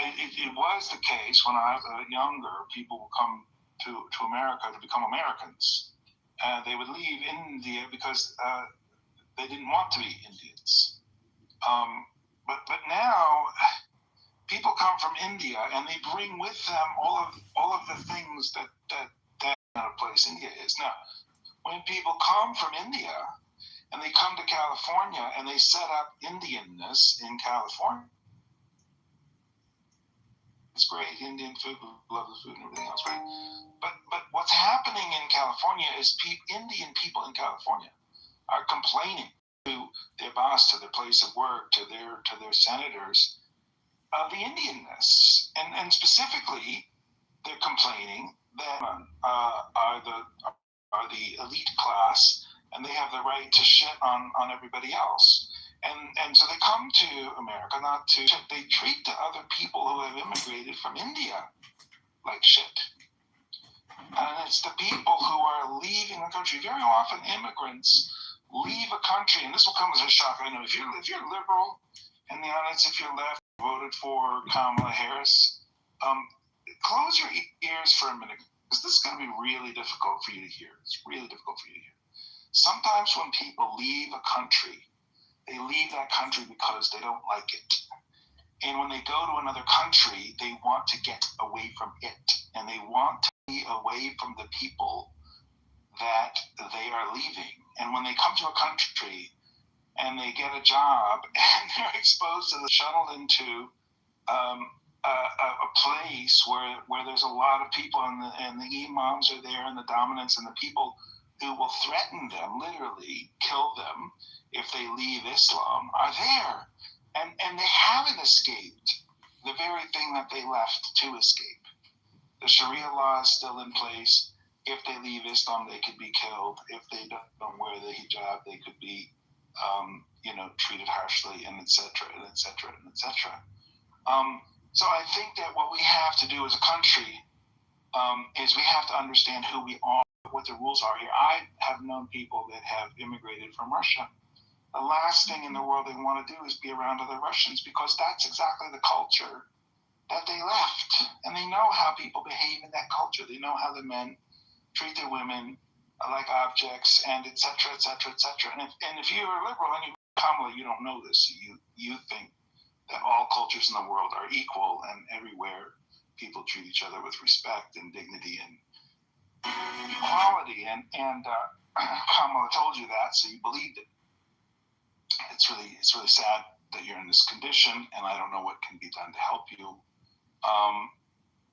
it was the case when I was younger. People would come to America to become Americans. They would leave India because they didn't want to be Indians. But now people come from India and they bring with them all of the things that kind of place India is. Now, when people come from India and they come to California and they set up Indianness in California, it's great. Indian food, we love the food and everything else, right? But what's happening in California is Indian people in California are complaining to their boss, to their place of work, to their senators of the Indianness, and specifically they're complaining that are the elite class, and they have the right to shit on everybody else. And so they come to America not to shit. They treat the other people who have immigrated from India like shit. And it's the people who are leaving the country. Very often immigrants leave a country, and this will come as a shock. I know if you're liberal in the audience, if you're left, voted for Kamala Harris, close your ears for a minute, because this is going to be really difficult for you to hear. It's really difficult for you to hear. Sometimes when people leave a country, they leave that country because they don't like it. And when they go to another country, they want to get away from it. And they want to be away from the people that they are leaving. And when they come to a country and they get a job and they're exposed to shuttled into a place where there's a lot of people and the imams are there and the dominants and the people who will threaten them, literally kill them if they leave Islam, are there. And they haven't escaped the very thing that they left to escape. The Sharia law is still in place. If they leave Islam, they could be killed. If they don't wear the hijab, they could be, treated harshly, and et cetera, and et cetera, and et cetera. So I think that what we have to do as a country is we have to understand who we are, what the rules are here. I have known people that have immigrated from Russia. The last thing in the world they want to do is be around other Russians, because that's exactly the culture that they left. And they know how people behave in that culture. They know how the men treat their women like objects, and et cetera, et cetera, et cetera. And if you're a liberal and you're Kamala, you don't know this. You think that all cultures in the world are equal, and everywhere people treat each other with respect and dignity and equality. And Kamala told you that, so you believed it. It's really sad that you're in this condition, and I don't know what can be done to help you.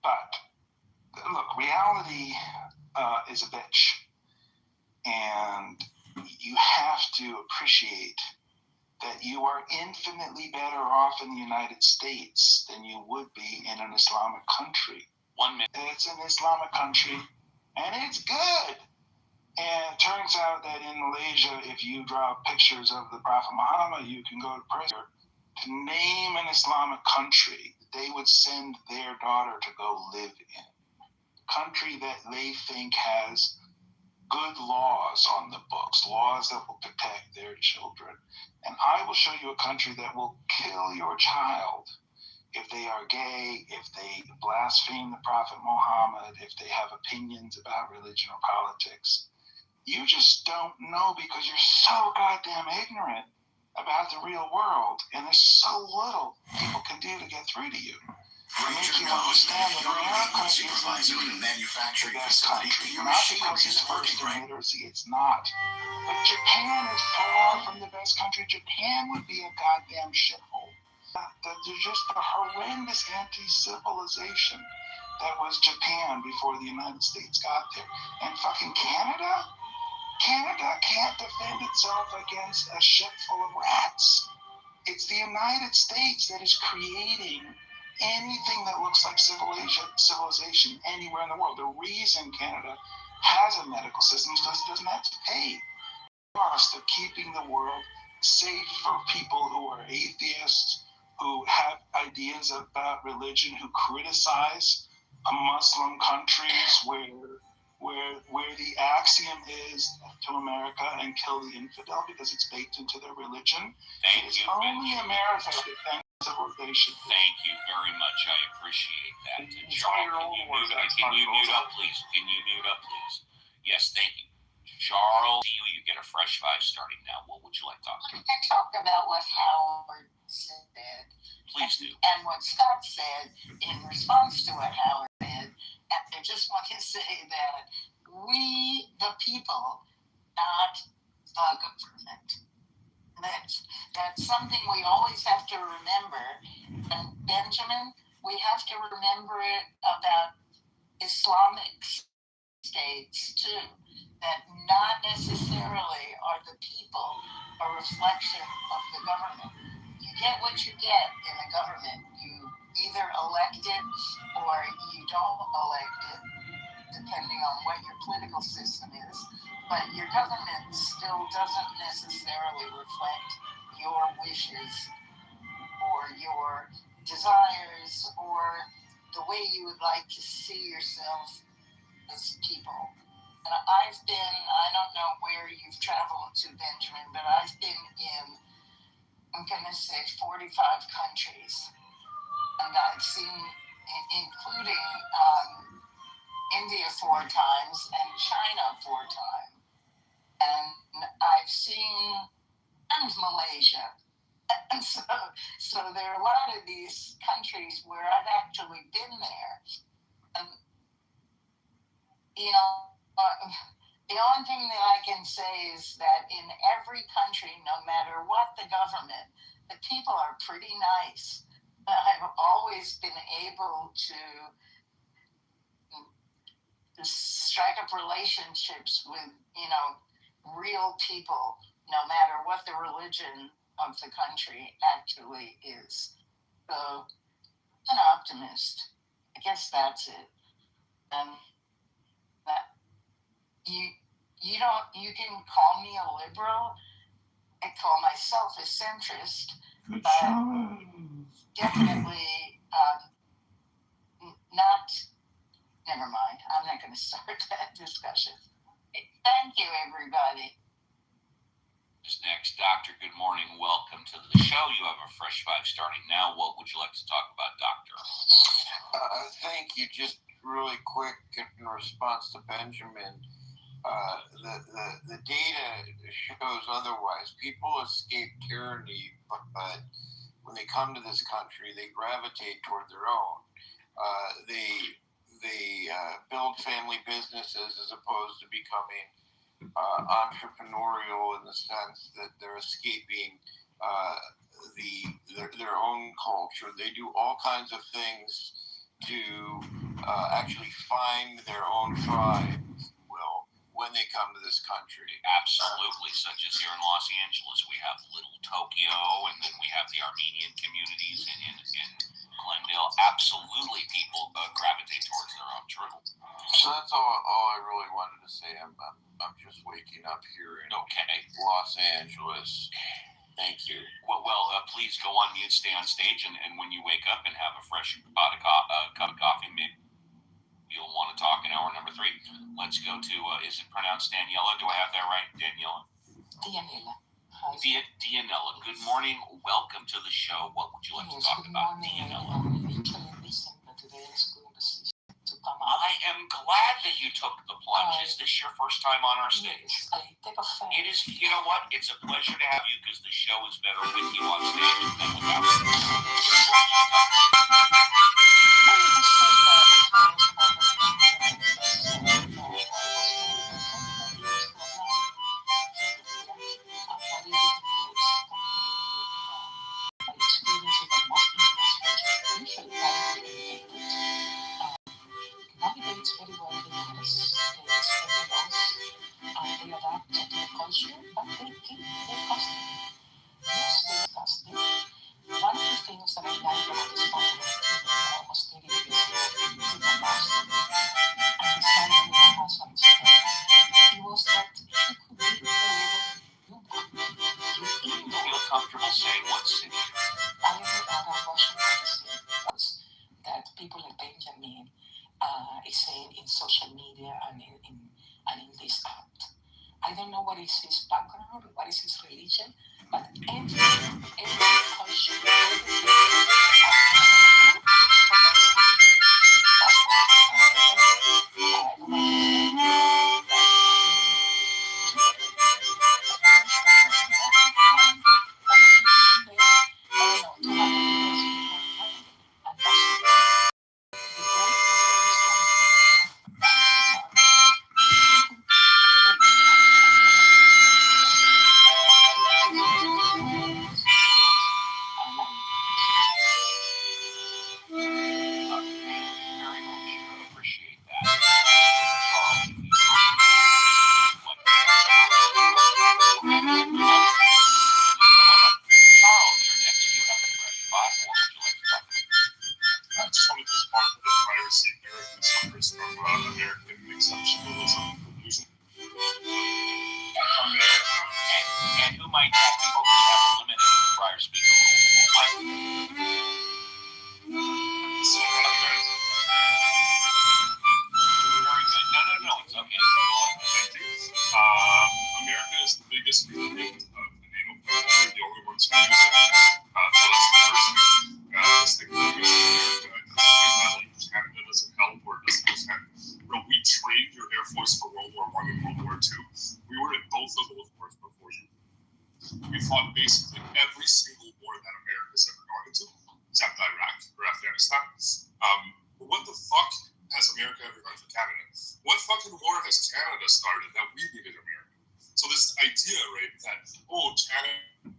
But look, reality is a bitch, and you have to appreciate that you are infinitely better off in the United States than you would be in an Islamic country. 1 minute. It's an Islamic country, and it's good. And it turns out that in Malaysia, if you draw pictures of the Prophet Muhammad, you can go to prison. To name an Islamic country, they would send their daughter to go live in. A country that they think has good laws on the books, laws that will protect their children. And I will show you a country that will kill your child if they are gay, if they blaspheme the Prophet Muhammad, if they have opinions about religion or politics. You just don't know, because you're so goddamn ignorant about the real world, and there's so little people can do to get through to you. Make you understand that America is the best country. Not because it's first in literacy, it's not. But Japan is far from the best country. Japan would be a goddamn shithole. There's just a horrendous anti-civilization that was Japan before the United States got there. And fucking Canada? Canada can't defend itself against a ship full of rats. It's the United States that is creating anything that looks like civilization anywhere in the world. The reason Canada has a medical system is because it doesn't have to pay the cost of keeping the world safe for people who are atheists, who have ideas about religion, who criticize Muslim countries where the axiom is to America and kill the infidel because it's baked into their religion. It's only America that civilization. Thank you very much. I appreciate that. Charles, can you mute up, please? Can you mute up, please? Yes, thank you. Charles, you get a fresh five starting now. What would you like to talk about? I talk about what Howard said. Please do. And what Scott said in response to what Howard said. And I just want to say that we, the people, not the government. That's something we always have to remember. And Benjamin, we have to remember it about Islamic states too. That not necessarily are the people a reflection of the government. You get what you get in a government. You either elect it or you don't elect it, depending on what your political system is. But your government still doesn't necessarily reflect your wishes or your desires or the way you would like to see yourself as people. And I've been, I don't know where you've traveled to, Benjamin, but I've been in, I'm going to say 45 countries. And I've seen, including India 4 times and China 4 times. And I've seen, and Malaysia. And so there are a lot of these countries where I've actually been there. And, you know, the only thing that I can say is that in every country, no matter what the government, the people are pretty nice. I've always been able to strike up relationships with, you know, real people, no matter what the religion of the country actually is. So, I'm an optimist. I guess that's it. And that you can call me a liberal. I call myself a centrist. Good job. Definitely not. Never mind. I'm not going to start that discussion. Thank you, everybody. Next, Doctor, good morning. Welcome to the show. You have a fresh five starting now. What would you like to talk about, Doctor? Thank you. Just really quick in response to Benjamin. The data shows otherwise. People escape tyranny, but when they come to this country, they gravitate toward their own. They build family businesses as opposed to becoming entrepreneurial in the sense that they're escaping their own culture. They do all kinds of things to actually find their own tribe, if you will, when they come to this country. Absolutely, such as here in Los Angeles, we have Little Tokyo, and then we have the Armenian communities in Glendale. Absolutely, people gravitate towards their own truth. So that's all I really wanted to say. I'm just waking up here in Los Angeles. Thank you. Well, please go on mute, stay on stage, and when you wake up and have a fresh cup of coffee, maybe you'll want to talk in hour number 3. Let's go to, is it pronounced Daniela? Do I have that right, Daniela? Dianella. Dianella, good morning. Welcome to the show. What would you like to talk about, Dianella? I am glad that you took the plunge. Is this your first time on our stage? Yes, I take offense. It is, you know what? It's a pleasure to have you because the show is better with you on stage than without you. Navigates very well in the States they adapt to the culture, but they keep their custom. Yes, they custom. One of the things that I like about this country, almost 30 years ago, to the master, and decided with my husband it was that you could be wherever you want. You feel comfortable saying what city? I live out of Washington DC. That people like Benjamin is saying in social media and in this act. I don't know what is his background, what is his religion, but every culture, every just wanted to respond to the prior speaker who suffers from American exceptionalism illusion. And who might hopefully have a limit in the prior speaker rule. So, Very good. No, it's okay. thank you. America is the biggest recipient of the NATO fund. We're the only ones who use it. So that's the first thing. This thing that we use America, Canada doesn't help or doesn't help. We trained your Air Force for World War I and World War II. We were in both of those wars before you. We fought basically every single war that America's ever gone into, except Iraq or Afghanistan. But what the fuck has America ever done for Canada? What fucking war has Canada started that we needed America? So this idea, right, that, Canada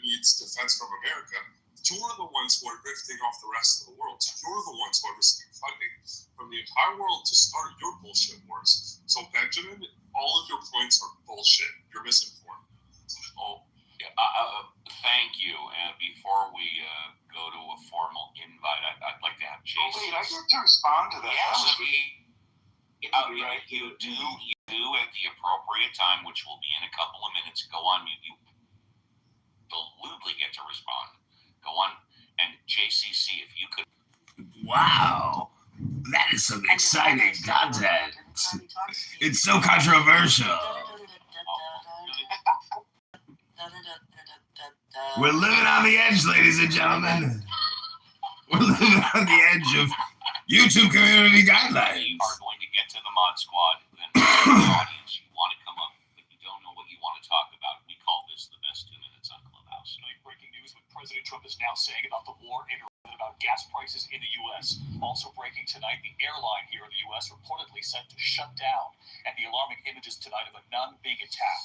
needs defense from America, you're the ones who are drifting off the rest of the world. You're the ones who are receiving funding from the entire world to start your bullshit wars. So, Benjamin, all of your points are bullshit. You're misinformed. Oh, yeah, thank you. Before we go to a formal invite, I'd like to have Jason. Oh, wait, I get to respond to that. Yes, you do at the appropriate time, which will be in a couple of minutes. Go on mute. You absolutely get to respond. Go on. And JCC, if you could. Wow. That is some exciting content. It's so controversial. We're living on the edge, ladies and gentlemen. We're living on the edge of YouTube community guidelines. You are going to get to the Mod Squad, then the audience. You want to come up, but you don't know what you want to talk about. We call this the best 2 minutes on Clubhouse. Tonight, breaking news what President Trump is now saying about the war in Iran, about gas prices in the U.S. Also breaking tonight, the airline here in the U.S. reportedly set to shut down, and the alarming images tonight of a non-big attack.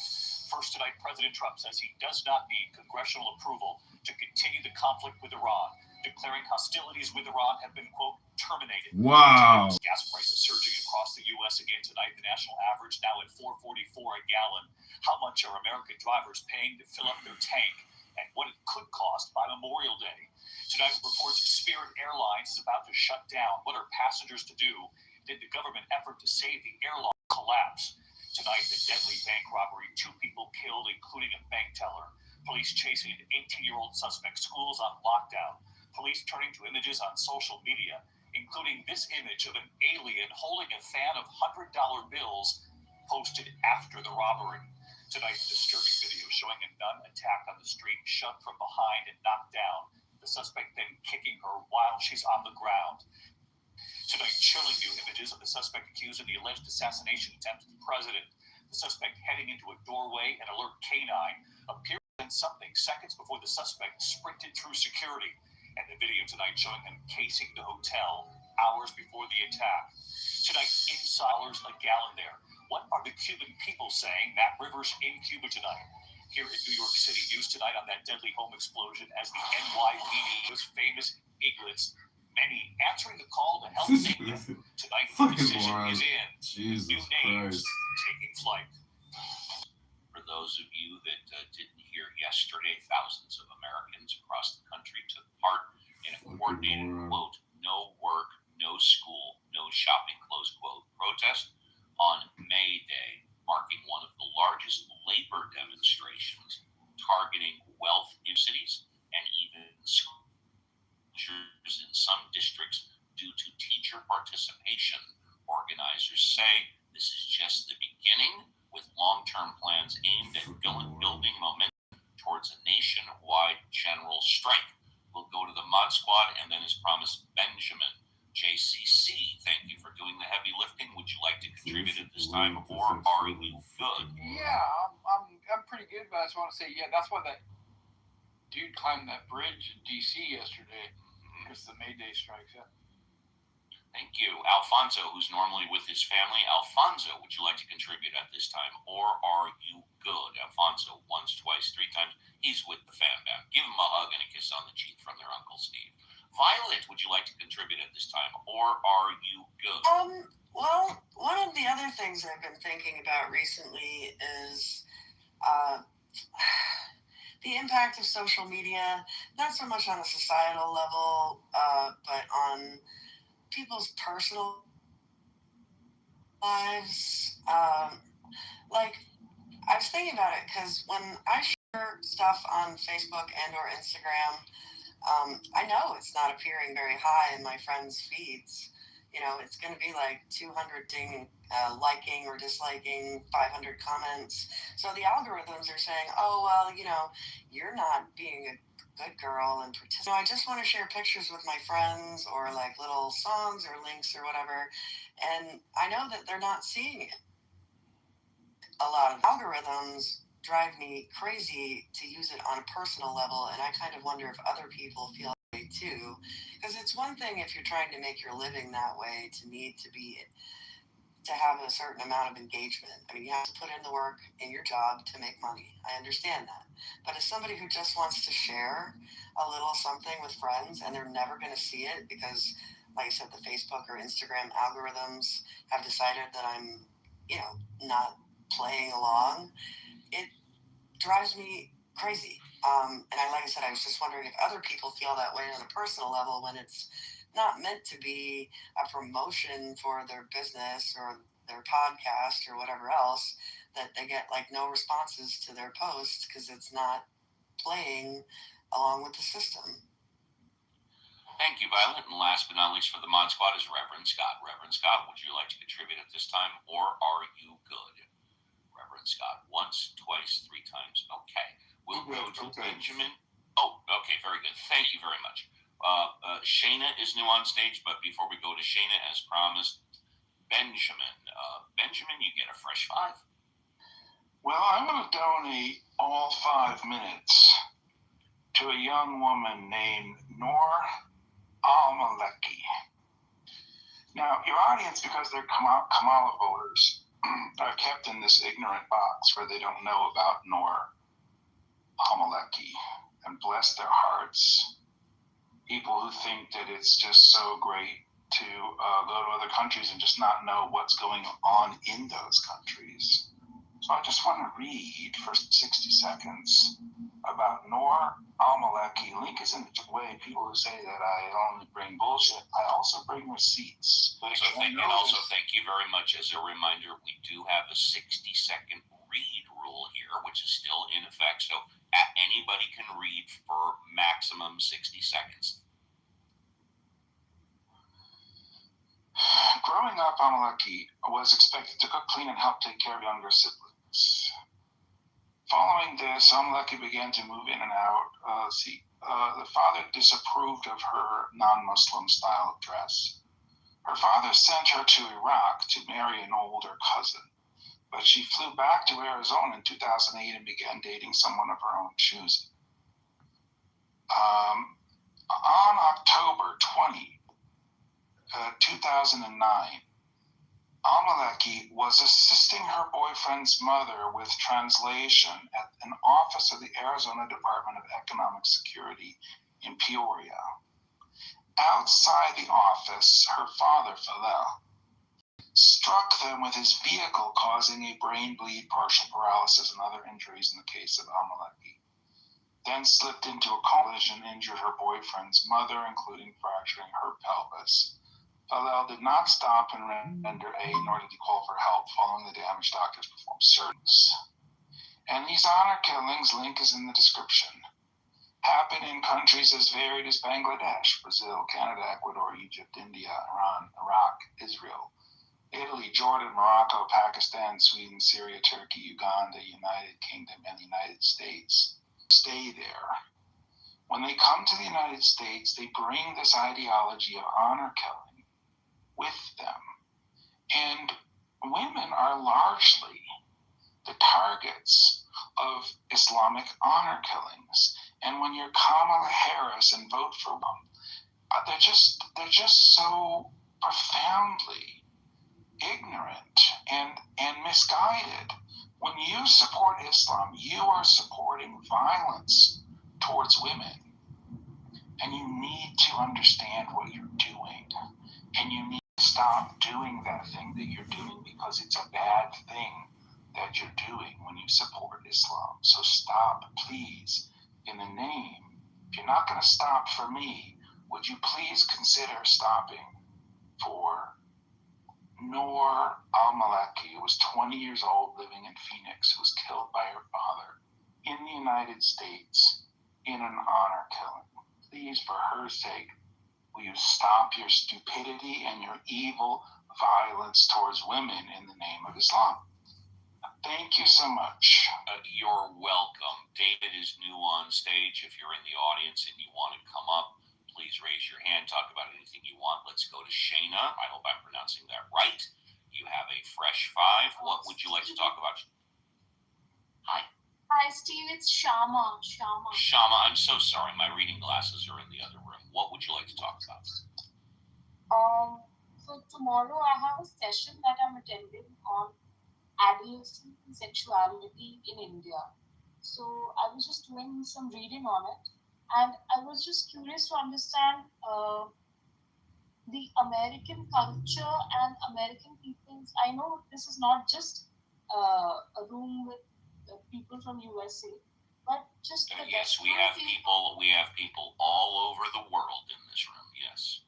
First tonight, President Trump says he does not need congressional approval to continue the conflict with Iran, declaring hostilities with Iran have been, quote, terminated. Wow. Gas prices surging across the U.S. again tonight. The national average now at $4.44 a gallon. How much are American drivers paying to fill up their tank, and what it could cost by Memorial Day? Tonight, reports Spirit Airlines is about to shut down. What are passengers to do? Did the government effort to save the airline collapse? Tonight, the deadly bank robbery. 2 people killed, including a bank teller. Police chasing an 18-year-old suspect. Schools on lockdown. Police turning to images on social media, including this image of an alien holding a fan of $100 bills posted after the robbery. Tonight, the disturbing video showing a nun attacked on the street, shoved from behind and knocked down. The suspect then kicking her while she's on the ground. Tonight, chilling new images of the suspect accused of the alleged assassination attempt of the president. The suspect heading into a doorway, an alert canine appeared in something seconds before the suspect sprinted through security. And the video tonight showing him casing the hotel hours before the attack. Tonight, $8 a gallon there. What are the Cuban people saying? Matt Rivers in Cuba tonight. Here in New York City, news tonight on that deadly home explosion as the NYPD was famous eaglets. Many answering the call to help Tonight, the decision is in. Jesus New names Christ. taking flight. For those of you that didn't hear yesterday, thousands of Americans across the country took part in a coordinated, quote, no work, no school, no shopping, close quote, protest on May Day, marking one of the largest labor demonstrations targeting wealth in cities and even schools in some districts due to teacher participation. Organizers say this is just the beginning, with long-term plans aimed at building momentum towards a nationwide general strike. We'll go to the Mod Squad, and then, as promised, Benjamin. JCC, thank you for doing the heavy lifting. Would you like to contribute at this time, or are you good? Yeah, I'm pretty good, but I just want to say, yeah, that's why that dude climbed that bridge in D.C. yesterday, because the May Day strikes. Yeah. Thank you. Alfonso, who's normally with his family. Alfonso, would you like to contribute at this time, or are you good? Alfonso, once, twice, 3 times. He's with the fam bam. Give him a hug and a kiss on the cheek from their Uncle Steve. Violet, would you like to contribute at this time, or are you good? Well, one of the other things I've been thinking about recently is the impact of social media, not so much on a societal level, but on people's personal lives. Like, I was thinking about it because when I share stuff on Facebook and or Instagram, I know it's not appearing very high in my friends' feeds. You know, it's going to be like 200 liking or disliking, 500 comments. So the algorithms are saying, oh, well, you know, you're not being a good girl and participate. I just want to share pictures with my friends or like little songs or links or whatever. And I know that they're not seeing it. A lot of algorithms drive me crazy to use it on a personal level, and I kind of wonder if other people feel that way too. Because it's one thing if you're trying to make your living that way to have a certain amount of engagement. I mean, you have to put in the work in your job to make money. I understand that. But as somebody who just wants to share a little something with friends and they're never going to see it because, like I said, the Facebook or Instagram algorithms have decided that I'm, you know, not playing along, it drives me crazy. And like I said, I was just wondering if other people feel that way on a personal level when it's not meant to be a promotion for their business or their podcast or whatever else, that they get like no responses to their posts because it's not playing along with the system. Thank you, Violet. And last but not least for the Mod Squad is Reverend Scott. Reverend Scott, would you like to contribute at this time, or are you good? Reverend Scott, once, twice, 3 times. Okay. We'll go to Benjamin. Oh, okay, very good. Thank you very much. Shayna is new on stage, but before we go to Shayna, as promised, Benjamin. Benjamin, you get a fresh 5. Well, I'm going to donate all 5 minutes to a young woman named Noor Al-Maleki. Now, your audience, because they're Kamala voters, are kept in this ignorant box where they don't know about Noor Al-Maleki. And bless their hearts, people who think that it's just so great to go to other countries and just not know what's going on in those countries. So I just want to read for 60 seconds about Noor Al-Maleki. Link is in the way. People who say that I only bring bullshit, I also bring receipts. Also, thank you very much. As a reminder, we do have a 60-second read rule here, which is still in effect. So anybody can read for maximum 60 seconds. Growing up, Al-Maleki was expected to cook, clean, and help take care of younger siblings. Following this, Al-Maleki began to move in and out. The father disapproved of her non-Muslim style of dress. Her father sent her to Iraq to marry an older cousin, but she flew back to Arizona in 2008 and began dating someone of her own choosing. On October 20, 2009, Al-Maleki was assisting her boyfriend's mother with translation at an office of the Arizona Department of Economic Security in Peoria. Outside the office, her father, Falel, struck them with his vehicle, causing a brain bleed, partial paralysis, and other injuries in the case of Al-Maleki. Then slipped into a collision, injured her boyfriend's mother, including fracturing her pelvis. Falel did not stop and render aid, nor did he call for help. Following the damage, doctors performed surgeries. And these honor killings, link is in the description, happen in countries as varied as Bangladesh, Brazil, Canada, Ecuador, Egypt, India, Iran, Iraq, Israel, Italy, Jordan, Morocco, Pakistan, Sweden, Syria, Turkey, Uganda, United Kingdom, and the United States. Stay there. When they come to the United States, they bring this ideology of honor killing with them. And women are largely the targets of Islamic honor killings. And when you're Kamala Harris and vote for them, they're just so profoundly ignorant and misguided. When you support Islam, you are supporting violence towards women. And you need to understand what you're doing. And you need to stop doing that thing that you're doing because it's a bad thing that you're doing when you support Islam. So stop, please. in the name. If you're not going to stop for me, would you please consider stopping for Noor al-Maliki, who was 20 years old, living in Phoenix, who was killed by her father in the United States in an honor killing. Please, for her sake, will you stop your stupidity and your evil violence towards women in the name of Islam? Thank you so much. You're welcome. David is new on stage. If you're in the audience and you want to come up, please raise your hand. Talk about anything you want. Let's go to Shayna. I hope I'm pronouncing that right. You have a fresh 5. What would you like to talk about? Hi, Steve. It's Shama. Shama, I'm so sorry. My reading glasses are in the other room. What would you like to talk about? So tomorrow I have a session that I'm attending on adolescent and sexuality in India. So I was just doing some reading on it, and I was just curious to understand the American culture and American peoples. I know this is not just a room with people from USA, but just the yes, we have people all over the world in this room. Yes.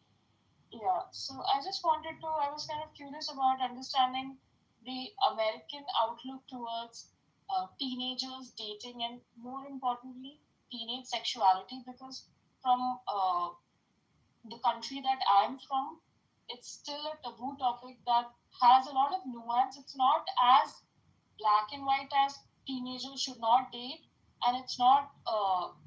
Yeah. So I was kind of curious about understanding the American outlook towards teenagers dating and, more importantly, teenage sexuality, because from the country that I'm from, it's still a taboo topic that has a lot of nuance. It's not as black and white as teenagers should not date, and it's not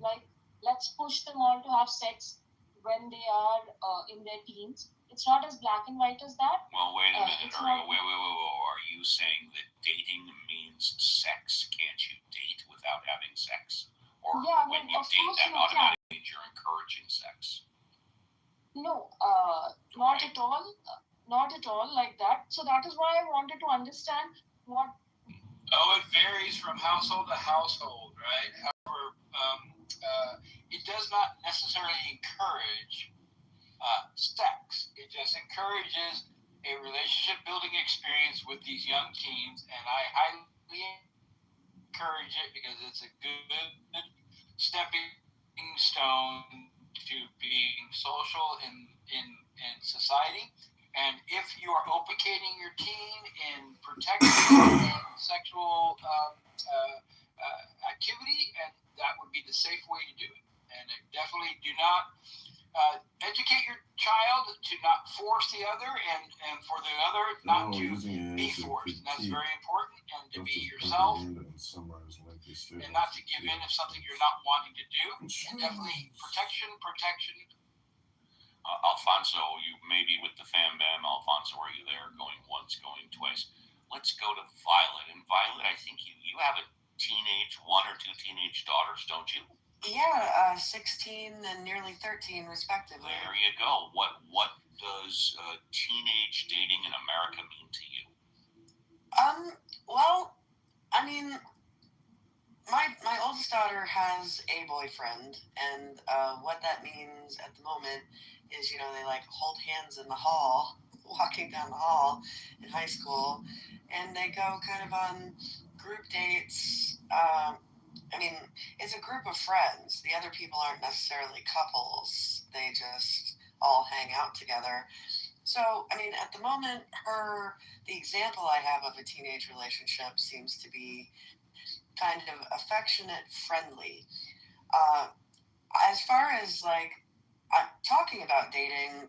like let's push them all to have sex when they are in their teens. It's not as black and white as that. Well, wait a minute. Wait. Are you saying that dating means sex? Can't you date without having sex? Or when you date, that automatically means you're encouraging sex? No, not at all. Not at all like that. So that is why I wanted to understand what. Oh, it varies from household to household, right? However, it does not necessarily encourage sex. It just encourages a relationship building experience with these young teens, and I highly encourage it because it's a good stepping stone to being social in society. And if you are implicating your teen in protection and sexual activity, and that would be the safe way to do it. And definitely do not educate your child to not force the other, and for the other not to be forced. And that's very important. And to be yourself, and not to give in if something you're not wanting to do. And definitely protection. Alfonso, you may be with the fam bam. Alfonso, are you there? Going once, going twice. Let's go to Violet. And Violet, I think you have a one or two teenage daughters, don't you? Yeah, 16 and nearly 13, respectively. There you go. What does teenage dating in America mean to you? Well, I mean, my oldest daughter has a boyfriend, and what that means at the moment is, they like hold hands in the hall, walking down the hall in high school, and they go kind of on group dates. I mean, it's a group of friends. The other people aren't necessarily couples. They just all hang out together. So, I mean, at the moment, the example I have of a teenage relationship seems to be kind of affectionate, friendly. As far as, talking about dating,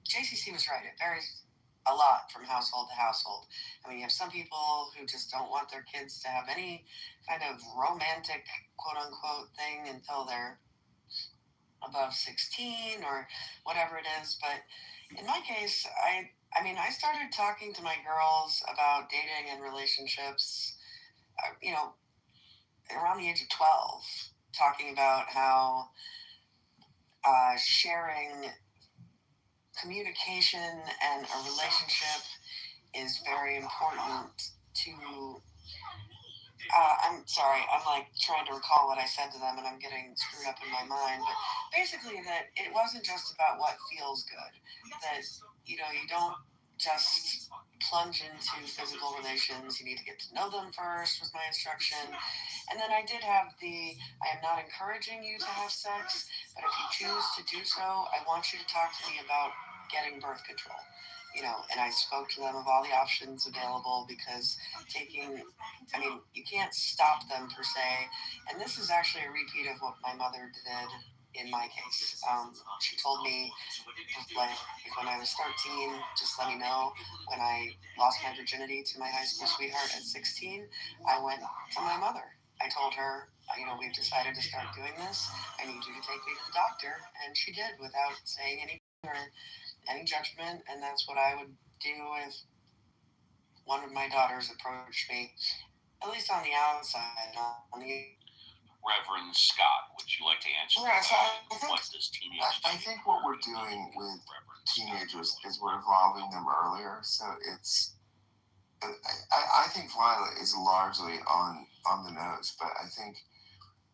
JCC was right. It varies a lot from household to household. I mean, you have some people who just don't want their kids to have any kind of romantic, quote-unquote, thing until they're above 16 or whatever it is. But in my case, I started talking to my girls about dating and relationships, around the age of 12, talking about how sharing communication and a relationship is very important to. I'm sorry, I'm trying to recall what I said to them, and I'm getting screwed up in my mind. But basically, that it wasn't just about what feels good. That you don't just plunge into physical relations. You need to get to know them first, was my instruction. And then I did have I am not encouraging you to have sex, but if you choose to do so, I want you to talk to me about getting birth control. And I spoke to them of all the options available, because you can't stop them per se. And this is actually a repeat of what my mother did in my case. She told me, like, when I was 13, just let me know. When I lost my virginity to my high school sweetheart at 16, I went to my mother. I told her, we've decided to start doing this. I need you to take me to the doctor. And she did, without saying anything or any judgment. And that's what I would do if one of my daughters approached me, at least on the outside. Reverend Scott, would you like to answer? Yes, I think what we're doing with teenagers is we're evolving them earlier. So I think Violet is largely on the nose, but I think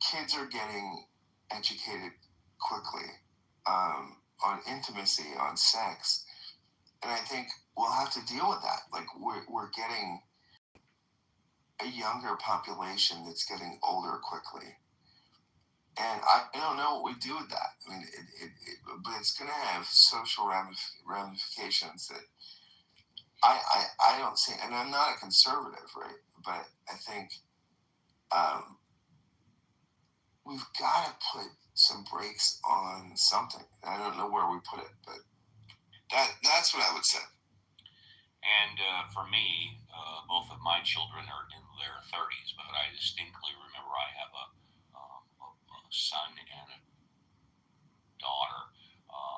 kids are getting educated quickly on intimacy, on sex, and I think we'll have to deal with that. Like we're getting a younger population that's getting older quickly. And I don't know what we do with that. I mean, but it's going to have social ramifications that I don't see. And I'm not a conservative, right? But I think we've got to put some brakes on something. I don't know where we put it, but that's what I would say. And for me, both of my children are in their 30s, but I distinctly remember I have a son and a daughter.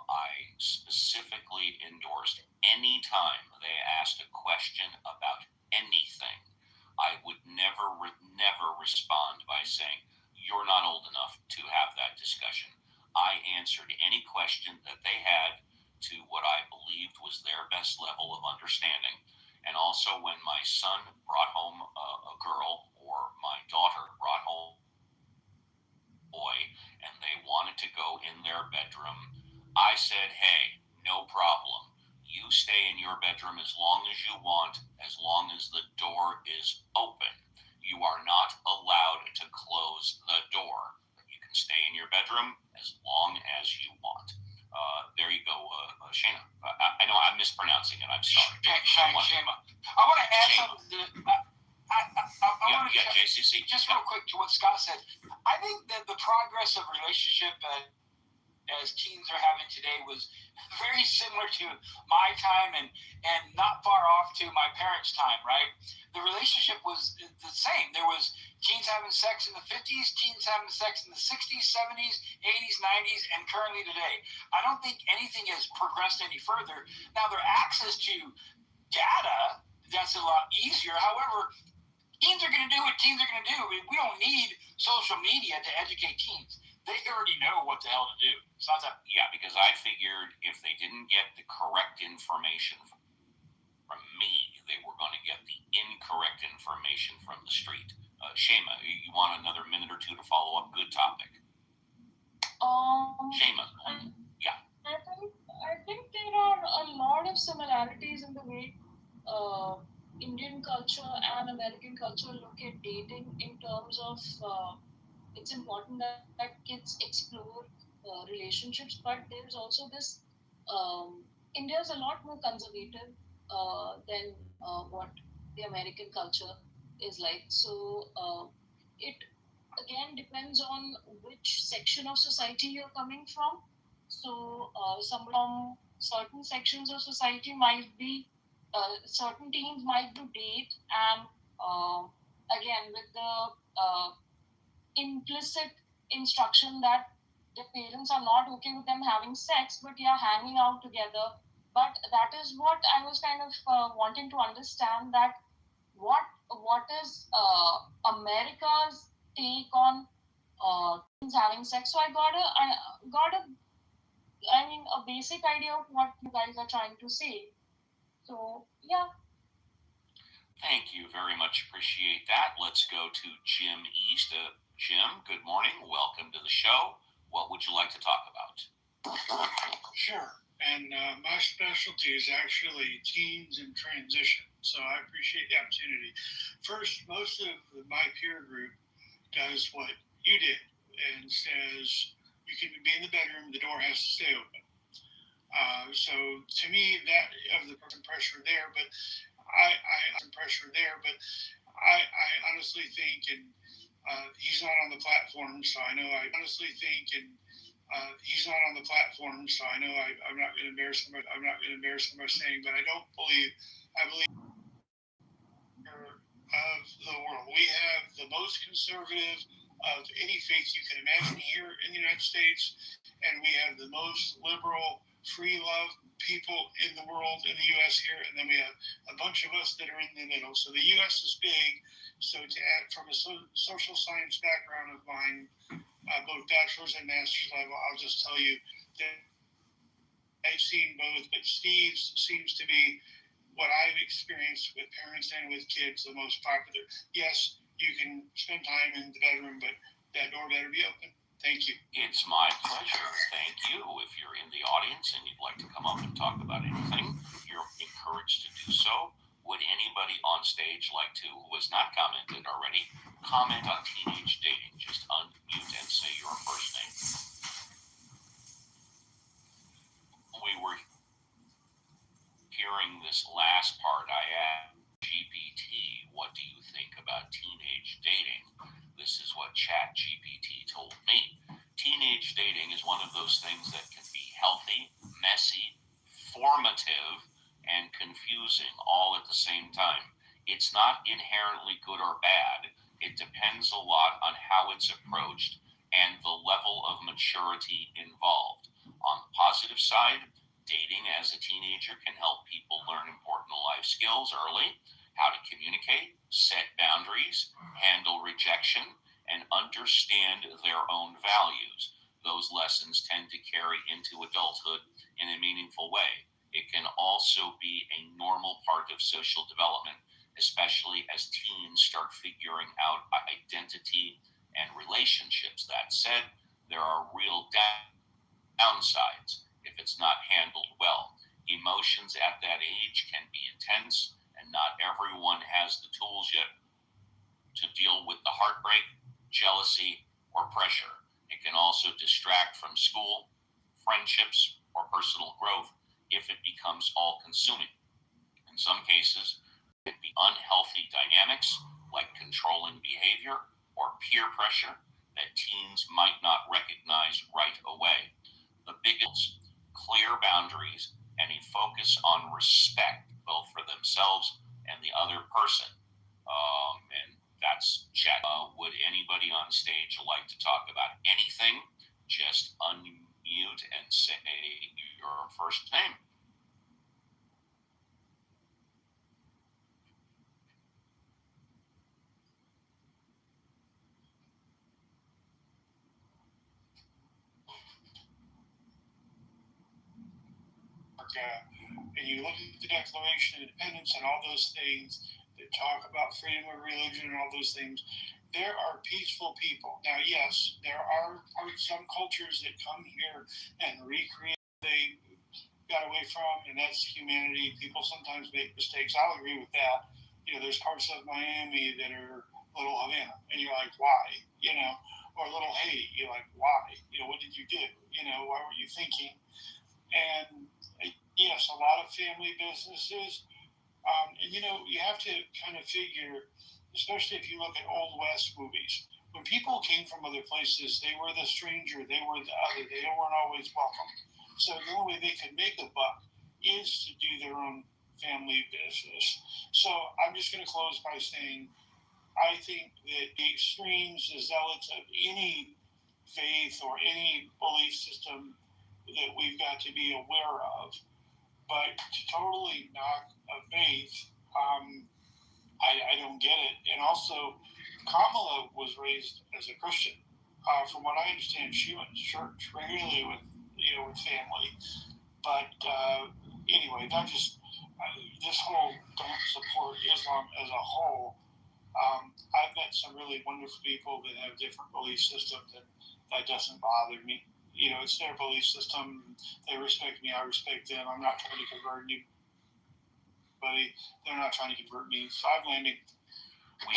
I specifically endorsed any time they asked a question about anything, I would never respond by saying, "You're not old enough to have that discussion." I answered any question that they had to what I believed was their best level of understanding. And also when my son brought home a girl, or my daughter brought home a boy, and they wanted to go in their bedroom, I said, "Hey, no problem. You stay in your bedroom as long as you want, as long as the door is open. You are not allowed to close the door. You can stay in your bedroom as long as you want." There you go, Shayna. I know I'm mispronouncing it. I'm sorry. Shayna. I want to add something. I want to JCC. Just real quick to what Scott said. I think that the progress of relationship as teens are having today was very similar to my time and not far off to my parents' time, right? The relationship was the same. There was teens having sex in the 50s, teens having sex in the 60s, 70s, 80s, 90s, and currently today. I don't think anything has progressed any further. Now, their access to data, that's a lot easier. However, teens are going to do what teens are going to do. We don't need social media to educate teens. They already know what the hell to do. It's not that. Yeah, because I figured if they didn't get the correct information from me, they were going to get the incorrect information from the street. Shayma, you want another minute or two to follow up? Good topic. Shayma. Yeah. I think there are a lot of similarities in the way Indian culture and American culture look at dating, in terms of it's important that kids explore relationships, but there's also this India's a lot more conservative than what the American culture is like. So it again depends on which section of society you're coming from. So some from certain sections of society might be certain teens might do date, and again with the implicit instruction that the parents are not okay with them having sex, but yeah, hanging out together. But that is what I was kind of wanting to understand, that what is America's take on teens having sex. So I got a basic idea of what you guys are trying to say. So yeah. Thank you very much. Appreciate that. Let's go to Jim East. Jim, good morning. Welcome to the show. What would you like to talk about? Sure. And my specialty is actually teens in transition. So I appreciate the opportunity. First, most of my peer group does what you did and says you can be in the bedroom, the door has to stay open. So to me, that of the pressure there, but I honestly think, and he's not on the platform, so I know I honestly think, and he's not on the platform, so I know I'm not going to embarrass him. I'm not going to embarrass him by saying, but I believe of the world. We have the most conservative of any faith you can imagine here in the United States, and we have the most liberal, free love people in the world in the U.S. here, and then we have a bunch of us that are in the middle. So the U.S. is big. So to add from a social science background of mine, both bachelor's and master's level, I'll just tell you that I've seen both, but Steve's seems to be what I've experienced with parents and with kids the most popular. Yes, you can spend time in the bedroom, but that door better be open. Thank you. It's my pleasure. Thank you. If you're in the audience and you'd like to come up and talk about anything, you're encouraged to do so. Would anybody on stage like to, who has not commented already, comment on teenage dating? Just unmute and say your first name. We were hearing this last part. I asked GPT, what do you think about teenage dating? This is what ChatGPT told me. Teenage dating is one of those things that can be healthy, messy, formative, and confusing all at the same time. It's not inherently good or bad. It depends a lot on how it's approached and the level of maturity involved. On the positive side, dating as a teenager can help people learn important life skills early, how to communicate, set boundaries, handle rejection, and understand their own values. Those lessons tend to carry into adulthood in a meaningful way. It can also be a normal part of social development, especially as teens start figuring out identity and relationships. That said, there are real downsides if it's not handled well. Emotions at that age can be intense, and not everyone has the tools yet to deal with the heartbreak, jealousy, or pressure. It can also distract from school, friendships, or personal growth if it becomes all-consuming. In some cases, it can be unhealthy dynamics like controlling behavior or peer pressure that teens might not recognize right away. The biggest, clear boundaries and a focus on respect, both for themselves and the other person. And that's chat. Would anybody on stage like to talk about anything? Just unmute and say your first name. And you look at the Declaration of Independence and all those things that talk about freedom of religion and all those things, there are peaceful people. Now, yes, there are some cultures that come here and recreate what they got away from, and that's humanity. People sometimes make mistakes. I'll agree with that. You know, there's parts of Miami that are Little Havana, and you're like, why? You know, or Little Haiti, you're like, why? You know, what did you do? You know, why were you thinking? And yes, a lot of family businesses. And you know, you have to kind of figure, especially if you look at Old West movies, when people came from other places, they were the stranger, they were the other, they weren't always welcome. So the only way they could make a buck is to do their own family business. So I'm just going to close by saying, I think that the extremes, the zealots of any faith or any belief system that we've got to be aware of. But to totally knock a faith, I don't get it. And also, Kamala was raised as a Christian. From what I understand, she went to church regularly with family. But anyway, that just this whole don't support Islam as a whole. I've met some really wonderful people that have different belief systems, and that doesn't bother me. it's their belief system. They respect me. I respect them. I'm not trying to convert anybody. They're not trying to convert me. So I'm landing. We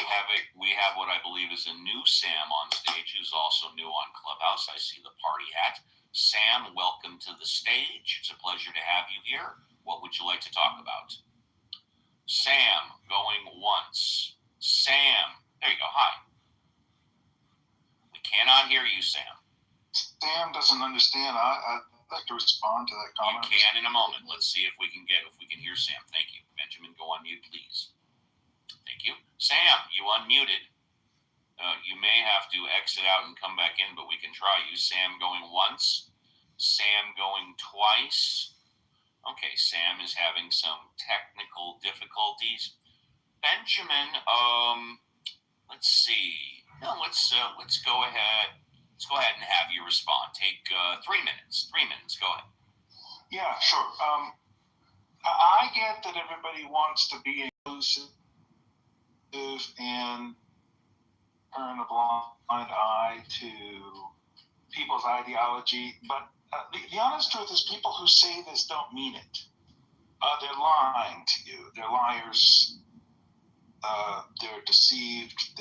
have what I believe is a new Sam on stage, who's also new on Clubhouse. I see the party hat. Sam, welcome to the stage. It's a pleasure to have you here. What would you like to talk about? Sam, going once. Sam, there you go. Hi. We cannot hear you, Sam. Sam doesn't understand. I'd like to respond to that comment. You can in a moment. Let's see if we can hear Sam. Thank you. Benjamin, go on mute, please. Thank you. Sam, you unmuted. You may have to exit out and come back in, but we can try you. Sam going once. Sam going twice. Okay, Sam is having some technical difficulties. Benjamin, let's see. No, let's go ahead. Let's go ahead and have you respond. Take 3 minutes. 3 minutes. Go ahead. Yeah, sure. I get that everybody wants to be inclusive and turn a blind eye to people's ideology, but the honest truth is people who say this don't mean it. They're lying to you. They're liars. They're deceived.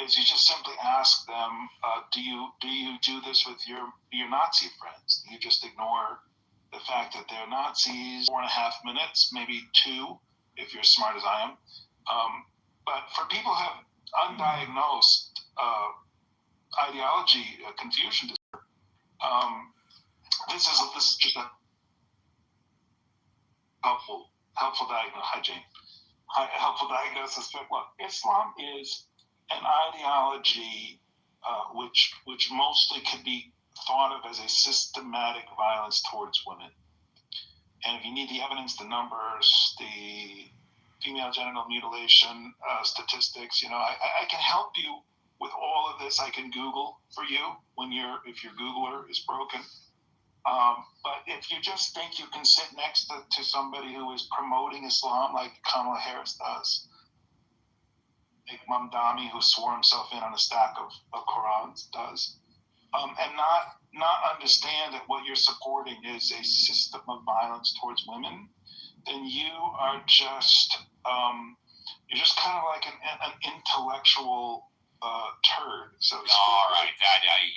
Is you just simply ask them, do you do this with your Nazi friends? You just ignore the fact that they're Nazis. 4.5 minutes, maybe 2, if you're as smart as I am. But for people who have undiagnosed ideology confusion disorder, this is just a helpful diagnosis. Hi, Jane. Helpful diagnosis. But look, Islam is an ideology which mostly could be thought of as a systematic violence towards women. And if you need the evidence, the numbers, the female genital mutilation statistics, I can help you with all of this. I can Google for you if your Googler is broken. But if you just think you can sit next to somebody who is promoting Islam like Kamala Harris does, like Mamdani, who swore himself in on a stack of Qurans, does, and not understand that what you're supporting is a system of violence towards women, then you are just you're just kind of like an intellectual turd. So all right,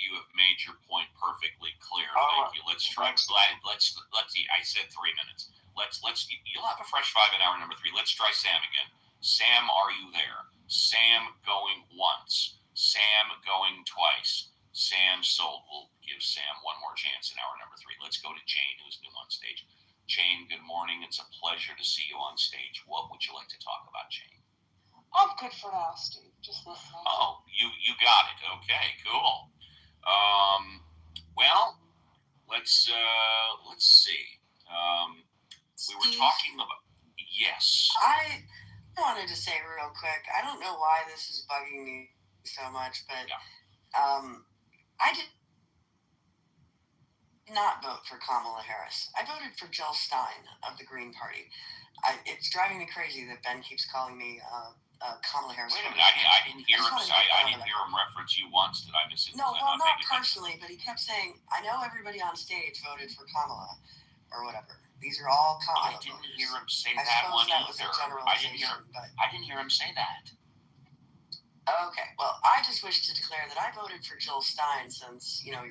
you have made your point perfectly clear. Thank you. Let's try. Let's. I said 3 minutes. Let's. You'll have a fresh 5 in hour number 3. Let's try Sam again. Sam, are you there? Sam going once. Sam going twice. Sam sold. We'll give Sam one more chance in hour number 3. Let's go to Jane, who's new on stage. Jane, good morning. It's a pleasure to see you on stage. What would you like to talk about, Jane? I'm good for now, Steve. Just listening. Oh, you got it. Okay, cool. Well, let's see. We were talking about. Yes. I wanted to say real quick. I don't know why this is bugging me so much, but I did not vote for Kamala Harris. I voted for Jill Stein of the Green Party. It's driving me crazy that Ben keeps calling me Kamala Harris. Wait a minute, I didn't hear him say. I didn't hear him reference you once. Did I miss it? No, well, not personally, but he kept saying, "I know everybody on stage voted for Kamala, or whatever. These are all Kamala." I didn't hear him say that one either. I didn't hear him say that. Okay, well, I just wish to declare that I voted for Jill Stein since your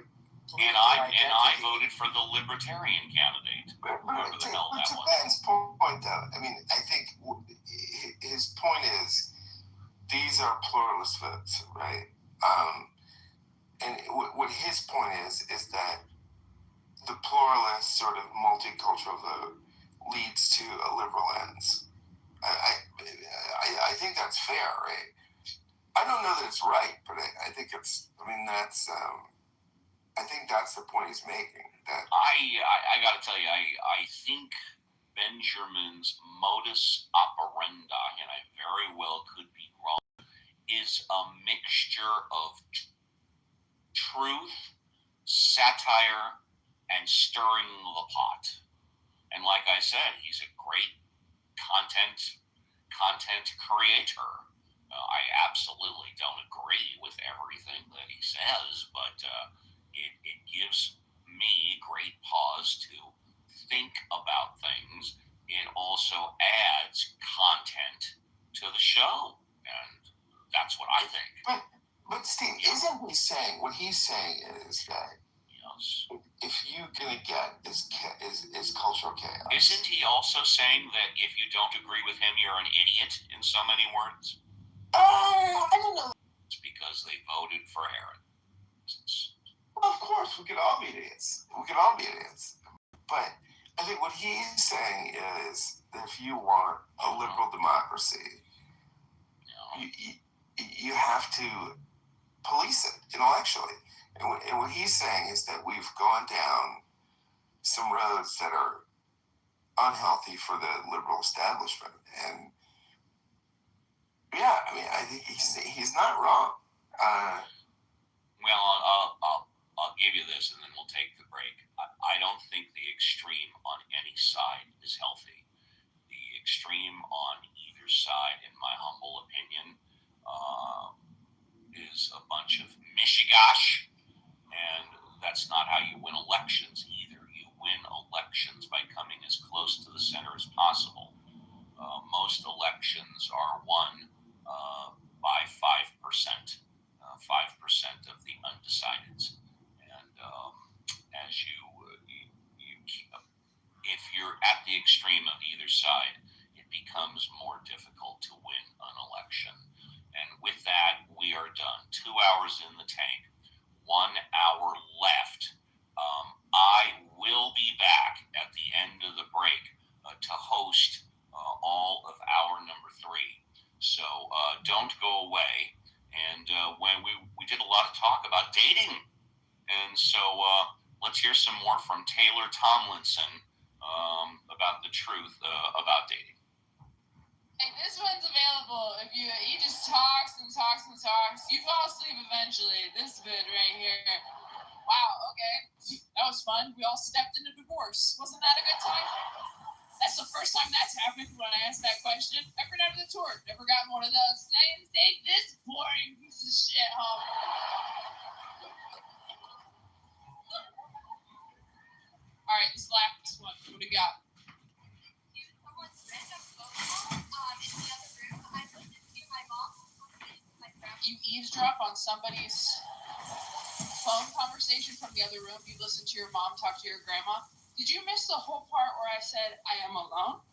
and I voted for the Libertarian candidate. But to Ben's point, though, I mean, I think his point is these are pluralist votes, right? And what his point is that the pluralist sort of multicultural vote leads to a liberal ends. I think that's fair, right? I don't know that it's right, but I think it's. I mean, that's. I think that's the point he's making. That I got to tell you, I think Benjamin's modus operandi, and I very well could be wrong, is a mixture of truth, satire, and stirring the pot. And like I said, he's a great content creator. I absolutely don't agree with everything that he says, but it gives me great pause to think about things. It also adds content to the show, and that's what I think. But Steve, isn't he saying, what he's saying is that Yes. if you're gonna get is cultural chaos. Isn't he also saying that if you don't agree with him, you're an idiot in so many words? I don't know. It's because they voted for Aaron. Well, of course, we could all be idiots. But I think what he's saying is that if you want a liberal democracy, you have to police it intellectually. And what he's saying is that we've gone down some roads that are unhealthy for the liberal establishment. And yeah, I mean, I think he's not wrong. Well, I'll give you this, and then we'll take the break. I don't think the extreme on any side is healthy. The extreme on either side, in my humble opinion, is a bunch of mishigash, and that's not how you win elections either. You win elections by coming as close to the center as possible. Most elections are won by 5%, 5% of the undecideds. And as if you're at the extreme of either side, it becomes more difficult to win an election. And with that, we are done. 2 hours in the tank, 1 hour left. I will be back at the end of the break to host all of hour number 3. So don't go away. And when we did a lot of talk about dating. And so let's hear some more from Taylor Tomlinson about the truth about dating. Hey, this one's available if he just talks and talks and talks. You fall asleep eventually. This bit right here. Wow, okay. That was fun. We all stepped into divorce. Wasn't that a good time? That's the first time that's happened when I asked that question. Ever done the tour? Never gotten one of those. I didn't take this boring piece of shit home. All right, this last one. What do we got? You eavesdrop on somebody's phone conversation from the other room. You listen to your mom talk to your grandma. Did you miss the whole part where I said I am alone?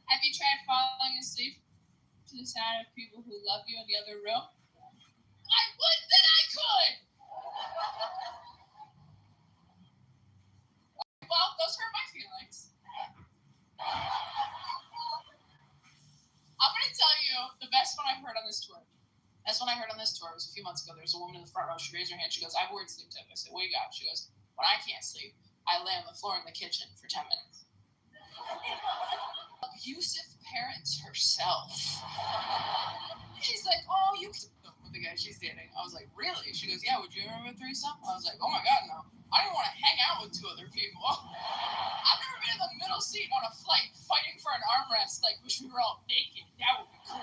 Have you tried falling asleep to the sound of people who love you in the other room? I would that I could! Well, those hurt my feelings. I'm going to tell you the best one I've heard on this tour. Best one I heard on this tour was a few months ago. There was a woman in the front row. She raised her hand. She goes, I have a weird sleep tip. I said, what do you got? She goes, when I can't sleep, I lay on the floor in the kitchen for 10 minutes. Abusive parents herself. She's like, oh, you with the guy she's dating. I was like, really? She goes, yeah, would you ever have a threesome? I was like, oh my God, no. I didn't want to hang out with 2 other people. I've never been in the middle seat on a flight fighting for an armrest, like, wish we were all naked. That would be cool.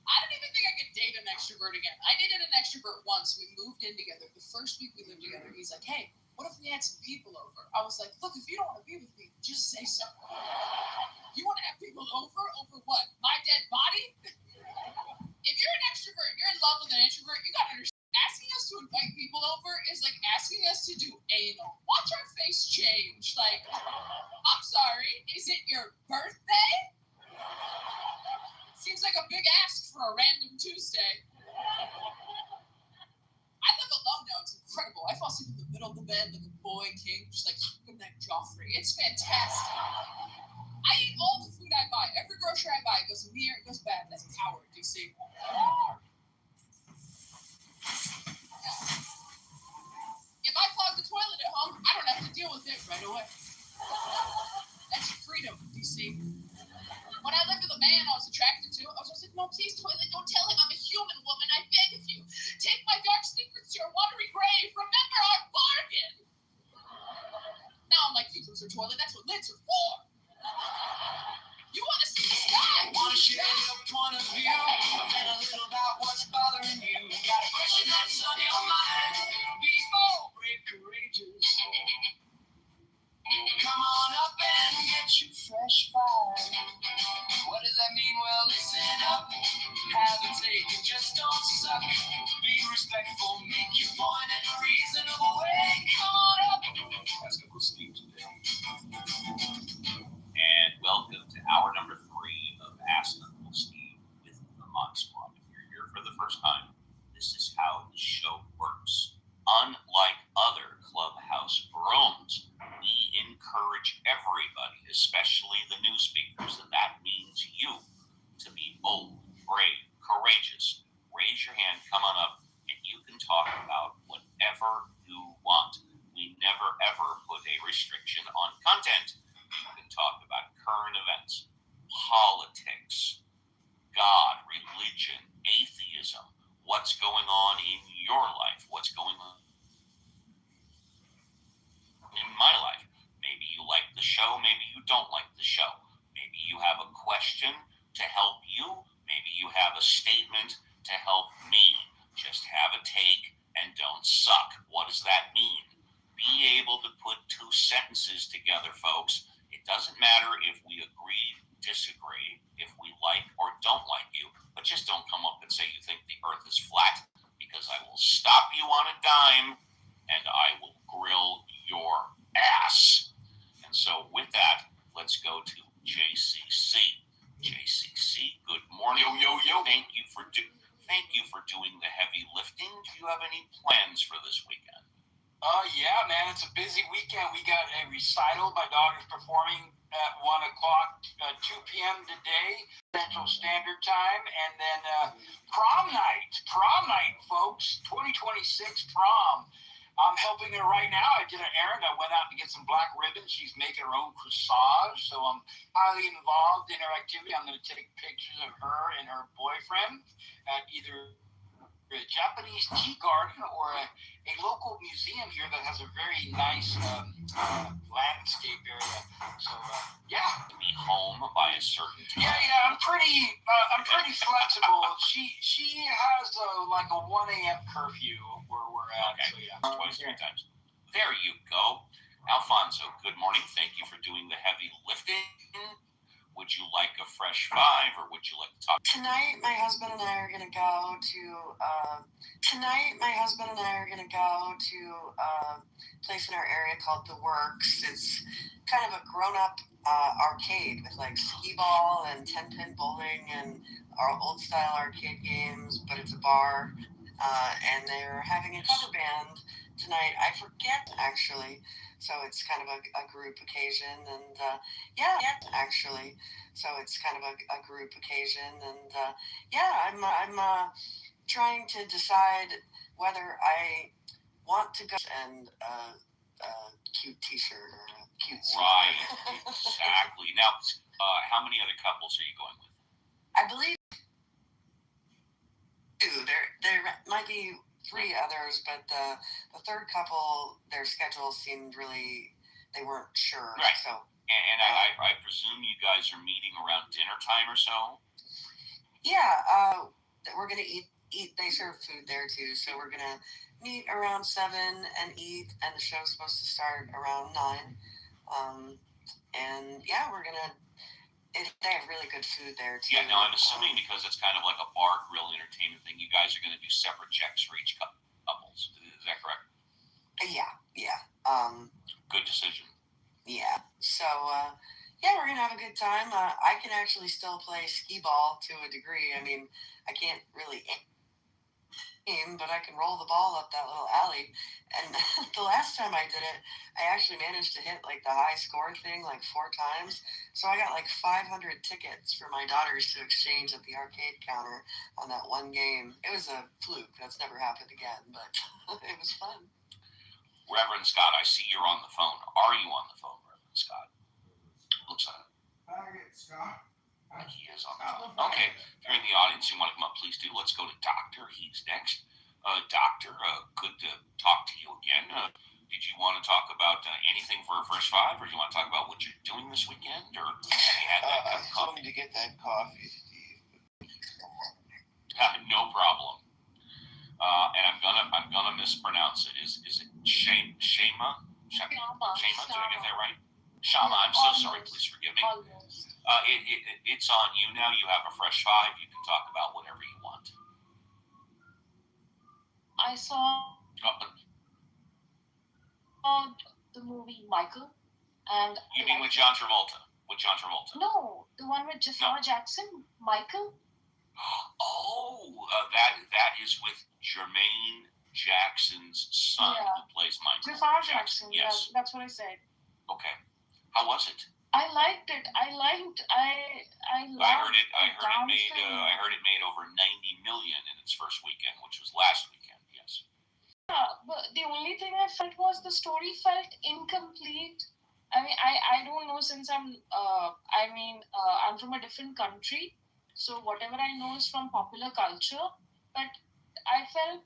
I don't even think I could date an extrovert again. I dated an extrovert once. We moved in together. The first week we lived together, he's like, hey, what if we had some people over? I was like, look, if you don't want to be with me, just say so. You want to have people over? Over what? My dead body? If you're an extrovert, you're in love with an introvert, you gotta understand, asking us to invite people over is like asking us to do anal. Watch our face change. Like, I'm sorry, is it your birthday? Seems like a big ask for a random Tuesday. I live alone now, it's incredible. I fall asleep in the middle of the bed like a boy king, just like good night, Joffrey. It's fantastic. I eat all the food I buy. Every grocery I buy goes in here, it goes bad. That's power, do you see? If I clog the toilet at home, I don't have to deal with it right away. That's freedom, do you see? When I lived with a man I was attracted to, I was like, no, please, toilet, don't tell him I'm a human woman. I beg of you. Take my dark secrets to your watery grave. brother. That's what lids are for. You want to see the sky? Want to share your point of view? And a little about what's bothering you. Got a question that's on your mind? Be bold, brave, courageous. Come on up and get you fresh fire. What does that mean? Well, listen up. Have a take and just don't suck. Be respectful, make your point in a reasonable way. Come on up. Ask Uncle Steve today. And welcome to hour number 3 of Ask Uncle Steve with the Mod Squad. If you're here for the first time, this is how the show works. Unlike other clubhouse rooms, we encourage everybody, especially the new speakers, and that means you, to be bold, brave, courageous. Raise your hand, come on up, and you can talk about whatever you want. We never ever put a restriction on content. You can talk about current events, politics, God, religion, atheism, what's going on in your life, what's going on in my life. Maybe you like the show, maybe you don't like the show. Maybe you have a question to help you, maybe you have a statement to help me. Just have a take and don't suck. What does that mean? Be able to put 2 sentences together, folks. It doesn't matter if we agree, disagree, if we like or don't like you, but just don't come up and say you think the earth is flat, because I will stop you on a dime and I will grill your ass. And so with that, let's go to JCC. JCC, good morning. Yo. Thank you for doing the heavy lifting. Do you have any plans for this weekend? Yeah, man, it's a busy weekend. We got a recital. My daughter's performing at 1 o'clock, 2 p.m. today, Central Standard Time. And then prom night, folks, 2026 prom. I'm helping her right now. I did an errand. I went out to get some black ribbons. She's making her own corsage, so I'm highly involved in her activity. I'm going to take pictures of her and her boyfriend at either a Japanese tea garden or a local museum here that has a very nice landscape area. So yeah, Be home by a certain time. Yeah. I'm pretty flexible. She has like a 1 a.m. curfew where we're at. Okay. So yeah, Twice, 3 times. There you go. Alfonso, good morning. Thank you for doing the heavy lifting. Would you like a fresh 5 or would you like to talk? Tonight, my husband and I are going to go to a place in our area called The Works. It's kind of a grown-up arcade with like skee-ball and 10-pin bowling and our old-style arcade games, but it's a bar. And they're having a cover band tonight. I forget, actually. So it's kind of a group occasion, and I'm trying to decide whether I want to go and a cute T-shirt or a cute sweater. Right, exactly. Now, how many other couples are you going with? I believe 2. There might be 3 others, but the third couple, their schedules seemed really, they weren't sure. Right. So, And I presume you guys are meeting around dinner time or so? yeah, we're going to eat. They serve food there too, so we're going to meet around 7 and eat, and the show's supposed to start around 9. And yeah, we're going to, they have really good food there too. Yeah, no, I'm assuming because it's kind of like a bar grill entertainment thing, you guys are going to do separate checks for each couples. Is that correct? Yeah. Good decision. Yeah. So, yeah, we're going to have a good time. I can actually still play skee-ball to a degree. I mean, I can't really aim, but I can roll the ball up that little alley. And the last time I did it, I actually managed to hit like the high score thing like 4 times. So I got like 500 tickets for my daughters to exchange at the arcade counter on that one game. It was a fluke. That's never happened again, but it was fun. Reverend Scott, I see you're on the phone. Are you on the phone, Reverend Scott? Looks like it. Scott. He is on the phone. Okay, if you're in the audience, you want to come up, please do. Let's go to Doctor. He's next. Doctor, good to talk to you again. Did you want to talk about anything for our first five, or do you want to talk about what you're doing this weekend, or have you had that cup of coffee? To get that coffee, Steve. No problem. And I'm gonna mispronounce it. Is it Shema? Shema? Did I get that right? Shama. I'm so sorry. Please forgive me. It's on you now. You have a fresh five. You can talk about whatever you want. I saw the movie Michael, and you mean with John Travolta? With John Travolta? No, the one with Jafar Jackson. Michael. That is with Jermaine Jackson's son, who plays Michael. Jafar Jackson. Yes, that's what I said. Okay, how was it? I liked it. I heard it made over 90 million in its first weekend, which was last weekend. Yes. But the only thing I felt was the story felt incomplete. I mean, I don't know, since I'm from a different country, so whatever I know is from popular culture. But I felt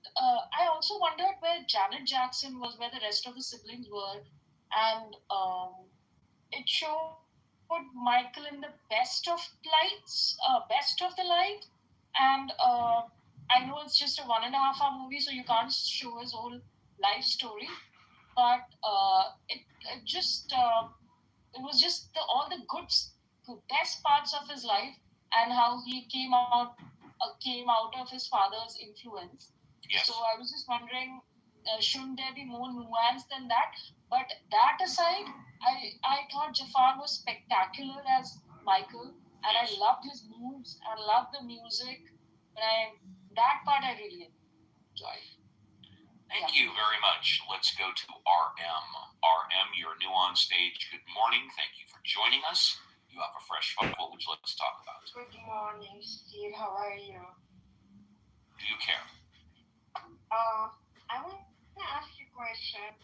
I also wondered where Janet Jackson was, where the rest of the siblings were, and it showed Michael in the best of the light, and I know it's just a 1.5 hour movie, so you can't show his whole life story, but it was just all the best parts of his life, and how he came out of his father's influence. Yes. So I was just wondering, shouldn't there be more nuance than that? But that aside, I thought Jafar was spectacular as Michael, and I loved his moves, I loved the music, and that part I really enjoyed. Thank you very much. Let's go to RM. RM, you're new on stage. Good morning. Thank you for joining us. You have a fresh phone. What would you like to talk about? Good morning, Steve. How are you? Do you care? I want to ask you a question.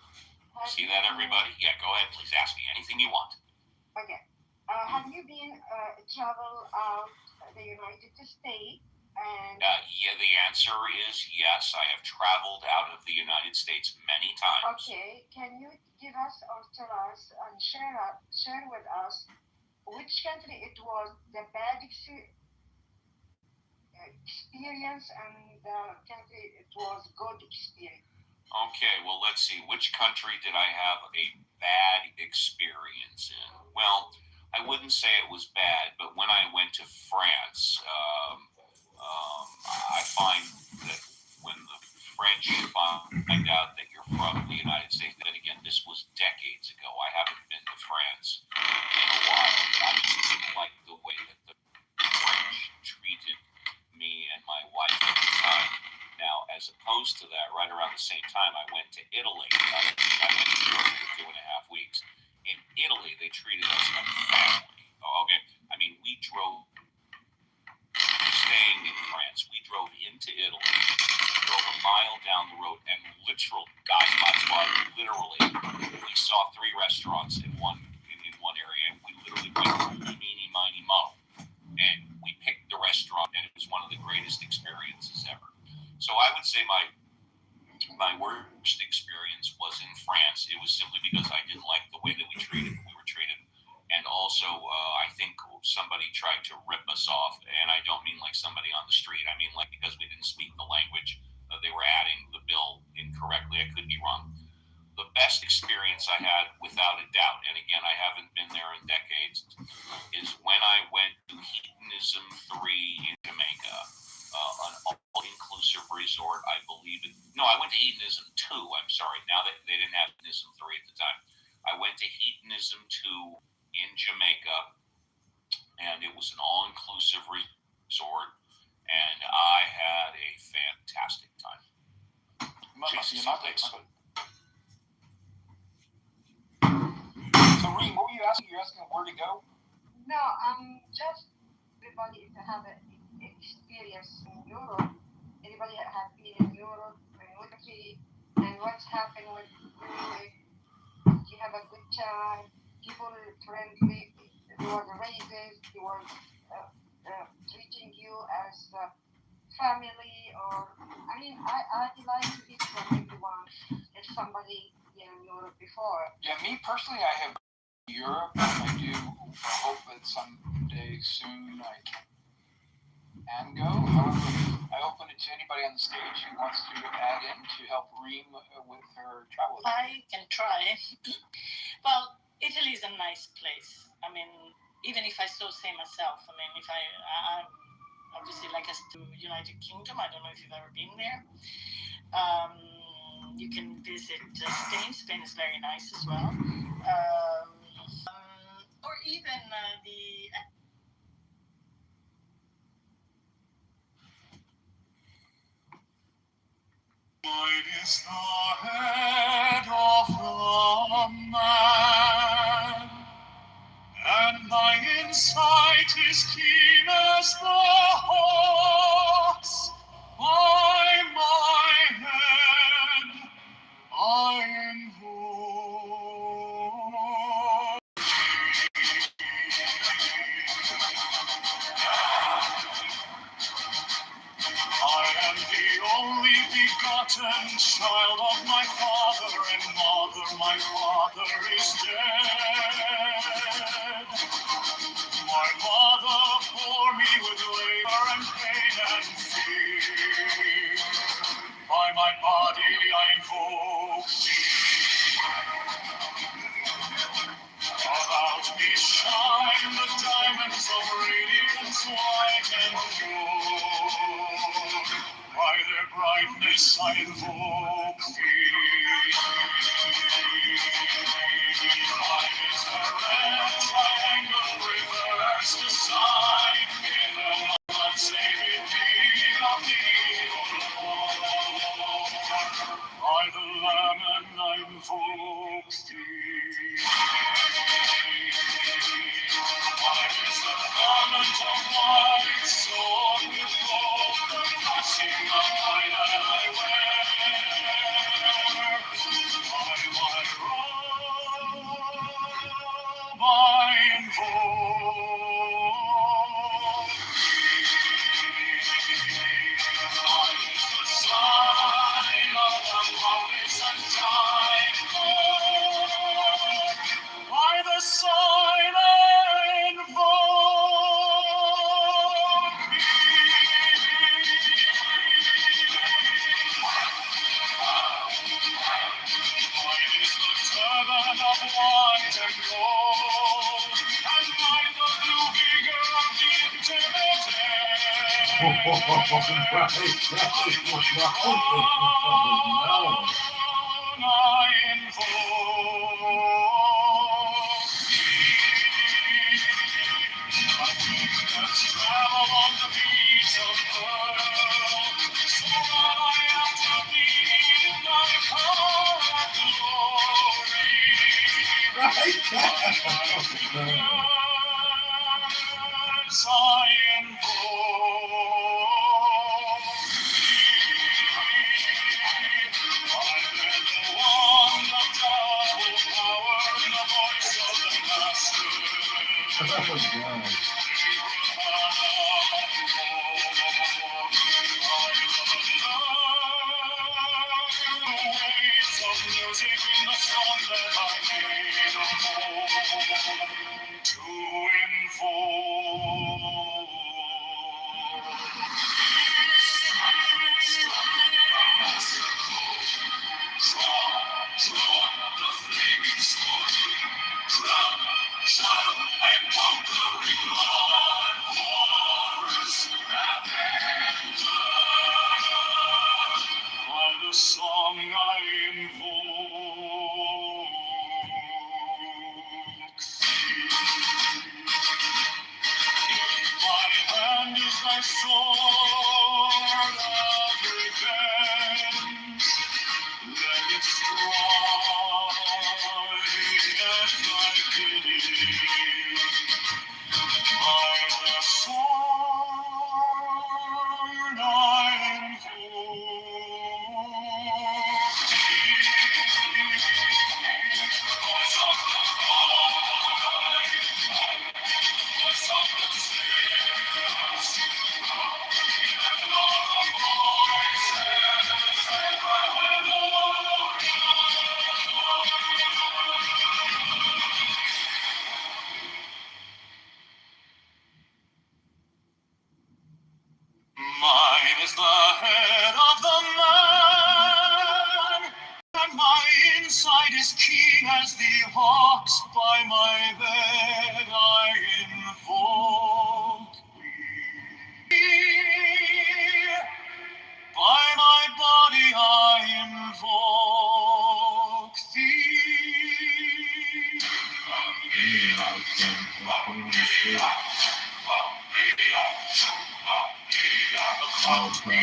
See that, everybody? Yeah, go ahead. Please ask me anything you want. Okay. Have you been travel out the United States? And the answer is yes. I have traveled out of the United States many times. Okay. Can you give us or tell us and share with us which country it was the bad experience and the country it was good experience? Okay, well, let's see. Which country did I have a bad experience in? Well, I wouldn't say it was bad, but when I went to France, I find that when the French find out that you're from the United States, then again, this was decades ago. I haven't been to France in a while. I just didn't like the way that the French treated me and my wife at the time. Now, as opposed to that, right around the same time, I went to Italy. I went to Europe for 2.5 weeks. In Italy, they treated us like family. Okay? I mean, staying in France, we drove into Italy, drove a mile down the road, and literally, we saw 3 restaurants in one area, and we literally went meeny, miny, mo, and we picked the restaurant, and it was one of the greatest experiences ever. So I would say my worst experience was in France. It was simply because I didn't like the way that we were treated. And also, I think somebody tried to rip us off. And I don't mean like somebody on the street. I mean like because we didn't speak the language, they were adding the bill incorrectly. I could be wrong. The best experience I had, without a doubt, and again, I haven't been there in decades, is when I went to Hedonism 3 in Jamaica. An all-inclusive resort, I believe. I went to Hedonism 2. I'm sorry. Now that they didn't have Hedonism 3 at the time. I went to Hedonism 2 in Jamaica, and it was an all-inclusive resort, and I had a fantastic time. So, Reem, what were you asking? You're asking where to go? No, just everybody to have an experience in Europe. Anybody have been in Europe, and what's happened with you? You have a good time, people are friendly, they were racist, they were treating you as family, or I mean, I like to hear from everyone. If somebody, in Europe before. Yeah, me personally, I have Europe. I do hope that someday soon I can go. However, I open it to anybody on the stage who wants to add in to help Reem with her travel. I can try. Well, Italy is a nice place. I mean, even if I so say myself, I mean, if I'm obviously like us to United Kingdom. I don't know if you've ever been there. You can visit Spain. Spain is very nice as well. Or even the. Mine is the head of the man, and thy insight is keen as the hawk's. By my head I invoke. I am the only begotten child of my father and mother. My father is dead. My mother bore me with labor and pain and fear. By my body I invoke thee. About me shine the diamonds of radiance white and pure. By their brightness I invoke thee. Mine is the red triangle reversed aside, given unsaved deed of thee, O Lord. By the Lamb and I invoke thee. Mine is the garment of white, sword with gold, the blessing of mine that I wear. By my robe I invoke Mine is the sign of the prophets and time. By the sign I invoke Mine is the turban of white and gold, and mine the blue vigor of the intimate I invoke my fingers travel on the beats of pearl, so that I after thee in thy car of glory. My fingers I invoke I bear the wand of double power in the voice of the Master. Waves of music in the song that I made to invoke. Draw the flaming sword, crown, shadow, and conquering Lord, Horus, Avenger. By the song I invoke thee. In my hand is thy sword of revenge. Let it strike at thy pity. By the sword I invoke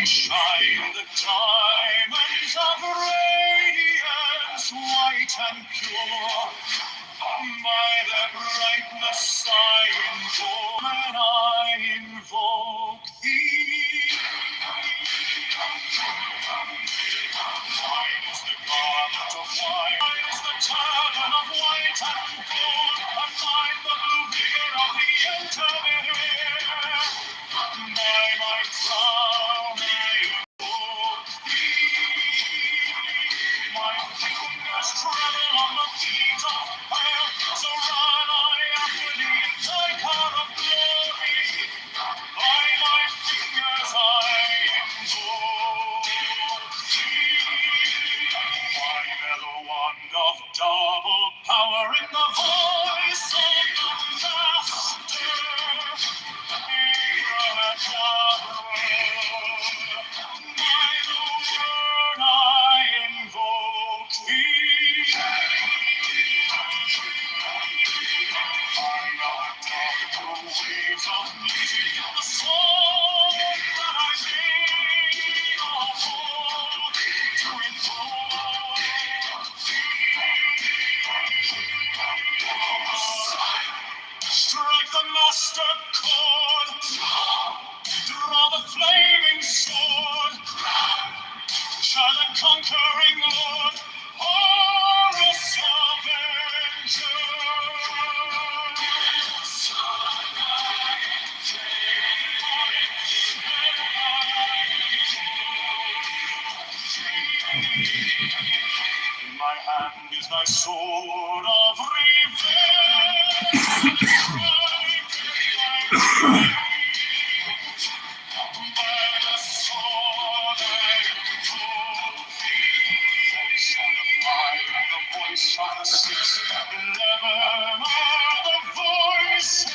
Shine the diamonds of radiance, white and pure. By their brightness I invoke, and I invoke thee. Mine is the garment of white, mine is the turban of white and gold, and mine the blue vigor of the intermediate. By my crown I invoke thee. My fingers tremble on the keys of fire, so run I after thee in thy car of glory. By my fingers I invoke thee. I bear the wand of double power in the voice of the Master. Strike the master chord, draw the flaming sword, shall the conquering Lord, Horus Avenger. In my hand is thy sword of revenge. Voice of the 611 are the voices.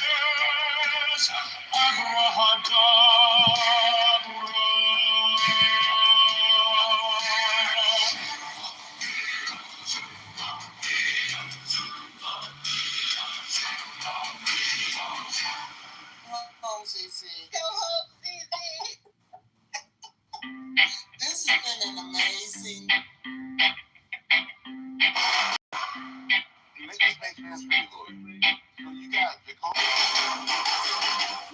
Home, CC. Go home, CC. This has been an amazing. Make this make sense for you, Lord. So you got Kitover.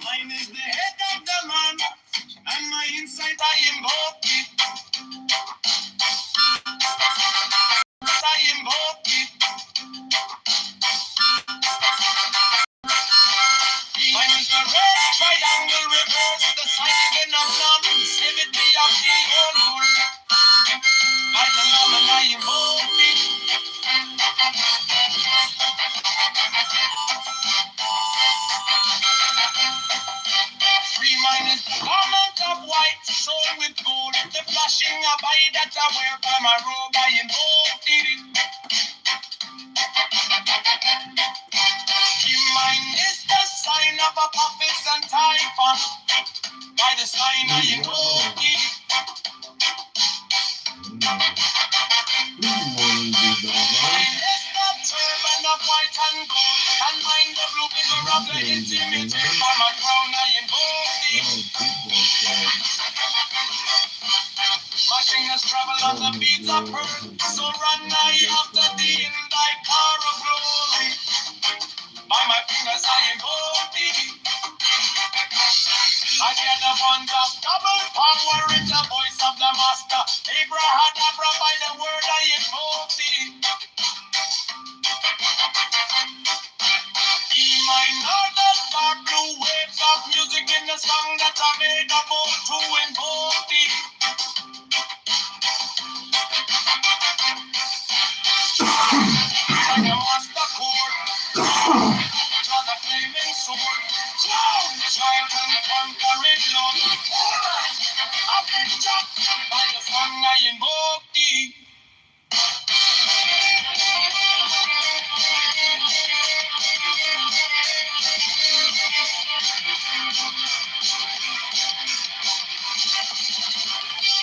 Mine is the head of the man, and my insight I invoke it. I invoke it. Mine is the red triangle reverse, the sign again of none, save it be of the old Lord. By the Lamb and I invoke it. Free mine is the garment of white, sewn with gold, the flashing of eye that I wear by my robe, I invoke it. Mine is the sign of a prophet and typhon, by the sign I invoke it. Mine is the turban of white and gold, and mine the blue vigor of the intimate, by my crown I invoke it. My fingers travel on the beats of earth, so run I after thee in thy car of glory. By my fingers I invoke thee. I hear the ones of double power in the voice of the Master. Abrahadabra, by the word I invoke thee. Be mine are the dark blue waves of music in the song that I made about to invoke thee. Like a master chord, draw the flaming sword, child and conquering Lord, Avenger, by the song I invoke thee.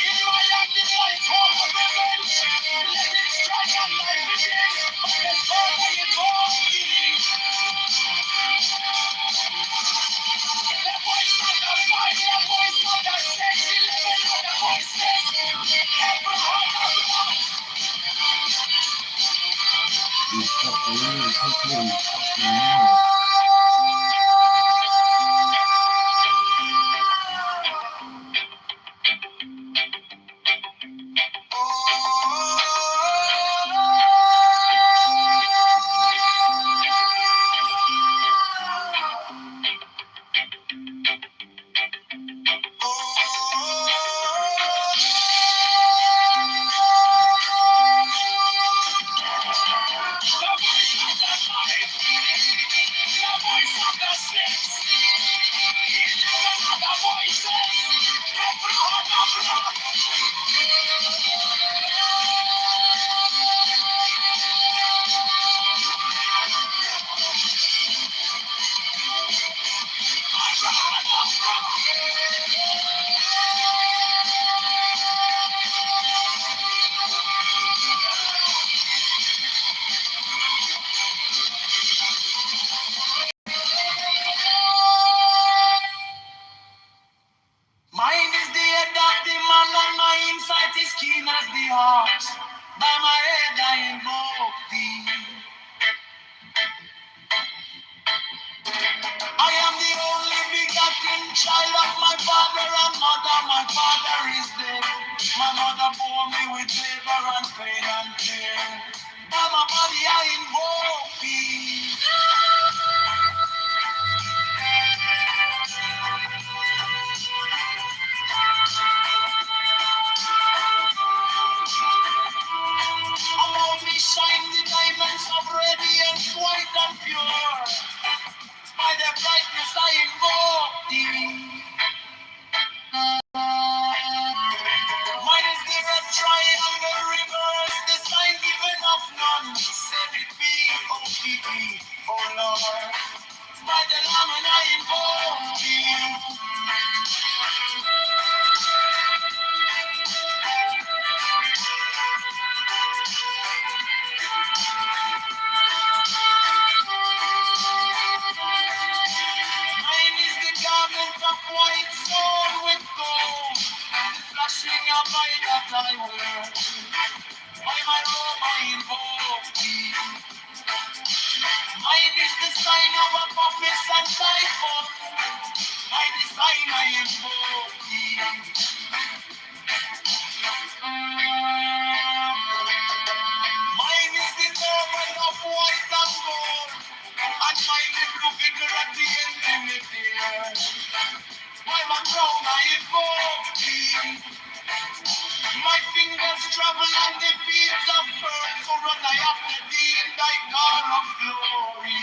In my active life, all the revenge, let it begotten child of my father and mother. My father is dead. My mother bore me with labor and pain and fear. By my body I invoke thee. Among me shine the diamonds of radiance, white and pure. By their brightness I invoke thee. Mine is the red triangle reverse, the sign given of none. Said it be, oh be, oh Lord. By the Lamb and I invoke thee. Mine is the garment of white sewn with gold, the flashing of light that I wear. By my robe I invoke thee. Mine is the sign of a purpose and typhoon. By the sign I invoke thee. Mine is the turban of white and gold, and mine the blue figure at the end in the fear. By my crown I invoke thee. My fingers travel on the beats of birds, so run I after thee in thy car of glory.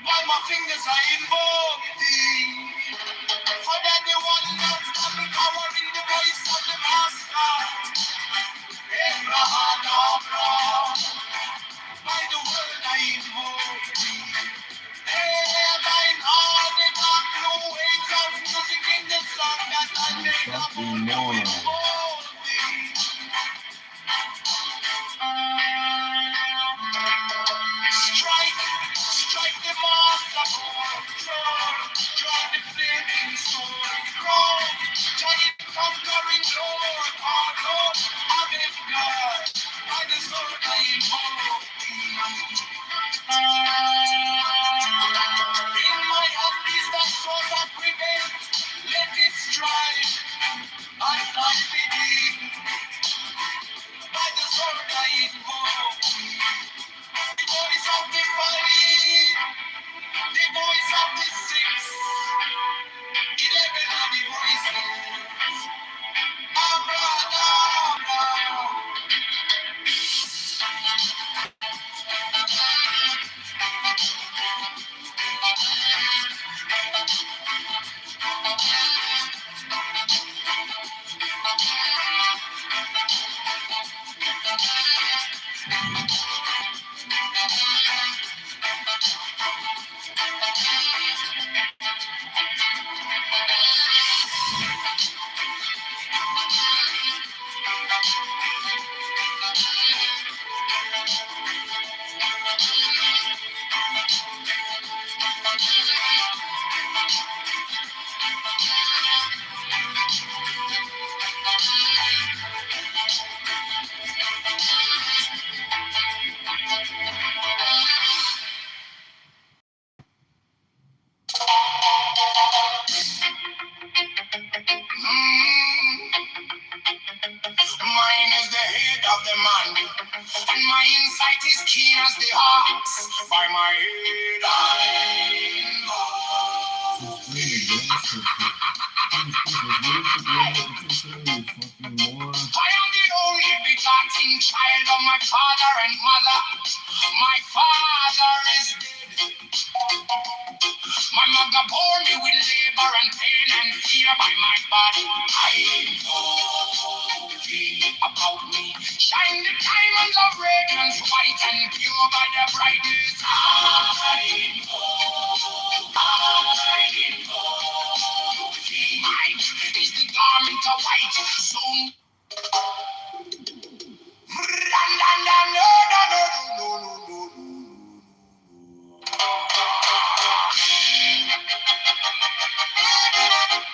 By my fingers I invoke thee. For that the one that got the power in the voice of the master. Abraham Abraham. By the word I invoke thee. Hey, thine heart the dark blue waves of music in the sun that I made up for you invoke thee. Strike the master chord, draw the flaming sword, grow, giant conquering Lord, our Lord, Amen God, by the sword I invoke thee. In my hand is the sword that prevails, let it strike, I fight thee. By the sword I invoke thee. The voice of the fight, the voice of the six, 11 of the voices. Abraham. Mine is the head of the man, and my insight is keen as the ox. By my head I am the only begotten child of my father and mother. My father is dead. My mother bore me with labor and pain and fear. By my body I know about me. Shine the diamonds of radiance, white and pure by the brightness. I know. Mine is the garment of white, soon.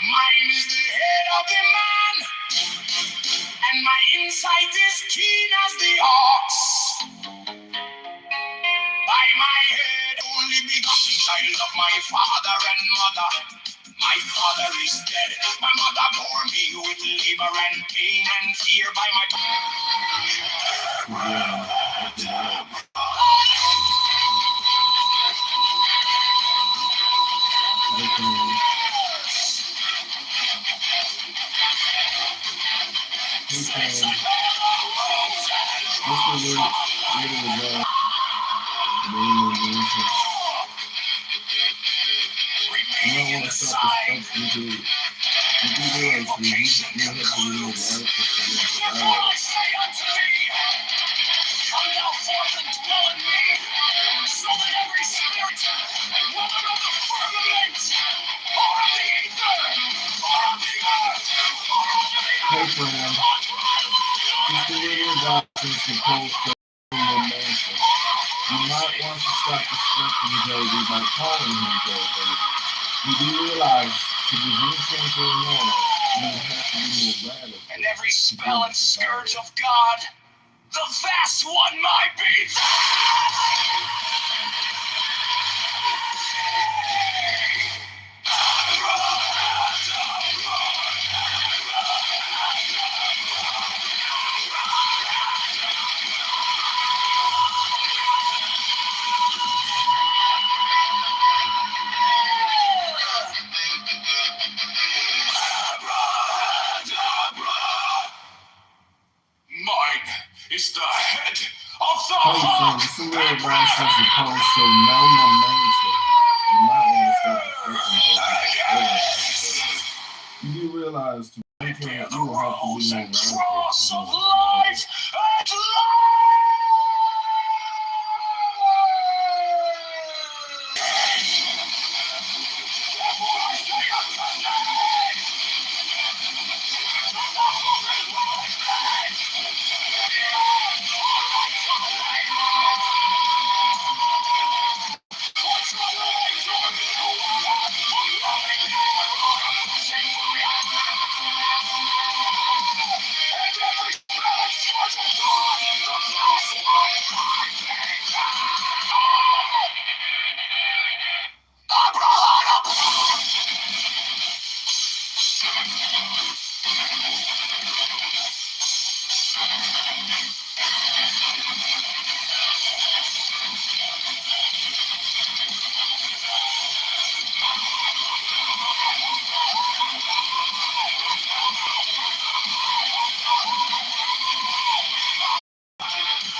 Mine is the head of the man, and my insight is keen as the ox. By my head, only begotten child of my father and mother. My father is dead. My mother bore me with labor and pain and fear by my Hey friend, just a little advice is supposed to be your mansion. You might want to stop respecting Jody by calling him Jody. You do realize to begin changing your norm, you have to be more radical. and every spell and scourge of God, the vast one might be mine is the head of the Hey friend, just a little advice as opposed to no momentum. You might want to stop respecting Jody. You do realize to maintain it, you will have to be more radical. cross of life and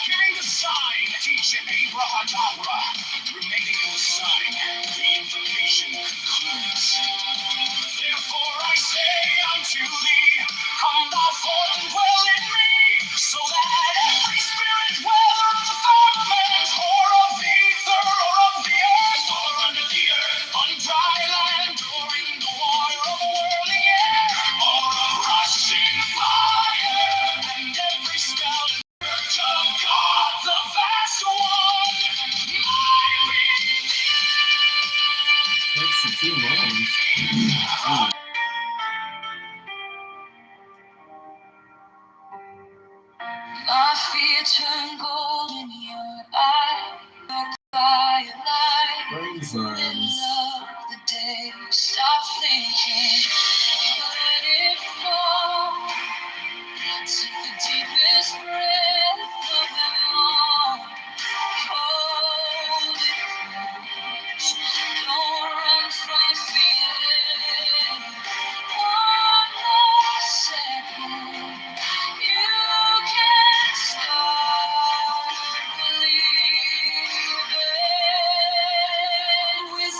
hearing the sign, teaching Abrahadabra, remaining in the sign, the invocation concludes. Therefore I say unto thee, come thou forth and dwell in me, so that every spirit, whether of the firmament, or of the ether, or of the earth, or under the earth, on dry land, or in the water of whirling air, or of rushing fire, and every spell of God, the vast one, might be Takes you too long. my fear turned gold in your eye, the firelight, Praise and rhymes. love the day. Stop thinking, let it fall. Take the deepest breath of them all. Hold it close. Don't run from the feeling. One more second. You can start believing. With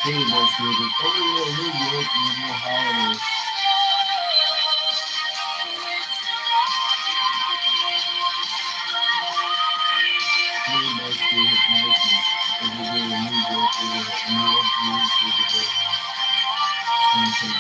Pretty much, dude. It's everywhere in New York and your holidays. Pretty much, dude. Hypnosis. Everywhere in New York, we're going to know through the day. Content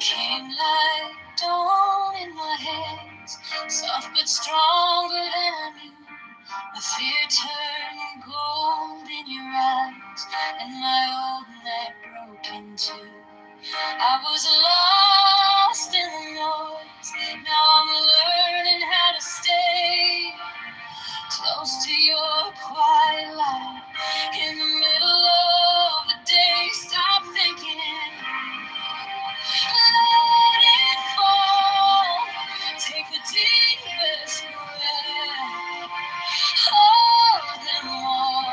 Came like dawn in my hands, soft but stronger than I knew. The fear turned gold in your eyes, and my old night broke in two. I was lost in the noise, now I'm learning how to stay close to your quiet light. In the middle of the day, stop thinking. Let it fall. Take the deepest breath. Hold them all.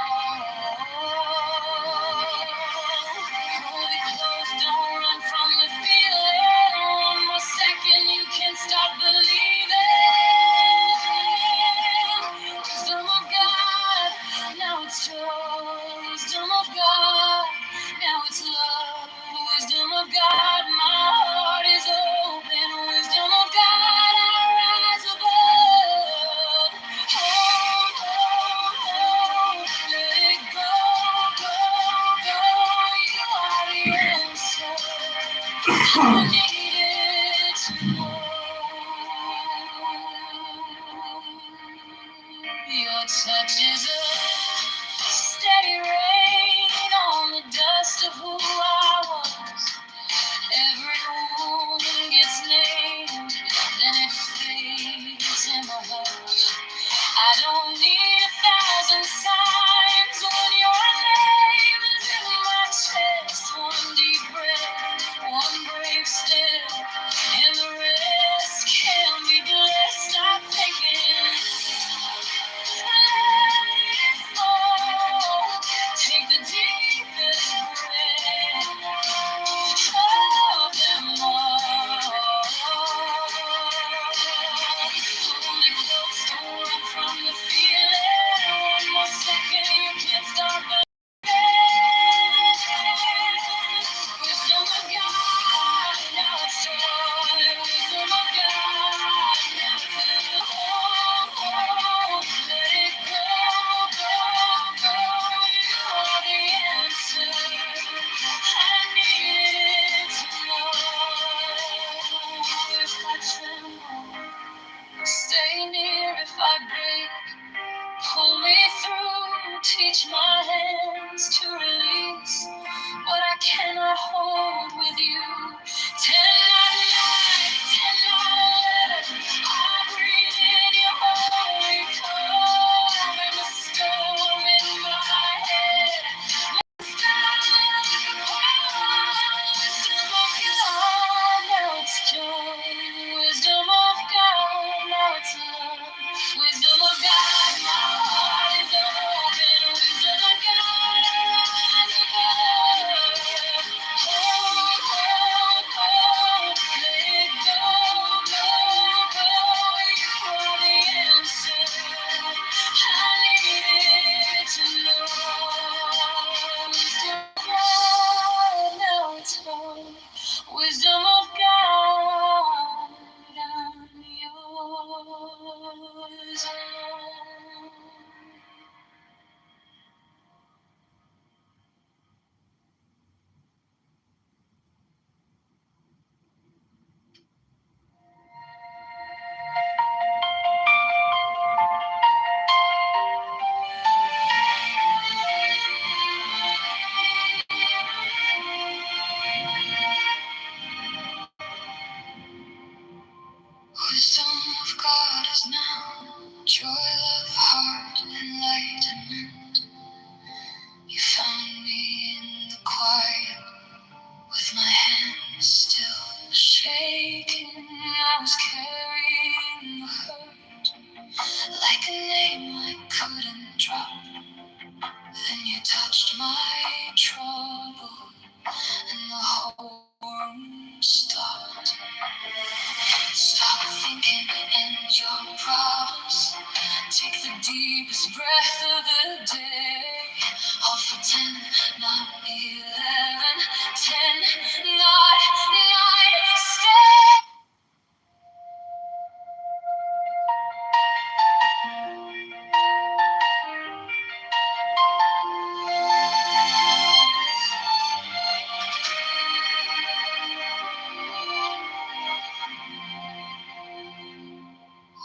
Hold it close. Don't run from the feeling. One more second, you can stop believing. Wisdom of God, now it's joy. Wisdom of God, now it's love. Wisdom of God, my heart is open. Wisdom of God, I rise above. Hold, hold, hold, let it go, go, go. You are the answer. I needed to know. Your touch is a steady rain on the dust of who I was. Every wound gets named, then it fades in the hush. I don't need 1,000 signs when your name is in my chest. One deep breath, one brave step, and the rest can be blessed. Stop thinking. stay near if I break. Pull me through, teach my hands to release what I cannot hold with you. Tonight, I breathe in your holy calm and the storm in my head. Wisdom of God, now it's love. Wisdom of God, my heart is open. Wisdom of God, arise above. Hold, let it go, go. You are the answer. I needed to know. Wisdom of God, now it's home. Wisdom of God, I'm yours. Wisdom of God is now joy, love, heart, enlightenment. You found me in the quiet with my hands still shaking. I was carrying the hurt like a name I couldn't drop. Then you touched my trouble and the whole room stopped. Stop thinking and your problems. Take the deepest breath of the day. Hold for 10, not 11. 10, not 9. Stay.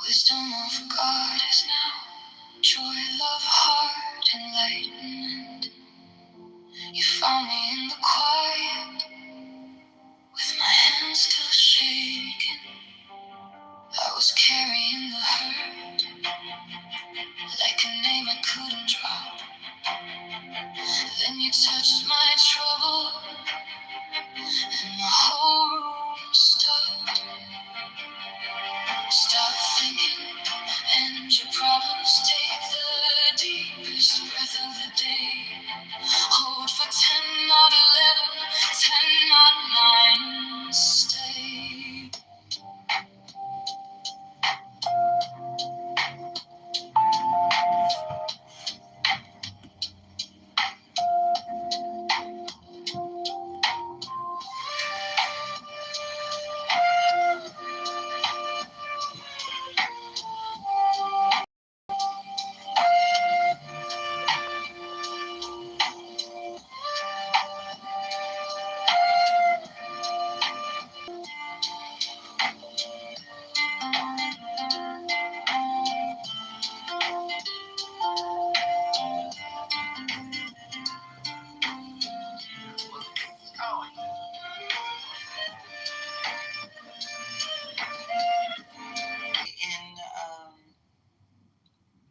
Wisdom of God is now joy, love, heart, enlightenment. You found me in the quiet with my hands still shaking. I was carrying the hurt like a name I couldn't drop. Then you touched my trouble and the whole room stopped. Stop thinking and your problems. Take the deepest breath of the day. Hold for 10, not 11. 10, not 9. Stay.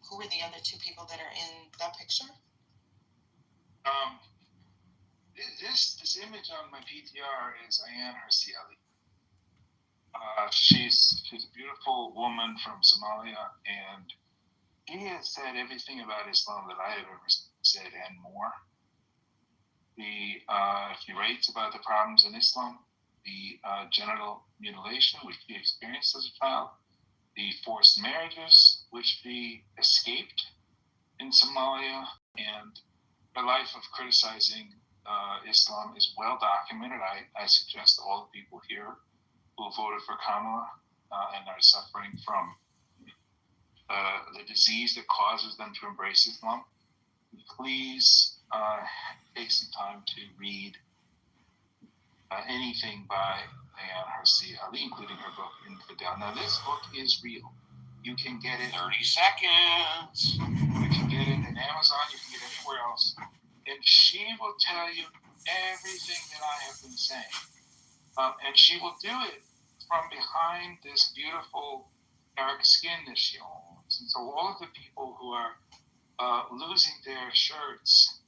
Who are the other two people that are in that picture? This image on my PTR is Ayaan Hirsi Ali. She's a beautiful woman from Somalia, and she has said everything about Islam that I have ever said and more. She writes about the problems in Islam, the genital mutilation which she experienced as a child, the forced marriages which she escaped in Somalia, and her life of criticizing Islam is well documented. I suggest all the people here who voted for Kamala and are suffering from the disease that causes them to embrace Islam, please take some time to read anything by Ayaan Hirsi Ali, including her book Infidel. Now, this book is real. You can get it. 30 seconds. You can get it in Amazon. You can get it anywhere else. And she will tell you everything that I have been saying. And she will do it from behind this beautiful dark skin that she owns. And so all of the people who are losing their shirts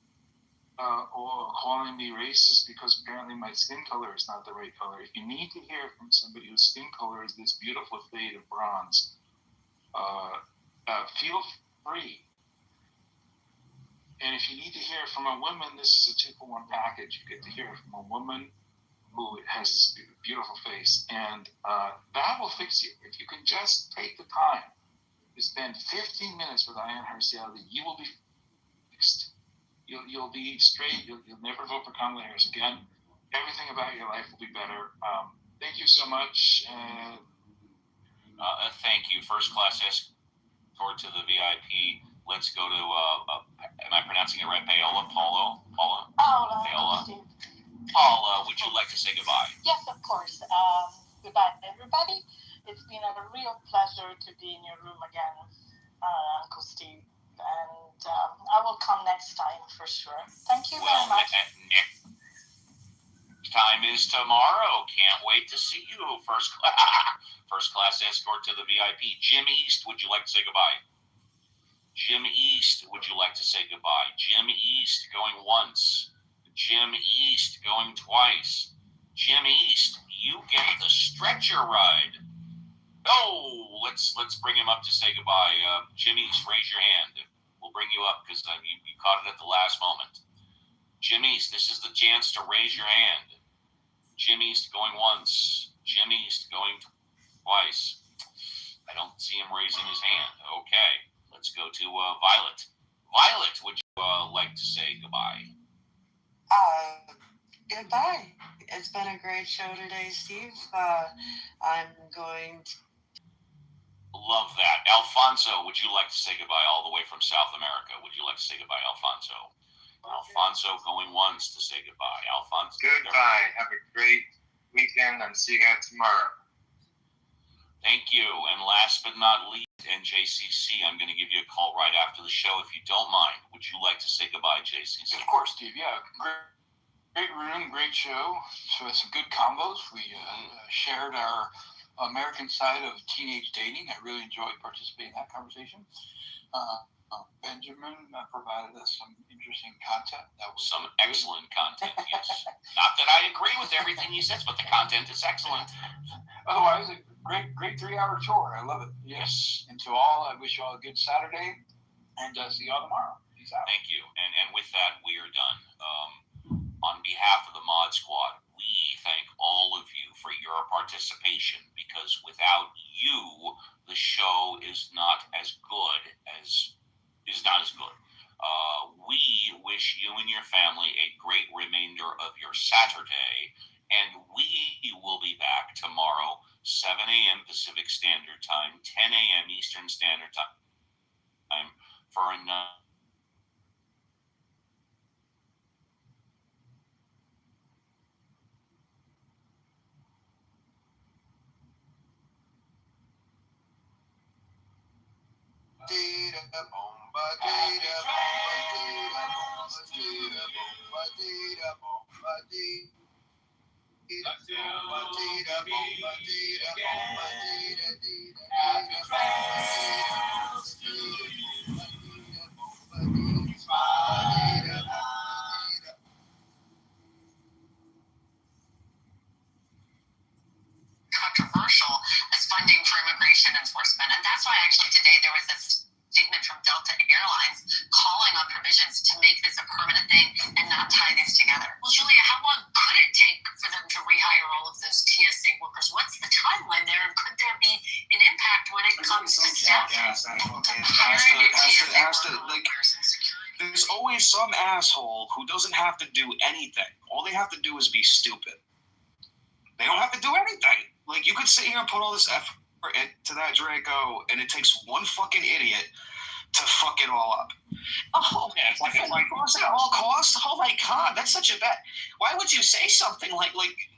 or calling me racist because apparently my skin color is not the right color. If you need to hear from somebody whose skin color is this beautiful shade of bronze, feel free. And if you need to hear from a woman, this is a 2-for-1 package. You get to hear from a woman who has this beautiful face, and that will fix you. If you can just take the time to spend 15 minutes with Diane Herciali, you will be fixed. You'll be straight. You'll never vote for Kamala Harris again. Everything about your life will be better. Thank you so much. Thank you. First class escort to the VIP. Let's go to, am I pronouncing it right? Paola? Paula? Paula, would you like to say goodbye? Yes, of course. Goodbye, everybody. It's been a real pleasure to be in your room again, Uncle Steve. And I will come next time for sure. Thank you very much. Next time is tomorrow. Can't wait to see you. First class escort to the VIP. Jim East, would you like to say goodbye? Jim East, would you like to say goodbye? Jim East going once. Jim East going twice. Jim East, you get the stretcher ride. Oh, let's bring him up to say goodbye. Jim East, raise your hand. We'll bring you up because you caught it at the last moment. Jim East, this is the chance to raise your hand. Jim East going once. Jim East going twice. I don't see him raising his hand. Okay, let's go to Violet. Violet, would you like to say goodbye? Goodbye. It's been a great show today, Steve. I'm going to... Love that. Alfonso, would you like to say goodbye all the way from South America? Would you like to say goodbye, Alfonso? Alfonso going once to say goodbye. Alfonso. Goodbye. Have a great weekend and see you guys tomorrow. Thank you. And last but not least, NJCC, I'm going to give you a call right after the show if you don't mind. Would you like to say goodbye, JCC? Of course, Steve. Yeah, great room, great show. So some good combos. We shared our American side of teenage dating. I really enjoyed participating in that conversation. Benjamin provided us some interesting content. That was some excellent content, yes. Not that I agree with everything he says, but the content is excellent. Otherwise, a great 3-hour tour. I love it. Yes. And to all, I wish you all a good Saturday, and see you all tomorrow. Peace out. Thank you. And with that, we are done. On behalf of the Mod Squad, we thank all of you for your participation, because without you, the show is not as good. We wish you and your family a great remainder of your Saturday, and we will be back tomorrow, 7 a.m. Pacific Standard Time, 10 a.m. Eastern Standard Time, for another. Controversial as funding for immigration enforcement. And that's why actually today there was this statement from Delta Airlines calling on provisions to make this a permanent thing and not tie these together. Well, Julia, how long could it take for them to rehire all of those TSA workers? What's the timeline there? And could there be an impact when it comes to staffing? There's always some asshole who doesn't have to do anything. All they have to do is be stupid. They don't have to do anything. Like, you could sit here and put all this effort into that, Draco, and it takes one fucking idiot to fuck it all up. Oh, yeah, it's like at all costs? Oh my God, that's such a bad. Why would you say something like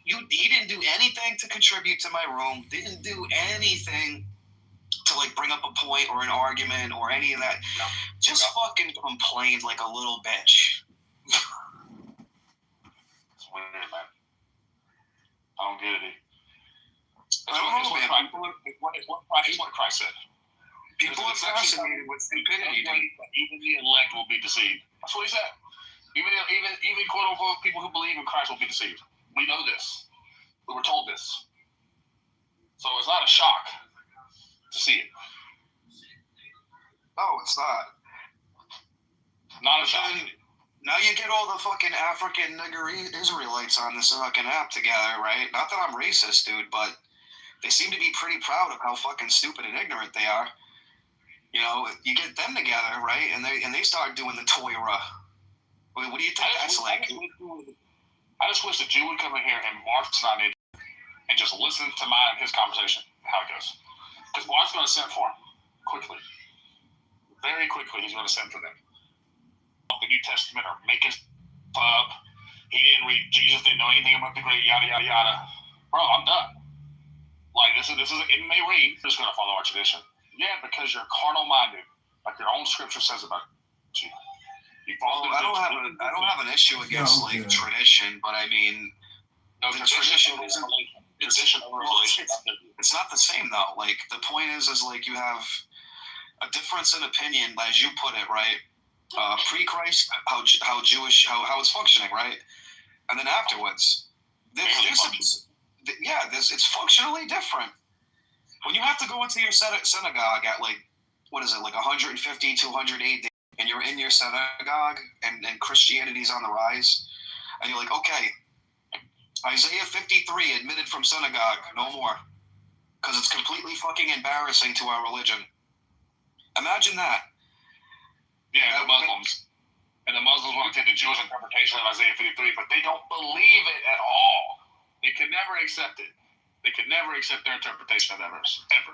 he didn't do anything to contribute to my room, didn't do anything to like bring up a point or an argument or any of that. Just fucking complain like a little bitch. It's weird, man. I don't get it. It's what Christ said. People are fascinated with stupidity. Even the elect will be deceived. That's what he said. Even quote unquote people who believe in Christ will be deceived. We know this. We were told this. So it's not a shock to see it. No, it's not. Not a shock. Now you get all the fucking African nigger Israelites on this fucking app together, right? Not that I'm racist, dude, but they seem to be pretty proud of how fucking stupid and ignorant they are. You know, you get them together, right? And they start doing the Torah. What do you think that's like? I just wish a Jew would come in here and Mark's not in and just listen to his conversation, how it goes. Because Mark's going to send for him quickly. Very quickly, he's going to send for them. The New Testament or make his up. He didn't read Jesus, didn't know anything about the great yada yada yada. Bro, I'm done. Like this is it may read, we're just gonna follow our tradition. Yeah, because you're carnal minded, like your own scripture says about you. You follow I don't have an issue against tradition, but I mean the tradition isn't it's not the same though. Like the point is like you have a difference in opinion, as you put it, right? Pre-Christ, how it's functioning, right? And then afterwards, it's functionally different. When you have to go into your synagogue at like, what is it, like 150, 208, and you're in your synagogue and Christianity's on the rise, and you're like, okay, Isaiah 53 admitted from synagogue, no more, because it's completely fucking embarrassing to our religion. Imagine that. Yeah, the Muslims. And the Muslims want to take the Jewish interpretation of Isaiah 53, but they don't believe it at all. They could never accept it. They could never accept their interpretation of that verse, ever.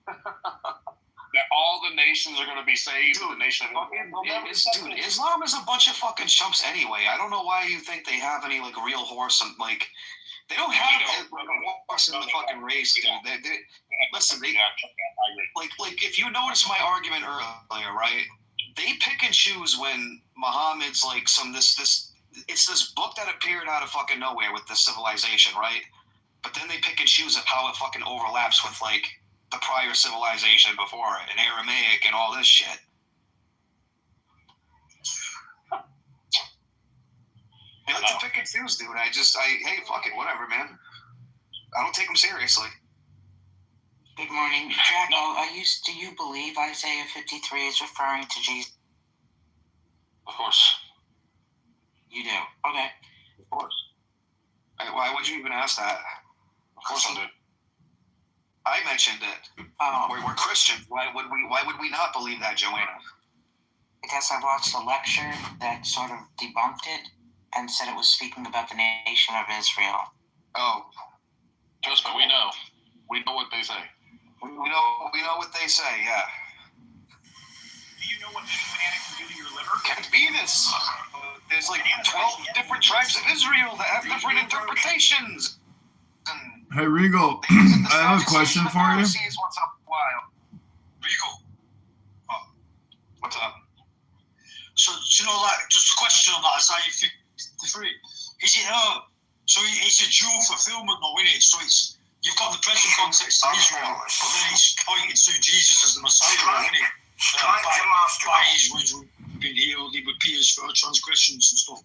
That all the nations are going to be saved. Dude, the nation of Islam is a bunch of fucking chumps anyway. I don't know why you think they have any like real horse and like they don't have a horse in the fucking race, dude. Listen, like if you notice my argument earlier, right? They pick and choose when Muhammad's like it's this book that appeared out of fucking nowhere with this civilization, right? But then they pick and choose of how it fucking overlaps with like the prior civilization before it, and Aramaic and all this shit. They like to pick and choose, dude. Hey, fuck it, whatever, man. I don't take them seriously. Good morning. Jacko, do you believe Isaiah 53 is referring to Jesus? Of course. You do? Okay. Of course. Why would you even ask that? Of course I did. I mentioned it. We're Christians. Why would we not believe that, Joanna? Because I watched a lecture that sort of debunked it and said it was speaking about the nation of Israel. Oh. Trust me, we know. We know what they say. We know what they say, yeah. Do you know what eating bananas can do to your liver? Can't be this. There's like 12 different tribes of Israel that have different interpretations. Hey, Regal, I have a question for you. What's up, wild? Regal. What's up? So, like, just a question on that Isaiah 53. Is it so it's a dual fulfillment though, isn't it? So you've got the present context of Israel, but then it's pointing to Jesus as the Messiah, isn't it? By his wounds we've been healed, he would pierce for our transgressions and stuff.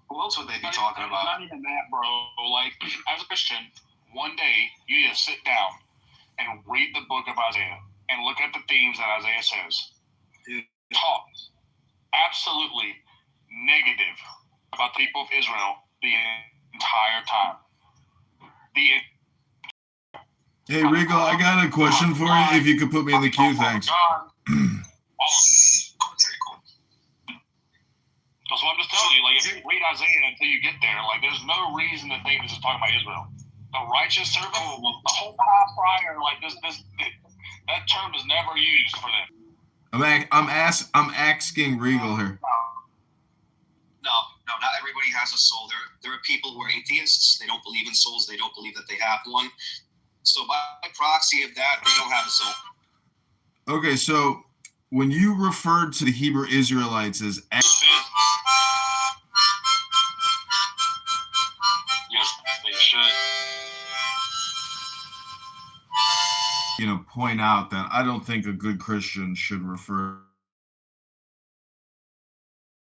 Who else would they be talking about? Not even that, bro. Like, as a Christian, one day you need to sit down and read the book of Isaiah and look at the themes that Isaiah says. Talk absolutely negative about the people of Israel the entire time. Hey, Regal, I got a question for you. If you could put me in the queue, thanks. So I'm just telling you, like, if you read Isaiah until you get there, like, there's no reason to think this is talking about Israel. The righteous servant, the whole time prior, like, that term is never used for them. I'm asking Regal here. No, not everybody has a soul. There are people who are atheists. They don't believe in souls. They don't believe that they have one. So by proxy of that, they don't have a soul. Okay, so when you referred to the Hebrew Israelites as Yes, they should. Point out that I don't think a good Christian should refer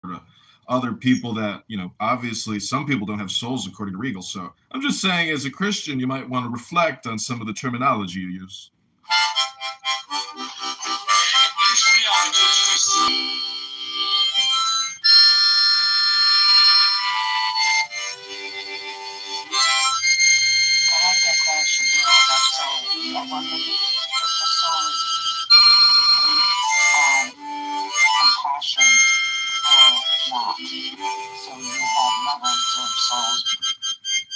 to other people that, obviously some people don't have souls according to Regal. So I'm just saying, as a Christian, you might want to reflect on some of the terminology you use. I like that question. Do I have soul? I wonder if the soul is compassion or not. So you have levels of souls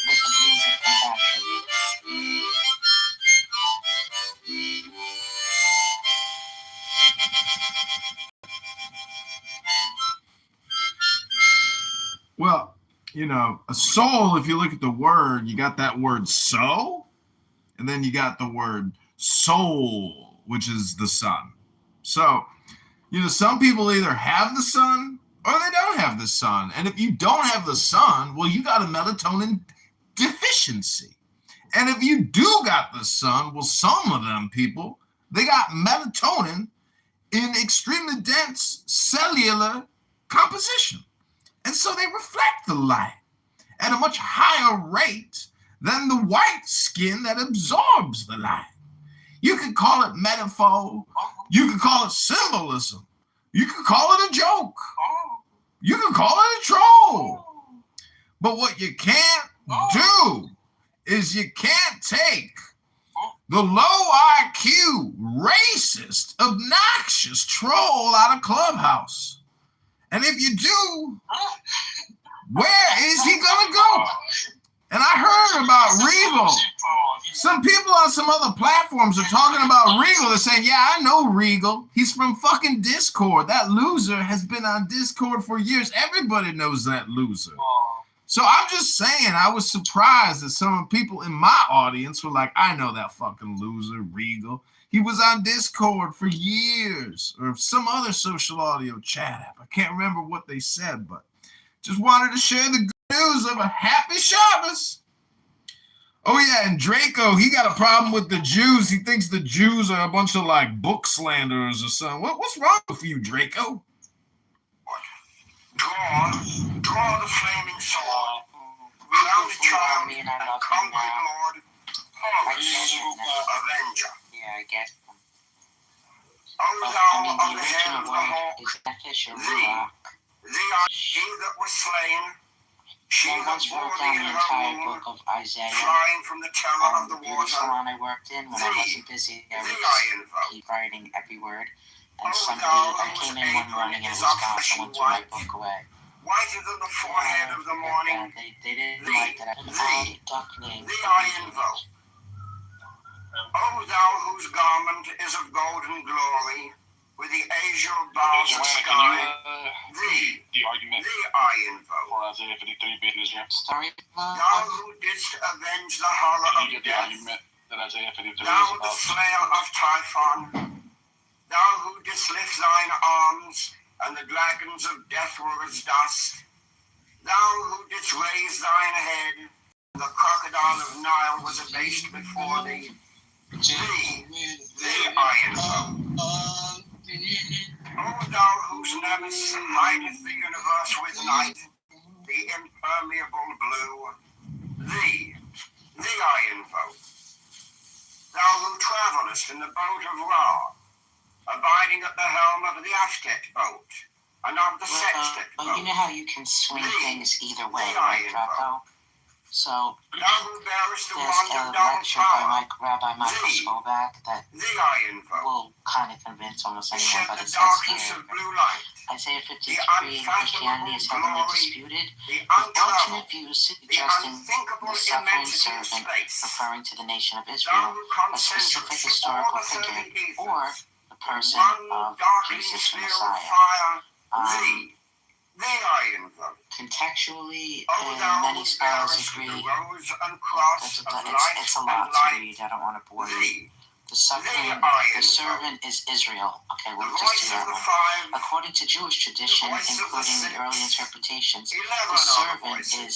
with degrees of compassion. Well, a soul, if you look at the word, you got that word so, and then you got the word soul, which is the sun. So, some people either have the sun or they don't have the sun. And if you don't have the sun, well, you got a melatonin deficiency. And if you do got the sun, well, some of them people, they got melatonin in extremely dense cellular composition. And so they reflect the light at a much higher rate than the white skin that absorbs the light. You could call it metaphor. You could call it symbolism. You could call it a joke. You could call it a troll. But what you can't do is you can't take the low IQ, racist, obnoxious troll out of Clubhouse. And if you do, where is he gonna go? And I heard about Regal. Some people on some other platforms are talking about Regal. They're saying, yeah, I know Regal. He's from fucking Discord. That loser has been on Discord for years. Everybody knows that loser. So I'm just saying, I was surprised that some people in my audience were like, I know that fucking loser, Regal. He was on Discord for years, or some other social audio chat app. I can't remember what they said, but just wanted to share the good news of a happy Shabbos. Oh yeah, and Draco, he got a problem with the Jews. He thinks the Jews are a bunch of book slanderers or something. What's wrong with you, Draco? Draw the flaming sword. Crown the child, and conquer Lord. Avenger. Yeah, I get them. O thou of the hair of the hawk, thee are he that was slain. She I that once bore wrote thee down in the her entire womb, book of Isaiah. flying from the terror of the The water. salon I worked in, when I wasn't busy, I would just keep writing every word. And I came in one morning and it was gone. Someone threw my book away. Whiter than the forehead of the morning. They didn't like that. Thee I invoke. O thou whose garment is of golden glory, with the azure bars of sky, thee I invoke. Sorry, Thou who didst avenge the horror of death, thou the slayer of Typhon, thou who didst lift thine arms, and the dragons of death were as dust, thou who didst raise thine head, and the crocodile of Nile was abased before thee, thee I invoke. O thou whose nemesis hideth the universe with night, the impermeable blue, thee I invoke. Thou who travellest in the boat of Ra, abiding at the helm of the Aztec boat, and of the sextet boat. You know how you can swing things either way, right, Draco? So, there's a lecture by Rabbi Michael Skolback that will kind of convince almost anyone, but it says here, Isaiah 53, Christianity is heavily disputed, with alternate views suggesting the suffering servant, referring to the nation of Israel, a specific historical figure, or the person of Jesus the Messiah. Thee I invoke. Contextually, Thou many who scholars bearest agree the rose and cross of light it's a and lot to light. read. I don't want to bore you. Thee, The suffering, I the servant is Israel. Okay, we'll the just do voice of that the one. five, According to Jewish tradition, voice of the including the six, early interpretations, 11 the are the servant voices. is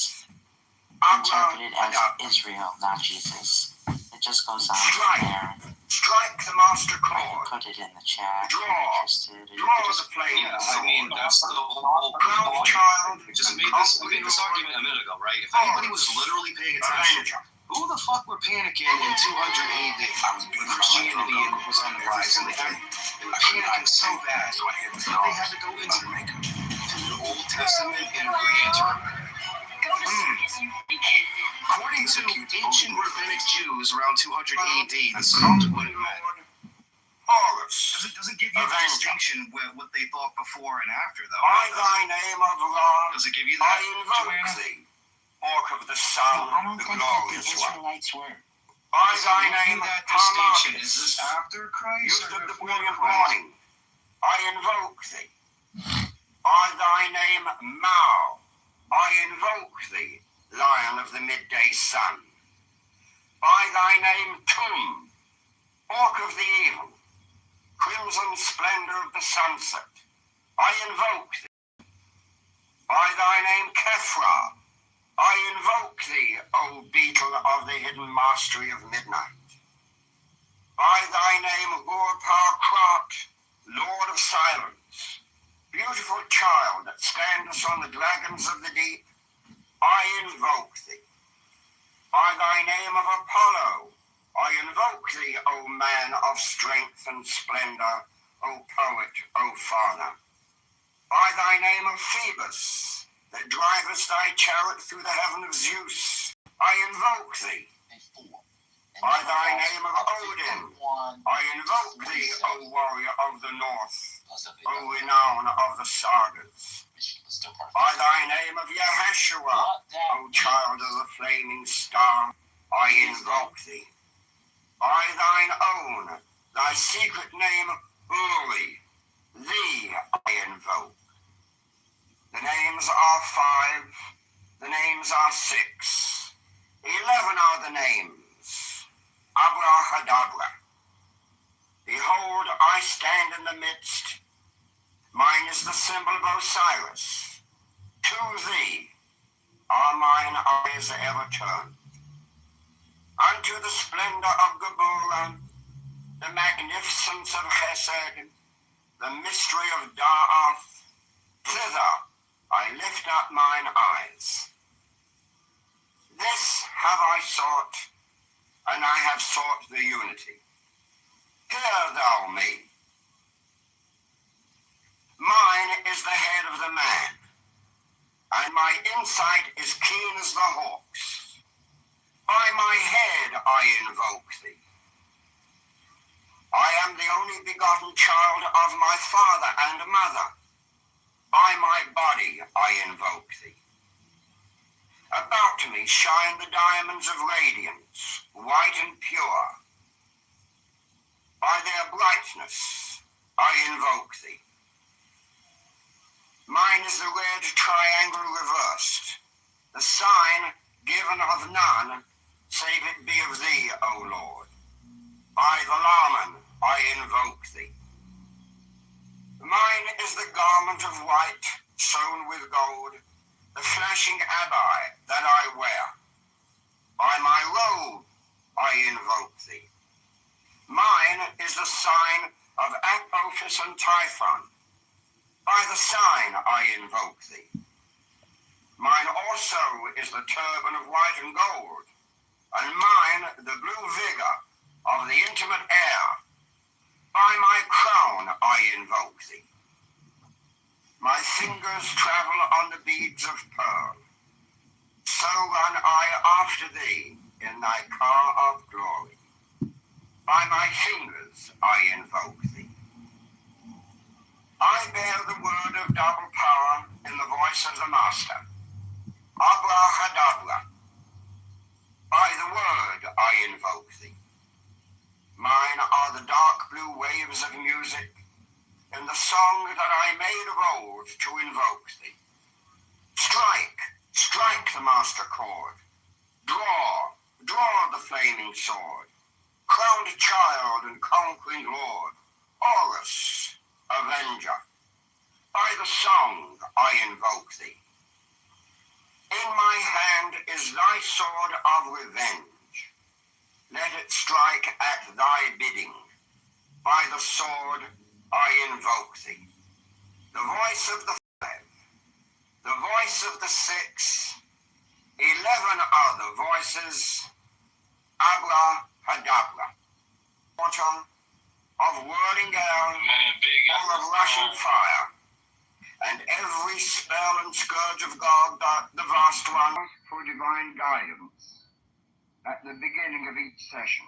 Abra interpreted as Adabra. Israel, not Jesus. It just goes on from Strike. there. Strike the master I can chord. put it in the chat if Draw. you're interested. Or you Draw can the just flame. Yeah, I mean, that's the whole Crown point. child. We made this argument a minute ago, right? If anybody was literally paying attention, who the fuck were panicking in 200 AD when Christianity was on the rise and they were panicking so bad that they had to go into the Old Testament and reinterpret it? According to ancient rabbinic Jews around 200 AD, this is what it meant. Doesn't give you the distinction with what they thought before and after, though. By thy name of God, Does it give you that, I invoke Joanna? thee. Orc of the sun, I don't the think glorious the one. Israelites were. By thy Does it give name, you that distinction? Harmachis, Is this after Christ youth or of the before brilliant Christ? morning, I invoke thee. By thy name, Mao, I invoke thee, lion of the midday sun. By thy name, Tum, orc of the evil, crimson splendor of the sunset, I invoke thee. By thy name, Kefra, I invoke thee, O beetle of the hidden mastery of midnight. By thy name, Gur-Par-Krat, Lord of silence, beautiful child that standest on the dragons of the deep, I invoke thee. By thy name of Apollo, I invoke thee, O man of strength and splendor, O poet, O father. By thy name of Phoebus, that drivest thy chariot through the heaven of Zeus, I invoke thee. By thy name of Odin, I invoke thee, O warrior of the north, O renown of the sagas. By thy name of Yahashua, O child of the flaming star, I invoke thee. By thine own, thy secret name, Uri, thee I invoke. The names are 5, the names are 6, 11 are the names. Abrahadabra. Behold, I stand in the midst. Mine is the symbol of Osiris. To thee are mine eyes ever turned. Unto the splendor of Gabura, the magnificence of Chesed, the mystery of Da'ath, thither I lift up mine eyes. This have I sought, and I have sought the unity. Hear thou me. Mine is the head of the man, and my insight is keen as the hawk's. By my head I invoke thee. I am the only begotten child of my father and mother. By my body I invoke thee. About me shine the diamonds of radiance, white and pure. By their brightness I invoke thee. Mine is the red triangle reversed, the sign given of none, save it be of thee, O Lord. By the Laman I invoke thee. Mine is the garment of white, sewn with gold, the flashing abbai that I wear. By my robe I invoke thee. Mine is the sign of Apophis and Typhon. By the sign I invoke thee. Mine also is the turban of white and gold, and mine the blue vigor of the intimate air. By my crown I invoke thee. My fingers travel on the beads of pearl. So run I after thee in thy car of glory. By my fingers I invoke thee. I bear the word of double power in the voice of the Master. Abrahadabra. By the word I invoke thee. Mine are the dark blue waves of music in the song that I made of old to invoke thee. Strike the master chord. Draw the flaming sword. Crowned child and conquering lord. Horus, avenger. By the song I invoke thee. In my hand is thy sword of revenge. Let it strike at thy bidding. By the sword I invoke thee. The voice of the 5, the voice of the 6, 11 other voices, abracadabra. Autumn of whirling down, full of rushing fire, and every spell and scourge of God, the vast one, for divine guidance at the beginning of each session.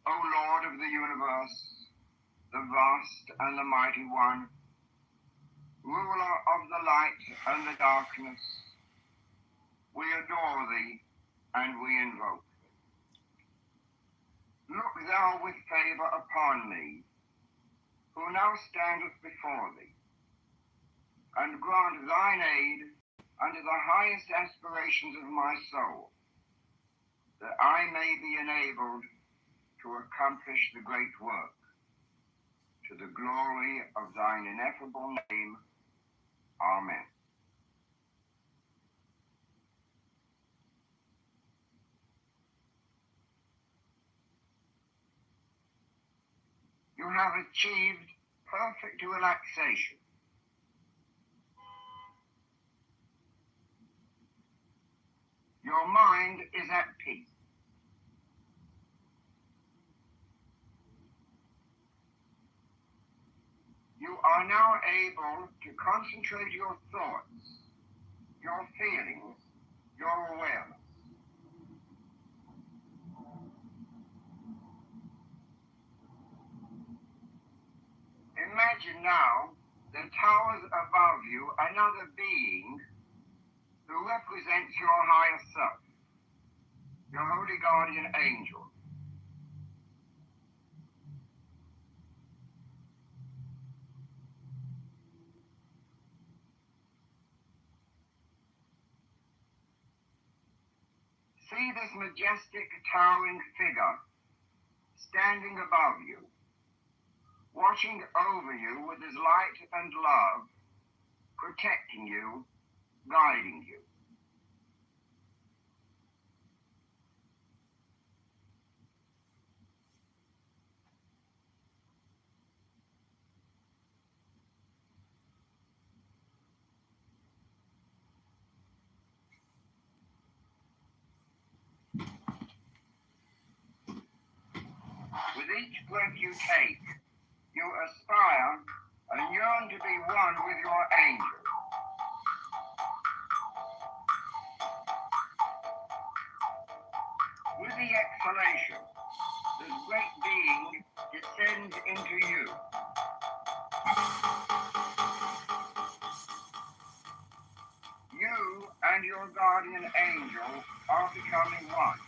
O Lord of the universe, the vast and the mighty one, ruler of the light and the darkness, we adore thee and we invoke thee. Look thou with favor upon me, who now standeth before thee, and grant thine aid unto the highest aspirations of my soul, that I may be enabled to accomplish the great work, to the glory of thine ineffable name. Amen. You have achieved perfect relaxation. Your mind is at peace. You are now able to concentrate your thoughts, your feelings, your awareness. Imagine now the towers above you another being who represents your higher self, your holy guardian angel. See this majestic towering figure standing above you, watching over you with his light and love, protecting you, guiding you. With each breath you take, you aspire and yearn to be one with your angel. With the exhalation, this great being descends into you. You and your guardian angel are becoming one.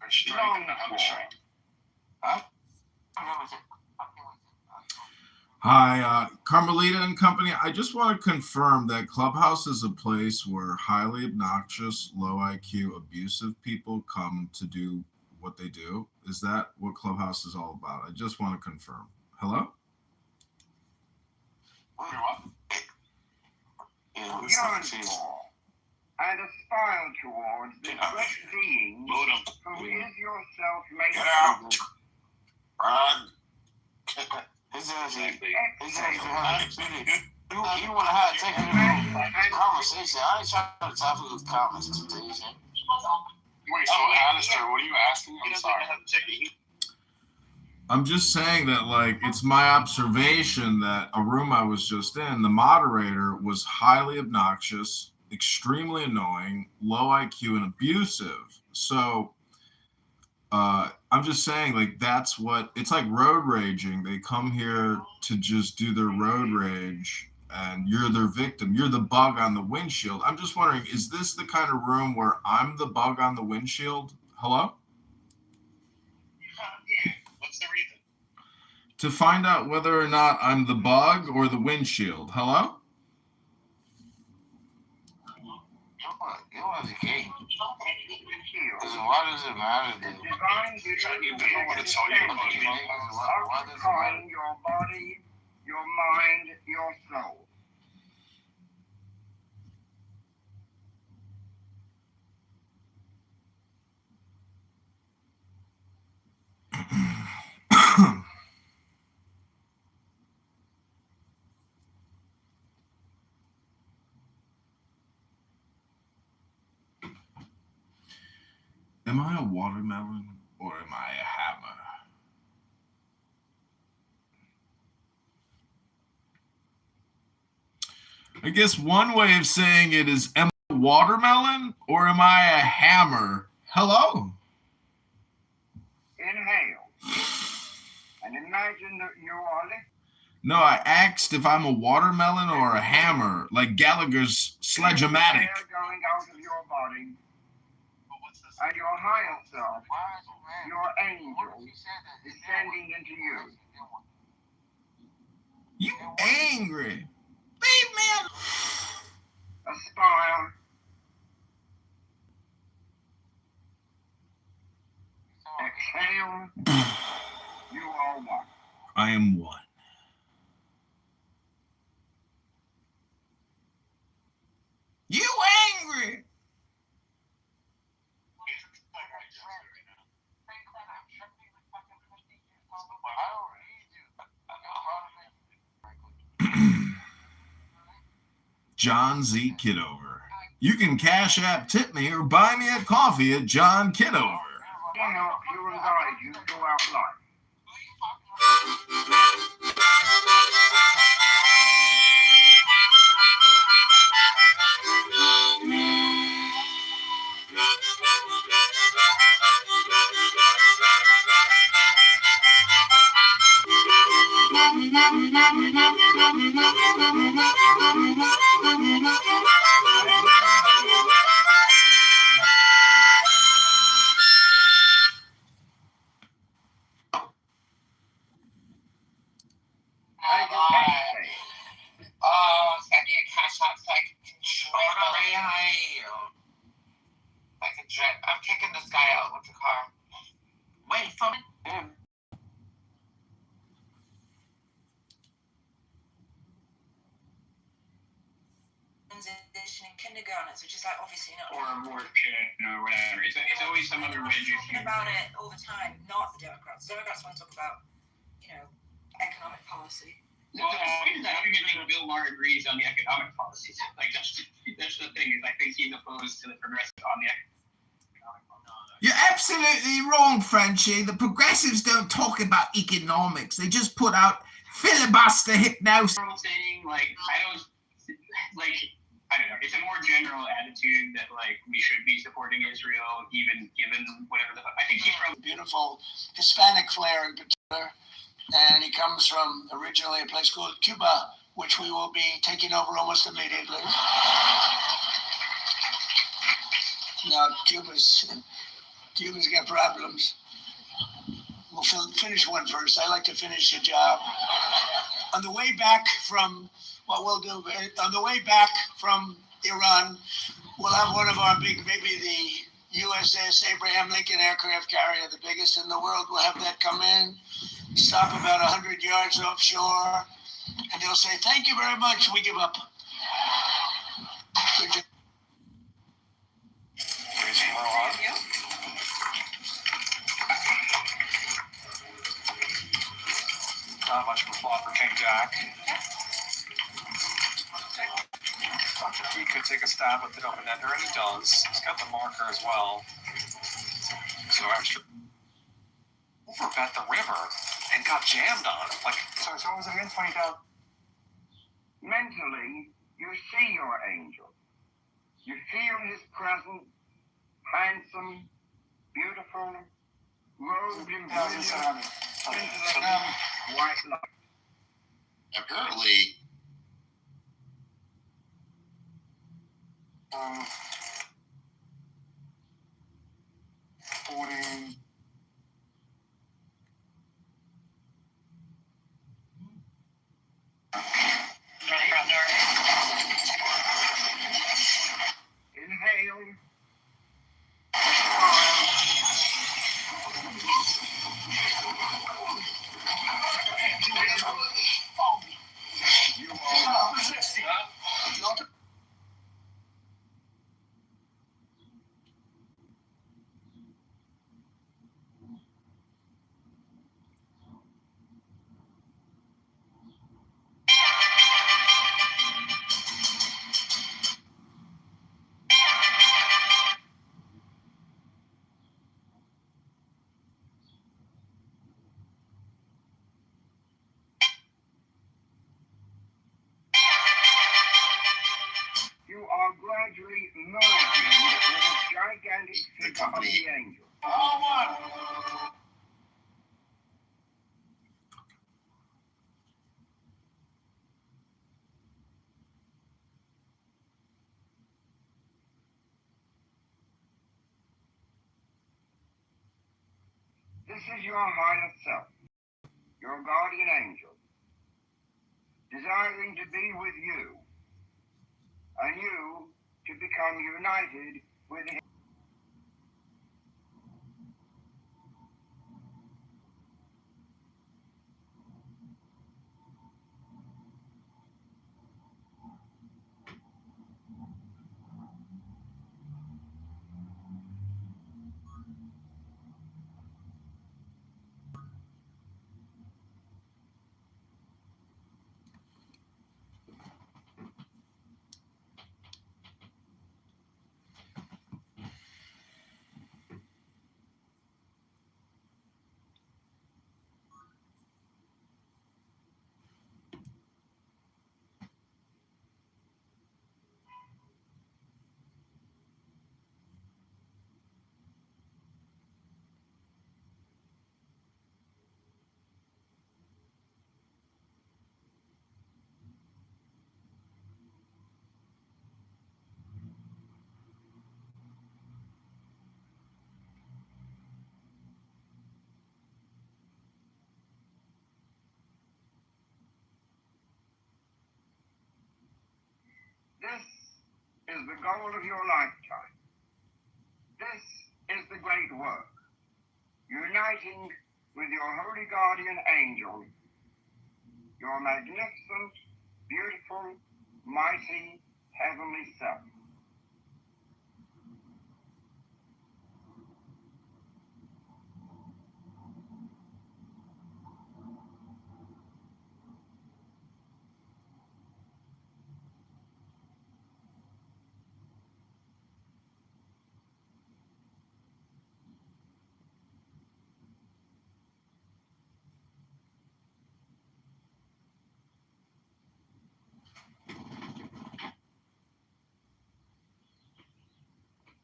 Israel long for. Huh? Hi, Carmelita and company. I just want to confirm that Clubhouse is a place where highly obnoxious, low IQ, abusive people come to do what they do. Is that what Clubhouse is all about? I just want to confirm. Hello? Yearn for and aspire towards the great being who is yourself made out. You want to have take a conversation. I ain't trying to talk with comments today. Wait, so Alistair, what are you asking? I'm sorry. I'm just saying that, like, it's my observation that a room I was just in, the moderator was highly obnoxious, extremely annoying, low IQ, and abusive. So I'm just saying, like, that's what it's like. Road raging. They come here to just do their road rage, and you're their victim. You're the bug on the windshield. I'm just wondering, is this the kind of room where I'm the bug on the windshield? Hello? Yeah. What's the reason? To find out whether or not I'm the bug or the windshield. Hello? You want the gate. Because why does it matter? The divine You don't want to tell you about it. occupying your body, your mind, your soul. Am I a watermelon or am I a hammer? I guess one way of saying it is, am I a watermelon or am I a hammer? Hello? Inhale. And imagine that you are No, I asked if I'm a watermelon or a hammer, like Gallagher's Sledge-O-Matic. air going out of your body. And your higher self, your angel, descending into you. You angry. Leave me alone. Aspire. Exhale. You are one. I am one. You angry. John Z. Kitover. You can Cash App tip me or buy me a coffee at John Kitover. To help you and guide you throughout life. Send me a cash out so I can I'm kicking this guy out with the car. Wait for him. In kindergartens, which is like obviously not. Or abortion or whatever. It's always some other rigid Talking about it all the time, not the Democrats. Democrats want to talk about, economic policy. Well, I don't even think Bill Maher agrees on the economic policies. Like that's the thing is I think he's opposed to the progressive on the economic policy. You're absolutely wrong, Frenchie. The progressives don't talk about economics. They just put out filibuster hypnosis. I'm saying I don't know. It's a more general attitude that we should be supporting Israel, even given whatever I think he's from beautiful Hispanic flair in particular, and he comes from originally a place called Cuba, which we will be taking over almost immediately. Now, Cuba's Cubans got problems. We'll finish one first. I like to finish a job. On the way back from Iran, we'll have one of our maybe the USS Abraham Lincoln aircraft carrier, the biggest in the world. We'll have that come in, stop about 100 yards offshore, and they'll say, "Thank you very much. We give up." Good job. Not much of a flop for King Jack. Dr. P could take a stab with it open-ender, and he does. He's got the marker as well. So extra overbet the river and got jammed on. So it was a min 20,000. Mentally, you see your angel. You feel his presence, handsome, beautiful, robed in brilliant, white light. Apparently, 40. Inhale. You are gradually merging with a gigantic figure of the angel. This is your higher self, your guardian angel, desiring to be with you, and you to become united with him. This is the goal of your lifetime. This is the great work. Uniting with your holy guardian angel, your magnificent, beautiful, mighty, heavenly self.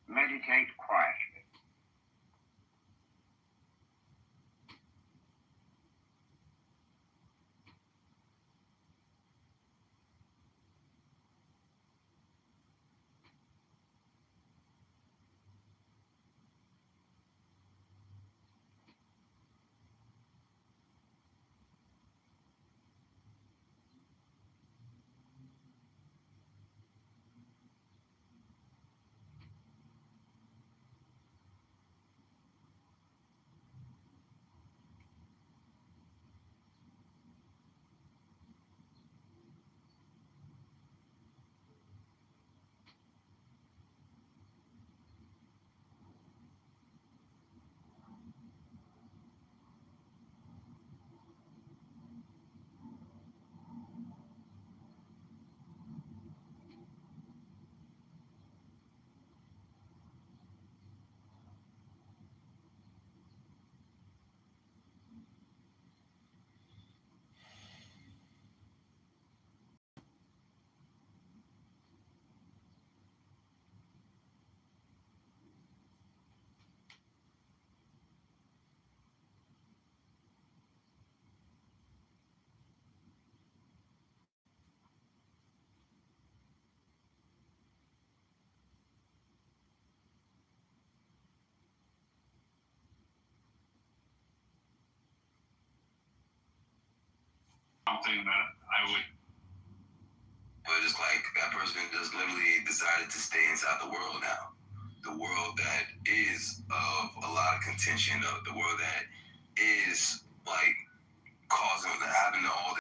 Meditate quietly. something that I would. But it's like that person just literally decided to stay inside the world now. The world that is of a lot of contention, of the world that is like causing having all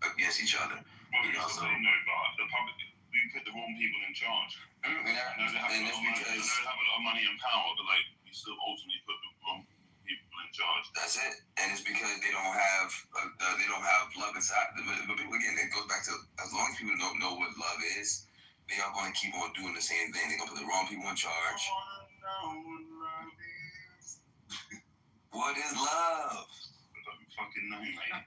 against each other. Well, you know, so the public, we put the wrong people in charge. I know they have a lot of money and power, but like you still ultimately put the wrong people in charge. That's it, and it's because they don't have love inside. But again, it goes back to as long as people don't know what love is, they are going to keep on doing the same thing. They're going to put the wrong people in charge. What is love? I don't fucking know, mate.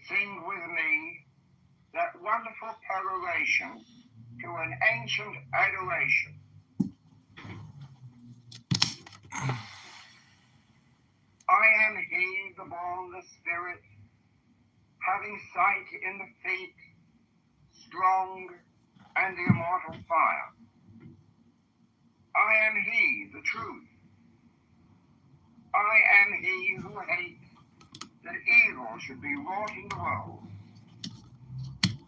sing with me that wonderful peroration to an ancient adoration. I am he, the born, the spirit, having sight in the feet, strong and the immortal fire. I am he, the truth. I am he who hates that evil should be wrought in the world.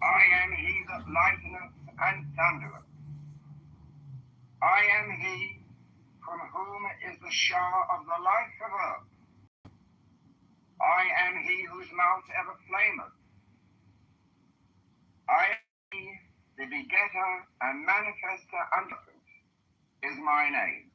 I am he that lighteneth and thundereth. I am he from whom is the shower of the life of earth. I am he whose mouth ever flameth. I am he, the begetter and manifester unto is my name.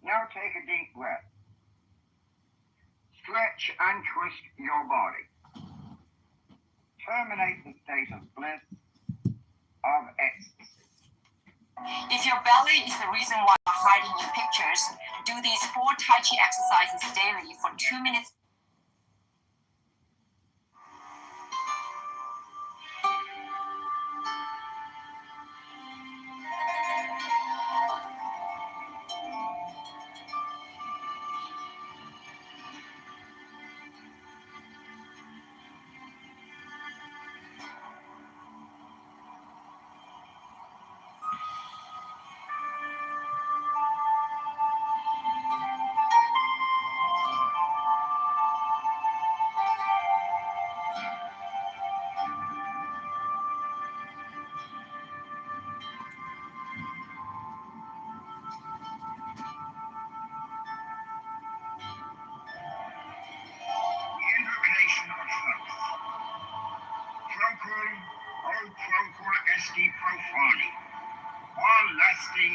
Now take a deep breath. Stretch and twist your body. Terminate the state of bliss, of ecstasy. If your belly is the reason why you're hiding in pictures, do these 4 Tai Chi exercises daily for 2 minutes. Invocation of faith. Procul, o procul esti profani, on lasti,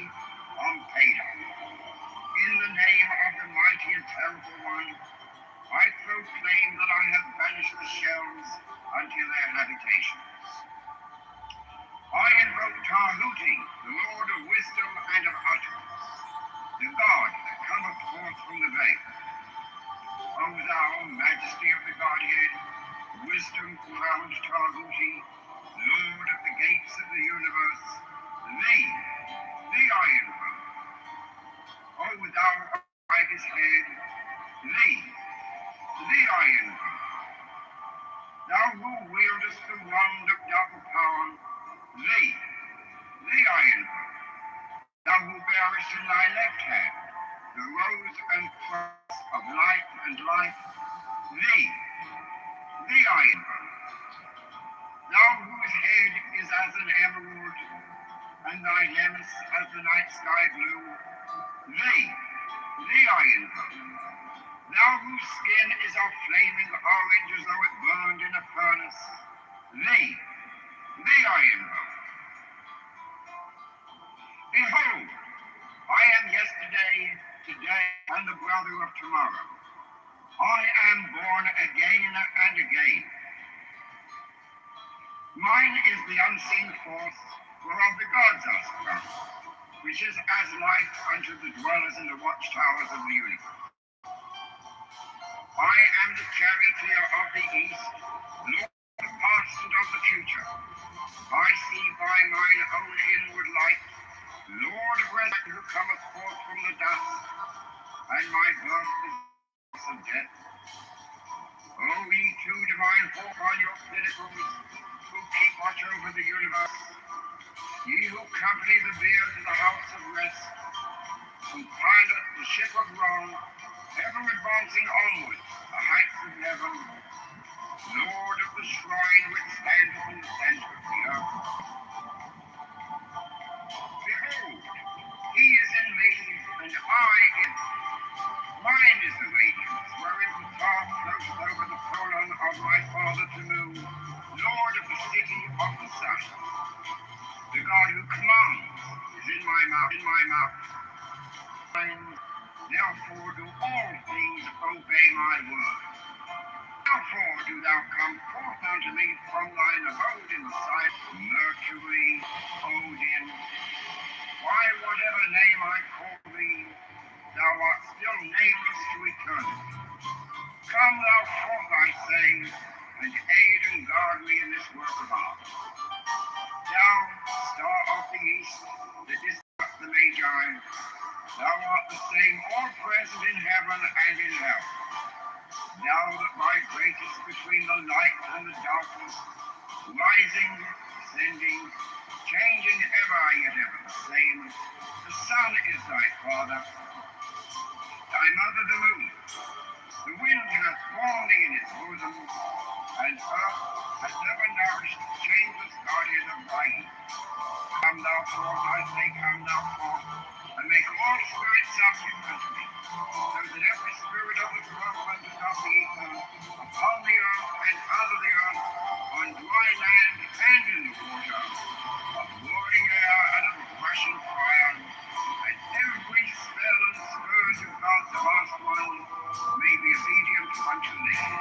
on peda. In the name of the mighty and terrible one, I proclaim that I have banished the shells unto their habitations. I invoke Tahuti, the Lord of wisdom and of utterance, the God that cometh forth from the veil. O thou, majesty of the Godhead, wisdom crowned Tahuti, Lord of the gates of the universe, thee I invoke. O thou Tiger's head, thee I invoke. Thou who wieldest the wand of double power, thee I invoke. Thou who bearest in thy left hand the rose and cross of life and life, thee I invoke. Thou whose head is as an emerald, and thy limbs as the night sky blue, thee I invoke. Thou whose skin is of flaming orange as though it burned in a furnace, thee I invoke. Behold, I am yesterday, today, and the brother of tomorrow. I am born again and again. Mine is the unseen force whereof the gods are sprung, which is as life unto the dwellers in the watchtowers of the universe. I am the charioteer of the east, Lord of the past and of the future. I see by mine own inward light, Lord of resurrection who cometh forth from the dust, and my birth is of death. O ye two divine folk on your pinnacles, who keep watch over the universe, ye who accompany the bier to the house of rest, who pilot the ship of wrong, ever advancing onwards the heights of heaven, Lord of the shrine which standeth in the center of the earth. Behold, he is in me, and I in him. Mine is the radiance, wherein the star floats over the colon of my father Tanu, Lord of the city of the sun. The God who commands is in my mouth. Therefore do all things obey my word. Now Wherefore do thou come forth unto me from thine abode in sight, Mercury, Odin? Why, whatever name I call thee, thou art still nameless to eternity. Come thou forth, I say, and aid and guard me in this work of art. Thou, star of the east, that didst the Magi, thou art the same all present in heaven and in hell. Thou that migratest between the light and the darkness, rising, descending, changing ever, yet ever the same. The sun is thy father, thy mother the moon. The wind hath borne thee in its bosom, and earth hath never nourished the changeless guardian of thy heat. Come thou forth, I say, come thou forth, and make all spirits subject unto me, so that every spirit of the firmament and of the ether, upon the earth and under the earth, on dry land and in the water, of whirling air and of rushing fire, and every spell and scourge of God the vast one may be obedient unto thee.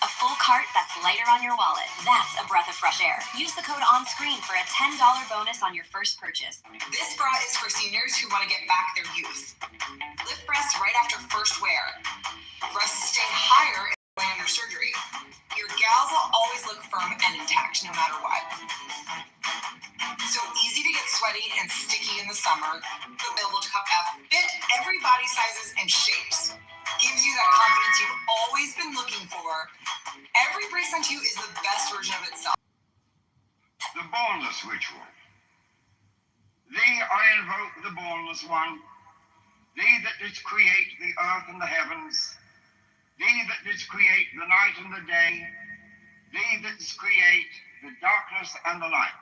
A full cart that's lighter on your wallet. That's a breath of fresh air. Use the code on screen for a $10 bonus on your first purchase. This bra is for seniors who want to get back their youth. Lift breasts right after first wear. Breasts stay higher if going under surgery. Your gals will always look firm and intact no matter what. So easy to get sweaty and sticky in the summer. Available to cup F. Fit every body sizes and shapes. Gives you that confidence you've always been looking for. Every brace on you is the best version of itself. The Bornless Ritual. Thee I invoke, the Bornless One. Thee that didst create the earth and the heavens. Thee that didst create the night and the day. Thee that didst create the darkness and the light.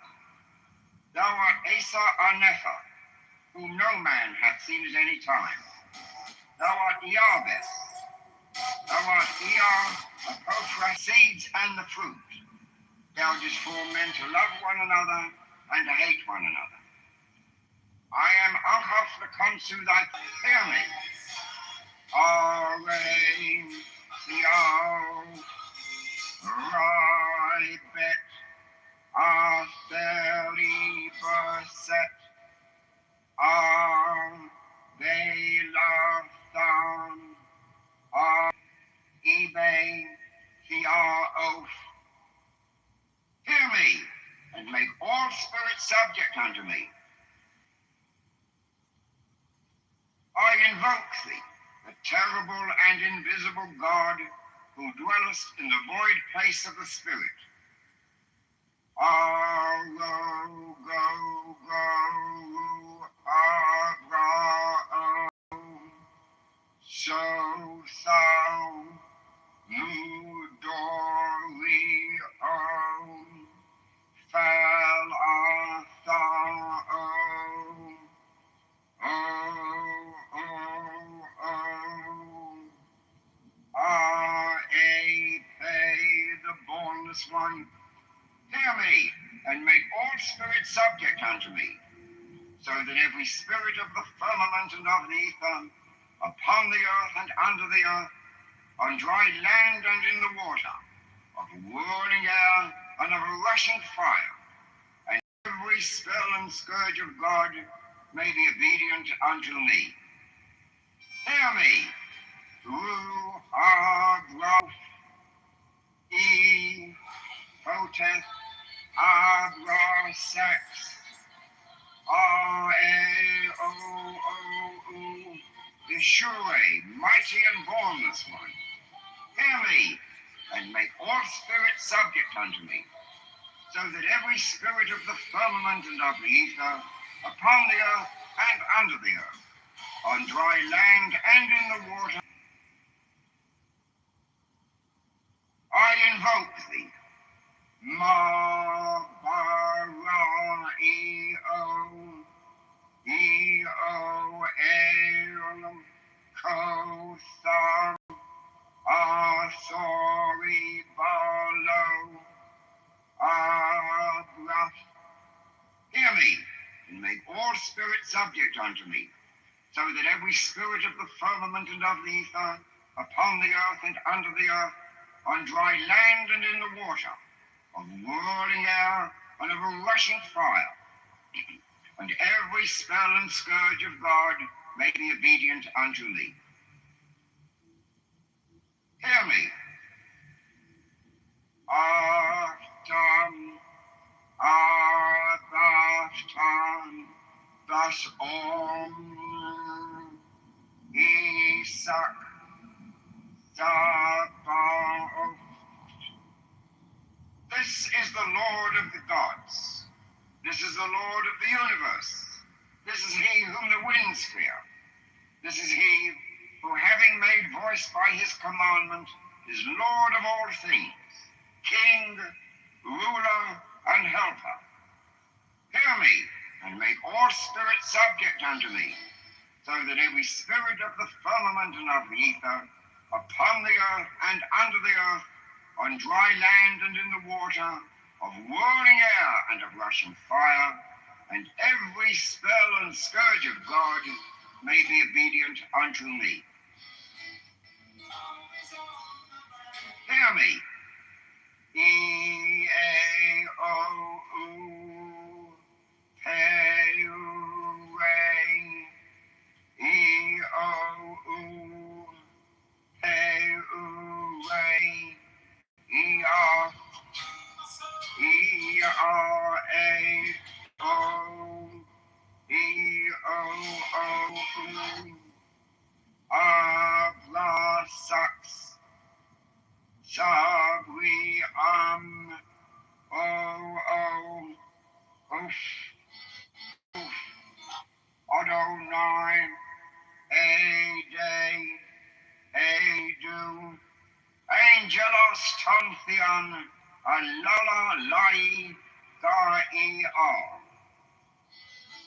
Thou art Asa Arnefa, whom no man hath seen at any time. Thou art Yahweh. Thou art Ear, the Pophra, seeds and the fruit. Thou didst form men to love one another and to hate one another. I am Alchaf the Konsu, thy hear me. Arain, Siao, Rai, Bet, Atheri, Berset, Belathan, eBay, Oath. Hear me, and make all spirits subject unto me. I invoke thee, the terrible and invisible God, who dwellest in the void place of the Spirit. Go, Abraham, so thou, Mudorion, the Bornless One, hear me, and make all spirits subject unto me, so that every spirit of the firmament and of the ether, upon the earth and under the earth, on dry land and in the water, of whirling air and of rushing fire, and every spell and scourge of God may be obedient unto me. Hear me, Ruach, Photeth, Abra, Sex, R-A-O-O-O, the Shure, mighty and bornless one. Hear me, and make all spirits subject unto me, so that every spirit of the firmament and of the ether, upon the earth and under the earth, on dry land and in the water, I invoke thee. Ma-ba-ra-e-o, E-O-L, Ko-thar, Ah-sori-ba-lo, Ah-bra. Hear me, and make all spirits subject unto me, so that every spirit of the firmament and of the ether, upon the earth and under the earth, on dry land and in the water, of whirling air and of a rushing fire, and every spell and scourge of God may be obedient unto me. Hear me. Artam, Artam, thus Om, Isak, Sabaoth. This is the Lord of the gods. This is the Lord of the universe. This is he whom the winds fear. This is he who, having made voice by his commandment, is Lord of all things, King, ruler, and helper. Hear me, and make all spirits subject unto me, so that every spirit of the firmament and of the ether, upon the earth and under the earth, on dry land and in the water, of whirling air and of rushing fire, and every spell and scourge of God may be obedient unto me. Hear me. E-A-O-U, Pe-U-Re, E-O-U, Pe-U-Re, E-R, E-R-A-O, E-O-O-U, Abla-Sax, Sabri-Am, O-O, Oof, Oof, Adonai, A-Day, A-Do, Angelos Tontheon, Alala Lai, Ga-E-R,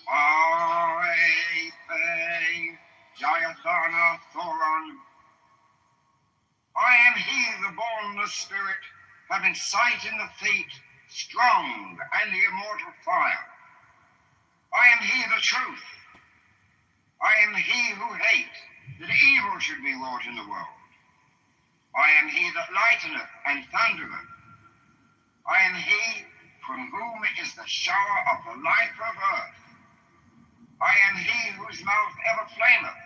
R-A-P, Jayathana Thoron. I am he, the bornless spirit, having sight in the feet, strong and the immortal fire. I am he, the truth. I am he who hate, that evil should be wrought in the world. I am he that lighteneth and thundereth. I am he from whom is the shower of the life of earth. I am he whose mouth ever flameth.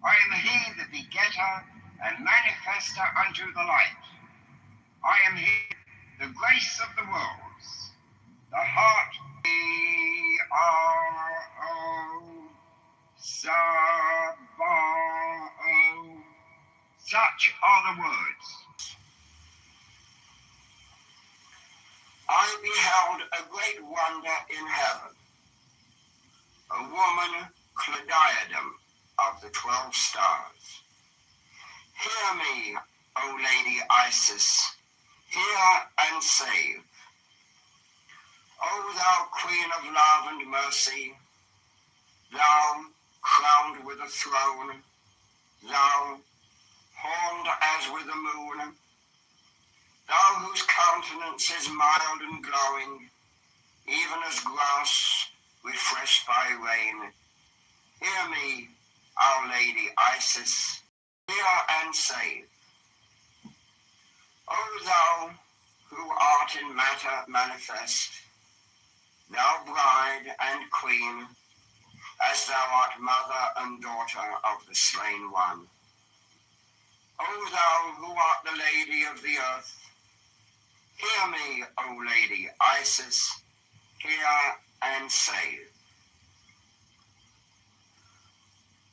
I am he the begetter and manifester unto the light. I am he, the grace of the worlds, the heart, E-R-O, Saba-O. Such are the words. I beheld a great wonder in heaven, a woman Clodiadem of the 12 stars. Hear me, O Lady Isis, hear and save. O thou Queen of love and mercy, thou crowned with a throne, thou horned as with the moon, thou whose countenance is mild and glowing, even as grass refreshed by rain. Hear me, Our Lady Isis, hear and save. O thou who art in matter manifest, thou bride and queen, as thou art mother and daughter of the slain one. O thou who art the Lady of the earth, hear me, O Lady Isis, hear and save.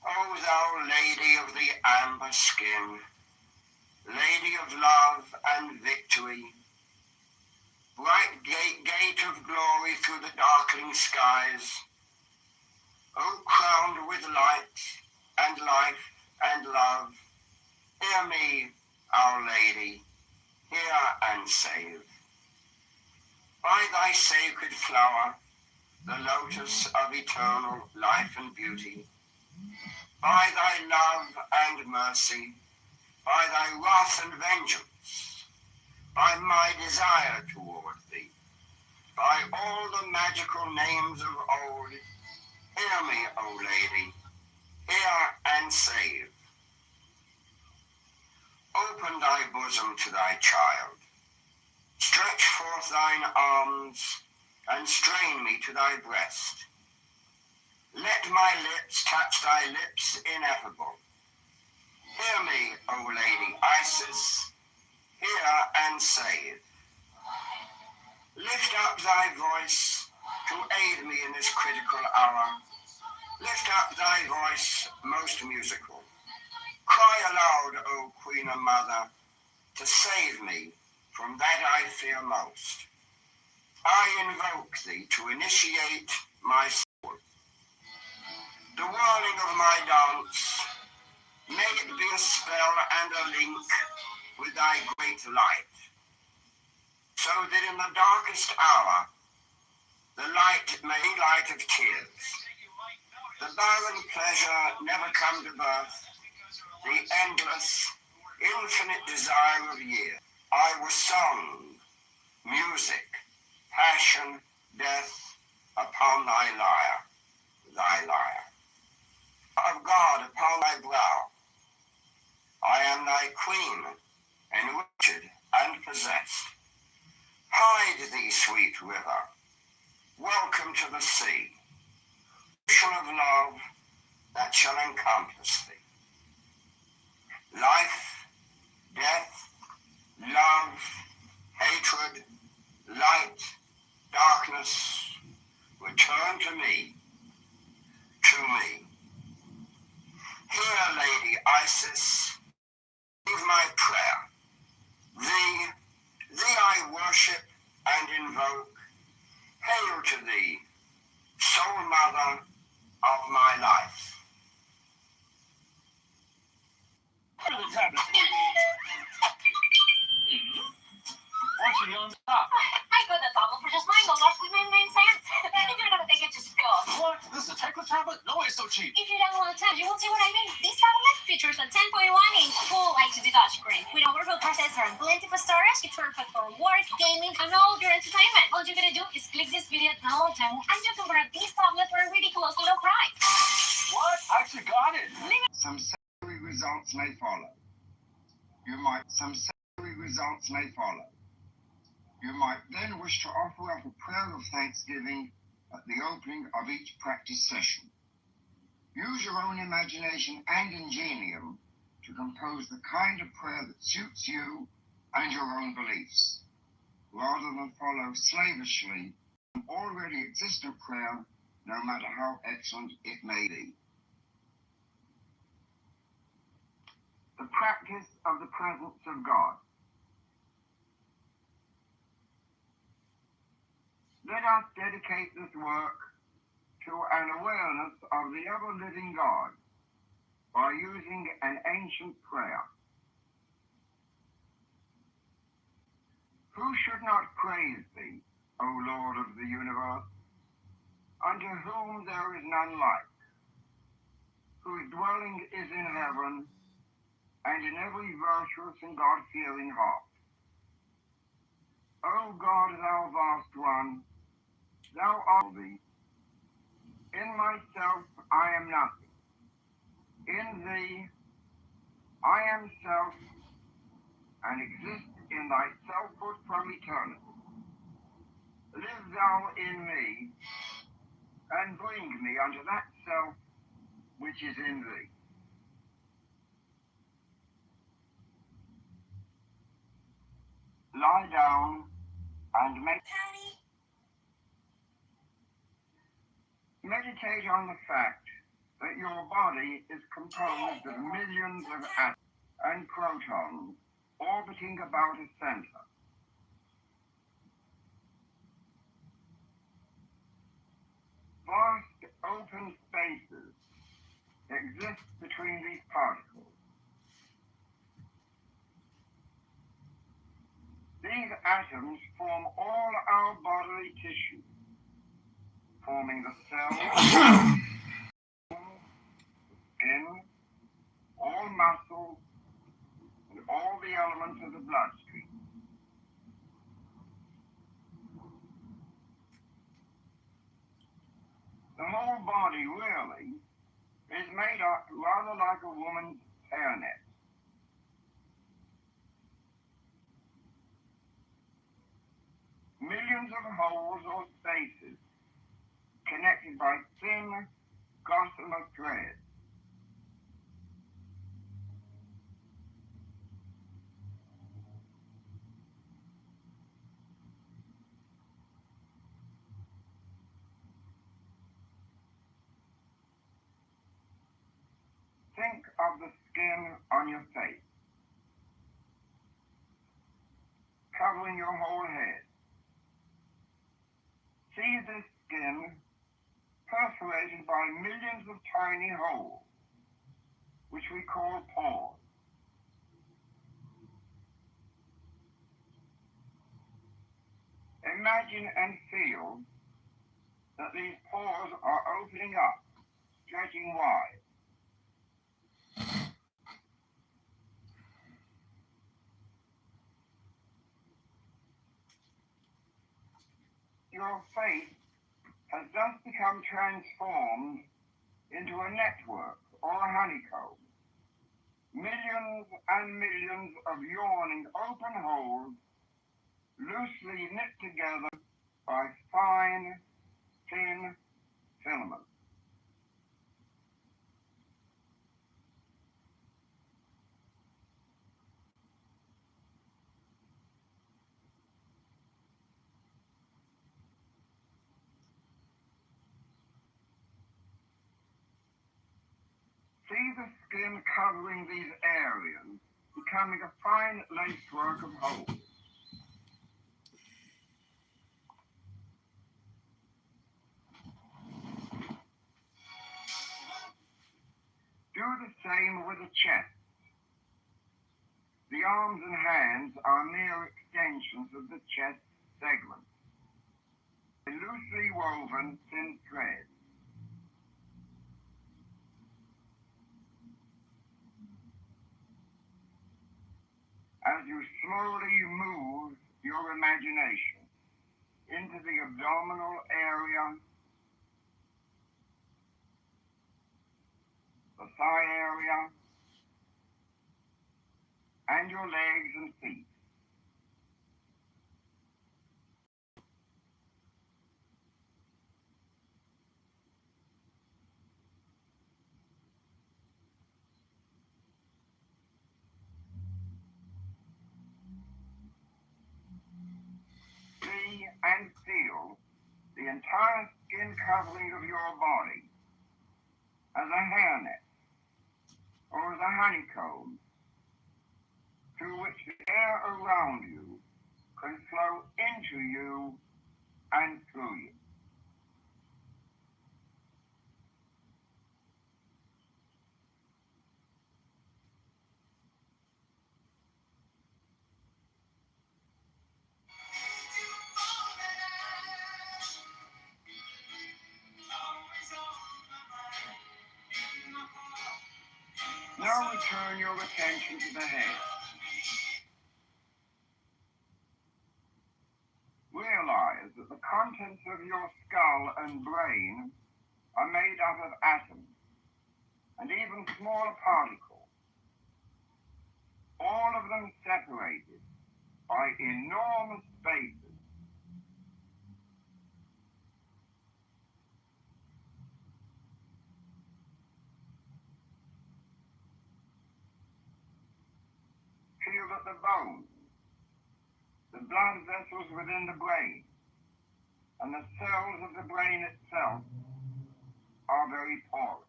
O thou lady of the amber skin, lady of love and victory, bright gate of glory through the darkling skies, O crowned with light and life and love, hear me, Our Lady, hear and save. By thy sacred flower, the lotus of eternal life and beauty, by thy love and mercy, by thy wrath and vengeance, by my desire toward thee, by all the magical names of old, hear me, O Lady, hear and save. Open thy bosom to thy child, stretch forth thine arms, and strain me to thy breast. Let my lips touch thy lips ineffable. Hear me, O Lady Isis, hear and save. Lift up thy voice to aid me in this critical hour. Lift up thy voice most musical. Cry aloud, O Queen and Mother, to save me from that I fear most. I invoke thee to initiate my soul. The whirling of my dance, may it be a spell and a link with thy great light, so that in the darkest hour, the light may be light of tears, the barren pleasure never come to birth, the endless, infinite desire of years. I was song, music, passion, death upon thy lyre, of God upon thy brow. I am thy queen, enriched and possessed. Hide thee, sweet river, welcome to the sea, ocean of love that shall encompass thee. Life, death, love, hatred, light, darkness, return to me, to me. Here, Lady Isis, hear my prayer. Thee I worship and invoke. Hail to thee, sole mother of my life. Fortunately on the top. I got the bottle for just $9.99. If you're gonna take it, just go. What? This is a Techno tablet? No way it's so cheap. If you download the tab, you will see what I mean. This tablet features a 10.1-inch full HD touchscreen with a powerful processor and plenty of storage. It's perfect for work, gaming, and all your entertainment. All you gotta do is click this video download demo, and you can grab this tablet for a ridiculously low price. What? I actually got it. Some salary results may follow. Some salary results may follow. You might then wish to offer up a prayer of thanksgiving at the opening of each practice session. Use your own imagination and ingenium to compose the kind of prayer that suits you and your own beliefs, rather than follow slavishly an already existent prayer, no matter how excellent it may be. The practice of the presence of God. Let us dedicate this work to an awareness of the ever-living God by using an ancient prayer. Who should not praise thee, O Lord of the universe, unto whom there is none like, whose dwelling is in heaven and in every virtuous and God-fearing heart. O God, thou vast one, thou art thee. In myself I am nothing. In thee I am self, and exist in thy selfhood from eternity. Live thou in me, and bring me unto that self which is in thee. Lie down and make... Meditate on the fact that your body is composed of millions of atoms and protons orbiting about a center. Vast open spaces exist between these particles. These atoms form all our bodily tissue, forming the cells, skin, all muscles, and all the elements of the bloodstream. The whole body really is made up rather like a woman's hairnet. Millions of holes or spaces connected by thin gossamer threads. Think of the skin on your face, covering your whole head. See this skin perforated by millions of tiny holes, which we call pores. Imagine and feel that these pores are opening up, stretching wide. Your face has thus become transformed into a network or a honeycomb. Millions and millions of yawning open holes loosely knit together by fine, thin filaments. See the skin covering these areas, becoming a fine lacework of holes. Do the same with the chest. The arms and hands are mere extensions of the chest segment, a loosely woven thin thread. As you slowly move your imagination into the abdominal area, the thigh area, and your legs and feet. See and feel the entire skin covering of your body as a hairnet or as a honeycomb through which the air around you can flow into you and through you. Now return your attention to the head. Realize that the contents of your skull and brain are made up of atoms and even smaller particles, all of them separated by enormous spaces. Feel that the bones, the blood vessels within the brain, and the cells of the brain itself are very porous,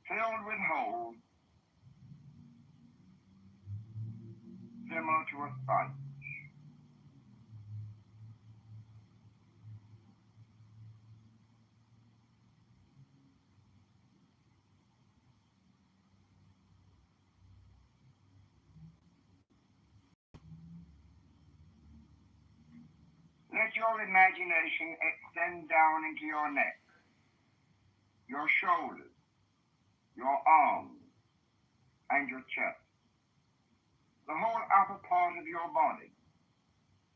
filled with holes similar to a sponge. Let your imagination extend down into your neck, your shoulders, your arms, and your chest. The whole upper part of your body,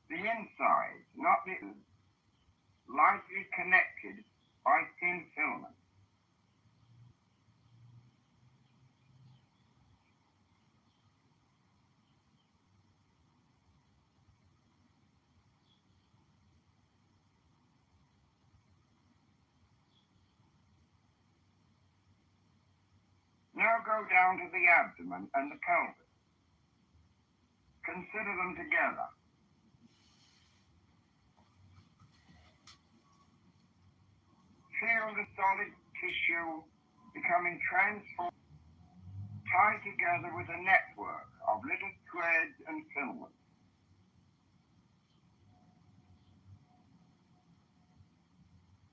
the inside, not the outside, lightly connected by thin filaments. Now go down to the abdomen and the pelvis. Consider them together. Feel the solid tissue becoming transformed, tied together with a network of little threads and filaments.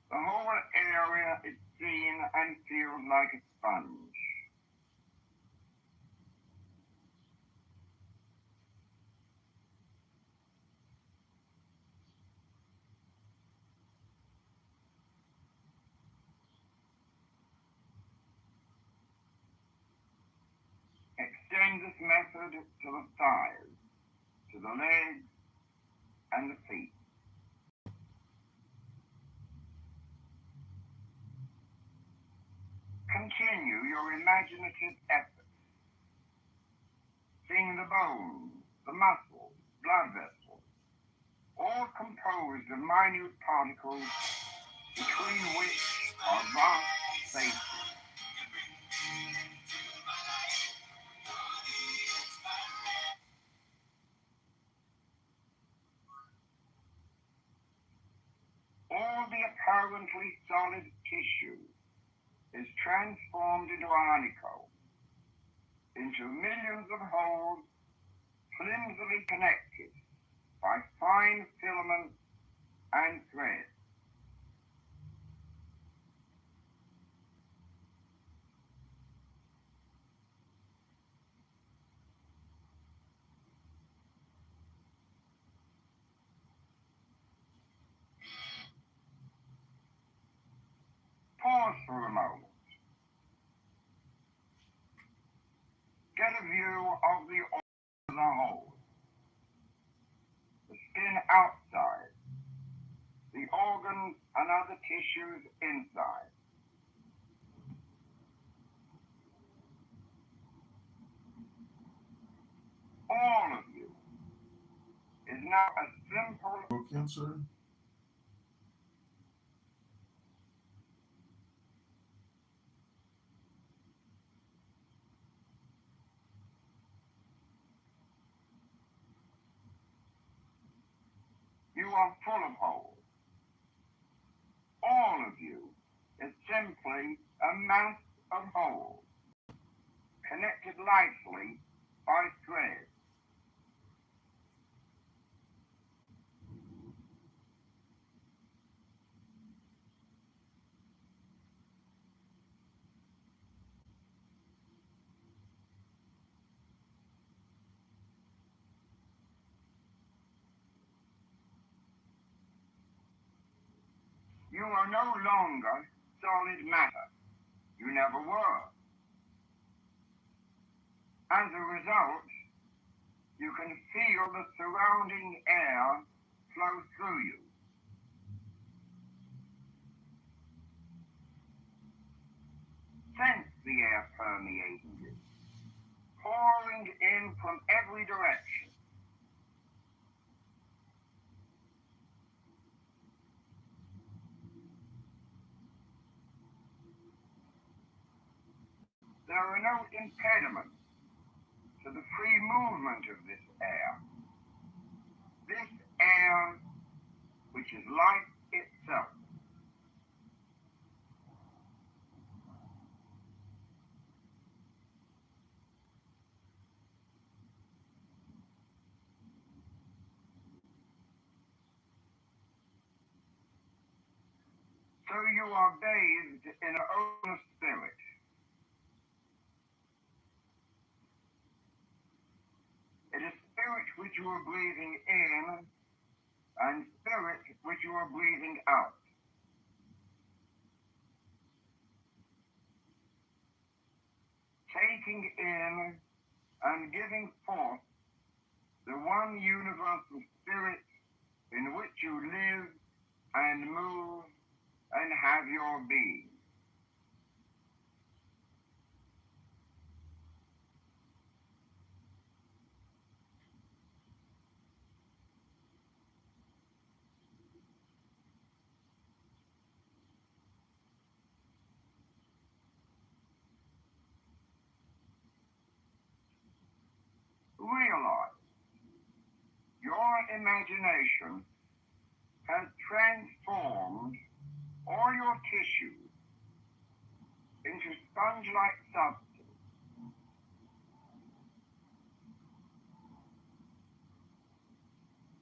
The whole area is seen and feels like a sponge. Extend this method to the thighs, to the legs, and the feet. Continue your imaginative effort, seeing the bones, the muscles, blood vessels, all composed of minute particles between which are vast spaces. All the apparently solid tissue is transformed into a honeycomb, into millions of holes flimsily connected by fine filaments and threads. Pause for a moment. Get a view of the organ as a whole. The skin outside, the organs and other tissues inside. All of you is now a simple Cancer. You are full of holes. All of you is simply a mass of holes, connected lightly by threads. You are no longer solid matter. You never were. As a result, you can feel the surrounding air flow through you. Sense the air permeating you, pouring in from every direction. There are no impediments to the free movement of this air. This air, which is life itself, you are bathed in an open spirit. It is spirit which you are breathing in and spirit which you are breathing out. Taking in and giving forth the one universal spirit in which you live and move and have your being. Realize your imagination has transformed all your tissue into sponge-like substance.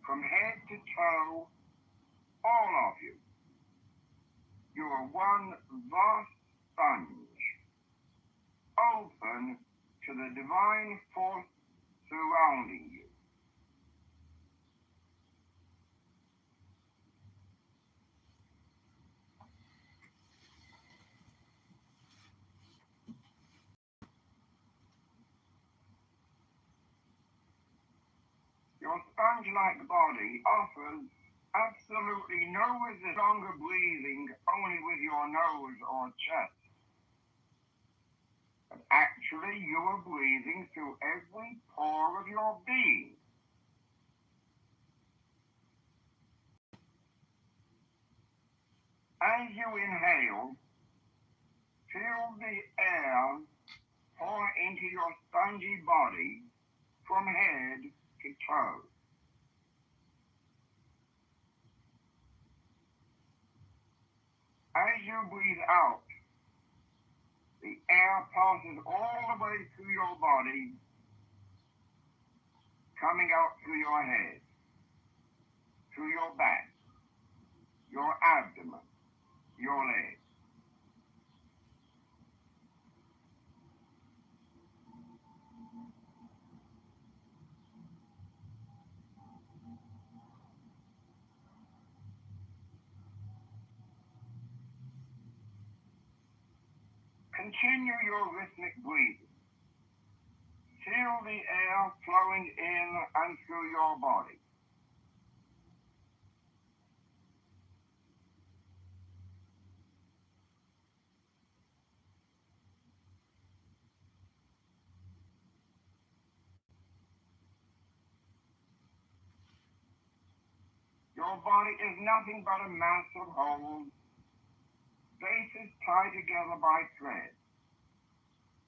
From head to toe, all of you, you are one vast sponge, open to the divine force surrounding you. Your sponge-like body offers absolutely no resistance, longer breathing only with your nose or chest. But actually, you are breathing through every pore of your being. As you inhale, feel the air pour into your spongy body from head to toe. As you breathe out, the air passes all the way through your body, coming out through your head, through your back, your abdomen, your legs. Continue your rhythmic breathing. Feel the air flowing in and through your body. Your body is nothing but a mass of holes, spaces tied together by thread,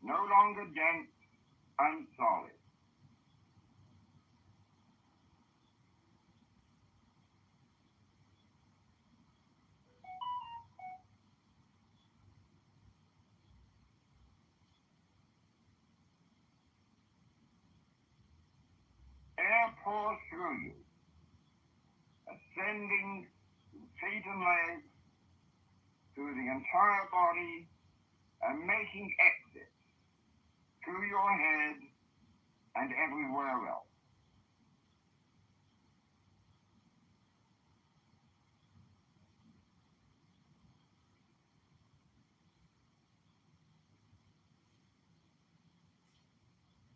no longer dense and solid. Air pours through you, ascending through feet and legs, through the entire body, and making exits through your head and everywhere else.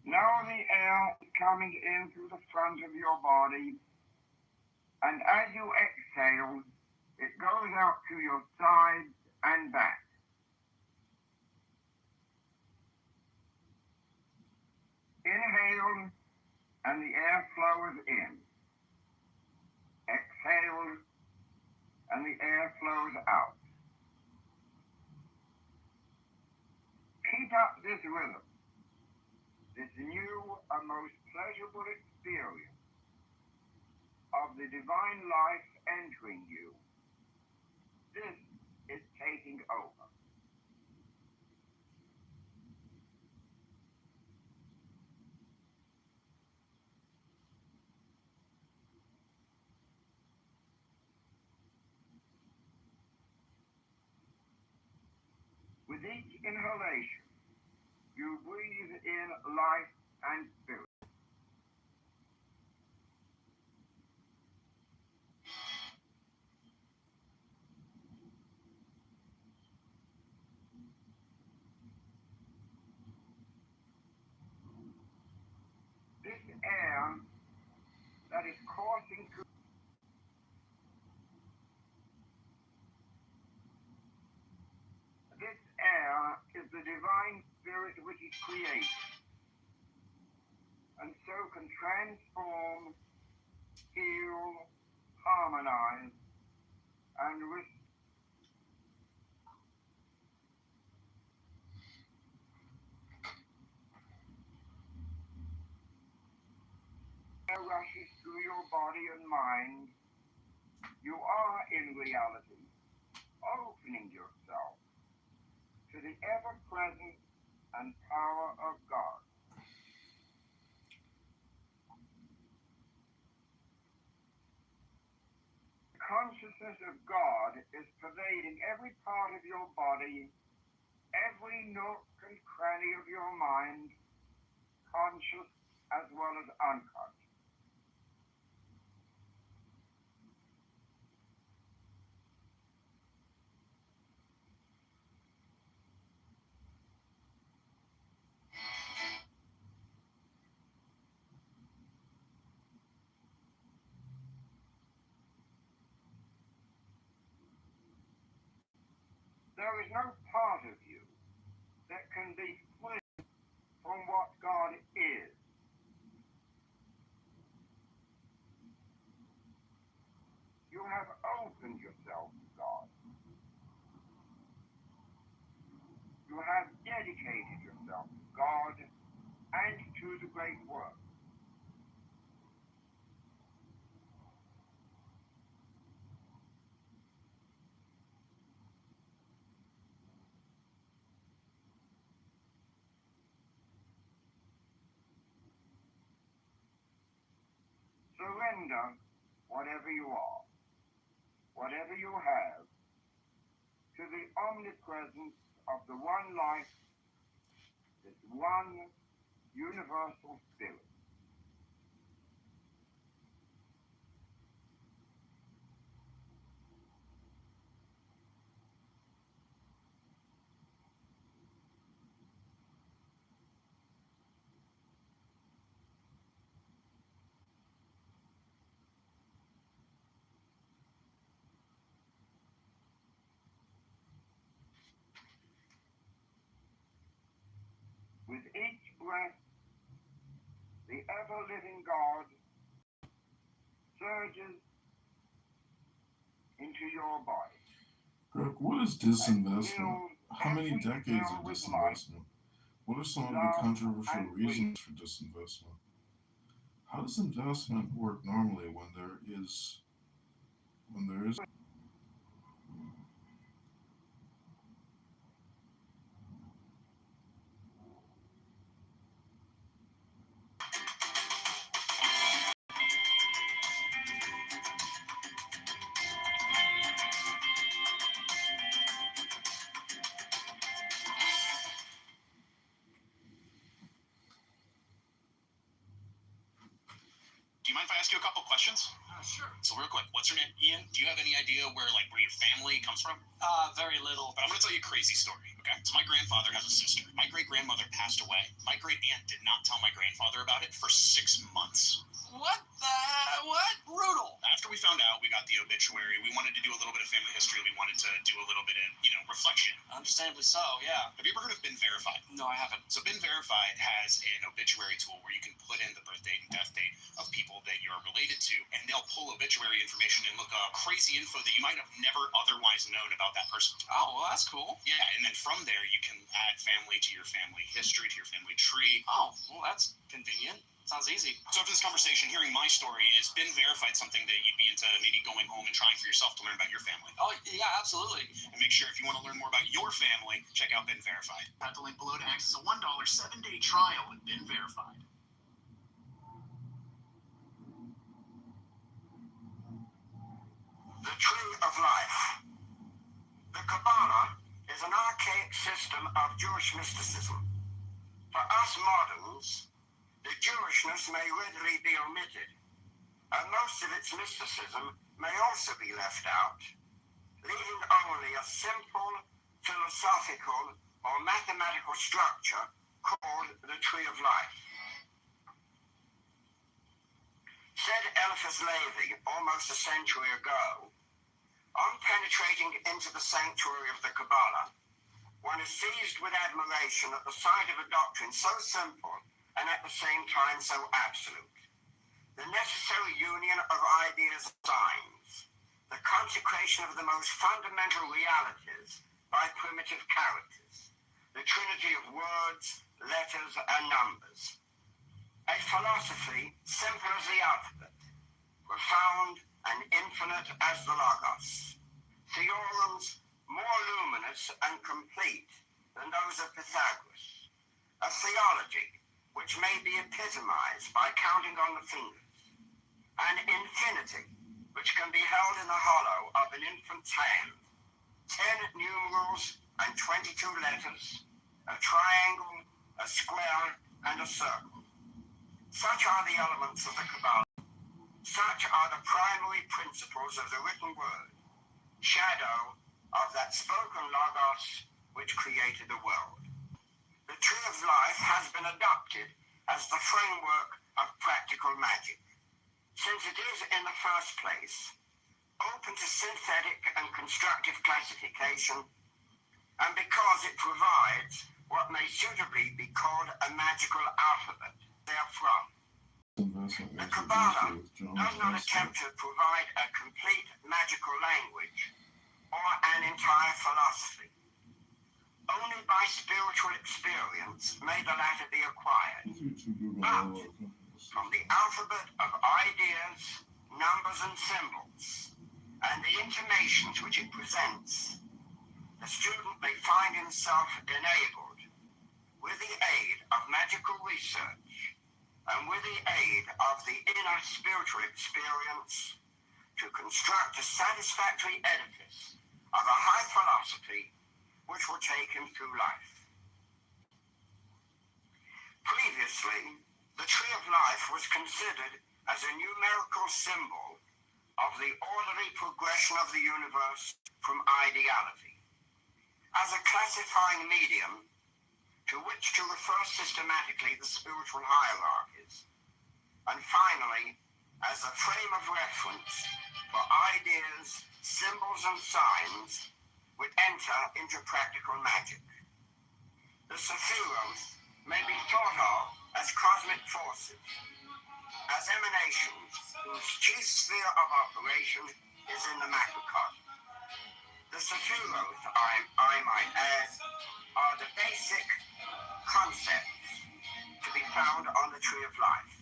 Now the air is coming in through the front of your body, and as you exhale, it goes out through your sides and back. Inhale, and the air flows in. Exhale, and the air flows out. Keep up this rhythm, this new and most pleasurable experience of the divine life entering you. This is taking over. With each inhalation, you breathe in life and spirit. This air that is coursing through this air is the divine spirit which is created, and so can transform, heal, harmonize, and restore. Air rushes through your body and mind. You are in reality opening yourself to the ever-present and power of God. The consciousness of God is pervading every part of your body, every nook and cranny of your mind, conscious as well as unconscious. There is no part of you that can be free from what God is. You have opened yourself to God. You have dedicated yourself to God and to the great work. Surrender whatever you are, whatever you have, to the omnipresence of the one life, this one universal spirit. With each breath, the ever-living God surges into your body. Greg, what is disinvestment? How many decades of disinvestment? What are some of the controversial reasons for disinvestment? How does investment work normally when there is Do you mind if I ask you a couple questions? Sure. So real quick, what's your name? Ian. Do you have any idea where your family comes from? Very little. But I'm going to tell you a crazy story, okay? So my grandfather has a sister. My great-grandmother passed away. My great-aunt did not tell my grandfather about it for 6 months. What? Brutal. After we found out, we got the obituary. We wanted to do a little bit of family history. We wanted to do a little bit of, reflection. Understandably so, yeah. Have you ever heard of Been Verified? No, I haven't. So Been Verified has an obituary tool where you can put in the birth date and death date of people that you're related to, and they'll pull obituary information and look up crazy info that you might have never otherwise known about that person. Oh, well, that's cool. Yeah, and then from there, you can add family to your family history, to your family tree. Oh, well, that's convenient. Sounds easy. So after this conversation, hearing my story, is Been Verified something that you'd be into maybe going home and trying for yourself to learn about your family? Oh, yeah, absolutely. And make sure if you want to learn more about your family, check out Been Verified. At the link below to access a $1 7-day trial with Been Verified. The tree of life. The Kabbalah is an archaic archaic system of Jewish mysticism. For us moderns, the Jewishness may readily be omitted, and most of its mysticism may also be left out, leaving only a simple philosophical or mathematical structure called the Tree of Life. Said Eliphas Levi almost a century ago, on penetrating into the sanctuary of the Kabbalah, one is seized with admiration at the sight of a doctrine so simple and at the same time so absolute. The necessary union of ideas and signs, the consecration of the most fundamental realities by primitive characters, the trinity of words, letters, and numbers. A philosophy simple as the alphabet, profound and infinite as the Logos. Theorems more luminous and complete than those of Pythagoras. A theology which may be epitomized by counting on the fingers. An infinity which can be held in the hollow of an infant's hand. 10 numerals and 22 letters, a triangle, a square, and a circle. Such are the elements of the Kabbalah. Such are the primary principles of the written word, shadow of that spoken Logos which created the world. The Tree of Life has been adopted as the framework of practical magic, since it is in the first place open to synthetic and constructive classification, and because it provides what may suitably be called a magical alphabet therefrom. The Kabbalah does not attempt to provide a complete magical language or an entire philosophy. Only by spiritual experience may the latter be acquired. But from the alphabet of ideas, numbers, and symbols, and the intimations which it presents, the student may find himself enabled, with the aid of magical research, and with the aid of the inner spiritual experience, to construct a satisfactory edifice of a high philosophy which will take him through life. Previously, the Tree of Life was considered as a numerical symbol of the orderly progression of the universe from ideality, as a classifying medium to which to refer systematically the spiritual hierarchies, and finally, as a frame of reference for ideas, symbols, and signs which enter into practical magic. The Sephiroth may be thought of as cosmic forces, as emanations whose chief sphere of operation is in the macrocosm. The Sephiroth, I might add, are the basic concepts to be found on the Tree of Life.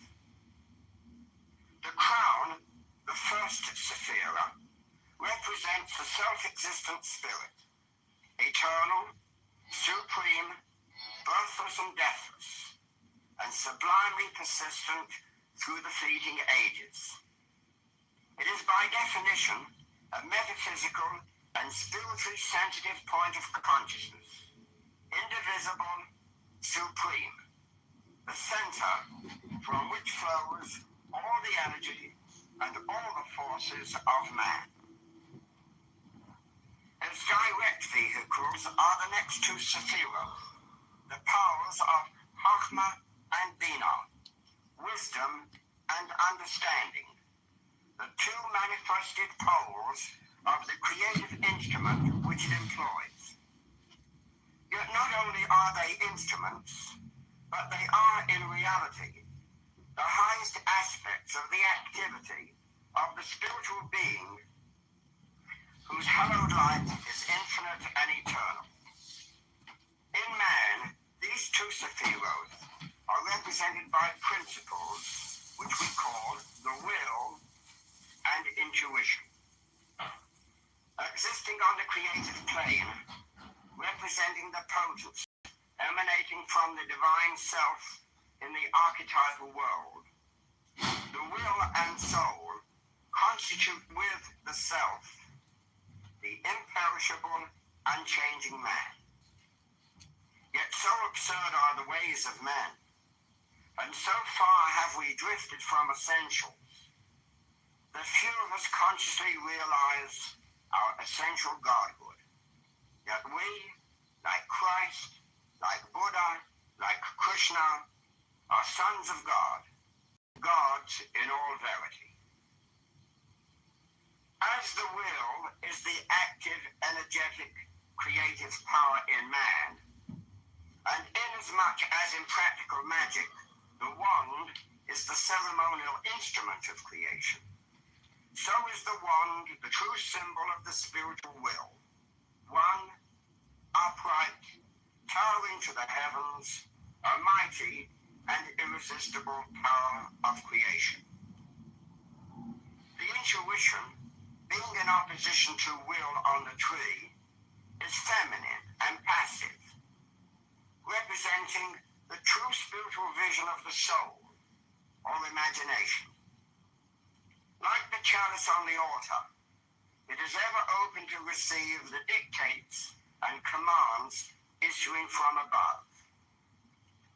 The crown, the first Sephira, represents the self-existent spirit, eternal, supreme, birthless and deathless, and sublimely persistent through the fleeting ages. It is by definition a metaphysical and spiritually sensitive point of consciousness, indivisible, supreme, the center from which flows all the energy and all the forces of man. Its direct vehicles are the next two Sephiroth, the powers of Chachma and Binah, wisdom and understanding, the two manifested poles of the creative instrument which it employs. Yet not only are they instruments, but they are in reality the highest aspects of the activity of the spiritual being whose hallowed light is infinite and eternal. In man, these two Sephiroth are represented by principles which we call the will and intuition. Existing on the creative plane, representing the potency emanating from the divine self in the archetypal world, the will and soul constitute with the self the imperishable, unchanging man. Yet so absurd are the ways of men, and so far have we drifted from essentials, that few of us consciously realize our essential godhood. Yet we, like Christ, like Buddha, like Krishna, are sons of God, gods in all verity. As the will is the active, energetic, creative power in man, and inasmuch as in practical magic, the wand is the ceremonial instrument of creation, so is the wand the true symbol of the spiritual will, one, upright, towering to the heavens, a mighty and irresistible power of creation. The intuition, being in opposition to will on the tree, is feminine and passive, representing the true spiritual vision of the soul, or imagination. Like the chalice on the altar, it is ever open to receive the dictates and commands issuing from above.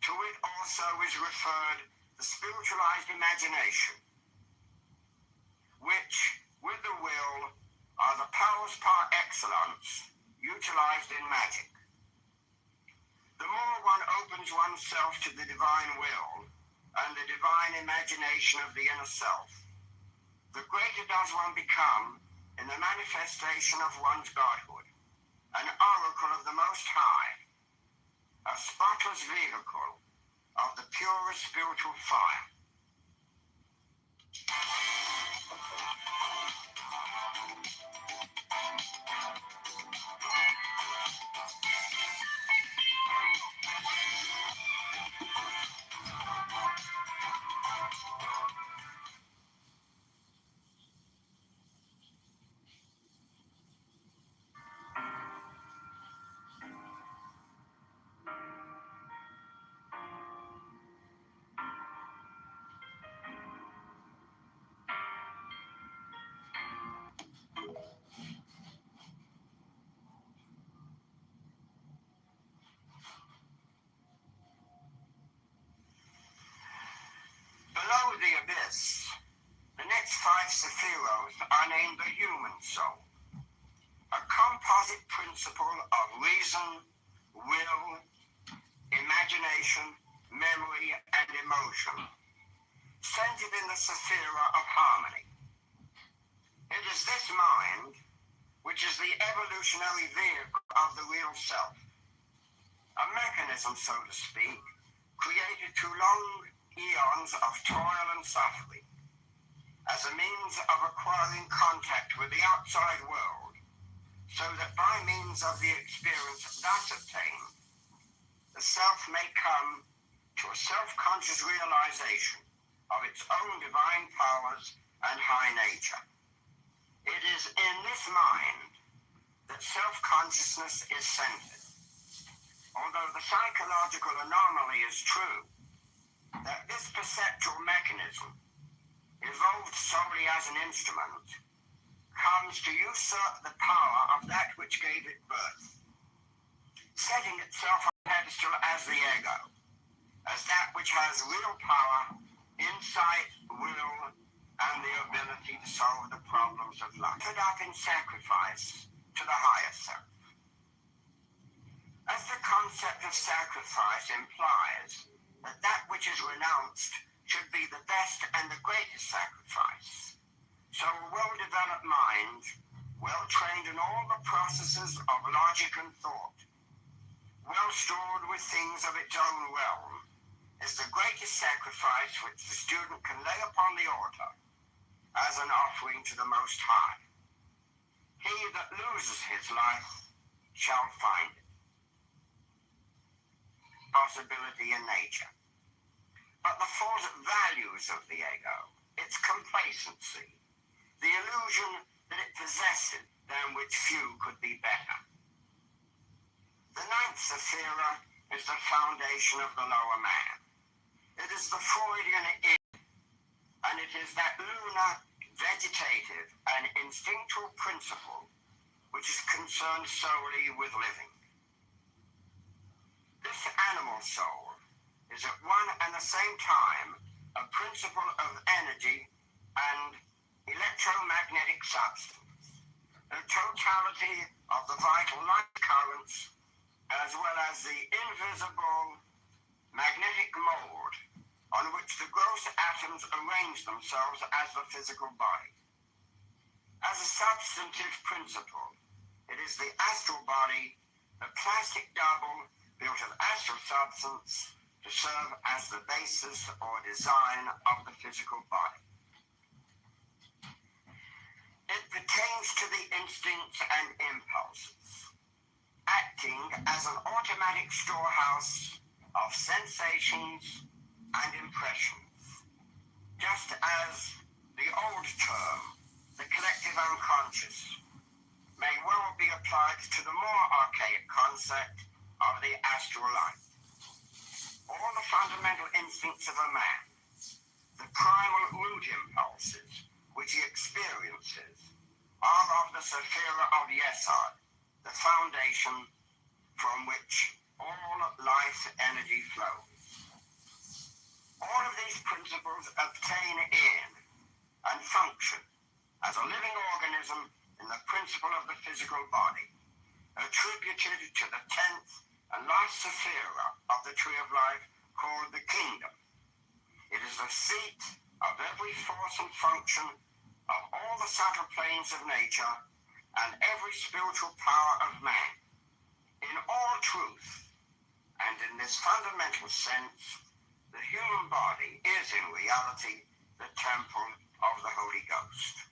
To it also is referred the spiritualized imagination, which, with the will, are the powers par excellence utilized in magic. The more one opens oneself to the divine will and the divine imagination of the inner self, the greater does one become in the manifestation of one's godhood, an oracle of the Most High, a spotless vehicle of the purest spiritual fire. Below the abyss, the next 5 sephiros are named the human soul, a composite principle of reason, will, imagination, memory, and emotion, centered in the sephira of harmony. It is this mind which is the evolutionary vehicle of the real self, a mechanism, so to speak, created through long eons of toil and suffering, as a means of acquiring contact with the outside world, so that by means of the experience thus obtained, the self may come to a self-conscious realization of its own divine powers and high nature. It is in this mind that self-consciousness is centered. Although the psychological anomaly is true, that this perceptual mechanism, evolved solely as an instrument, comes to usurp the power of that which gave it birth, setting itself on a pedestal as the ego, as that which has real power, insight, will, and the ability to solve the problems of life, offered up in sacrifice to the higher self. As the concept of sacrifice implies that which is renounced should be the best and the greatest sacrifice, so a well-developed mind, well-trained in all the processes of logic and thought, well-stored with things of its own realm, is the greatest sacrifice which the student can lay upon the altar as an offering to the Most High. He that loses his life shall find it. Possibility in nature. But the false values of the ego, its complacency, the illusion that it possesses than which few could be better. The 9th sephira is the foundation of the lower man. It is the Freudian id, and it is that lunar, vegetative, and instinctual principle which is concerned solely with living. This animal soul is at one and the same time a principle of energy and electromagnetic substance. The totality of the vital life currents, as well as the invisible magnetic mold on which the gross atoms arrange themselves as the physical body. As a substantive principle, it is the astral body, the plastic double built of astral substance, to serve as the basis or design of the physical body. It pertains to the instincts and impulses, acting as an automatic storehouse of sensations and impressions, just as the old term, the collective unconscious, may well be applied to the more archaic concept of the astral life. All the fundamental instincts of a man, the primal root impulses which he experiences, are of the Sephira of Yesod, the foundation from which all life energy flows. All of these principles obtain in and function as a living organism in the principle of the physical body, attributed to the 10th and last Sephira of the Tree of Life called the Kingdom. It is the seat of every force and function of all the subtle planes of nature and every spiritual power of man. In all truth, and in this fundamental sense, the human body is in reality the temple of the Holy Ghost.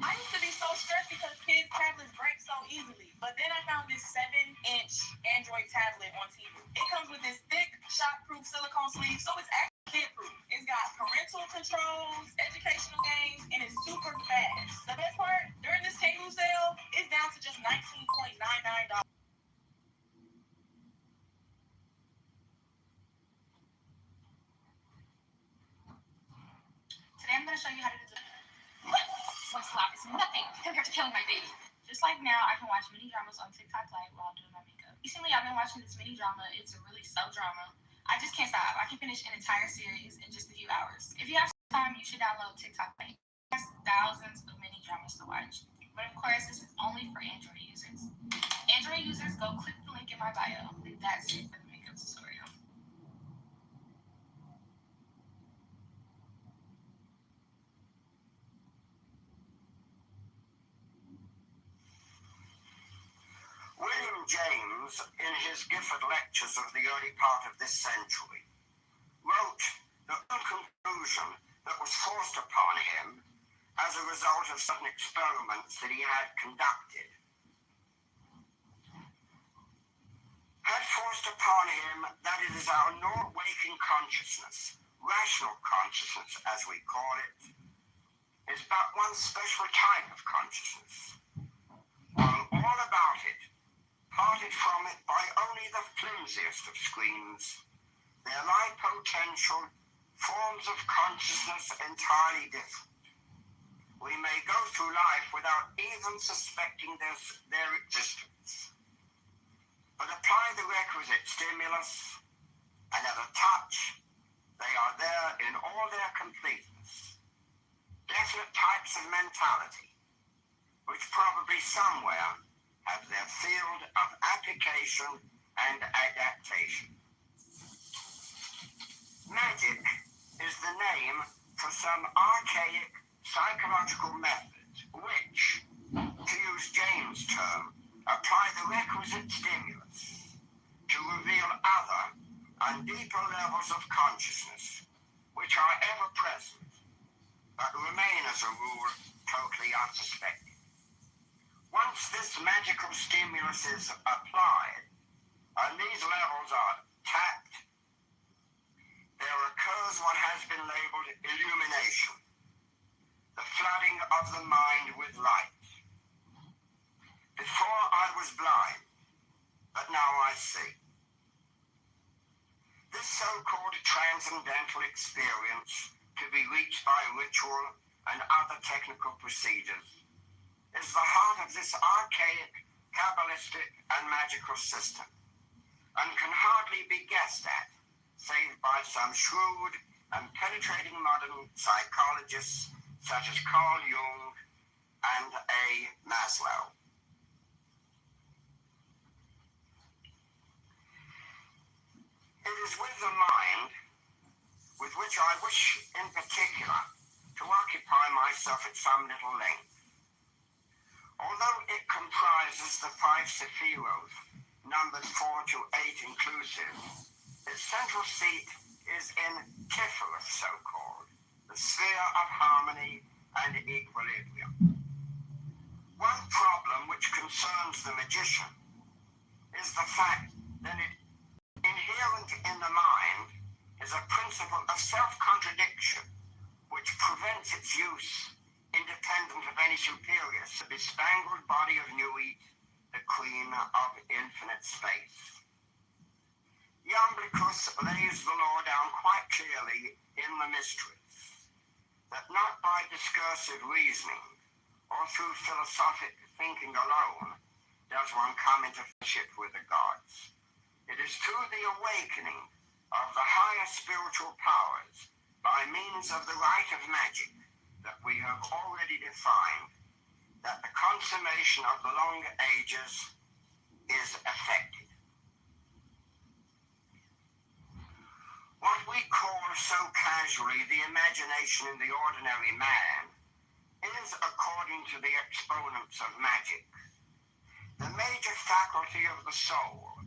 I used to be so stressed because kids' tablets break so easily. But then I found this 7-inch Android tablet on TV. It comes with this thick, shock-proof silicone sleeve, so it's actually kid-proof. It's got parental controls, educational games, and it's super fast. The best part, during this Temu sale, it's down to just $19.99. Today I'm going to show you how to do one slap is nothing compared to killing my baby. Just like now, I can watch mini dramas on TikTok Live while doing my makeup. Recently, I've been watching this mini drama. It's a really sub-drama. I just can't stop. I can finish an entire series in just a few hours. If you have time, you should download TikTok Live. It has thousands of mini dramas to watch. But of course, this is only for Android users. Android users, go click the link in my bio. That's it for the makeup tutorial. William James, in his Gifford Lectures of the early part of this century, wrote the conclusion that was forced upon him as a result of certain experiments that he had conducted. Had forced upon him that it is our non-waking consciousness, rational consciousness as we call it, is but one special type of consciousness, while all about it, parted from it by only the flimsiest of screens, there lie potential forms of consciousness entirely different. We may go through life without even suspecting their existence, but apply the requisite stimulus, and at a touch, they are there in all their completeness. Definite types of mentality, which probably somewhere have their field of application and adaptation. Magic is the name for some archaic psychological method which, to use James' term, apply the requisite stimulus to reveal other and deeper levels of consciousness which are ever present but remain as a rule totally unsuspected. Once this magical stimulus is applied, and these levels are tapped, there occurs what has been labeled illumination, the flooding of the mind with light. Before I was blind, but now I see. This so-called transcendental experience, to be reached by ritual and other technical procedures, is the heart of this archaic, Kabbalistic, and magical system, and can hardly be guessed at, save by some shrewd and penetrating modern psychologists such as Carl Jung and A. Maslow. It is with the mind with which I wish in particular to occupy myself at some little length. Although it comprises the five sephiroth, numbered 4 to 8 inclusive, its central seat is in Kitover, so-called, the sphere of harmony and equilibrium. One problem which concerns the magician is the fact that inherent in the mind is a principle of self-contradiction which prevents its use independent of any superior, the bespangled body of Nui, the queen of infinite space. Iamblichus lays the law down quite clearly in the Mysteries, that not by discursive reasoning or through philosophic thinking alone does one come into friendship with the gods. It is through the awakening of the higher spiritual powers by means of the rite of magic that we have already defined that the consummation of the long ages is effected. What we call so casually the imagination in the ordinary man is, according to the exponents of magic, the major faculty of the soul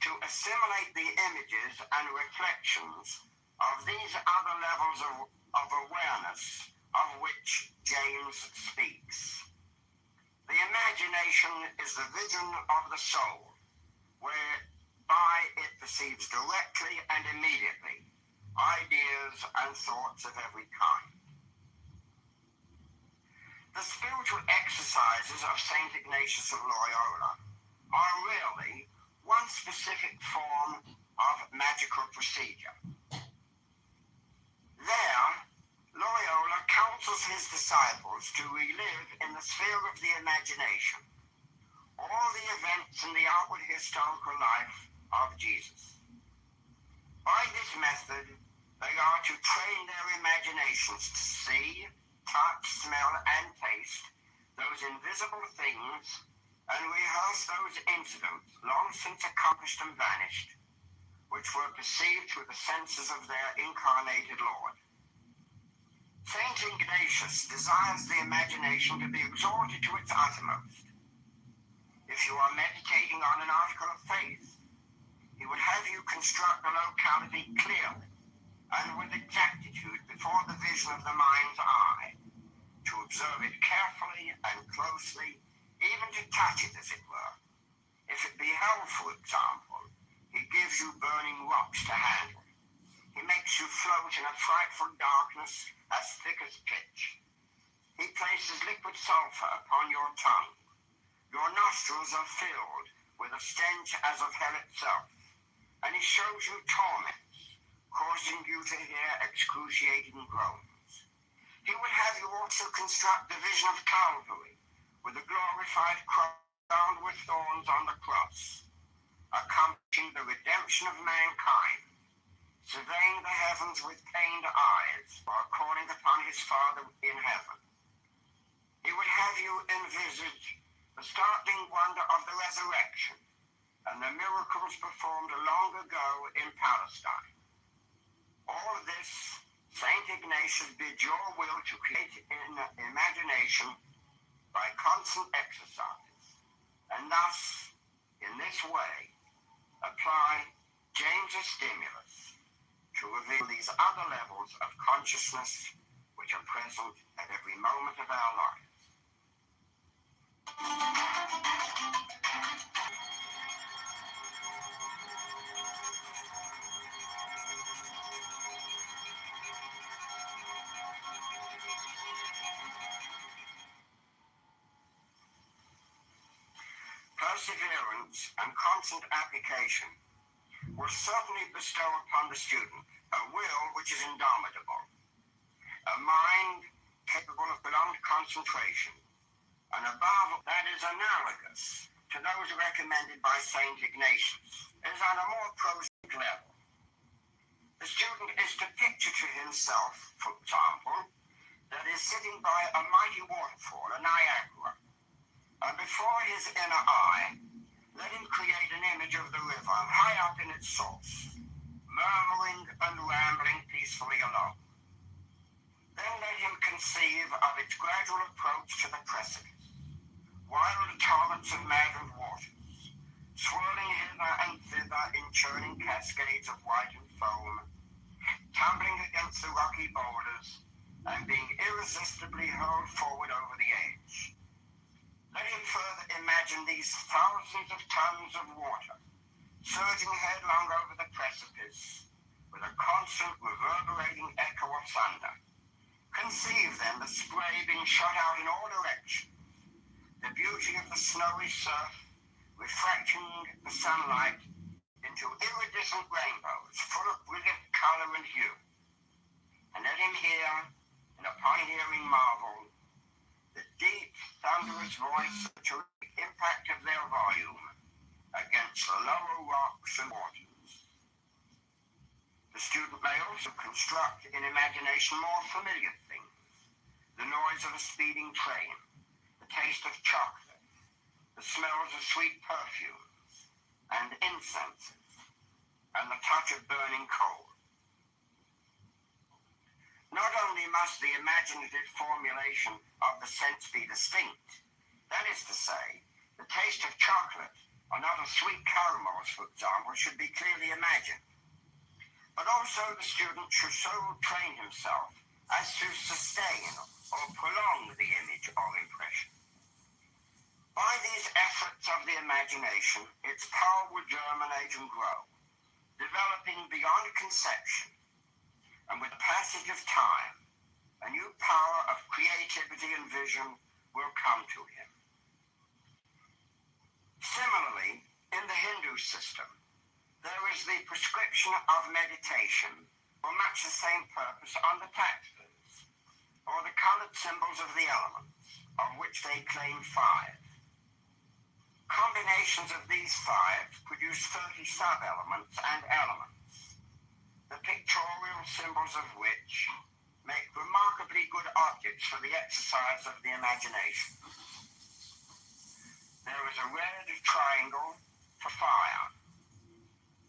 to assimilate the images and reflections of these other levels of awareness of which James speaks. The imagination is the vision of the soul, whereby it perceives directly and immediately ideas and thoughts of every kind. The spiritual exercises of St. Ignatius of Loyola are really one specific form of magical procedure. There, Loyola counsels his disciples to relive in the sphere of the imagination all the events in the outward historical life of Jesus. By this method, they are to train their imaginations to see, touch, smell, and taste those invisible things and rehearse those incidents long since accomplished and vanished, which were perceived through the senses of their incarnated Lord. Saint Ignatius desires the imagination to be exalted to its uttermost. If you are meditating on an article of faith, he would have you construct the locality clearly and with exactitude before the vision of the mind's eye, to observe it carefully and closely, even to touch it, as it were. If it be hell, for example, he gives you burning rocks to handle. He makes you float in a frightful darkness as thick as pitch. He places liquid sulfur upon your tongue. Your nostrils are filled with a stench as of hell itself, and he shows you torments, causing you to hear excruciating groans. He would have you also construct the vision of Calvary, with a glorified cross crowned with thorns on the cross, accomplishing the redemption of mankind, surveying the heavens with pained eyes, while calling upon his Father in heaven. He would have you envisage the startling wonder of the resurrection and the miracles performed long ago in Palestine. All of this, St. Ignatius bids your will to create in imagination by constant exercise, and thus, in this way, apply James's stimulus to reveal these other levels of consciousness which are present at every moment of our lives. Perseverance and constant application will certainly bestow upon the student a will which is indomitable, a mind capable of prolonged concentration, and above that is analogous to those recommended by St. Ignatius is on a more prosaic level. The student is to picture to himself, for example, that is sitting by a mighty waterfall, a Niagara, and before his inner eye, let him create an image of the river high up in its source, murmuring and rambling peacefully along. Then let him conceive of its gradual approach to the precipice, wild torrents of maddened waters, swirling hither and thither in churning cascades of whitened foam, tumbling against the rocky boulders, and being irresistibly hurled forward over the edge. Let him further imagine these thousands of tons of water surging headlong over the precipice with a constant reverberating echo of thunder. Conceive then the spray being shot out in all directions, the beauty of the snowy surf refracting the sunlight into iridescent rainbows full of brilliant color and hue. And let him hear, in upon hearing marvel, the deep, thunderous voice of the terrific impact of their volume against the lower rocks and waters. The student may also construct in imagination more familiar things, the noise of a speeding train, the taste of chocolate, the smells of sweet perfumes and incenses, and the touch of burning coal. Not only must the imaginative formulation of the sense be distinct, that is to say, the taste of chocolate or not of sweet caramels, for example, should be clearly imagined. But also the student should so train himself as to sustain or prolong the image or impression. By these efforts of the imagination, its power will germinate and grow, developing beyond conception, and with the passage of time, a new power of creativity and vision will come to him. Similarly, in the Hindu system, there is the prescription of meditation for much the same purpose on the taxes, or the colored symbols of the elements, of which they claim 5. Combinations of these 5 produce 30 sub-elements and elements, the pictorial symbols of which make remarkably good objects for the exercise of the imagination. There is a red triangle for fire,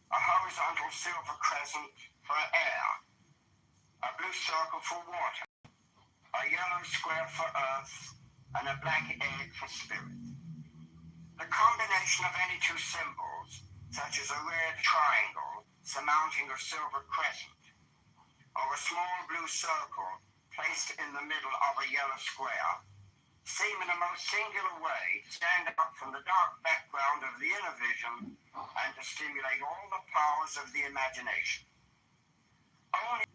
a horizontal silver crescent for air, a blue circle for water, a yellow square for earth, and a black egg for spirit. The combination of any two symbols, such as a red triangle surmounting a silver crescent, or a small blue circle placed in the middle of a yellow square, seem in a most singular way to stand out from the dark background of the inner vision and to stimulate all the powers of the imagination. Only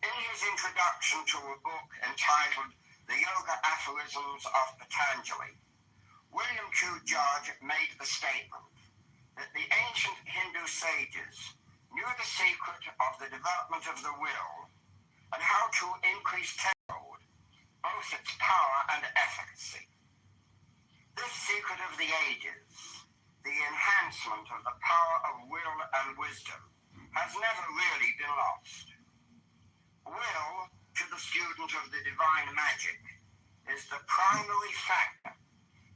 in his introduction to a book entitled The Yoga Aphorisms of Patanjali, William Q. George made the statement that the ancient Hindu sages knew the secret of the development of the will and how to increase tenfold both its power and efficacy. This secret of the ages, the enhancement of the power of will and wisdom, has never really been lost. Will, to the student of the divine magic, is the primary factor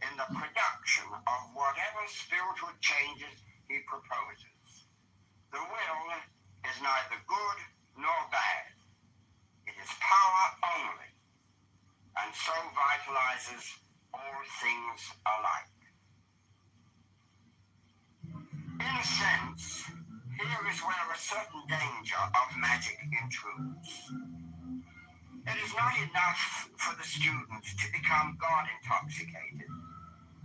in the production of whatever spiritual changes he proposes. The will is neither good nor bad. It is power only, and so vitalizes all things alike. In a sense, here is where a certain danger of magic intrudes. It is not enough for the student to become God-intoxicated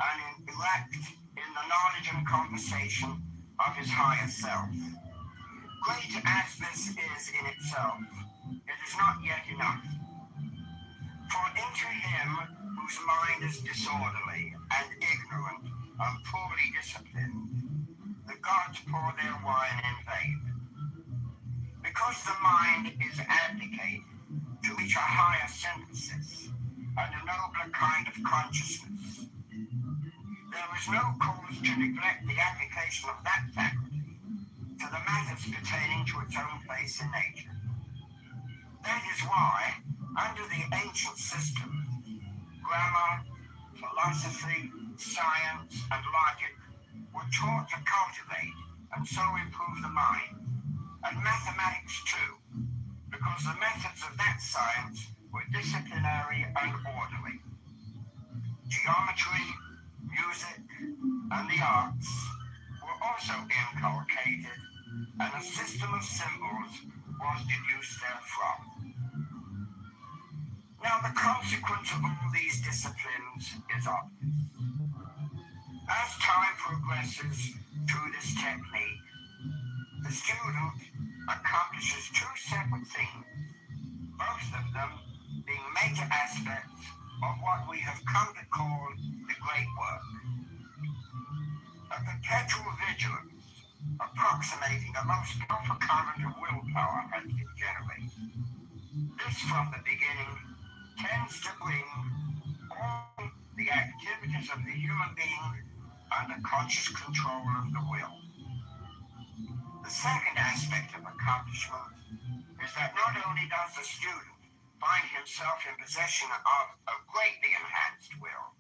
and erect in the knowledge and conversation of his higher self. Great as this is in itself, it is not yet enough. For into him whose mind is disorderly and ignorant and poorly disciplined, the gods pour their wine in vain. Because the mind is abdicated to reach a higher synthesis and a nobler kind of consciousness, There is no cause to neglect the application of that faculty to the matters pertaining to its own place in nature. That is why, under the ancient system, grammar, philosophy, science, and logic were taught to cultivate and so improve the mind, and mathematics too, because the methods of that science were disciplinary and orderly. Geometry, music, and the arts were also inculcated, and a system of symbols was deduced therefrom. Now, the consequence of all these disciplines is obvious. As time progresses through this technique, the student accomplishes two separate things, both of them being major aspects of what we have come to call the great work. A perpetual vigilance, approximating a most powerful current of willpower, has been generated. This, from the beginning, tends to bring all the activities of the human being under conscious control of the will. The second aspect of accomplishment is that not only does the student find himself in possession of a greatly enhanced will,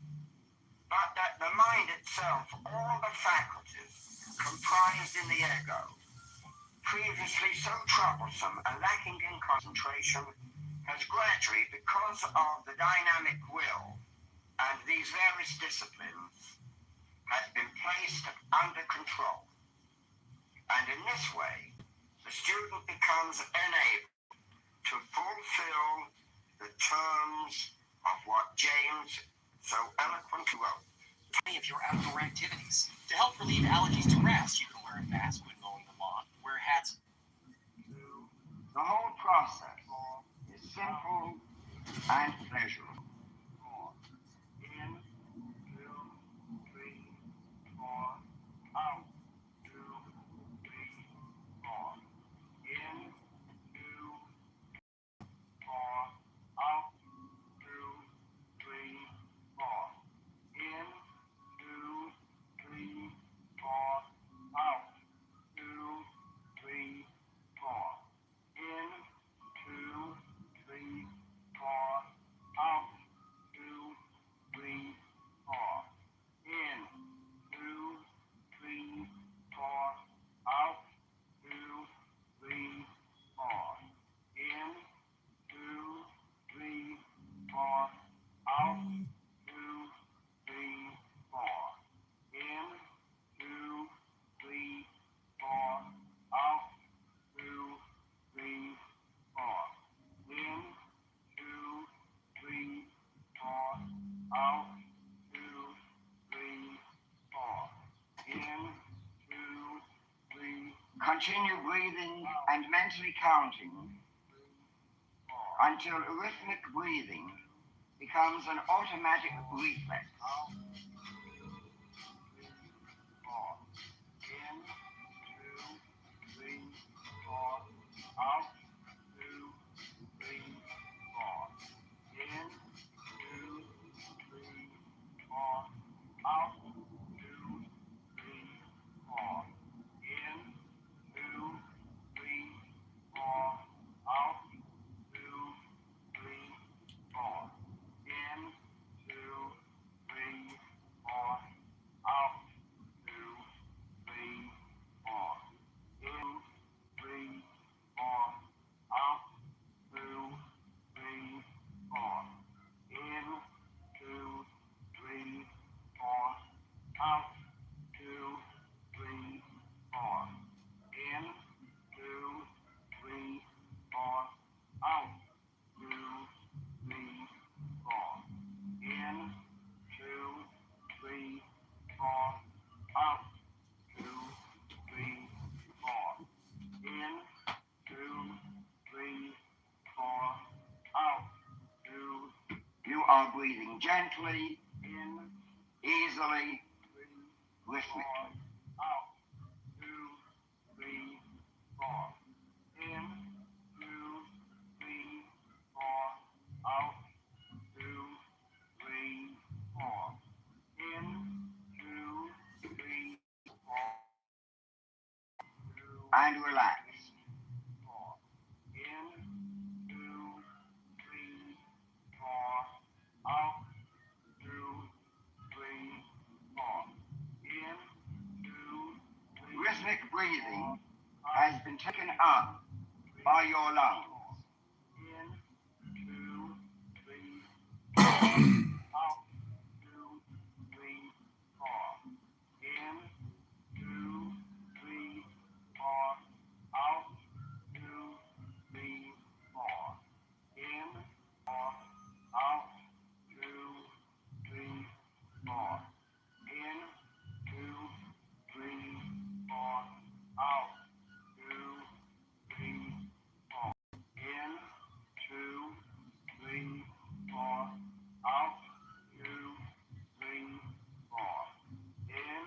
but that the mind itself, all the faculties comprised in the ego, previously so troublesome and lacking in concentration, has gradually, because of the dynamic will and these various disciplines, has been placed under control. And in this way, the student becomes enabled to fulfill the terms of what James so eloquently wrote. Many of your outdoor activities. To help relieve allergies to grass, you can wear a mask when mowing the lawn, wear hats. The whole process is simple and pleasurable. In, 2, 3, 4, out, 2, 3, 4. In, 2, 4, out, 2, 3, 4. In, 2, 3, 4, out, 2, 3, 4. In, 2, 3, 4, out, 2, 3, 4. In, 2, 3, 4, out, 2, 3, 4. In, 2, 3, 4, out, 2, 3, 4. In, 2, 3, 4, out, 2, 3, 4. In, 2, 3, 4, out, 2, 3, 4. In, 2, 3. Continue breathing and mentally counting until rhythmic breathing becomes an automatic reflex. In, 2, 3, 4, out, 2, 3, 4. In, 2, 3, 4, out, 2, 3, 4. In, 2, 3, 4, out, 2, 3, 4. In, 2, 3, 4, out, 2, 3, 4. In, 3, 4, out, 2, 3, 4. In, 2, 3, 4, out, 2, 3, 4. In, 2, 3, 4, out, 2, 3, 4. In, 2, 3, 4, out, 2, 3, 4. In, 2, 3, 4, out, 2. You are breathing gently, in, easily, rhythmically. Out, 2, 3, 4. In, 2, 3, 4, out, 2, 3, 4. In, 2, and relax. 4. In, 2, 3, 4. Out, 2, 3, 4. In, 2, 3. Rhythmic breathing has been taken up by your lungs. In, 2, 3, 4. Out, 2, 3, 4. In, 2, 3, 4. Out, 2, 3, 4. In, 4. Out, 2, 3, 4. In, 2, 3, 4. Out, 2, 3, 4. In, 2, 3, 4. Out, 2, 3, 4. In,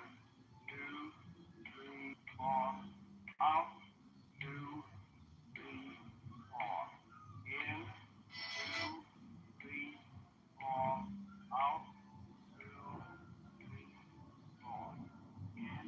2, 3, 4. Out, 2, 3, 4. In, 2, 3, 4. Out, 2, 3, 4. In.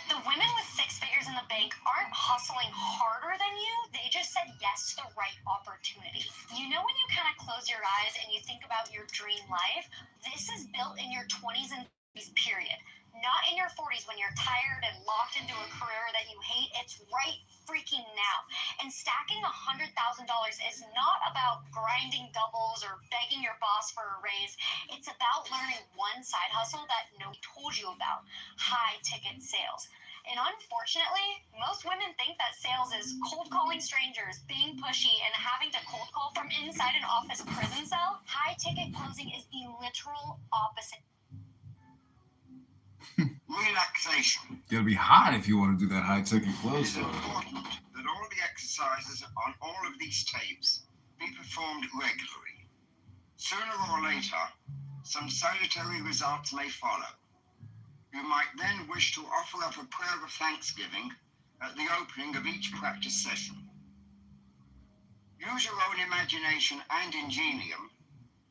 The women with 6 figures in the bank aren't hustling harder than you. They just said yes to the right opportunity. You know when you kind of close your eyes and you think about your dream life? This is built in your 20s and 30s, period. Not in your 40s when you're tired and locked into a career that you hate. It's right freaking now. And stacking $100,000 is not about grinding doubles or begging your boss for a raise. It's about learning one side hustle that nobody told you about: high ticket sales. And unfortunately, most women think that sales is cold calling strangers, being pushy, and having to cold call from inside an office prison cell. High ticket closing is the literal opposite. Relaxation. Gotta be hot if you want to do that high ticket It close. is important that all the exercises on all of these tapes be performed regularly. Sooner or later, some salutary results may follow. You might then wish to offer up a prayer of thanksgiving at the opening of each practice session. Use your own imagination and ingenium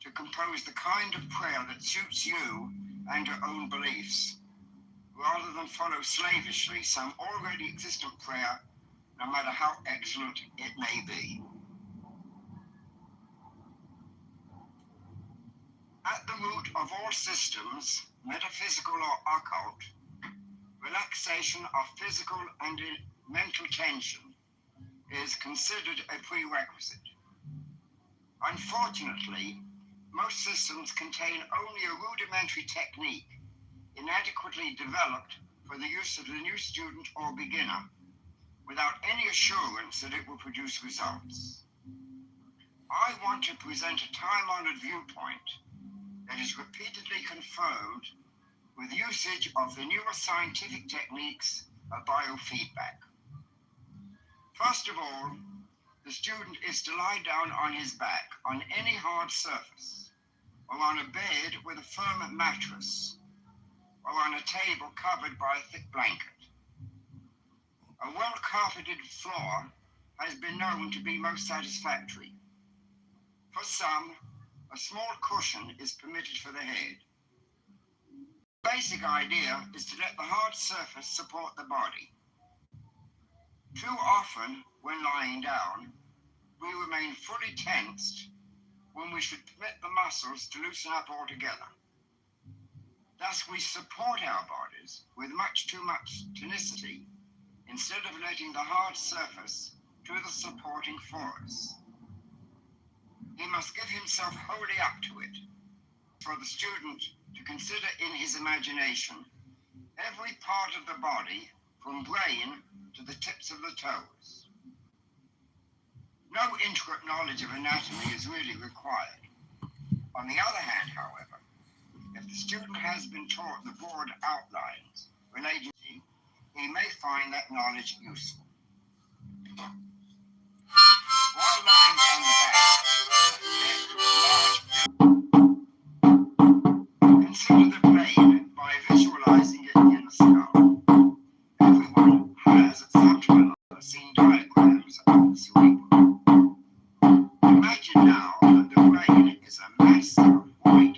to compose the kind of prayer that suits you and your own beliefs, rather than follow slavishly some already existent prayer, no matter how excellent it may be. At the root of all systems, metaphysical or occult, relaxation of physical and mental tension is considered a prerequisite. Unfortunately, most systems contain only a rudimentary technique inadequately developed for the use of the new student or beginner, without any assurance that it will produce results. I want to present a time-honored viewpoint that is repeatedly confirmed with usage of the newer scientific techniques of biofeedback. First of all, the student is to lie down on his back on any hard surface, or on a bed with a firm mattress, or on a table covered by a thick blanket. A well-carpeted floor has been known to be most satisfactory. For some, a small cushion is permitted for the head. The basic idea is to let the hard surface support the body. Too often, when lying down, we remain fully tensed when we should permit the muscles to loosen up altogether. Thus, we support our bodies with much too much tonicity instead of letting the hard surface do the supporting for us. He must give himself wholly up to it. For the student to consider in his imagination every part of the body, from brain to the tips of the toes. No intricate knowledge of anatomy is really required. On the other hand, however, if the student has been taught the broad outlines relating to it, he may find that knowledge useful. While lying on the back, consider the brain by visualizing it in the skull. Everyone has at some time or another seen diagrams of the cerebrum. Imagine now that the brain is a mass of white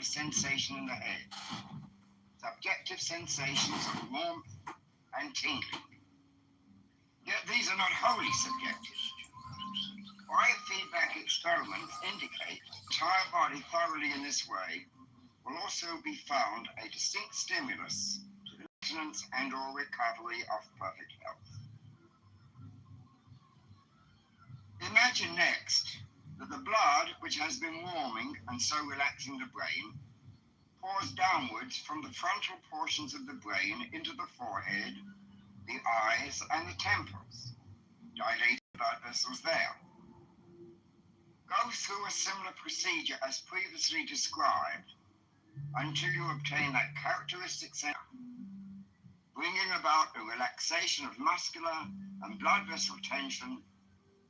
particular sensation in the head. Subjective sensations of warmth and tingling. Yet these are not wholly subjective. Biofeedback experiments indicate the entire body thoroughly in this way will also be found a distinct stimulus to the maintenance and or recovery of perfect health. Imagine next that the blood, which has been warming and so relaxing the brain, pours downwards from the frontal portions of the brain into the forehead, the eyes, and the temples, dilating blood vessels there. Go through a similar procedure as previously described until you obtain that characteristic sensation, bringing about a relaxation of muscular and blood vessel tension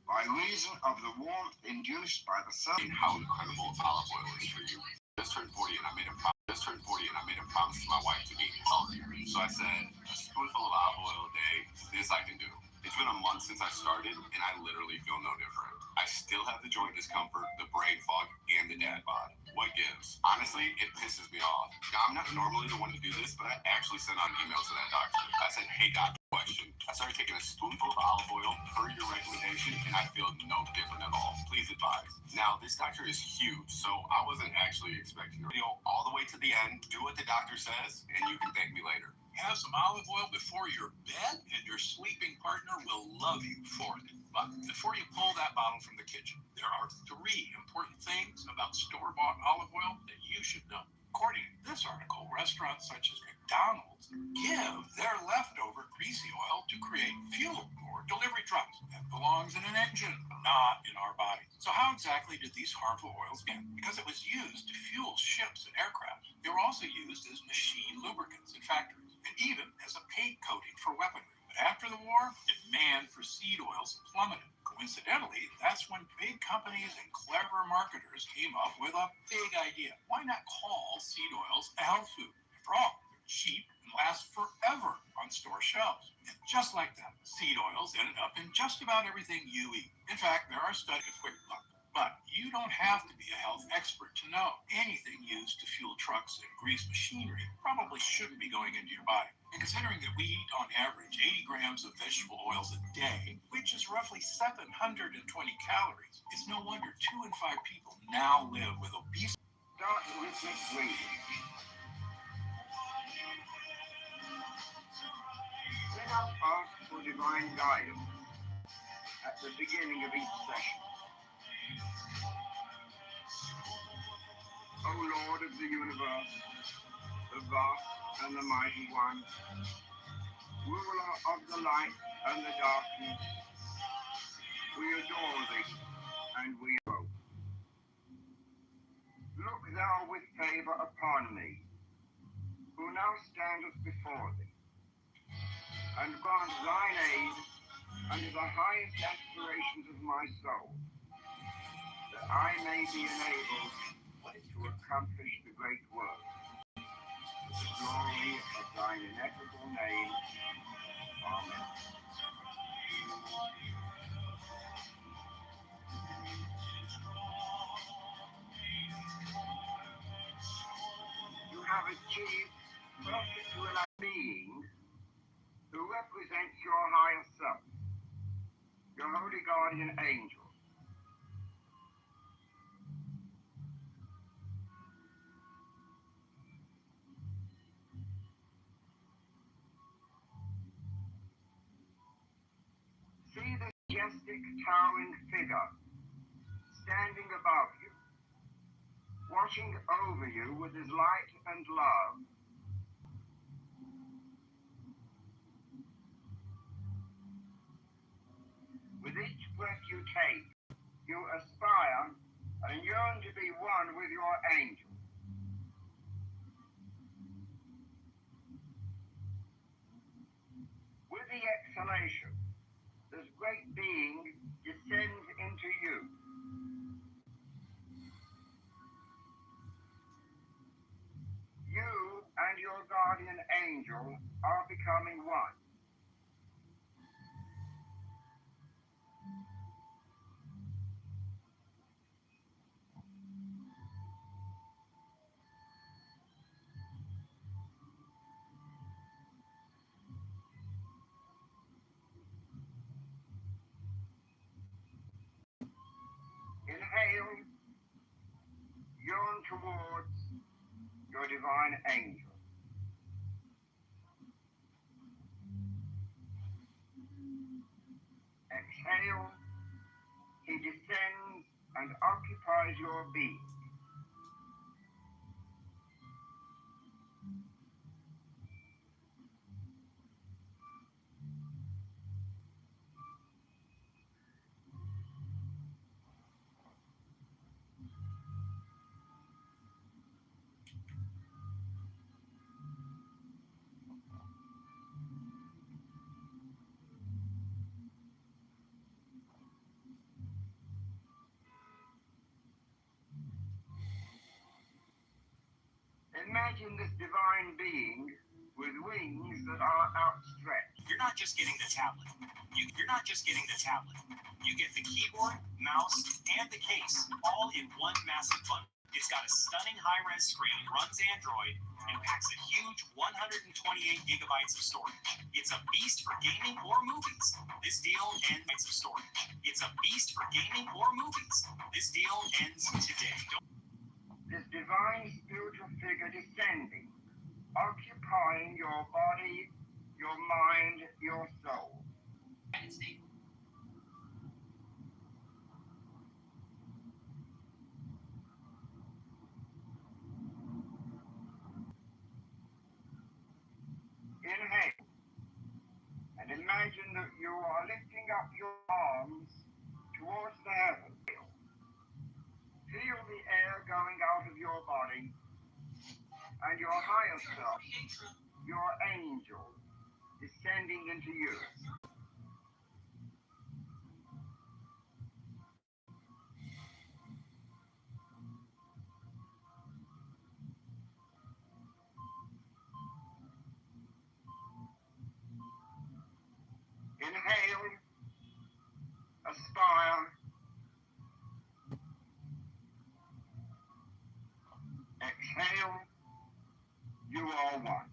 by reason of the warmth induced by the sun. How incredible olive oil is for you. Just turned 40 and I made a promise to my wife to be healthier. So I said, a spoonful of olive oil a day, this I can do. It's been a month since I started and I literally feel no different. I still have the joint discomfort, the brain fog, and the dad bod. What gives? Honestly, it pisses me off. Now, I'm not normally the one to do this, but I actually sent out an email to that doctor. I said, hey, doctor, question. I started taking a spoonful of olive oil per your recommendation, and I feel no different at all. Please advise. Now, this doctor is huge, so I wasn't actually expecting a video all the way to the end. Do what the doctor says, and you can thank me later. Have some olive oil before your bed, and your sleeping partner will love you for it. But before you pull that bottle from the kitchen, there are 3 important things about store-bought olive oil that you should know. According to this article, restaurants such as McDonald's give their leftover greasy oil to create fuel for delivery trucks. That belongs in an engine, not in our body. So how exactly did these harmful oils get? Because it was used to fuel ships and aircraft. They were also used as machine lubricants in factories, and even as a paint coating for weaponry. But after the war, demand for seed oils plummeted. Coincidentally, that's when big companies and clever marketers came up with a big idea. Why not call seed oils a health food? After all, they're cheap and last forever on store shelves. And just like that, seed oils ended up in just about everything you eat. In fact, there are studies of quick buck. But you don't have to be a health expert to know anything used to fuel trucks and grease machinery probably shouldn't be going into your body. And considering that we eat on average 80 grams of vegetable oils a day, which is roughly 720 calories, it's no wonder 2 in 5 people now live with obesity. Start rhythmic breathing. Let us ask for divine guidance at the beginning of each session. O Lord of the universe, the vast and the mighty one, ruler of the light and the darkness, we adore thee and we hope. Look thou with favor upon me, who now standeth before thee, and grant thine aid unto the highest aspirations of my soul, that I may be enabled to accomplish the great work, to the glory of thine ineffable name. Amen. You have achieved perfect realization being who represents your higher self, your holy guardian angel. See the majestic towering figure standing above you, watching over you with his light and love. With each breath you take, you aspire and yearn to be one with your angel. With the exhalation, this great being descends into you. You and your guardian angel are becoming one. towards your divine angel. Exhale, he descends and occupies your being. Imagine this divine being with wings that are outstretched. You're not just getting the tablet. You're not just getting the tablet. You get the keyboard, mouse, and the case, all in one massive bundle. It's got a stunning high-res screen, runs Android, and packs a huge 128 gigabytes of storage. It's a beast for gaming or movies. This deal ends of storage. It's a beast for gaming or movies. This deal ends today. This divine spiritual figure descending, occupying your body, your mind, your soul. Inhale, and imagine that you are lifting up your arms towards the heavens. Feel the air going out of your body, and your higher self, your angel, descending into you. Inhale, aspire, exhale, you are one.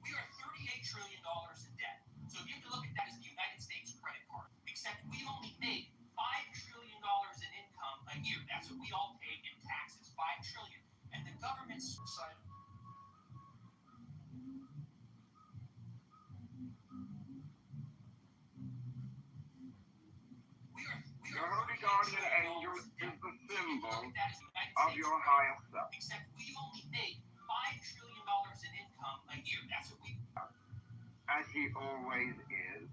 We are $38 trillion in debt. So you have to look at that as the United States credit card. Except we only make $5 trillion in income a year. That's what we all pay in taxes, $5 trillion. And the government's side. Your holy guardian angel is the symbol of your higher self. Except we only make $5 trillion in income a year. That's what we. As he always is,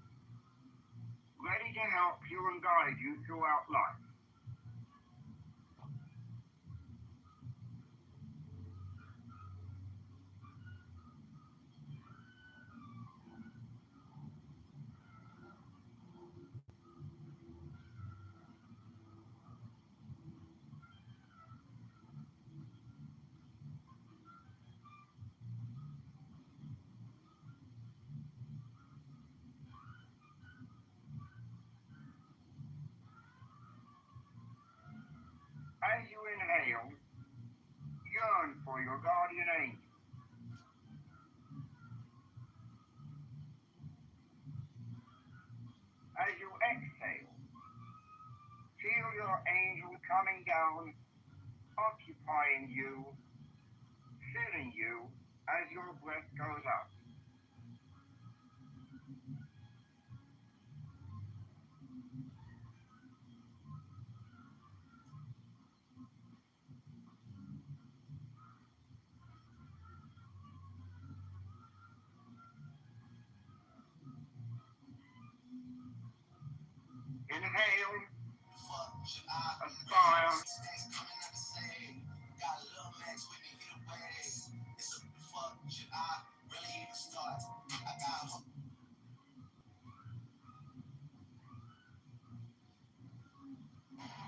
ready to help you and guide you throughout life. As you inhale, yearn for your guardian angel. As you exhale, feel your angel coming down, occupying you, filling you as your breath goes out. Inhale, aspire,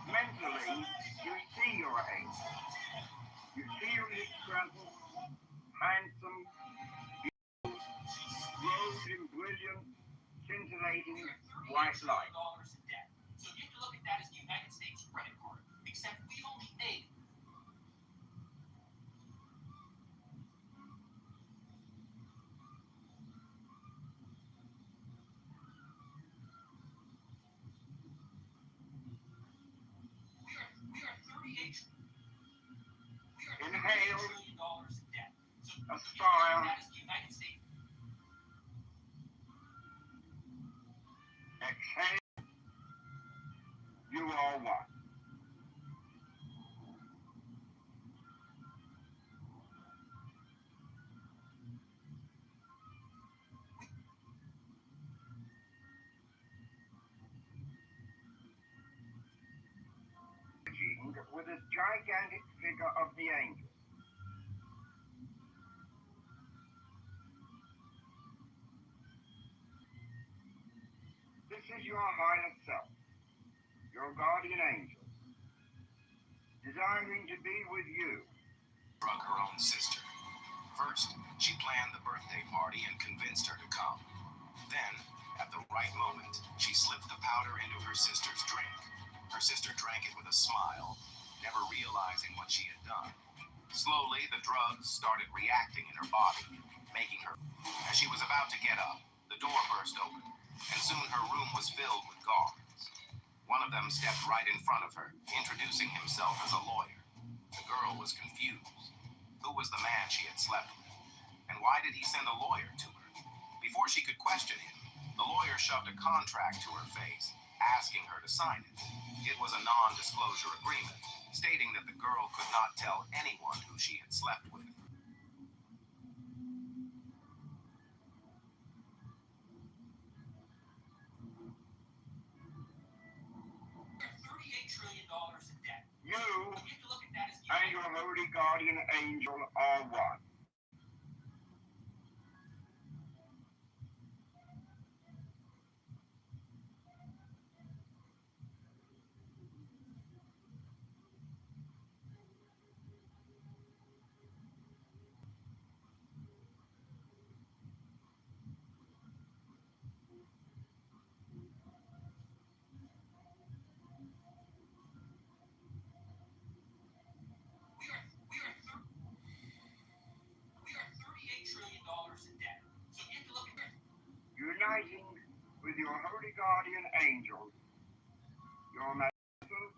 mentally, you see your angel. You feel his presence, handsome, robed in brilliant, scintillating white light. So you have to look at that as the United States credit card. except we only think. We are 38. Inhale. $38 trillion in debt. So Aspire. that is the United States. Exhale. You are one. With a gigantic figure of the angel. This is your higher self, your guardian angel, desiring to be with you. Drug her own sister. First, she planned the birthday party and convinced her to come. Then, at the right moment, she slipped the powder into her sister's drink. Her sister drank it with a smile, never realizing what she had done. Slowly, the drugs started reacting in her body, making her... As she was about to get up, the door burst open, and soon her room was filled with guards. One of them stepped right in front of her, introducing himself as a lawyer. The girl was confused. Who was the man she had slept with? And why did he send a lawyer to her? Before she could question him, the lawyer shoved a contract to her face, asking her to sign it. It was a non-disclosure agreement, stating that the girl could not tell anyone who she had slept with. $38 trillion in debt. You You have to look at that as the and your holy guardian angel are one. We are $38 trillion in debt. So you have to look at Uniting with your holy guardian angel, your magnificent,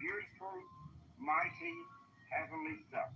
beautiful, mighty, heavenly self.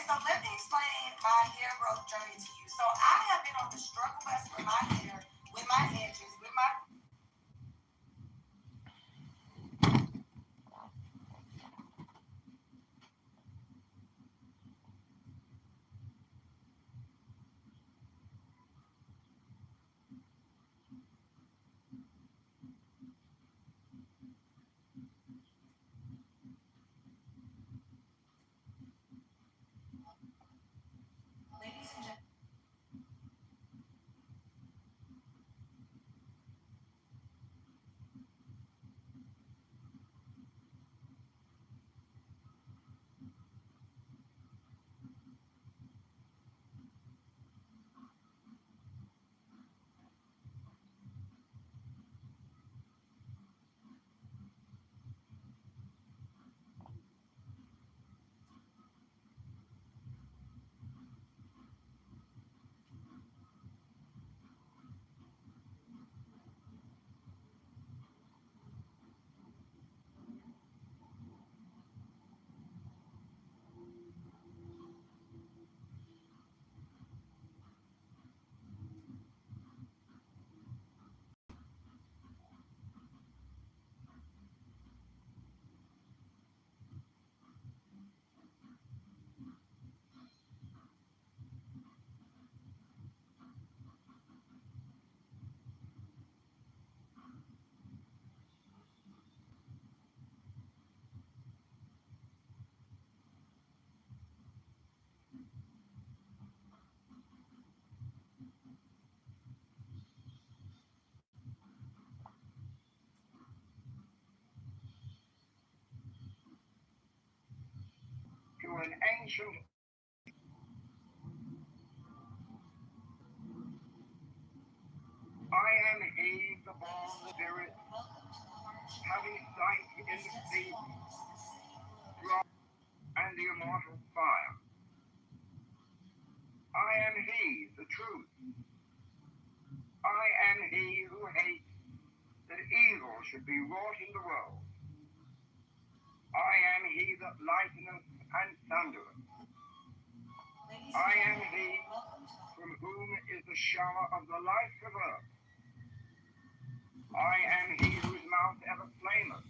so let me explain my hair growth journey to you. So I have been on the struggle bus with my hair, with my edges, with my to an ancient I am he, the born spirit, having sight in the sea, drop, and the immortal fire. I am he, the truth. I am he who hates that evil should be wrought in the world. I am he that lighteneth and thundereth. I am he from whom is the shower of the life of earth. I am he whose mouth ever flameth.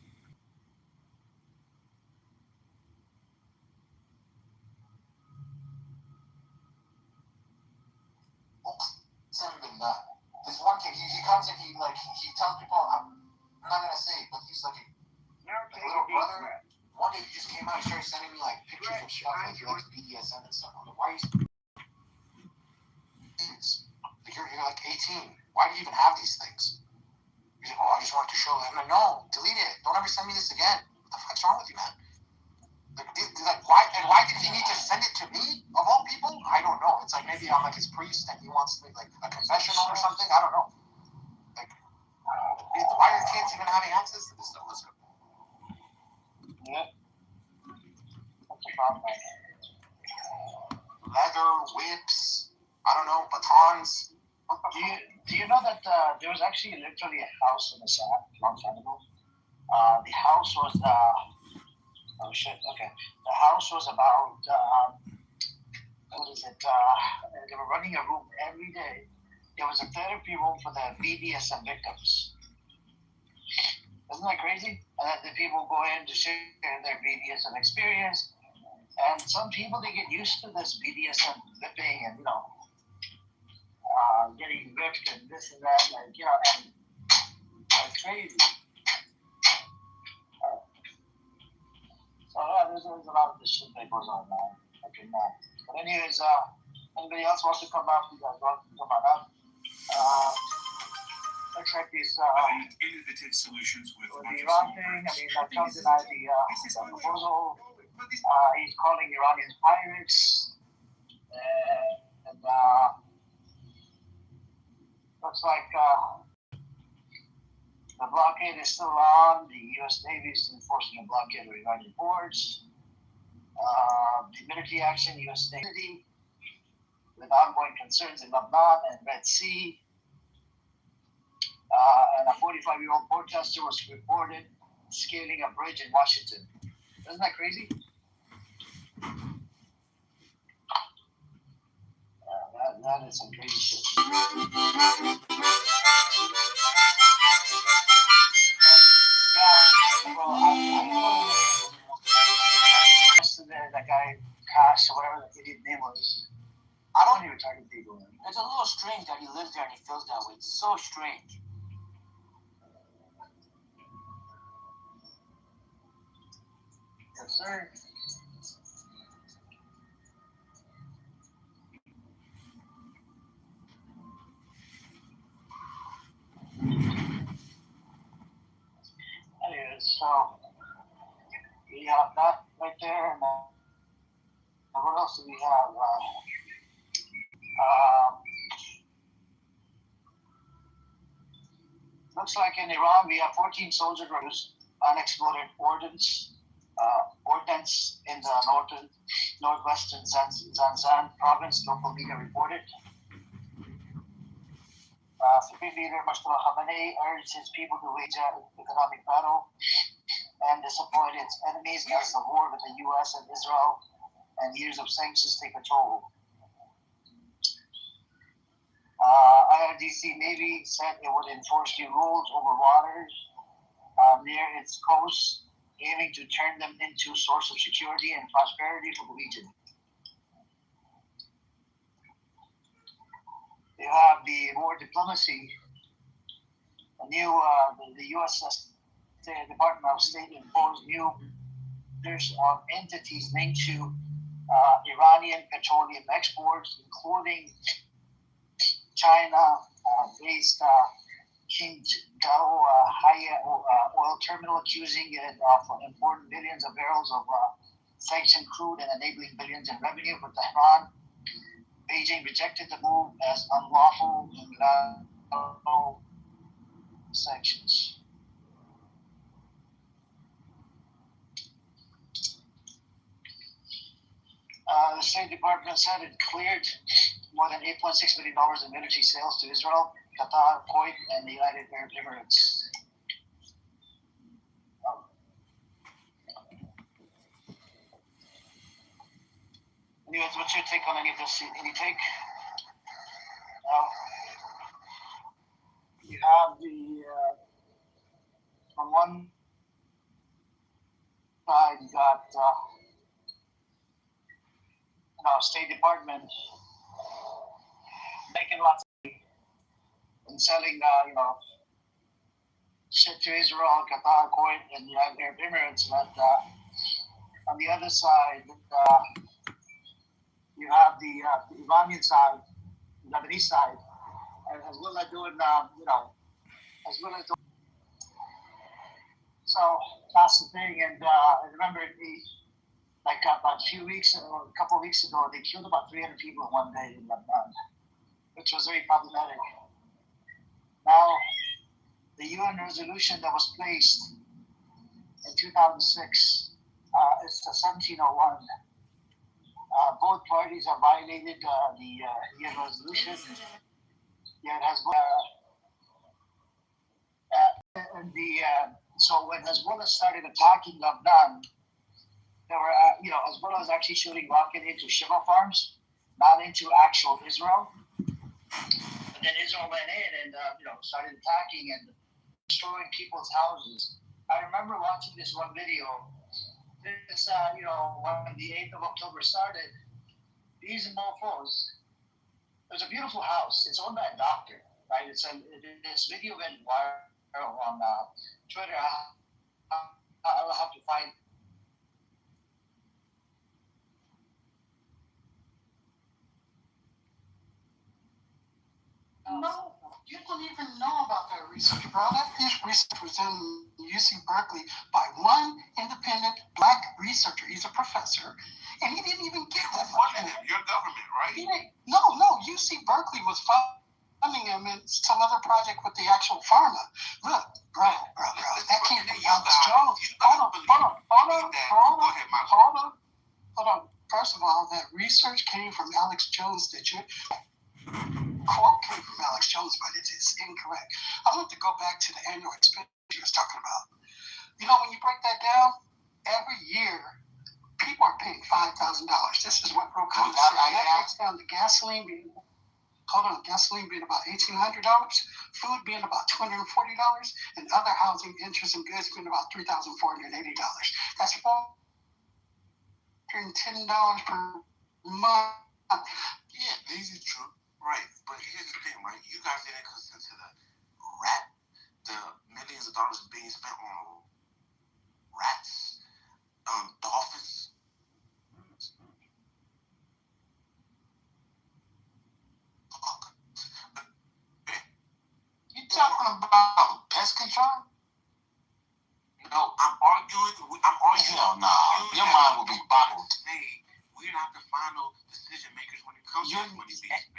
It's never been done. This one kid, he comes and he tells people, I'm not gonna say it, but he's like a little brother. One day he just came out and started sending me like pictures of stuff like he likes BDSM and stuff. I'm like, why are you? Like you're like 18. Why do you even have these things? He's like, oh, I just wanted to show them. I'm like, no, delete it. Don't ever send me this again. What the fuck's wrong with you, man? Like why did he need to send it to me of all people? I don't know. It's like maybe I'm like his priest and he wants me like a confessional or something. I don't know. Like why are kids even having access to this stuff? Let's go. Yeah. What's the problem? Leather whips. I don't know, batons. Do you know that there was actually literally a house in the South a long time ago? The house was oh shit, okay. The house was about, what is it? They were running a room every day. There was a therapy room for the BDSM victims. Isn't that crazy? And then the people go in to share their BDSM experience. And some people, they get used to this BDSM whipping and, you know, getting whipped and this and that, like, you know, and it's crazy. So there's a lot of this shit that goes on now. But anyways, anybody else wants to come up? You guys want to come on up? Looks like these innovative solutions with the Iran thing. I mean, Trump denied the proposal. He's calling Iranians pirates, and looks like the blockade is still on. The U.S. Navy is enforcing a blockade of Iranian ports. The military action, U.S. Navy, with ongoing concerns in Lebanon and Red Sea. And a 45-year-old protester was reported scaling a bridge in Washington. Isn't that crazy? that is some crazy shit. Yeah, well, that guy, Cash, or whatever the idiot name was. I don't even talk to people. It's a little strange that he lives there and he feels that way. It's so strange. Yes, sir. Anyways, so we have that right there, and what else do we have? Looks like in Iran we have 14 soldiers produced unexploded ordnance in the northwestern Zanjan province, local media reported. Supreme Leader Mustafa Khamenei urged his people to wage an economic battle and disappoint its enemies as the war with the U.S. and Israel and years of sanctions take control. IRGC Navy said it would enforce new rules over waters near its coast, aiming to turn them into a source of security and prosperity for the region. They have the war diplomacy. A new, the U.S. Department of State imposed new measures on entities linked to Iranian petroleum exports, including China-based Qingdao oil terminal, accusing it of importing millions of barrels of sanctioned crude and enabling billions in revenue for Tehran. Beijing rejected the move as unlawful unilateral sanctions. The State Department said it cleared more than $8.6 billion in military sales to Israel, Qatar, Kuwait, and the United Arab Emirates. Anyways, what's your take on any of this? Any take? You have the on one side you got State Department making lots of money and selling shit to Israel, Qatar, Kuwait, and the United Arab Emirates. But on the other side, you have the Iranian side, the Lebanese side, and as well as doing, as well as doing. So that's the thing. And I remember about a couple of weeks ago, they killed about 300 people in one day in Lebanon, which was very problematic. Now, the UN resolution that was placed in 2006, it's the 1701. Both parties have violated the UN resolution. Yeah, it has. So when Hezbollah started attacking Lebanon, they were, Hezbollah was actually shooting rocket into Shiva farms, not into actual Israel. But then Israel went in and, started attacking and destroying people's houses. I remember watching this one video. This, when the 8th of October started, these mofos, there's a beautiful house. It's owned by a doctor, right? This video went viral on Twitter. I'll have to find. No, you don't even know about that research, bro. That research was in UC Berkeley by one independent black researcher. He's a professor, and he didn't even get that. Your government, right? No, UC Berkeley was funding him in some other project with the actual pharma. Look, bro, that can't be Alex Jones. Hold on. First of all, that research came from Alex Jones, did you? Quote came from Alex Jones, but it is incorrect. I want to go back to the annual expenditure he was talking about. When you break that down, every year, people are paying $5,000. This is what broke out. That breaks down the gasoline. gasoline being about $1,800, food being about $240, and other housing, interest, and goods being about $3,480. That's $410 per month. Yeah, these are true. Right. But here's the thing, right? You guys didn't consider the millions of dollars being spent on rats, dolphins. You talking about pest control? No, I'm arguing. Hell no. Your mind will be boggled. Hey, we're not the final decision makers when it comes to money.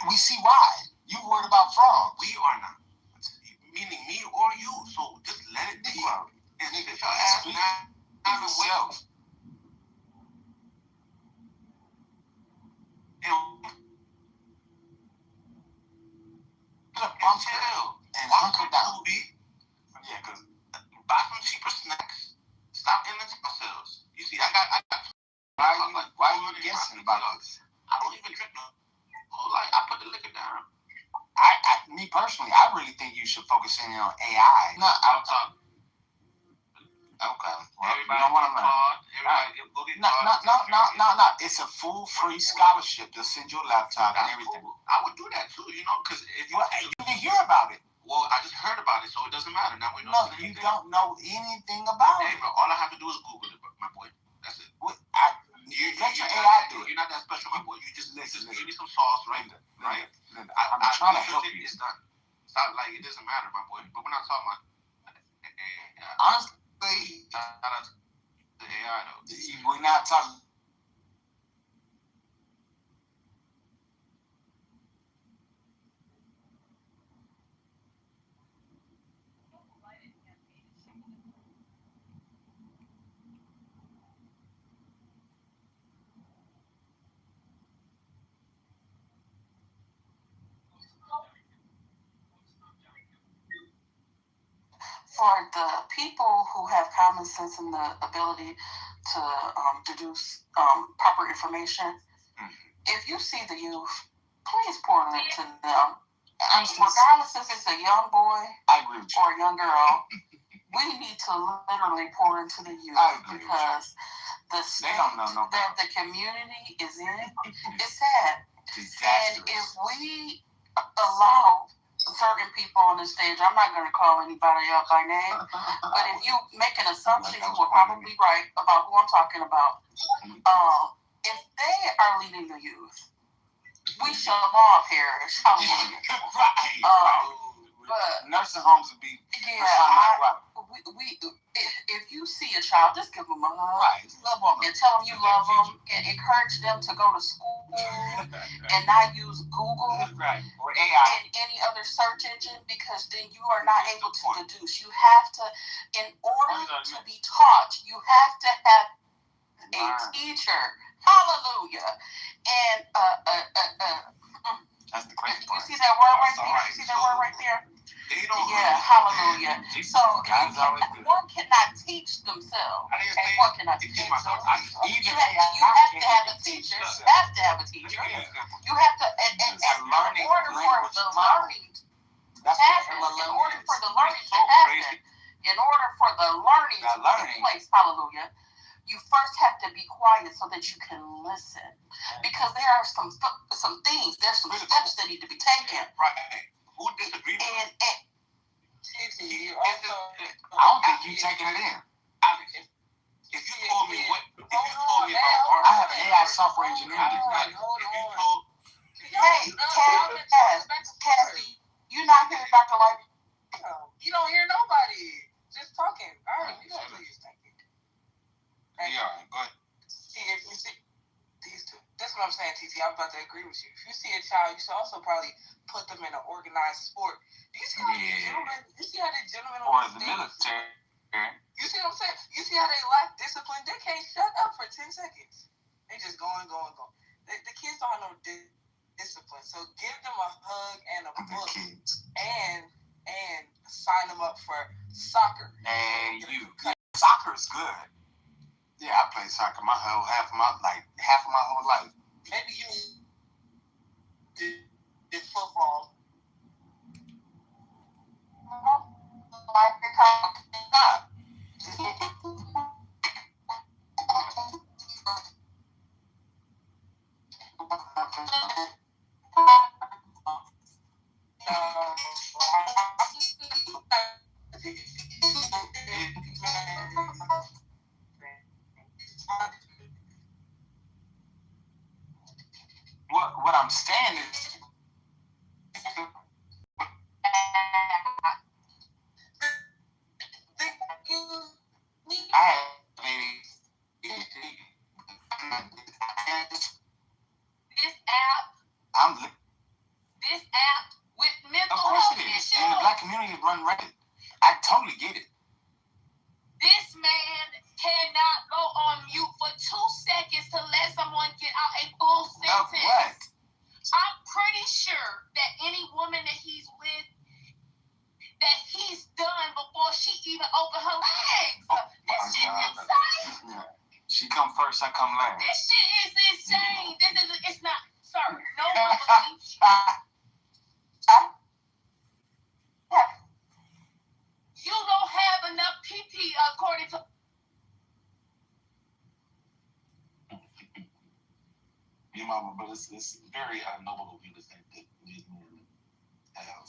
We see why. You worried about fraud. We are not. Meaning me or you. So just let it be. And nigga, speak for yourself. And hunker down. Yeah, because buy some cheaper snacks. Stop ending ourselves. You see, I got. Why are you guessing about this? I don't even drink no. Like, I put the liquor down. Me personally, I really think you should focus in on AI. No, I'm talking. Okay. Well, everybody you know what I'm saying. No. It's a full free scholarship. They'll send you a laptop and everything. Cool. I would do that too, because if you didn't hear about it. Well, I just heard about it, so it doesn't matter. Now we know. No, you don't know anything about it. Bro, all I have to do is Google it, my boy. That's it. Let your AI do it. You're not that special, my boy. You just listen. Give me some sauce, right? Right. I'm trying to help you. It's done. Stop, like, it doesn't matter, my boy. But we're not talking about. Honestly, shout out to the AI though. We're not talking. For the people who have common sense and the ability to deduce proper information, if you see the youth, please pour it to them. Regardless if it's a young boy or a young girl, we need to literally pour into the youth because the state that the community is in is sad. And if we allow certain people on the stage, I'm not going to call anybody out by name, but if you make an assumption, you will probably be right about who I'm talking about. If they are leading the youth, we shall all perish. Hallelujah. But nursing homes would be if you see a child, just give them a hug. Right. Love them and tell them you love them and encourage them to go to school and not use Google or AI and any other search engine because then you are not able to deduce. You have to, in order to be taught, you have to have a teacher. Hallelujah. And that's the crazy part. You see that word right there? You see that word right there? Hallelujah. So one cannot teach themselves, and one cannot teach themselves. You have to have a teacher. You have to have a teacher. You have to, and in order for the learning to happen, in order for the learning to take place, hallelujah, you first have to be quiet so that you can listen, because there are some things, there's some steps that need to be taken. Right. Who disagrees? And I don't think you're taking it in. If you told me about art, I have an AI software engineering degree. Hey, Cassie, you not hearing Dr. Light? You don't hear nobody. Just talking. All right, you don't please. Thank you. Yeah, go ahead. See, if you see these two, that's what I'm saying, TT. I'm about to agree with you. If you see a child, you should also probably put them in an organized sport. Do you see how these gentlemen? You see how these gentlemen or the military? You see what I'm saying? You see how they lack discipline? They can't shut up for 10 seconds. They just going. The kids don't have no discipline. So give them a hug and a book, and sign them up for soccer. And soccer is good. Yeah, I played soccer half of my whole life. Maybe you need to football. Like the top. What I'm saying is, I have This app, I'm this app with mental of course health it is. issues. And the black community run ragged. I totally get it. This man cannot go on mute for 2 seconds to let someone get out a full Of sentence. what? I'm pretty sure that any woman that he's with, that he's done before she even opened her legs. This shit is insane. Yeah. She come first, I come last. This shit is insane. It's not, sir. No one believes you. You don't have enough PP according to. Your mama, but it's very noble of you to think that these men have.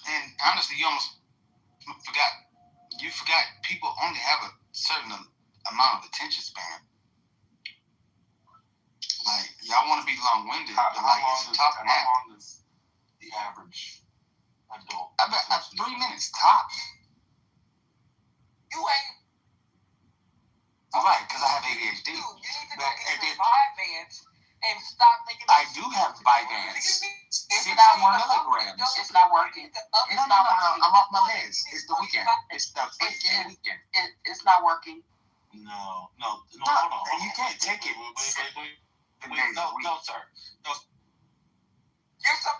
And honestly, you almost forgot people only have a certain amount of attention span. Like, y'all want to be long-winded, but like, it's a tough nap. How long is the average adult? About 3 minutes tops. You ain't. Right, because I have ADHD. You need to go But get some Vyvanse and stop making. I do have Vyvanse. 16 milligrams. It's not working. No. I'm off my meds. It's the weekend. It's the freaking weekend. It's not working. No, hold on. And you can't take it. Wait, no, sir. No. You're some.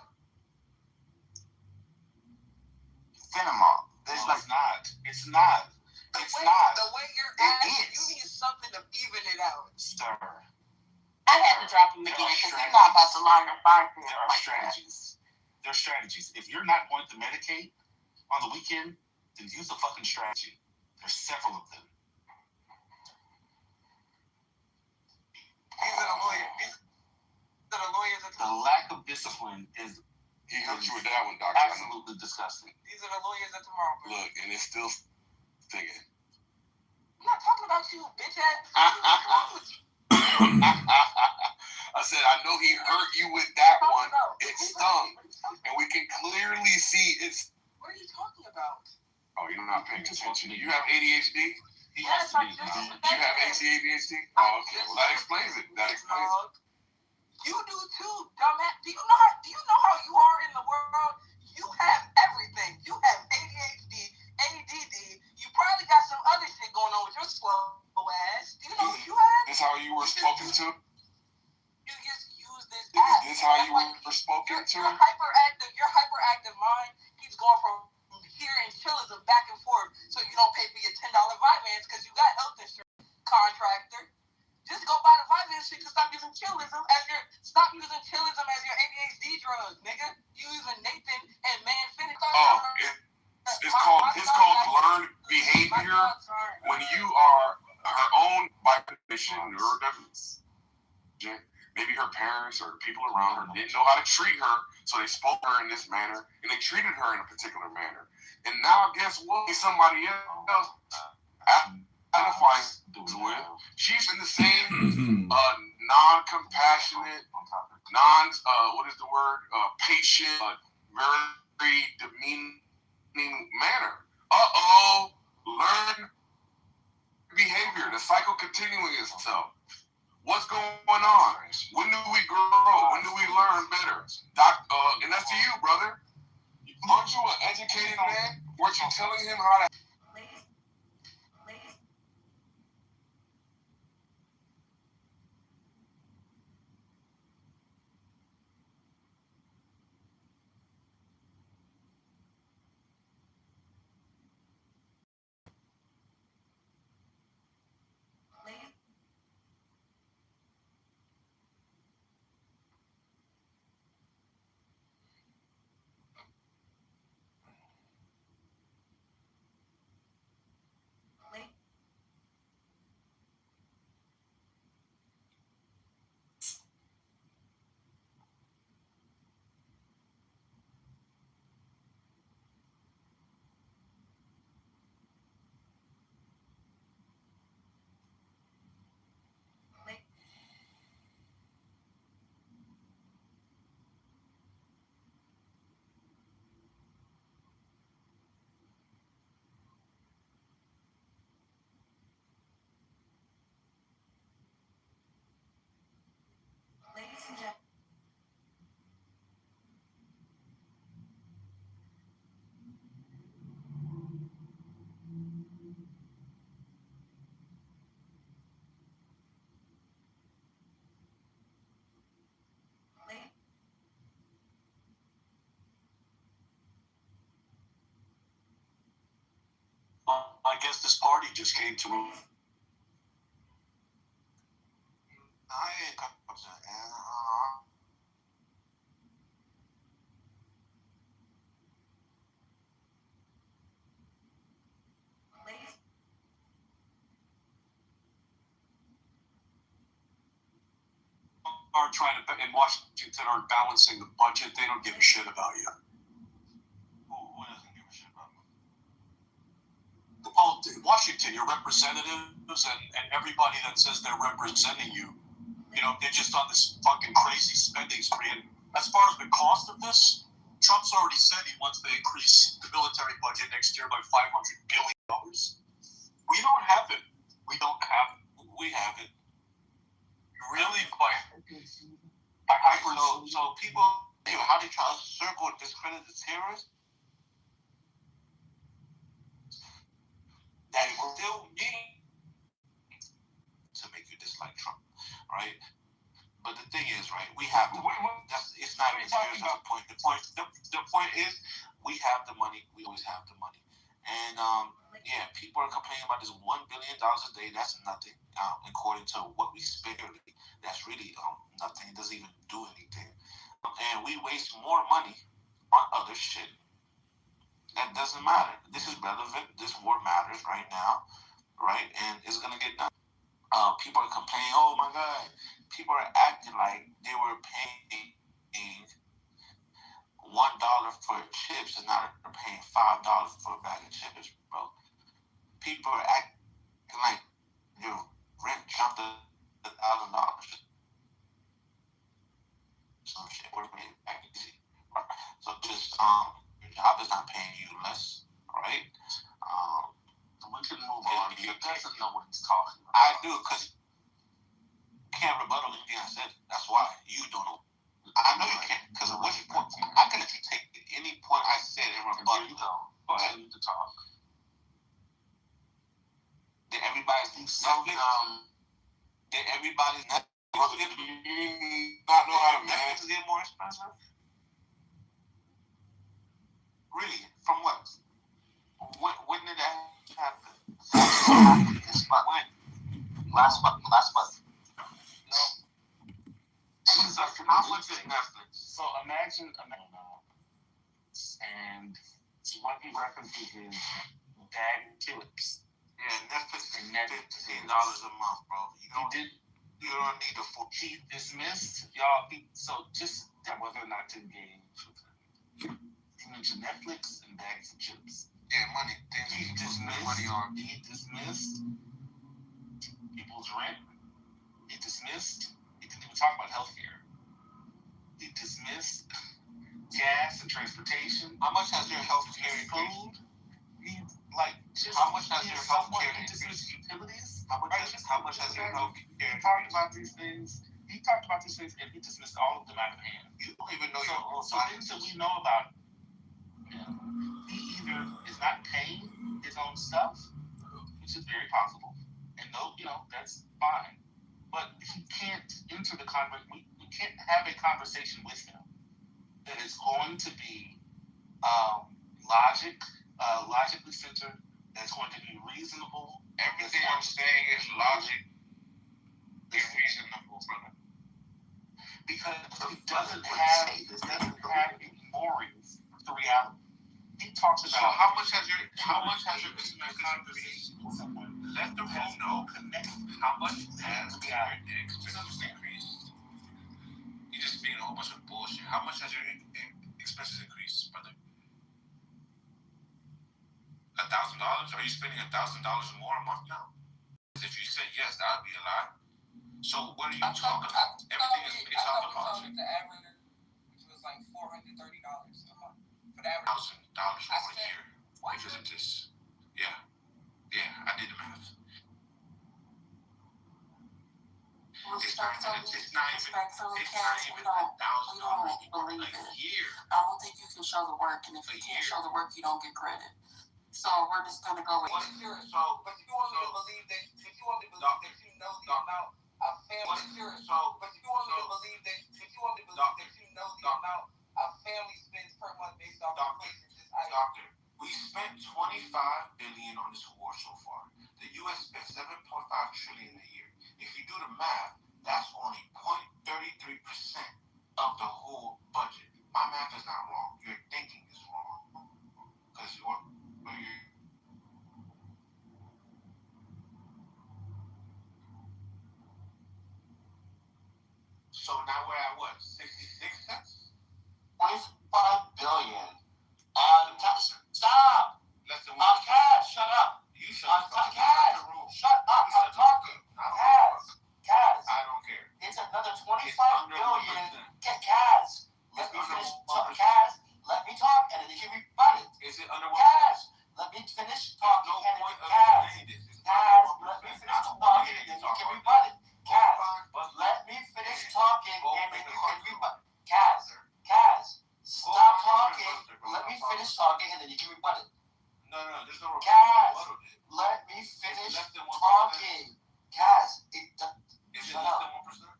Fenimol. It's not. It's not. The way you're acting, is. you need something to even it out. Sir. I had to drop him again because he's not about to line up five. There are strategies. There are strategies. If you're not going to medicate on the weekend, then use a fucking strategy. There's several of them. These are the lawyers. These are the lawyers that The lack of discipline is. He helped you with that one, Doctor. Absolutely disgusting. These are the lawyers of tomorrow. Bro. Look, and it's still stinging. I'm not talking about you, bitch ass. I said, I know he hurt you with that one. It stung. And we can clearly see it's. What are you talking about? Oh, you're not paying attention. You have ADHD? He has to be. You have ADHD? Oh, okay. Well, that explains it. You do too, dumbass. Do you know how you are in the world? You have everything. You have ADHD, ADD. You probably got some other shit going on with your slow ass. Do you know what you have? This how you were spoken to? You just use this app. Is this how you were spoken to? Your hyperactive mind keeps going from here and chillism back and forth, so you don't pay for your $10 Vyvanse because you got health insurance, contractor. Just go buy the Vyvanse shit to stop using chillism as your ADHD drug, nigga. You using Nathan and Manfinity. Oh, it's called learned behavior when you are her own by condition or maybe her parents or people around her didn't know how to treat her, so they spoke to her in this manner and they treated her in a particular manner. And now guess what? Somebody else identifies with. She's in the same non-compassionate, patient, very demeaning manner. Learn behavior. The cycle continuing itself. What's going on? When do we grow? When do we learn better? And that's to you, brother. Aren't you an educated man? Weren't you telling him how to? I guess this party just came to a... Are trying to, in Washington, are balancing the budget. They don't give a shit about you. Who doesn't give a shit about you? Well, Washington, your representatives and everybody that says they're representing you, you know, they're just on this fucking crazy spending spree. And as far as the cost of this, Trump's already said he wants to increase the military budget next year by $500 billion. We don't have it. We don't have it. We have it. Really quite. So people, how they try to circle and discredit the terrorists, that will still need to make you dislike Trump, right? But the thing is, right, we have the money. It's not even serious at the point. The point is, we have the money. We always have the money. And, yeah, people are complaining about this $1 billion a day. That's nothing. According to what we spend, that's really nothing. It doesn't even do anything. And we waste more money on other shit. That doesn't matter. This is relevant. This war matters right now, right? And it's going to get done. People are complaining, oh my God, people are acting like they were paying $1 for chips and now they're paying $5 for a bag of chips, bro. People are acting like your rent jumped $1,000. Some shit, we're being acting easy. Right? So just, your job is not paying you less, right? We can move on. He doesn't know what he's talking about. I do, because you can't rebuttal anything I said. That's why you don't know. I know you can't, because of what you point. I can let you take any point I said and rebuttal. You don't. Go ahead. You need to talk. Did everybody's Netflix? Did everybody's Netflix not know how to Netflix get more expensive? Really? From what? When did that happen? This month. When? Last month. No. So how much is Netflix? So imagine, and what he references is bag chips. Yeah, Netflix is $15 a month, bro. You don't need a full. He dismissed y'all. So just whether or not to engage with him. He mentioned Netflix and bags of chips. Yeah, money. He dismissed people's rent. He dismissed. He didn't even talk about healthcare. He dismissed gas and transportation. How much has your healthcare increased? How much has your healthcare increased? Utilities. How much has your healthcare? He talked about these things. And he dismissed all of them out of hand. You don't even know so things that we know about him. He either is not paying his own stuff, which is very possible, and that's fine. But he can't enter the conversation. We can't have a conversation with him that is going to be logically centered, that's going to be reasonable. Everything I'm saying is logic and reasonable, brother. Because he doesn't have any moorings to reality. He talks about. So how much has your internet conversation with someone? Let the room know. Connect. How much has your expenses increased? You're just being a whole bunch of bullshit. How much has your expenses increased, brother? $1,000? Are you spending $1,000 more a month now? If you say yes, that would be a lie. So what are you talking about? Everything is based off of logic. The average, which was like $430 a month. For the average $1,000 for a year. Because it just, yeah, I did the math. It's not even $1,000 believe a year. I don't think you can show the work, and if you can't show the work, you don't get credit. So we're just gonna go with. But you want me to believe that? But you want me to believe that you know the amount of family? But you want me to believe that? But you want me to believe that you know the amount of family spends per month based off of places? Doctor, We spent $25 billion on this war so far. The U.S. spent $7.5 trillion a year. If you do the math, that's only 0.33% of the whole budget. My math is not wrong. Your thinking is wrong. Because so now we're at what? 66 cents? 25 billion on tax. Stop! Less than one. Cash, shut up. You shut up. Cash, shut up. I'm talking. Kaz. I don't care. It's another 25 billion. Get Kaz. Let me finish talking. Kaz, let me talk and then you can rebut it. Is it under Kaz, let me finish talking and then Kaz. Kaz, let me finish talking and then you can rebut it. Kaz, let me finish talking and then you can rebut it. Kaz, stop talking. Let me finish talking and then you can rebut it. No, there's no rebuttal. Kaz, let me finish talking. Kaz, shut up.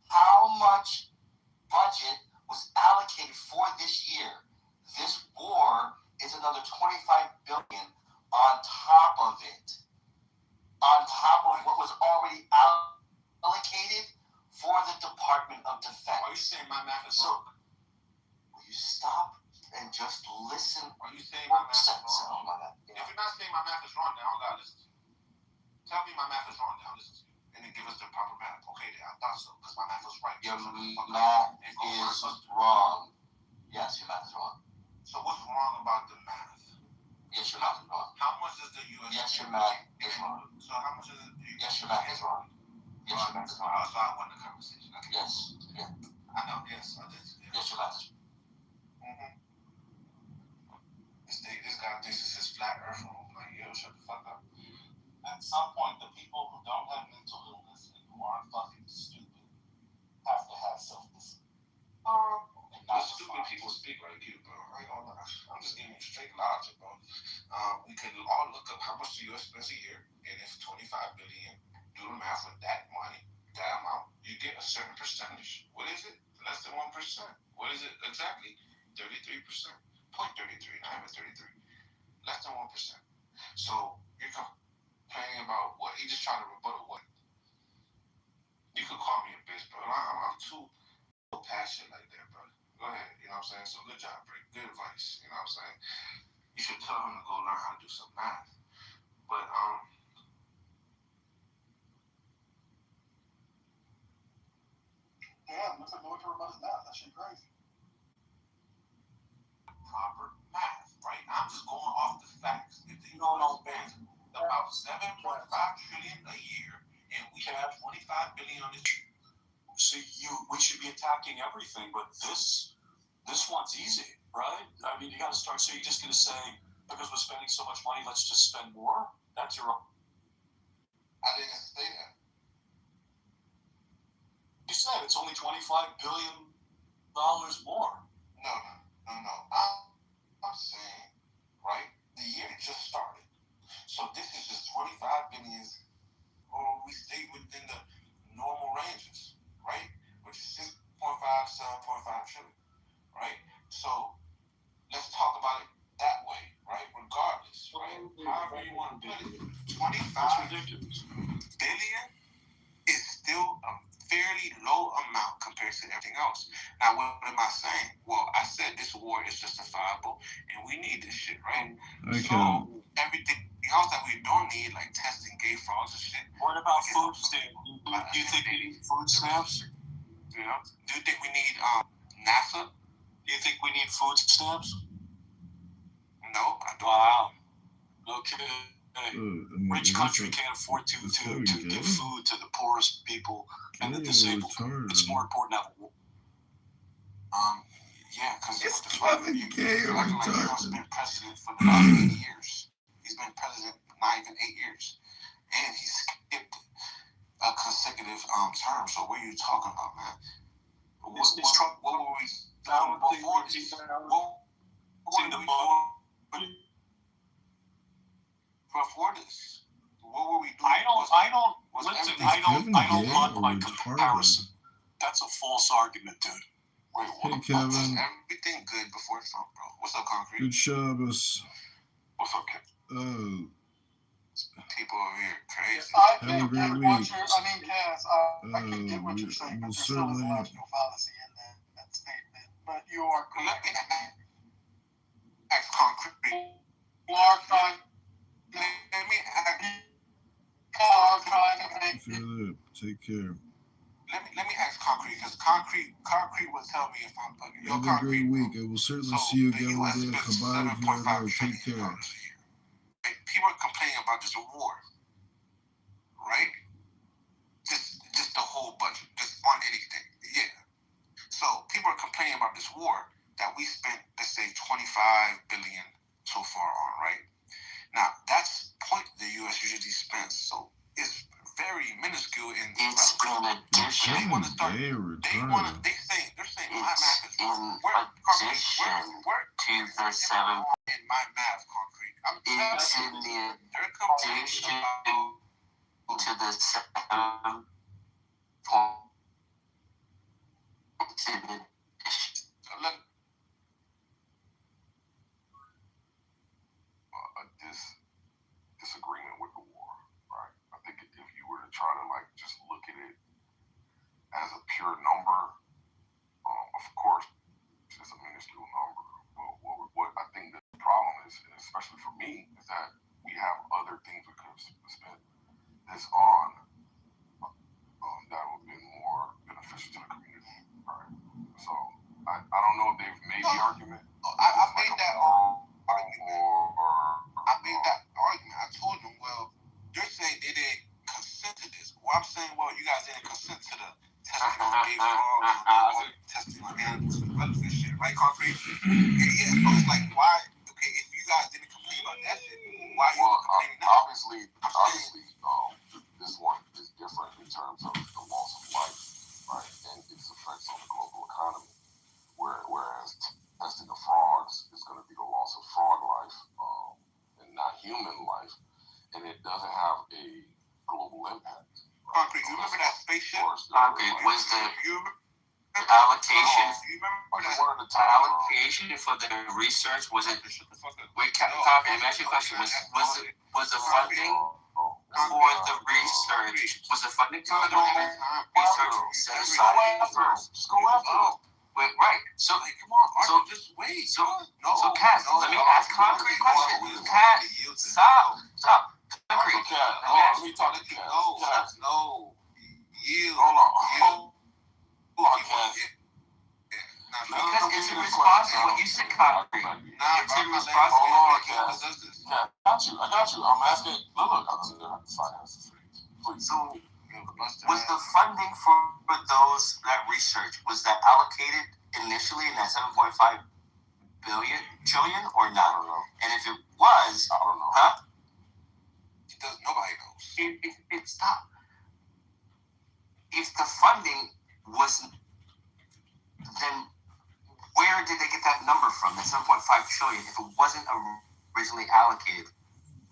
How much budget was allocated for this year? This war is another 25 billion on top of it. On top of what was already allocated for the Department of Defense. Are you saying my math is wrong? Will you stop and just listen? Are you saying my math is wrong? If you're not saying my math is wrong, then I don't gotta listen to you. Tell me my math is wrong, then I'll listen to you. And then give us the proper math. Okay, then I thought so, because my math was right. Your math is wrong. Yes, your math is wrong. So what's wrong about the math? Yes, your math is wrong. How much is the U.S. Yes, your math is wrong. So how much is it? Yes, your math is wrong. Yes, your math is wrong. So I won the conversation. Okay. Yes. Yeah. I know. Yes, I did. Yeah. Yes, your math is wrong. This guy thinks this is flat earth room. Like, yo, shut the fuck up. At some point, the people who don't have mental illness and who aren't fucking stupid have to have self-discipline. The stupid people speak like you, bro. I ain't gonna lie. I'm just giving you straight logic, bro. We could all look up how much the U.S. spends a year, and if 25 billion, do the math with that money, that amount, you get a certain percentage. What is it? Less than 1%. What is it exactly? 33%. 0.33, not even 33. Less than 1%. So you're complaining about what? He just trying to rebuttal what? You could call me a bitch, bro. I'm too passionate like that, bro. Go ahead, you know what I'm saying? So good job, Brick. Good advice, you know what I'm saying? You should tell him to go learn how to do some math. But yeah, looks like no one can rebut his math. That shit crazy. Proper math, right? I'm just going off the facts. If the U.S. spends about 7.5 trillion a year, and we have 25 billion on this. See, we should be attacking everything, but this one's easy, right? I mean, you got to start. So you're just going to say, because we're spending so much money, let's just spend more? That's your own. I didn't say that. You said it's only $25 billion more. No. I'm saying, right? The year just started. So this is just 25 billion, or we stay within the normal ranges, right? Which is 6.5 to 7.5 trillion, right? So let's talk about it that way, right? Regardless, right? However you want to put it, 25 billion is still a fairly low amount compared to everything else. Now, what am I saying? Well, I said this war is justifiable, and we need this shit, right? Okay. So everything else that we don't need, like testing gay frogs and shit. What about food stamps? Do you think we need food stamps? You know? Do you think we need NASA? Do you think we need food stamps? No, I don't. Wow. Okay. Rich that's country can't afford to give food to the poorest people and the disabled. It's more important to have a yeah, because it's Kevin Gay or Trump's been president for the last 8 years. He's been president not even 8 years. And he skipped a consecutive term. So what are you talking about, man? What were we doing before this? Before this? What were we doing? I don't want my comparison. That's a false argument, dude. Wait, hey, Kevin. Was everything good before Trump, bro? What's up, Concrete? Good Shabbos. What's up, Ken? Oh, People over here crazy. I have a can great get week. what you're, Cass, I can get what you're saying. We'll There's still is a certainly. logical fallacy in that statement, but you are correct. Act concrete. Clark trying to Let me act. Feel it. Take care. Let me ask concrete, because concrete will tell me if I'm bugging. Have a great week. I will certainly see you again one day. Goodbye, Florida. Take care. Right? People are complaining about this award, right? Just the whole budget, just on anything. Yeah. So people are complaining about this war that we spent, let's say, $25 billion so far on, right? Now that's point the U.S. usually spends, so it's very minuscule in it's in addition. They want to start. They're saying my math is wrong. Where to the 7. In my math, concrete. I'm it's in the addition to the 7 point. It's in the disagreement with the war, right? I think if you were to try to like just look at it as a pure number, of course, it's a minuscule number. But what I think the problem is, especially for me, is that we have other things we could have spent this on that would have been more beneficial to the community, right? So I don't know if they've made the argument. I made that argument. I made that argument. I told them, well, you're saying they didn't consent to this. Well, I'm saying, well, you guys didn't consent to the testing on gay frogs, testing on animals, and other shit, right, concrete? Yeah, so it's like, why? Okay, if you guys didn't complain about that shit, why are you complaining now? Obviously, this one is different in terms of the loss of life, right, and its effects on the global economy. Whereas testing of frogs is going to be the loss of frog life and not human life, and it doesn't have a global impact. Concrete, you remember that spaceship? Concrete was the allocation. Allocation for the research was it? Wait, Concrete, let me ask you a question. Was the funding for the research? Was the funding for the research set aside first? Just go after it. Wait, right. So, come on, Arthur, just wait. So, Cass, let me ask concrete question. Cass, stop. Concrete. Let me talk to Cass. No. You. Hold on, Cass. Because it's in response to what you said, concrete. It's in response to what you said. I got you. I'm asking. Look, please. So, was the funding for those that research, was that allocated initially in that 7.5 trillion or not? I don't know. And if it was, I don't know. Huh? Nobody knows. It's not. If the funding wasn't, then where did they get that number from? The 7.5 trillion, if it wasn't originally allocated.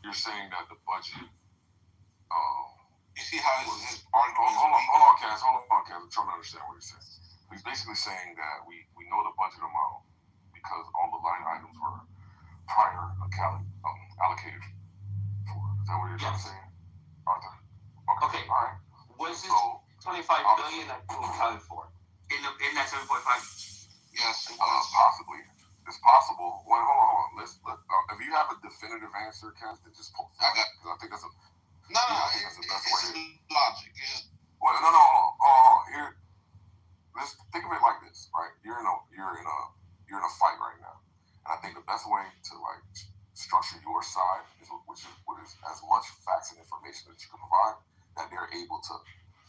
You're saying that the budget. You see how his argument? Hold on, Cass. I'm trying to understand what he's saying. He's basically saying that we know the budget amount because all the line items were prior allocated for. Is that what you're trying to say, Arthur? Okay. All right. Was this 25 billion that you accounted for in that 7.5? Yes, possibly. It's possible. Well, hold on. Let's if you have a definitive answer, Cass, then just post it. Because I think that's a. No, it's logic. Well, no. Here, let's think of it like this, right? You're in a fight right now, and I think the best way to like structure your side is what is as much facts and information that you can provide that they're able to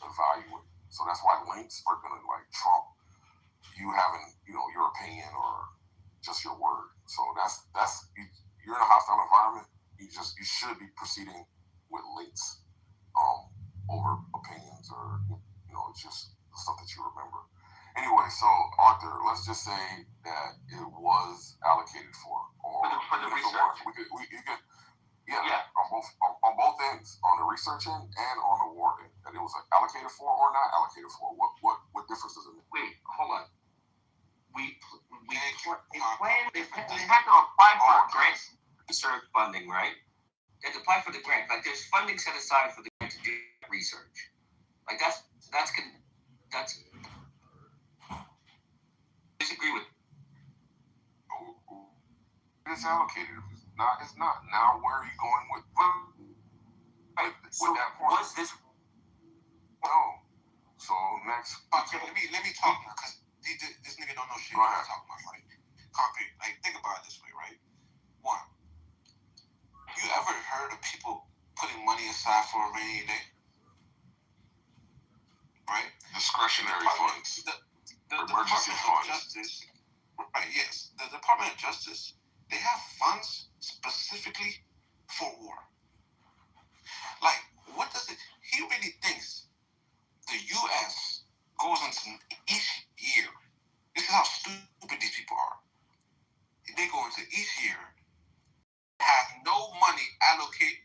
evaluate. So that's why links are gonna like trump you having your opinion or just your word. So that's you're in a hostile environment. You should be proceeding with links over opinions or it's just the stuff that you remember. Anyway, so Arthur, let's just say that it was allocated for the research. On both ends, on the research end and on the war end, that it was allocated for or not allocated for. What difference does it make? Wait, hold on. They had to apply for a grant. research funding, right? They have to apply for the grant. Like there's funding set aside for the grant to do research. Like that's disagree with. It's allocated. It's not. Now where are you going with that point? What's this? No. So next. Okay, let me talk because this nigga don't know shit. Go ahead. Talk about, right? Concrete. Like think about it this way, right? One. You ever heard of people putting money aside for a rainy day? Right? Discretionary funds. The Emergency Department of funds. Justice. Right. Yes. The Department of Justice. They have funds specifically for war. Like, what does it? He really thinks the U.S. goes into each year. This is how stupid these people are. They go into each year, have no money allocated.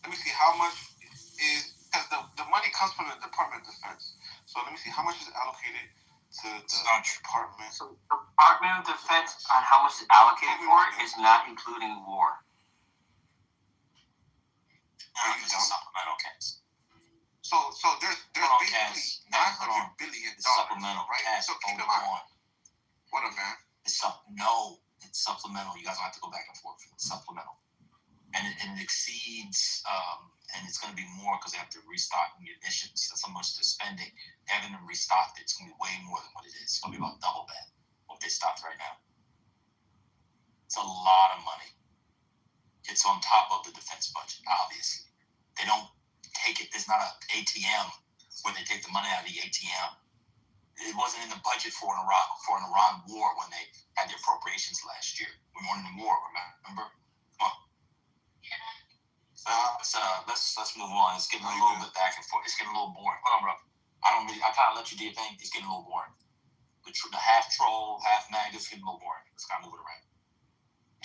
Let me see how much is, because the money comes from the Department of Defense. So let me see how much is allocated to the department. So the Department of Defense on how much is allocated for it is not including war. It's a supplemental case. So there's basically $900 billion. Supplemental right? cash. So keep in mind. What up, man? It's supplemental. You guys don't have to go back and forth. It's supplemental. And it exceeds, and it's going to be more because they have to restock munitions. That's how much they're spending. Having them restocked, it's going to be way more than what it is. It's going to be about double that, what they stocked right now. It's a lot of money. It's on top of the defense budget, obviously. They don't take it. There's not an ATM where they take the money out of the ATM. It wasn't in the budget for an Iran war when they had the appropriations last year. We weren't in the war, remember? Come on. Let's move on. It's getting a little bit back and forth. It's getting a little boring. Hold on, bro. I kind of let you do your thing. It's getting a little boring. The half troll, half mag is getting a little boring. Let's kind of move it around.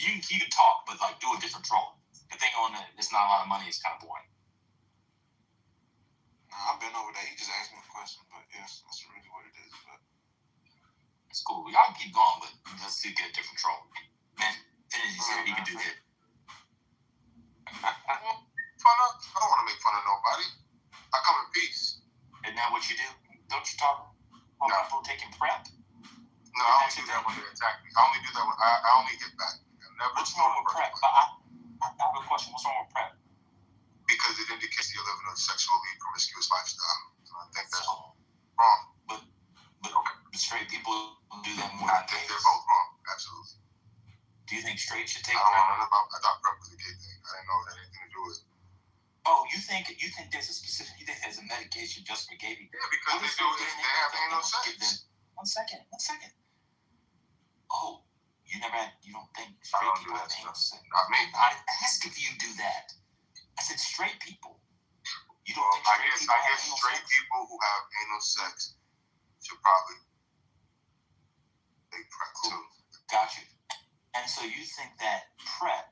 You can talk, but like do a different troll. The thing on it's not a lot of money. It's kind of boring. I've been over there. He just asked me a question, but yes, that's really what it is. But it's cool. We gotta keep going, but let's get a different troll. Man, Finity said he can do that. I don't want to make fun of nobody. I come in peace. Isn't that what you do? Don't you talk about people taking prep? No, I only do that when they attack me. I only do that when I only hit back. What's wrong with prep? I have a question. What's wrong with prep? Because it indicates you're living a sexually promiscuous lifestyle. And I think that's wrong. But straight people do that more. I think they're both wrong. Absolutely. Do you think straight should take prep? I thought prep was a gay thing. I didn't know it had anything to do with it. Oh, you think there's a medication just for gay people? Yeah, because they have anal sex. One second. Oh, you don't think straight people have anal sex? Not me. I didn't ask if you do that. I said straight people. You don't think I guess straight people who have anal sex should probably take prep too. Got you. And so you think that PrEP,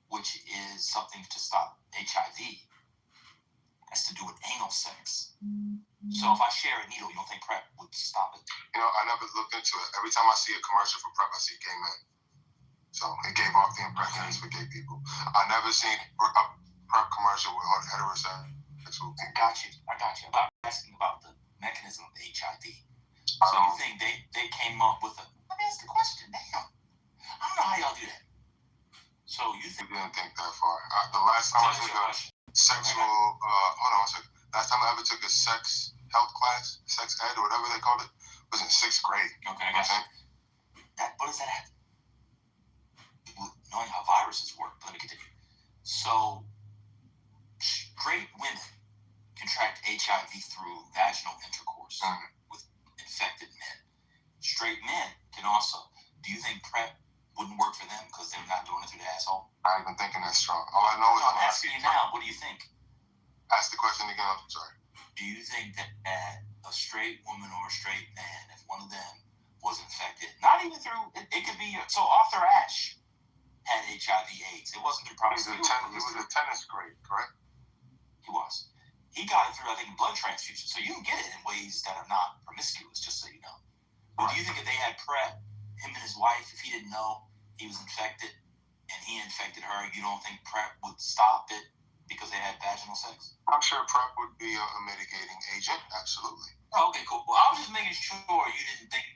which is something to stop HIV, has to do with anal sex. So if I share a needle, you don't think PrEP would stop it? You know, I never looked into it. Every time I see a commercial for PrEP, I see gay men. So it gave off the impression it's for gay people. I never seen a PrEP commercial with heterosexual people. I got you. I'm asking about the mechanism of HIV. So you think they came up with let me ask the question. Damn. I don't know how y'all do that. So you think... We didn't think that far. The last time I took a sexual... hold on a second. Last time I ever took a sex health class, sex ed, or whatever they called it, was in 6th grade. Okay, I got you. What does that have? Knowing how viruses work. Let me continue. So, straight women contract HIV through vaginal intercourse with infected men. Straight men can also. Do you think PrEP wouldn't work for them because they're not doing it through the asshole? Not even thinking that strong. All I know is I'm asking you now. What do you think? Ask the question again. I'm sorry. Do you think that a straight woman or a straight man, if one of them was infected, not even through it could be so Arthur Ashe had HIV/AIDS. It wasn't through promiscuity. He was a tennis grade, correct? He was. He got it through, I think, blood transfusion. So you can get it in ways that are not promiscuous, just so you know. But do you think if they had PrEP him and his wife, if he didn't know he was infected and he infected her, you don't think PrEP would stop it because they had vaginal sex? I'm sure PrEP would be a mitigating agent. Absolutely. Oh, okay, cool. Well, I was just making sure you didn't think.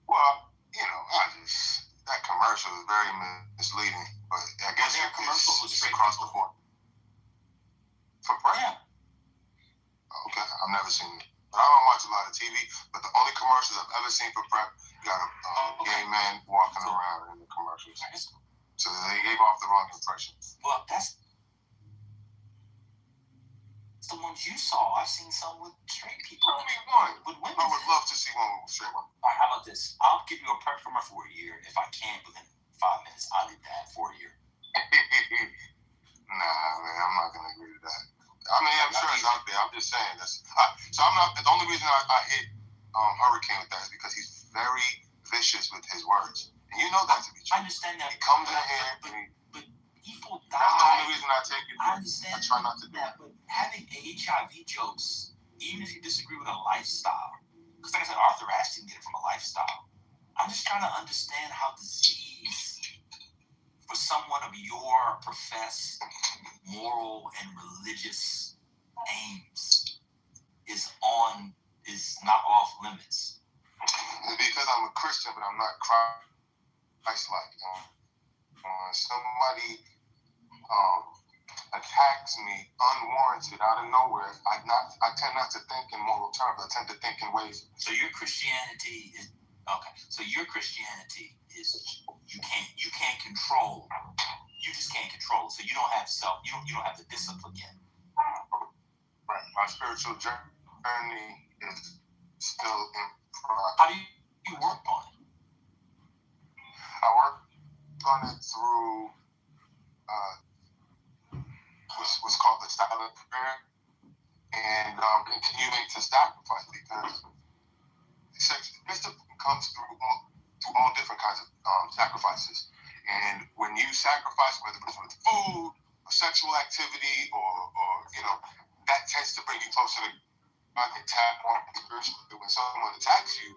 Well, that commercial is very misleading. But I guess there are commercials with it's straight across people. the board. For PrEP? Yeah. Okay, I've never seen it. But I don't watch a lot of TV. But the only commercials I've ever seen for PrEP, you got a gay man walking around in the commercials. So they gave off the wrong impression. Well, that's the ones you saw. I've seen some with straight people. With women. I would love to see one with straight women. All right, how about this? I'll give you a PrEP for a year. If I can, within 5 minutes, I'll do that for a year. Nah, man, I'm not going to agree to that. I mean, I'm sure it's out there. I'm just saying this. So I'm not. The only reason I hit Hurricane with that is because he's very vicious with his words, and you know that to be true. I understand that. He comes in here, but people die. That's the only reason I take it. I understand. I try not to do that. But having HIV jokes, even if you disagree with a lifestyle, because like I said, Arthur Ashe didn't get it from a lifestyle. I'm just trying to understand how disease, for someone of your professed moral and religious aims, is not off limits. Because I'm a Christian, but I'm not Christ-like. Somebody attacks me unwarranted out of nowhere. I tend not to think in moral terms. I tend to think in ways. So your Christianity is okay. So your Christianity is you can't control. You just can't control. So you don't have you don't have the discipline yet. Right. My spiritual journey is still in progress. How do you work on it? I work on it through what's called the silent prayer, and continuing to sacrifice, because discipline comes through all different kinds of sacrifices. And when you sacrifice, whether it's with food, or sexual activity, or that tends to bring you closer to God and tap on spiritually. When someone attacks you,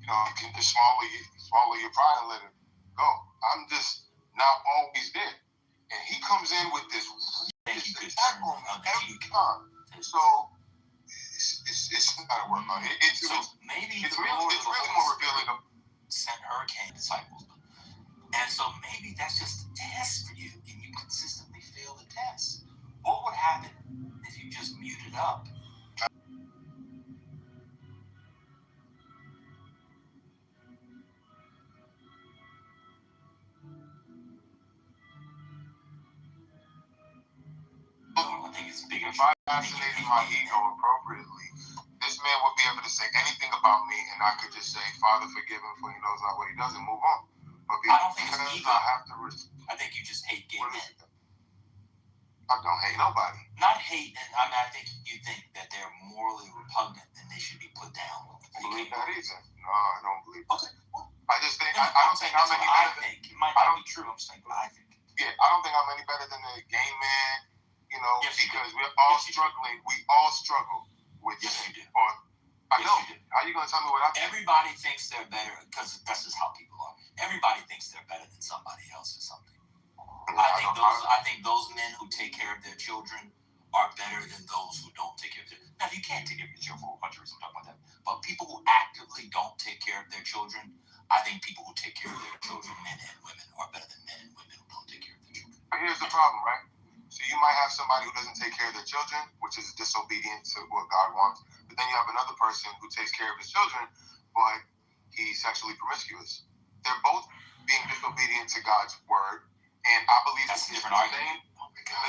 you can just swallow your pride and let it go. I'm just not always there. And he comes in with this attack on me every time. So it's not a work on it. It's really more revealing of sent hurricane disciples. And so maybe that's just a test for you, and you consistently fail the test. What would happen if you just muted up? I think it's bigger. If I vaccinated my ego appropriately, this man would be able to say anything about me, and I could just say, Father, forgive him, for he knows not what he does, and move on. But I don't think it's ego. I think you just hate gay men. I don't hate nobody. Not hate, I think you think that they're morally repugnant and they should be put down. I believe that either. No, I don't believe that. Okay. I just think, I don't think I'm any better. It might not be true, I'm saying what I think. Yeah, I don't think I'm any better than the gay man, because we're all struggling. We all struggle with Yes, you do. I don't. How are you going to tell me what I think? Everybody thinks they're better, because that's just how people are. Everybody thinks they're better than somebody else or something. I think those men who take care of their children are better than those who don't take care of their children. Now, you can't take care of your children for a bunch of reasons. I'm talking about that. But people who actively don't take care of their children, I think people who take care of their children, men and women, are better than men and women who don't take care of their children. But here's the problem, right? So you might have somebody who doesn't take care of their children, which is disobedient to what God wants. But then you have another person who takes care of his children, but he's sexually promiscuous. They're both being disobedient to God's word. And I believe that's it's different the same.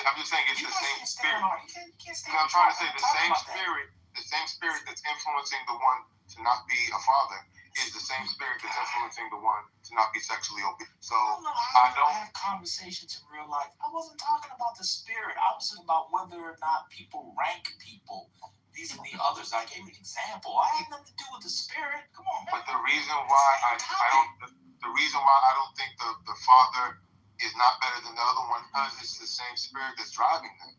I'm just saying it's the same spirit. I'm trying to say the same spirit that's influencing the one to not be a father is the same spirit that's influencing the one to not be sexually obedient. So I don't have conversations in real life. I wasn't talking about the spirit. I was talking about whether or not people rank people. These are the others. I gave you an example. I had nothing to do with the spirit. Come on, man. But the reason why I don't think the father is not better than the other one, because it's the same spirit that's driving them.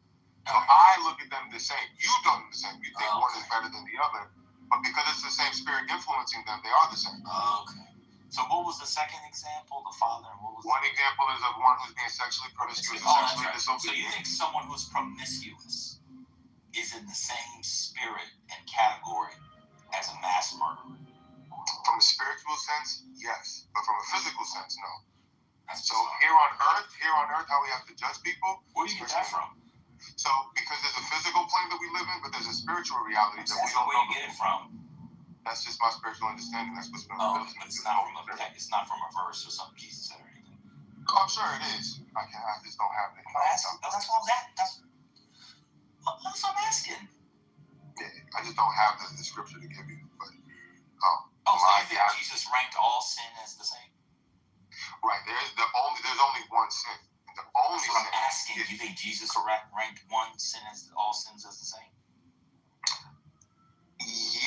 So I look at them the same. You don't the same. You think one is better than the other, but because it's the same spirit influencing them, they are the same. Okay. So what was the second example? The father, and what was One example is of one who's being sexually promiscuous and Oh, that's sexually right. So disobedient. you think someone who's promiscuous is in the same spirit and category as a mass murderer? From a spiritual sense, yes, but from a physical sense, no. That's So bizarre. here on earth, how we have to judge people. Where do you get that from? So because there's a physical plane that we live in, but there's a spiritual reality that we That's don't where know. you get it from. That's just my spiritual understanding. That's what's been Oh, revealed to me. but it's not from a verse or something Jesus said or anything. Oh, I'm sure it is. I just don't have it. That's what I was at. That's what I'm asking. Yeah, I just don't have the scripture to give you. But so you think Jesus ranked all sin as the same? Right. There's only one sin. The only That's what sin. I'm asking. You think Jesus ranked one sin as all sins as the same?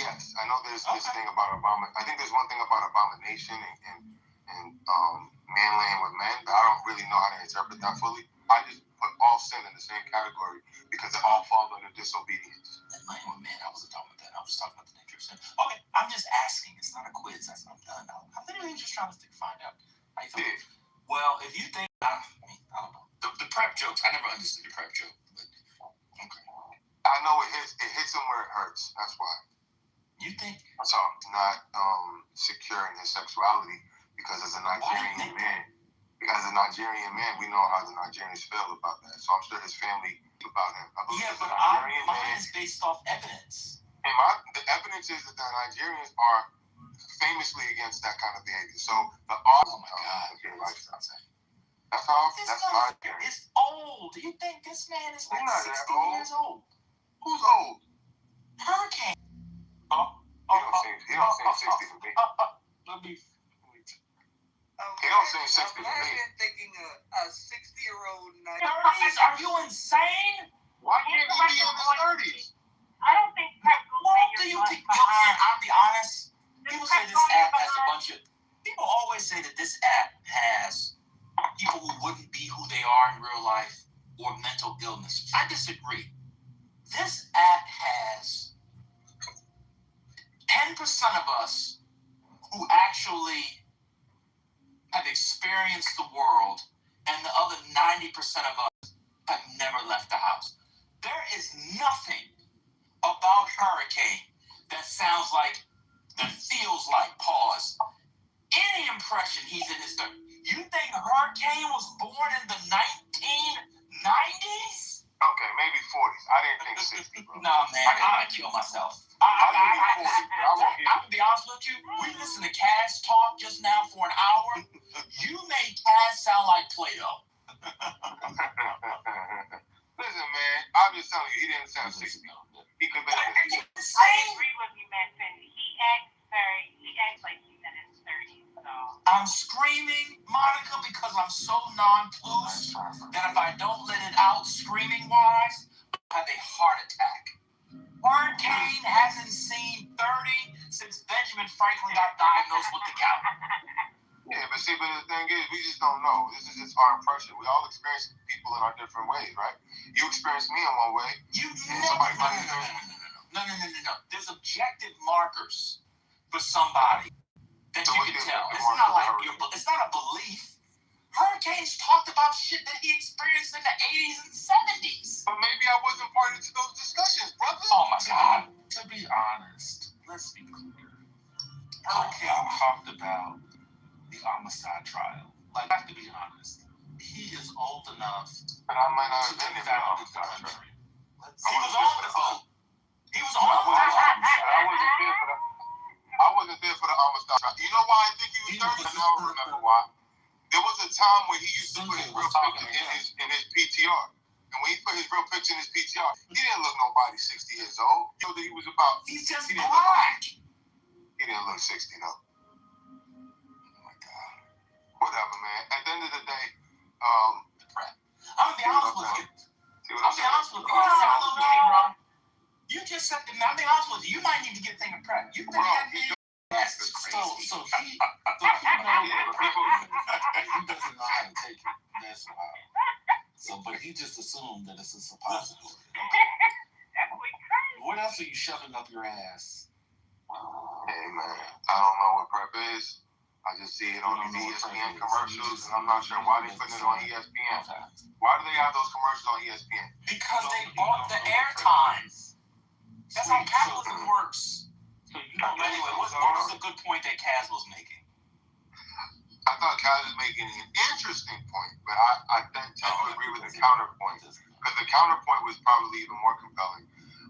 Yes, I know there's this thing about I think there's one thing about abomination and man laying with men, but I don't really know how to interpret that fully. I just put all sin in the same category because it all falls under disobedience. And laying with men, I wasn't talking about that. I was just talking about the nature of sin. Okay, I'm just asking. It's not a quiz. I'm done. I'm literally just trying to find out how you feel. Yeah. Well, if you think, I don't know. The prep jokes, I never understood the prep joke. But okay. I know it hits him where it hurts. That's why. You think? So not secure in his sexuality because as a Nigerian man, we know how the Nigerians feel about that. So I'm sure his family about him. Yeah, but mine is based off evidence. And the evidence is that the Nigerians are famously against that kind of behavior. So the art. Oh my God. That's my theory. It's old. Do you think this man is like 60 years old? Who's old? Hurricane. He don't seem 60 to me. He don't seem 60 to me. Imagine thinking a 60-year-old night. 30s? Are you insane? Why can't he be in his 30s? I don't think What do you think? I'll be honest. People say this app has a bunch of. People always say that this app has people who wouldn't be who they are in real life or mental illness. I disagree. This app has 10% of us who actually have experienced the world, and the other 90% of us have never left the house. There is nothing about Hurricane that sounds like, that feels like, pause, any impression he's in his 30s. You think Hurricane was born in the 1990s? Okay, maybe 40s. I didn't think 60, bro. Nah, man, I'd kill myself. I'm gonna be honest with you. We listened to Cass talk just now for an hour. You made Cass sound like Plato. Listen, man, I'm just telling you, he didn't sound 60. He could be. I agree with you, man. He acts like he's in his 30s. So I'm screaming, Monica, because I'm so nonplussed that if I don't let it out screaming-wise, I'll have a heart attack. Hurricane hasn't seen 30 since Benjamin Franklin got diagnosed with the gout. Yeah, but see, the thing is, we just don't know. This is just our impression. We all experience people in our different ways, right? You experience me in one way. No. There's objective markers for somebody that you can tell. It's not like it's not a belief. Hurricanes talked about shit that he experienced in the 80s and 70s. But maybe I wasn't part of those discussions, brother. Oh my God. To be honest, let's be clear. Hurricane talked about the homicide trial. Like, I have to be honest. He is old enough but I might not to have been have in the founded the homicide trial. country. He was on the boat. He was on the boat. I wasn't there for the homicide trial. You know why I think he was 30? I now remember why. There was a time when he used to put his real picture in his PTR. And when he put his real picture in his PTR, he didn't look nobody 60 years old. You know that he was about. He's just black. He didn't look 60, though. Oh my God. Whatever, man. At the end of the day, I'm gonna be honest with you. I'll be honest with you. It sounds okay, bro. You just said that. I'll be honest with you. You might need to get things prepped. You think that man? That's crazy. So he knows he doesn't know how to take it. That's why. So, but he just assumed that it's a suppository. What else are you shoving up your ass? Hey, man. I don't know what prep is. I just see it on these ESPN commercials, and I'm not sure why they putting it on ESPN. Why do they have those commercials on ESPN? Because they bought the airtime. That's how capitalism works. Anyway, what was the good point that Kaz was making? I thought Kaz was making an interesting point, but I tend to agree with the counterpoint. Because the counterpoint was probably even more compelling,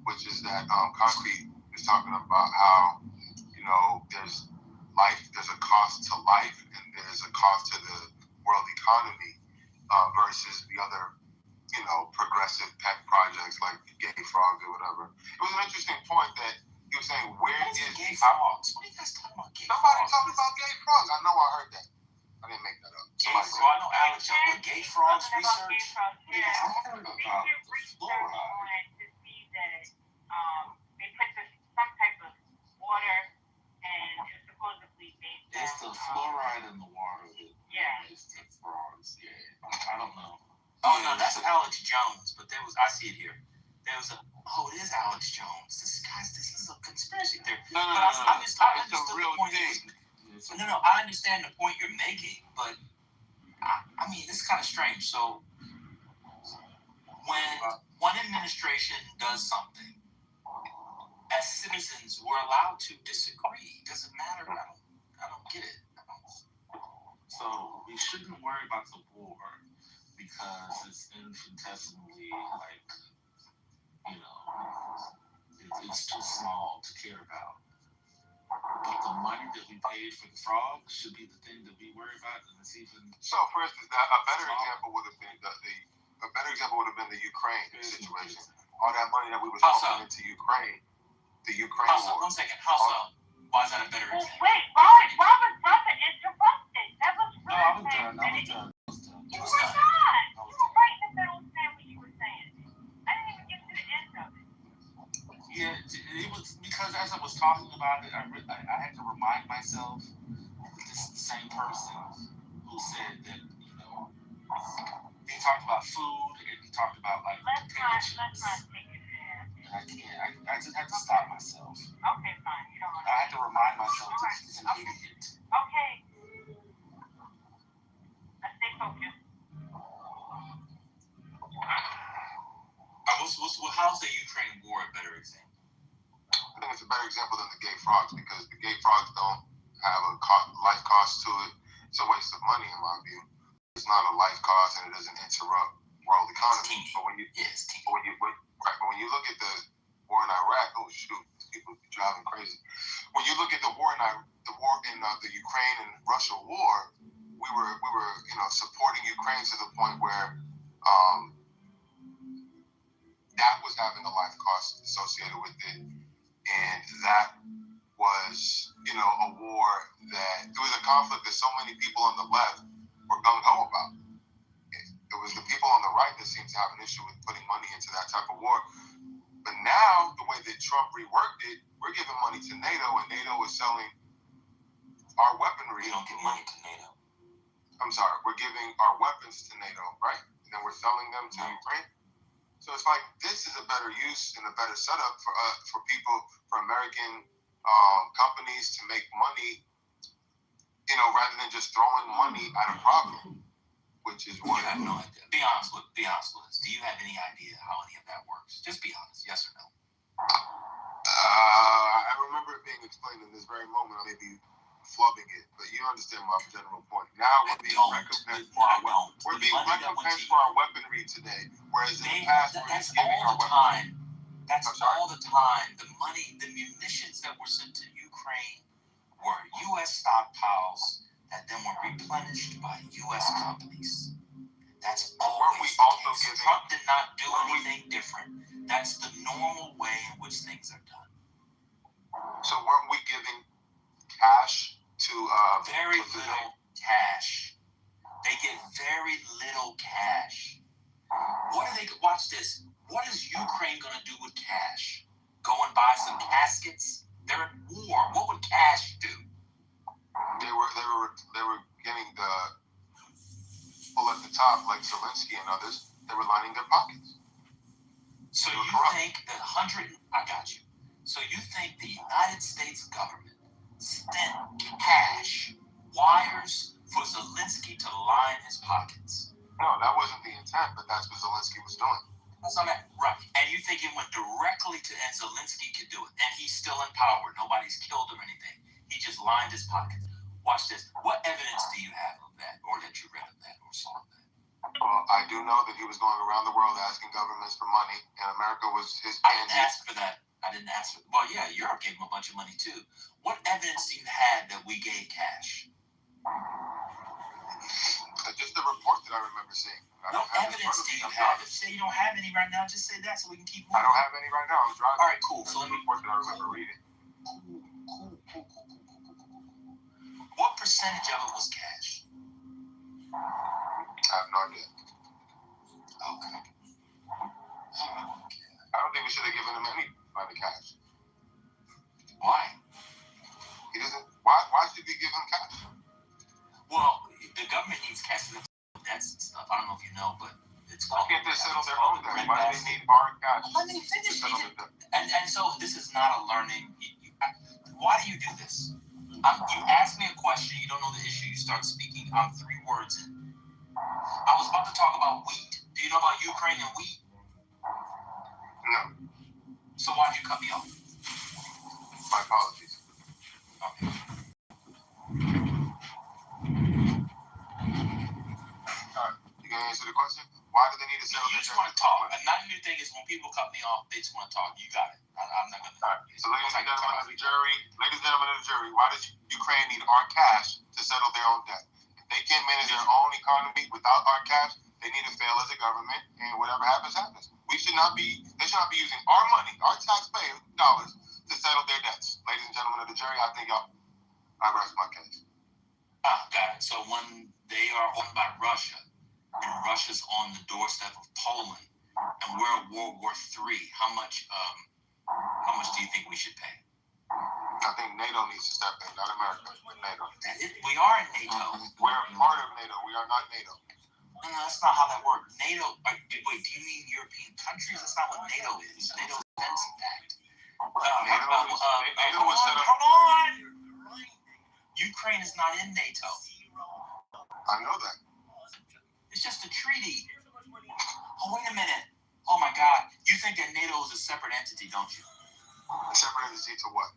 which is that Concrete is talking about how, there's a cost to life and there's a cost to the world economy versus the other, progressive pet projects like Gay Frogs or whatever. It was an interesting point that he was saying, where is Gay Frogs? What are you guys talking about? Somebody talking about Gay Frogs. I know I heard that. I didn't make that up. I know Alex Jones with Gay Frogs research. Yeah. I heard about fluoride. To see that they put some type of water and it's supposedly made that. It's the fluoride in the water that makes the frogs. Yeah. I don't know. Oh no, that's Alex Jones. But I see it here. It is Alex Jones. This is a conspiracy theory. No. It's a real thing. No, I understand the point you're making, but I mean, it's kind of strange. So, when one administration does something, as citizens, we're allowed to disagree. It doesn't matter. I don't get it. So, we shouldn't worry about the war because it's infinitesimally, it's too small to care about. But the money that we paid for the frogs should be the thing that we worry about, and it's even. So, for instance, a better example would have been the Ukraine situation. All that money that we was pumping into Ukraine, the Ukraine war. 1 second. How so? Why is that a better example? Wait, Robert brother interrupted. That was really I was done. You were not. You were right in the middle of saying what you were saying. I didn't even get to the end of it. Yeah, it was because as I was talking about it, I had to remind myself that this is the same person who said that, he talked about food and he talked about Let's not take it there. I can't. I just had to stop myself. Okay, fine. You don't want to. I had to remind myself that he's an idiot. Okay. Let's stay focused. How's the Ukraine war a better example? I think it's a better example than the Gay Frogs because the Gay Frogs don't have a life cost to it. It's a waste of money in my view. It's not a life cost and it doesn't interrupt world economy. But when you look at the war in Iraq, people are driving crazy. When you look at the war in the Ukraine and Russia war, we were supporting Ukraine to the point where that was having a life cost associated with it. And that was, a war it was a conflict that so many people on the left were gung-ho about. It was the people on the right that seemed to have an issue with putting money into that type of war. But now, the way that Trump reworked it, we're giving money to NATO, and NATO is selling our weaponry. We don't give money to NATO. I'm sorry, we're giving our weapons to NATO, right? And then we're selling them to Ukraine. So it's like this is a better use and a better setup for people, for American companies to make money, rather than just throwing money at a problem, which is what. You have no idea. Be honest with us. Do you have any idea how any of that works? Just be honest, yes or no. I remember it being explained in this very moment. I may be flubbing it, but you understand my general point. Now we're being recompensed for our weaponry. We're being recompensed for our weaponry today, whereas in the past we're just giving our weaponry. That's all the time. The money, the munitions that were sent to Ukraine were U.S. stockpiles that then were replenished by U.S. companies. That's always the case. Trump did not do anything different. That's the normal way in which things are done. So weren't we giving cash to very little cash? They get very little cash. Watch this. What is Ukraine gonna do with cash? Go and buy some caskets? They're at war. What would cash do? They were getting the people at the top, like Zelensky and others. They were lining their pockets. So you think that I got you. So you think the United States government spent cash wires for Zelensky to line his pockets. No, that wasn't the intent, but that's what Zelensky was doing. That's what I meant. Right. And you think it went directly to, and Zelensky could do it, and he's still in power. Nobody's killed him or anything. He just lined his pockets. Watch this. What evidence do you have of that, or that you read of that, or saw of that? Well, I do know that he was going around the world asking governments for money, and America was his I didn't pansy. ask for that. I didn't ask for. Well, yeah, Europe gave him a bunch of money too. What evidence do you have that we gave cash? Just the report that I remember seeing. What evidence do you have? If say you don't have any right now, just say that so we can keep moving. I don't have any right now. I'm driving. All right, cool. So let me. Report that I remember reading. Cool. What percentage of it was cash? I have no idea. Okay. I don't think we should have given him any money cash. Why? He doesn't. Why should we give him cash? Well, the government needs cash for debts and stuff. I don't know if you know, but it's called. Why can't they settle their own debt? Why do they need our cash? Let me finish. To settle their debt? And so this is not a learning. Why do you do this? You ask me a question, you don't know the issue, you start speaking. I'm 3 words in. I was about to talk about wheat. Do you know about Ukraine and wheat? No. So why'd you cut me off? My apologies. Okay. Alright, you gonna answer the question? Why do they need to settle You their just debt? want to talk. Another new thing is when people cut me off, they just want to talk. You got it. I'm not going to. Alright, so ladies and gentlemen of the jury, why does Ukraine need our cash to settle their own debt? If they can't manage their own economy without our cash, they need to fail as a government, and whatever happens, happens. They should not be using our money, our taxpayer dollars, to settle their debts. Ladies and gentlemen of the jury, I think I rest my case. Got it. So when they are owned by Russia, and Russia's on the doorstep of Poland, and we're at World War III, how much do you think we should pay? I think NATO needs to step in, not America, but NATO. We are in NATO. We're a part of NATO. We are not NATO. No, that's not how that works. NATO, wait, do you mean European countries? That's not what NATO is. NATO is Defense Pact. NATO was set up. Hold on! Ukraine is not in NATO. I know that. It's just a treaty. Oh, wait a minute. Oh my God. You think that NATO is a separate entity, don't you? A separate entity to what?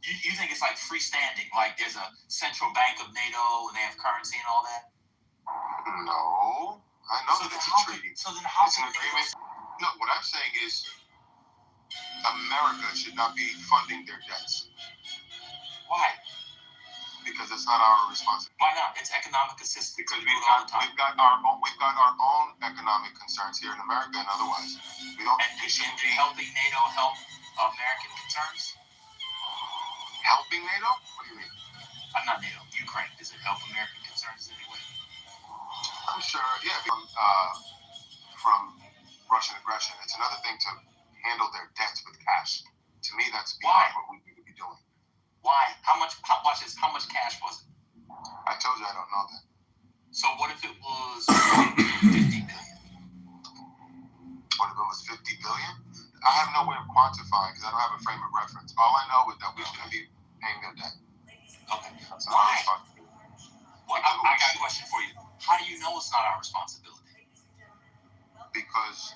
You think it's like freestanding, like there's a central bank of NATO and they have currency and all that? No. I know that it's a treaty. So then how It's an can agreement. No, what I'm saying is America should not be funding their debts. Why? Because it's not our responsibility. Why not? It's economic assistance. Because we've got our own economic concerns here in America and otherwise. We don't. And did helping NATO help American concerns? Helping NATO? What do you mean? I'm not NATO. Ukraine. Does it help American concerns in any way? I'm sure. Yeah. From Russian aggression, it's another thing to handle their debts with cash. To me, that's beyond what we need to be doing. Why? How much cash was it? I told you I don't know that. So what if it was 50 billion? What if it was 50 billion? I have no way of quantifying because I don't have a frame of reference. All I know is that we shouldn't be paying their debt. Okay. That's Why? Well, I got a question for you. How do you know it's not our responsibility? Because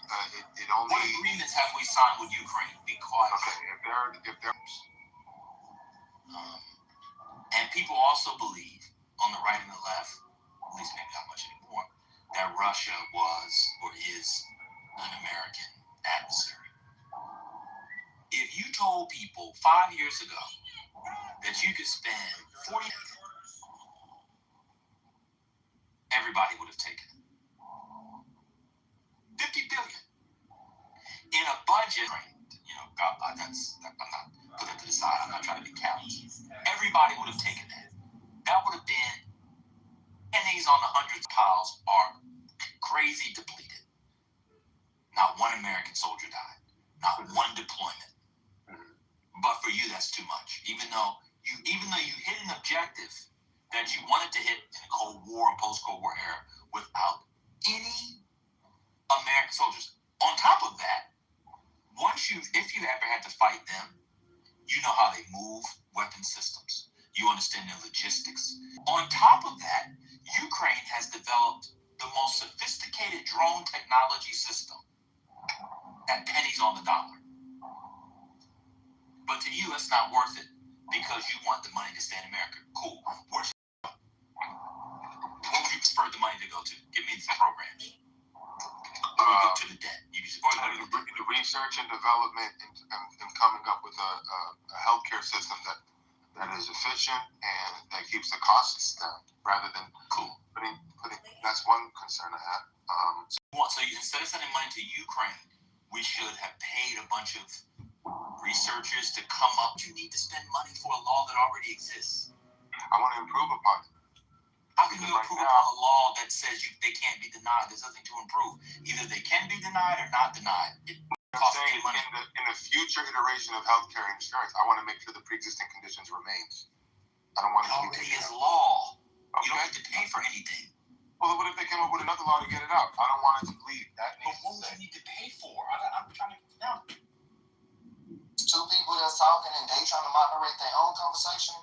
it only. What agreements have we signed with Ukraine? Be quiet. Okay, if they're. And people also believe, on the right and the left, at least maybe not much anymore, that Russia was or is an American adversary. If you told people 5 years ago that you could spend 40 million, everybody would have taken it. 50 billion in a budget. God, I'm not put it to the side. I'm not trying to be callous. Everybody would have taken that. That would have been pennies on the hundreds piles are crazy depleted. Not one American soldier died. Not one deployment. But for you, that's too much. Even though you hit an objective that you wanted to hit in the Cold War and post-Cold War era without any American soldiers. On top of that, if you ever had to fight them, you know how they move weapon systems. You understand their logistics. On top of that, Ukraine has developed the most sophisticated drone technology system at pennies on the dollar. But to you, it's not worth it because you want the money to stay in America. Cool. What would you prefer the money to go to? Give me some programs. To the debt. The research and development and coming up with a healthcare system that is efficient and that keeps the costs down rather than putting that's one concern I have. So instead of sending money to Ukraine, we should have paid a bunch of researchers to come up. You need to spend money for a law that already exists. I want to improve upon it. How can you improve upon a law that says they can't be denied? There's nothing to improve. Either they can be denied or not denied. I'm saying in the future iteration of healthcare insurance, I want to make sure the pre-existing conditions remains. I don't want it already is law. Okay. You don't have to pay for anything. Well, what if they came up with another law to get it out? I don't want it to bleed. But what would you need to pay for? I'm trying to know. Two people that's talking and they trying to moderate their own conversation.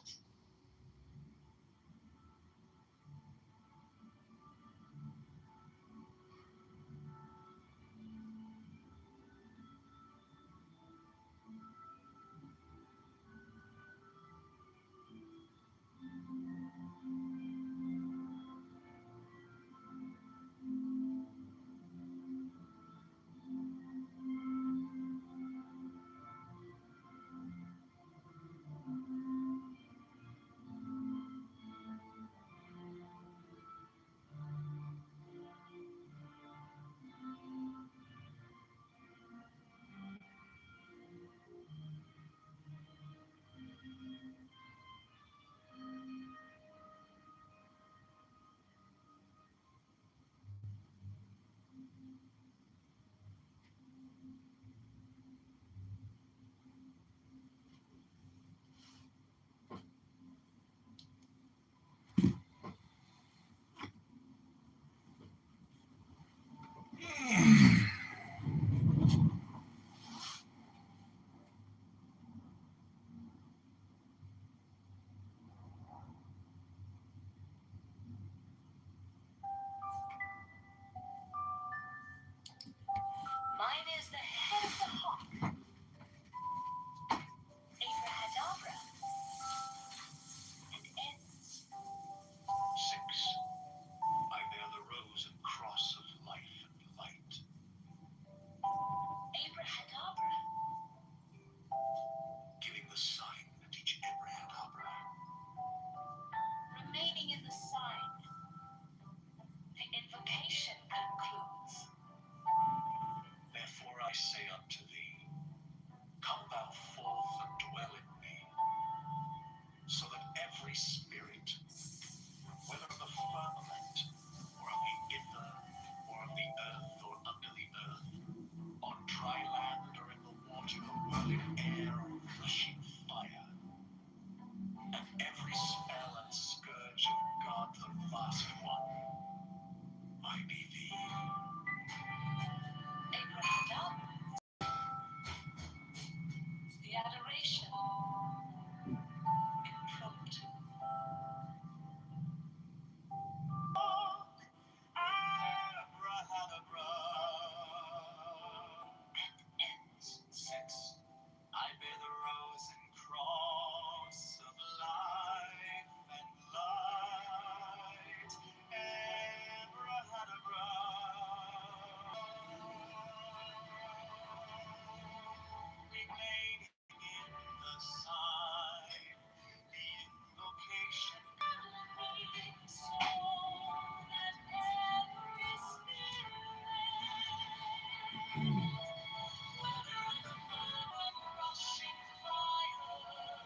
Mine is the head of the hawk. Abracadabra. And ends. 6. I bear the rose and cross of life and light. Abracadabra. Giving the sign and each abracadabra. Remaining in the sign. The invocation concludes. Therefore I say unto thee, come thou forth and dwell in me, so that every spirit, whether of the firmament, or of the ether, or of the earth, or under the earth, on dry land, or in the water, or in air, or rushing fire, and every spell and scourge of God the Vast One, I be thee. Abracadabra. The adoration. Impromptu. Abracadabra. Ends. 6. I bear the rose and cross of life and light. Abracadabra. Remain in the sign, the invocation. So that every spirit, whether of the firmament, rushing fire,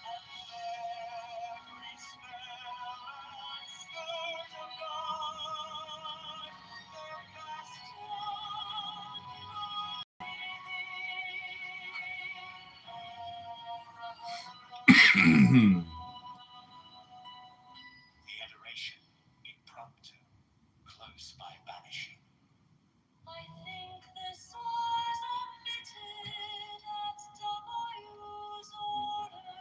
And every spell and scourge of God, the vast one. The adoration, impromptu, close by banishing. I think this was omitted at W's order.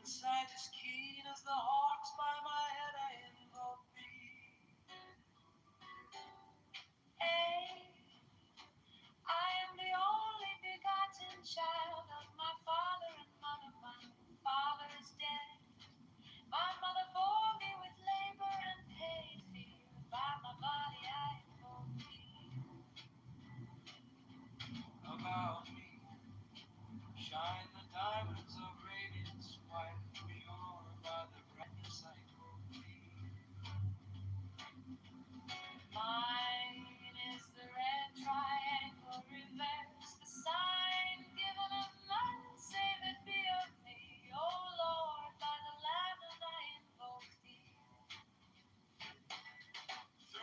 Inside as keen as the hawks by my head, I invoke thee. Hey, I am the only begotten child of my father and mother. My father is dead. My mother bore me with labor and paid fear. By my body I invoke thee. About me shine the diamonds of radiance, white and pure by the brightness I invoke thee. Mine is the red triangle reverse, the sign given of none save it be of thee. O Lord, by the Lamb and I invoke thee. 3.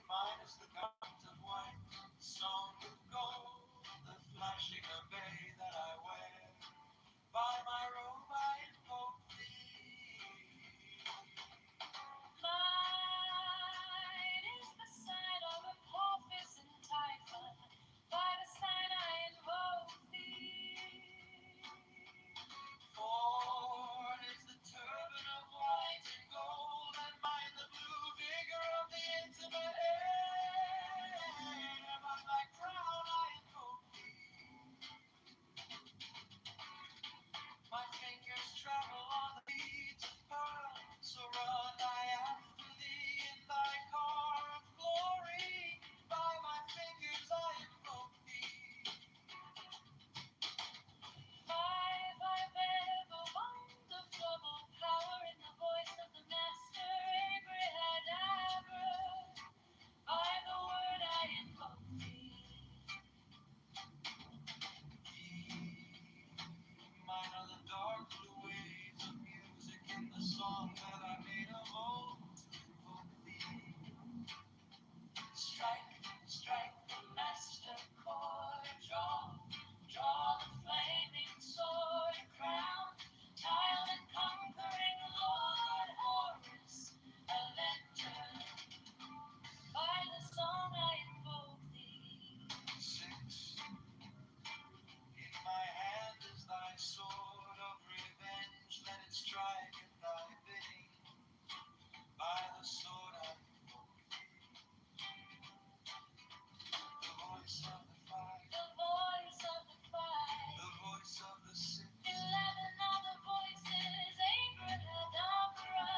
Mine is the garment of white, sewn with gold, the flashing obey that I wear. By my robe I invoke thee. Mine is the sign of Apophis and Typhon. By the sign I invoke thee. 4 is the turban of white and gold, and mine the blue vigor of the intimate air. By my crown I invoke thee. My fingers travel on the beads of pearl, so run I after thee in thy car of glory. By my fingers I invoke thee. 5 I bear the wand of double power in the voice of the master Abrahadabra. By the word I invoke thee. Mine are the dark blue waves of music in the song that I made of old. Invoke thee. Strike, strike the master chord. Draw the flaming sword crown. Tile and conquering Lord Horus, Avenger. By the song I invoke thee. 6. In my hand is thy sword of revenge, let it strike at thy bidding. By the sword I invoke thee. The voice of the fire, the voice of the fire, the voice of the sick. 11 other voices, Abrahadabra.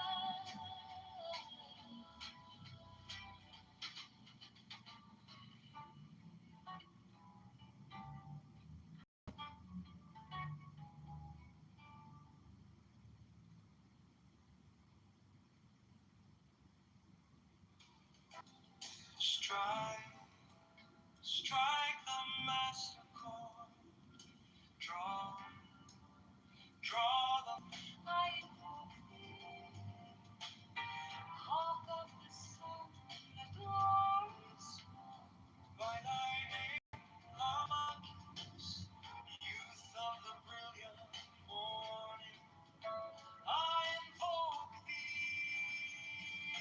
Strike, strike the master chord. Draw, draw the. I invoke thee. Hawk of the sun, the glorious one. By thy name, Lamachus, youth of the brilliant morning. I invoke thee.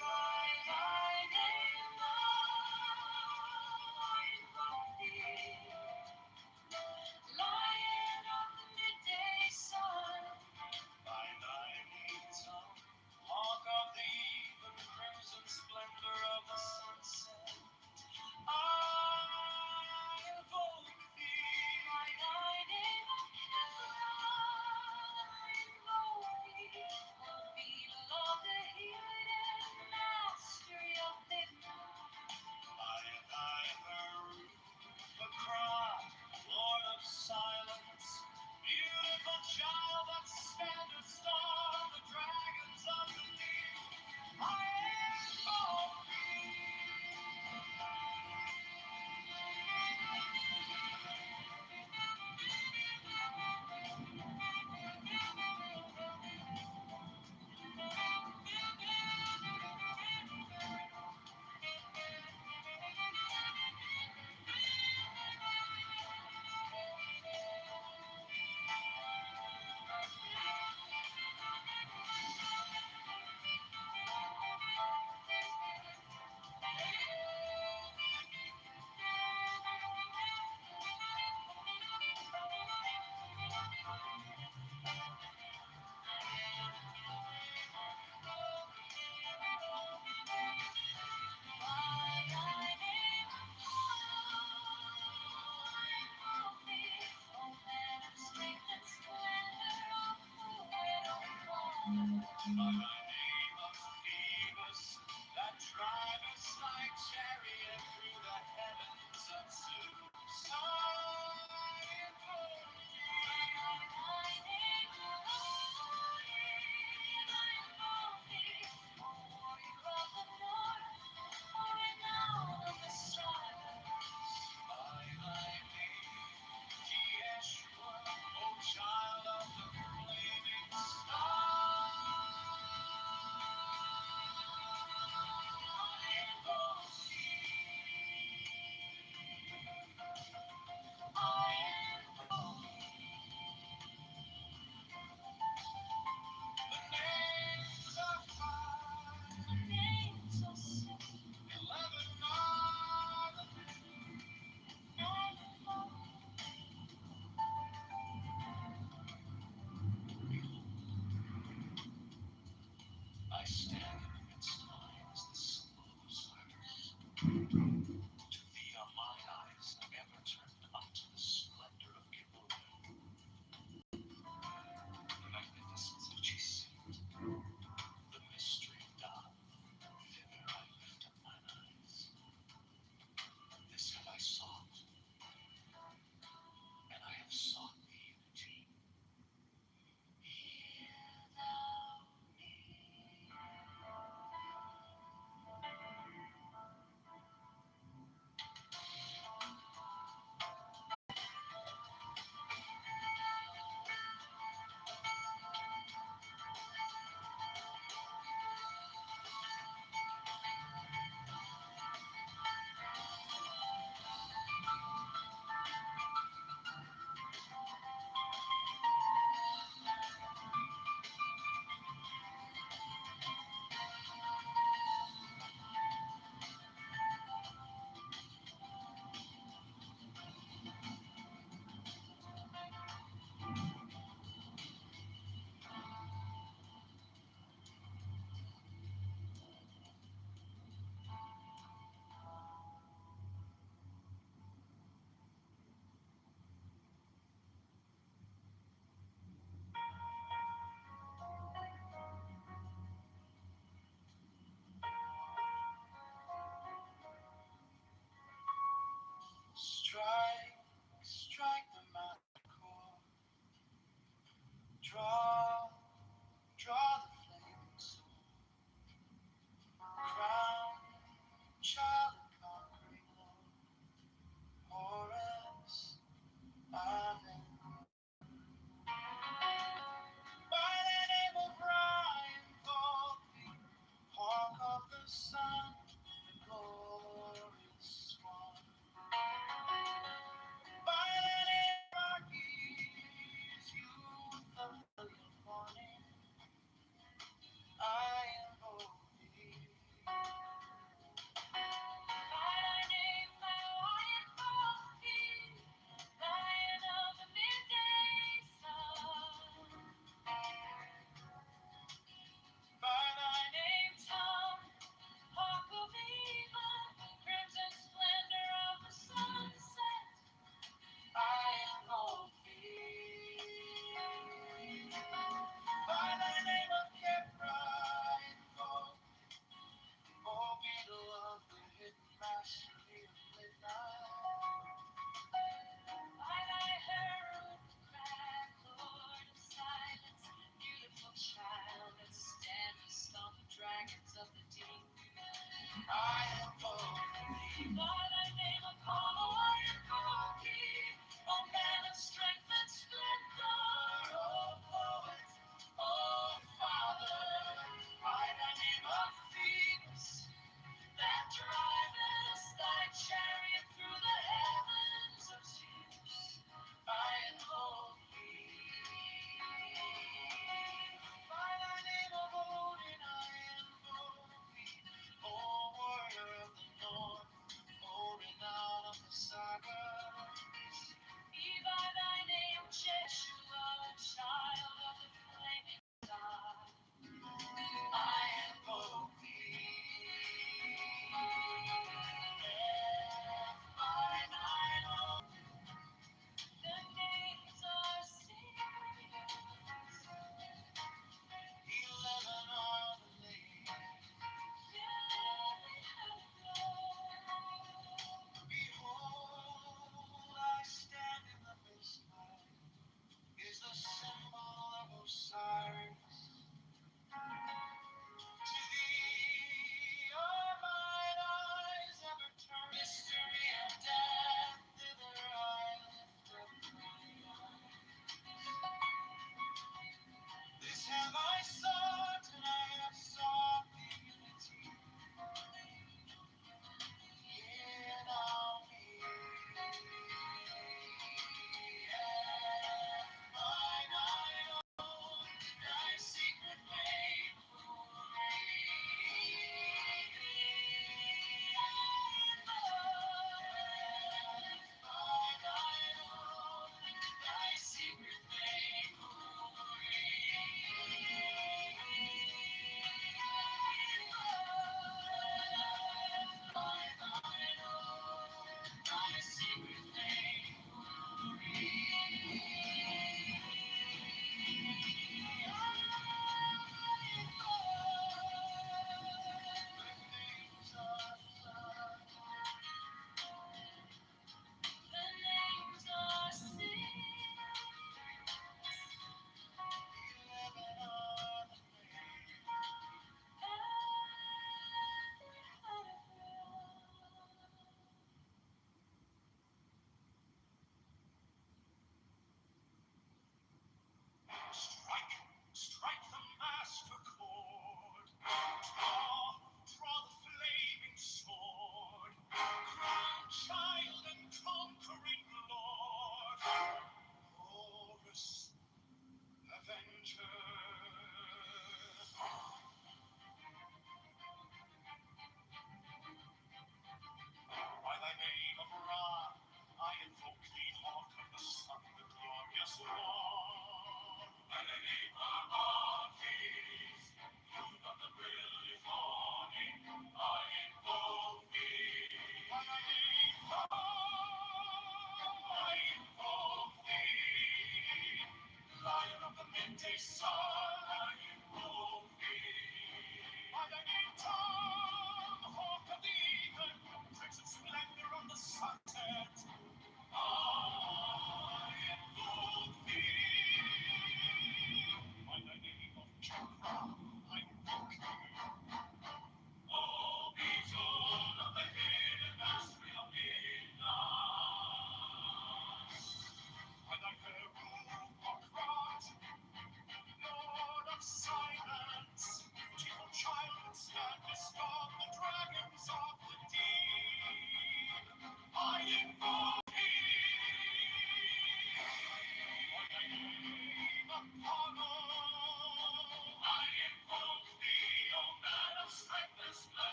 By thy name,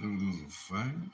A little fight.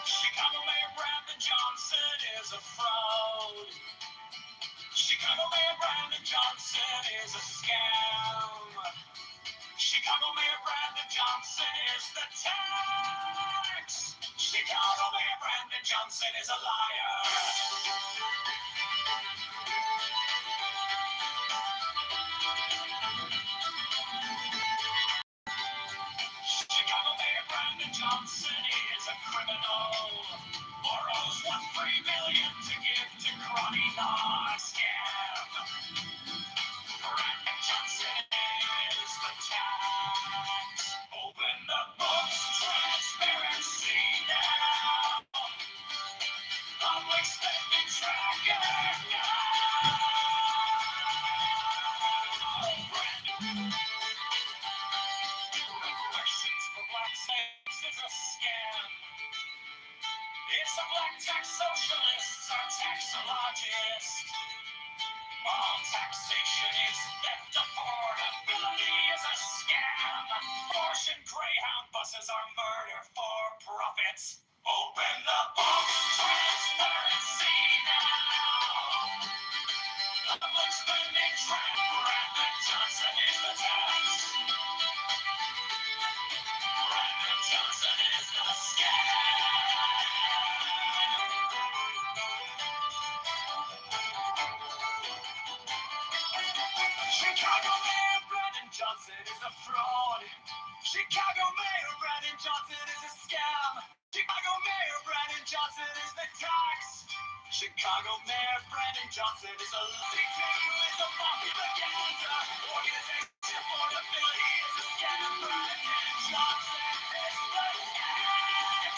Chicago Mayor Brandon Johnson is a fraud. Chicago Mayor Brandon Johnson is a scam. Chicago Mayor Brandon Johnson is the tax. Chicago Mayor Brandon Johnson is a liar. Chicago Mayor Brandon Johnson is a criminal. Borrows $1.3 million to give to crony non-scam. Brandon Johnson is the tax. Open the books, transparency now. Public spending tracker now. Brandon. Reparations for black slaves is a scam. It's a black tax socialist, a taxologist. All taxation is theft, affordability is a scam. Abortion Greyhound buses are murder for profits. Open the books, transparency now. Public spending trap, Brandon Johnson is the tax. Brandon Johnson is the Chicago Mayor Brandon Johnson is a fraud. Chicago Mayor Brandon Johnson is a scam. Chicago Mayor Brandon Johnson is the tax. Chicago Mayor Brandon Johnson is a C2 is a propaganda organization for ability is a scam. Brandon Johnson is the tax.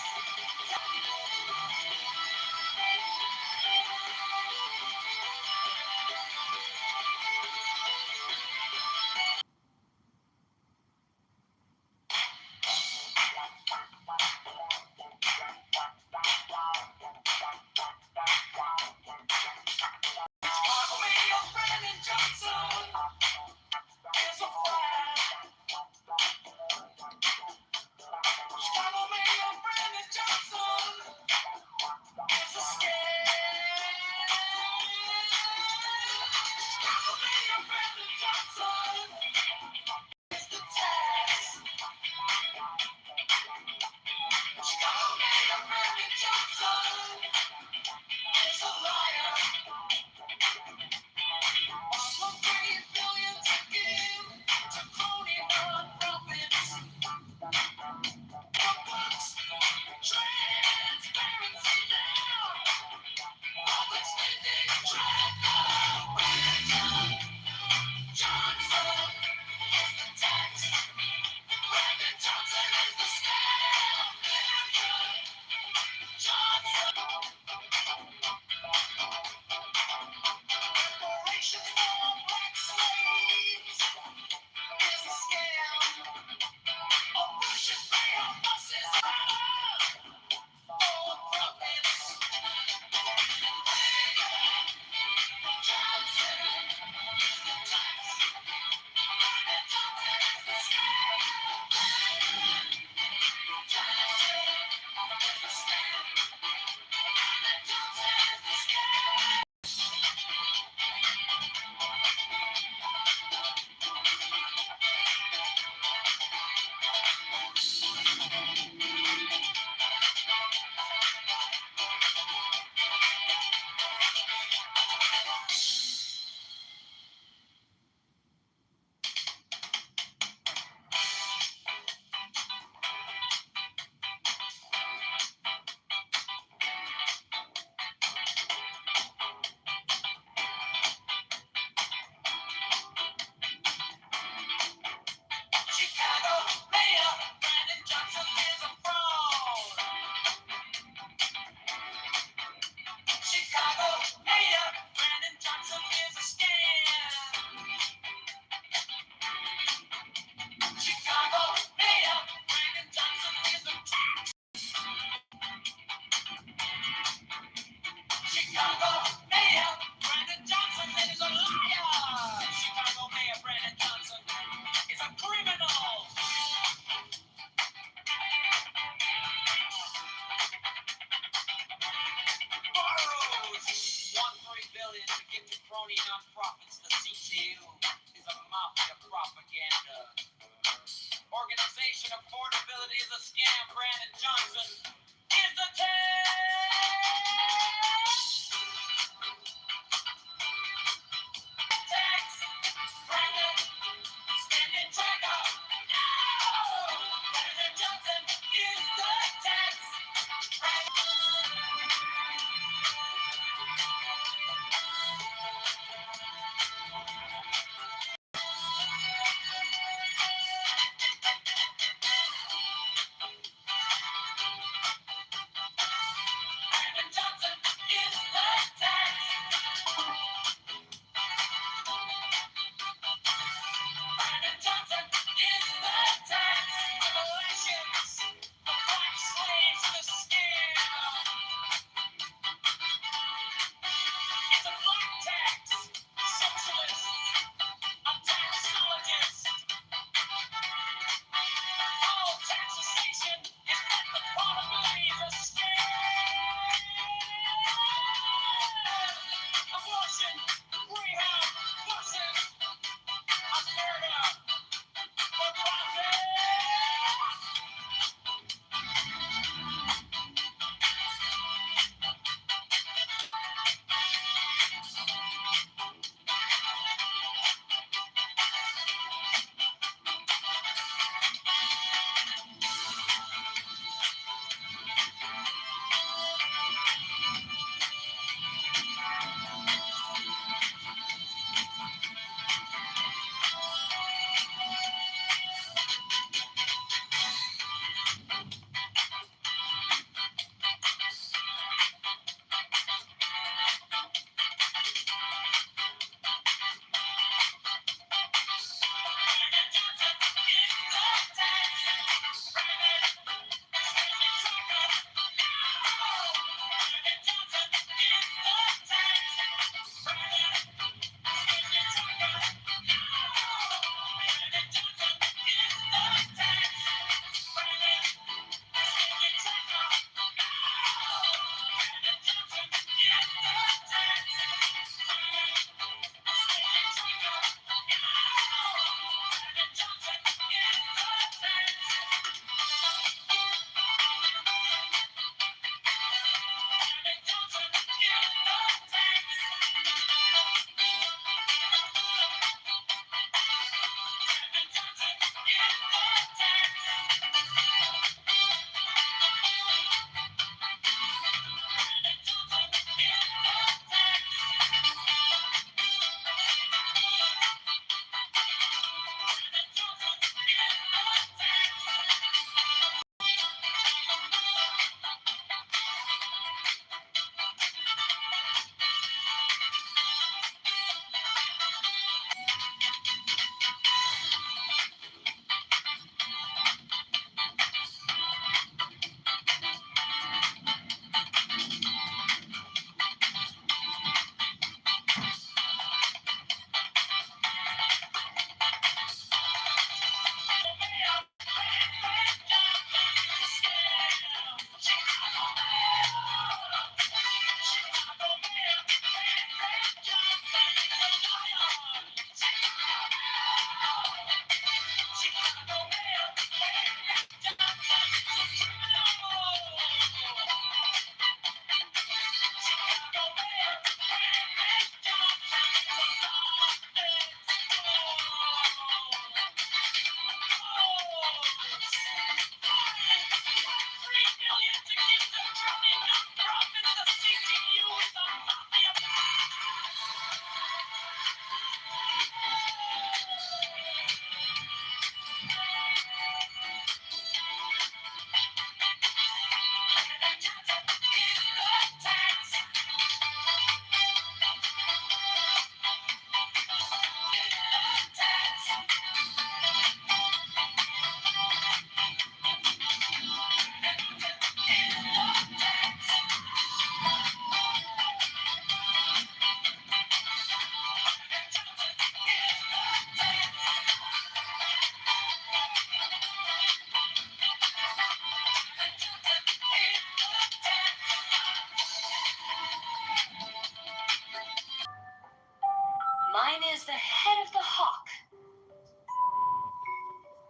head of the hawk.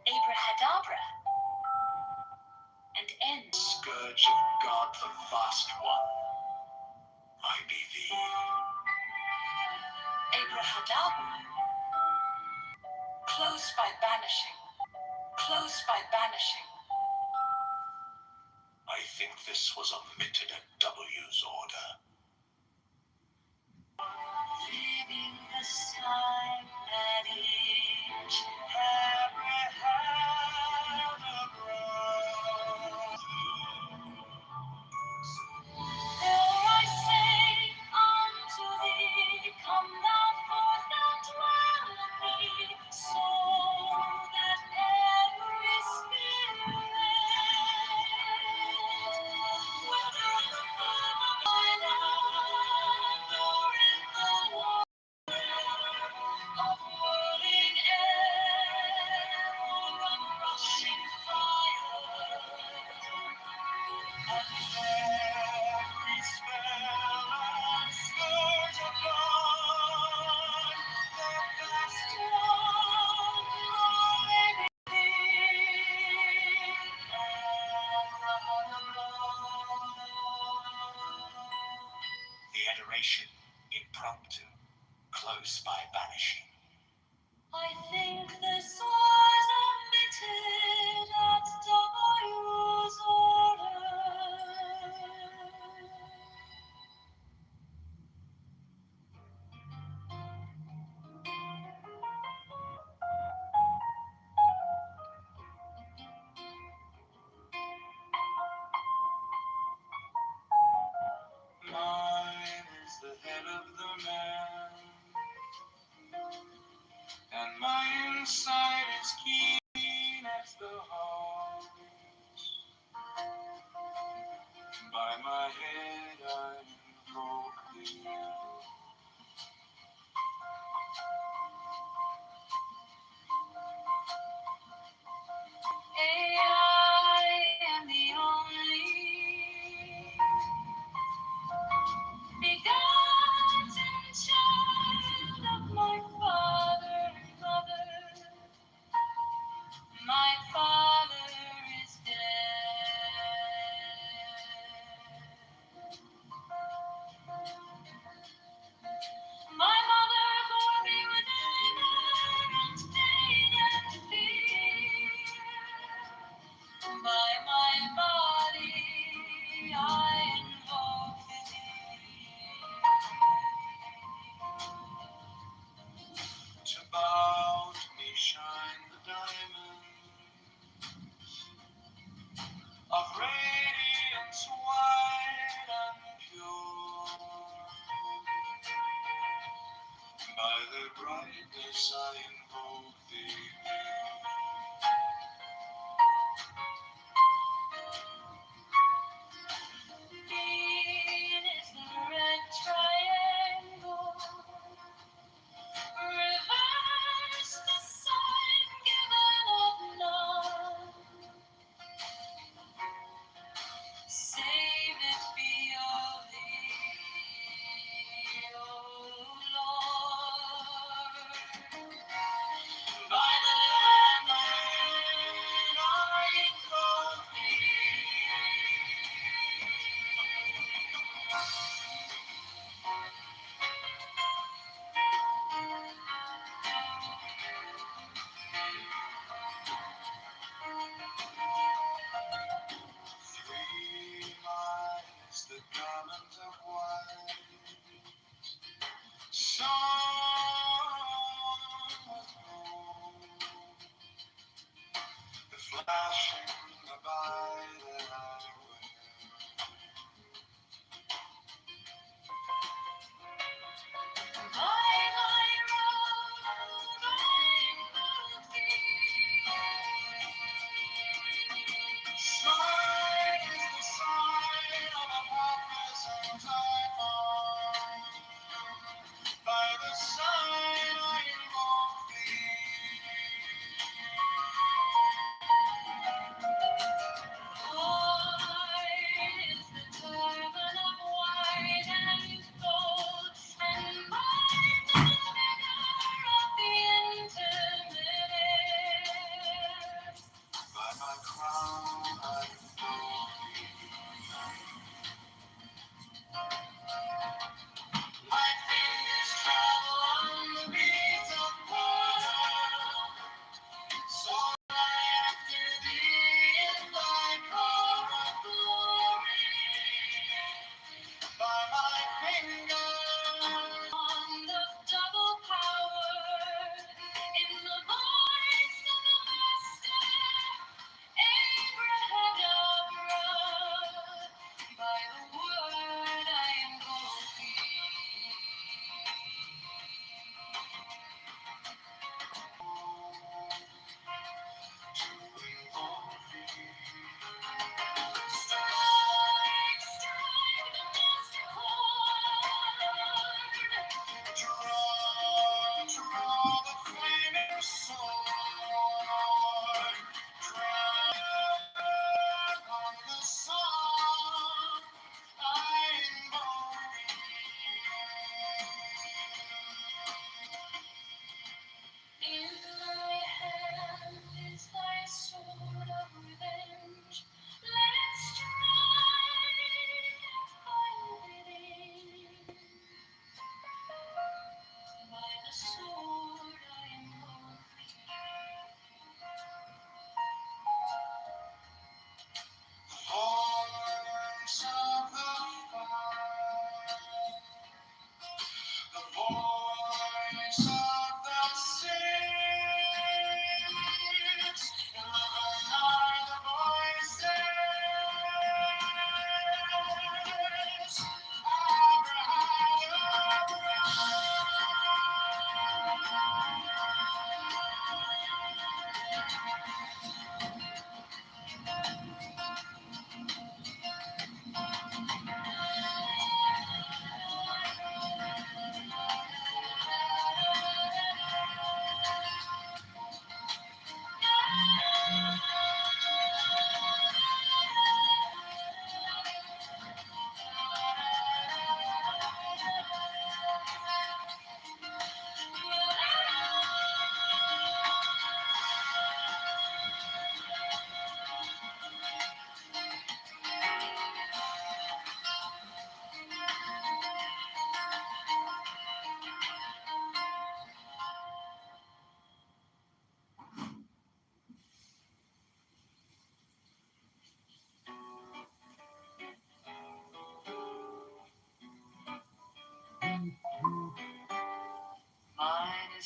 Abrahadabra. And end. Scourge of God the Vast One, I be thee. Abrahadabra. Close by banishing. Close by banishing. I think this was omitted at W's order. Leaving the sign at each There I say unto thee, come thou forth and dwell with me, so that every spirit, whether in the form of my land or in the water, of whirling air or of rushing fire, and every spell and scourge of God, the vast one, I be thee. The adoration, impromptu, close by banishing. I think this was omitted at W's order. Mine is the head of the man, and my inside is keen as the heart. By my head I invoke thee. I am the only begotten child of my father and mother. My father is dead. My mother bore me with labor and pain and fear. By my body I invoke thee. To bout me shine the diamond of radiance white and pure. By the brightness I invoke thee. Green is the red triangle. Reverse the sign given of none. Save it be of thee, O Lord. By the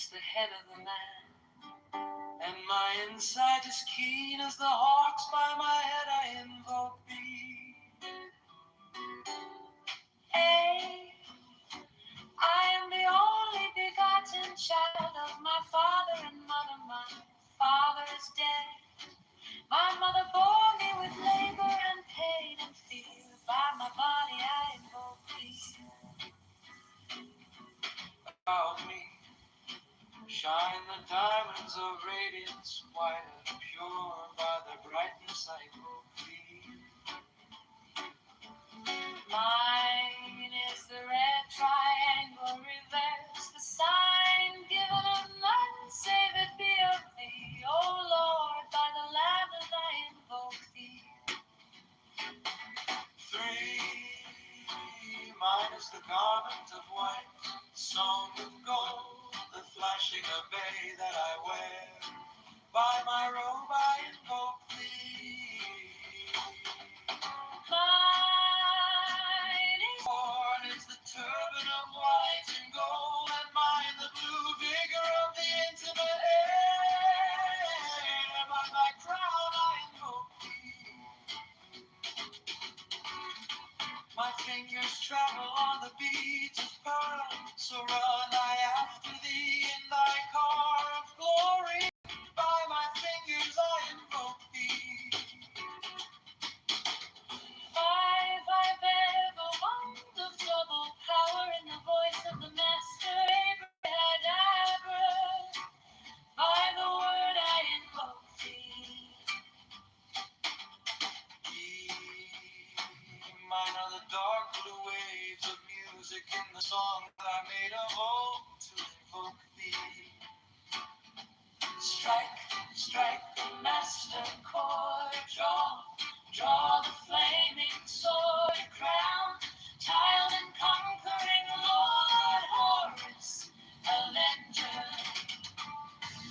is the head of the man, and my inside is keen as the hawks. By my head I invoke thee. I am the only begotten child of my father and mother. My father is dead. My mother bore me with labor and pain and fear. By my body I invoke thee. About me shine the diamonds of radiance, white and pure. By their brightness I invoke thee. Mine is the red triangle reverse, the sign given of none save it be of thee. O Lord, by the Lamb that I invoke thee. 3, mine is the garment of white, sewn with gold, the flashing obey that I wear. By my robe I invoke thee. Mine is the turban of white and gold, and mine the blue vigor of the intimate air. By my crown I invoke thee. My fingers travel on the beads of pearl, so run I after thee in thy car of glory. By my fingers I invoke thee. 5, I bear the wand of double power in the voice of the master Abrahadabra. By the word I invoke thee. Mine are the dark blue waves of music in the song that I made of old to invoke thee. Strike, strike the master chord, draw the flaming sword, crown, child and conquering Lord, Horus, avenger.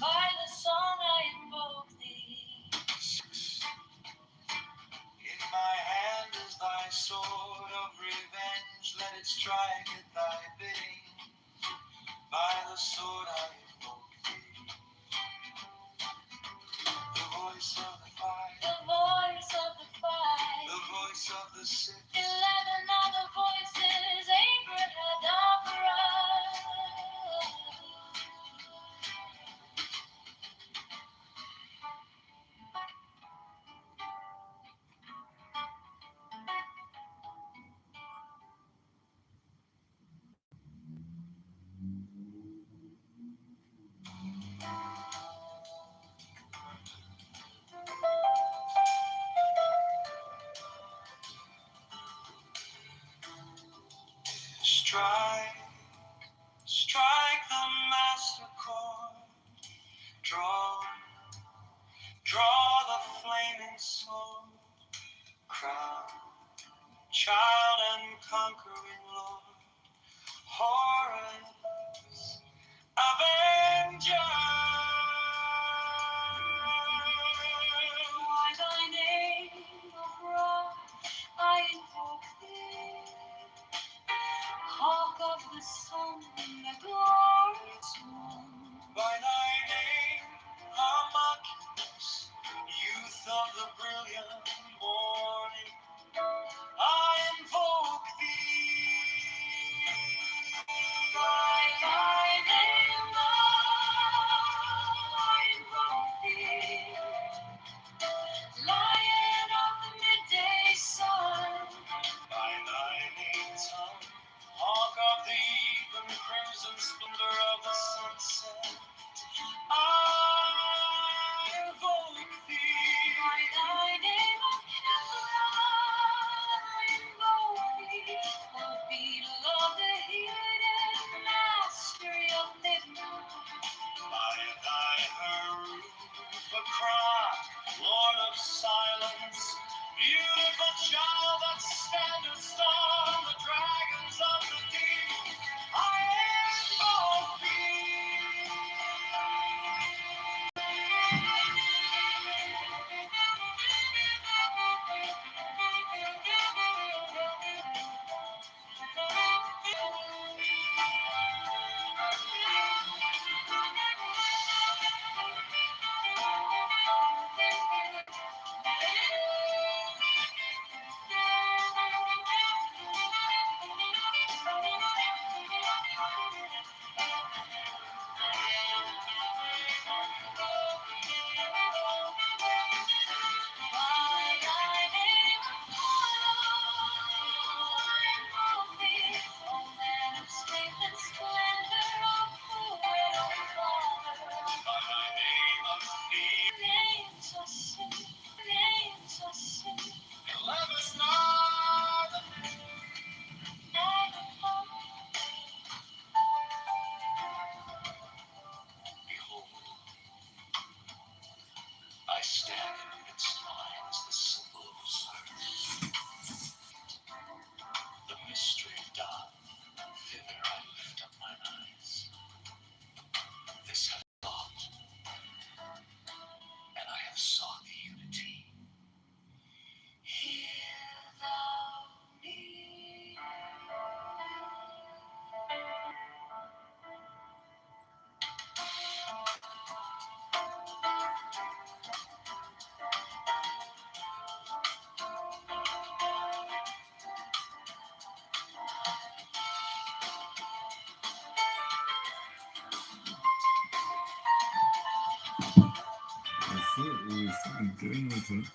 By the song I invoke thee. In my hand is thy sword of revenge, let it strike at thy bidding. By the sword I invoke thee. The voice of the fire, the voice of the fire, the voice of the sick. 11 are the voices, Abrahadabra. Strike, strike the master chord, draw the flaming sword, crown, child and conquering Lord, Horus, avenger. By thy name of wrath I invoke thee. Hawk of the sun, the glorious one. By thy name, Amachius, youth of the brilliant morning, I invoke thee. By thy name, I invoke thee. Lion of the midday sun. By thy name, tongue, hawk of the even crimson splendor of the sunset, I invoke thee. By thy name of Kitover, I invoke thee. O beetle of the hidden mastery of midnight. By thy Haruba cry, Lord of silence, beautiful child that standest on the dragons of the deep, I invoke thee. I thought we were fucking doing with it.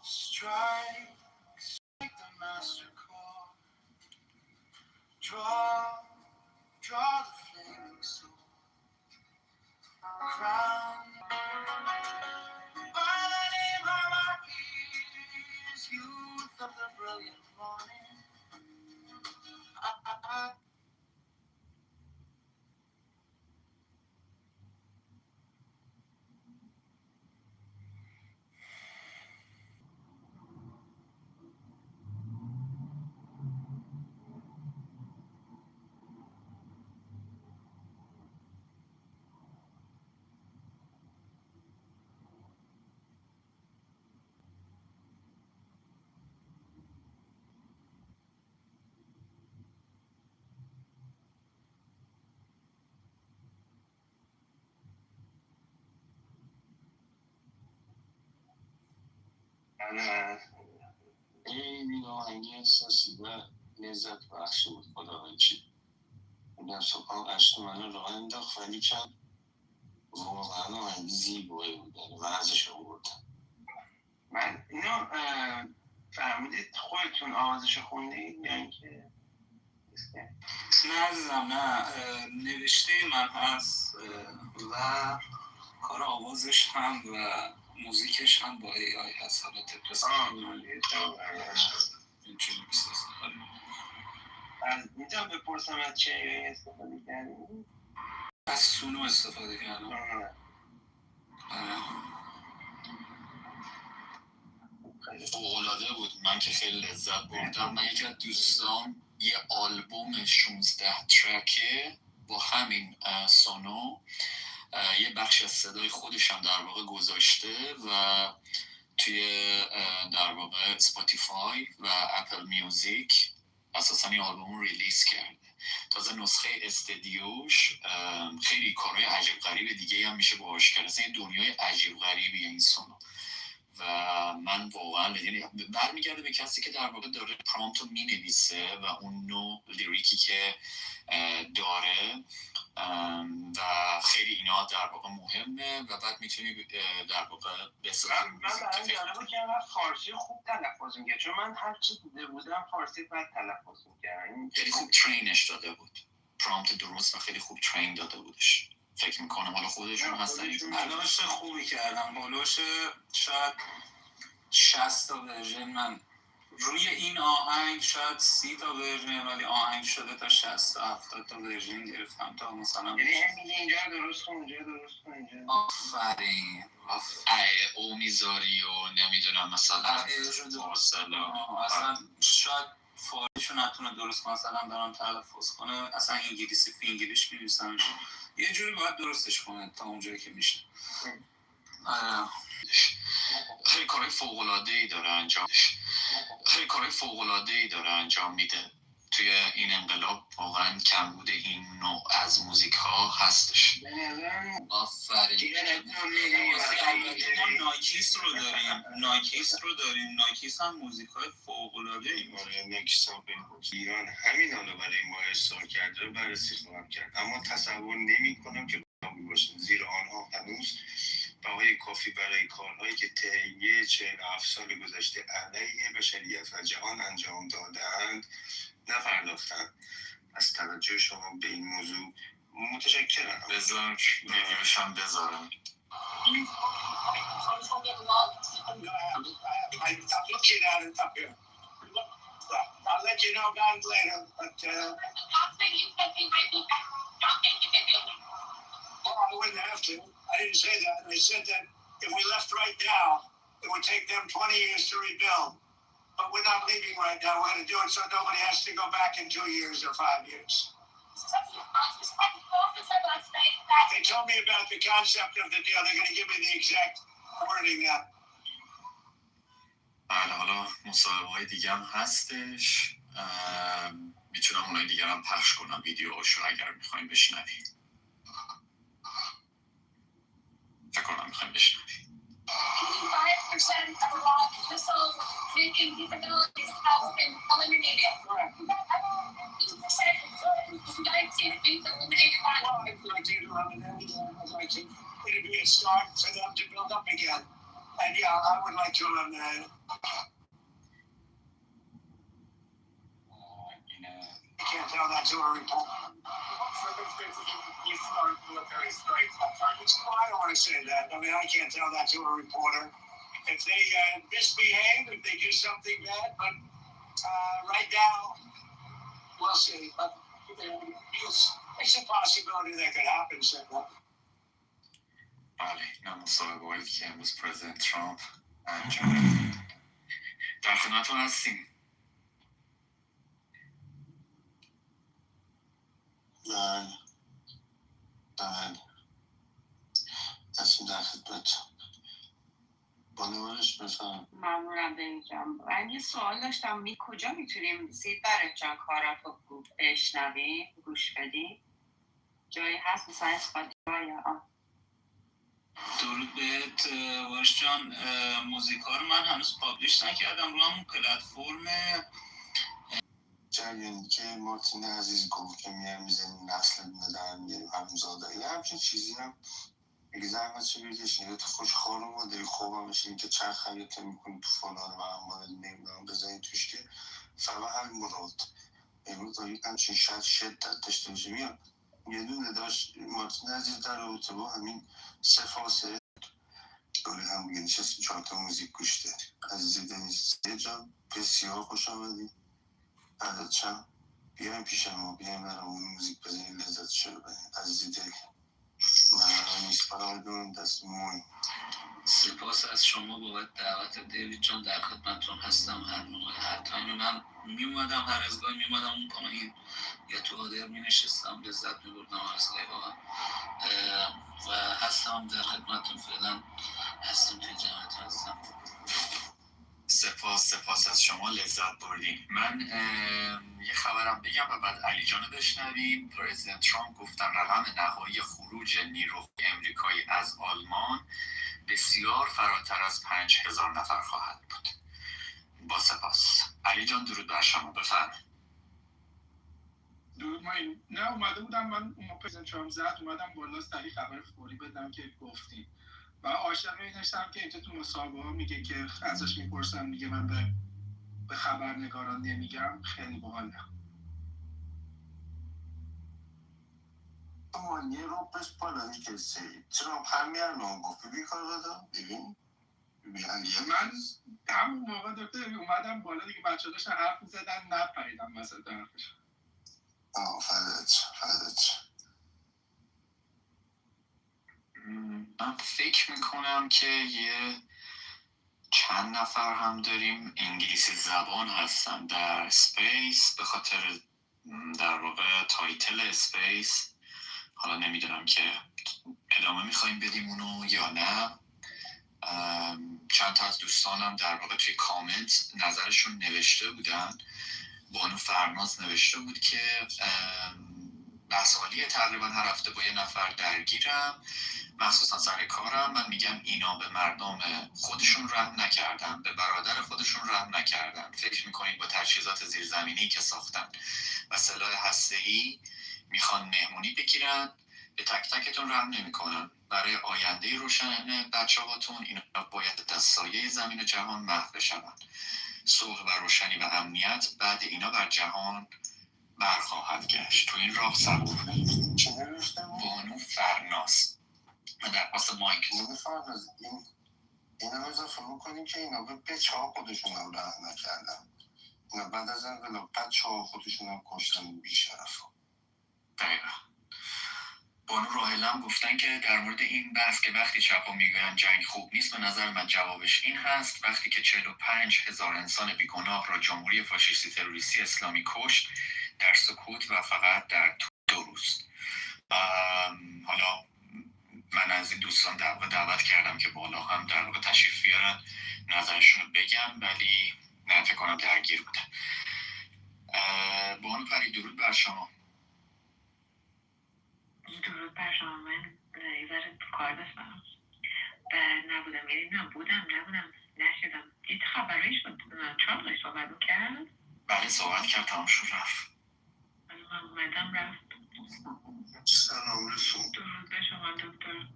Strike the master chord. Draw the flaming sword. Crown by the name of our peers, youth of the brilliant morning. این آهنگی احساسی و لذت بخش بود. خدا چی میگم صبح 8 منو راه انداخت ولی که واقعا آهنگی زیبایی بود. من ازش آوردم. من اینو فهمیدید خودتون آوازش خوندید یا اینکه نه عزیزم، نه نوشته من هست و کار آوازش هم و موزیکش هم با ای آی هست. حالا تپرس اینجوری میسازه. از میتونم بپرسم از چه استفاده کردیم؟ از سونو استفاده کردم. خیلی فوق‌العاده بود. من که خیلی لذت بردم. من یکی از دوستان یه آلبوم 16 ترکه با همین سونو یه بخش از صدای خودش هم در واقع گذاشته و توی در واقع اسپاتیفای و اپل میوزیک اساسا این آلبوم رو ریلیز کرده. تازه نسخه استدیوش خیلی کارهای عجیب غریب دیگه هم میشه باهاش کرد. اصلا دنیای عجیب غریبیه این سونو و من واقعا برمیگرده به کسی که در واقع داره پرامپت رو مینویسه و اون نوع لیریکی که داره و خیلی اینا در واقع مهمه و بعد میتونی در واقع بسازی. من برای جالبه که من فارسی خوب تلفظ میگه، چون من هر چی دیده بودم فارسی بد تلفظ میکردم. خیلی خوب ترینش داده بود، پرامپت درست و خیلی خوب ترین داده بودش. فکر میکنم حالا خودشون هستن تلاش خوبی کردم. هولوش شاید 60 تا ورژن من روی این آهنگ شاید 30 تا ورژن، ولی آهنگ شده تا 60 تا 70 تا ورژن گرفتم تا مثلا یعنی میگه اینجا درست کن اونجا درست کن اینجا. آفرین او میذاری و نمیدونم مثلا اصلا شاید فاریشو نتونه درست مثلا دارم تلفظ کنه، اصلا انگلیسی فی انگلیش می‌نویسن، یه جوری باید درستش کنه تا اونجایی که میشه. خیلی کارهای فوق‌العاده‌ای داره انجام میده. توی این انقلاب واقعا کمبود این نوع از موزیک ها هستش. آفرین. ما نایکیس رو داریم. نایکیس هم موزیک های فوق‌العاده‌ای داره. نایکیس هم ایران همین حالا برای ما ارسال کرده رو بررسی خواهم کرد، اما تصور نمی کنم که باشه. زیر آنها هنوز بهای کافی برای کارهایی که طی 47 سال گذشته علیه بشریت و جهان انجام دادند نپرداختند. از توجه شما به این موضوع متشکرم. بذار ویدیوشم بذارم. I'm looking at it up here. I'll let you know about it later, but well, I wouldn't have to. I didn't say that. I said that if we left right now, it would take them 20 years to rebuild. But we're not leaving right now. We're going to do it so nobody has to go back in 2 years or 5 years. They told me about the concept of the deal. They're going to give me the exact wording now. بله، حالا مصاحبه های دیگه هم هستش. میتونم اونای دیگه هم پخش کنم ویدیوهاشو اگر میخوایم بشنویم. فکر کنم میخوایم بشنویم. 85% of all missiles making capabilities have been eliminated. 80% of the United States being eliminated. Well, I'd like to eliminate them. I'd like to it'd be a start for them to build up again. And yeah, I would like to eliminate it. I can't tell that to a reporter. You start military strikes. Well, I don't want to say that. I mean, I can't tell that to a reporter. If they misbehave, if they do something bad, but right now, we'll see. But it's a possibility that could happen somewhere. بله، این مصاحبه هایی که امروز پرزیدنت ترامپ انجام داد. در خدمتتون هستیم. بله دستون در خدمت. بانوانش بفهم. ممنونم دنیز جان. من یه سوال داشتم، کجا میتونیم سید برای جان کاراتو بشنویم، گوش بدیم؟ جایی هست مثلا اسپاتیفای یا درود بهت واش جان. موزیکا رو من هنوز پابلیش نکردم رو همون پلتفرم. جریانی که مارتین عزیز گفت که میزنیم نسل در میاریم همزاده یه همچین چیزی هم اگه زحمت چه بکشین یا تو خوش خانم ما داری خوابم بشین که چند خریطه میکنی تو فلان و همانه نمیدونم بزنید توش که فقط هم مراد امروز داریم همچین شدت داشته باشه. میاد یه دونه داشت مارتین عزیز در رابطه با همین سفاسه دوری هم بگه نشستیم 4 تا موزیک گوش داریم. عزیزی دنیز جان بسیار خوش آمدیم. عدد چند بیایم پیش ما، بیایم برای اون موزیک بزنیم لذت شده بریم. عزیزی دل من نیست برای دون دست موی. سپاس از شما بابت دعوت دیوید جان. در خدمتتون هستم هر موقع هر تایمی. من میومدم هر از گاهی میومدم اون پایین یا تو آدر مینشستم لذت میبردم از گاهی واقعا و هستم در خدمتتون. فعلا هستم توی جمعت هستم. سپاس از شما، لذت بردیم. من یه خبرم بگم و بعد علی جانو بشنویم. پرزیدنت ترامپ گفتن رقم نهایی خروج نیروهای امریکایی از آلمان بسیار فراتر از 5000 نفر خواهد بود. با سپاس. علی جان درود بر شما، بفرمایید. درود. نه اومده بودم من اون پرزیدنت ترامپ زد اومدم بالا سریع خبر فوری بدم که گفتیم و عاشق این نشتم که اینجا تو مصاحبه ها میگه که ازش میپرسن میگه من به خبرنگاران نمیگم. خیلی باحاله. اما یه رو پس بالا میکرسی چرا همیان رو گفت بیکار دادم ببین من همون موقع دکتر اومدم بالا دیگه بچه ها داشتن حرف میزدن نپریدم مثلا حرفش. فدت. من فکر میکنم که یه چند نفر هم داریم انگلیسی زبان هستن در اسپیس به خاطر در واقع تایتل اسپیس. حالا نمیدونم که ادامه میخواییم بدیم اونو یا نه. چند تا از دوستانم در واقع توی کامنت نظرشون نوشته بودن. بانو فرناز نوشته بود که مسئولیه تقریبا هر هفته با یه نفر درگیرم مخصوصا سر کارم. من میگم اینا به مردم خودشون رحم نکردن، به برادر خودشون رحم نکردن. فکر میکنید با تجهیزات زیرزمینی که ساختن و سلاح هسته‌ای میخوان مهمونی بگیرن به تک تکتون رحم نمی‌کنم. برای آینده روشن بچه‌هاتون اینا باید در سایه زمین جهان محو بشوند. صلح و روشنی و امنیت بعد اینا بر جهان برخواهد گشت. تو این راه صبور چه نوشتم؟ بانو فرناس. من درخواست مایک فرناس اینا اضافه میکنیم که اینا به چهار خودشون رو رحم نکردن. اینا بعد از انقلاب چهار خودشون رو کشتن بیشرف. دقیقا. بانو راهلم گفتن که در مورد این بحث که وقتی چپا میگوین جنگ خوب نیست، به نظر من جوابش این هست: وقتی که 45,000 انسان بیگناه را جمهوری فاشیستی تروریستی اسلامی کشت در سکوت و فقط در 2 روز. حالا من از این دوستان دعوت کردم که بالا هم در واقع تشریف بیارن نظرشون رو بگم، ولی نه فکر کنم درگیر بودن. بانو پری درود بر شما. درود بر شما. من یه ذره کار داشتم نبودم، یعنی نبودم نشدم. دید خبرش شد چاپ صحبت کرد؟ بله صحبت کرد، تمام شد رفت. من اومدم رفت. سلام رسون. درود به شما دکتر.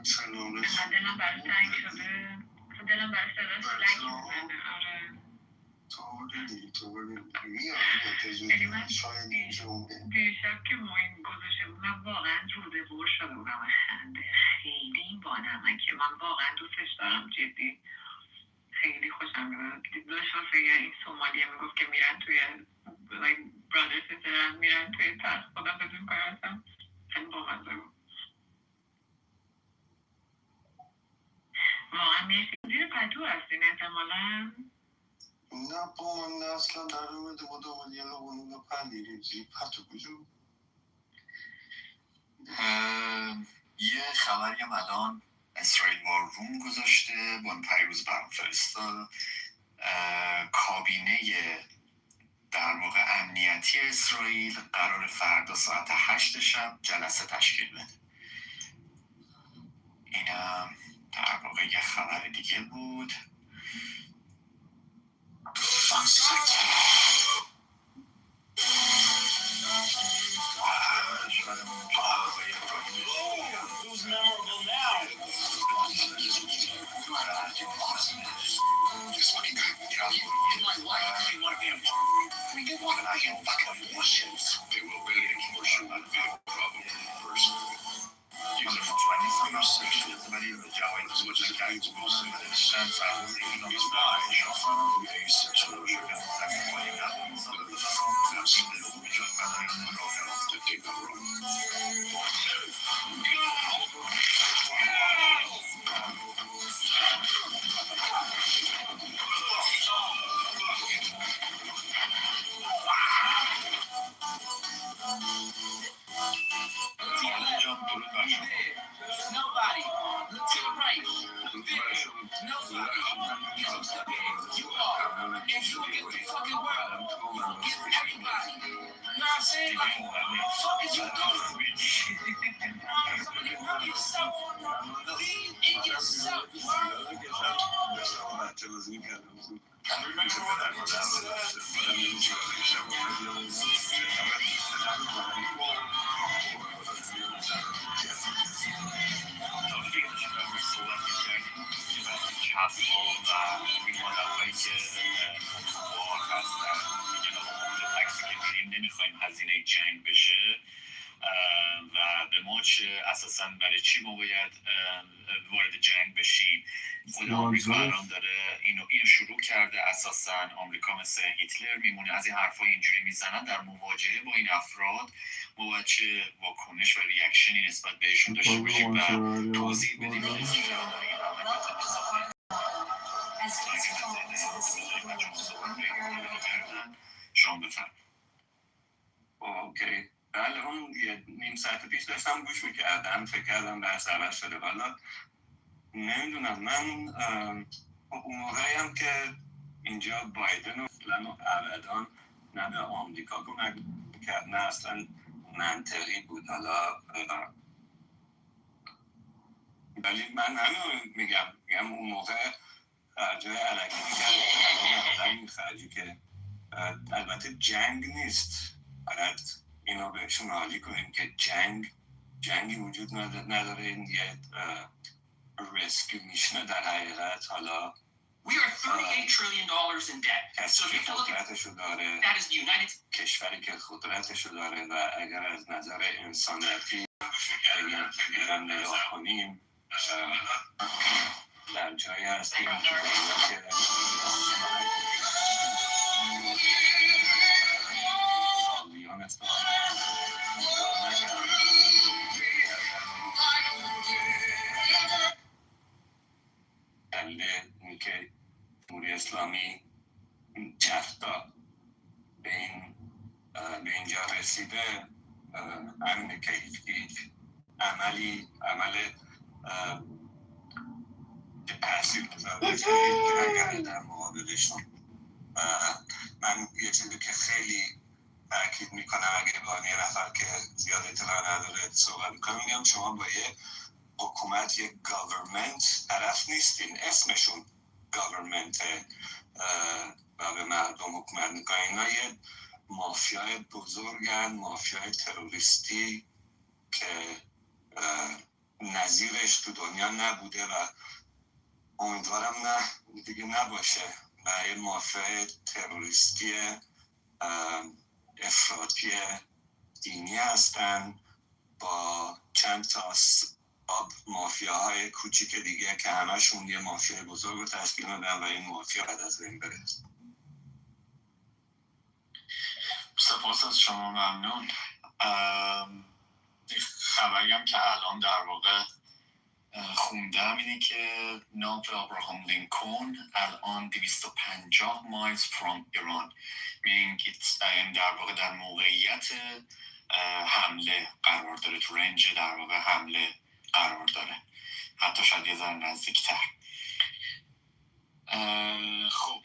سلام رسون. دلم برای تنگ شده، دلم برای صدا سلک میزنه. آره تو میاد شاید اینجا دیشب که موین گذاشته بود من واقعا روده بور شده بودم خنده. خیلی این بانمه که من واقعا دوستش دارم، جدی خیلی خوشم میاد. داشتم فکر این سومالیه میگفت که میرن توی برادر سیسترن میرن توی تخت خدا بدون کارتم. خیلی بامزه بود واقعا. مرسی. زیر پتو هستین احتمالا؟ نه با من اصلا در اومده با داماد یه لغونی رو پندیریم زیر پتو کجا. یه خبری هم الان اسرائیل وار روم گذاشته، با پیروز برام فرستاد. کابینه در موقع امنیتی اسرائیل قرار فردا ساعت 8 شب جلسه تشکیل بده. اینم در واقع یه خبر دیگه بود. Who's memorable now? This fucking guy will get out here in my life. They want to be a we do want to be a fucking abortions. They will be an abortion, not be a problem first. من مطمئن نیستم راستش، ولی جوایی که بود نکرد چند ساعت از این نامه Nobody. Look to the right. Nobody. Guess who's the man? You are. And you get the fucking world. Get everybody. You know what I'm saying? Like, fuck is you doing? Somebody run yourself. Believe in yourself. نمیخوایم هزینه جنگ بشه و به ما چه اساسا برای چی ما باید وارد جنگ بشیم. خود آمریکا الان داره اینو شروع کرده. اساسا آمریکا مثل هیتلر میمونه. از این حرفا اینجوری میزنن. در مواجهه با این افراد ما باید چه واکنش و ریاکشنی نسبت بهشون داشته باشیم و توضیح بدیم شما بفرمایید. اوکی بله اون یه نیم ساعت پیش داشتم گوش میکردم، فکر کردم بحث عوض شده. والا نمیدونم من اون موقعی هم که اینجا بایدن و فلان و ابدان نه به آمریکا کمک کرد نه اصلا منطقی بود. حالا ولی من همین میگم اون موقع خرجای علکی میکرد این خرجی که البته جنگ نیست. باید اینو بهشون حالی کنیم که جنگ جنگی وجود نداره. این یه ریسک میشنه در حقیقت. حالا We are $38 trillion in debt. So if you look at that is the United کشوری که قدرتشو داره و اگر از نظر انسانیتی بگم نگاه کنیم در جایی هستیم که دلیل اینکه جمهوری اسلامی جفتا به اینجا رسیده همینه که هیچ عمل که تحصیل گذاره نگره در مقابلشون. من یه چیزی که خیلی تأکید میکنم اگه با یه نفر که زیاد اطلاع نداره صحبت میکنم، میگم شما با یه حکومت، یه گاورمنت طرف نیستین. اسمشون گاورمنته و به مردم حکومت میکنن. اینا یه مافیای بزرگن، مافیای تروریستی که نظیرش تو دنیا نبوده و امیدوارم دیگه نباشه. و یه مافیای تروریستی افراطی دینی هستن با چند تا مافیاهای کوچیک دیگه که همشون یه مافیای بزرگ رو تشکیل میدن و این مافیا بعد از بین بره. سپاس از شما، ممنون. خبریم که الان در واقع خوندم اینه که ناو ابراهام لینکلن الان 250 مایلز فرام ایران، این در واقع در موقعیت حمله قرار داره، تو رنج در واقع حمله قرار داره، حتی شاید یه ذره نزدیکتر. خب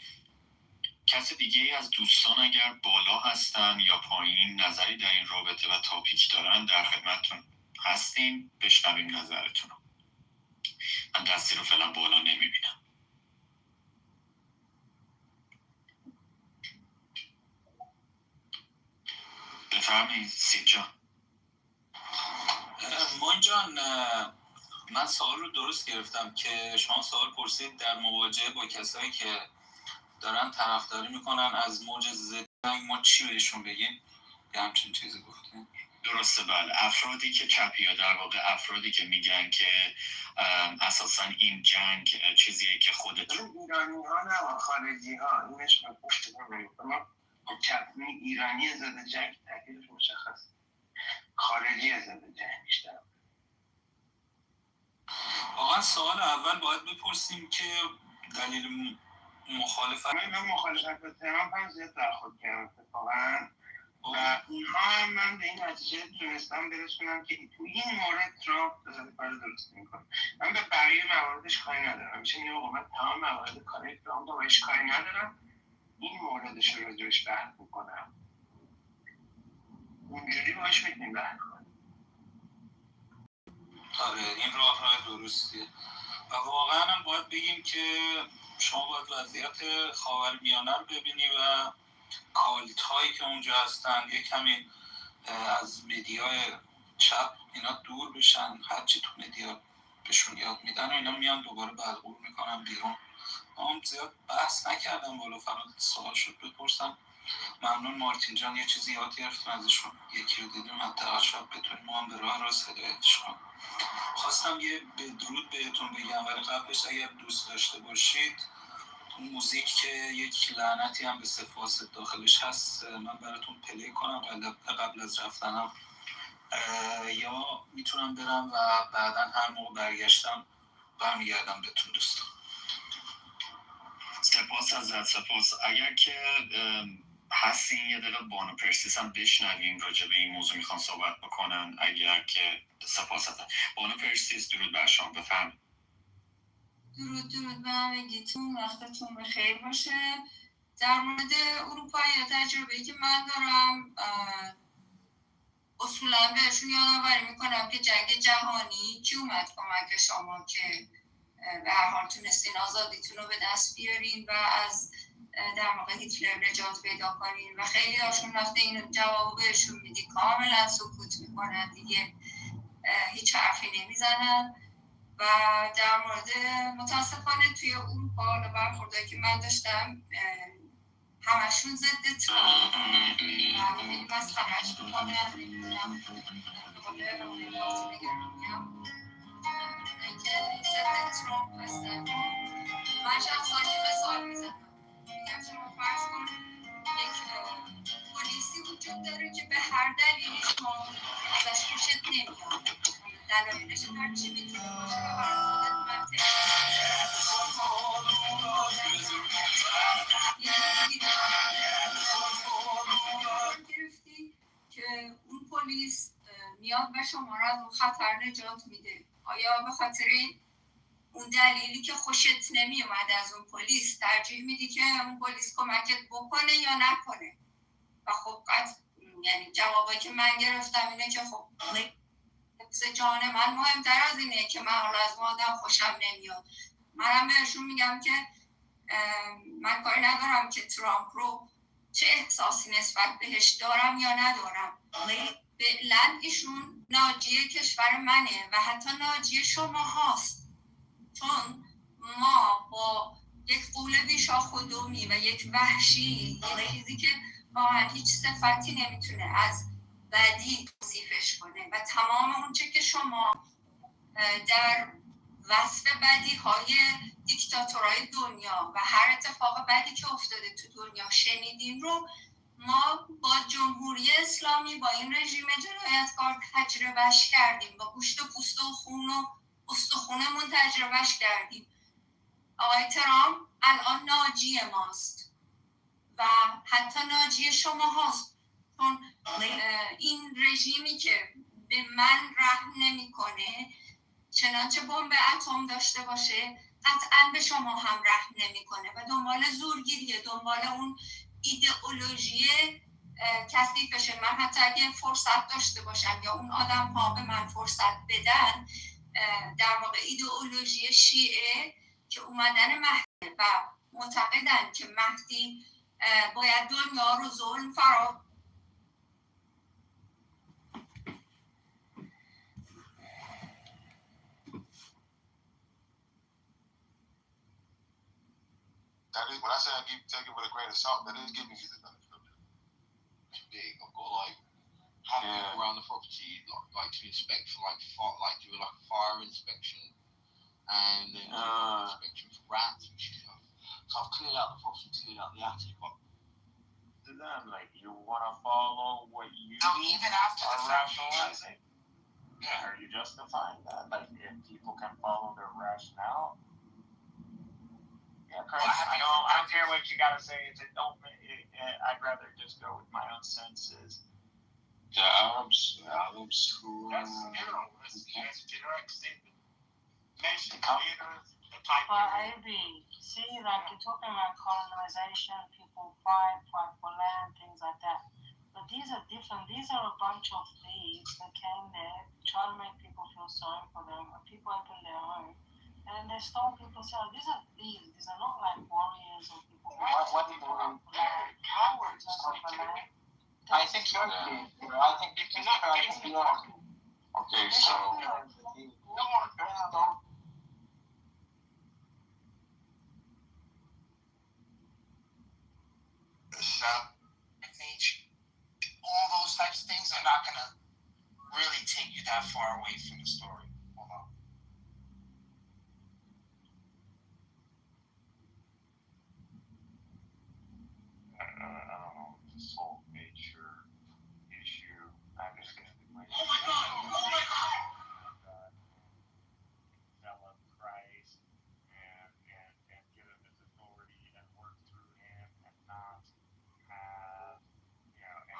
کسی دیگه ای از دوستان اگر بالا هستن یا پایین نظری در این رابطه و تاپیک دارن در خدمتتون هستیم، بشنویم نظرتون رو. من دستی رو فعلا بالا نمیبینم. بفرمایید سید جان. موین جان، من سوال رو درست گرفتم که شما سوال پرسید در مواجهه با کسایی که دارن طرفداری میکنن از موج ضد ما چی بهشون بگیم؟ یه همچین چیزی گفتیم. درسته، بله. افرادی که چپی ها در واقع افرادی که میگن که اساسا این جنگ چیزیه که خودتون ایرانی ها نه خارجی ها اینش ما چپی ایرانی ضد جنگ تحلیلش مشخص، خارجی ضد جنگ بیشتر. واقعا سوال اول باید بپرسیم که دلیل مخالفت با ترامپ هم زیاد برخورد کردم اتفاقا و اینها هم من به این نتیجه تونستم برسونم که تو این مورد ترامپ کار درست میکنه. من به بقیه مواردش کاری ندارم، همیشه میگم من تمام موارد کاری ترامپ رو بهش کاری ندارم، این موردش رو راجعش بحث میکنم، اونجوری باش میتونیم بحث کنیم. آره این راه درستیه و واقعا هم باید بگیم که شما باید وضعیت خاورمیانه رو ببینی و کالت هایی که اونجا هستن یک کمی از مدیای چپ اینا دور بشن، هرچی تو مدیا بهشون یاد میدن و اینا میان دوباره بلغور میکنن بیرون. هم زیاد بحث نکردم، بالا فقط سوال شد بپرسم. ممنون مارتین جان، یه چیزی یاد گرفتم ازشون، یکی رو دیدیم حتی شاید بتونیم ما هم به راه راست هدایتش کنیم. خواستم یه درود بهتون بگم ولی قبلش اگر دوست داشته باشید اون موزیک که یک لعنتی هم به فاسد داخلش هست من براتون پلی کنم قبل از رفتنم، یا میتونم برم و بعدا هر موقع برگشتم برمیگردم بهتون دوستان. سپاس ازت، سپاس. اگر که هستین یه دقیقه بانو پرسیس هم بشنویم راجع به این موضوع میخوان صحبت بکنن. اگر که سپاس ازت بانو پرسیس، درود بر شما، بفرمایید. درود به همگیتون، وقتتون بخیر باشه. در مورد اروپا یا تجربه‌ای که من دارم اصولا بهشون یادآوری میکنم که جنگ جهانی کی اومد کمک شما که به هر حال تونستین آزادیتون رو به دست بیارین و از در واقع هیتلر نجات پیدا کنین و خیلی هاشون وقتی این جواب بهشون میدی کاملا سکوت میکنن دیگه. هیچ حرفی نمیزنن. و در مورد متاسفانه توی اروپا برخوردهایی که من داشتم همشون ضد ترامپ و خیلی مسخره‌اش میکنن. نمیدونم به قول آقای مارتین نگرانی هم اونایی که ضد ترامپ هستن. من شخصا یه مثال میزنم، میگم شما فرض کن یک پلیسی وجود داره که به هر دلیلی شما ازش خوشت نمیاد، دلایلش هر چی میتونه باشه و برای خودت منطقی گرفتی که اون پلیس میاد و شما را از اون خطر نجات میده. آیا به خاطر اون دلیلی که خوشت نمیومد از اون پلیس ترجیح میدی که اون پلیس کمکت بکنه یا نکنه؟ و خب یعنی جوابایی که من گرفتم اینه که خب حفظ جان من مهمتر از اینه که من حالا از اون آدم خوشم نمیاد. منم بهشون میگم که من کاری ندارم که ترامپ رو چه احساسی نسبت بهش دارم یا ندارم. فعلا ایشون ناجی کشور منه و حتی ناجی شما هاست، چون ما با یک قول بیشاخ و دومی و یک وحشی، یک چیزی که واقعا هیچ صفتی نمیتونه از بدی توصیفش کنه و تمام اون چه که شما در وصف بدی های دیکتاتورهای دنیا و هر اتفاق بدی که افتاده تو دنیا شنیدین رو ما با جمهوری اسلامی، با این رژیم جنایتکار تجربهش کردیم، با گوشت و پوست و خون و استخونمون تجربهش کردیم. آقای ترامپ الان ناجی ماست و حتی ناجی شما هاست، چون این رژیمی که به من رحم نمیکنه چنانچه بمب اتم داشته باشه قطعا به شما هم رحم نمیکنه و دنبال زورگیریه، دنبال اون ایدئولوژی کثیفشه. من حتی اگه فرصت داشته باشم یا اون آدم ها به من فرصت بدن، در واقع ایدئولوژی شیعه که اومدن مهدی و معتقدن که مهدی باید دنیا رو ظلم فرا That is, when I say I take it with a grain of salt, that is giving you the benefit of it. Big. I've got like having people around the property like to inspect for like do like a fire inspection and then inspection for rats and stuff. So I've cleared out the property, cleared out the attic. But To them, like you want to follow what you even after are the fact, rationalizing. Are you justifying that? Like if people can follow their rationale. Yeah, Chris, I don't care what you gotta say. I'd rather just go with my own senses. The Arabs who That's generic statement. Mention leaders, the type Well, I agree. See, like you're talking about colonization, people fight for land, things like that. But these are different. These are a bunch of thieves that came there, trying to make people feel sorry for them, and people opened their own. And they stole people's house. These are thieves. These are not like warriors or people. What cowards. I think you're I think you can Okay, so all those types of things are not going to really take you that far away from the story. Hold on. I don't know. It's a soul nature issue. I'm just gonna do my. Oh my God! Oh my God! Develop Christ and give him his authority and work through him and not have anything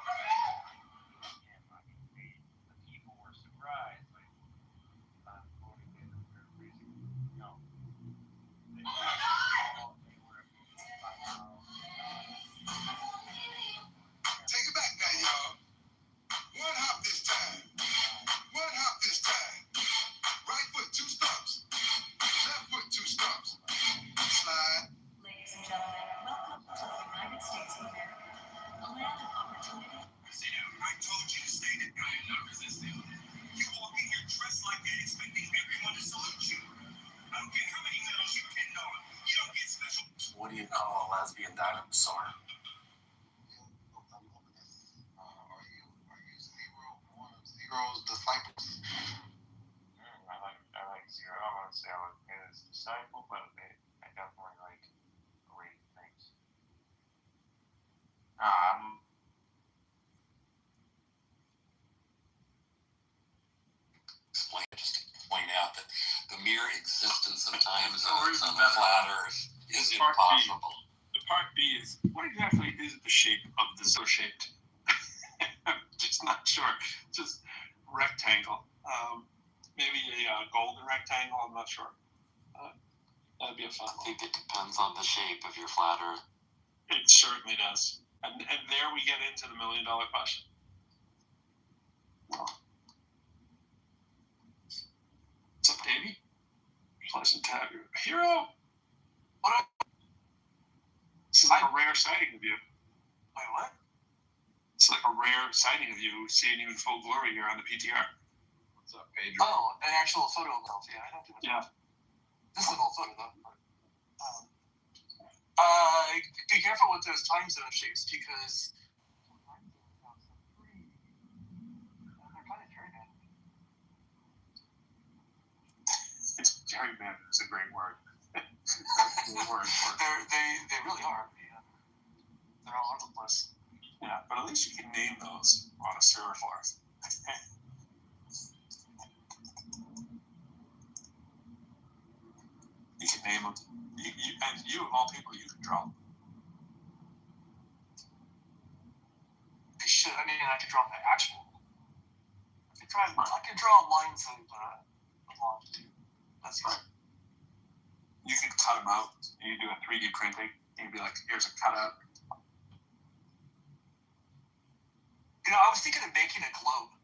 him. I mean, the people were surprised. Like died of the sword. Are you Zero's disciples? I like Zero. I want to say I was his disciple, but I definitely like the way he thinks. Just to point out that the mere existence of time zones on the flat Earth is impossible. The part B is, what exactly is the shape of the zero-shaped? I'm just not sure. Just rectangle. Maybe a golden rectangle, I'm not sure. That'd be a fun one. I think it depends on the shape of your flat Earth. It certainly does. And there we get into the $1 million question. What's up, Davey? Pleasant to have you. Hero! What up? This is like a rare sighting of you. Wait, what? It's like a rare sighting of you, seeing you in full glory here on the PTR. What's up, Pedro? Oh, an actual photo of myself. Yeah, I don't do it. Yeah. This is an old photo, though. Be careful with those time zone shapes because It's gerrymandered is a great word. word. They really are. Yeah. They're all over the place. Yeah, but at least you can name those on a server farm. You can name them. And you of all people, you can draw them. I should. I mean, I could draw my actual. I could draw lines of longitude. That's right. You can cut them out. You do a 3D printing. You'd be like, here's a cutout. You know, I was thinking of making a globe.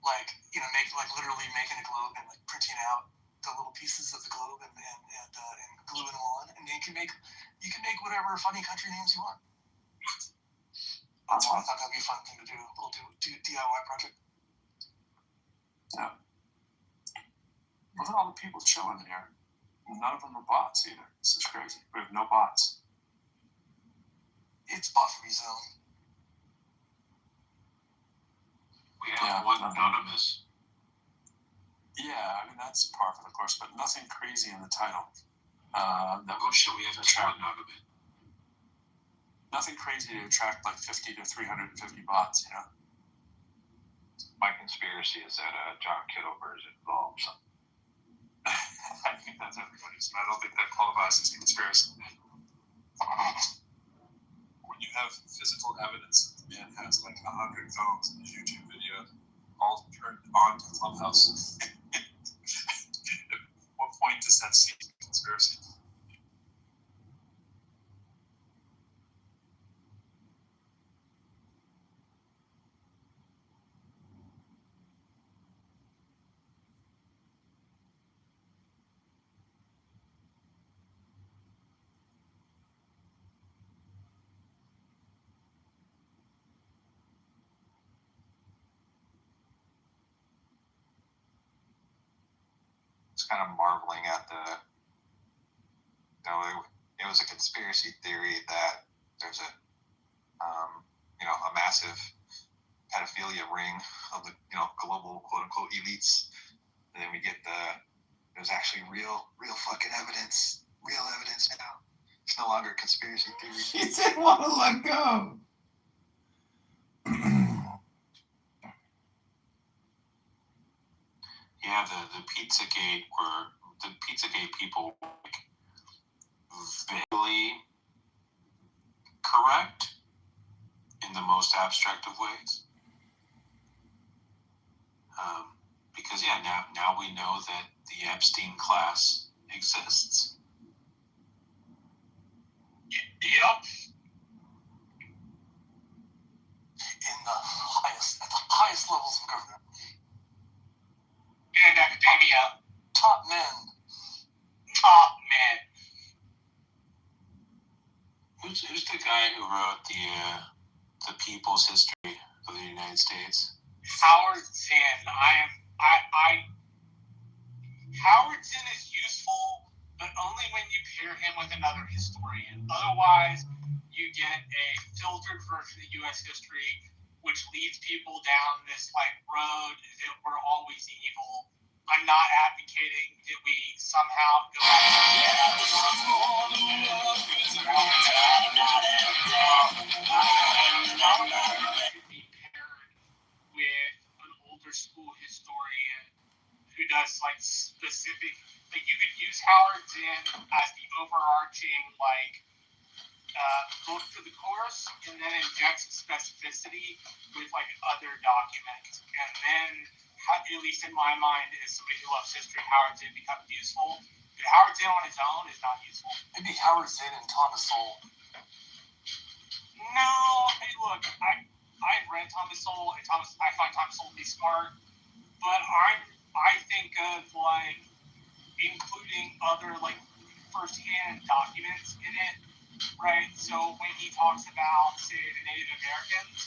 Like, you know, literally making a globe and like printing out the little pieces of the globe and gluing them on, and you can make whatever funny country names you want. That's why I thought that'd be a fun thing to do. A little DIY project. Yeah. Look at all the people chilling here. None of them are bots either. This is crazy. We have no bots. It's bot-free zone. We have one anonymous. Yeah, I mean, that's par for the course, but nothing crazy in the title. Should we have to try anonymous? Nothing crazy to attract like 50 to 350 bots, you know? My conspiracy is that John Kitover is involved. I think that's everybody's, and I don't think that qualifies as a conspiracy. When you have physical evidence that the man has like 100 phones in his YouTube video, all turned on to Clubhouse, at what point does that seem a conspiracy? Kind of marveling at it was a conspiracy theory that there's a massive pedophilia ring of the global quote unquote elites, and then we get there's actually real fucking evidence now. It's no longer a conspiracy theory. She didn't want to let go. Yeah, the Pizzagate people were like vaguely correct in the most abstract of ways. Because now we know that the Epstein class exists. Yep. At the highest levels of government. And academia. Top men. Who's the guy who wrote the People's History of the United States? Howard Zinn. Howard Zinn is useful, but only when you pair him with another historian. Otherwise, you get a filtered version of U.S. history, which leads people down this like road that we're always evil. I'm not advocating that we somehow go should be paired with an older school historian who does like specific, like you could use Howard Zinn as the overarching like book for the course, and then inject some specificity with like other documents, and then at least in my mind, as somebody who loves history, Howard Zinn becomes useful. But Howard Zinn on his own is not useful. Maybe Howard Zinn and Thomas Sowell. No, hey, look, I've read Thomas Sowell, and I find Thomas Sowell to be smart, but I think of like including other like firsthand documents in it, right? So when he talks about, say, the Native Americans,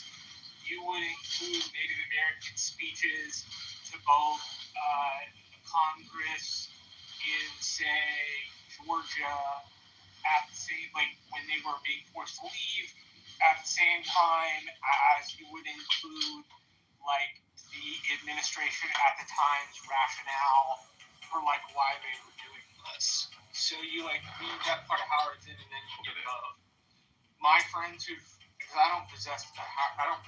you would include Native American speeches to both Congress in, say, Georgia at the same, like when they were being forced to leave, at the same time as you would include like the administration at the time's rationale for like why they were doing this. So you like read that part of Howard Zinn and then you get both. My friends who, because I don't possess I don't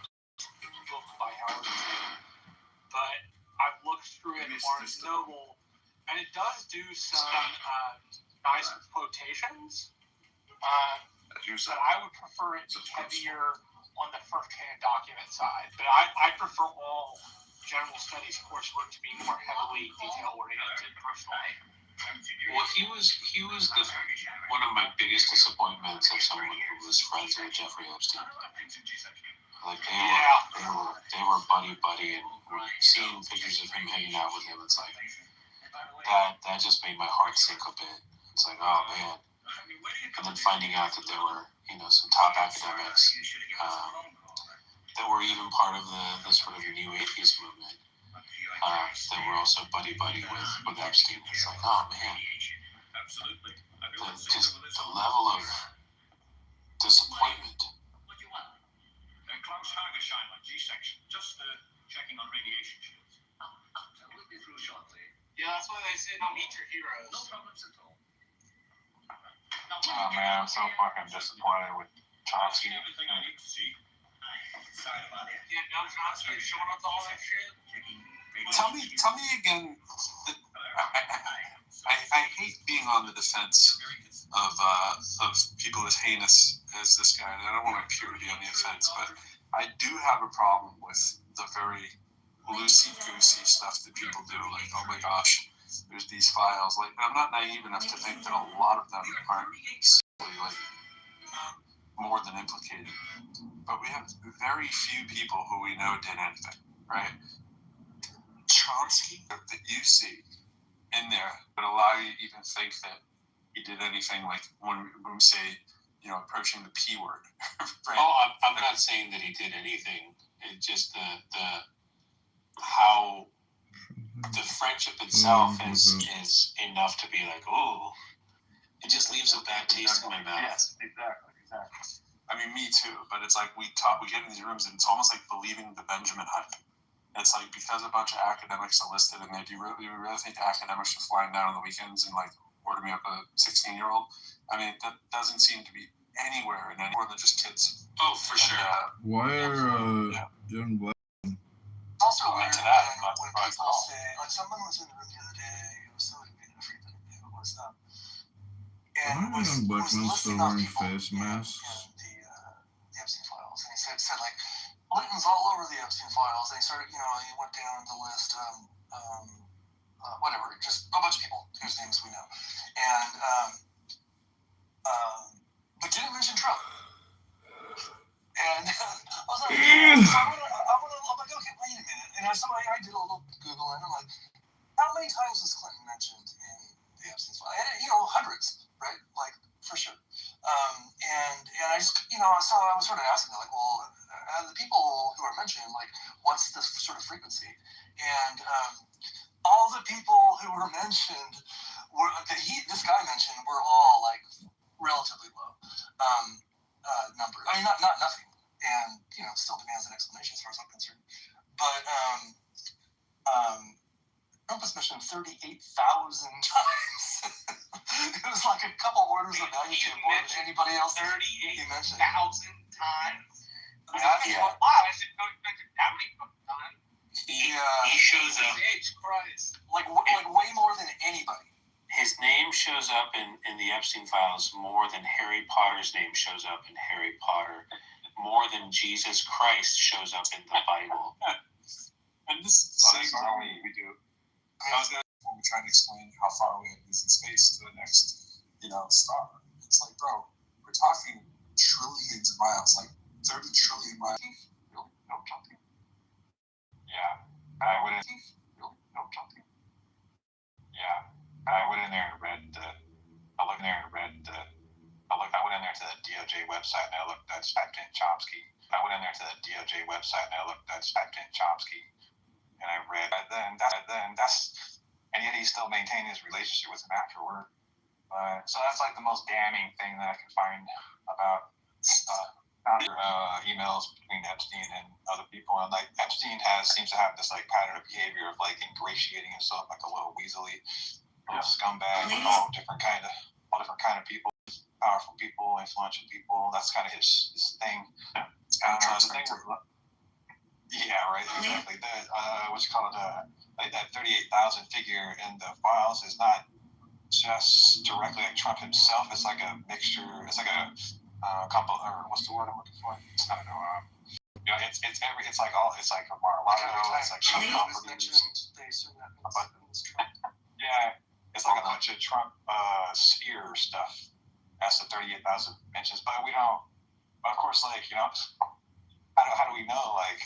book by Howard Zinn, but I've looked through it at Barnes Noble, and it does do some nice quotations. But I would prefer it to be heavier on the first-hand document side. But I prefer all general studies coursework to be more heavily detail-oriented personally. Well, he was one of my biggest disappointments of someone who was friends with Jeffrey Epstein. Like they were buddy, and seeing pictures of him hanging out with him, it's like that just made my heart sink a bit. It's like, oh man. And then finding out that there were, some top academics that were even part of the sort of new atheist movement that were also buddy with Epstein. It's like, oh man, the level of disappointment. Klaus Hagersheimer, G-section, just checking on radiation shields. We'll be through shortly. Yeah, that's why they say don't meet your heroes. No problems at all. Oh man, I'm so fucking disappointed with Chomsky. Everything I need to see. Sorry about it. Yeah, no Chomsky showing up to all that shit. Tell me again. I hate being on the defense of people as heinous as this guy, and I don't want to appear to be on the offense, but I do have a problem with the very loosey-goosey stuff that people do. Like, oh my gosh, there's these files. Like, I'm not naive enough to think that a lot of them aren't simply like more than implicated. But we have very few people who we know did anything, right? Chomsky that you see in there would allow you to even think that he did anything, like when we say, approaching the P word. Right? Oh, I'm not saying that he did anything. It's just the how the friendship itself is enough to be like, oh, it just leaves a bad taste in my mouth. Yes, exactly. I mean, me too. But it's like we get in these rooms, and it's almost like believing the Benjamin hype. It's like because a bunch of academics are listed, and do you really think academics are flying down on the weekends and like order me up a 16-year-old? I mean, that doesn't seem to be anywhere in any more than just kids. Oh, for sure. Why are young black? Also, to that, when people say, like, someone was in the room the other day, it was somebody being everything, who was Why are young black men still wearing face masks? The Epstein files, and he said like, Linton's all over the Epstein files, and he started, he went down the list, whatever, just a bunch of people whose names we know, and but didn't mention Trump. And I was like, I'm like, okay, wait a minute. And so I did a little Google, and I'm like, how many times was Clinton mentioned in the Epstein file? And, hundreds, right? Like, for sure. And I just, so I was sort of asking, like, well, the people who are mentioned, like, what's the sort of frequency? And all the people who were mentioned this guy mentioned were all like relatively low numbers. I mean, not nothing, and still demands an explanation as far as I'm concerned. But Trump was mentioned 38,000 times. It was like a couple orders of magnitude more than anybody else. 38,000 times. Yeah. Wow, I should know how many times. He shows up like way more than anybody. His name shows up in the Epstein files more than Harry Potter's name shows up in Harry Potter, more than Jesus Christ shows up in the Bible. And this is the same thing we do. When we try to explain how far away it is in space to the next, star. It's like, bro, we're talking trillions of miles, like 30 trillion miles. No jumping. Yeah, I went in. No jumping. Yeah, I went in there and read. I went in there to the DOJ website and I looked at typed in Chomsky. I went in there to the DOJ website and I looked at typed in Chomsky, and I read. And yet he still maintained his relationship with him afterward. So that's like the most damning thing that I can find about emails between Epstein and other people. And like Epstein seems to have this like pattern of behavior of like ingratiating himself like a little weaselly, scumbag with all different kind of people, powerful people, influential people. That's kind of his thing. Yeah, right, exactly. What's called like that 38,000 figure in the files is not just directly like Trump himself. It's like a mixture. It's like a couple, or what's the word I'm looking for? I don't know. It's like Mar-a-Lago. It's like Trump properties. Yeah, it's like a bunch of Trump sphere stuff. That's the 38,000 mentions, but we don't. Of course, like how do we know like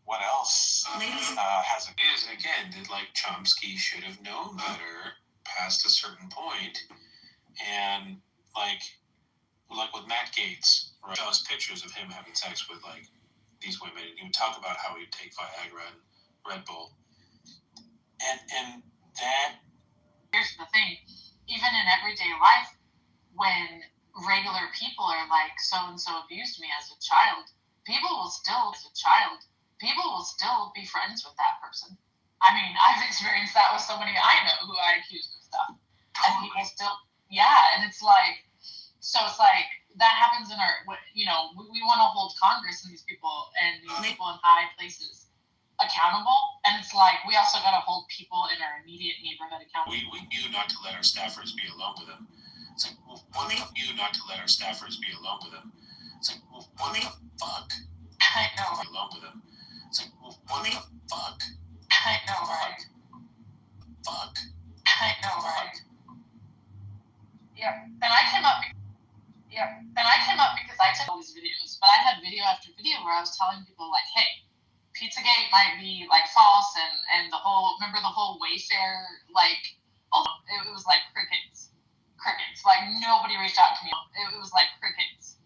what else has it? Is again that like Chomsky should have known better past a certain point, and like with Matt Gaetz, right? Shows pictures of him having sex with like these women, and he would talk about how he'd take Viagra and Red Bull, and that. Here's the thing, even in everyday life, when regular people are like, so-and-so abused me as a child, people will still be friends with that person. I mean, I've experienced that with somebody I know who I accused of stuff. And people still, and it's like, so it's like, that happens in our, we want to hold Congress and these people in high places accountable, and it's like we also got to hold people in our immediate neighborhood accountable. We knew not to let our staffers be alone with them. It's like, what we knew not to let our staffers be alone with them. It's like, what the fuck? I know. Be alone with them. It's like, what the fuck? I know, right? Fuck. I know, right? Yep. And I came up because I took all these videos, but I had video after video where I was telling people like, hey, Pizzagate might be like false, and the whole Wayfair, like, it was like crickets, like nobody reached out to me. It was like crickets,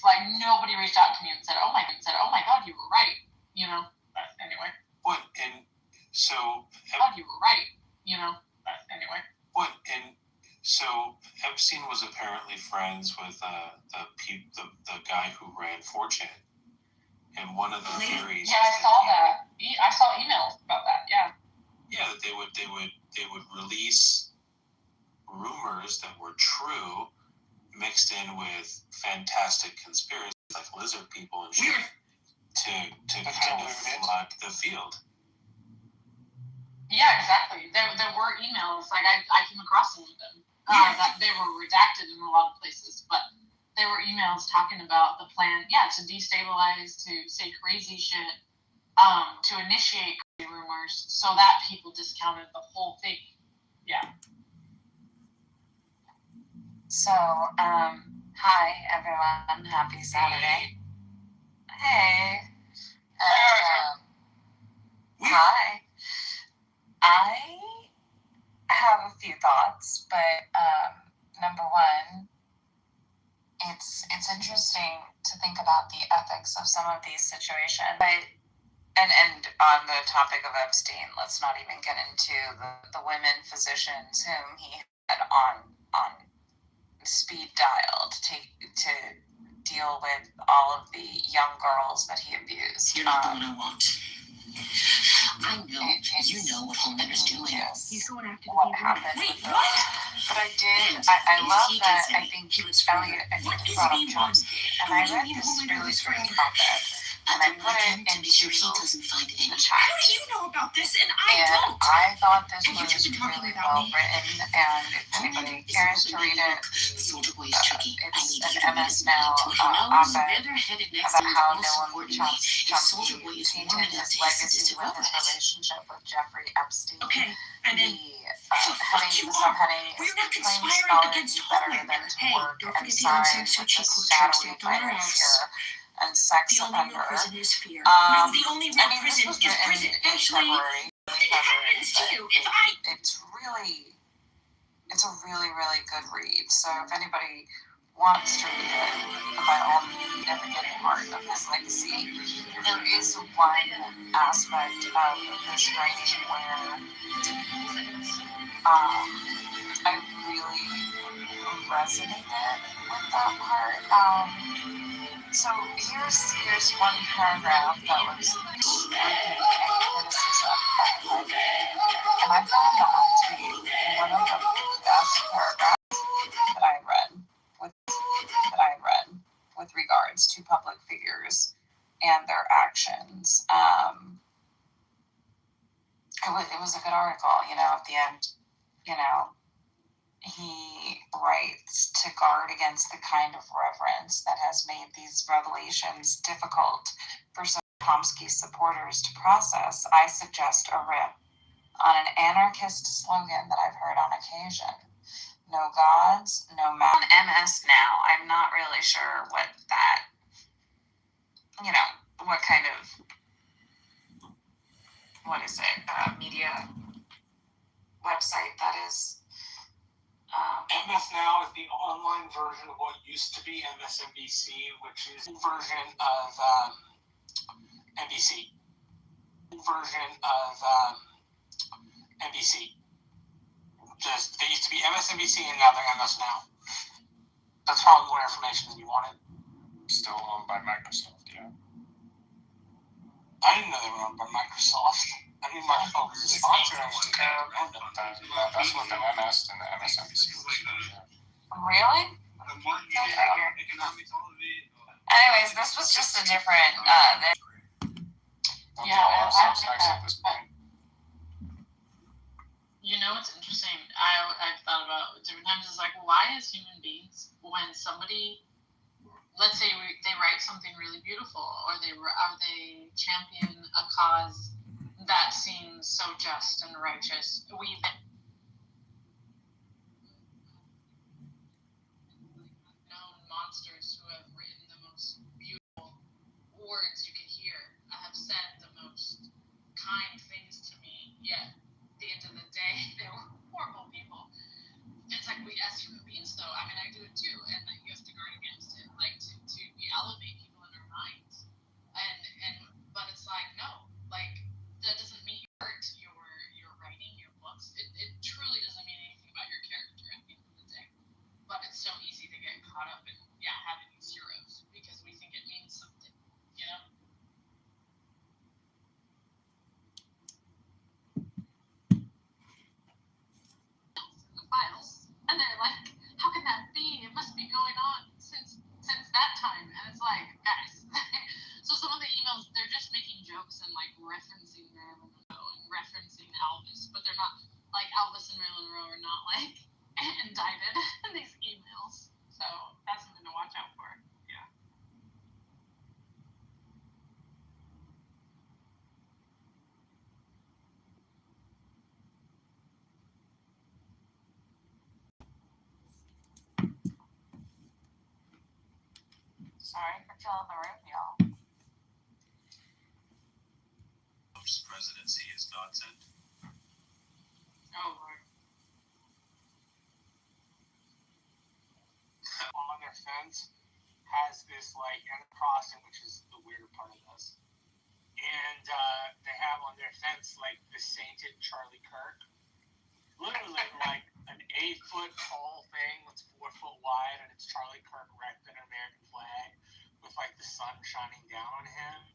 like nobody reached out to me and said, oh my god, you were right, anyway. What, and so God, you were right, anyway. What, and so Epstein was apparently friends with the guy who ran 4chan. And one of the theories. Yeah, I saw that. I saw emails about that. Yeah. Yeah, that they would release rumors that were true, mixed in with fantastic conspiracies like lizard people and shit, to kind of flood the field. Yeah, exactly. There were emails. Like I came across some of them. That they were redacted in a lot of places, but. There were emails talking about the plan, to destabilize, to say crazy shit, to initiate crazy rumors, so that people discounted the whole thing. Yeah. So, hi everyone. Happy Saturday. Hey. Hi. I have a few thoughts, but number one, it's interesting to think about the ethics of some of these situations. But And on the topic of Epstein, let's not even get into the women physicians whom he had on speed dial to deal with all of the young girls that he abused. You're not the one I want. I know. You know what Homelander's doing. He's going after what happened. Wait, what? But I love that. I think Elliot brought up Chomsky, and I read this really great about that. And I put it into the chat. How do you know about this and I don't? I thought this was really well written, and if anybody cares to read it, it's an MS Now op-ed about how Noam Chomsky tainted his legacy with his relationship with Jeffrey Epstein. Okay, and then heading the subheading is claims scholars better than to work and side with the shadowy financier and sex offender. The only real prison is fear. No, the only real prison is prison. Actually, it happens to you. It's a really, really good read. So if anybody wants to read it, by all means, never get part of his legacy. There is one aspect of this writing where I really resonated with that part. So here's one paragraph that was criticism, and I found that to be one of the best paragraphs that I read with regards to public figures and their actions. It was a good article, at the end, he writes, to guard against the kind of reverence that has made these revelations difficult for some Chomsky supporters to process, I suggest a rip on an anarchist slogan that I've heard on occasion. No gods, no matter. On MS Now, I'm not really sure what that, what kind of, media website that is. MS Now is the online version of what used to be MSNBC, which is a version of NBC. NBC. They used to be MSNBC and now they're MS Now. That's probably more information than you wanted. Still owned by Microsoft, yeah. I didn't know they were owned by Microsoft. I mean, Microsoft was a sponsor. That's what the MS and the MSNBC was. Really? Anyways, this was just a different. Sounds nice at this point. It's interesting. I've thought about different times. It's like, why as human beings, when somebody, let's say they write something really beautiful, or they champion a cause that seems so just and righteous, we then known monsters who have written the most beautiful words you can hear, have said the most kind things to me, yet at the end of the day, they were horrible people. It's like, we as human beings, though, I mean, I do it too, and you have to guard against it, like to elevate people in our minds, but it's like, no, like, that doesn't mean you hurt your writing, your books. It truly doesn't mean anything about your character at the end of the day. But it's so easy to get caught up in having these heroes because we think it means something, The files, and they're like, how can that be? It must be going on since that time, and it's like, guys. So some of the emails, they're just making jokes and like referencing Marilyn Monroe and referencing Elvis, but they're not like Elvis and Marilyn Monroe are not like indicted in these emails. So that's something to watch out for. Yeah. Sorry for killing the room, y'all. Presidency is godsend. Oh, Lord. On their fence has this like crossing, which is the weirder part of this. And they have on their fence like the sainted Charlie Kirk. Literally like an 8-foot tall thing that's 4 foot wide, and it's Charlie Kirk wrapped in an American flag with like the sun shining down on him.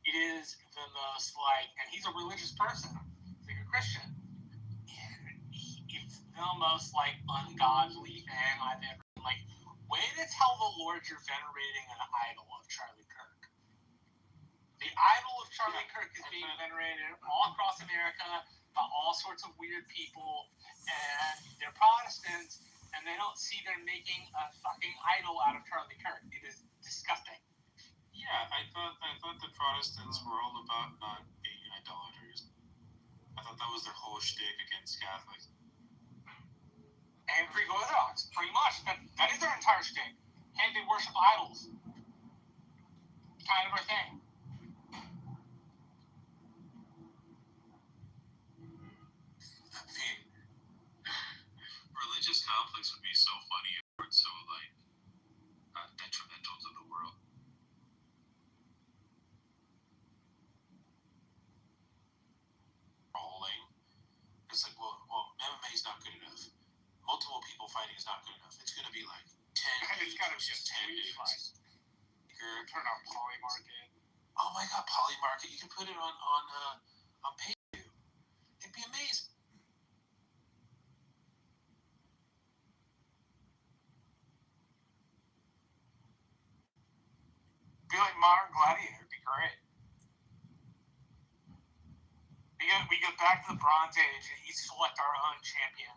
It is the most like, and he's a religious person, he's like a Christian. It's the most like ungodly thing I've ever like. Way to tell the Lord you're venerating an idol of Charlie Kirk. The idol of Charlie Kirk is being venerated all across America by all sorts of weird people, and they're Protestants, and they don't see they're making a fucking idol out of Charlie Kirk. It is disgusting. Yeah, I thought the Protestants were all about not being idolaters. I thought that was their whole shtick against Catholics. And Greek Orthodox, pretty much. That is their entire shtick. Hey, they worship idols. Kind of our thing. Religious conflicts would be so funny if it were so like detrimental to the world. It's like, well, MMA is not good enough. Multiple people fighting is not good enough. It's gonna be like 10 dudes versus 10 dudes. Turn on Poly Market. Oh my God, Poly Market! You can put it on pay-per-view. It'd be amazing. Be like Modern Gladiator. It'd be great. We get back to the Bronze Age and each select our own champion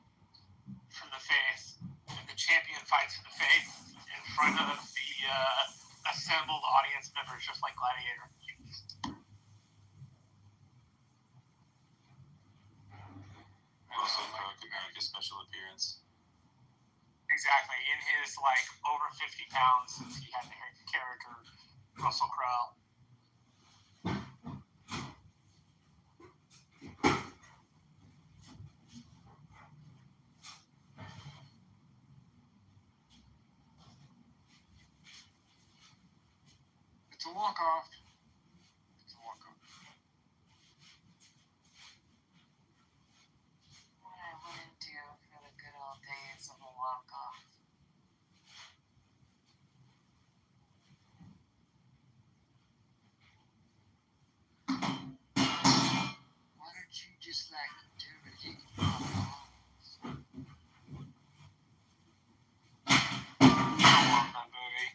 from the faith, and the champion fights for the faith in front of the assembled audience members, just like Gladiator. Russell Crowe could make a special appearance. Exactly, in his like over 50 pounds, since he had the character Russell Crowe. It's a walk-off. It's a walk-off. What I wouldn't do for the good old days of a walk-off. Why don't you just like do what you can walk-off? I love that movie.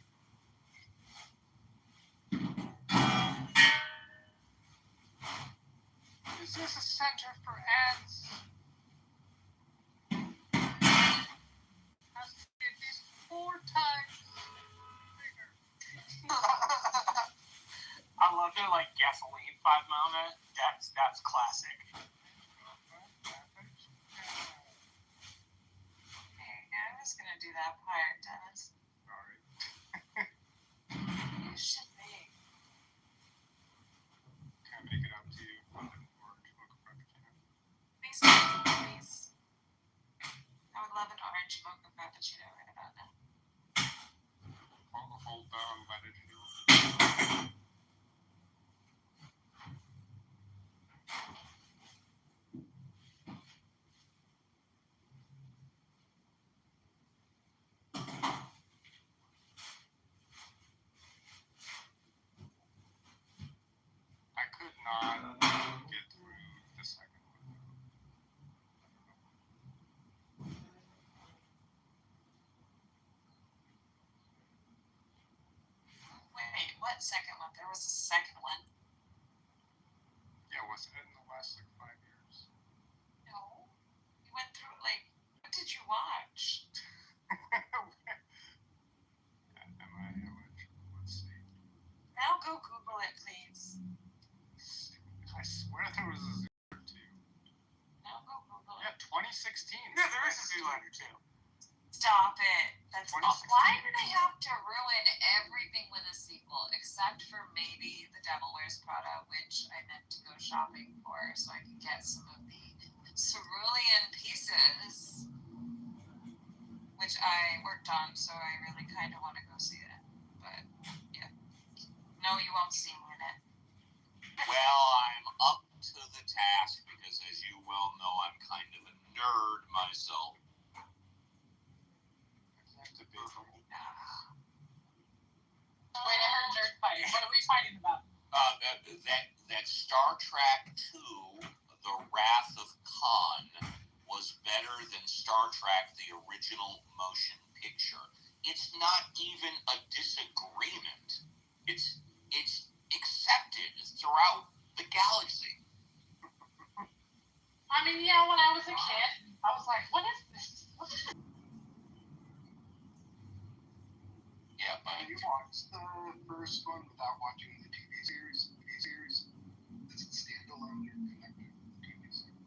Is this a center for ads? Has to be at least 4 times bigger. I love their like gasoline 5 moment. That's classic. Yeah, I was gonna do that part, Dennis. Sorry. You should be. Can I make it up to you? Orange mocha frappuccino. Please, please. I would love an orange mocha frappuccino right about now. Hold down, why did you do it? I could not get through the second one. Wait, what second one? There was a second one. Yeah, was it in the last like 5 years? No. You went through like, what did you watch? Let's see. Now go Google it, please. I swear there was a Zoolander 2. Now go Google it. Yeah, 2016. Yeah, there is a Zoolander 2. Stop it. That's 2016. why do they have to ruin everything with a sequel, except for maybe The Devil Wears Prada, which I meant to go shopping for so I could get some of the cerulean pieces, which I worked on, so I really kind of want to go see it. But yeah, no, you won't see me in it. Well, I'm up to the task because, as you well know, I'm kind of a nerd myself. Wait, I heard nerd fighting. What are we fighting about? That Star Trek II, The Wrath of Khan, was better than Star Trek, the original motion picture. It's not even a disagreement. It's accepted throughout the galaxy. I mean, yeah, when I was a kid, I was like, what is this? Yeah, but you watched the first one without watching the TV series? Does it stand alone or connected to the TV series?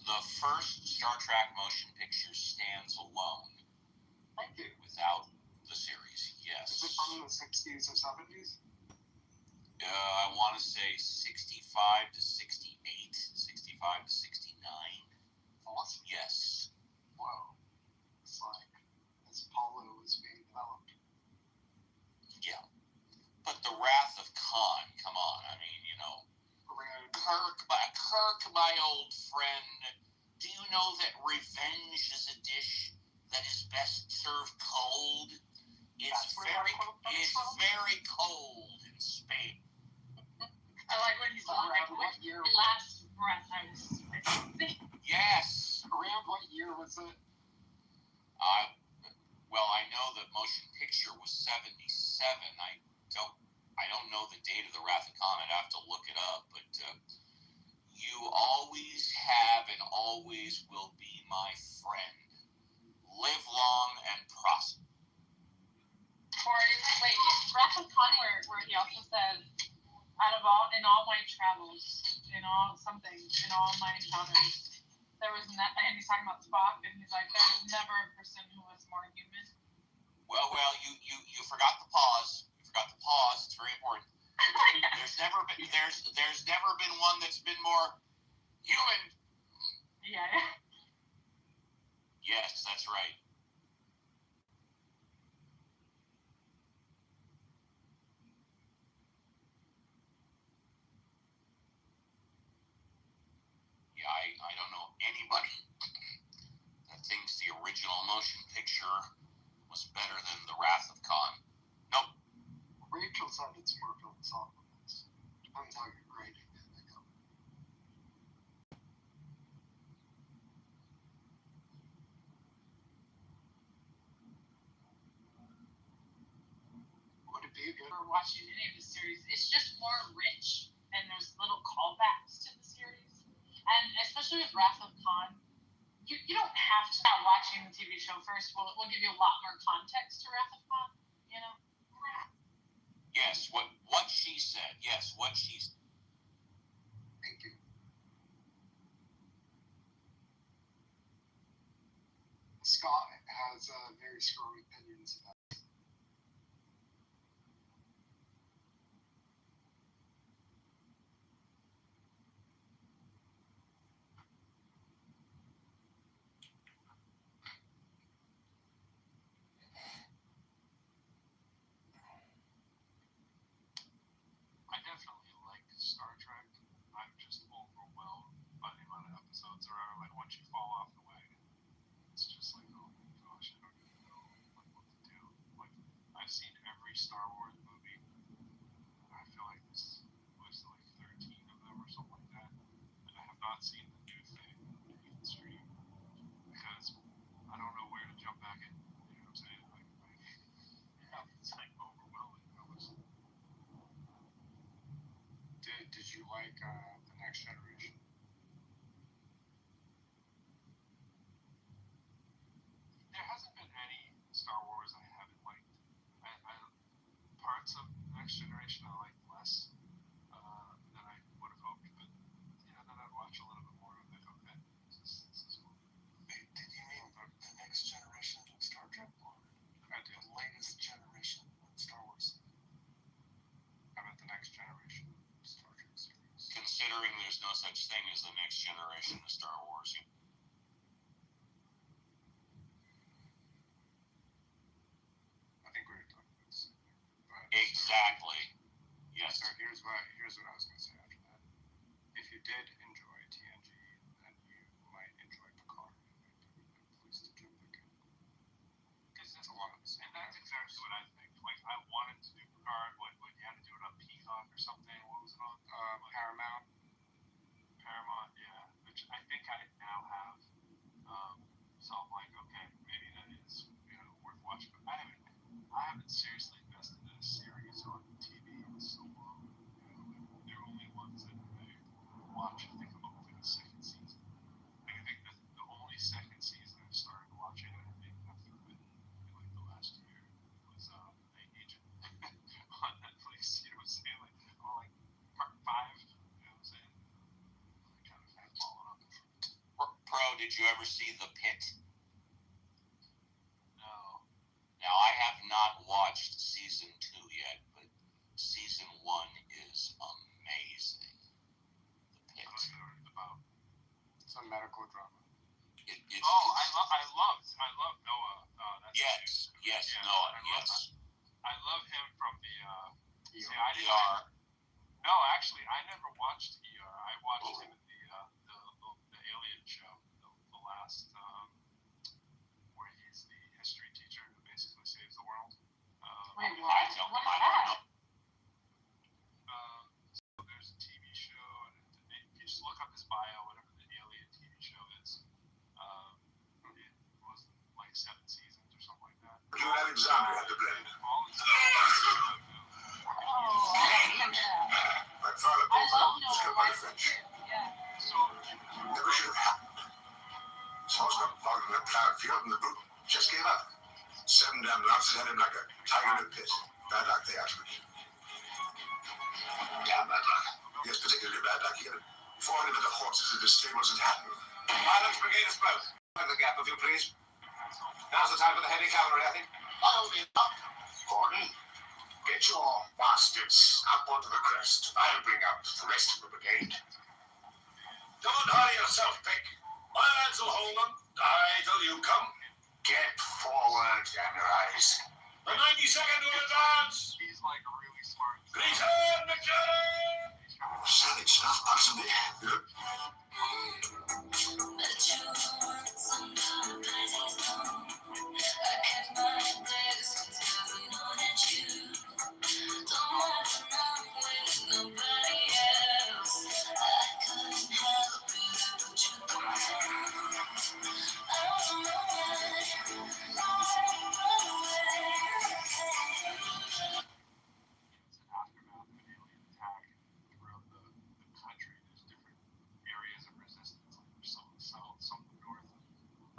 The first Star Trek motion picture stands alone. Thank you. Without the series, yes. Is it from the 60s or 70s? I want to say 65 to 68, 65 to 69. Awesome. Yes. Wow. It's like as Apollo was being developed. Yeah. But the Wrath of Khan, come on. I mean, you know. Kirk, my old friend, do you know that revenge is a dish that is best served cold? It's very cold in Spain. I like when he's like, what year? Last breath I was spitting. Yes. Around what year was it? Well, I know the motion picture was 77. I don't know the date of the Wrath of Khan. I'd have to look it up. But you always have and always will be my friend. Live long and prosper. Or wait, is Wrath of Khan where he also says, in all my travels, in all my encounters, there was and he's talking about Spock, and he's like, there was never a person who was more human. Well, you forgot the pause. It's very important. There's never been one that's been more human. Yeah. Yes, that's right. Yeah, I don't know anybody that thinks the original motion picture was better than The Wrath of Khan. Nope. Rachel said it's more philosophical. Depends how you're grading it. Would it be good? For watching any of the series, it's just more rich, and there's little callbacks to the series, and especially with Wrath of Khan, you don't have to start watching the TV show first. We'll give you a lot more context to Wrath of Khan, you know. Yes, what she said. Yes, what she said. Thank you. Scott has very strong opinions about it. I definitely like Star Trek. I'm just overwhelmed by the amount of episodes there are. Like, once you fall off the wagon, it's just like, oh my gosh, I don't even know what to do. Like, I've seen every Star Wars movie. I feel like this was like 13 of them or something like that. And I have not seen the new thing on the stream because I don't know where to jump back in. You know what I'm saying? Like it's like overwhelming. Did you like The Next Generation? There hasn't been any Star Wars I haven't liked. Parts of Next Generation I liked less than I would have hoped, but then I'd watch a little bit more of it. Okay, this is cool. Wait, did you mean the next generation of Star Trek or the latest generation of Star Wars? I meant the Next Generation Star Trek series. Considering there's no such thing as the next generation of Star Wars. I think we were talking about this. Exactly. Yes. Start here. here's what I was going to say after that. If you did enjoy TNG, then you might enjoy Picard. I'm pleased to jump back in. Because that's a lot of the same. And that's exactly what I think. Like, I wanted to do Picard, what you had to do it on Peacock or something. What was it on? Paramount. Paramount, yeah. Which I think I now have. So I'm like, okay, maybe that is worth watching. But I haven't seriously invested in a series on TV in so long. They're only ones that I watch. I think I'm over the second season. Like, I think the only second season I started watching, I think after in like the last year, was Agent on Netflix. You know what I'm saying? Like, part 5. You know what I'm saying? I kind of have fallen off. Pro, did you ever see The Pit? No. Now, I have not watched season 2 yet, but season 1 is amazing. The Pit. It's a medical drama. I love Noah. Yes, Noah, yes. I love him from the ER. No, actually, I never watched ER. I watched him in the Alien show, the last, where he's the history teacher who basically saves the world. Wait, what? What is that? So there's a TV show, and if you just look up his bio, whatever the Alien TV show is, it was like 7 seasons or something like that. Jude Alexander had the blend. My father was killed by the French. Never should have happened. Saul's got plugged in a plowed field and the brute just gave up. 7 damn lances had him like a tiger in a pit. Bad luck, they asked me. Damn bad luck. Yes, particularly bad luck. He had 400 of the horses at the stables in Hatton. Pilots, brigade of smoke. Plug the gap, if you please. Now's the time for the heavy cavalry, I think. Follow me up. Gordon, get your bastards up onto the crest. I'll bring up the rest of the brigade. Don't hurry yourself, Pick. My lads will hold them. Die till you come. Get forward, damn your eyes. The 92nd will advance. He's like really smart. Return, McJolley! Savage stuff, possibly.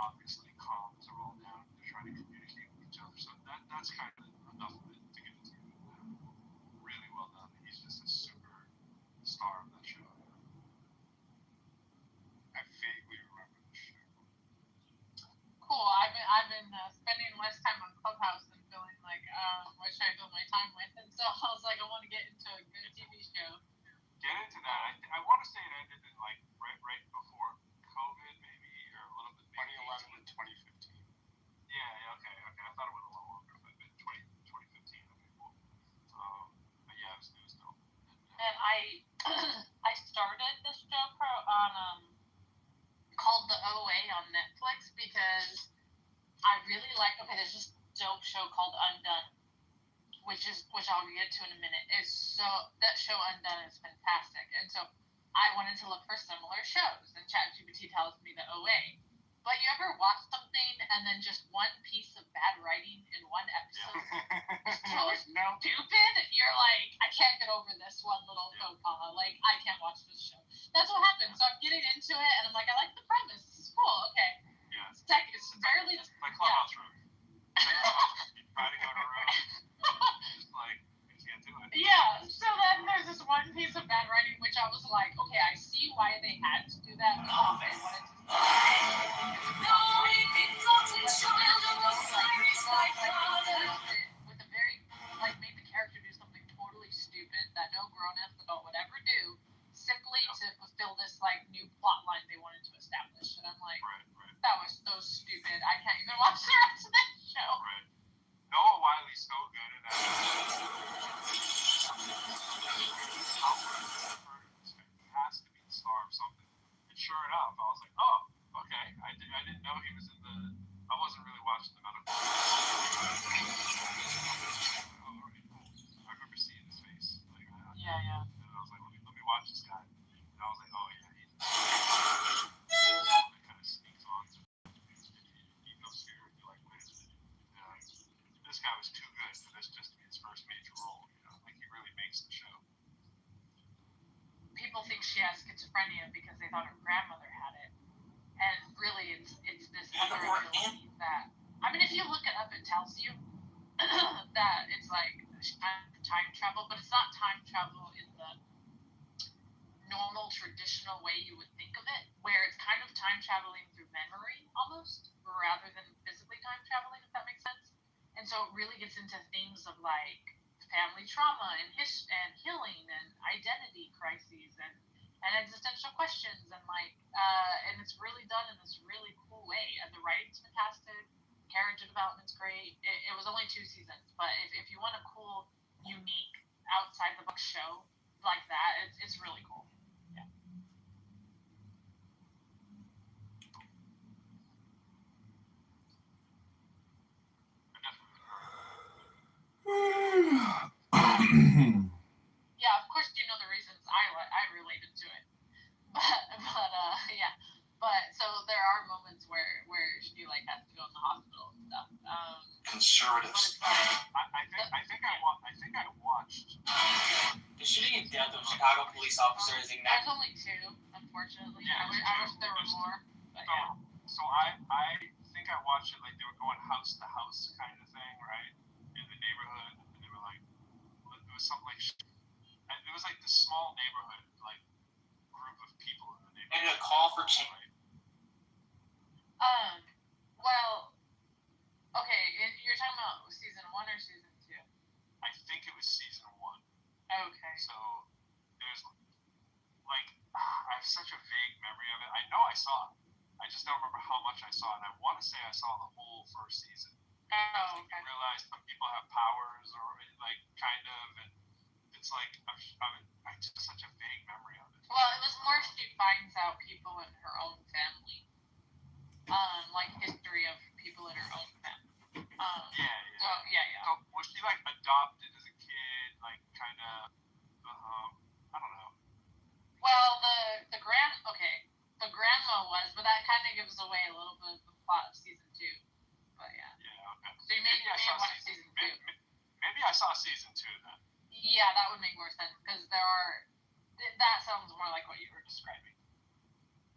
Obviously, comms are all down. They're trying to communicate with each other. So that's kind of enough of it to get into really well done. He's just a super star of that show. I vaguely remember the show. Cool. I've been spending less time on Clubhouse and feeling like, what should I fill my time with? And so I was like, I want to get into a good TV show. Get into that. I want to say it ended in like right before COVID, maybe, or a little bit. 2011 and 2015. Yeah, okay. I thought it went a little longer, but 2015. Okay, cool. But yeah, it was dope. And I started this show on called The OA on Netflix because I really like. Okay, there's this dope show called Undone, which I'll get to in a minute. That show Undone is fantastic, and so I wanted to look for similar shows, and ChatGPT tells me The OA. But you ever watch something and then just one piece of bad writing in one episode is so stupid? You're like, I can't get over this one little faux pas. Like, I can't watch this show. That's what happened. So I'm getting into it, and I'm like, I like the premise. This is cool. Okay. Yeah. It's barely. Like Clubhouse Room. Try to go to a room. Just like, you can't do it. Yeah. So then there's this one piece of bad writing, which I was like, okay, I see why they had to do that because they wanted to. With a very, like, made the character do something totally stupid that no grown-ass adult would ever do, simply to fulfill this, like, new plot line they wanted to establish. And I'm like, that was so stupid. I can't even watch the rest of this show. Right. Noah Wiley's so good at that. sure enough, I was like, oh, okay. I didn't know he was in the. I wasn't really watching the medical. I remember seeing his face. Like, Yeah. And I was like, let me watch this guy. And I was like, oh yeah, he's. It kind of sneaks on. You go see her and you're like, wait a minute. This guy was too good for this just to be his first major role. You know, like he really makes the show. People think she has schizophrenia because they thought her grandmother had it, and really it's this other ability that, I mean, if you look it up, it tells you that it's like time travel, but it's not time travel in the normal traditional way you would think of it, where it's kind of time traveling through memory almost, rather than physically time traveling, if that makes sense. And so it really gets into things of like family trauma and healing and identity crises and existential questions and like and it's really done in this really cool way, and the writing's fantastic, character development's great. It was only 2 seasons, but if you want a cool, unique, outside the box show like that, it's really cool. Yeah. Yeah, of course you know the reasons I related to it, but yeah, but so there are moments where she like has to go in the hospital and stuff. Conservatives. I think I watched. The shooting and death of Chicago police officer is There's only 2, unfortunately. Yeah, I wish there were more. But yeah. So I think I watched it like they were going house to house kind of thing, right? In the neighborhood, and they were like, it was something like, it was like this small neighborhood, like group of people in the neighborhood. And a call for change. Well, okay, you're talking about season 1 or season 2? I think it was season 1. Okay. So there's like, I have such a vague memory of it. I know I saw it. I just don't remember how much I saw, and I want to say I saw the whole first season. Oh, okay. I realized some people have powers, or like kind of, and it's like I just have such a vague memory of it. Well, it was more she finds out people in her own family, like history of people in her own family. Yeah. So, yeah. So was she like adopted as a kid, like kind of? I don't know. Well, the grandma was, but that kind of gives away a little bit of the plot of season 2. But yeah. Yeah. Okay. So you may have watched season 2. Maybe I saw season 2 then. Yeah, that would make more sense because that sounds more like what you were describing.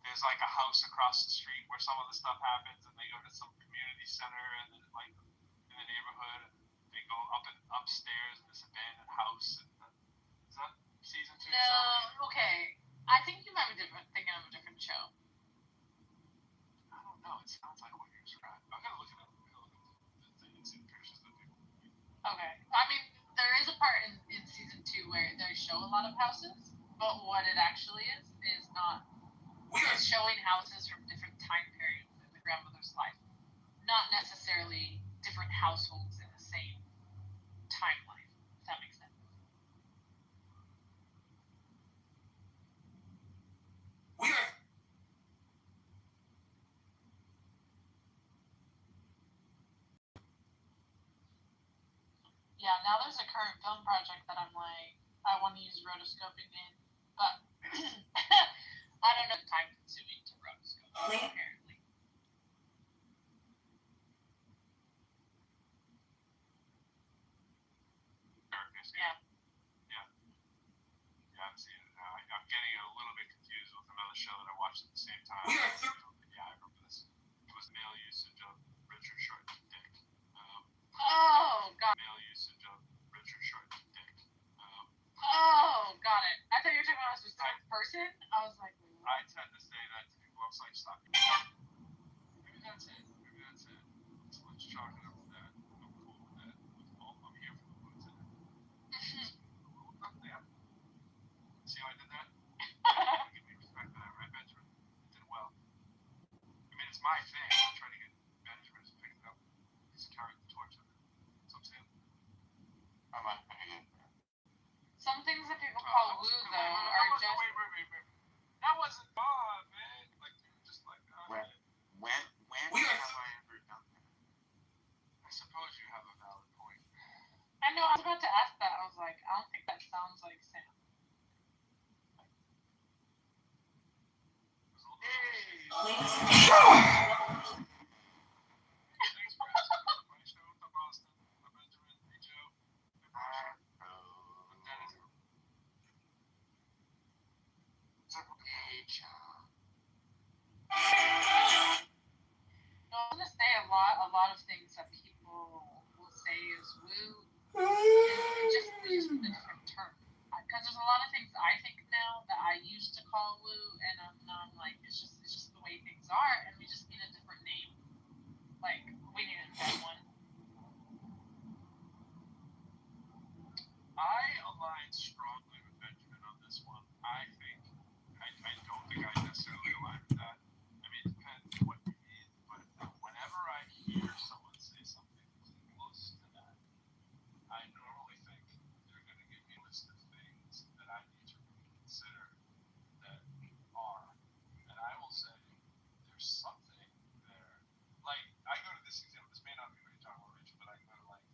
There's like a house across the street where some of the stuff happens, and they go to some community center, and then like in the neighborhood, and they go upstairs in this abandoned house. And is that season 2? No, okay. I think you might be thinking of a different show. I don't know. It sounds like what you're describing. I'm gonna look it up. See the pictures that people. Okay. I mean, there is a part in season 2 where they show a lot of houses, but what it actually is not. It's showing houses from different time periods in the grandmother's life, not necessarily different households in the same timeline. If that makes sense. Yeah, now there's a current film project that I'm like, I want to use rotoscoping in, but I don't know the time consuming to rotoscope, apparently. Yeah. I've seen it. I'm getting a little bit confused with another show that I watched at the same time. Yeah, I remember this. It was male usage of Richard Short's dick. Oh, got it. Male usage of Richard Short's dick. Oh, got it. I thought you were talking about a specific person. I was like, I tend to say that to people outside stuff. Maybe that's it. So let's chalk it up to that. I'm cool with that. I'm here for the woods. Yeah. See how I did that? Give me respect for that, right, Benjamin? You did well. I mean, it's my thing. I'm trying to get Benjamin to pick it up. He's carrying the torch with it. That's what I'm saying. some things that people call woo, though, are just... Wait. That wasn't Bob, man. I was gonna say a lot of things that people will say is woo. It just used a different term. Because there's a lot of things I think now that I used to call woo, and now I'm like, it's just the way things are, and we just need a different name. Like, we need to invent one. I align strongly with Benjamin on this one. I don't think I necessarily align with that. I mean, it depends what you mean, but whenever I hear someone say something close to that, I normally think they're going to give me a list of things that I need to really consider that are. And I will say, there's something there. Like, I go to this example, this may not be what you're talking about, Rachel, but I go to, like,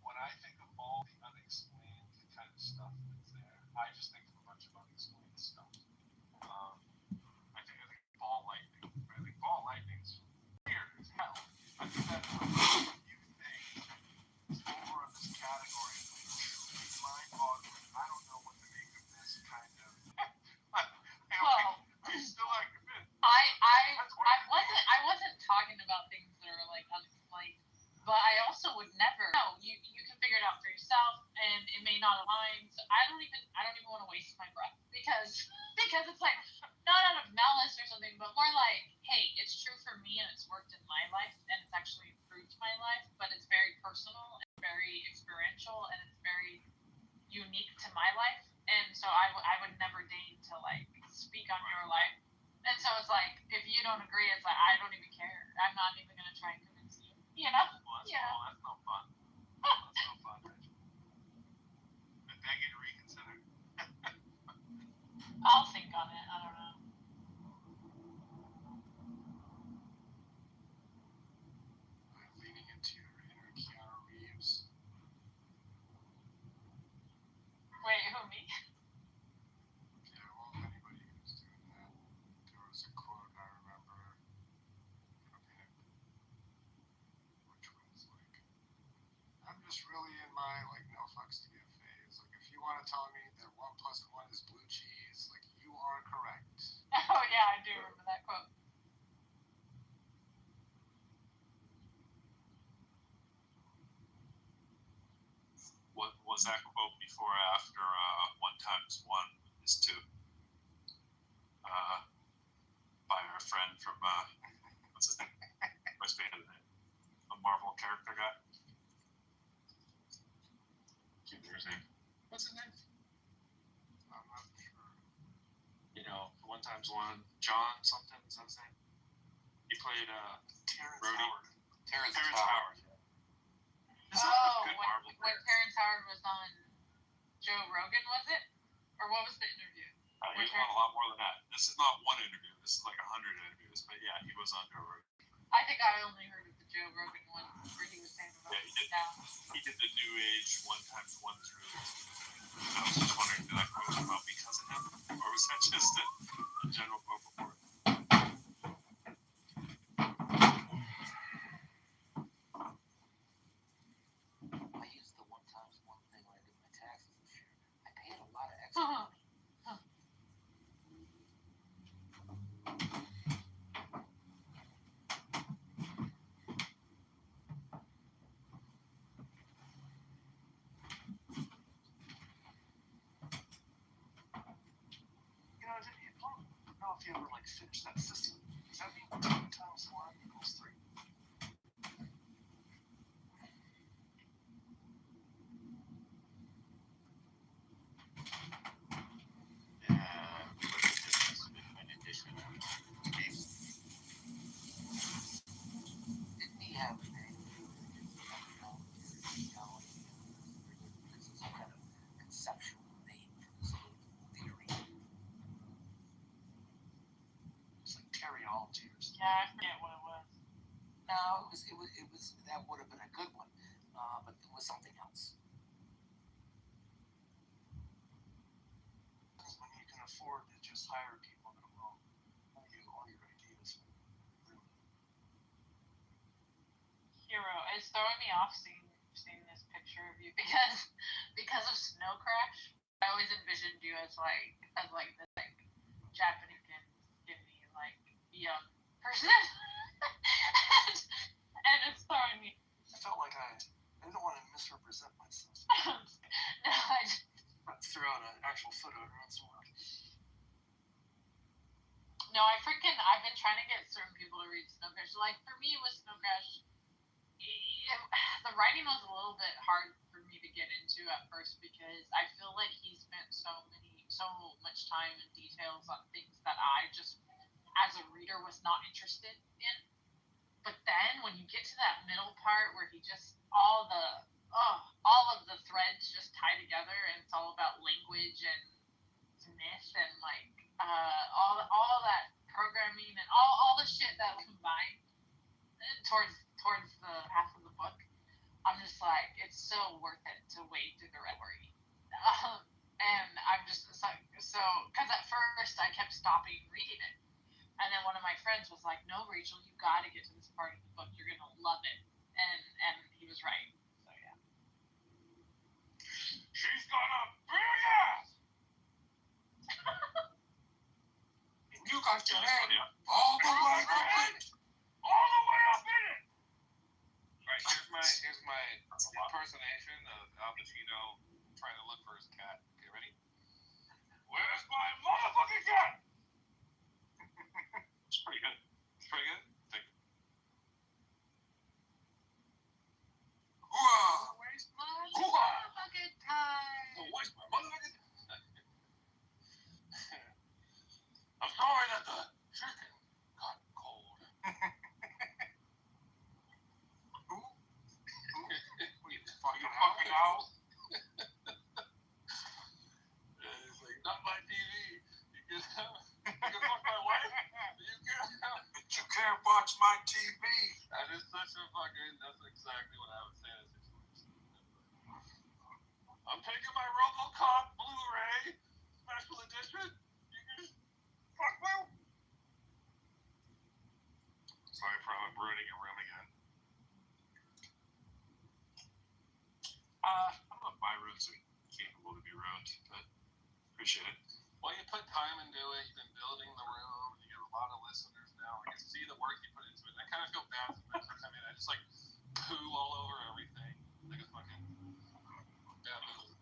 when I think of all the unexplained kind of stuff that's there, I just think of a bunch of unexplained stuff. I think ball lightning. I think ball lightning's weird as hell. I think that's one of the few things that's over in this category of like truly mind-boggling. I don't know what to make of this kind of. Well, are you still like convinced? I wasn't talking about things that are like unexplained, but I also would never. No, you can figure it out for yourself, and it may not align. So I don't even want to waste my breath because it's like not out of malice or something, but more like, hey, it's true for me and it's worked in my life and it's actually improved my life, but it's very personal and very experiential and it's very unique to my life, and so I would never deign to like speak on your life. And so it's like, if you don't agree, it's like, I don't even care. I'm not even going to try and convince you. You know? Well, Yeah. that's no fun. That's no fun, Rachel. I beg you to reconsider. I'll think on it. I don't know. I'm leaning into your inner Keanu Reeves. Wait, who, me? Yeah, well, anybody who's doing that. There was a quote I remember from him, which was like, I'm just really in my like no fucks to give phase. Like, if you want to tell me that 1 + 1 is blue cheese, like you are correct. Oh yeah, I do remember that quote. What was that quote before or after 1 × 1 is 2? By our friend from what's his name? What's the name? A Marvel character guy. Can't remember his name. What's his name? I'm not sure. You know, 1 × 1, John something. Is that his name? He played Terrence Brody. Howard. Terrence Howard. When Terrence Howard was on Joe Rogan, was it? Or what was the interview? He was on a lot more than that. This is not one interview. This is like 100 interviews. But yeah, he was on Joe Rogan. I think I only heard of the Joe Rogan one where he was saying about he did the New Age 1 × 1 through. I was just wondering, did that quote come out because of him? Or was that just a general quote before? I used the 1 × 1 thing when I did my taxes this year. I paid a lot of extra money. You know, I don't know if you ever like finished that system. Does that mean 2 × 1 = 3? Didn't he have a name? Some kind of conceptual name for this whole theory. It's like teriology or something. Yeah, I forget what it was. No, it was that would have been a good one, but it was something else. When you can afford to just hire people to all your ideas. Hero, it's throwing me off seeing this picture of you because of Snow Crash. I always envisioned you as like this like Japanese skinny like young person, and it's throwing me. I felt like I didn't want to misrepresent myself. No, I just threw out an actual photo around somewhere. No, I've been trying to get certain people to read Snow Crash. Like, for me, with Snow Crash, the writing was a little bit hard for me to get into at first because I feel like he spent so much time and details on things that I just, as a reader, was not interested in. But then when you get to that middle part where he just, all of the threads just tie together and it's all about language and myth and like, all that programming and all the shit that combined towards the half of the book, I'm just like, it's so worth it to wade through the story. And I'm just like, so because at first I kept stopping reading it, and then one of my friends was like, no, Rachel, you got to get to this part of the book, you're gonna love it, and he was right. So yeah. She's gonna bring us. You got your hand all the way up in it. All the way up in it. Right, here's my impersonation of Al Pacino trying to look for his cat. Okay, ready? Where's my motherfucking cat? It's pretty good. It's pretty good. Thank you. Hoo-ah! Where's my Hoo-ah! motherfucking time? Where's my motherfucking? I'm sorry that the chicken got cold. Who? You fucking owl? It's like, not my TV. You can fuck my wife? But you can't watch my TV. That is such a fucking, that's exactly what I would say in a situation. I'm taking my RoboCop Blu-ray special edition. You can fuck my... Sorry for ruining your room again. I don't know if my rooms are capable to be ruined, but appreciate it. Well, you put time into it. You've been building the room. You get a lot of listeners now. I can see the work you put into it. I kind of feel bad sometimes when I come in. I just like poo all over everything. Like a fucking baboon.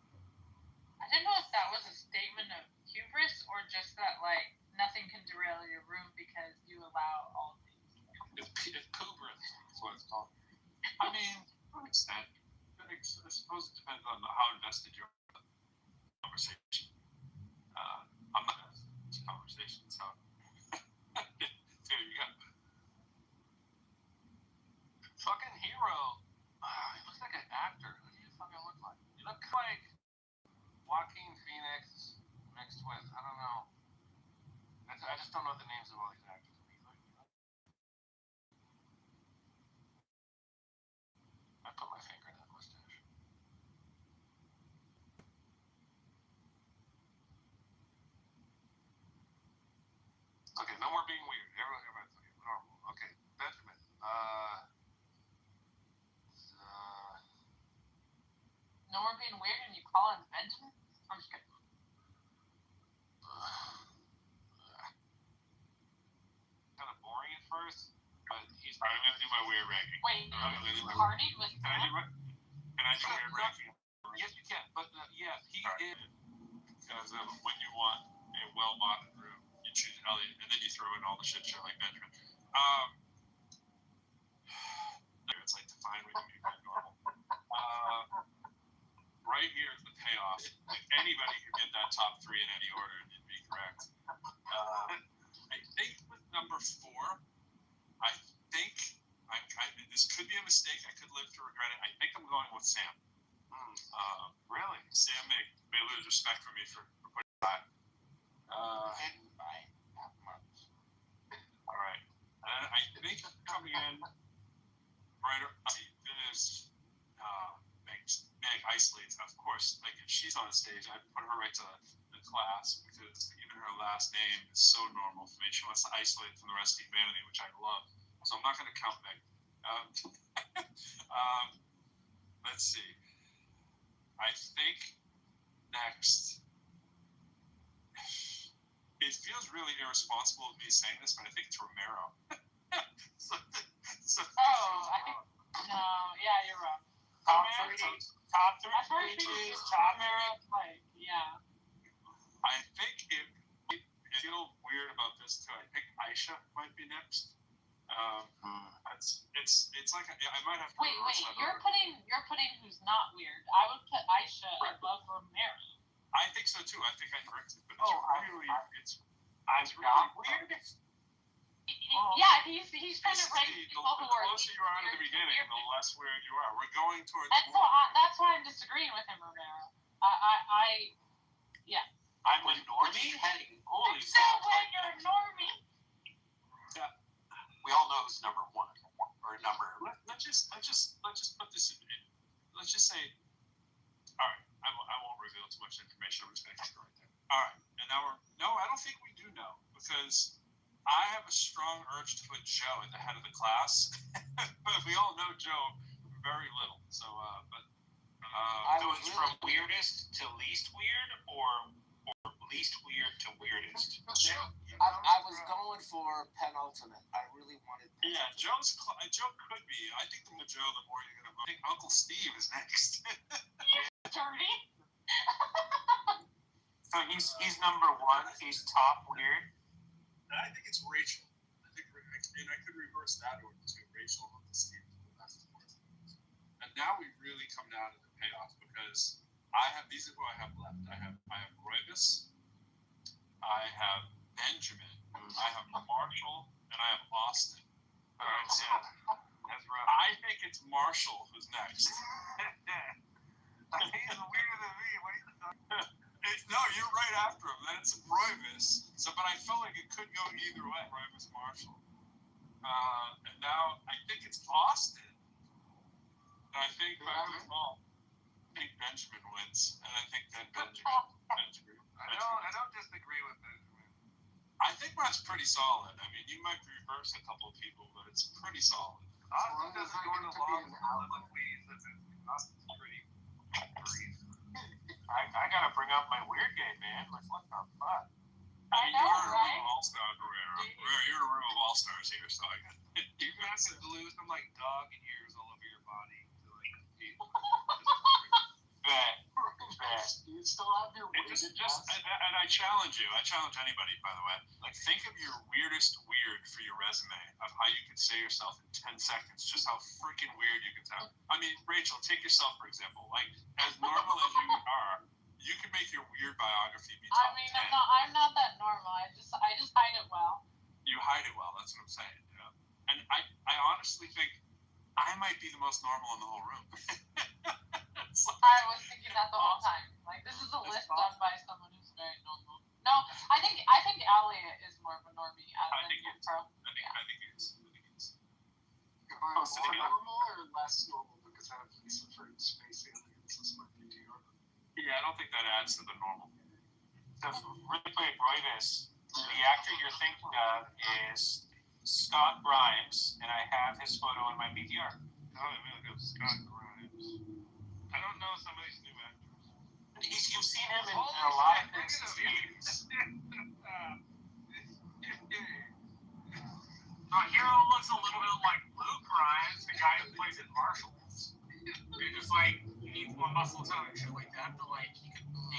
I didn't know if that was a statement of hubris or just that like nothing can derail your room because you allow all things. It's poobrous. That's what it's called. I mean, to an extent, I suppose it depends on how invested you're in the conversation. I'm not invested in this conversation, so there you go. Fucking hero. He looks like an actor. Who do you fucking look like? You look like Joaquin Phoenix mixed with, I don't know. I just don't know the names of all these actors. I put my finger in that mustache. Okay, no more being weird. Everybody's okay, normal. Okay, Benjamin. No more being weird and you call him Benjamin? I'm just kidding. Kind of boring at first, but he's. Alright, I'm gonna do my weird ranking. Wait, you partied with Can I do weird ranking? Yes, you can. But yes, he is. Because when you want a well-modded room, you choose Elliot, and then you throw in all the shit show like Benjamin. It's like define what you mean by normal. Right here is the payoff. Like anybody could get that top three in any order and you'd be correct. I think with number 4, I think this could be a mistake. I could live to regret it. I think I'm going with Sam. Really? Sam may lose respect for me for putting that. Hidden by not much. All right. I think coming in right this Meg isolates, of course. Like if she's on stage, I put her right to the class because even her last name is so normal for me. She wants to isolate from the rest of humanity, which I love. So I'm not going to count Meg. Let's see. I think next. It feels really irresponsible of me saying this, but I think it's Romero. I think. No, yeah, you're wrong. Top three speeches, top Romero, like, yeah. I think I feel weird about this too. I think Aisha might be next. It's like I might have to. Wait, you're putting who's not weird. I would put Aisha above Romero. I think so too. I think I corrected, but it's not weird. Yeah, he's trying to rank people who are. The closer you are to the beginning, the less weird you are. We're going towards. And so that's why I'm disagreeing with him, Romero. Yeah. I'm a normie. Holy so when you're a normie. Yeah. We all know who's number one or number. Let's just put this in. Let's just say. All right. I won't reveal too much information. I'm just going to keep it right there. All right. And now I don't think we do know, because I have a strong urge to put Joe at the head of the class. But we all know Joe very little. So, it's from weirdest to least weird, or least weird to weirdest? I was going for penultimate. I really wanted penultimate. Yeah, Joe could be. I think the more Joe, the more you're going to vote. I think Uncle Steve is next. Dirty. So he's number one. He's top weird. I think it's Rachel. I could reverse that order too. Rachel, Uncle Steve, and now we've really come down to the payoff, because these are who I have left. I have Roybus, I have Benjamin, I have Marshall, and I have Austin. All right, that's rough. I think it's Marshall who's next. He's weirder than me. What are you talking about? No, you're right after him. Then it's Roybus. But I feel like it could go either way. Roybus, Marshall. And now I think it's Austin. And I think by default, Benjamin wins. And I think then Benjamin. I don't disagree with Benjamin. I think that's pretty solid. I mean, you might reverse a couple of people, but it's pretty solid. Austin doesn't go to law with weeds. Austin's pretty brief. I gotta bring up my weird game, man. Like, what the fuck? I know, right? You're a room of all-stars here, so I got you guys have glue some like dog ears all over your body to like compete. Bet. You still have your weirdest. And I challenge you. I challenge anybody, by the way. Like, think of your weirdest weird for your resume of how you could say yourself in 10 seconds. Just how freaking weird you can sound. I mean, Rachel, take yourself for example. Like, as normal as you are, you could make your weird biography be top 10. I'm not that normal. I just hide it well. You hide it well. That's what I'm saying. Yeah. And I honestly think I might be the most normal in the whole room. I was thinking that the whole time. Like, this is a list done by someone who's very normal. No, I think Elliot is more of a normie. I think he is. Am I more normal or less normal because I have Lisa for space aliens as my PTR? Yeah, I don't think that adds to the normal. So, really quick, Roybus, the actor you're thinking of is Scott Grimes, and I have his photo in my PTR. Oh, let me look up Scott Grimes. I don't know some of these new actors. You've seen him in a lot of things. Hero looks a little bit like Luke Grimes, the guy who plays in Marshalls. You're just like, you need more muscle tone and shit like that, but like, he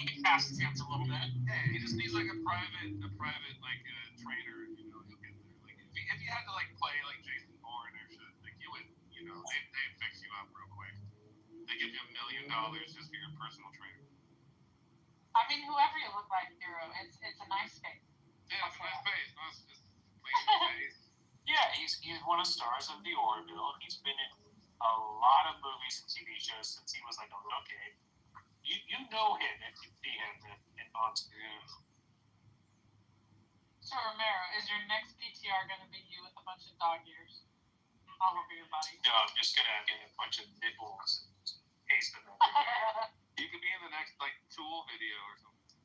can pass his hands a little bit. He just needs like a private like trainer, you know, he'll get there. Like, if you had to like play like Jason Bourne or shit, like you would, you know, they'd fix you up real quick. They give you $1 million just for your personal trainer. I mean, whoever you look like, Hero, it's a nice face. Yeah, it's a nice face. No, it's just clean face. Yeah, he's one of the stars of the Orville. He's been in a lot of movies and TV shows since he was like a little kid. You know him if you see him on screen. So Romero, is your next PTR going to be you with a bunch of dog ears all over your body? No, I'm just going to get a bunch of nipples and paste them everywhere. You could be in the next like Tool video or something.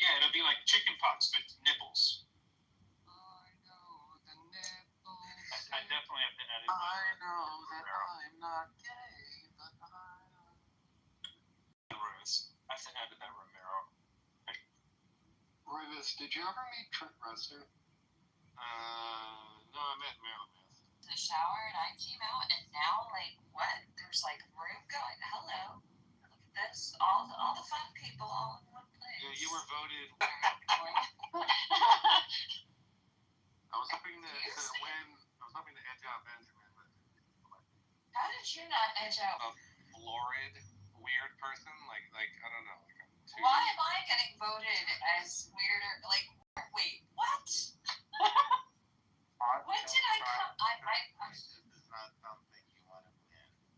Yeah, it'll be like chicken pox with nipples. I know the nipples. I definitely have to edit. I know that I'm not ahead of that Romero. Royvis, did you ever meet Trent Reznor? No, I met Marilyn Manson. The shower and I came out and now like what? There's like room going. Hello. Look at this. All the fun people all in one place. Yeah, you were voted. I was hoping to win. I was hoping to edge out Benjamin, but How did you not edge out? a florid, weird person. Like I don't know. Like Why am I getting voted as weirder? Like, wait, what? When did I come? This is not something you want to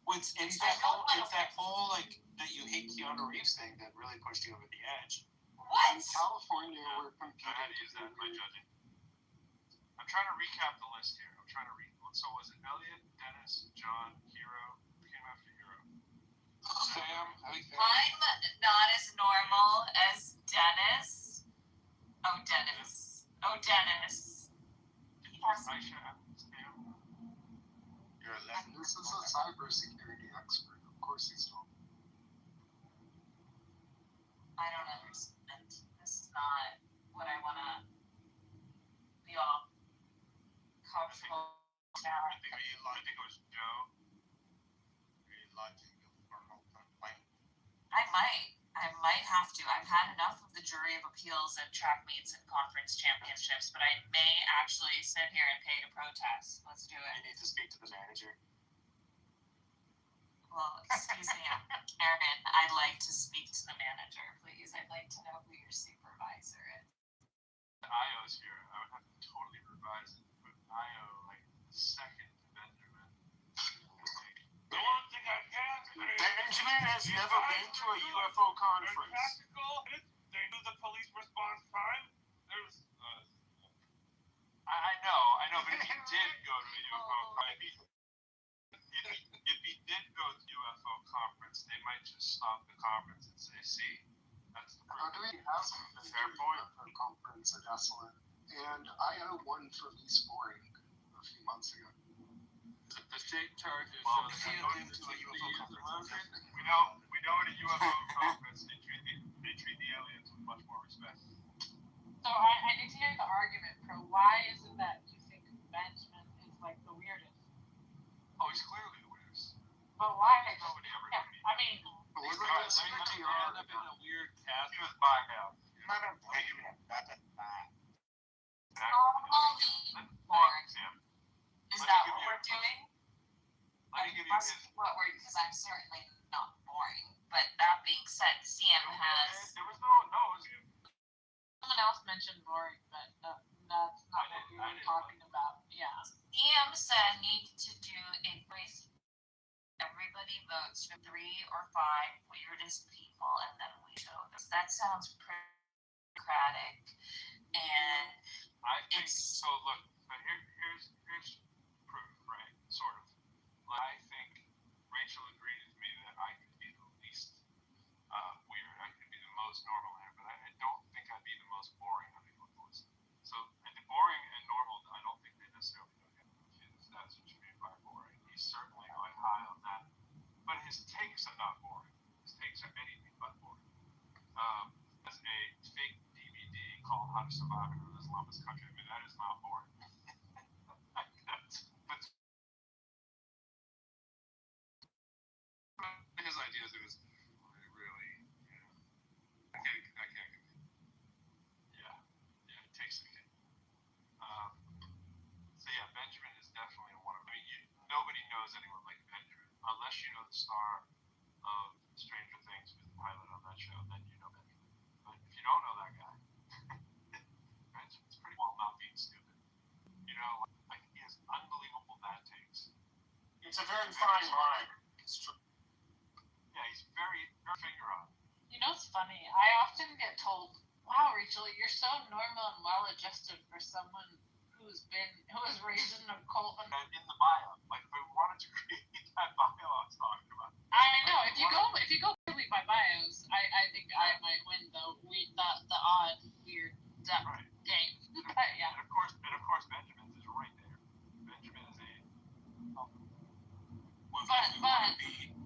win. It's that whole like that you hate Keanu Reeves thing that really pushed you over the edge. What? In California, we're I competing. had to use that in my judging. I'm trying to recap the list here. I'm trying to read. So was it Elliot, Dennis, John, Hero? Who came after Hero? Sam. I think Sam. I'm not as normal as Dennis. Oh, Dennis. Aisha, Sam. You're a And this is a cybersecurity expert. Of course he's told. I don't understand. This is not what I want to be all comfortable about. I think it was Joe. Are you lodging a formal complaint? I might have to. I've had enough of the jury of appeals and track meets and conference championships, but I may actually sit here and pay to protest. Let's do You it. need to speak to the manager. Well, excuse me, Aaron, I'd like to speak to the manager, please. I'd like to know who your supervisor is. The IO's here. I would have to totally revise it. But IO, like, second to Benjamin. The one thing I can say. Benjamin has never been to a UFO conference. They knew the police response time. There's. I know, but if he did go to a UFO conference, if he did go to UFO conference, they might just stop the conference and say, "See, that's the How do we have a fair point." conference at Esalen? And I owe one for least boring a few months ago. The state charges. Well, if he had been to a UFO conference, we know at a UFO conference they treat the aliens with much more respect. So I need to hear the argument, Pro. Why is it that you think Benjamin is like the weirdest? Oh, he's clearly the weirdest. But why? Nobody ever. I mean, He's he ended up in a weird cast. He was by now. Boring. Is that what we're doing? Let me give you his. What we're, because I'm certainly not boring. But that being said, CM has. There was no. Someone else mentioned boring, but that's not what we were talking about. Yeah. CM said need to do a race. Everybody votes for 3 or 5 weirdest people, and then we show this. That sounds pretty democratic, and I think so. Look, but here's proof, right? Sort of. I think Rachel agreed with me that I could be the least weird. I could be the most normal here, but I don't think I'd be the most boring on the list. So, and the boring and normal, I don't think they necessarily go together. If that's what you mean by boring. He's certainly going high on that. But his takes are not boring. His takes are anything but boring. There's a fake DVD called How to Survive in an Islamist Country. I mean, that is not boring. But his ideas, it was really, I can't. Yeah, it takes a hit. So yeah, Benjamin is definitely one of. I mean, nobody knows anyone like Benjamin unless you know the star of Stranger Things, who's the pilot on that show. Then you know Benjamin. But if you don't know that guy, Benjamin's pretty well not being stupid. You know, like he has unbelievable bad takes. It's a very fine line. It's true. Yeah, he's very finger on. You know, it's funny. I often get told, "Wow, Rachel, you're so normal and well-adjusted for someone who was raised in a cult." And in the bio, like if I wanted to create that bio I was talking about. I know. If you go purely by bios, I think I might win the odd weird depth game. But yeah. And of course, Benjamin's is right there. Benjamin is a. But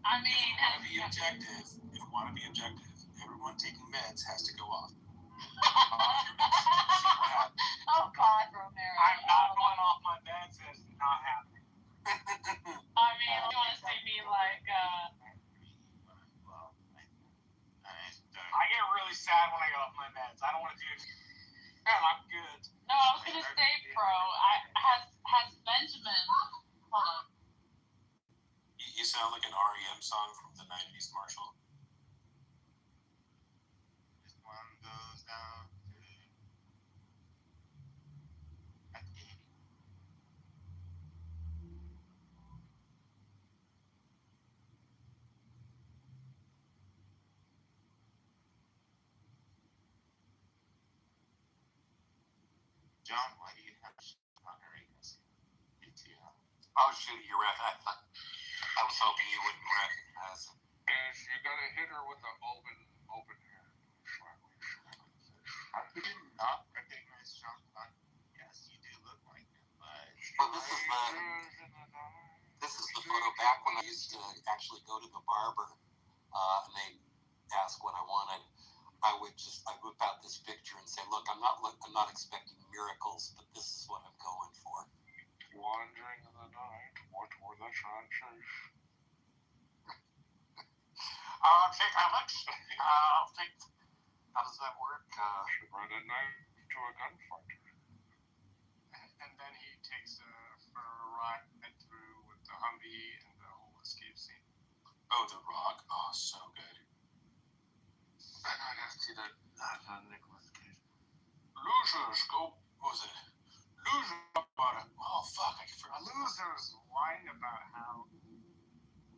I mean, If we want to be objective, everyone everyone taking meds has to go off. Oh God, Romero. I'm not going off my meds. It's not happening. I mean, you want to see me like, I get really sad when I get off my meds. I don't want to do it. I'm good. No, I was gonna say, pro. Has Benjamin? Hold on. You sound like an REM song from the '90s, Marshall. This one goes down to John, why do you have on her agency? Oh, shoot, you're right. I was hoping you wouldn't recognize it. Yes, you gotta hit her with the open hand. I did not recognize John Connor. Yes, you do look like him, but Well, this is the photo back when I used to actually go to the barber, and they ask what I wanted. I whip out this picture and say, "Look, I'm not expecting miracles, but this is what I'm going for." Wandering in the night, what were the chances? Check Alex. How does that work? She brought a knife to a gunfight. And then he takes for a ride through with the Humvee and the whole escape scene. oh, The Rock. Oh, so good. I'd have to see that Nicolas Cage. Losers go. What was it? Losers about it. Oh fuck! I forgot. Losers whine about how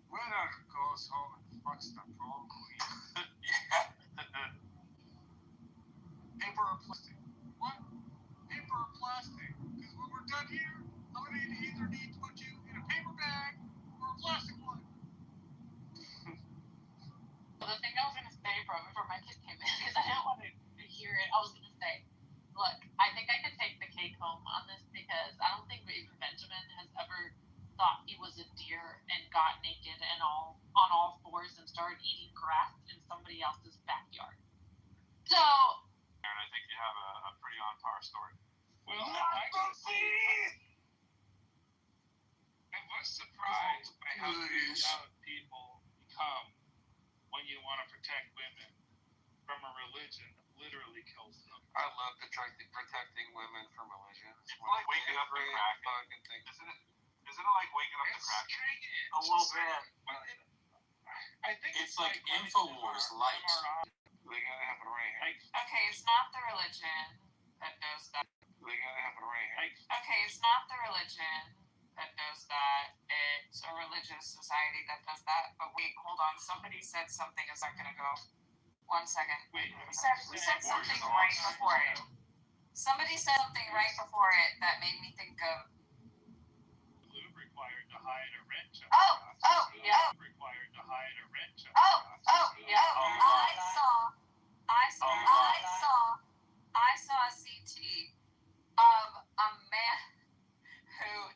winner goes home and fucks the prom queen. Yeah. Paper or plastic? What? Paper or plastic? Because when we're done here, I'm gonna either need to put you in a paper bag or a plastic one. The thing I was gonna say, bro, before my kid came in, because I didn't want to hear it. I was gonna say, look, I think I could take the cake home on this because I don't think even Benjamin has ever thought he was a deer and got naked and on all fours and started eating grass in somebody else's backyard. So. And I think you have a pretty on par story. Well, I can see. I was surprised by how freaked out people become when you want to protect women from a religion that literally kills them. I love protecting women from religion. It's like waking up and cracking. Isn't it like waking up and cracking? A little bit. Well, I think It's like InfoWars light. They gotta have it right hand. Okay, it's not the religion that does that. They gotta have it right hand. Okay, it's not the religion that does that. It's a religious society that does that. But wait, hold on. Somebody said something a second ago. 1 second. Wait, We said something right before it. Somebody said something right before it that made me think of. Required to hide a rent check. Required to hide a rent check. I saw a CT of a man who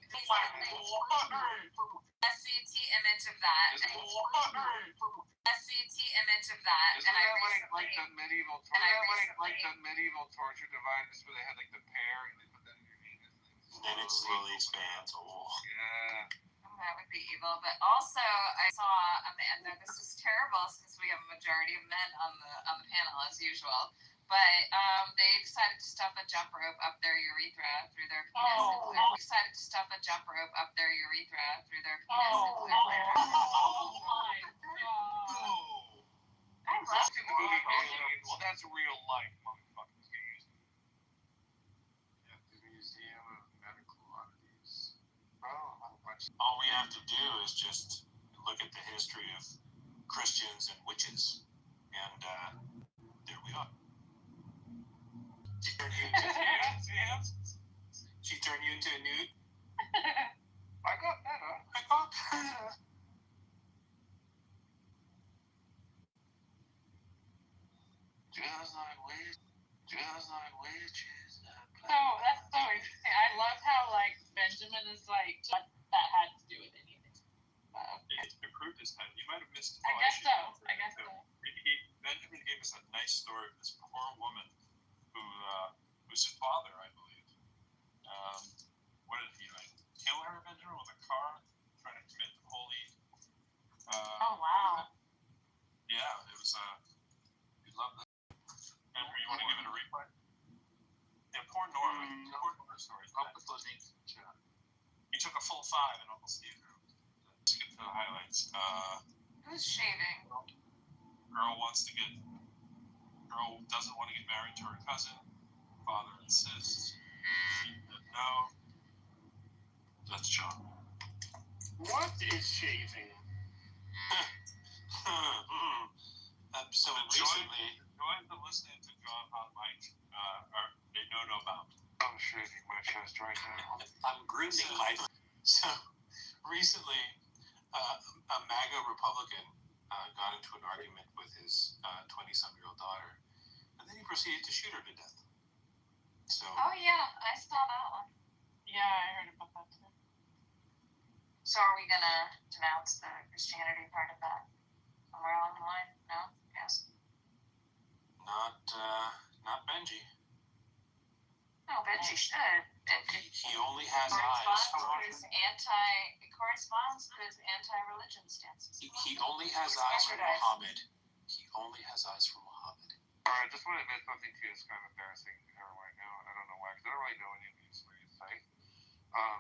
a CT image of that. A CT image of that. Isn't that like the medieval torture device where they had like the pear and they put that in your anus? And it slowly expands. Oh. Yeah. That would be evil. But also, I saw a man. Now, this is terrible since we have a majority of men on the panel as usual. But they decided to stuff a jump rope up their urethra through their penis. Decided to stuff a jump rope up their urethra through their penis. Oh my God. I love it. Well, that's real life, motherfuckers. At the Museum of Medical Oddities. All we have to do is just look at the history of Christians and witches, and there we are. She turned you into a nude. I got better. Just like witches. So that's so interesting. I love how like Benjamin is like what that had to do with anything. It's the proof is that you might have missed. I guess so. That Benjamin gave us a nice story of this poor woman whose father, I believe, what did he like? Kill her, Benjamin, with a car, trying to commit holy. Oh wow. Yeah, it was. We love that. And you want to give it a replay? Yeah, poor Nora. Poor Nora story. I'll put those names in the chat. He took a full 5 in Uncle Steve. Let's get to the highlights. Who's shaving? Girl doesn't want to get married to her cousin. Father insists. She said no. That's John. What is shaving? So recently, enjoy the listening to John on Mike. They know no bound. I'm shaving my chest right now. I'm grooming my. So recently, a MAGA Republican got into an argument with his 20-some-year-old daughter, and then he proceeded to shoot her to death. So. Oh yeah, I saw that one. Yeah, I heard about that too. So are we gonna denounce the Christianity part of that somewhere along the line? No? Yes. Not Benji. No, Benji should. He only has eyes for. It corresponds to his anti-religion stances. He only has eyes for Muhammad. He only has eyes for Muhammad. Alright, just want to admit something to you. It's kind of embarrassing to everyone now. I don't know why, because I don't really know any of these ways, right?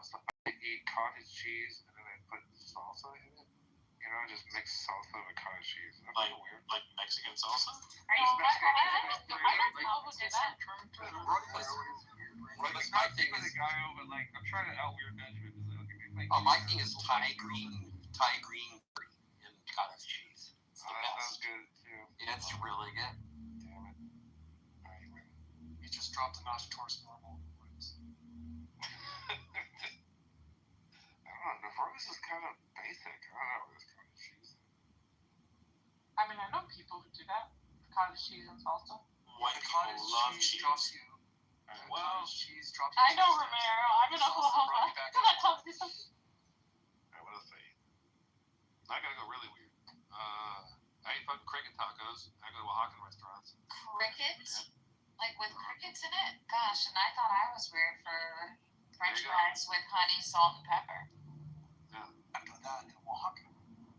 So I eat cottage cheese and then I put salsa in it. You know, just mix salsa with cottage cheese. That's Like weird. like Mexican salsa? Are you I don't know who did that. Like, my thing is a guy over, like, I'm trying to out-weird Benjamin. My thing is Thai green curry and cottage cheese. It's the that best. sounds good, too. It's really good. Damn it. You just dropped a notch towards normal. I don't know. Navarro's is kind of basic. I don't know this cottage cheese. I mean, I know people who do that. Cottage cheese and salsa. White people love cheese. Drops you. Well, cheese drops you. I know, Romero. I'm in Oklahoma. That tells me something. Alright, what else I eat? I gotta go really weird. I eat fucking cricket tacos. I go to Oaxacan restaurants. Crickets? Like with crickets in it? Gosh, and I thought I was weird for French fries with honey, salt, and pepper. Yeah. I've done that in Oaxaca.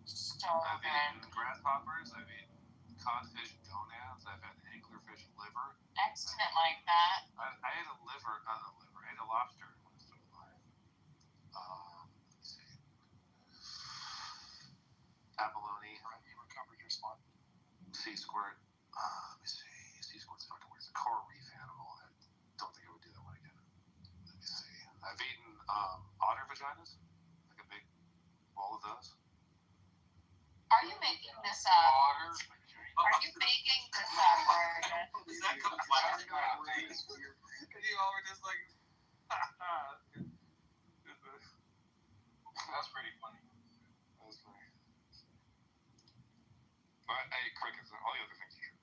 So I've good. eaten grasshoppers. I've eaten codfish gonads. I've had anglerfish liver. Excellent like that. I ate a liver, not a liver. I ate a lobster when I was still alive. Let's see. Abalone. Right, you recovered your spot. Sea squirt. Let me see. Sea squirt's fucking weird. It's a coral reef animal. I don't think I would do that one again. Let me see. I've eaten otter vaginas. Like a big bowl of those. Are you making this up? Otter. Are you making this up, or Does that come flat? And you all were just like, that's pretty funny. That was funny. But I ate crickets. All the other things are true.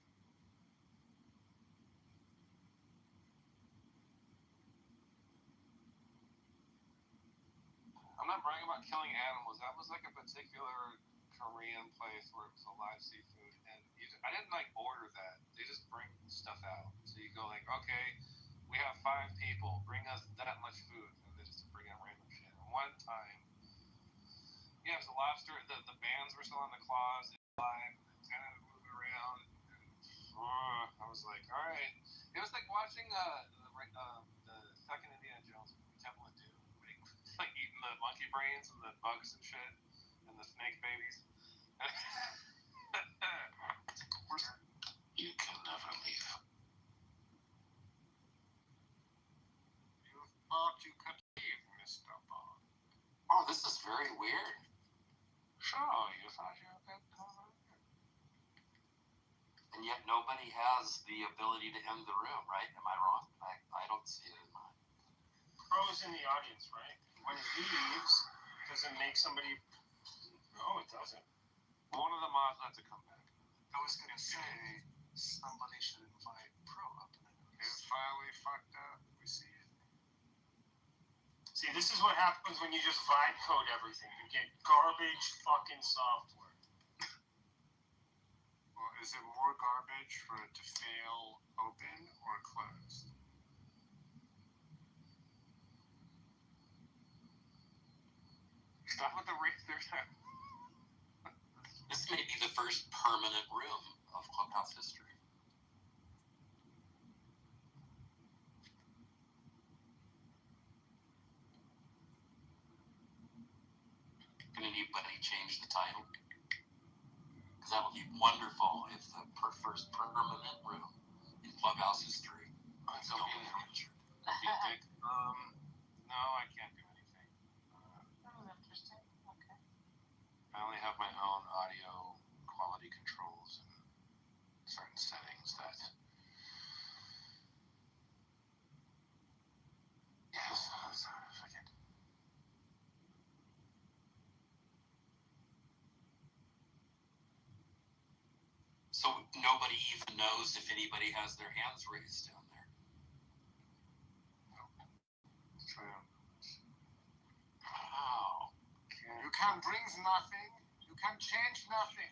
I'm not bragging about killing animals. That was like a particular Korean place where it was a live seafood, and I didn't like order that. They just bring stuff out. So you go like, okay, we have 5 people, bring us that much food, and they just bring out random shit. And one time, yeah, it was a lobster. The bands were still on the claws, live, kind of moving around. And, I was like, all right. It was like watching the second Indiana Jones movie, Temple of Doom. Like eating the monkey brains and the bugs and shit and the snake babies. You can never leave. You thought you could leave, Mr. Bond. Oh, this is very weird. Sure, you thought you could cover it. And yet nobody has the ability to end the room, right? Am I wrong? I don't see it in mine. Pros in the audience, right? When he leaves, does it make somebody... No, it doesn't. One of the mods had to come back. I was gonna say somebody should invite Pro up. It's finally fucked up. We see it. See, this is what happens when you just vibe code everything. You get garbage fucking software. Well, Is it more garbage for it to fail open or closed? Stop with the razor. This may be the first permanent room of Clubhouse history. Can anybody change the title? Because that would be wonderful if the first permanent room in Clubhouse history. I'm still being dick. No, I can't do anything. That was interesting. Okay. I only have my own audio quality controls and certain settings that. Yes, fuck it. So nobody even knows if anybody has their hands raised down there. Wow. You can bring nothing. You can change nothing.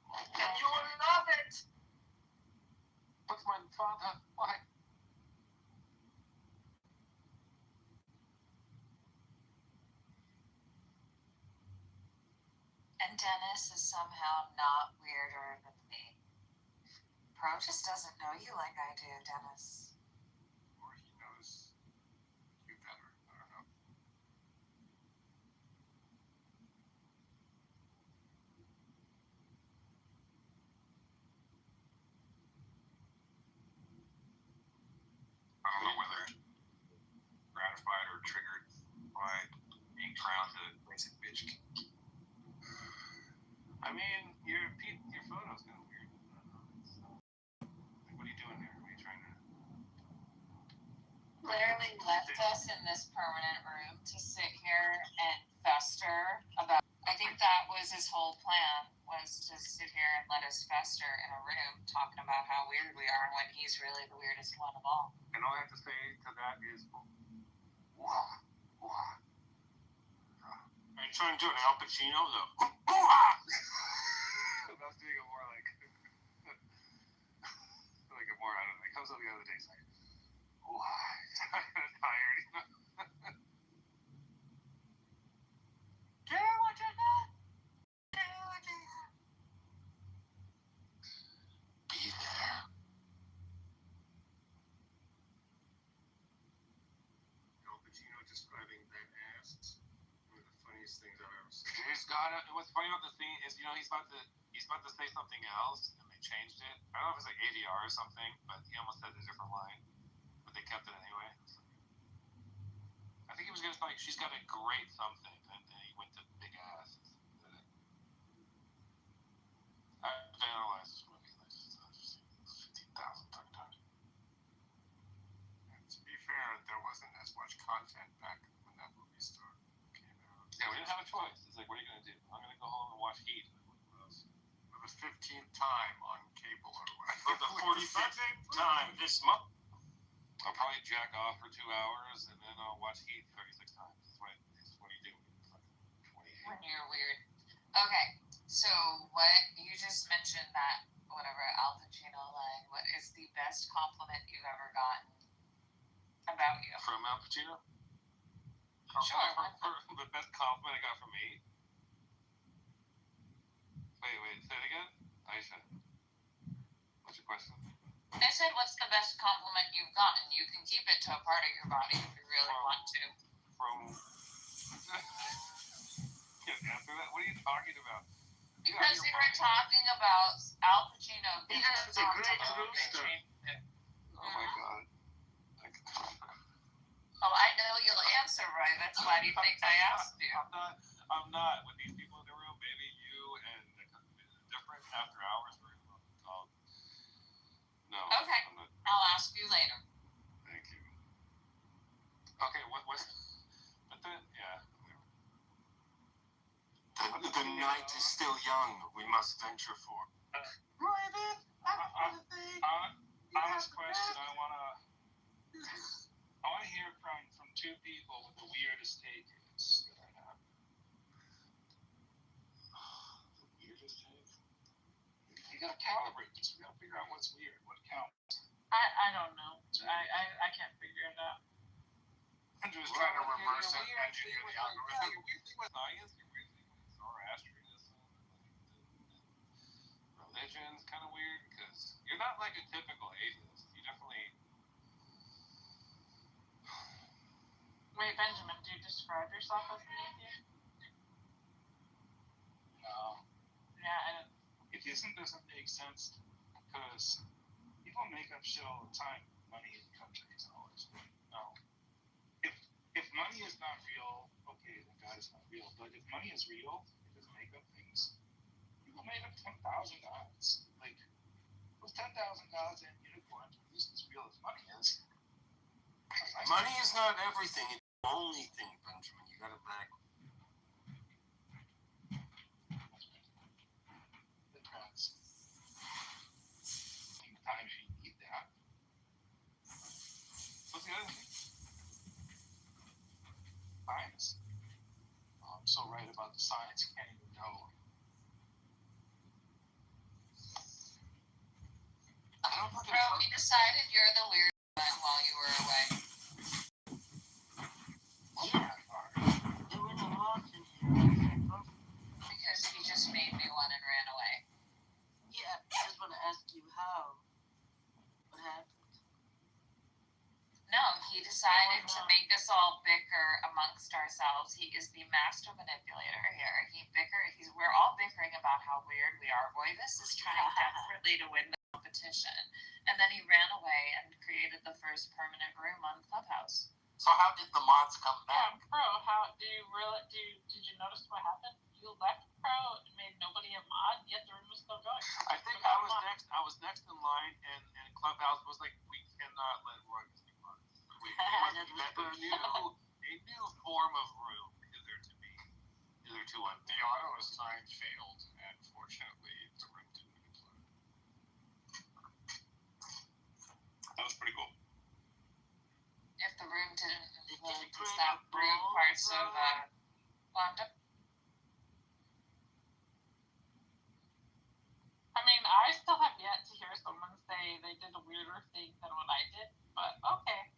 And you will love it. But my father, why? And Dennis is somehow not weirder than me. Pro just doesn't know you like I do, Dennis. Or he knows you better. I don't know. I don't know whether gratified or triggered by being crowned a basic bitch. I mean, your photo's kind of weird. Like, what are you doing here? What are you trying to? Literally left us in this permanent room to sit here and fester about. I think that was his whole plan, was to sit here and let us fester in a room talking about how weird we are when he's really the weirdest one of all. And all I have to say to that is, wah, wah. Are you trying to do an Al Pacino though? I was doing it more like a more, I don't know, it comes up the other day, it's like, I'm tired, you know? Do what you got. Do what you got. Be there. Al Pacino describing that ass. One of the funniest things I've ever seen. He's got it. What's funny about the scene is, you know, he's about to say something else, and they changed it. I don't know if it's like ADR or something, but he almost said a different line, but they kept it anyway. I think he was gonna like, she's got a great something, and then he went to big ass. I've analyzed this movie like 15,000 times. And to be fair, there wasn't as much content back when that movie came out. Yeah, we didn't have a choice. It's like, what are you gonna do? I'm gonna go home and watch Heat. For the 15th time on cable or whatever. For the 45th time this month. I'll probably jack off for 2 hours and then I'll watch Heat 36 times. That's what you do when you're weird. Okay, so what you just mentioned that whatever Al Pacino line, what is the best compliment you've ever gotten about you? From Al Pacino? Sure. The best compliment I got from me? Wait, say it again? Aisha. What's your question? I said, what's the best compliment you've gotten? You can keep it to a part of your body if you really want to. Can't answer that? What are you talking about? Because we were talking about Al Pacino. He has a great rooster. Oh my god. Oh, I know you'll answer right. That's why do you think I asked you? I'm not. With these people in the room, maybe you and the different after hours room. No. Okay. I'll ask you later. Thank you. Okay, what's... But then, yeah. The night is still young. We must venture forth. Honest question, I want to hear from two people what the weirdest take is that I have. The weirdest take? gotta calibrate this. We gotta figure out what's weird, what counts. I don't know. I can't figure it out. Andrew's trying to reverse engineer the algorithm. Your weird thing with science, your weird thing with Zoroastrianism, religion's kind of weird because you're not like a typical atheist. You definitely. Wait, Benjamin, do you describe yourself as an atheist? Yeah, Atheism doesn't make sense because people make up shit all the time. Money in countries and all this. No. If money is not real, okay, then God is not real. But if money is real, it doesn't make up things. People made up 10,000 gods. Like, those 10,000 gods and unicorns are at least as real as money is. Money is not everything. It's the only thing, Benjamin. You gotta back. Depends. Sometimes you need that. What's the other thing? Science. I'm so right about the science, you can't even know. Bro, we decided you're the weird one while you were away. Because he just made me one and ran away. Yeah, I just want to ask you how. What happened? No, he decided to make us all bicker amongst ourselves. He is the master manipulator here. We're all bickering about how weird we are. Royvis is trying desperately to win the competition. And then he ran away and created the first permanent room on Clubhouse. So how did the mods come back? Yeah, Pro, did you notice what happened? You left Pro and made nobody a mod, yet the room was still going. I think I was next in line, and Clubhouse was like, we cannot let Royvis be mod. A new form of room hitherto unfair. The auto assign failed, and fortunately, the room didn't implode. That was pretty cool. If the room didn't implode, does that bring parts of Lambda? I mean, I still have yet to hear someone say they did a weirder thing than what I did, but okay.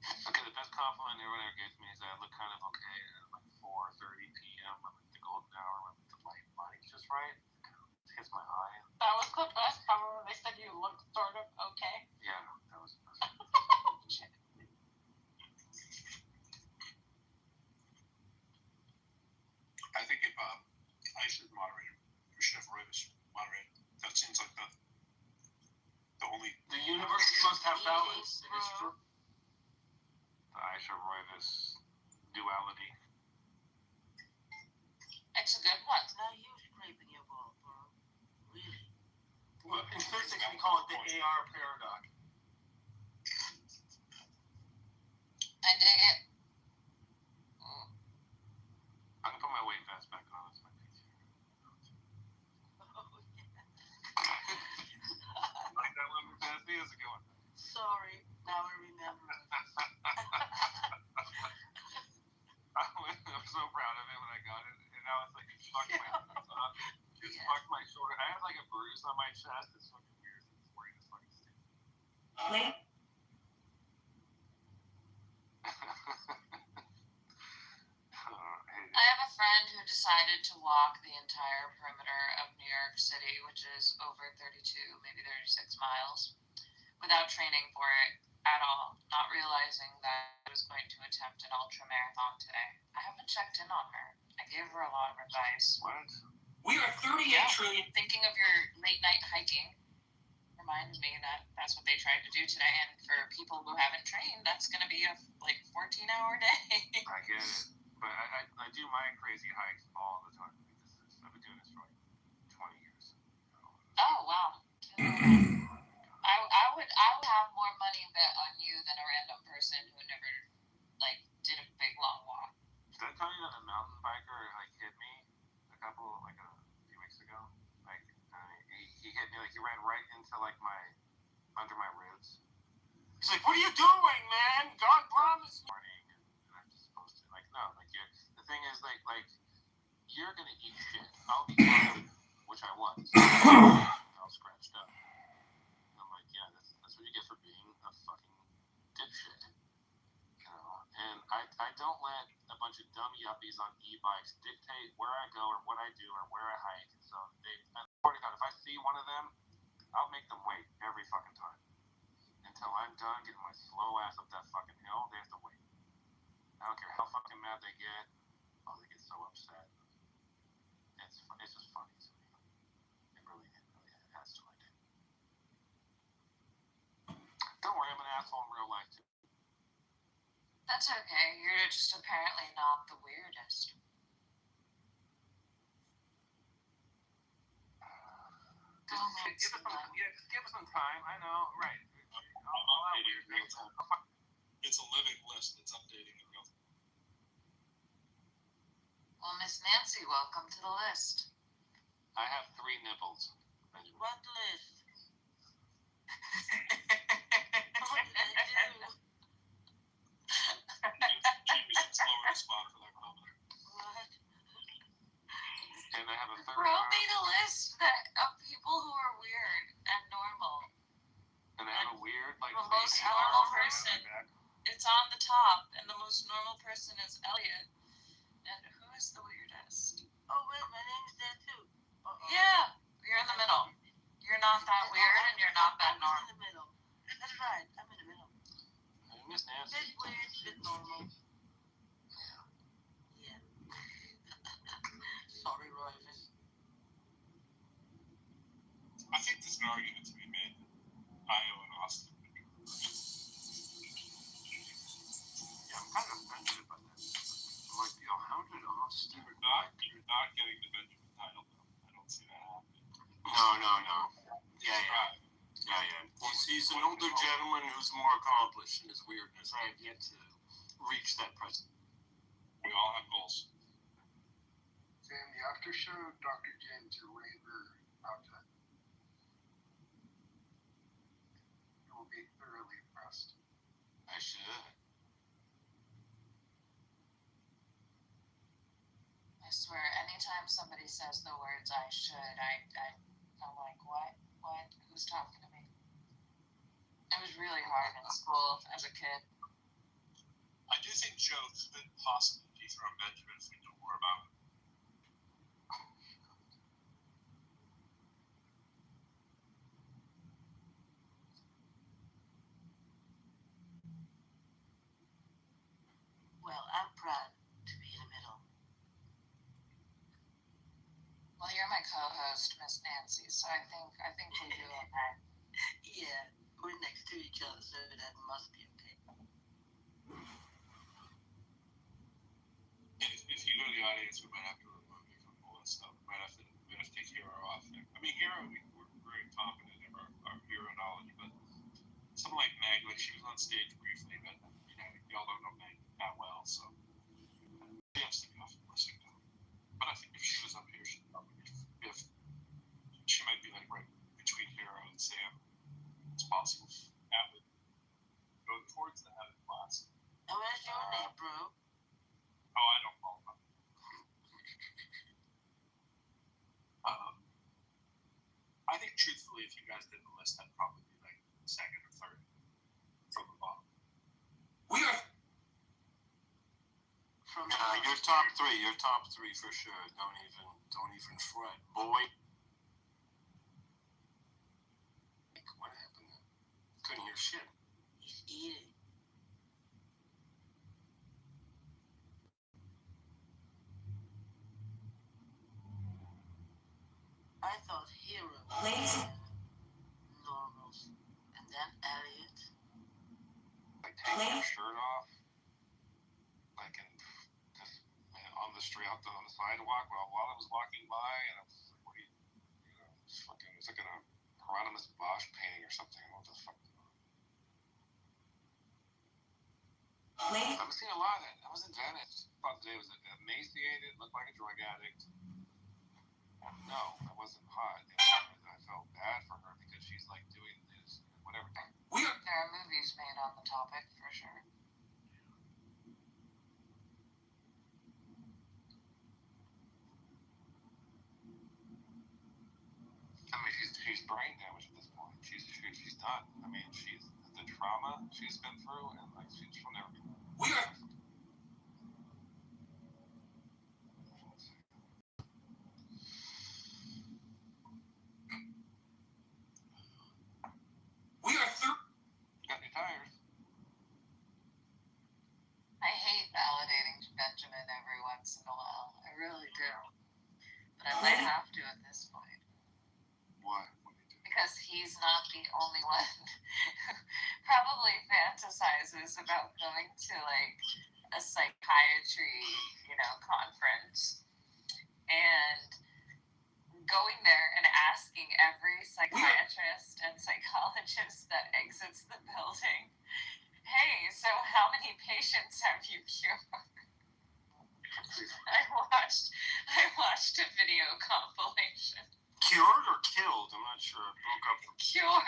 Okay, the best compliment everyone ever gives me is that I look kind of okay at like 4:30 p.m. I'm at the golden hour when the light's just right. It hits my eye. That was the best compliment. They said you looked sort of okay. Yeah, that was the best. I think if I should moderate it, we should have Royvis moderate. That seems like the only. The universe must have balance. It is true. The Aisha Royvis duality. It's a good one. Now you're scraping your ball, bro. Really? Well, in physics, we call it the AR paradox. I dig it. I can put my weight vest back on. That's my piece. Like that one past me is a good one. Sorry, now I remember. I'm so proud of it when I got it, and now it's like it fucked my shoulder. I have like a bruise on my chest. It's fucking weird. It's wearing this fucking stupid. Wait. I have a friend who decided to walk the entire perimeter of New York City, which is over 32, maybe 36 miles, without training for it at all, not realizing that I was going to attempt an ultra marathon today. I haven't checked in on her. I gave her a lot of advice. What? We are 38 trillion. Thinking of your late night hiking reminded me that that's what they tried to do today, and for people who haven't trained, that's going to be a 14-hour day. I get it, but I do my crazy hikes all the time. I've been doing this for like 20 years. Oh wow. I would have more money bet on you than a random person who never did a big long walk. Did I tell you that a mountain biker hit me a few weeks ago? He hit me he ran right into under my ribs. He's like, "What are you doing, man? God promised." Morning, and I'm just supposed to the thing is like you're gonna eat shit. I'll be fine which I was. I was scratched up. I'm like, yeah, that's what you get for being a fucking dipshit. You know, and I don't let a bunch of dumb yuppies on e-bikes dictate where I go or what I do or where I hike. So I swear to God, if I see one of them, I'll make them wait every fucking time. Until I'm done getting my slow ass up that fucking hill, they have to wait. I don't care how fucking mad they get. Oh, they get so upset. It's just funny to me. It really has to, I think. Don't worry, I'm an asshole in real life too. That's okay. You're just apparently not the weirdest. Give us some time. I know, right. It's a living list that's updating in real time. Well, Miss Nancy, welcome to the list. I have 3 nipples. What list? Jamie should slower the spot for that comment. What? And I have a 3rd Bro arm. made a list of people who are weird and normal. And I have a weird, like, The most baby normal arm person. on my back. It's on the top, and the most normal person is Elliot. And who is the weirdest? Oh, wait, my name's there too. Yeah, you're in the middle. You're not that weird, and you're not that I'm normal. in the middle. That's right, I'm in the middle. Miss Nancy. Bit weird, bit normal. Yeah. Sorry, Ryven. I think there's an argument to be made that Io and Austin. Yeah, I'm kind of offended by that. I'm like, yo, how did Austin... You're not getting the Benjamin title, though. I don't see that happening. No. Yeah. He's an older gentleman who's more accomplished in his weirdness. I have yet to reach that present. We all have goals. Sam, the after show, Dr. James, your raver outfit. You will be thoroughly impressed. I should. I swear, anytime somebody says the words "I should," I'm like, what? Who's talking to me? It was really hard in school as a kid. I do think Joe could possibly dethrone Benjamin if we know more about him. Well, I'm proud to be in the middle. Well, you're my co-host, Miss Nancy, so I think we'll do okay. Yeah, we're next to each other, so that must be okay. If you go to the audience, we might have to remove you from all that stuff. We might have to take Hero off there. I mean, Hero, we're very confident in our Hero knowledge, but someone like Meg, like she was on stage briefly, but you know, y'all don't know Meg that well, so she has to be off the list. But I think if she was up here, she'd probably be fifth. She might be like right between Hero and Sam. It's possible. That would go towards the head of the class. And what's your name, bro? Oh, I don't follow up. I think truthfully, if you guys did the list, I'd probably be like second or third from the bottom. We are. You're top 3. You're top 3 for sure. Don't even fret, boy. What happened there? Couldn't hear shit. He's eating. I thought Hero was normals, and then Elliot. Like taking your shirt off, like just on the street, out on the sidewalk while I was walking by, and I was like, "What are you know, it's fucking, it's like a Hieronymus Bosch painting or something. What the fuck?" I've seen a lot of that. I was in Venice. Thought today was emaciated, looked like a drug addict. No, I wasn't hot. I felt bad for her because she's like doing this, whatever. There are movies made on the topic for sure. done. I mean, she's the trauma she's been through, and like she's from there. We are through. Got any tires? I hate validating Benjamin every once in a while. I really do. But I might have to at this point. Why? Because he's not the only one who probably fantasizes about going to like a psychiatry, conference and going there and asking every psychiatrist and psychologist that exits the building, hey, so how many patients have you cured? I watched a video compilation. Cured or killed? I'm not sure. I broke up from Cured.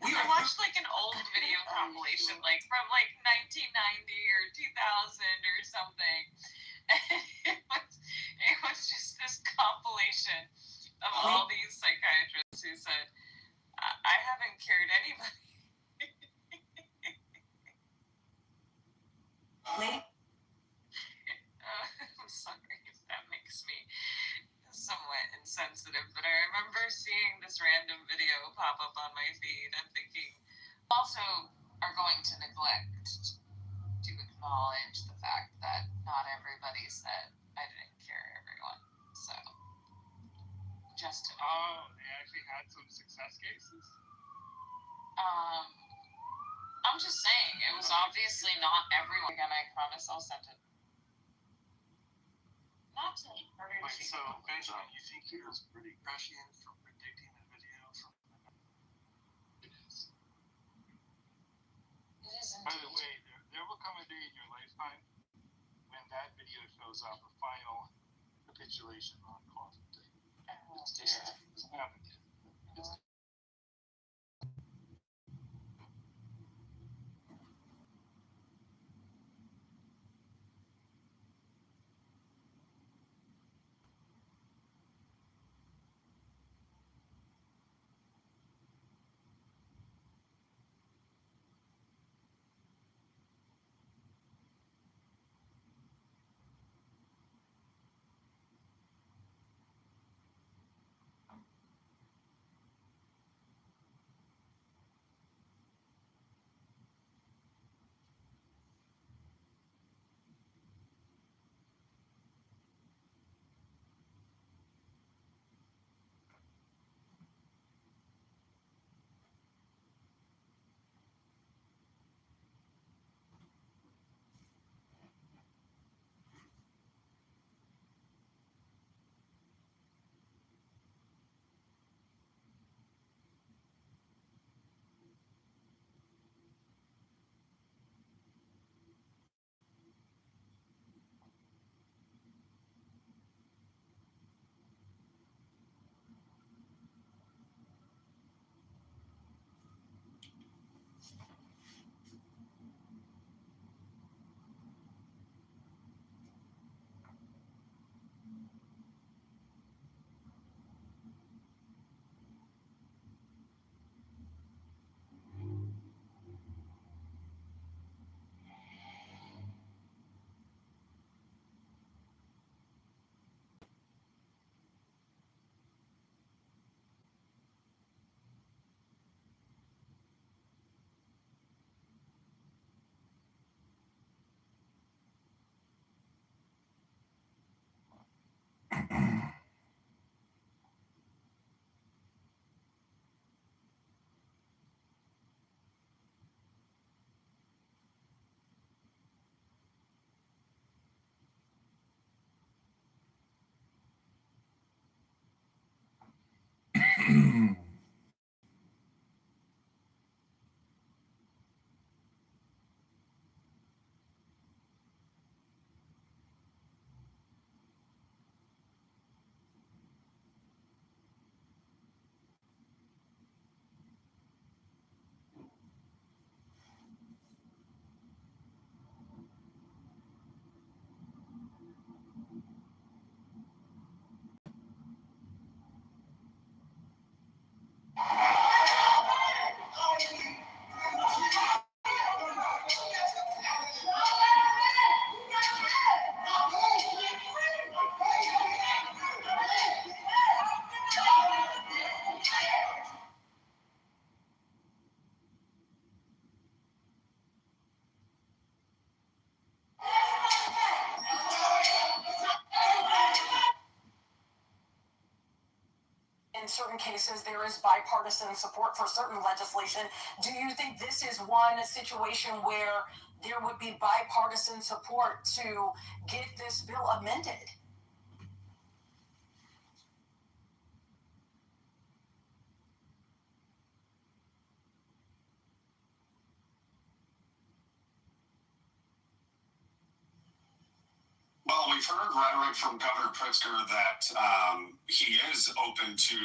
I watched like an old video compilation, like from like 1990 or 2000 or something. It was just this compilation of all these psychiatrists who said, I haven't cured anybody. I'm sorry if that makes me somewhat insensitive, but I remember seeing this random video pop up on my feed and thinking, also are going to neglect to acknowledge the fact that not everybody said I didn't cure everyone. So, just to they actually had some success cases. I'm just saying, it was obviously not everyone. Again, I promise I'll send it. Not to encourage Wait, so Benjamin, you think he was pretty prescient for predicting the video from It is. It is indeed. By the way, there will come a day in your lifetime when that video shows up, a final capitulation on quantum thing. It doesn't happen yet. certain cases there is bipartisan support for certain legislation. Do you think this is one situation where there would be bipartisan support to get this bill amended? Well, we've heard rhetoric from Governor Pritzker that he is open to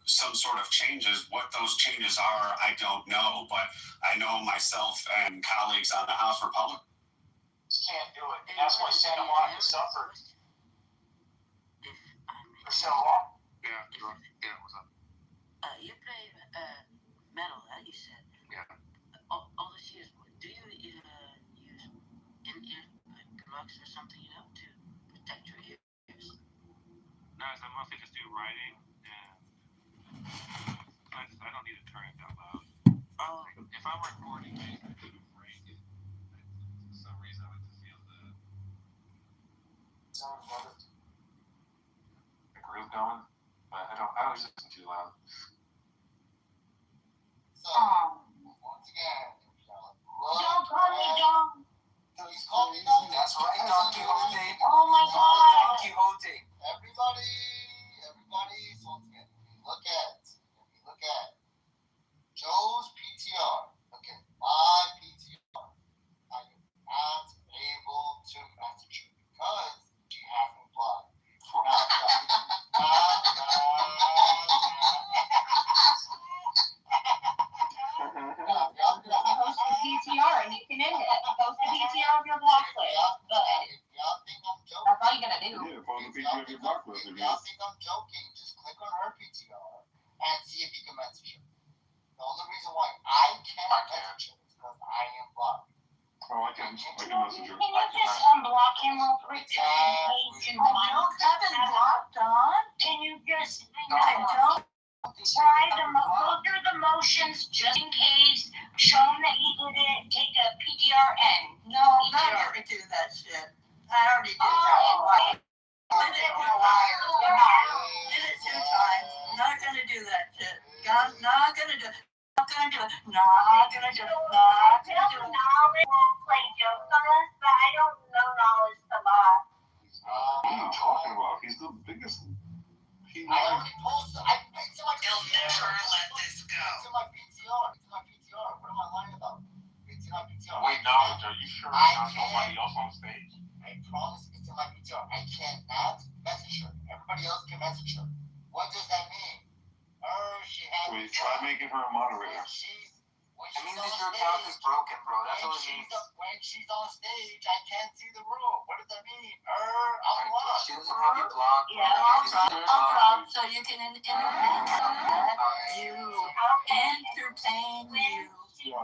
some sort of changes. What those changes are, I don't know, but I know myself and colleagues on the House Republican Can't do it. And that's why Santa Monica suffered for so long. Yeah, what's up? You play metal, you said. Yeah. All this years, do you use in-ear plugs or something, to protect your ears? No, I mostly just do writing, and I don't need to turn it down loud. If I'm recording it, for some reason I like to feel the sound of it. The groove going, but I always listen too loud. Once again, Don't call me dumb. Please call me dumb. That's right, Don Quixote. Oh my God. Don Quixote. Everybody, so once again, look at Joe's PTR. Look at my PTR. I am not able to message her because she hasn't blood. Post the PTR and you can end it. Post the PTR of your block list. But that's all you gotta do. Yeah, post the PTR of your block list. If y'all think I'm joking, just click on her PTR and see if you can message her. The only reason why I can't message her is because I am blocked. Oh, I can message her. Can you just unblock him real quick? I don't have it blocked on. Can you just, I don't. Try go through the motions just in case. Show him that you did it. Take a PTR and No, I'm not gonna do that shit. I already did that. I did it did it 2 times. Not gonna do that shit. Not gonna do it. Not gonna do it. Not gonna do it. Not gonna do it. Knowledge will play jokes on us, but I don't know knowledge a lot. What are you talking about? He's the biggest. I already posted. It's in my PTR. He'll never let this go. It's in my PTR. What am I lying about? It's in my PTR. Wait, Knowledge, are you sure there's not nobody else on stage? I promise it's in my PTR. I cannot message her. Everybody else can message her. What does that mean? She has. Wait, try making her a moderator. It means that your account is broken, bro. That's what it means. When she's on stage, I can't see the room. What does that mean? I'm blocked. She was probably blocked. Yeah, I'll drop so you can entertain you.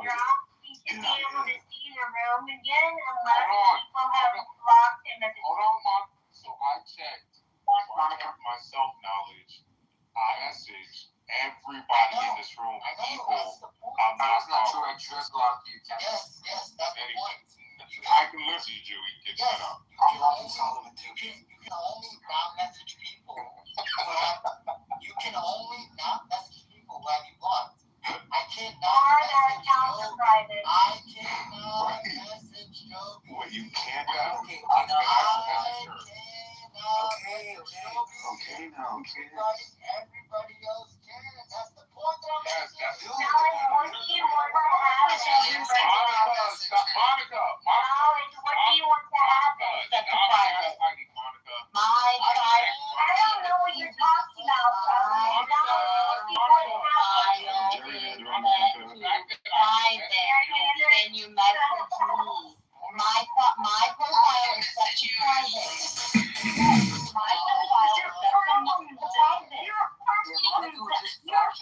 Drop. He should be able to see the room again unless people have blocked him as a Hold on, Mark. So I checked. My self-knowledge. I messaged everybody in this room. People. I'm not true. I just blocked you. Yes, that's the point. I can message you. We can shut up. I'm blocking Solomon too. You can only not message people. You can only not message people who have you blocked. I cannot message Joe. I cannot message Joe. What, you can't? Okay, now. Everybody else can. That's the point that I'm making. What do you want to happen? Monica. What do you want to happen? That's a private. My private. I don't know what you're talking about, Then you message me. My profile is set to private. My profile is set to private. You're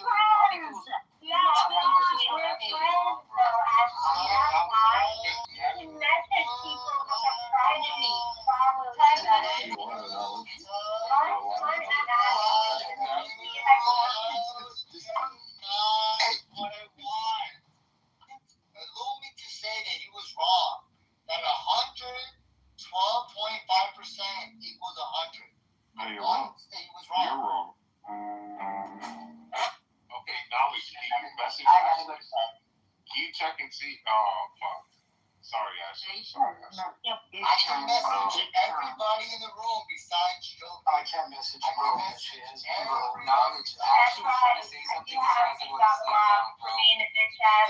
friends. We're friends. check and see. Oh, fuck. Sorry, Ashley. Sorry, Ashley. I can message everybody in the room besides Joe. I can't message bro. She is bro. Knowledge. Ashley was trying to say something. He's trying to go to sleep now, bro.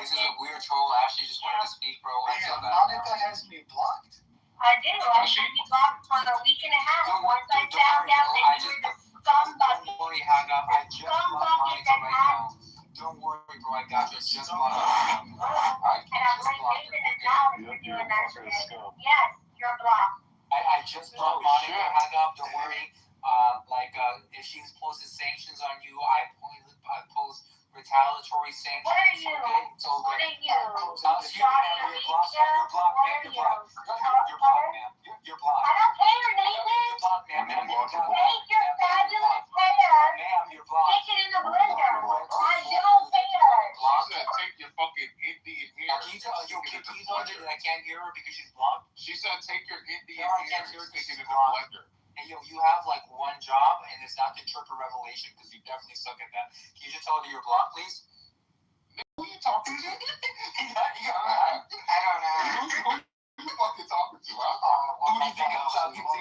This is a weird troll. Ashley just wanted to speak, bro. I feel that. Monica has me blocked. I do. I had you blocked for a week and a half. Once I found out that you were the scumbag. Don't worry, Hagab. I just blocked Monica right now. Don't worry, bro. I got you. Just blocked Monica. And I'm like, David and Alex are doing that shit. Yes, you're blocked. I just blocked Monica, Hagab. Don't worry. If she imposes sanctions on you, I pose retaliatory sanctions. What are you? So What are you? You're blocked. You're blocked, ma'am. You're blocked. I don't care, Nathan. You're blocked, ma'am. Take your fabulous hair, Ma'am, you're blocked. stick it in the blender. I don't care. She said take your fucking Indian hair. Can you tell her that I can't hear her because she's blocked? She said take your Indian No, I hair can't hear and her stick it in because the she's blender. And you have like one job, and it's not to interpret Revelation because you definitely suck at that. Can you just tell her that you're blocked, please? Who are you talking to? I don't know. Who you fucking talking to, huh? Who do you think I'm talking to?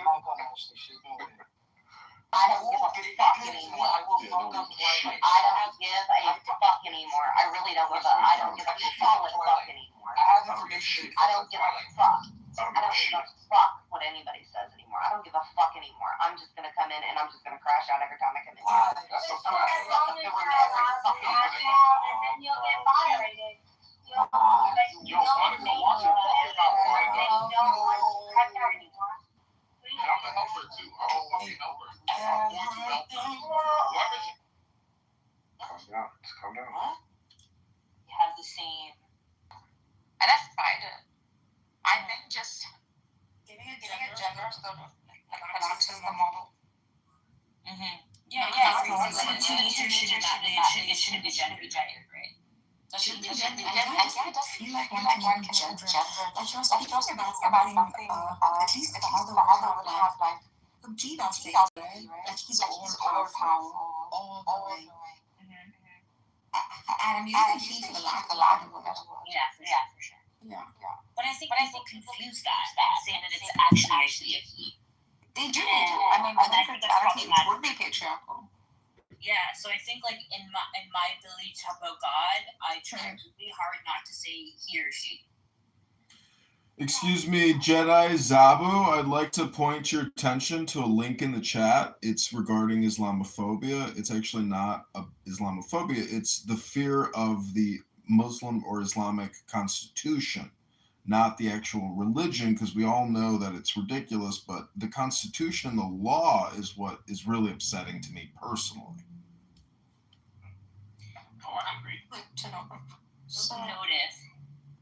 I don't give a fuck anymore. I will fuck up Twilight. I don't give a fuck anymore. I really don't give a. I don't give a solid fuck anymore. I have information. I don't give a fuck. I don't give a fuck what anybody says anymore. I don't give a fuck anymore. I'm just gonna come in and I'm just gonna crash out every time I come in. That's a fact. As long as you're allowed to crash out, and then you'll get moderated. You'll don't make me whatever. They don't want to crash out anymore. I'm a helper too. I'm a fucking helper. I'm going to help them. Whoever she... Calm down. Just calm down. You have the same. And that's fine. I think just giving a gender sort of like the model. Yeah. It shouldn't be gender, right? It shouldn't be gender. I just feel like when one can gender. I just about something. At least the father would have like the gene of things, right? Like he's all powerful all the way. And I'm using he for the lack of a better word. Yeah, for sure. Yeah. But I think people confuse that and say that it's actually a he. They do. I mean, when it's reality, it would be patriarchal. Yeah, so I think like in my ability to talk about God, I try really hard not to say he or she. Excuse me, Jedi Zabu, I'd like to point your attention to a link in the chat. It's regarding Islamophobia. It's actually not Islamophobia. It's the fear of the Muslim or Islamic constitution, not the actual religion, because we all know that it's ridiculous, but the constitution and the law is what is really upsetting to me personally. Oh, I agree. Notice.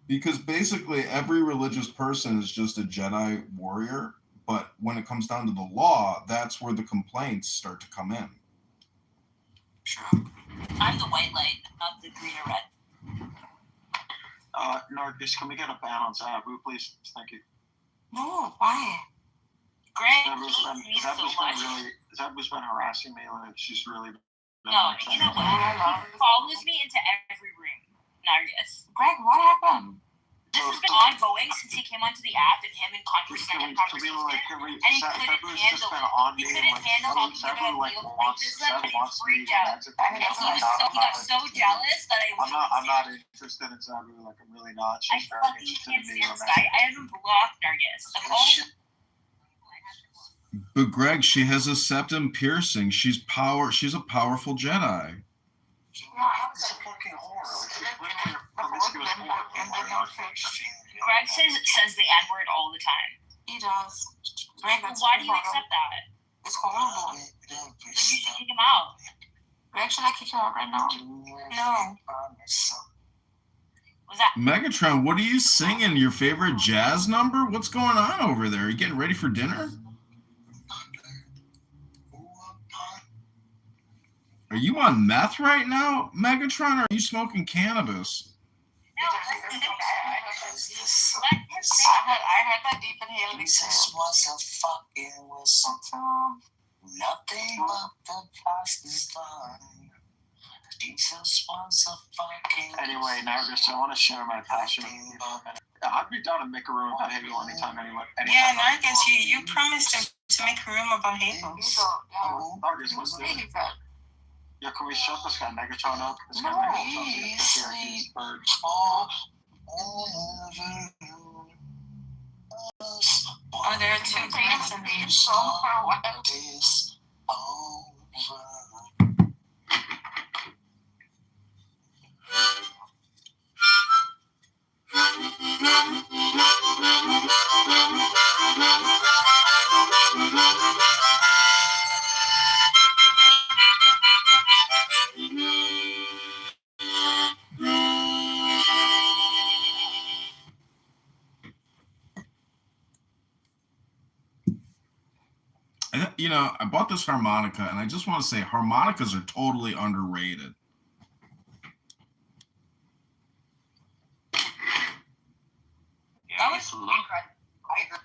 Because basically every religious person is just a Jedi warrior, but when it comes down to the law, that's where the complaints start to come in. Sure. I'm the white light, not the green or red. Narcus, can we get a ban on Zabu, please? Thank you. No, why? Greg Zabu's been harassing me, like she's really been No, you know what? He follows me into every room. Narcus. Greg, what happened? This has been ongoing since he came onto the app and him and conversation. And he couldn't handle how he this and he freaked out. And he got so jealous that I'm not interested in Zabu, like I'm really not. I fucking can't stand this guy. I haven't blocked Nargis. But Greg, she has a septum piercing. She's a powerful Jedi. Greg says the N-word all the time. He does. Greg, why do you accept that? It's horrible. So you should kick him out. Greg, should I kick you out right now? No. Was that Megatron, what are you singing? Your favorite jazz number? What's going on over there? Are you getting ready for dinner? Are you on meth right now, Megatron, or are you smoking cannabis? I heard that deep inhale. This was a fucking whistle. Nothing but the past is fun. Anyway, Nargis, I want to share my passion. I'd be down to make a room about Hegel anytime, anyone. Yeah, Nargis, you promised to make a room about Hegel. Nargis, let's do it. Yeah, can we shut this guy Megatron up? This guy Megatron's gonna take care of these birds. Oh, there are two birds in the You know, I bought this harmonica, and I just want to say harmonicas are totally underrated. That was incredible.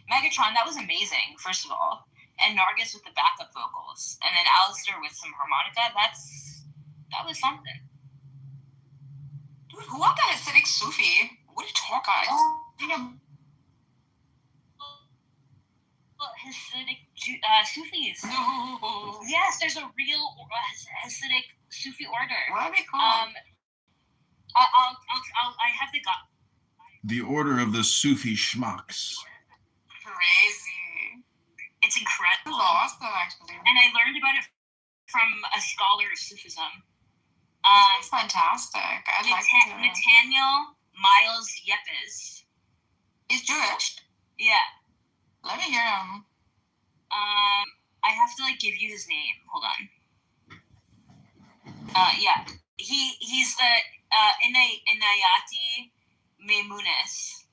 Megatron, that was amazing, first of all. And Nargis with the backup vocals. And then Alistair with some harmonica. That was something. Dude, who want that acidic Sufi? What are you talking about? Hasidic Sufis. No. Yes, there's a real Hasidic Sufi order. What are they called? I have the The Order of the Sufi Schmucks. Crazy. It's incredible. Awesome, actually. And I learned about it from a scholar of Sufism. That's fantastic. I'd like to hear it. Nathaniel Miles Yepes. He's Jewish? Yeah. Let me hear him. I have to give you his name. Hold on. Yeah. He's the Inayati Meimunis.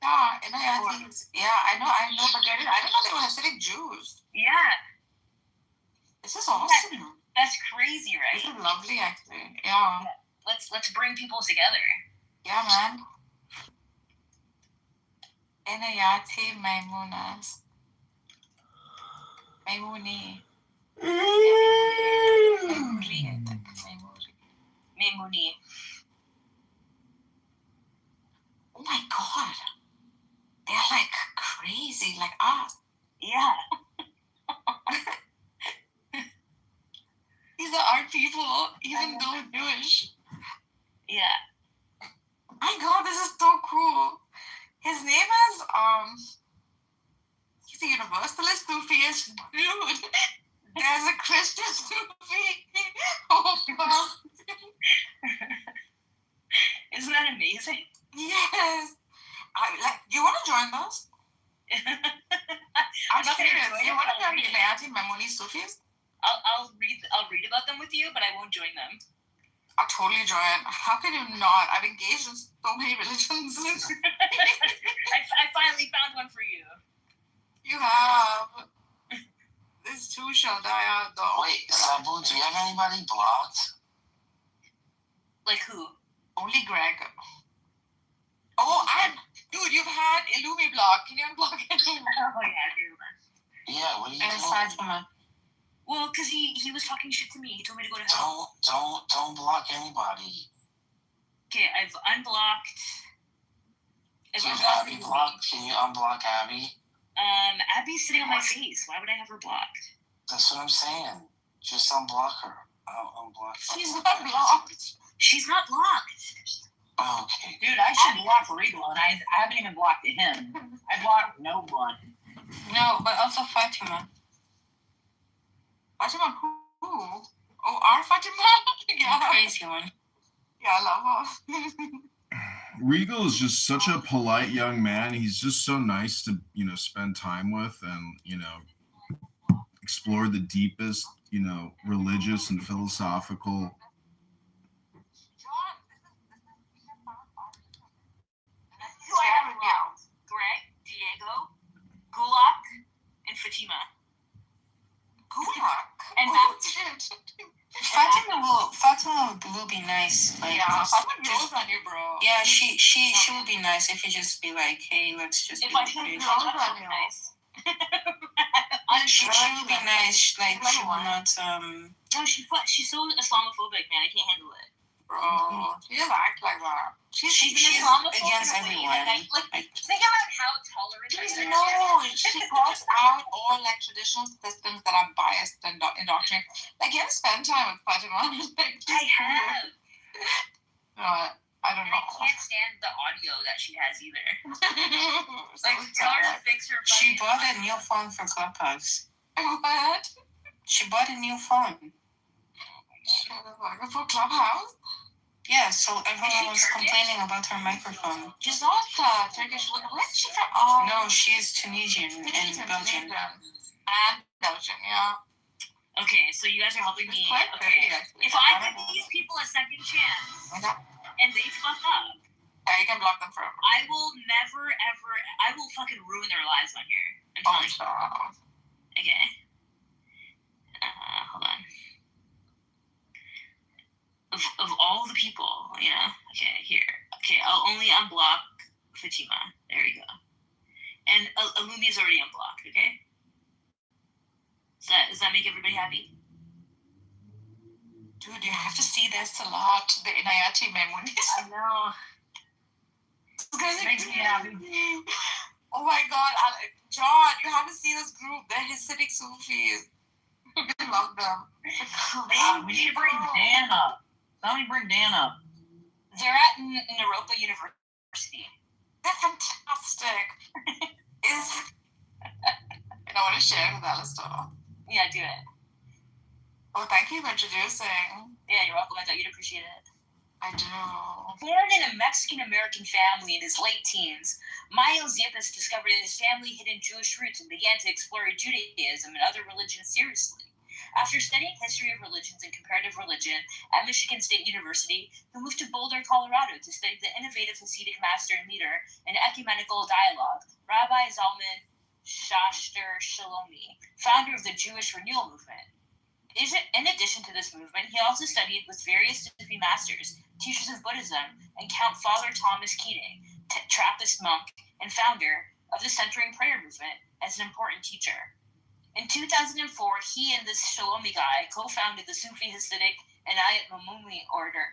Yeah, Inayati. Yeah, I know, but I didn't know they were Hasidic Jews. Yeah. This is awesome. That's crazy, right? This is lovely, actually. Yeah. Let's bring people together. Yeah, man. Inayati Meimunas. Meimuni. Meimuni. Oh my god. They're crazy, like us. Yeah. These are art people, even though Jewish. Yeah. My god, this is so cool. His name is, he's a Universalist Sufi-ish dude. There's a Christian Sufi. Oh god. Isn't that amazing? Yes. You want to join us? I'm serious. You want to join the Inayati Maimuni Sufis? I'll read about them with you, but I won't join them. I'll totally join. How can you not? I've engaged in so many religions. I finally found one for you. You have. This too shall die out, though. Wait, Sabu, do you have anybody blocked? Like who? Only Greg. Oh, dude, you've had Illumi block. Can you unblock him? Oh, yeah, I do. Yeah, what are you and doing? Sajima. Well, because he was talking shit to me. He told me to go to hell. Don't block anybody. Okay, I've unblocked. Is Abby blocked? Can you unblock Abby? Abby's sitting on my face. Why would I have her blocked? That's what I'm saying. Just unblock her. I'll unblock her. She's not blocked. She's not blocked. Okay. Dude, I should block Regal, and I haven't even blocked him. I blocked no one. No, but also Fatima. Fatima who? Oh, our Fatima? Yeah. The crazy one. Yeah, I love her. Regal is just such a polite young man. He's just so nice to, spend time with and, explore the deepest, religious and philosophical. Who I have now? Greg, Diego, Gulak, and Fatima. Gulak? And Matthew. Fatima will be nice. Fatima grows on you, bro. Yeah, she will be nice if you just be like, hey, let's just. If I can grow on you, nice. She will be nice. Like she will not. No, she's so Islamophobic, man. I can't handle it. Bro, she doesn't act like that. She's Islamophobic against in a way everyone. that think about how tolerant I am. No, she calls out all like traditional systems that are biased and indoctrinated. Like, you have to spend time with Fatima. Like, I have. No, I don't And know. I can't stand the audio that she has either. Like, tell her to fix her She fucking bought a audio. new phone for Clubhouse. What? She bought a new phone. For Clubhouse? Yeah, so everyone was complaining about her microphone. She's not Turkish. Where's she from? No, she's Tunisian and Belgian. And Belgian, yeah. Okay, so you guys are helping me. quite Okay, pretty, actually. if I give these people a second chance and they fuck up, yeah, you can block them forever. I will never ever. I will fucking ruin their lives on here. I'm telling you. Okay. Hold on. Of all the people, you know. Okay, here. Okay, I'll only unblock Fatima. There you go. And Alumi is already unblocked. Okay. Does that make everybody happy? Dude, you have to see this a lot. The Inayati memories. I know. Makes me happy. Oh my god, John, you have to see this group. They're Hasidic Sufis. I love them. We need to bring Dan up. Somebody bring Dan up. They're at Naropa University. They're fantastic. I want to share with Alistair. Yeah, do it. Oh, thank you for introducing. Yeah, you're welcome. I thought you'd appreciate it. I do. Born in a Mexican-American family in his late teens, Miles Yepes discovered his family hidden Jewish roots and began to explore Judaism and other religions seriously. After studying history of religions and comparative religion at Michigan State University, he moved to Boulder, Colorado to study the innovative Hasidic master and leader in ecumenical dialogue, Rabbi Zalman Schachter Shalomi, founder of the Jewish Renewal Movement. In addition to this movement, he also studied with various Sufi masters, teachers of Buddhism, and Count Father Thomas Keating, Trappist monk and founder of the Centering Prayer Movement, as an important teacher. In 2004, he and this Shalomi guy co-founded the Sufi Hasidic Inayat Mamuni order,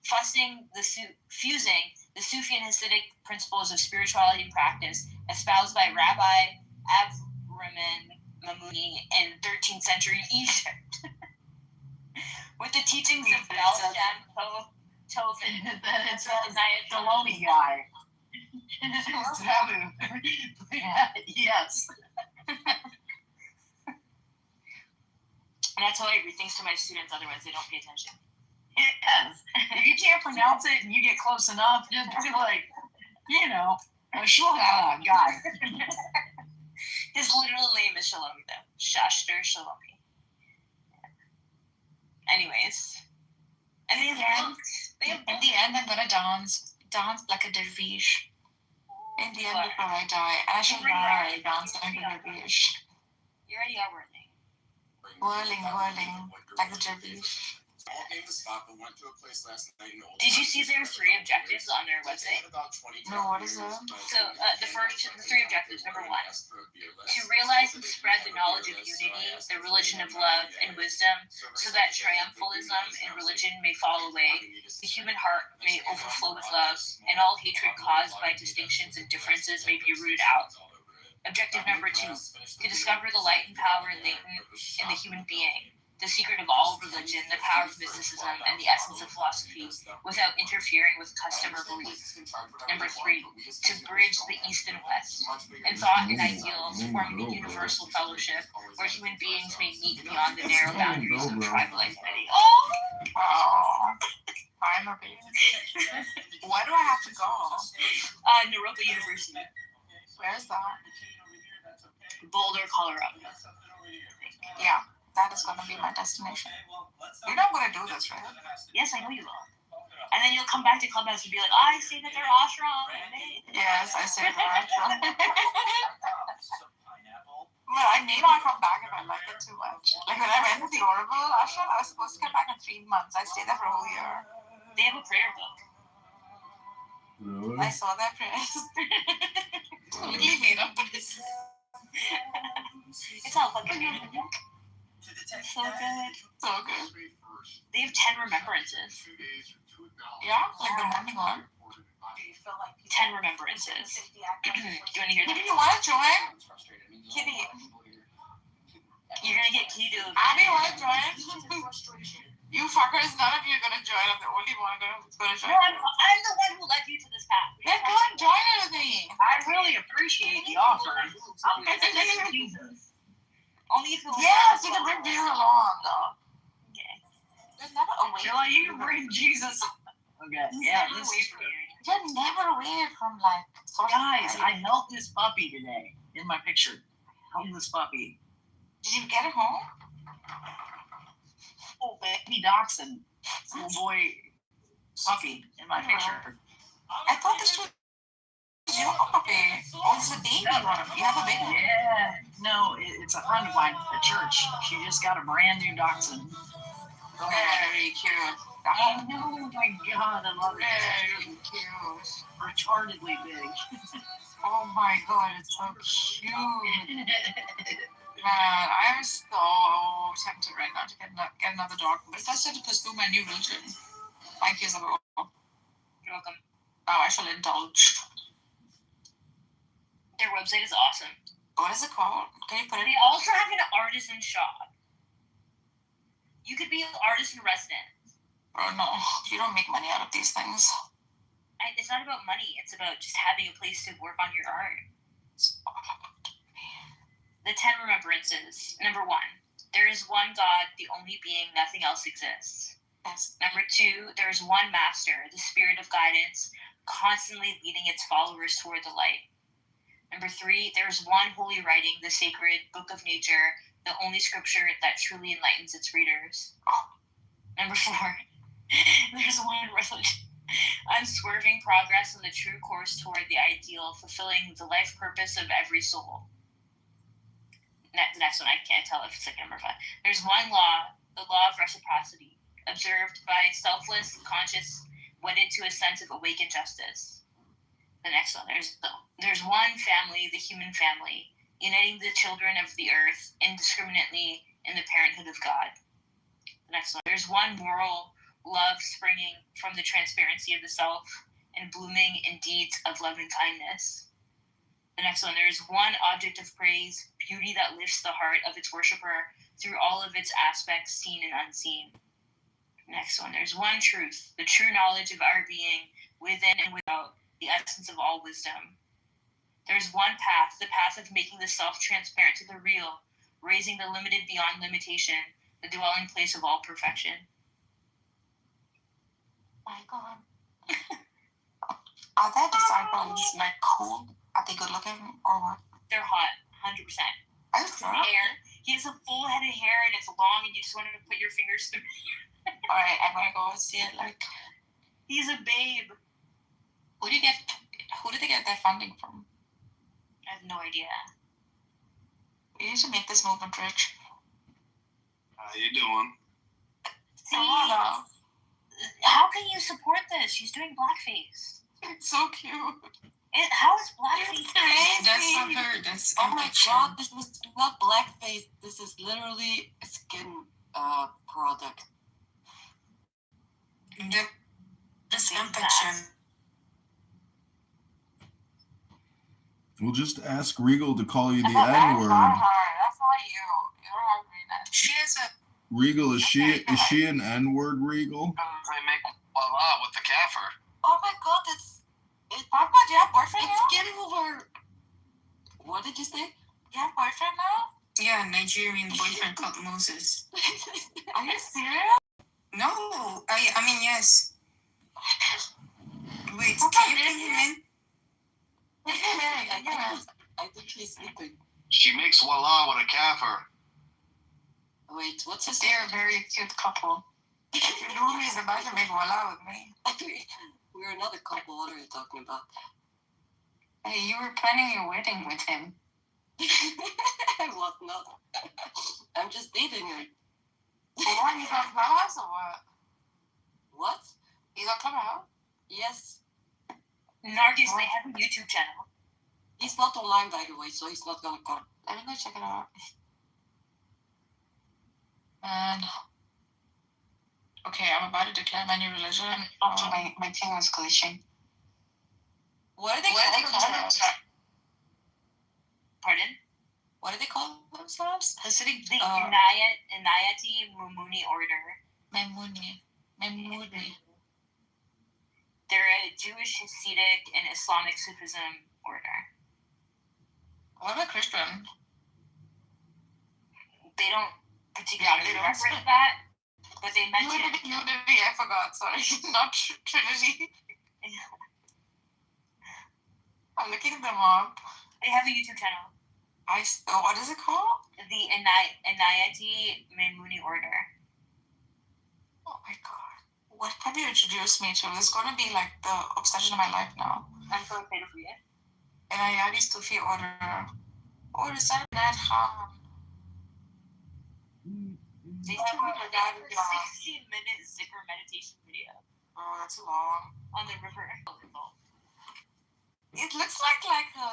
fusing fusing the Sufi and Hasidic principles of spirituality and practice espoused by Rabbi Avramin Mamuni in 13th century Egypt. With the teachings of Baal Shem Tov and It's a Shalomi guy. Yes. And that's how I read things to my students, otherwise they don't pay attention. Yes. If you can't pronounce it and you get close enough, just be like, you know, a Shlomo guy. His literal name is Shalomi, though. Schachter Shalomi. Anyways. And in the end, I'm gonna dance like a dervish. In the end, before I die, I shall die dancing like a dervish. You already are whirling. Whirling, like a dervish. Did you see there are 3 objectives on their website? No, what is it? So, the 3 objectives. Number 1, to realize and spread the knowledge of unity, the religion of love and wisdom, so that triumphalism in religion may fall away, the human heart may overflow with love, and all hatred caused by distinctions and differences may be rooted out. Objective number 2, to discover the light and power latent in the human being, the secret of all religion, the power of mysticism, and the essence of philosophy, without interfering with custom or belief. Number 3, to bridge the East and West, in thought and ideals, forming a universal fellowship where human beings may meet beyond the narrow boundaries of tribal identity. Oh, finally. Why do I have to go? Naropa University. Where's that? Boulder, Colorado. Yeah. That is going to be my destination. You're not going to do this, right? Yes, I know you will. And then you'll come back to Clubhouse and be like, I stayed at their ashram. Yes, I stayed at their ashram. But I may not come back if I like it too much. Like when I went to the Oracle ashram, I was supposed to come back in 3 months. I stayed there for a whole year. They have a prayer book. Really? I saw that prayers. Totally made up. It's all fucking good. So good. So good. They have 10 remembrances. Yeah, like the morning one. 10 remembrances. Do you want to hear them? Kitty, you want to join? Kitty. You're gonna get Kitover. Abby, want to join? You fuckers, none of you are gonna join. I'm the only one gonna join. No, I'm the one who led you to this path. Then go and join with me. I really appreciate the offer. Jesus. Only if you Yes, you can bring beer along, though. Okay. There's never a way. Killa, you can bring Jesus. Okay. Yeah, this is true. You're never away from like. Guys, I held this puppy today in my picture. Held this puppy. Did you get it home? Oh, baby dachshund, little boy puppy in my picture. I thought this was your puppy. Oh, it's a baby one. You have a baby? Yeah. No, it's a friend of mine at church. She just got a brand new dachshund. Very cute. I know, my God, I love it. Very cute. Retardedly big. Oh my God, it's so cute. Man, I'm so tempted right now to get another dog. But if I said to pursue my new religion, 5 years ago. You're welcome. Oh, I shall indulge. Their website is awesome. What is it called? Can you put it? They also have an artisan shop. You could be an artist in residence. Oh no, you don't make money out of these things. It's not about money. It's about just having a place to work on your art. The 10 remembrances. Number 1, there is one God, the only being, nothing else exists. Yes. Number 2, there is one master, the spirit of guidance, constantly leading its followers toward the light. Number 3, there is one holy writing, the sacred book of nature, the only scripture that truly enlightens its readers. Number 4, there's one religion, unswerving progress on the true course toward the ideal, fulfilling the life purpose of every soul. The next one, I can't tell if it's like number 5. There's one law, the law of reciprocity, observed by selfless, conscious, wedded to a sense of awakened justice. The next one, there's one family, the human family, uniting the children of the earth indiscriminately in the parenthood of God. The next one, there's one moral love springing from the transparency of the self and blooming in deeds of love and kindness. The next one, there is one object of praise, beauty that lifts the heart of its worshiper through all of its aspects, seen and unseen. Next one, there's one truth, the true knowledge of our being, within and without, the essence of all wisdom. There's one path, the path of making the self transparent to the real, raising the limited beyond limitation, the dwelling place of all perfection. My God. Are their disciples like cool? Are they good looking or what? They're hot, 100%. Are you sure? Hair. He has a full head of hair and it's long and you just want to put your fingers through it. Alright, I'm gonna go see it. Like, he's a babe. Who did they get their funding from? I have no idea. We need to make this movement rich. How you doing? See, how can you support this? She's doing blackface. It's so cute. How is blackface? That's not her. That's oh my God! This was not blackface. This is literally a skin product. The skin picture. We'll just ask Regal to call you the N-word. That's not you. You're hungry now. She is a. Regal, is she an N-word, Regal? They make voila with the kaffir. Oh my God! Papa, do you have boyfriend now? It's getting over. What did you say? You have boyfriend now? Yeah, Nigerian boyfriend called Moses. Are you serious? No, I mean yes. Wait, can you bring him in? I think he's sleeping. She makes voila with a kaffir. Wait, what's his They're a very cute couple. Rumi is about to make voila with me. We're another couple. What are you talking about? Hey, you were planning your wedding with him. I was not. I'm just dating him. What? He's on Clubhouse or what? What? He's on Clubhouse? Yes. Nargis, they have a YouTube channel. He's not online, by the way, so he's not gonna come. Let me go check it out. And okay, I'm about to declare my new religion. My thing was glitching. What do they call themselves? Pardon? What do they call themselves? Hasidic. The Inayati Mumuni order. Memuni. They're a Jewish, Hasidic, and Islamic Sufism order. What about Christian? They don't particularly reference that, but they mention Unity. I forgot. Sorry, not Trinity. I'm looking them up. They have a YouTube channel. What is it called? The Inayati Maimuni order. Oh my god. What have you introduced me to? This is going to be like the obsession of my life now. I'm so excited for you. Inayati Sufi order. Oh, is that Nat Khan? They have a 60-minute zikr meditation video. Oh, that's long. On the river. It looks like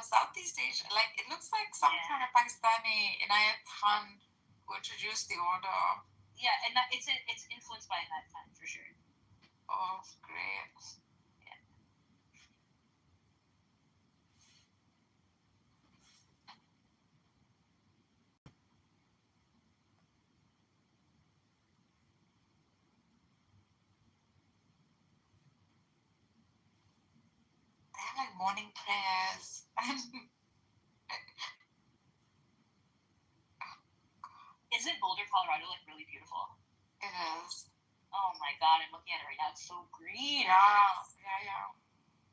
Southeast Asia. Like it looks like some kind of Pakistani Inayat Khan who introduced the order. Yeah, and it's influenced by Inayat Khan for sure. Oh, great. Yeah. They have like morning prayers. Isn't Boulder, Colorado like really beautiful? It is. Oh my god, I'm looking at it right now. It's so green. Yeah.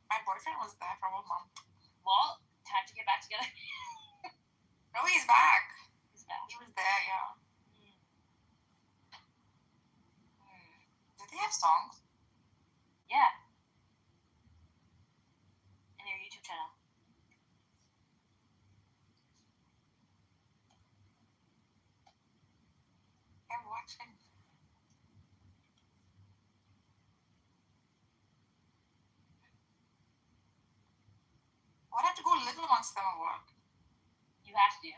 My boyfriend was there for a month. Well, time to get back together. No, he's back. He's back. He was there, yeah. Did they have songs? Yeah. In their YouTube channel. I'm watching. Would I have to go live amongst them or what? You have to.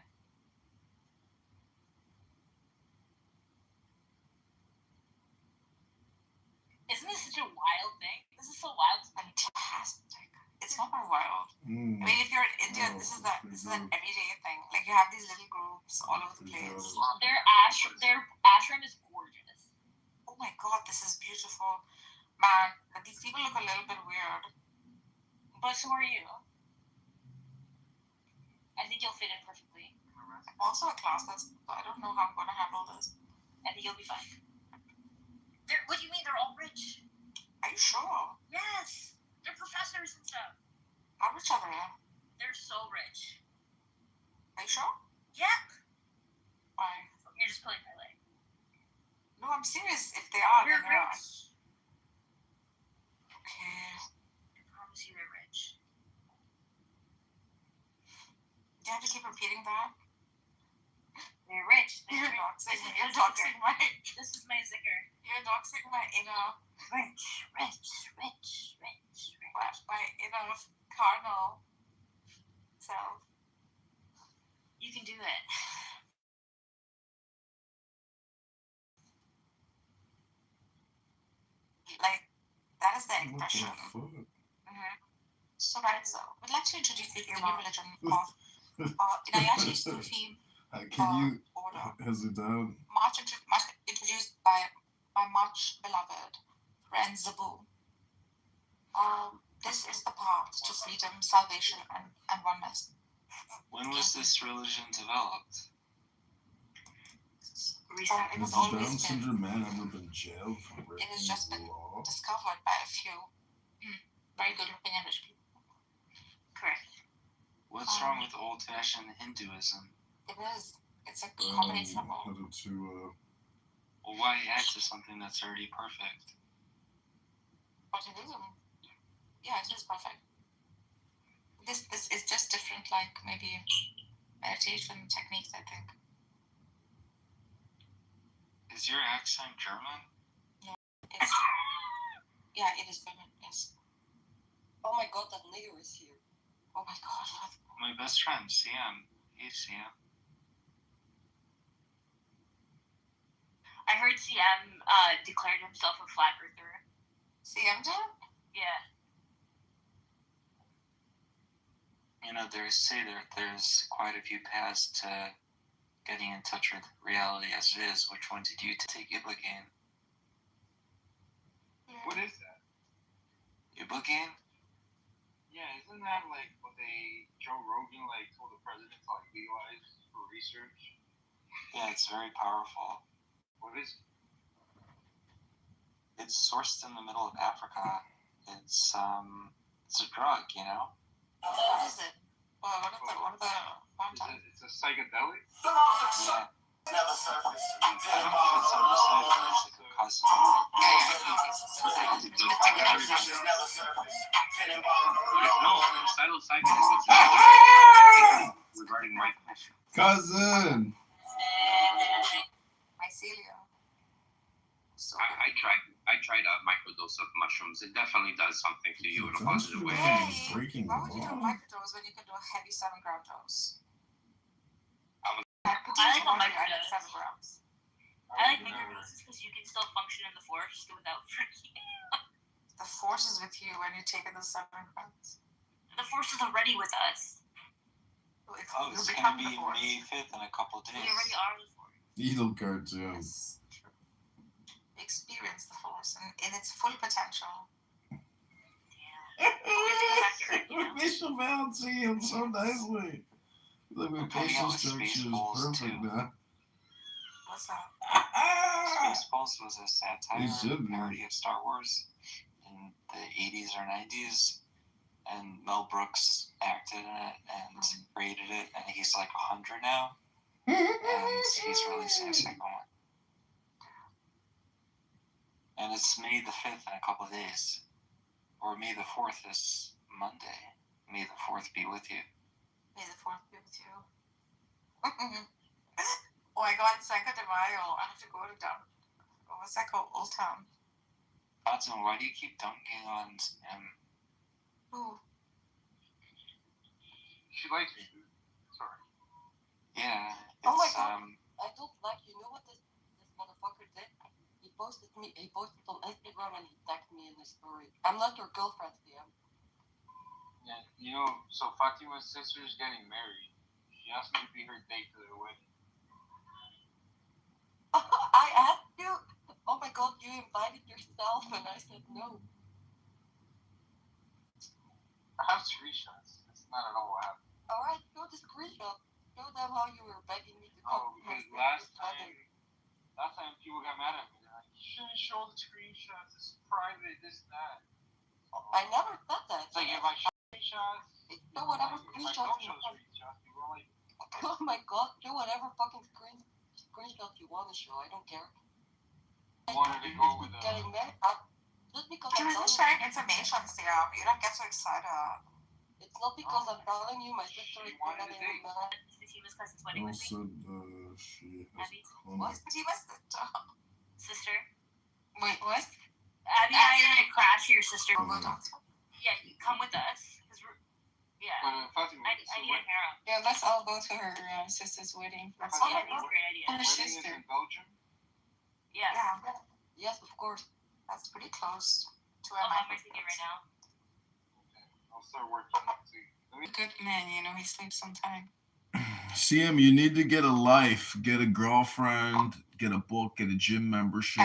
Isn't this such a wild thing? This is so wild. Fantastic. It's not that wild. I mean, if you're in India, this is an everyday thing. Like you have these little groups all over the place. Their ashram is gorgeous. Oh my god, this is beautiful. Man, these people look a little bit weird. But so are you. I think you'll fit in perfectly. I'm also a classist, so I don't know how I'm going to handle this. I think you'll be fine. What do you mean? They're all rich. Are you sure? Yes. They're professors and stuff. How rich are they? They're so rich. Are you sure? Yep. Why? You're just pulling my leg. No, I'm serious. If they are, They're then they are. rich. Okay. I promise you they're rich. Do you have to keep repeating that? They're rich. You're doxing my... This is my zicker. You're doxing my inner... Rich. My inner carnal self. You can do it. Like, that is the expression. So, right, so we'd like to introduce the new religion of Inayati Sufi order. Has it done? Much introduced by my much beloved friend Zabu. This is the path to freedom, salvation, and oneness. When was this religion developed? It was Has a always Down been. syndrome man ever been jailed for It has breaking just the been law? discovered by a few very good-looking English people. Correct. What's wrong with old-fashioned Hinduism? It is. It's a combination of all. Headed to Well, why add to something that's already perfect? But it is. Yeah, it is perfect. This is just different, like maybe meditation techniques, I think. Is your accent German? It's, yeah, it is German, yes. Oh my god, that nigger is here. Oh my god. My best friend, Sam. Hey, Sam. I heard CM declared himself a flat earther. CM did? Yeah. You know, there's quite a few paths to getting in touch with reality as it is. Which one did you take, Ibogaine? What is that? Ibogaine? Yeah, isn't that like what Joe Rogan told the president to legalize for research? Yeah, it's very powerful. What is it? It's sourced in the middle of Africa. It's a drug, you know? What is it? What are the contents? It's a psychedelic? Yeah. Never surface. I don't think it's ever said it's like a cousin. No, psilocybin regarding my Cousin. Mycelia. I tried a microdose of mushrooms. It definitely does something to you in a positive way. Breaking Why would you do a microdose when you could do a heavy 7-gram dose? I like a microdose. 7 grams. I like microdoses because you can still function in the forest without freaking. The force is with you when you're taking the 7 grams. The force is already with us. Oh, it's gonna be May 5th in a couple days. We already are the force. Evil cartoon. Yes, true. Experience the force in its full potential. Facial balancing so nicely. Look at facial structure is perfect now. What's that? Spaceballs was a satire parody of Star Wars in the 80s or 90s, and Mel Brooks acted in it and created it, and he's like 100 now, and he's releasing a second one. And it's May the 5th in a couple of days, or May the 4th is Monday. May the 4th be with you. May the 4th be with you. Oh my god, Cinco de Mayo. I have to go to what's that called? Old Town. Hudson, why do you keep dunking on him? Who? She likes me, dude. Sorry. Yeah. Oh my god. I don't like, you know what this motherfucker did? He posted on Instagram and he tagged me in his story. I'm not your girlfriend, DM. Yeah, you know, so Fatima's sister is getting married. She asked me to be her date for their wedding. I asked you, oh my god, you invited yourself, and I said no. I have screenshots. It's not at all what happened. Alright, show the screenshot. Show them how you were begging me to Oh, come. because last time people got mad at me. They're like, you shouldn't show the screenshots. It's private, this, that. I never said that. It's like, if I show screenshots, show whatever if I screenshots don't you show want. screenshots, people are like, Oh my god, show whatever fucking screenshot you want to show. I don't care. I wanted to go with getting mad just because He wasn't sharing information, Sam. You don't get so excited. It's not because I'm telling you my sister is better than you. Fatima's cousin's wedding with me. Also, she has Abby. What? Fatima's Sister. Wait, what? Abby and I are gonna crash your sister. Oh. Yeah, you come with us. Yeah. Fatima, I need a harem. Yeah, let's all go to her sister's wedding. Yeah, I think it's a great idea. Her wedding is sister. in Belgium? Yeah. Yes, of course. That's pretty close to I'll where have my my ticket right now. I'll start working on it. good man, you know, he sleeps sometime. CM, you need to get a life, get a girlfriend, get a book, get a gym membership,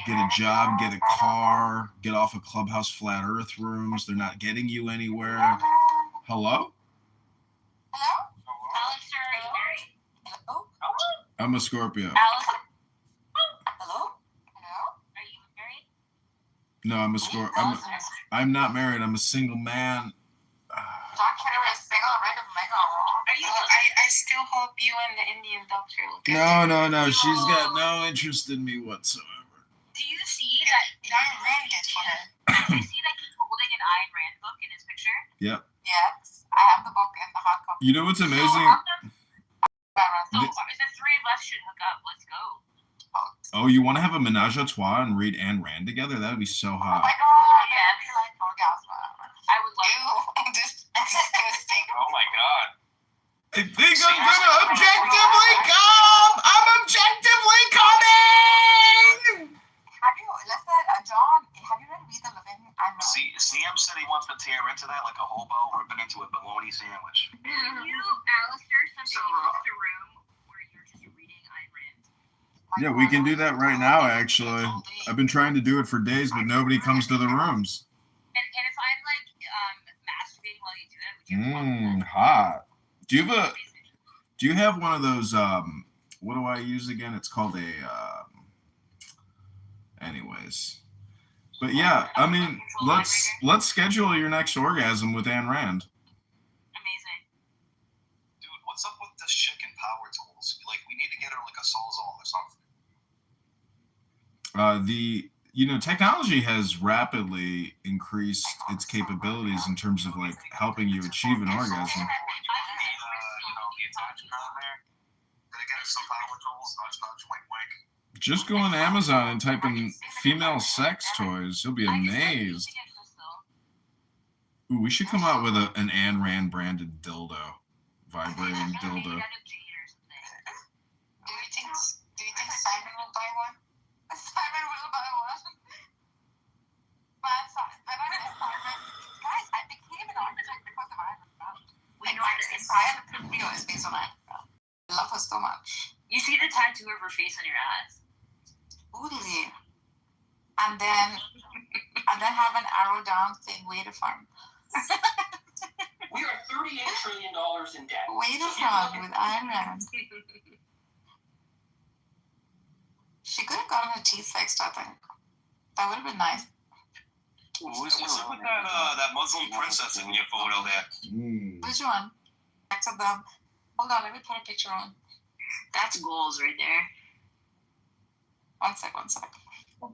get a job, get a car, get off of Clubhouse Flat Earth rooms. They're not getting you anywhere. Hello? Alistair, are you married? Hello? I'm a Scorpio. Alistair? Hello? Are you married? No, I'm a Scorpio. I'm not married. I'm a single man. Doctor is single, I still hope you and the Indian doctor will get No. She's got no interest in me whatsoever. Do you see that? I ruined it for her. Do you see that he's holding an Ayn Rand book in his picture? Yep. Yes, I have the book in the hard copy. You know what's amazing? So the three of us should hook up. Let's go. Oh, you want to have a menage a trois and read Ayn Rand together? That would be so hot. Oh my god, yeah. Be like orgasm. I would love this. Disgusting. Oh my god. I think I'm gonna objectively come! I'm objectively coming! you're into that, like a hobo ripping into a bologna sandwich. You, Alistair, something in the room where you're just reading Ayn Rand. Yeah, we can do that right now, actually. I've been trying to do it for days, but nobody comes to the rooms. And if I'm like masturbating while you do it, would you Hot. Do you have one of those, what do I use again? It's called a, anyways. But yeah, I mean, let's schedule your next orgasm with Ayn Rand. Amazing. Dude, what's up with this chick in power tools? Like, we need to get her like a Sawzall or something. Technology has rapidly increased its capabilities in terms of like helping you achieve an orgasm. The attached down there. Gonna get her some power tools, nudge, nudge, wink, wink. Just go on Amazon and type in female sex toys. You'll be amazed. Ooh, we should come out with an Ayn Rand branded dildo. Vibrating dildo. Do you think Simon will buy one? Simon will buy one. But when I met Simon, guys, I became an architect because of Ayn Rand. The entire video is based on Ayn Rand. I love her so much. You see the tattoo of her face on your ass. Totally. And then have an arrow down saying "Way to fun." We are $38 trillion in debt. Way to fun with Ayn Rand. She could have gotten her teeth fixed, I think. That would have been nice. What's up with that Muslim princess in your photo there? Which one? Back to them. Hold on, let me put a picture on. That's goals right there. One sec.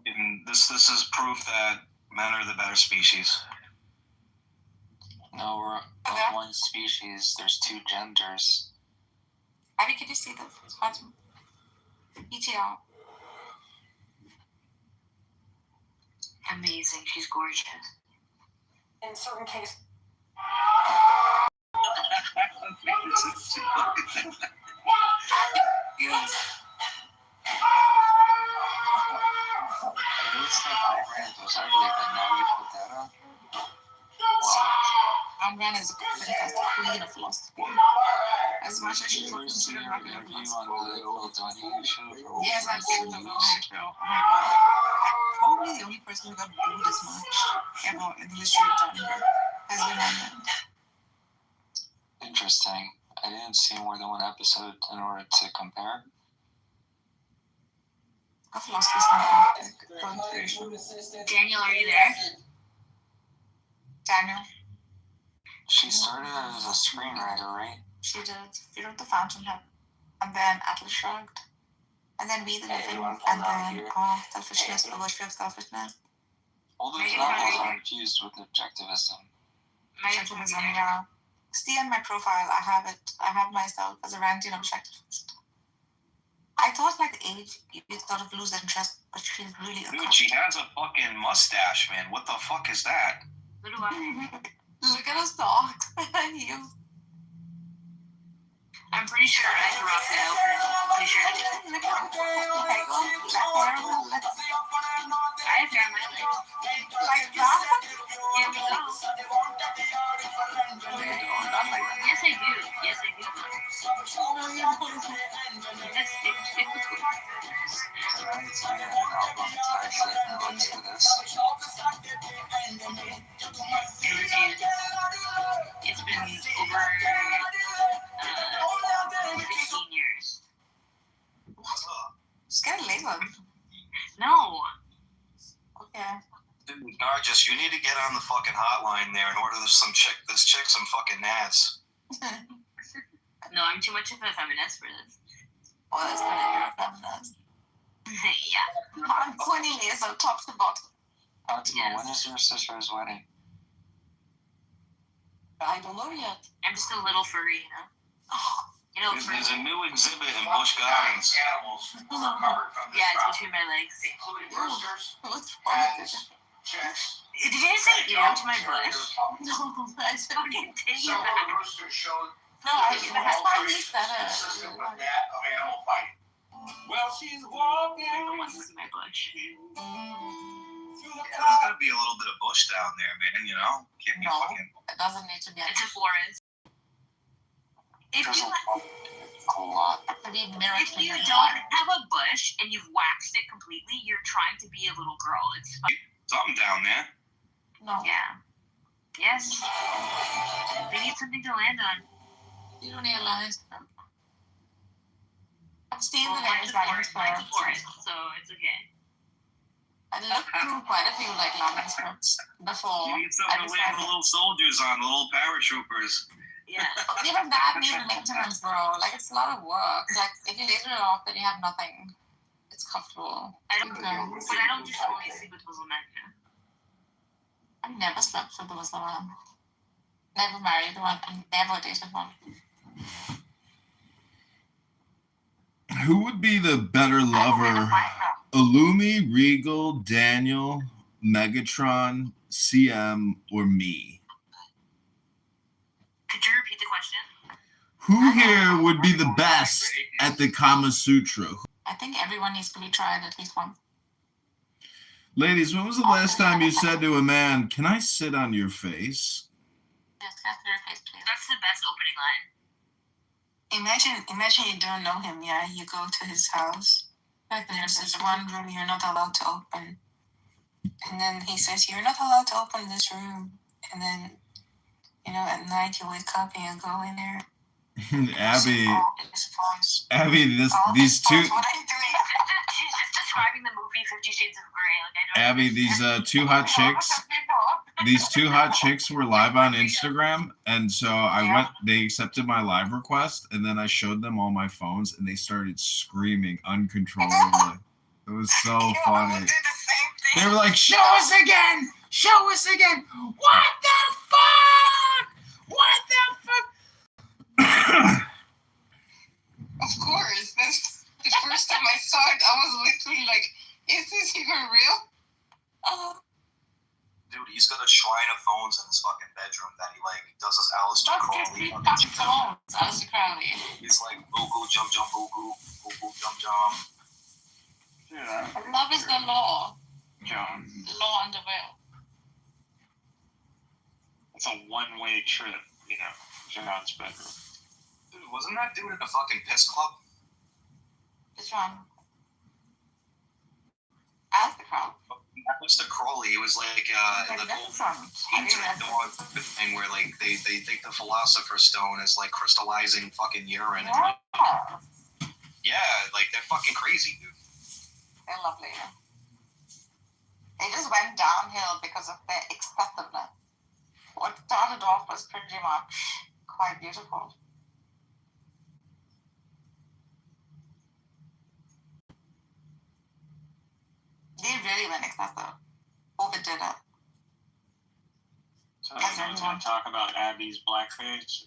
And this is proof that men are the better species. No, we're of one species. There's two genders. Abby, could you see this? ETL. Amazing. She's gorgeous. In certain cases. At least like Ayn Rand was ugly, but now you put that on. Wow. Ayn Rand is a queen of philosophy. As much as she was considered your interview on the Phil Donahue show. Yes, I've seen the Donahue show. Oh my god. Probably the only person who got booed as much ever in the history of Donahue has been Ayn Rand. Interesting. I didn't see more than one episode in order to compare. Her philosophy is fantastic. Daniel, are you there? Daniel. She started as a screenwriter, right? She did. She wrote The Fountainhead. And then Atlas Shrugged. And then We the Living. And then Selfishness, The Worship of Selfishness. All those novels are infused with objectivism. Objectivism, yeah. See on my profile, I have myself as a Randian objectivist. I thought like the age you sort of lose interest, but she's really Dude, she has a fucking mustache, man. What the fuck is that? What do I? Look at her socks and heels. I'm pretty sure I can rock that outfit. Pretty sure I did. Look at I have found my leg. like that. Here we go. Yes, I do. Yes, I do. Yes, it's been over 16 years. Just get a laser. No. Okay. Dude, Nargis, you need to get on the fucking hotline there and order some chick some fucking nads. No, I'm too much of a feminist for this. Oh, that's good. You're a feminist. Yeah. I'm pointing laser top to bottom. Fatima, when is your sister's wedding? I don't know yet. I'm just a little furry, you know? You know, There's a new exhibit in Busch Gardens. Animals recovered from this yeah, it's problem, between my legs. including roosters, What's wrong with hens, it? chicks. Did you just say ew to my bush? No, I didn't take it Several back. roosters showed No, that's why we said it. consistent with that of animal fighting. Well, she's walking. I don't want to look at my bush. there's gotta be a little bit of bush down there, man. You know, can't be fucking. It doesn't need to be. It's a forest. If you don't have a bush and you've waxed it completely, you're trying to be a little girl. It's fun. Something down there. No. Yeah. Yes. They need something to land on. You don't need a line. I've seen the Mine's names a by forest, so it's okay. I looked through quite a few like landing scripts before. You need something to land the little soldiers on, the little paratroopers. Yeah. Even that needs maintenance, bro. Like, it's a lot of work. Like, if you laser it off, then you have nothing. It's comfortable. But I don't just only sleep with Muslim men. I've never slept with a Muslim man. Never married one. And never dated one. Who would be the better lover? Illumi, Regal, Daniel, Megatron, CM, or me? Could you repeat the question? Who here would be the best at the Kama Sutra? I think everyone needs to be tried at least once. Ladies, when was the last time you said to a man, "Can I sit on your face"? Yes, that's your face, please. That's the best opening line. Imagine you don't know him, yeah? You go to his house. Like there's this one room you're not allowed to open. And then he says, you're not allowed to open this room. And then, you know, at night you wake up and you go in there. Abby, Abby, these two, She's just describing the movie 50 Shades of Grey. Like, I don't Abby, these two hot chicks were live on Instagram, and so they accepted my live request, and then I showed them all my phones, and they started screaming uncontrollably. It was so funny. They were like, "Show us again! Show us again! What the fuck? What the fuck?" Of course. That's the first time I saw it, I was literally like, is this even real? Dude, he's got a shrine of phones in his fucking bedroom that he like does this Aleister Crowley. Aleister Crowley. He's like boo boo jump jump boo boo boo boo jump jump. Yeah. Love is the law. John. Law and the veil. It's a one-way trip, you know, John's bedroom. Dude, wasn't that dude in a fucking piss club? Which one? Aleister Crowley. Aleister Crowley, he was like in the internet dog thing where like they think the Philosopher's Stone is like crystallizing fucking urine. Yeah. Yeah, like they're fucking crazy, dude. They're lovely. They just went downhill because of their excessiveness. What started off was pretty much quite beautiful. They really went excessive. Overdid it. So everyone's going to talk about Abby's blackface.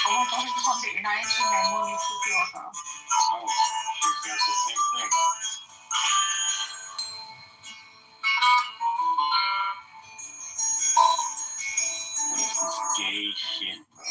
Oh my god, it's from the United States movie Kitover. Oh, she says the same thing. What is this gay shit, bro?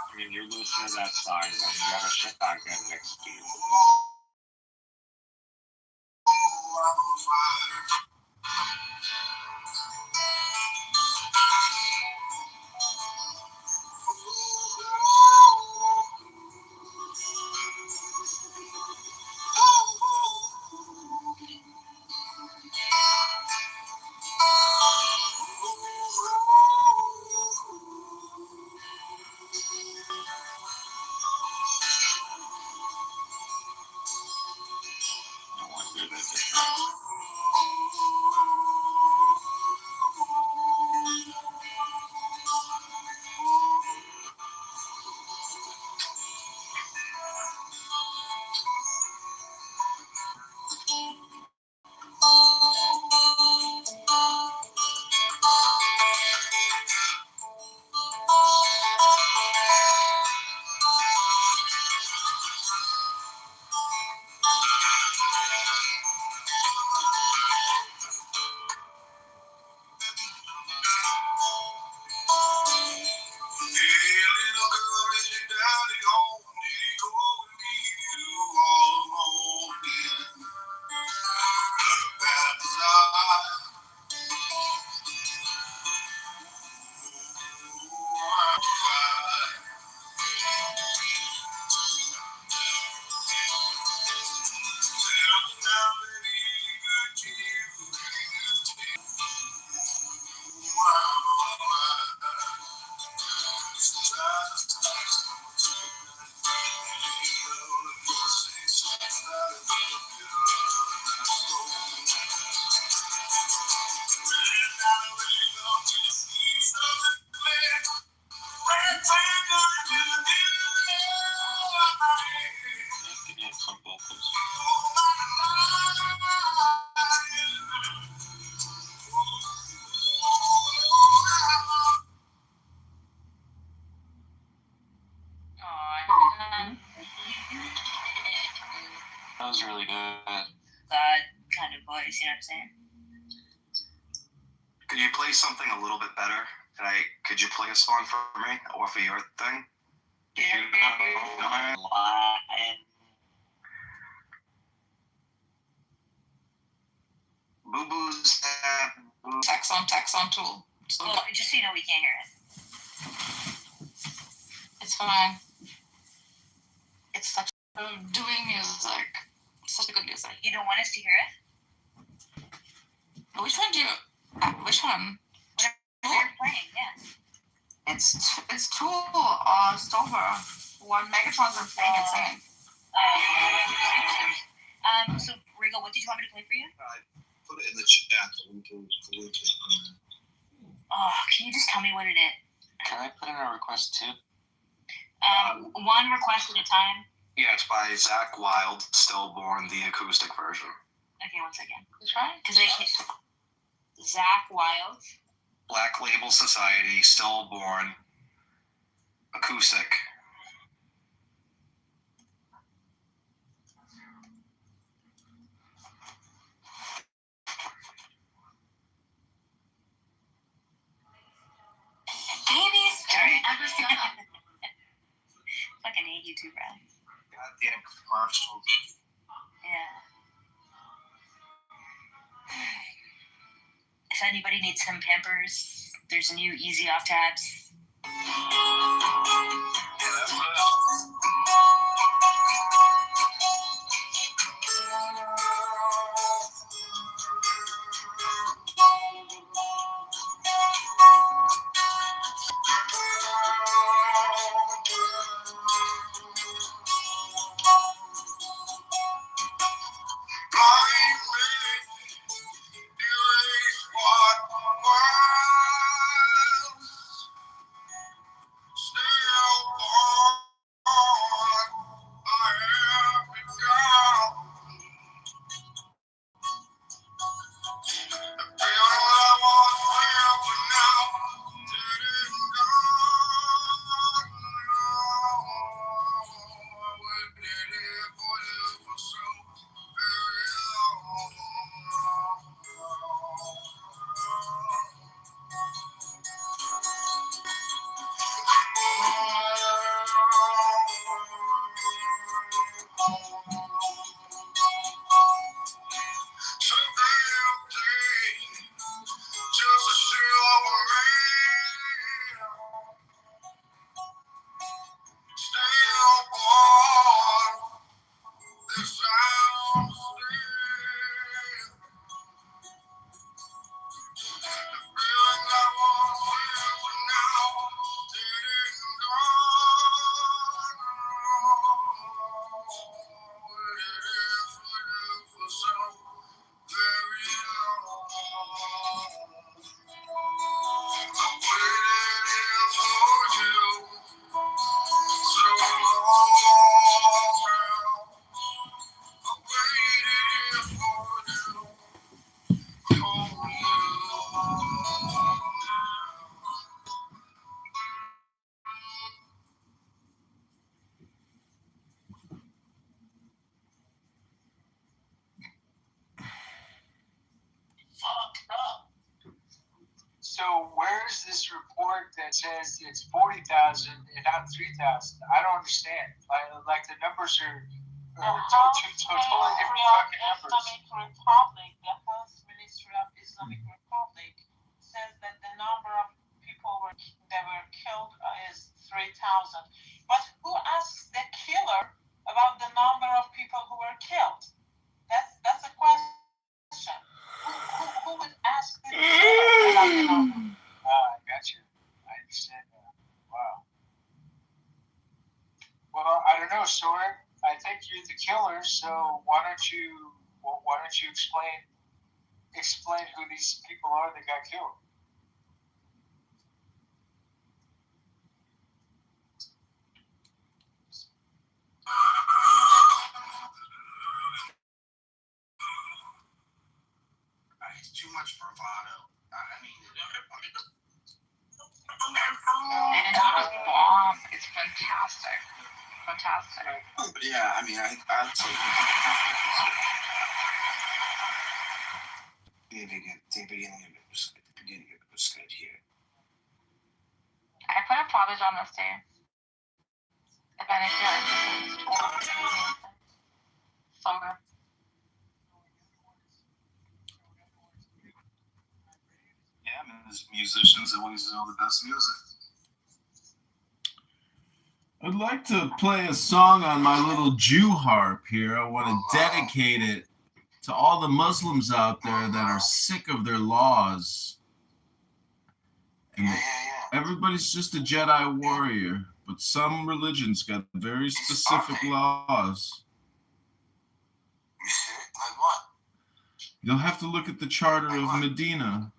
I mean, you're losing to that side, and you have a shotgun next to you. That was really good. God kind of voice, you know what I'm saying? Could you play something a little bit better? Could you play a song for me or for your thing? Boo Boo's Text on tool. So Well, just so you know, we can't hear it. it's fine. It's such doing music. Such a good music. You don't want us to hear it? Which one do you? Which one? You're playing, yeah. It's Tool Kitover. One Megatron's been playing and singing. So Rigo, what did you want me to play for you? Put it in the chat so we can link it. Oh, can you just tell me what it is? Can I put in a request too? One request at a time. Yeah, it's by Zach Wild, Stillborn, the acoustic version. Okay, one second. Which one? Because I can't. Zach Wild. Black Label Society, Stillborn, acoustic. Babies don't ever stop. Fucking hate you too, bro. Goddamn commercials. Yeah. If anybody needs some Pampers, there's new Easy Off tabs. So where's this report that says it's 40,000 and not 3,000? I don't understand. Like the numbers are totally different fucking numbers. Islamic Republic, the Health Ministry of Islamic Republic says that the number of people that were killed is 3,000. But who asks the killer about the number of people who were killed? That's a question. Who would ask the killer about the number? I got you. I understand that. Wow. Well, I don't know, Sword. I think you're the killer, so why don't you explain who these people are that got killed? It's too much bravado. I mean, And bomb. It's fantastic. fantastic. Yeah, I mean, I'd say the beginning of it was good. The beginning of it was good here. I put a Parmesan this day. If any of you are interested. So good. Yeah, man, as musicians always know the best music. I'd like to play a song on my little Jew harp here. I want to dedicate it to all the Muslims out there that are sick of their laws. And everybody's just a Jedi warrior, but some religions got very specific laws. Like what? You'll have to look at the Charter of Medina.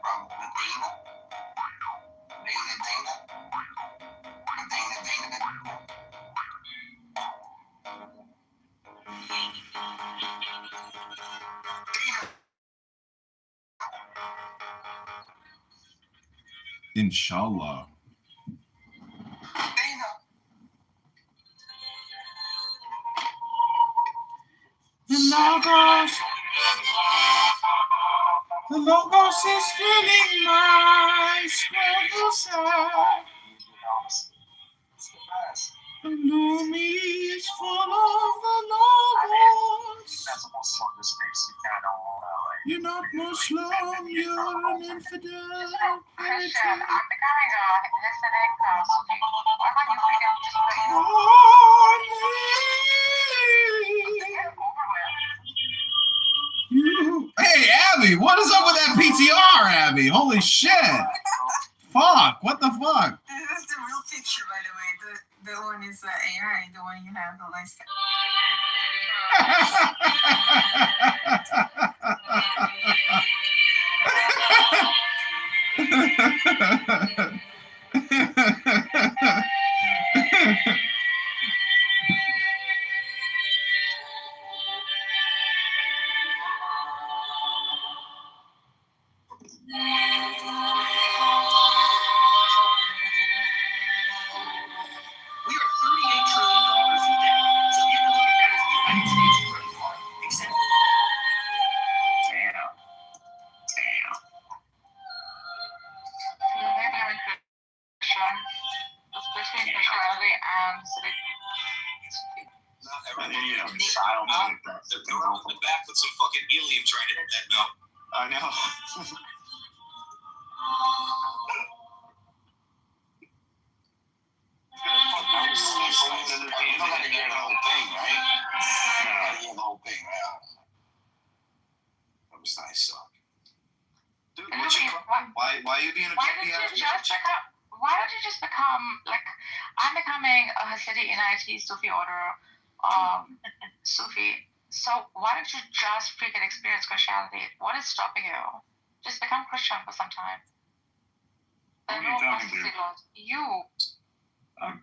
From Medina? Inshallah. The Logos is filling my side. The Lumi is full of the Logos. You're not Muslim, you're an infidel. Christian, I'm becoming a Hasidic Sufi. Why don't you freaking just play Hey, Abby, what is up with that PTR, Abby? Holy shit. Fuck, what the fuck? This is the real picture, by the way. The one is AI, the one you have the last We are $38 trillion in debt. So you can look at that as the United States credit card. Except Damn. Maybe I'm Christian, especially in Christianity and civic. Not everyone child like that. They're going in the back with some fucking helium trying to hit that note. I know. You don't have to hear the whole thing, right? You don't have to hear the whole thing, right? That was nice, though. Dude, why are you being a Why don't you just become like I'm becoming a Hasidic NIT Sufi order Sufi. So why don't you just freaking experience Christianity? What is stopping you? Just become Christian for some time. What are you talking about? You. I've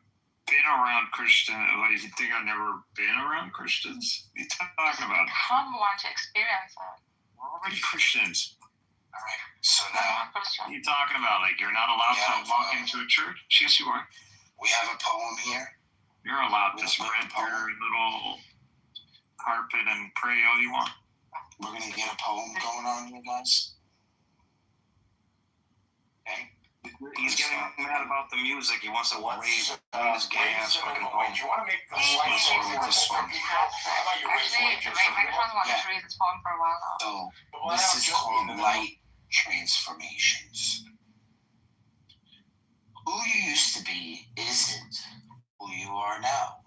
been around Christian. What, do you think I've never been around Christians? What are you talking about? Come want to experience it. We're already Christians. Alright, so now What are you talking about? Like you're not allowed to walk into a church? Yes, you are. we have a poem here. You're allowed to spread your little carpet and pray all you want. We're gonna get a poem going on here, guys. Okay. He's getting mad about the music. He wants to raise his gay ass fucking poem. Do you want to make the Actually, Megatron wanted to read this poem for a while now. So this is called Light Transformations. Who you used to be isn't who you are now.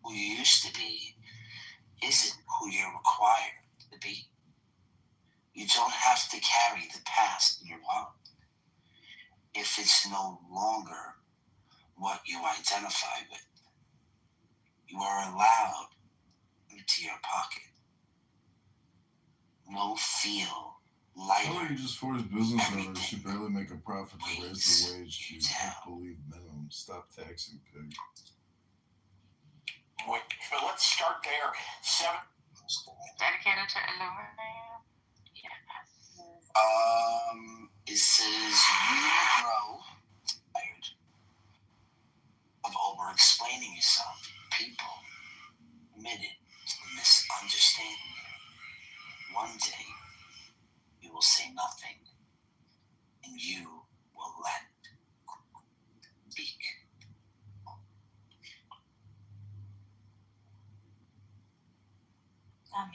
Who you used to be isn't who you're required to be. You don't have to carry the past in your heart if it's no longer what you identify with. You are allowed into your pocket. No feel lighter. Well, you just force business owners who barely make a profit to raise the wage to believe minimum. Stop taxing pigs. Wait, but let's start there. 7. Dedicated to Illumination. Yes. It says you grow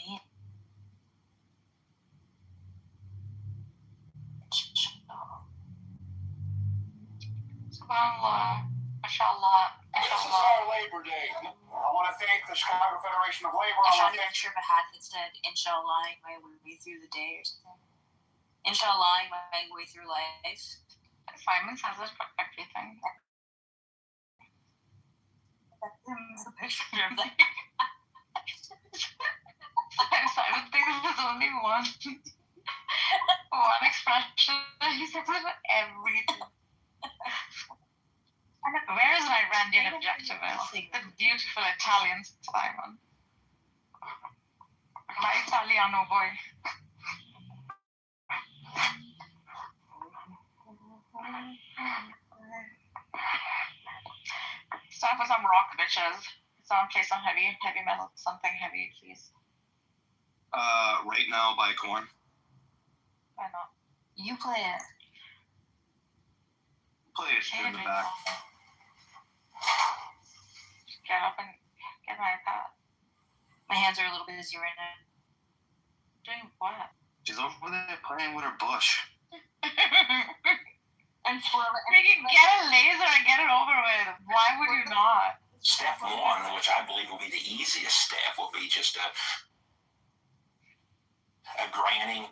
mean? Subhanallah. Mashallah. This is our Labor Day. I want to thank the Chicago Federation of Labor. I'm trying to make sure Bahad had said, Inshallah, my way through the day or something. Inshallah, my way through life. Simon says this for everything. That's a picture of that. Simon thinks there's only one expression. He says it for everything. Where is my Randian objectivist? The beautiful Italian Simon. My Italiano boy. It's time for some rock, bitches. Someone play some heavy metal, something heavy, please. Right now by Korn. Why not? You play it. Play it in the back. Get up and get my iPad. My hands are a little busy right now. Doing what? She's over there playing with her bush. And we can get a laser and get it over with. Why would you not? Step one, which I believe will be the easiest step, will be just a granting.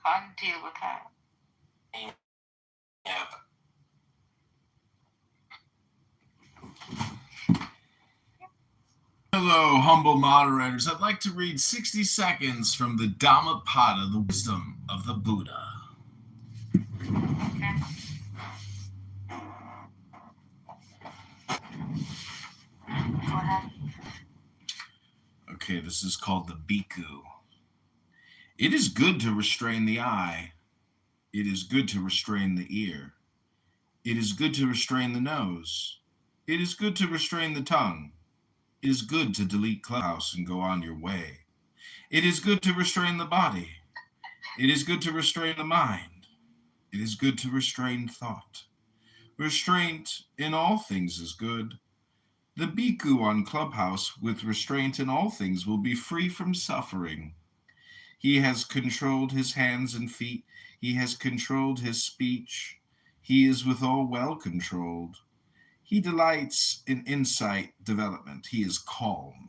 Can't deal with that. Yep. Hello, humble moderators. I'd like to read 60 seconds from the Dhammapada, the wisdom of the Buddha. Okay. Go ahead. Okay, this is called the Bhikkhu. It is good to restrain the eye. It is good to restrain the ear. It is good to restrain the nose. It is good to restrain the tongue. It is good to delete Clubhouse and go on your way. It is good to restrain the body. It is good to restrain the mind. It is good to restrain thought. Restraint in all things is good. The Bhikkhu on Clubhouse with restraint in all things will be free from suffering. He has controlled his hands and feet. He has controlled his speech. He is withal well controlled. He delights in insight development. He is calm.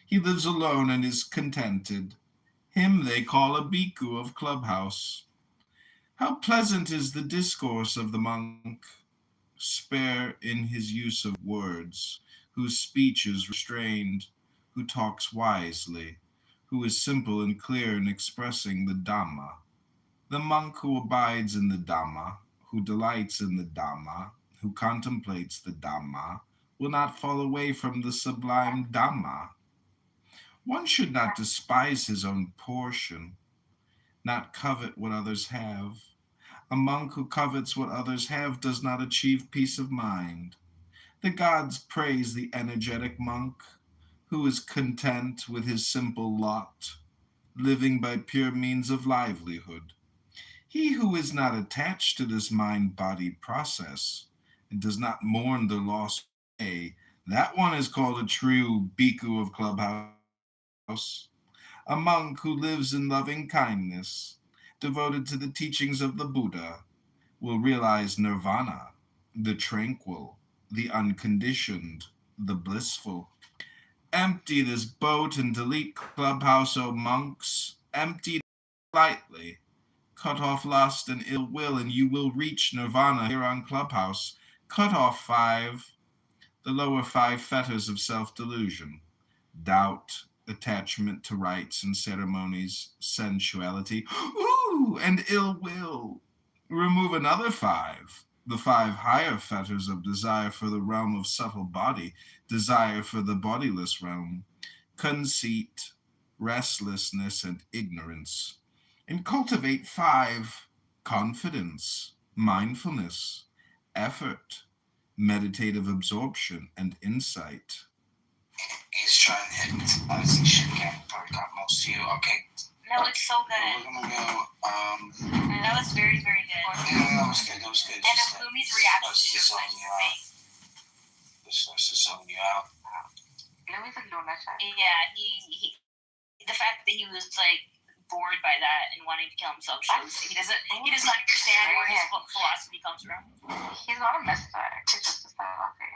He lives alone and is contented. Him they call a Bhikkhu of Clubhouse. How pleasant is the discourse of the monk, spare in his use of words, whose speech is restrained, who talks wisely, who is simple and clear in expressing the Dhamma. The monk who abides in the Dhamma, who delights in the Dhamma, who contemplates the Dhamma, will not fall away from the sublime Dhamma. One should not despise his own portion, not covet what others have. A monk who covets what others have does not achieve peace of mind. The gods praise the energetic monk, who is content with his simple lot, living by pure means of livelihood. He who is not attached to this mind-body process and does not mourn the loss of day, that one is called a true Bhikkhu of Clubhouse, a monk who lives in loving kindness, devoted to the teachings of the Buddha, will realize nirvana, the tranquil, the unconditioned, the blissful. Empty this boat and delete Clubhouse, O monks. Empty it lightly. Cut off lust and ill will, and you will reach nirvana here on Clubhouse. Cut off the lower 5 fetters of self-delusion: doubt, attachment to rites and ceremonies, sensuality, and ill will. Remove another 5, the 5 higher fetters of desire for the realm of subtle body, desire for the bodiless realm, conceit, restlessness, and ignorance. And cultivate 5, confidence, mindfulness, effort, meditative absorption, and insight. He's trying to hypnotize and shit. Okay, probably got most of you. Okay. No, it's so good. We're gonna go. That was very, very good. Yeah, that was good. That was good. And Afumi's reaction Let's to just your zone you out. Let's just zone you out. Let me take your next time. Yeah, he fact that he was like bored by that and wanting to kill himself shows he doesn't understand where his philosophy comes from. He's not a mystic. He's just a philosophy.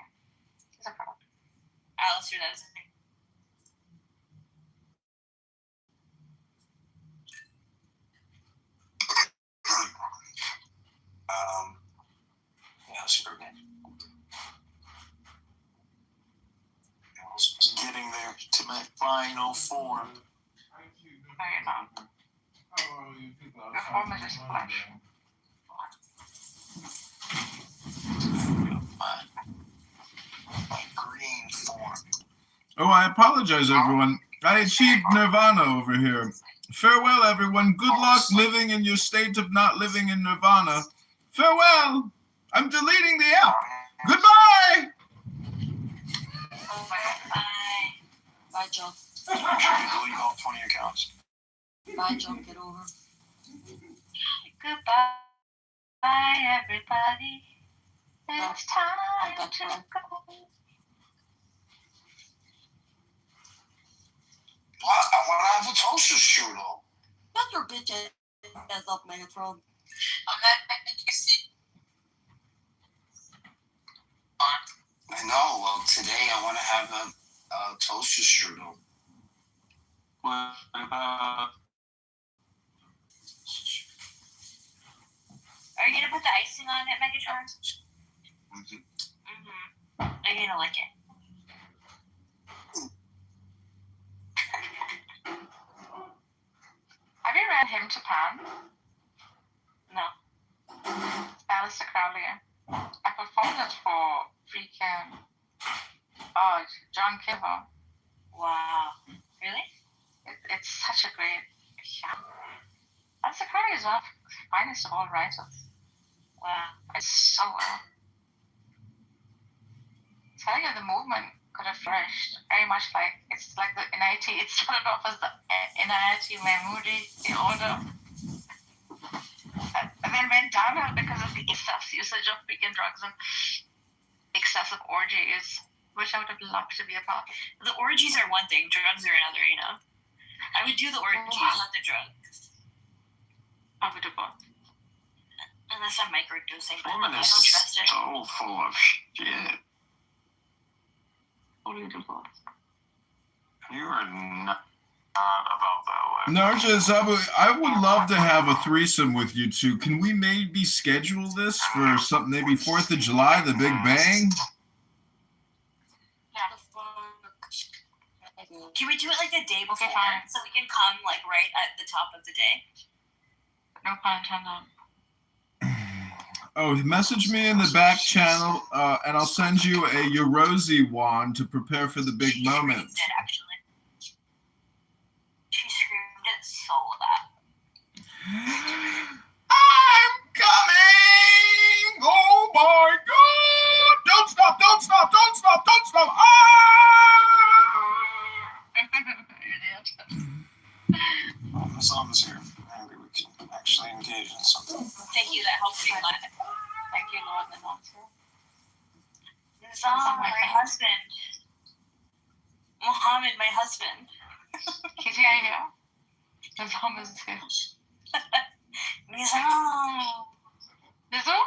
He's a product. Alistair, that is a thing. Superman. Getting there to my final form. No, you're not. Your form is just flesh. My green form. Oh, I apologize, everyone. I achieved nirvana over here. Farewell, everyone. Good luck living in your state of not living in nirvana. Farewell. I'm deleting the app. Goodbye. Bye, Joe. Delete all 20 accounts. Bye, Joe. Get over. Goodbye, everybody. It's time to go. What? I want to have a toaster strudel. Shut your bitch ass up, Megatron. I know. Well, today I want to have a toaster strudel. What about? Are you gonna put the icing on it, Megatron? Are you gonna lick it? Have you read Hymn to Pan? No. Alistair Crowley. I performed it for freaking John Kitover. Wow. Really? It's such a great. Yeah. Alistair Crowley is one of the finest of all writers. Wow. It's so well. Tell you, the movement could have flourished very much like it's like the NIT. It started off as the NIT Mahmoudi, the order, and then went downhill because of the excess usage of freaking drugs and excessive orgies, which I would have loved to be a part of. The orgies are one thing, drugs are another, you know. I would do the orgies, not the drugs. I would do both. Unless I'm microdosing, but Woman I is don't trust it. so full of shit. What do you do both? You are not about that way. Narja Zabu, I would love to have a threesome with you two. Can we maybe schedule this for something, maybe 4th of July, the Big Bang? Can we do it like the day before, so we can come like right at the top of the day? No pun intended. Oh, message me in the back channel, and I'll send you a Yorosi wand to prepare for the big moment. She did, actually. She screamed it so loud. I'm coming! Oh my God! Don't stop! Don't stop! Don't stop! Don't stop! Ah! Well, the song is here. Maybe we can actually engage in something. Thank you, that helps me a lot. Thank you, Lord, the answer. Nizam, my husband. Muhammad, my husband. He's here. Nizam is here. Nizam. Nizu?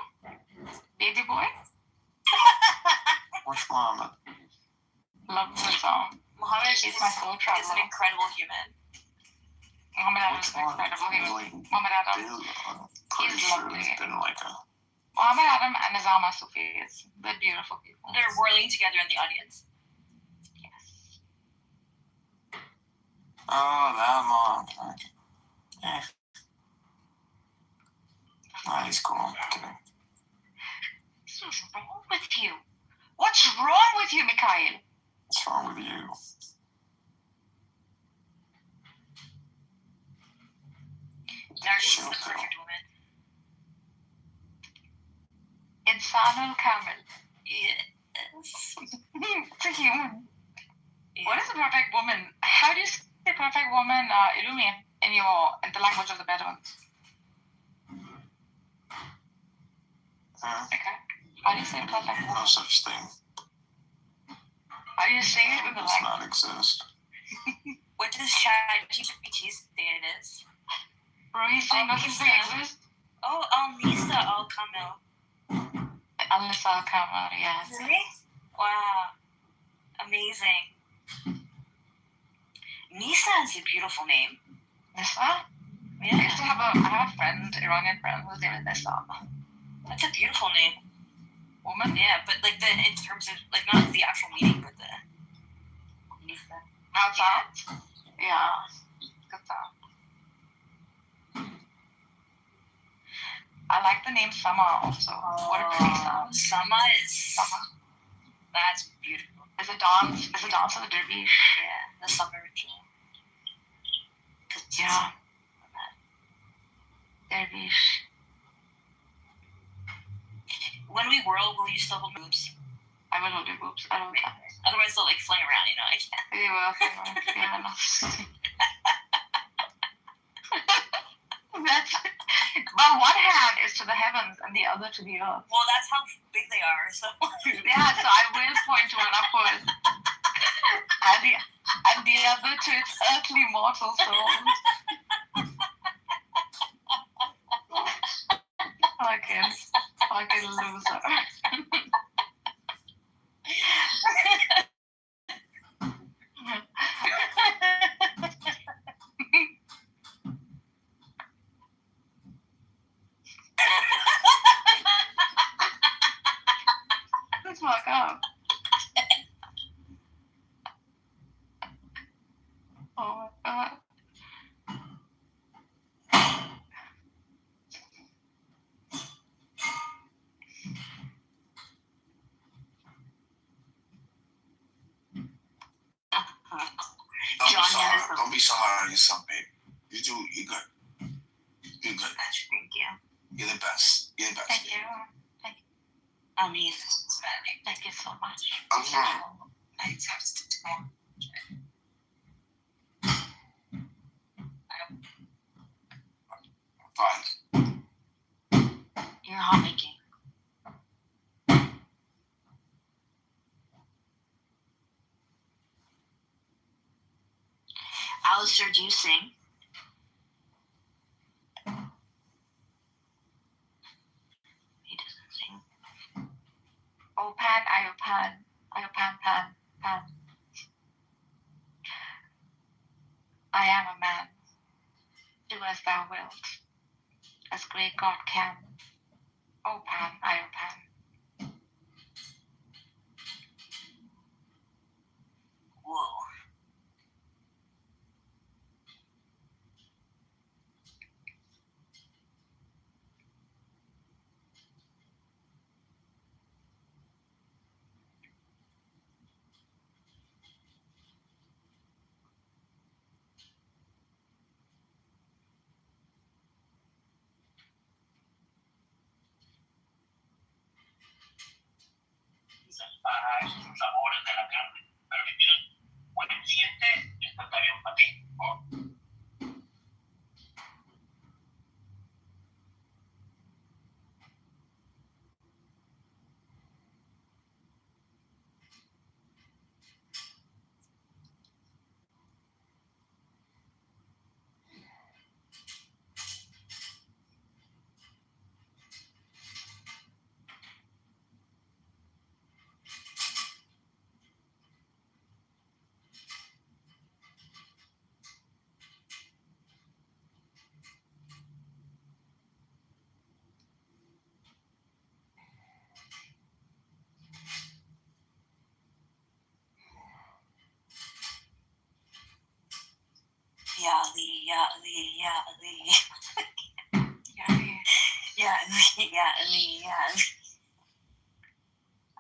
Baby boy? Which Muhammad? Love Nizam. Muhammad is my soul is traveler. an incredible human. Muhammad Adam is an incredible human. Muhammad Adam. Pretty He's sure lovely. it's been like a. Muhammad Adam and Nizam are Sufis. They're beautiful people. They're whirling together in the audience. Yes. Oh, that mom. Yeah. Nah, he's cool. I'm kidding. What's wrong with you? What's wrong with you, Mikhail? What's wrong with you? Narcissus is the perfect woman. Insanul Kamil. Yes. It's a human. Yeah. What is a perfect woman? How do you say perfect woman, Illumi, in the language of the Bedouins? Okay. How do you say perfect No woman? such thing. How do you say it in the Does language? not exist. What does ChatGPT say it is? Reason doesn't they exist? Oh, Lisa Alcamel. Alyssa Alcamel, yes. Really? Wow. Amazing. Nisa is a beautiful name. Nisa? Yeah. I have a friend, Iranian friend, whose name is Nisa. That's a beautiful name. Woman? Yeah, but like in terms of like not the actual meaning, but the Nisa. How it sounds? Yeah. Good sound. I like the name Sama also. What a pretty sound. Sama is Sama. That's beautiful. It's a dance of the dervish. Yeah, the summer ritual. Yeah. Dervish. When we whirl, will you still hold boobs? I will hold your boobs. I don't care. Otherwise, they'll like fling around, you know. I can't. They will fling around. Yeah, no. Well, one hand is to the heavens and the other to the earth. Well, that's how big they are, so. Yeah, so I will point one upwards. And the other to its earthly mortal soul. Fucking loser. Let's fuck up. Oh my god. Don't be so hard on yourself, babe. You're good. You're good. Thank you. You're the best. You're the best. Thank you. I mean, thank you so much. Fine. You're hot making. Alistair, do you sing? He doesn't sing. Oh, pan, pan. I am a man. Do as thou wilt, as great God can. Oh, pan, pan. Whoa. Para esos sabores de la carne. Pero si tienes buen diente, esto está bien para ti.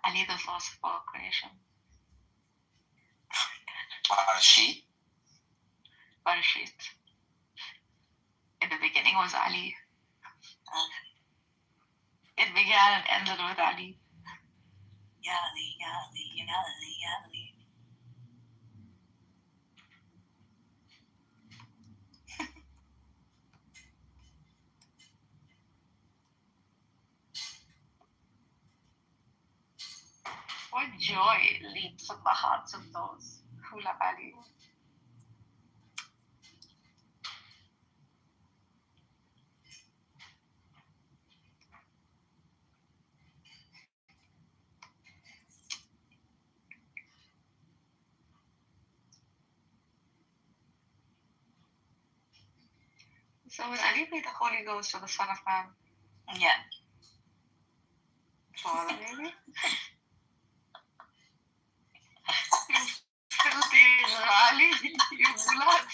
Ali, the source of all creation. Sheet? Barashit. In the beginning was Ali. It began and ended with Ali. What joy leaps in the hearts of those who love Ali. So will Ali be the Holy Ghost or the Son of Man? Yeah. Father, maybe? Filthy Ali, you blood.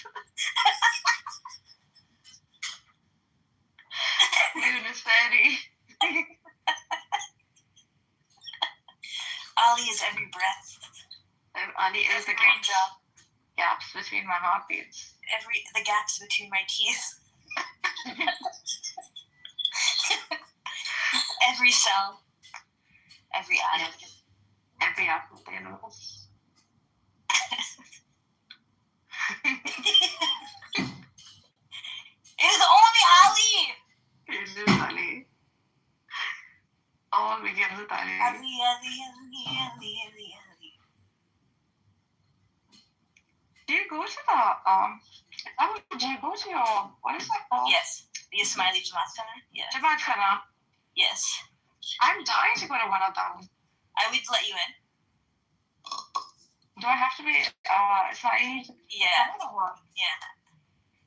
Lunacy. Ali is every breath. Ali is the gaps between my heartbeats. The gaps between my teeth. Every cell. Every atom. Every atom of the universe. It is only Ali! It is Ali. All begins with Ali. Ali, Ali, Ali, Ali, Ali, Ali. Do you go to the, do you go to your, what is that called? Yes. The Ismaili Jamaat Center? Yeah. Jamaat Center. Yes. I'm dying to go to one of them. I would let you in. Do I have to be Ismaili? Yeah. Yeah.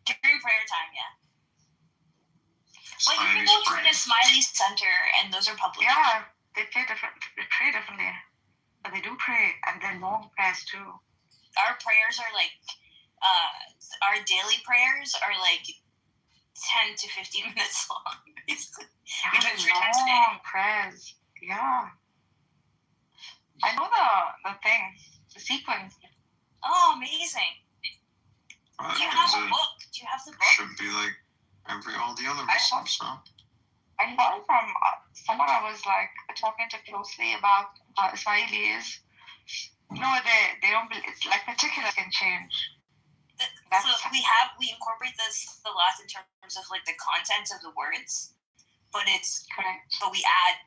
During prayer time, yeah. But you can go to an Ismaili center, and those are public. Yeah, they pray differently. But they do pray, and they're long prayers too. Our prayers are like, our daily prayers are like 10 to 15 minutes long, basically. Yeah, we do it 3 times a day. Long prayers. Yeah. I know the thing, the sequence. Oh, amazing. Do you have a book? Do you have the book? Should be like all the other Muslims, no? I learned from someone I was like talking to closely about Ismailis. No, they don't believe, it's like particulars can change. So we incorporate this a lot in terms of like the content of the words, but it's correct. But we add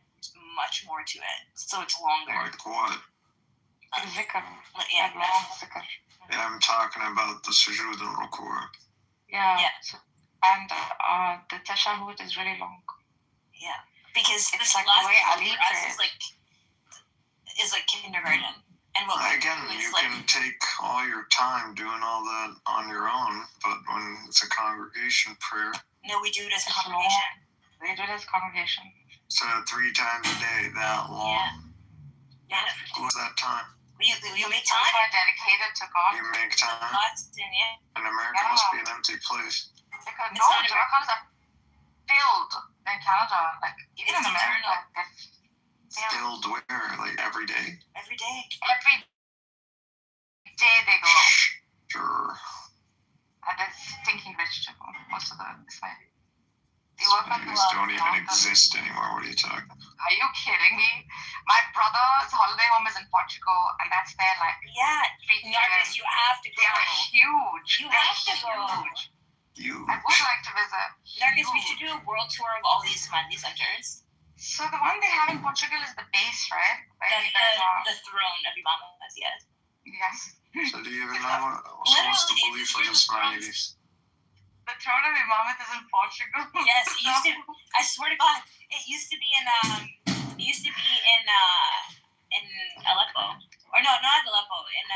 much more to it, so it's longer. Like what? Zikr. Yeah. Long zikr. Yeah, I'm talking about the sujood and ruku'. Yeah. And the tashahhud is really long. Yeah, because it's this like the way Ali for us prayed. is like kindergarten. And what again, you can take all your time doing all that on your own, but when it's a congregation prayer, no, we do it as a congregation. We do it as a congregation. So 3 times a day, that long. Yeah. What's that time? You make time. It's dedicated to God. You make time. And America must be an empty place. Because no, miracles are filled in Canada. Like even in America, Filled where? Like every day? Every day. Every day they go. Sure. And it's stinking vegetable. Most of the Ismaili. These don't even exist anymore. What are you talking about? Are you kidding me? My brother's holiday home is in Portugal, and that's their like. Yeah, Nargis, you have to go. They are huge. You have to go. Huge. I would like to visit. Nargis, we should do a world tour of all these Ismaili centers. So the one they have in Portugal is the base, right? The throne of Imam Ahmad, yes. Yes. So do you even know what's the belief of Ismailis? The throne of Imam Ahmad is in Portugal. Yes, it used to. I swear to God, it used to be in Aleppo, or no, not Aleppo, in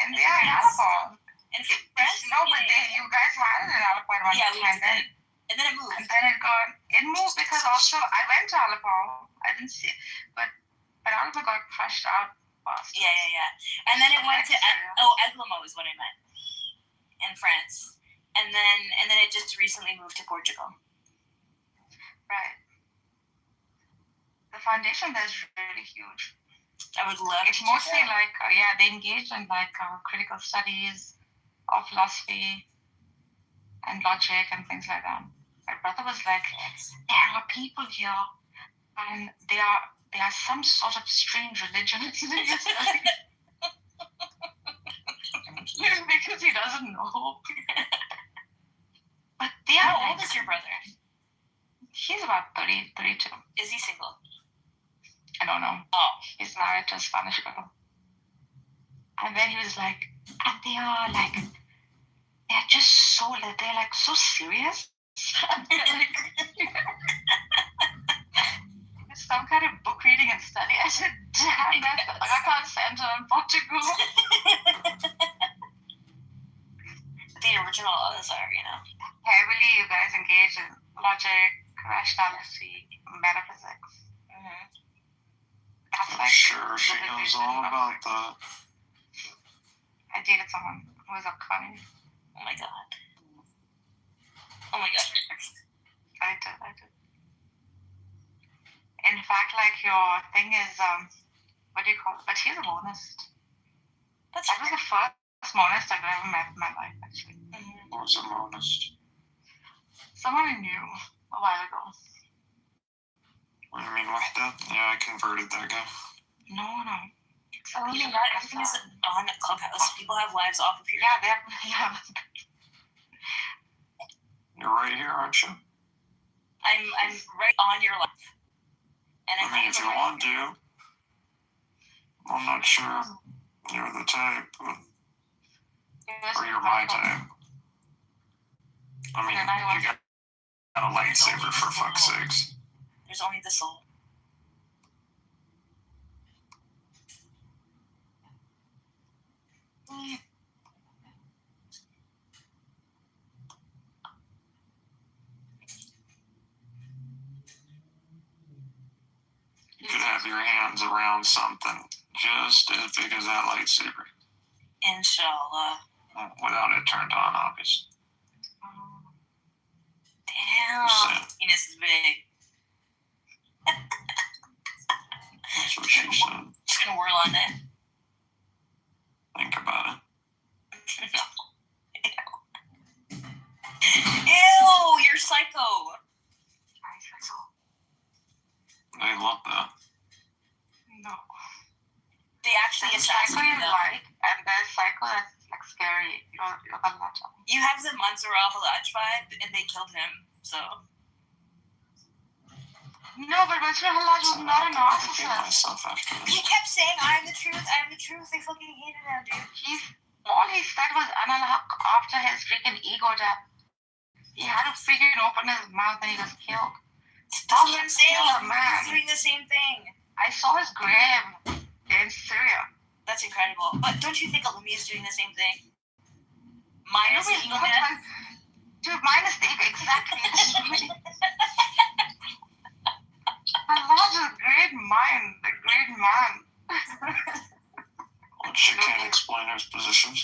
Aleppo. In France. No, but you guys had it in Aleppo at one time. And then it moved. And then it moved because also I went to Aleppo. I didn't see it, but Aleppo got crushed out fast. Yeah. And then it went to Eglimo is what I meant in France. And then it just recently moved to Portugal. Right. The foundation there is really huge. I would love It's mostly like, they engage in like critical studies of philosophy and logic and things like that. My brother was like, there are people here and they are some sort of strange religion. Because he doesn't know. But they are. How old is your brother? He's about 30, 32. Is he single? I don't know. Oh. He's married to a Spanish girl. And then he was like, and they are like, they're just so, they're like so serious. Some kind of book reading and study. I said, damn, that's the Arakan Center in Portugal. The original Al-Azhar, you know. heavily you guys engage in logic, rationality, metaphysics. That's I'm like sure she the knows division all of about it. that. I dated someone who was upcoming. Oh my god. Oh my god. I did. In fact, like your thing is what do you call it? But he's a monist. That was the first monist I've ever met in my life, actually. What was a monist? Someone I knew a while ago. What do you mean, Wahda? Yeah, I converted that guy. No. Oh, you know, everything is on Clubhouse. People have lives off of here. Yeah. You're right here, aren't you? I'm right on your life. And I mean, if you want to. I'm not sure you're the type, but, or you're my type. I mean, you got a lightsaber for fuck's sakes. There's only the soul. You could have your hands around something just as big as that lightsaber. Inshallah. Without it turned on, obviously. Damn. Penis is big. That's what she said. Just gonna whirl on it. Think about it. Ew, you're psycho. They love that. No. They actually assassinate them. Right, and there's psycho that's like scary. You're gonna watch out. You have the Mansour al-Halaj vibe, and they killed him, so. No, but Mansour al-Halaj was not a narcissist. He kept saying, I'm the truth. They fucking hated him, dude. All he said was Analhaq after his freaking ego death. He had to freaking open his mouth and he was killed. That's what I'm saying. Man. He's doing the same thing. I saw his grave in Syria. That's incredible. But don't you think Alumi is doing the same thing? Minus the ego death? Dude, minus the ego, exactly. Allah's a great mind, a great man. She can't explain his positions.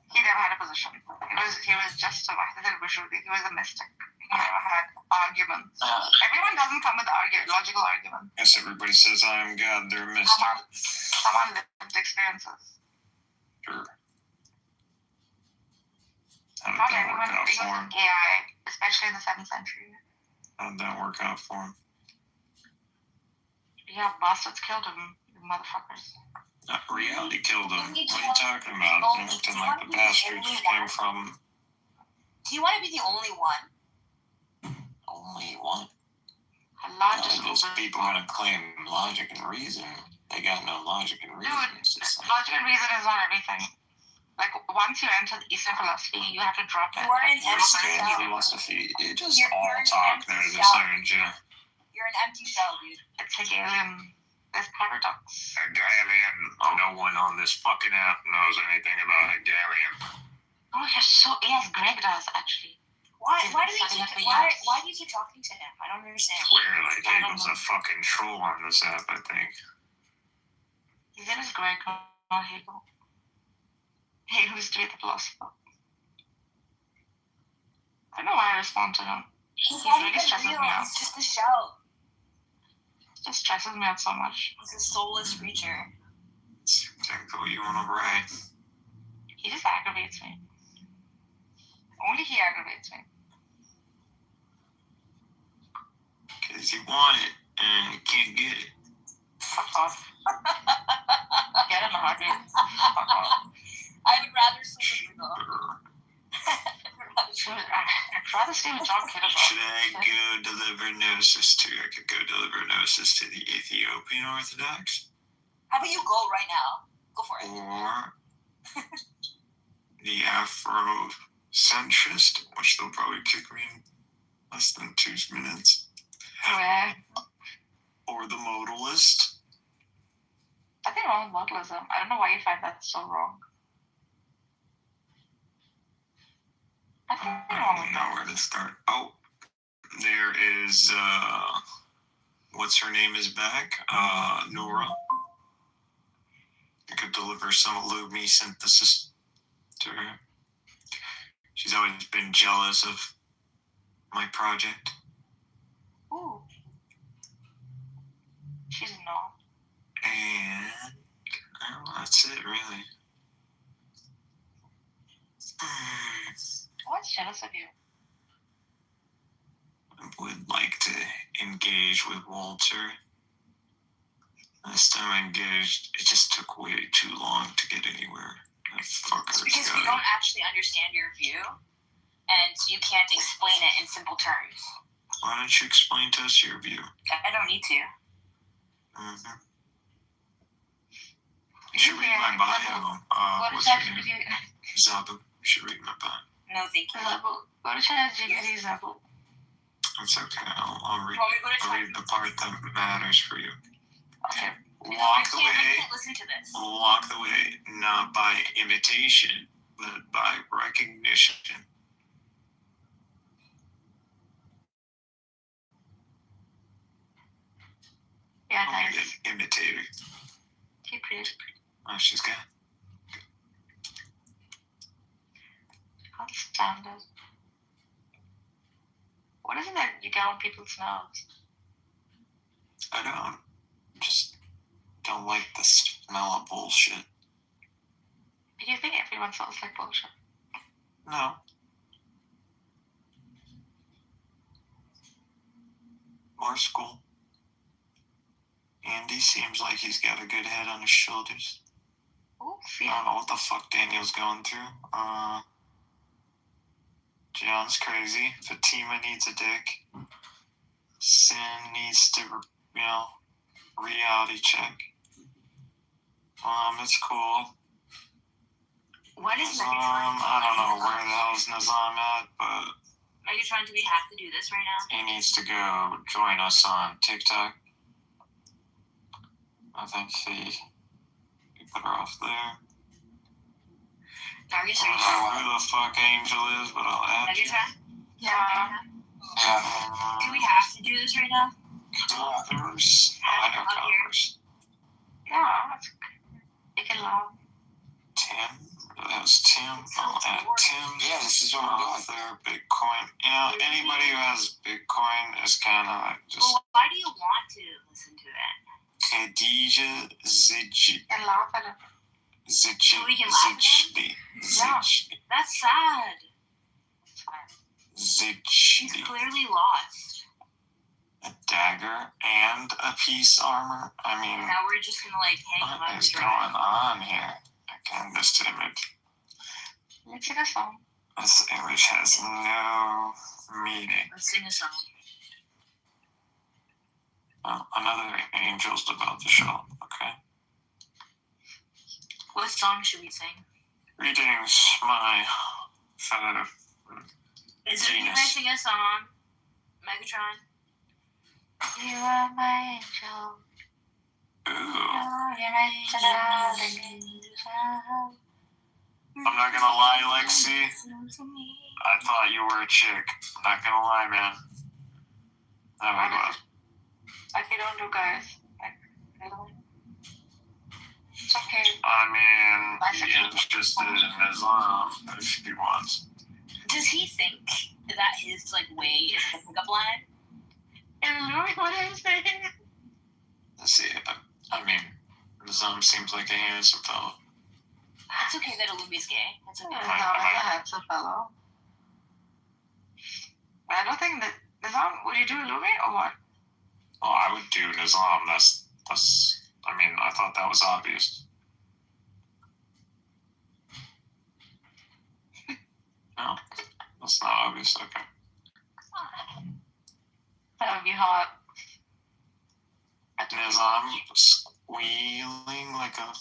He never had a position. He was just a Wahdat al-Wujudi. He was a mystic. He never had arguments. Everyone doesn't come with logical arguments. Yes, everybody says I am God. They're a mystic. Someone lived experiences. Sure. How did Not that work everyone out agrees for him? with AI, especially in the 7th century. How did that work out for him? Yeah, bastards killed him, you motherfuckers. Reality killed him. What are you talking about? Acting like the bastards came from. Do you want to be the only one? Only one? Allah just those people gonna claim logic and reason. They got no logic and reason. Dude, logic and reason is not everything. Like, once you enter the Eastern philosophy, you have to drop it. Eastern philosophy, it just all talk there to this Jim. You're an empty shell, dude. It's Hegelian. There's paradox. Hegelian. No one on this fucking app knows anything about Hegelian. Oh, yes, Greg does, actually. Why do you keep talking to him? I don't understand. Clearly, Hegel's a fucking troll on this app, I think. His name is Greg, not Hegel. Hegel used to be the philosopher. I don't know why I respond to him. He really stresses me out. He's just a shell. It just stresses me out so much. He's a soulless creature. Think who you want to ride. He just aggravates me. Only he aggravates me. Because you want it and you can't get it. Fuck off. Get in the heartbeat. Fuck off. I would rather sleep with Rico. I'd rather stay with John Kitover. Should I go deliver gnosis to? I could go deliver gnosis to the Ethiopian Orthodox. How about you go right now? Go for it. Or the Afrocentrist, which they'll probably kick me in less than 2 minutes. Where? Or the modalist. Nothing wrong with modalism. I don't know why you find that so wrong. Nothing don't know where to start. Oh, there is, what's her name is back? Nora. I could deliver some Illumi synthesis to her. She's always been jealous of my project. Ooh. She's not. And well, that's it, really. What's jealous of you? I would like to engage with Walter. Last time I engaged, it just took way too long to get anywhere. That fucker's It's because got we it. don't actually understand your view, and you can't explain it in simple terms. Why don't you explain to us your view? I don't need to. Mm-hmm. You should read my bio. What What's is that? your name? Zabu. You should read my bio. No, thank you. Go to ChatGPT, Zabu. It's okay. I'll read. Want me to go to I'll read the part that matters for you. Okay. Walk I away. can't listen to this. Walk away, not by imitation, but by recognition. Yeah, Oh, thanks. an imitator. Keep it. Oh, she's got. Can't stand it. What is it that you get on people's nerves? I don't. Just don't like the smell of bullshit. Do you think everyone smells like bullshit? No. More school. Andy seems like he's got a good head on his shoulders. Oh, I don't know what the fuck Daniel's going through. John's crazy. Fatima needs a dick. Sin needs to, reality check. It's cool. What is I don't know where the hell is Nazam at, but Are you trying to we have to do this right now? he needs to go join us on TikTok. I think he put her off there. Are you I don't know who the fuck Angel is, but I'll add you. Yeah. Do we have to do this right now? Converse. I know Converse. Yeah. You can laugh. Tim. That was Tim. I'll add Tim. Yeah, this is what we're doing. There, Bitcoin. Anybody who has Bitcoin is kind of like just. Well, why do you want to listen to that? Khadija Zij. And laugh at it. Zij. We can laugh at Zijli. Yeah. That's sad. Zijli. She's clearly lost. A dagger and a piece armor. I mean, And now we're just gonna hang them what up is to going dry. on here? Again, this image. Let's sing a song. This image has no meaning. Let's sing a song. Oh, another angel's about to show. Okay. What song should we sing? Greetings, my fellow Is it you genius. guys sing a song? Megatron? You are my angel. Ooh. You're my darling angel. I'm not gonna lie, Lexi. I thought you were a chick. I'm not gonna lie, man. That was. Okay, don't do guys. It's okay. I mean, he's interested in Islam if he wants. Does he think that his way is the pickup line? And Louis, what are you saying? Let's see. I mean, Islam seems like a handsome fellow. It's okay that Illumi's gay. It's okay. No, a handsome fellow. I don't think that Nizam, would you do Illumi or what? Oh, I would do Nizam. That's. I mean, I thought that was obvious. No, that's not obvious. Okay. That would be hot. Nizam squealing like a.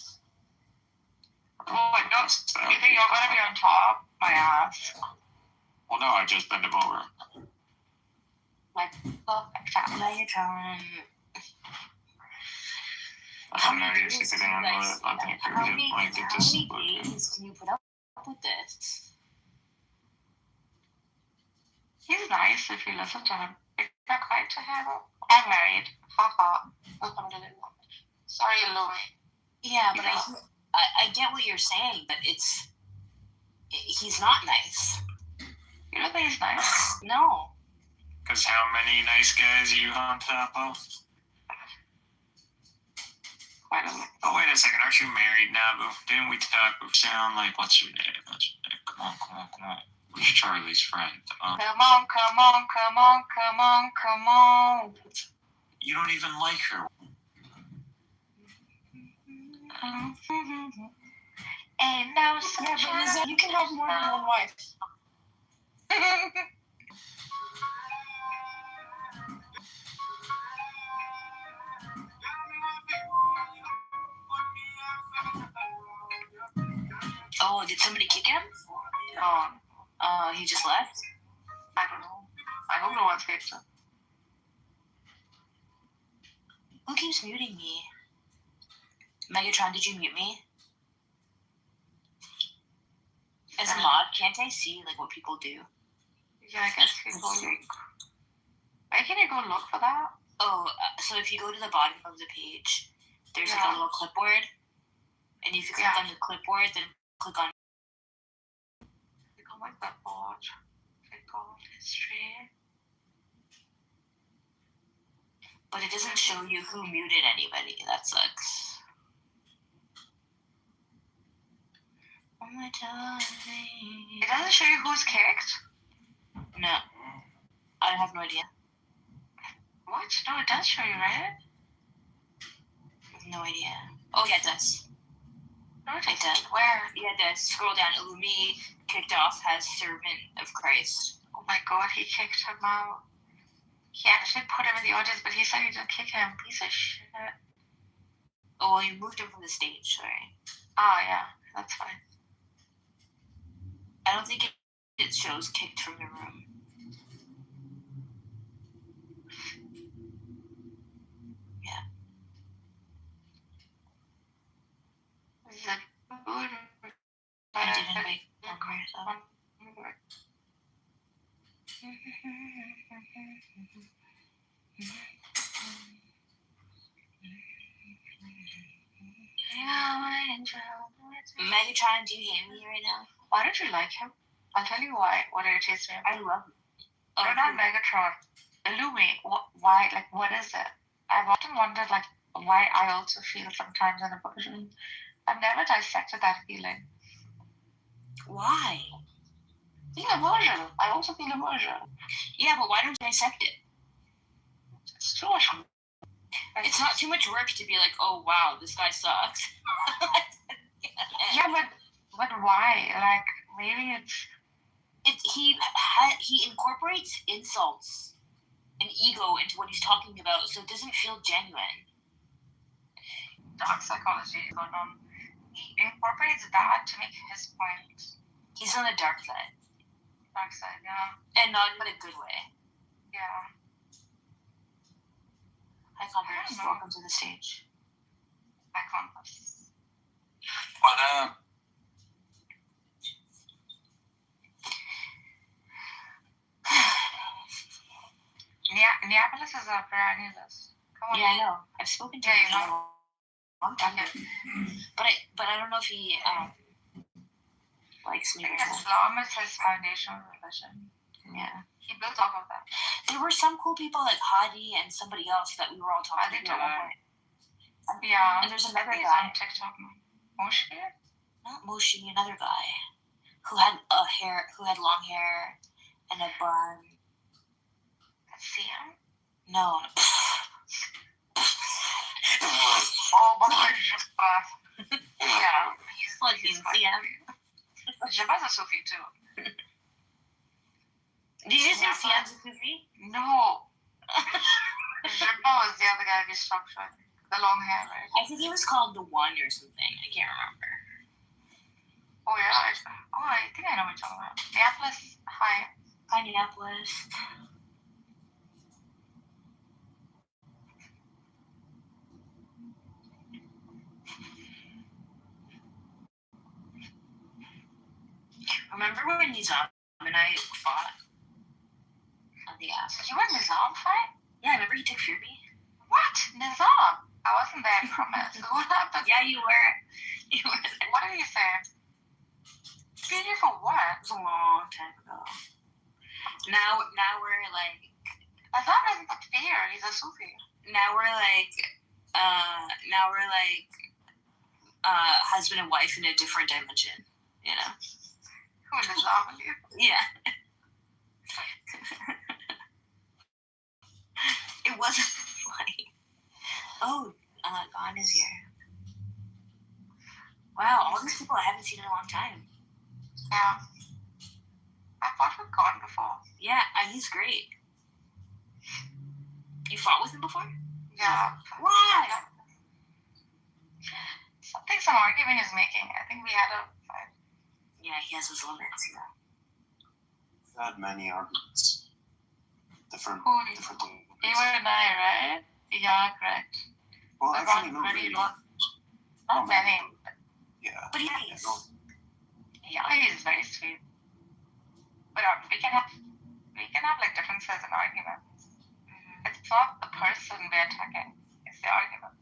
Oh, no. You think you're gonna be on top? My ass. Well, no, I just bent him over. Like, Megatron. I don't know if you could handle it. I think you might get How this. many days can you put up with this? He's nice if you listen to him. If you're quiet to him, I'm married. Haha. Alhamdulillah. Sorry, Louis. Yeah, but I get what you're saying, but he's not nice. You don't think he's nice? No. Because how many nice guys are you on top of? I don't know. Oh, wait a second. Aren't you married, Nabu? Didn't we talk? We sound like, what's your name? Come on. Who's Charlie's friend? Come on. You don't even like her. Ain't no sunshine. You can have more than one wife. Oh, did somebody kick him? He just left? I don't know. I hope no one's kicked him. Who keeps muting me? Megatron, did you mute me? As a mod, can't I see what people do? Yeah, I guess people look. Why can't I go look for that? Oh, so if you go to the bottom of the page, there's a little clipboard, and if you click on the clipboard, then click on. Click on that board. Click on history. But it doesn't show you who muted anybody. That sucks. Oh my darling. It doesn't show you who's kicked? No. I have no idea. What? No, it does show you, right? No idea. Oh, yeah, it does. No, it It does. Where? Yeah, it does. Scroll down. Illumi kicked off as servant of Christ. Oh my god, he kicked him out. He actually put him in the audience, but he said he didn't kick him. Piece of shit. Oh, well, you moved him from the stage, sorry. Oh, yeah. That's fine. I don't think it shows kicked from the room. Yeah. I didn't make myself. Megatron, do you hate me right now? Why don't you like him? I'll tell you why. What irritates me. I love him. Oh, no, not Megatron. Illumi. Why? What is it? I've often wondered, why I also feel sometimes an aversion. I've never dissected that feeling. Why? Feel aversion. I also feel aversion. Yeah, but why don't you dissect it? It's too much. It's not too much work to be like, oh wow, this guy sucks. Yeah, but why? Maybe he incorporates insults and ego into what he's talking about, so it doesn't feel genuine. Dark psychology is going on. He incorporates that to make his point. He's on the dark side. Dark side, yeah. And not in a good way. Yeah. Hi, Converse. Welcome to the stage. Hi, Converse. What up? Neapolis is a priority list. Come on. Yeah, I know. I've spoken to him for a long time. But I don't know if he likes me. Islam is his foundational religion. Yeah. He built off of that. There were some cool people like Hadi and somebody else that we were all talking about. Yeah. And there's another guy guy. on TikTok. Moshi? Not Moshi, another guy who had long hair and a bun. See him? No. Oh my god. Yeah. He's like CM. Jabba's a Sufi too. Did you say CM's a Sufi? No. Jabba was the other guy we talked with. The long hair, right? I think he was called the One or something. I can't remember. Oh yeah. I think I know what you're talking about. Neapolis. Hi. Hi, Neapolis. Remember when Nizam and I fought? the app. You and Nizam fight? Yeah, remember he took Fury? What? Nizam? I wasn't there, I promise. What happened? Yeah, you were. You were there. What did he say? Fury for what? It was a long time ago. Now we're like. Nizam isn't a fear, he's a Sufi. Now we're like husband and wife in a different dimension, you know? Who, Nizam and you? Yeah. It wasn't funny. Oh, Gon is here. Wow, all these people I haven't seen in a long time. Yeah. I fought with Gon before. Yeah, he's great. You fought with him before? Yeah. Why? Something some argument is making. I think we had a fight. Yeah, he has his limits, yeah. We've had many arguments. Different You and I, right? Yeah, correct. Well, we actually, got pretty not many. Yeah. But he's nice. Yeah, he's very sweet. But we can have like differences in arguments. It's not the person we're attacking, it's the argument.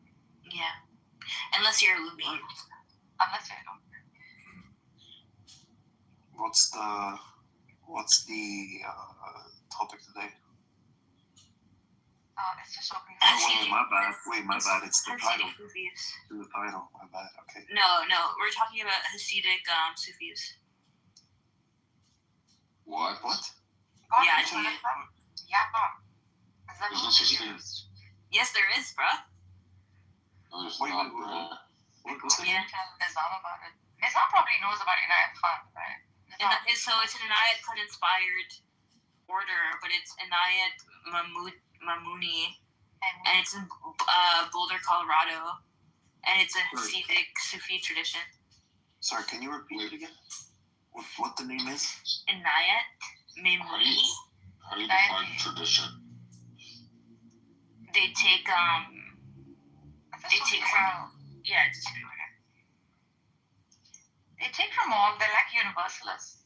Yeah. Unless you're Lumi. Unless you're Lumi. What's the topic today? It's just opening. Wait, my bad. It's the title. Sufis. The title. My bad. Okay. No. We're talking about Hasidic Sufis. What? Yeah, Is there There's no such thing. Yes, there is, bruh. No, there's not, bro. What's Yeah. Tell Nizam about it. Nizam probably knows about Inayat Khan, right? So it's an Inayat Khan inspired order, but it's Inayat Mamuni, and it's in Boulder, Colorado, and it's a Hasidic Sufi tradition. Sorry, can you repeat it again? What the name is? Inayat Mamuni. How do you define tradition? They take from it's a Sufi order. They take from all. They're like universalists.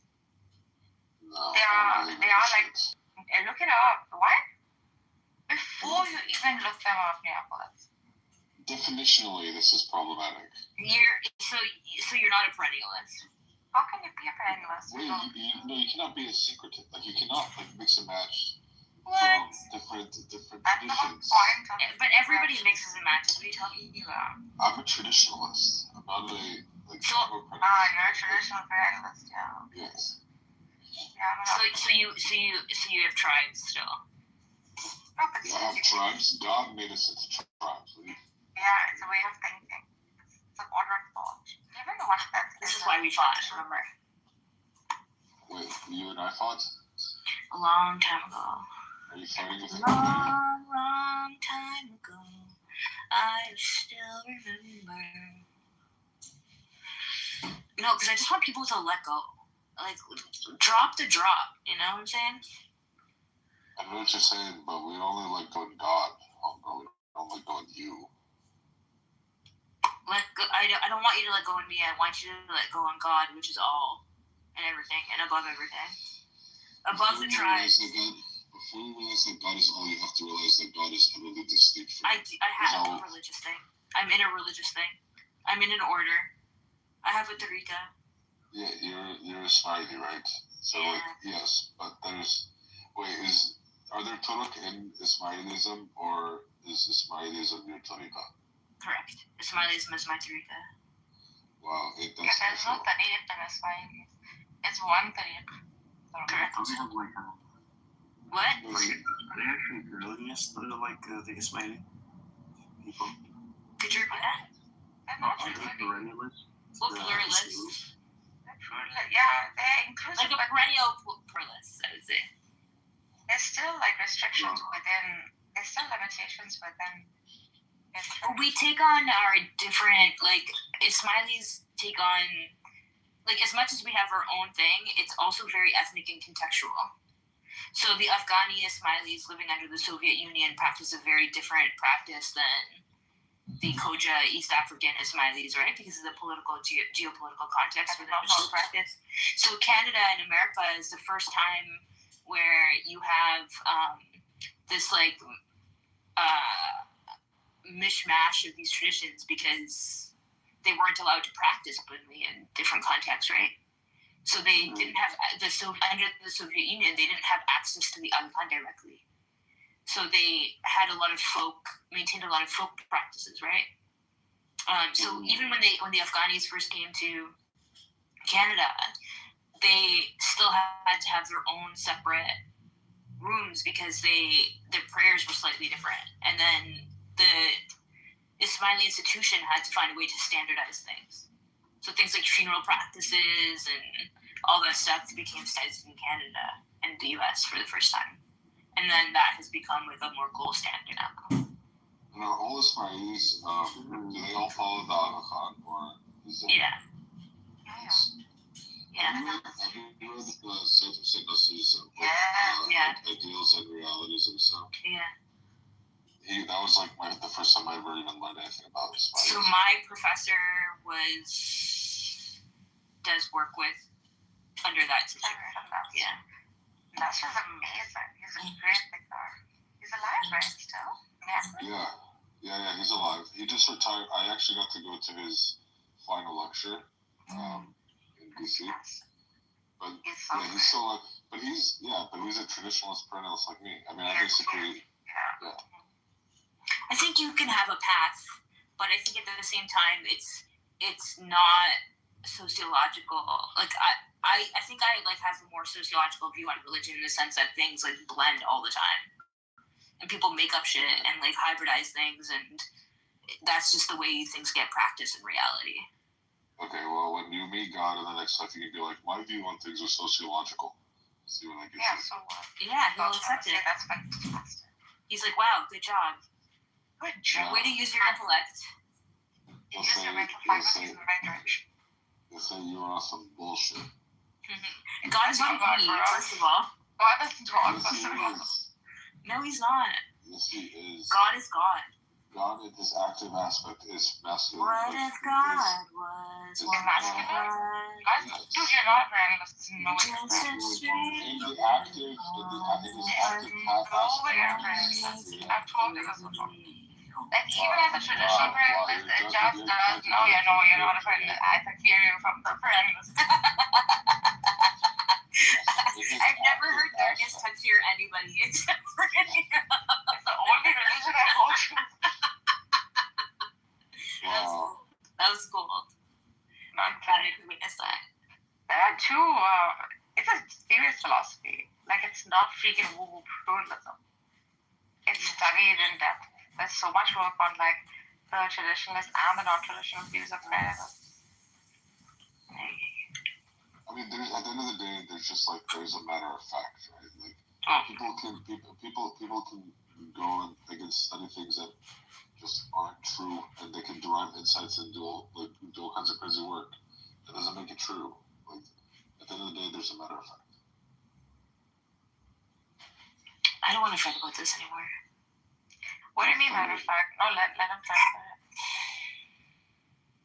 No. They are like. Look it up. What? Before you even look them up, Neapolis. Definitionally, this is problematic. So you're not a perennialist. How can you be a perennialist? Wait, you cannot be a secretive. Like you cannot mix and match What? different traditions. But everybody mixes and matches. What are you talking about? I'm a traditionalist. I'm not a you're a traditional perennialist, yeah. Yes. Yeah, so you have tribes still. No, but I have tribes. God made us into tribes. Yeah, it's a way of thinking. It's an order of thought. Even what that This is why we fought, remember? Wait, you and I fought? A long time ago. Are you fighting with Long time ago. I still remember. No, because I just want people to let go. Like, drop the drop, you know what I'm saying? I know what you're saying, but we only let go in God. We don't let go in you. Let go. I don't want you to let go in me. I want you to let go on God, which is all and everything and above everything. Above the tribes. Before you realize that God is all, you have to realize that God is utterly distinct from I have a religious thing. I'm in a religious thing. I'm in an order. I have a tariqa. Yeah, you're a Ismaili, right? So yeah. like, yes, but are there turuq in Ismailism, or is Ismailism your tariqa? Correct. Ismailism is my tariqa. Wow, there's no tariq in Ismailis. It's one tariq. Correct. What? Are they actually religious, like the Ismaili people? Could you repeat that? They're not Are they perennialists? What pluralists? Yeah, they're inclusive. Like a perennial pluralist, I would say. There's still like restrictions within. There's still limitations within. We take on our different, like, Ismailis take on, like, as much as we have our own thing, it's also very ethnic and contextual. So the Afghani Ismailis living under the Soviet Union practice a very different practice than the Koja East African Ismailis, right? Because of the geopolitical context for the practice. So Canada and America is the first time where you have this like mishmash of these traditions because they weren't allowed to practice openly in different contexts, right? So they didn't have under the Soviet Union, they didn't have access to the Aga directly. So they had maintained a lot of folk practices, right? So even when the Afghanis first came to Canada, they still had to have their own separate rooms because their prayers were slightly different. And then the Ismaili institution had to find a way to standardize things. So things like funeral practices and all that stuff became standards in Canada and the US for the first time. And then that has become like a more gold standard now. And are all Ismailis, do they all follow the Aga Khan, or is it? Yeah. Have you read the Saint of St. Nasi's ideals and realities and stuff? Yeah. That was like the first time I ever even learned anything about Ismailis. So my professor does work with under that teacher. Yeah. That's just amazing. He's a great thinker. He's alive, right? Still? Yeah, he's alive. He just retired. I actually got to go to his final lecture in BC. But he's still alive. But he's a traditionalist perennialist like me. I mean, I basically, I think you can have a path, but I think at the same time, it's not sociological. Like I think I like have a more sociological view on religion in the sense that things like blend all the time, and people make up shit and like hybridize things, and that's just the way things get practiced in reality. Okay, well, when you meet God in the next life, you can be like, my view on things are sociological. See what I get? So what? Yeah, he'll accept it. That's fantastic. He's like, wow, good job. Good job. Way to use your intellect. You use your mental faculties in the right direction. They say you're on some bullshit. God is not me, first of all. God is not, first of all. No, he's not. Yes, he is. God is God. God in his active aspect is masculine. What if God was masculine? Dude, you're not very listening. No, in his active capacity. I've told you this before. Like, even as a traditional paralyst, it just does. No, you're not a paralyst. I can hear you from the paralyst. I've never heard darkness touch hear anybody except for India. It's the only religion I hold to. Wow. That was cool. I'm glad I could witness that. There are two, it's a serious philosophy. Like, it's not freaking woo-woo pluralism. It's studied in depth. There's so much work on, like, the traditionalist and the non-traditional views of America. I mean, at the end of the day, there's a matter of fact, right? Like, people can go and they can study things that just aren't true, and they can derive insights and do all kinds of crazy work. That doesn't make it true. Like, at the end of the day, there's a matter of fact. I don't want to fight about this anymore. What do you mean matter of fact? No, let him talk about it.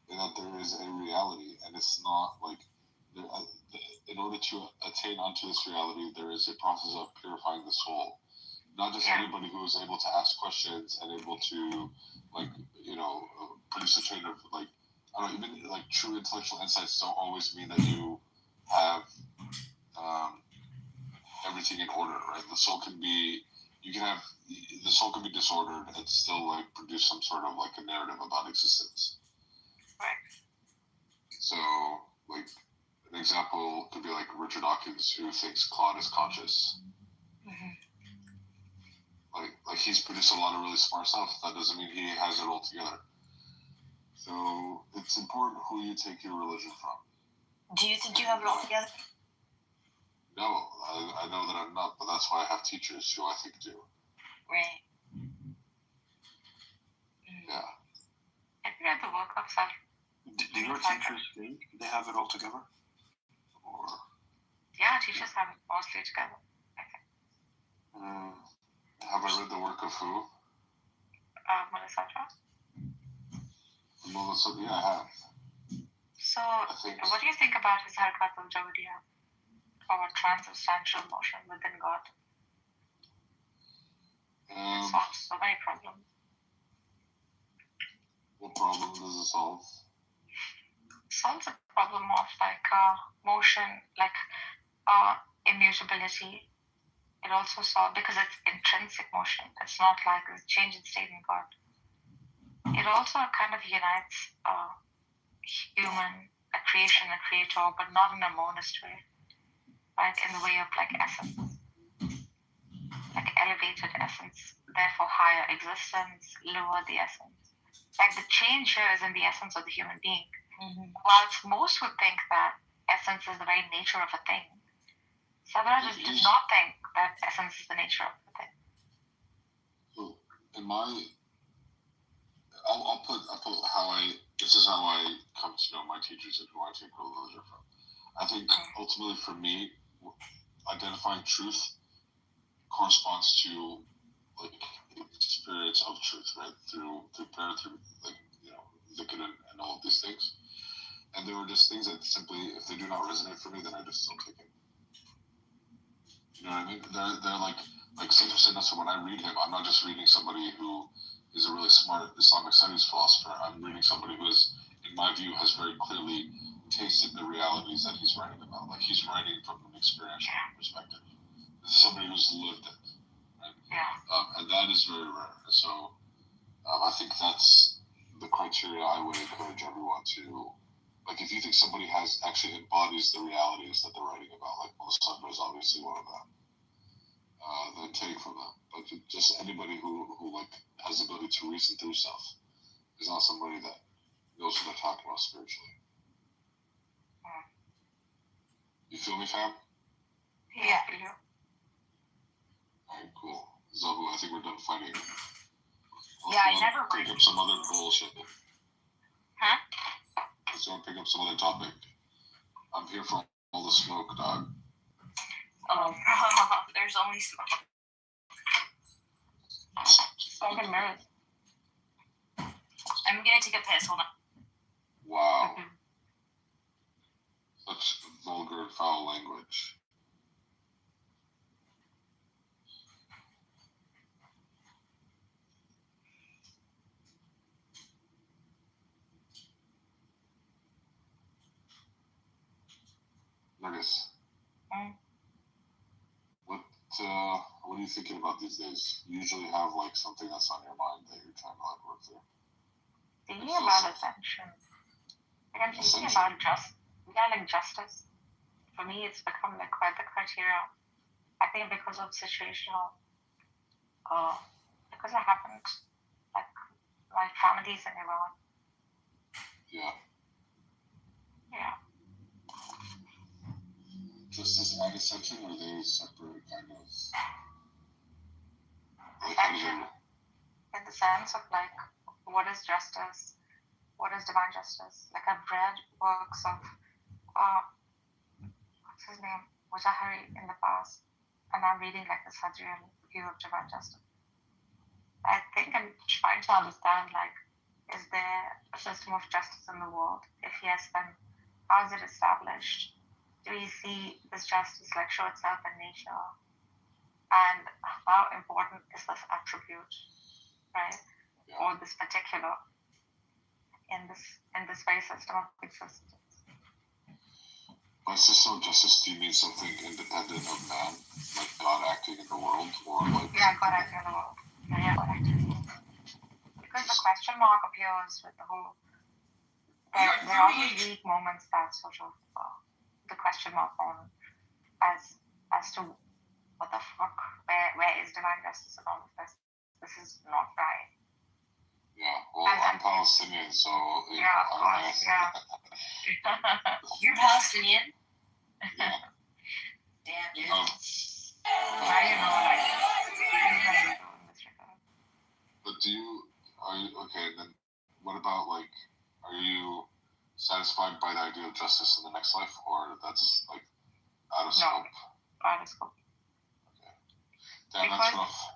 And that there is a reality, and it's not like in order to attain onto this reality, there is a process of purifying the soul. Not just anybody who is able to ask questions and able to, produce a train of, even true intellectual insights don't always mean that you have everything in order, right? The soul can be disordered and still, produce some sort of, a narrative about existence. Right. So, an example could be Richard Dawkins, who thinks Claude is conscious. Like he's produced a lot of really smart stuff. That doesn't mean he has it all together. So it's important who you take your religion from. Do you think you have it all together? No, I know that I'm not, but that's why I have teachers who I think do. Right. Yeah. Have you read the work of self? Do your teachers think they have it all together? Or? Yeah, teachers have it mostly together, I think. Have I read the work of who? Melissa. Melissa, yeah, I have. So, what do you think about his Harkat al-Jawdiya? or transubstantial motion within God? It solves so many problems. What problem does it solve? Solves a problem of motion, immutability. It also solves because it's intrinsic motion. It's not like a change in state in God. It also kind of unites human, a creation, a creator, but not in a monist way, right? In the way of essence, like elevated essence, therefore higher existence, lower the essence. Like the change here is in the essence of the human being. Mm-hmm. Whilst most would think that essence is the very nature of a thing, Savaraj did not think that essence is the nature of the thing. So, I'll put how this is how I come to know my teachers and who I take religion from. I think ultimately for me, identifying truth corresponds to experience of truth, right? Through prayer, through dhikr and all of these things. And there were just things that simply, if they do not resonate for me, then I just don't take it. You know what I mean? They're like Saint Hussein. So when I read him, I'm not just reading somebody who is a really smart Islamic studies philosopher. I'm reading somebody who is, in my view, has very clearly tasted the realities that he's writing about. Like he's writing from an experiential perspective. This is somebody who's lived it, right? Yeah. And that is very rare. So I think that's the criteria I would encourage everyone to, if you think somebody actually embodies the realities that they're writing about, like Muhammad is obviously one of them, then take from them. But just anybody who has the ability to reason through stuff is not somebody that knows what they're talking about spiritually. You feel me, fam? Yeah, I do. Alright, cool. Zabu, I think we're done fighting. I never pick up some other bullshit. Huh? Let's go pick up some other topic. I'm here for all the smoke, dog. Oh, there's only smoke. Smoke and mirrors. I'm gonna take a piss. Hold on. Wow. Such vulgar and foul language. Nergis. What are you thinking about these days? You usually have something that's on your mind that you're trying to work through. Thinking about ascension. I'm thinking about justice. For me, it's become quite the criteria. I think because of situational, because it happened, my family's in Iran. Yeah. Yeah. Justice and ascension, or are they separate kind of? Ascension, in the sense of what is justice? What is divine justice? I've read works of, what's his name, Mujahari in the past, and I'm reading the Sadrian view of divine justice. I think I'm trying to understand, is there a system of justice in the world? If yes, then how is it established? Do we see this justice show itself in nature? And how important is this attribute, right? Yeah. Or this particular in this very system of existence? By system of justice, do you mean something independent of man, like God acting in the world, or Yeah, God acting in the world. Yeah, God acting in the world. Because the question mark appears with the whole. There are these weak moments that sort of the question mark on as to what the fuck, where is divine justice in all of this? This is not right. Yeah, well, I'm Palestinian, so yeah, of course, yeah. You're Palestinian? Yeah. Damn, dude. Now you know, But okay, then what about, are you satisfied by the idea of justice in the next life, or that's, out of scope? No, out of scope. Okay. Damn, that's rough.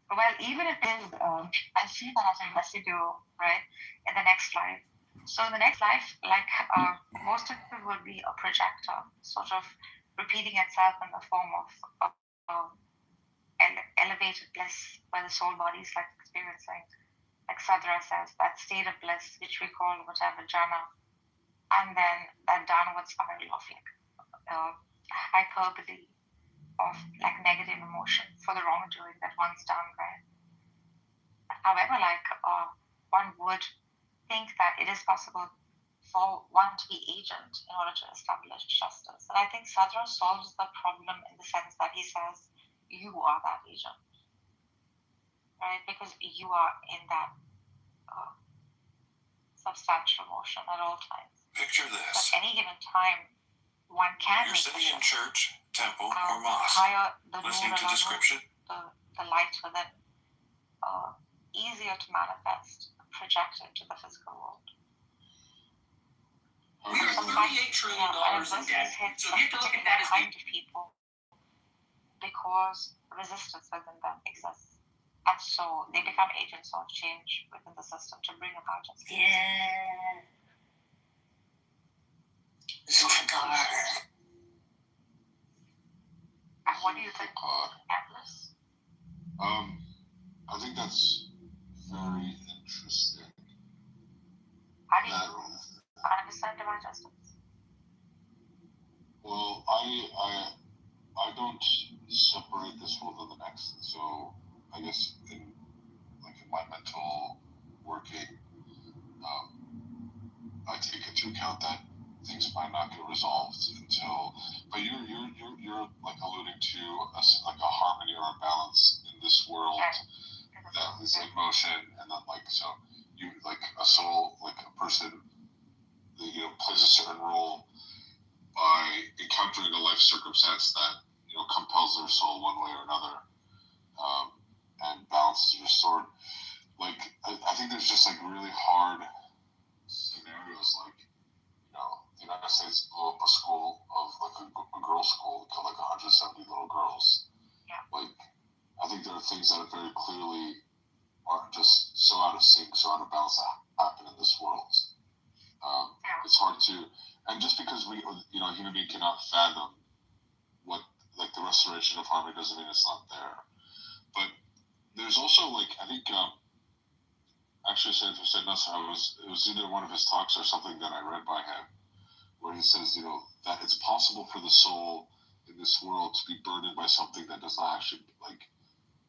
Well, even if it is, I see that as a residue, right, in the next life. So in the next life, most of it will be a projector, sort of repeating itself in the form of elevated bliss, where the soul body is like experiencing, like Sadhra says, that state of bliss which we call whatever jhana, and then that downward spiral of like hyperbole of like negative emotion for the wrongdoing that one's done, right? However, like one would think that it is possible for one to be agent in order to establish justice. And I think Sadhra solves the problem in the sense that he says, you are that agent, right? Because you are in that substantial motion at all times. Picture this. At any given time, one can You're make sitting in church, temple, or the mosque, higher the listening to nura, description. the light within, easier to manifest, project into the physical world. We are $38 trillion in debt, so you have to look at that as kind of people because resistance within them exists. And so they become agents of change within the system to bring about justice. Yeah. Zulfikar. And what do you think? Atlas? I think that's very interesting. How do you understand divine justice? Well, I don't separate this world and the next. So I guess in my mental working, I take into account that things might not get resolved until. But you're like alluding to a harmony or a balance in this world that is in motion, and then so you like a soul, like a person, plays a certain role by encountering a life circumstance that compels their soul one way or another, and balance is restored. I think there's just really hard scenarios, the United States blew up a school of a girls' school, killed 170 little girls. Yeah. I think there are things that are very clearly are just so out of sync, so out of balance that happen in this world. It's hard to, and just because we, human being cannot fathom what, the restoration of harmony doesn't mean it's not there. But there's also, I think, actually, Saint Nasser, it was either one of his talks or something that I read by him, where he says, that it's possible for the soul in this world to be burdened by something that does not actually,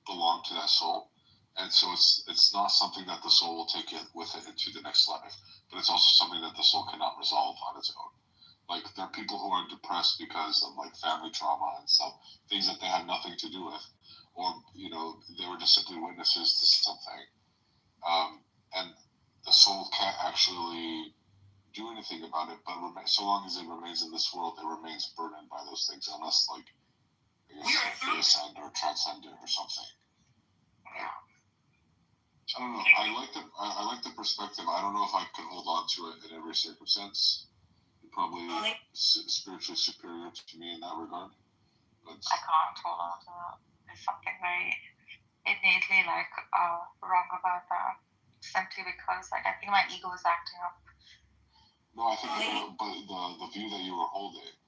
belong to that soul. And so it's not something that the soul will take it with it into the next life, but it's also something that the soul cannot resolve on its own. There are people who are depressed because of family trauma and stuff, things that they had nothing to do with, or they were just simply witnesses to something, and the soul can't actually do anything about it. But so long as it remains in this world, it remains burdened by those things, unless I guess they ascend or transcend it or something. I don't know. I like the perspective. I don't know if I could hold on to it in every circumstance. You're probably spiritually superior to me in that regard. But I can't hold on to that. There's something very innately wrong about that. Simply because I think my ego is acting up. No, I think the view that you were holding,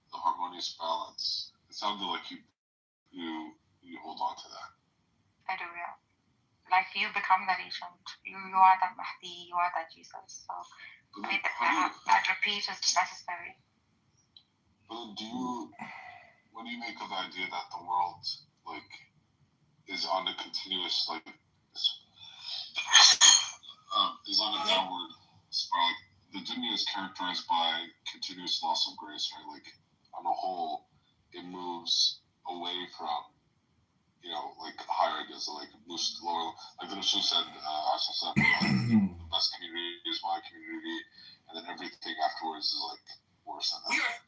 the harmonious balance, it sounded like you hold on to that. I do, yeah. You become that agent. You are that Mahdi, you are that Jesus. So that repeat is necessary. But what do you make of the idea that the world is on a continuous is on a downward spiral? The dunya is characterized by continuous loss of grace, right? On a whole, it moves away from higher ideas, boost lower. The Rasul said, the best community is my community, and then everything afterwards is worse than that.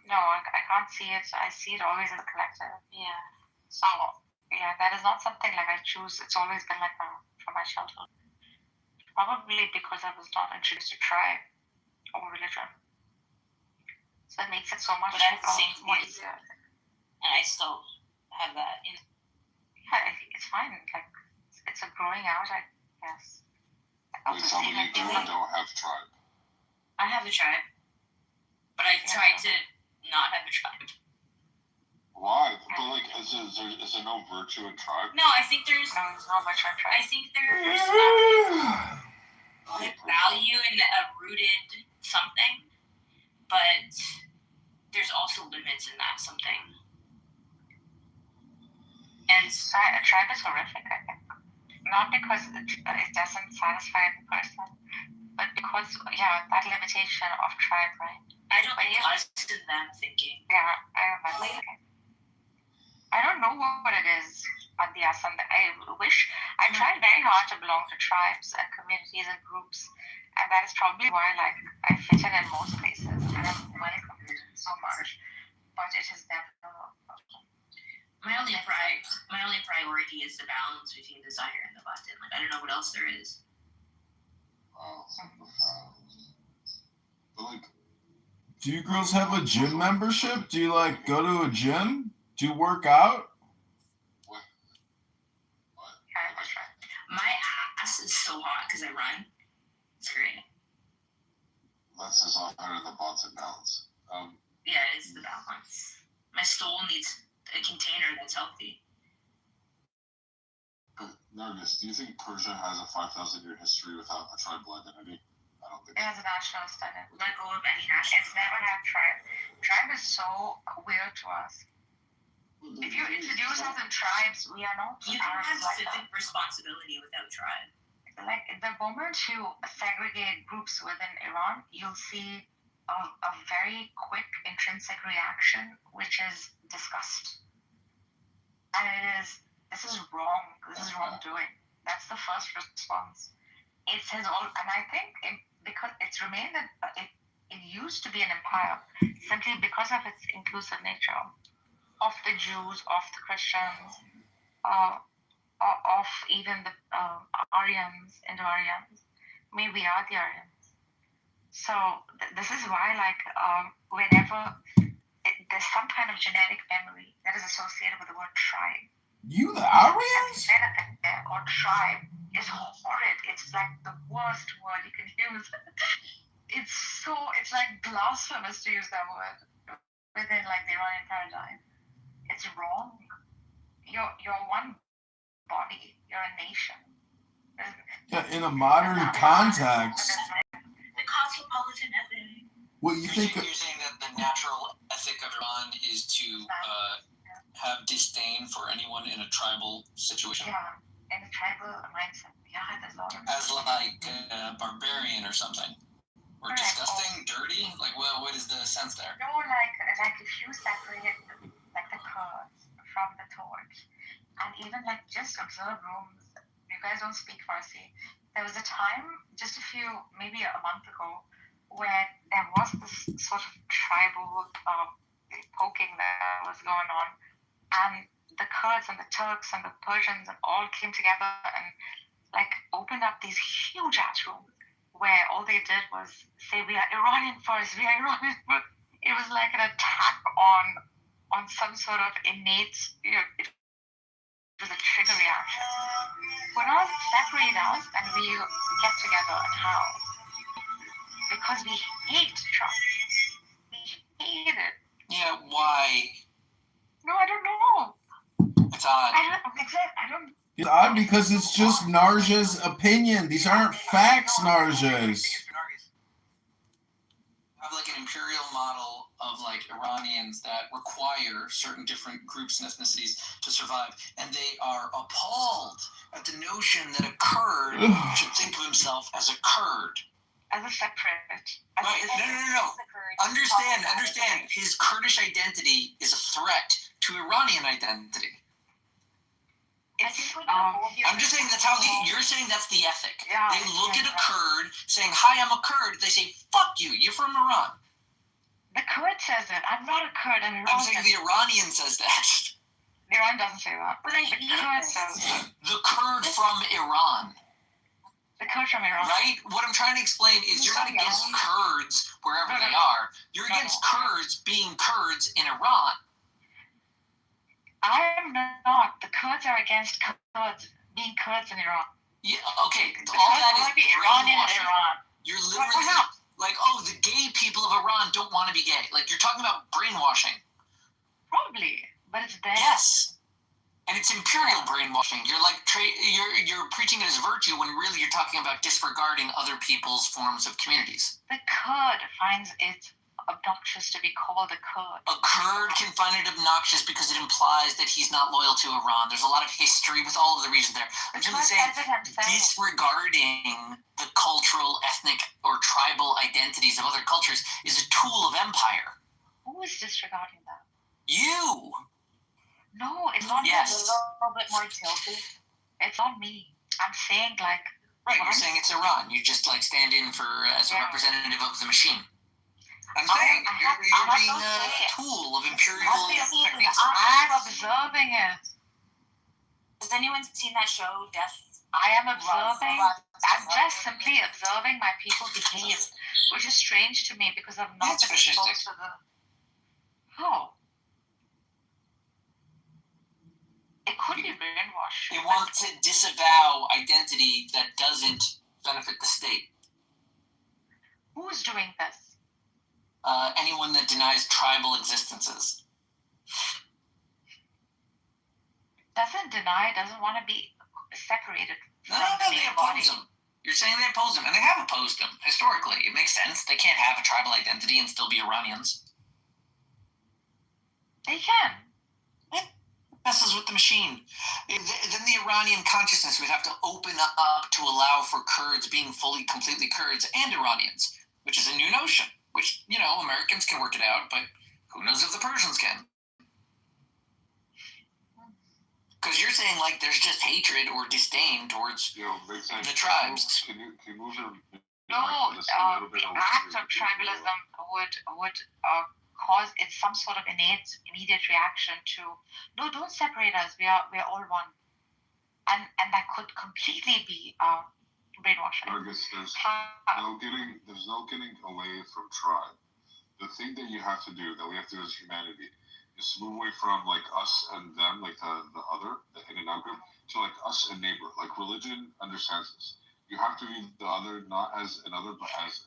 No, I can't see it. I see it always as a collective. Yeah. So, that is not something I choose. It's always been that from my childhood. Probably because I was not introduced to tribe or religion. So it makes it so much more easier. And I still have that. Yeah, it's fine. It's a growing out, I guess. Wait, tell me you don't have tribe. I have a tribe, but I try to not have a tribe. Why? But like, is there no virtue in tribe? No, I think there's No virtue in tribe. I think there's value in a rooted something, but there's also limits in that something. And a tribe is horrific, I think. Not because it doesn't satisfy the person, but because, that limitation of tribe, right? I don't think us and them thinking. Yeah, I don't know what it is on the us and I tried very hard to belong to tribes and communities and groups, and that is probably why, like, I fit in most places, and I'm welcomed so much, but it has never My only priority is the balance between desire and the button. Like, I don't know what else there is. But like, do you girls have a gym membership? Do you like go to a gym? Do you work out? My ass is so hot because I run. It's great. that's just all part of the bots and balance. Yeah, it is the balance. My soul needs a container that's healthy. But Nargis, do you think Persia has a 5,000-year history without a tribal identity? I don't think It has a national status. Let go of any national. It's never had tribe. Tribe is so weird to us. If you introduce us in tribes, we are not. You can have civic responsibility without tribe. Like, the moment you segregate groups within Iran, you'll see a very quick intrinsic reaction, which is disgust. And this is wrong. This is wrongdoing. That's the first response. It says all, and I think because it's remained it used to be an empire simply because of its inclusive nature, of the Jews, of the Christians, of even the Aryans, Indo-Aryans. We are the Aryans. So this is why, like, whenever there's some kind of genetic memory that is associated with the word tribe. You the Aryans? Or tribe is horrid. It's like the worst word you can use. It's like blasphemous to use that word within, like, the Iranian paradigm. It's wrong. You're one body. You're a nation. Yeah, in a modern context. The cosmopolitan ethic. What you think? You're saying that the natural ethic of Iran is to have disdain for anyone in a tribal situation? Yeah, in a tribal mindset. Yeah, there's a lot of... As like a barbarian or something? Or disgusting, dirty? Like, what is the sense there? No, like if you separate the Kurds from the Turks, and even like just observe rooms, you guys don't speak Farsi. There was a time, just maybe a month ago, where there was this sort of tribal poking that was going on, and the Kurds and the Turks and the Persians and all came together and like opened up these huge ass rooms where all they did was say, "We are Iranian first, we are Iranian first." It was like an attack on some sort of innate, it was a trigger reaction. When us separate us and we get together, and how? Because we hate Trump. We hate it. Yeah, why? No, I don't know. It's odd. I don't. It's odd because it's just Narja's opinion. These aren't facts, Narja's. Have like an imperial model of like Iranians that require certain different groups and ethnicities to survive, and they are appalled at the notion that a Kurd should think of himself as a Kurd. As a separate. Right? No. Understand. His Kurdish identity is a threat to Iranian identity. I'm just saying that's how you're saying that's the ethic. Yeah, they look at a Kurd saying, "Hi, I'm a Kurd." They say, "Fuck you. You're from Iran." The Kurd says it. I'm not a Kurd. I'm saying the Iranian says that. The Iran doesn't say that. But the Kurd says that. The Kurd from Iran. The Kurd from Iran. Right? What I'm trying to explain is you're not against Kurds wherever they are. You're against Kurds being Kurds in Iran. I'm not. The Kurds are against Kurds being Kurds in Iran. Yeah, okay. All that is Iranian in Iran. You're literally like, oh, the gay people of Iran don't want to be gay. Like, you're talking about brainwashing. Probably, but it's there. Yes. And it's imperial brainwashing. You're like you're preaching it as virtue when really you're talking about disregarding other people's forms of communities. The Kurd finds it obnoxious to be called a Kurd. A Kurd can find it obnoxious because it implies that he's not loyal to Iran. There's a lot of history with all of the regions there. I'm simply saying disregarding the cultural, ethnic, or tribal identities of other cultures is a tool of empire. Who is disregarding that? You! No, it's not yes. me. It's a little bit more tilted. It's not me. I'm saying like... Right, you're saying it's Iran. You just like stand in for as a representative of the machine. I'm saying you're being a tool of imperial techniques. I'm observing it. Has anyone seen that show, Death? I am observing. I'm just simply observing my people behave, which is strange to me because I'm not exposed to the... How? It could be brainwashed. It wants to disavow identity that doesn't benefit the state. Who is doing this? Anyone that denies tribal existences. Doesn't deny, doesn't want to be separated. No, they oppose them. You're saying they oppose them, and they have opposed them historically. It makes sense. They can't have a tribal identity and still be Iranians. They can. It messes with the machine. Then the Iranian consciousness would have to open up to allow for Kurds being fully, completely Kurds and Iranians, which is a new notion. Which, you know, Americans can work it out, but who knows if the Persians can? Because you're saying, like, there's just hatred or disdain towards the tribes. Can you move your... No, the act of tribalism would cause it's some sort of innate, immediate reaction to, no, don't separate us, we're all one. And that could completely be... brainwashing. Marcus, there's no getting away from tribe. The thing that you have to do, that we have to do as humanity, is to move away from like us and them, like the other, the in and out group, to like us and neighbor. Like religion understands this. You have to be the other, not as another, but as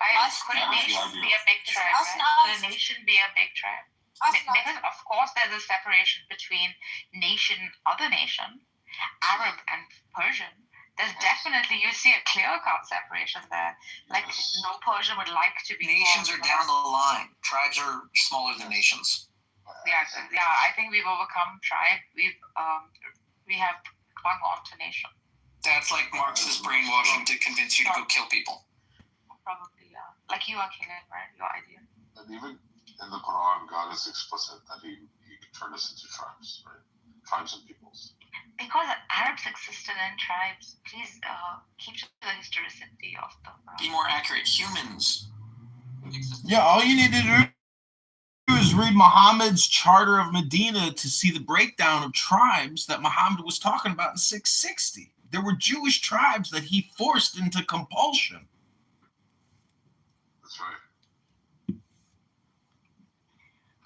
could a nation be a big tribe? Could a nation be a big tribe? Because of course there's a separation between nation, other nation, Arab and Persian. There's definitely, you see a clear-cut separation there. Like, no Persian would like to be... Nations are down the line. Tribes are smaller than nations. Yeah, I think we've overcome tribe. We have clung on to nation. That's like Marxist brainwashing to convince you to go kill people. Probably, yeah. Like you are killing, right? Your idea. And even in the Quran, God is explicit that he turned us into tribes, right? Tribes and peoples. Because Arabs existed in tribes, please keep to the historicity of the... Be more accurate. Humans. Yeah, all you need to do is read Muhammad's Charter of Medina to see the breakdown of tribes that Muhammad was talking about in 660. There were Jewish tribes that he forced into compulsion. That's right.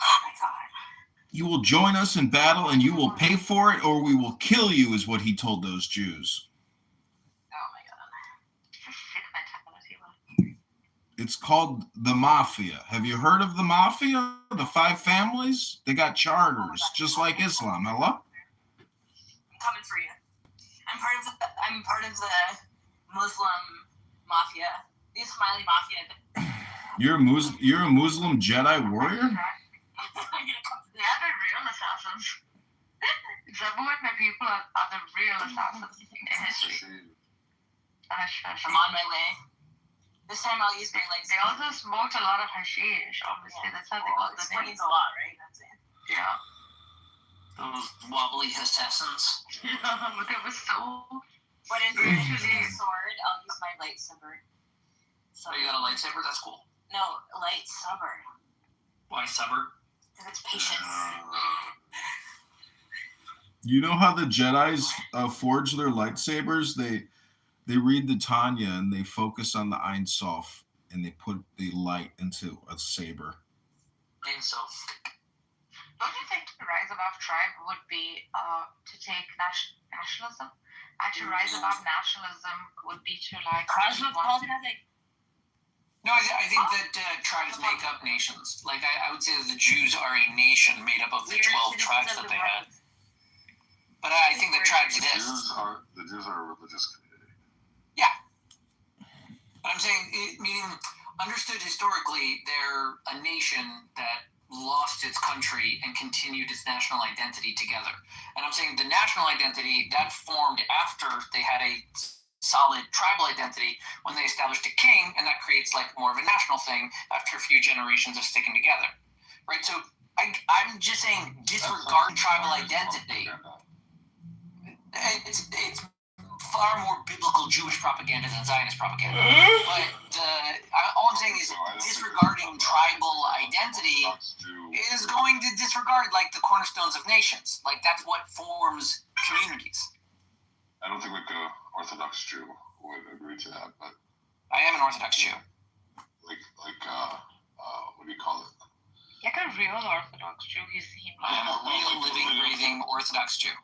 Oh my God. You will join us in battle and you will pay for it or we will kill you, is what he told those Jews. Oh my God. It's a sick mentality. It's called the Mafia. Have you heard of the Mafia? The 5 families? They got charters, just like Islam. Hello? I'm coming for you. I'm part of the Muslim Mafia. The Ismaili Mafia. You're a Muslim Jedi warrior? Yeah, they're real assassins. Zabu and my people are the real assassins in history. I'm on my way. This time I'll use my legs. They also smoked a lot of hashish, obviously. Yeah. That's how they got the name. Explains a lot, right? That's it. Yeah. Those wobbly assassins. Yeah, but they were so... But instead of using a sword, I'll use my lightsaber. So you got a lightsaber? That's cool. No, lightsaber. Why saber? Because it's patience. You know how the Jedis forge their lightsabers? They read the Tanya and they focus on the Ein Sof and they put the light into a saber. Ein Sof. Don't you think to rise above tribe would be to take nationalism? And to rise above nationalism would be to like... Cosmopolitan. No, I think that tribes make up nations. Like, I would say that the Jews are a nation made up of the 12 tribes that they had. But I think that tribes exist. The Jews are a religious community. Yeah. But I'm saying, meaning, understood historically, they're a nation that lost its country and continued its national identity together. And I'm saying the national identity, that formed after they had a solid tribal identity when they established a king, and that creates like more of a national thing after a few generations of sticking together. Right? So I'm just saying disregard tribal identity. It's far more biblical Jewish propaganda than Zionist propaganda. But all I'm saying is disregarding tribal identity is going to disregard like the cornerstones of nations. Like that's what forms communities. I don't think like an Orthodox Jew would agree to that, but I am an Orthodox Jew. What do you call it? Like a real Orthodox Jew, I am a real, living, breathing Orthodox Jew.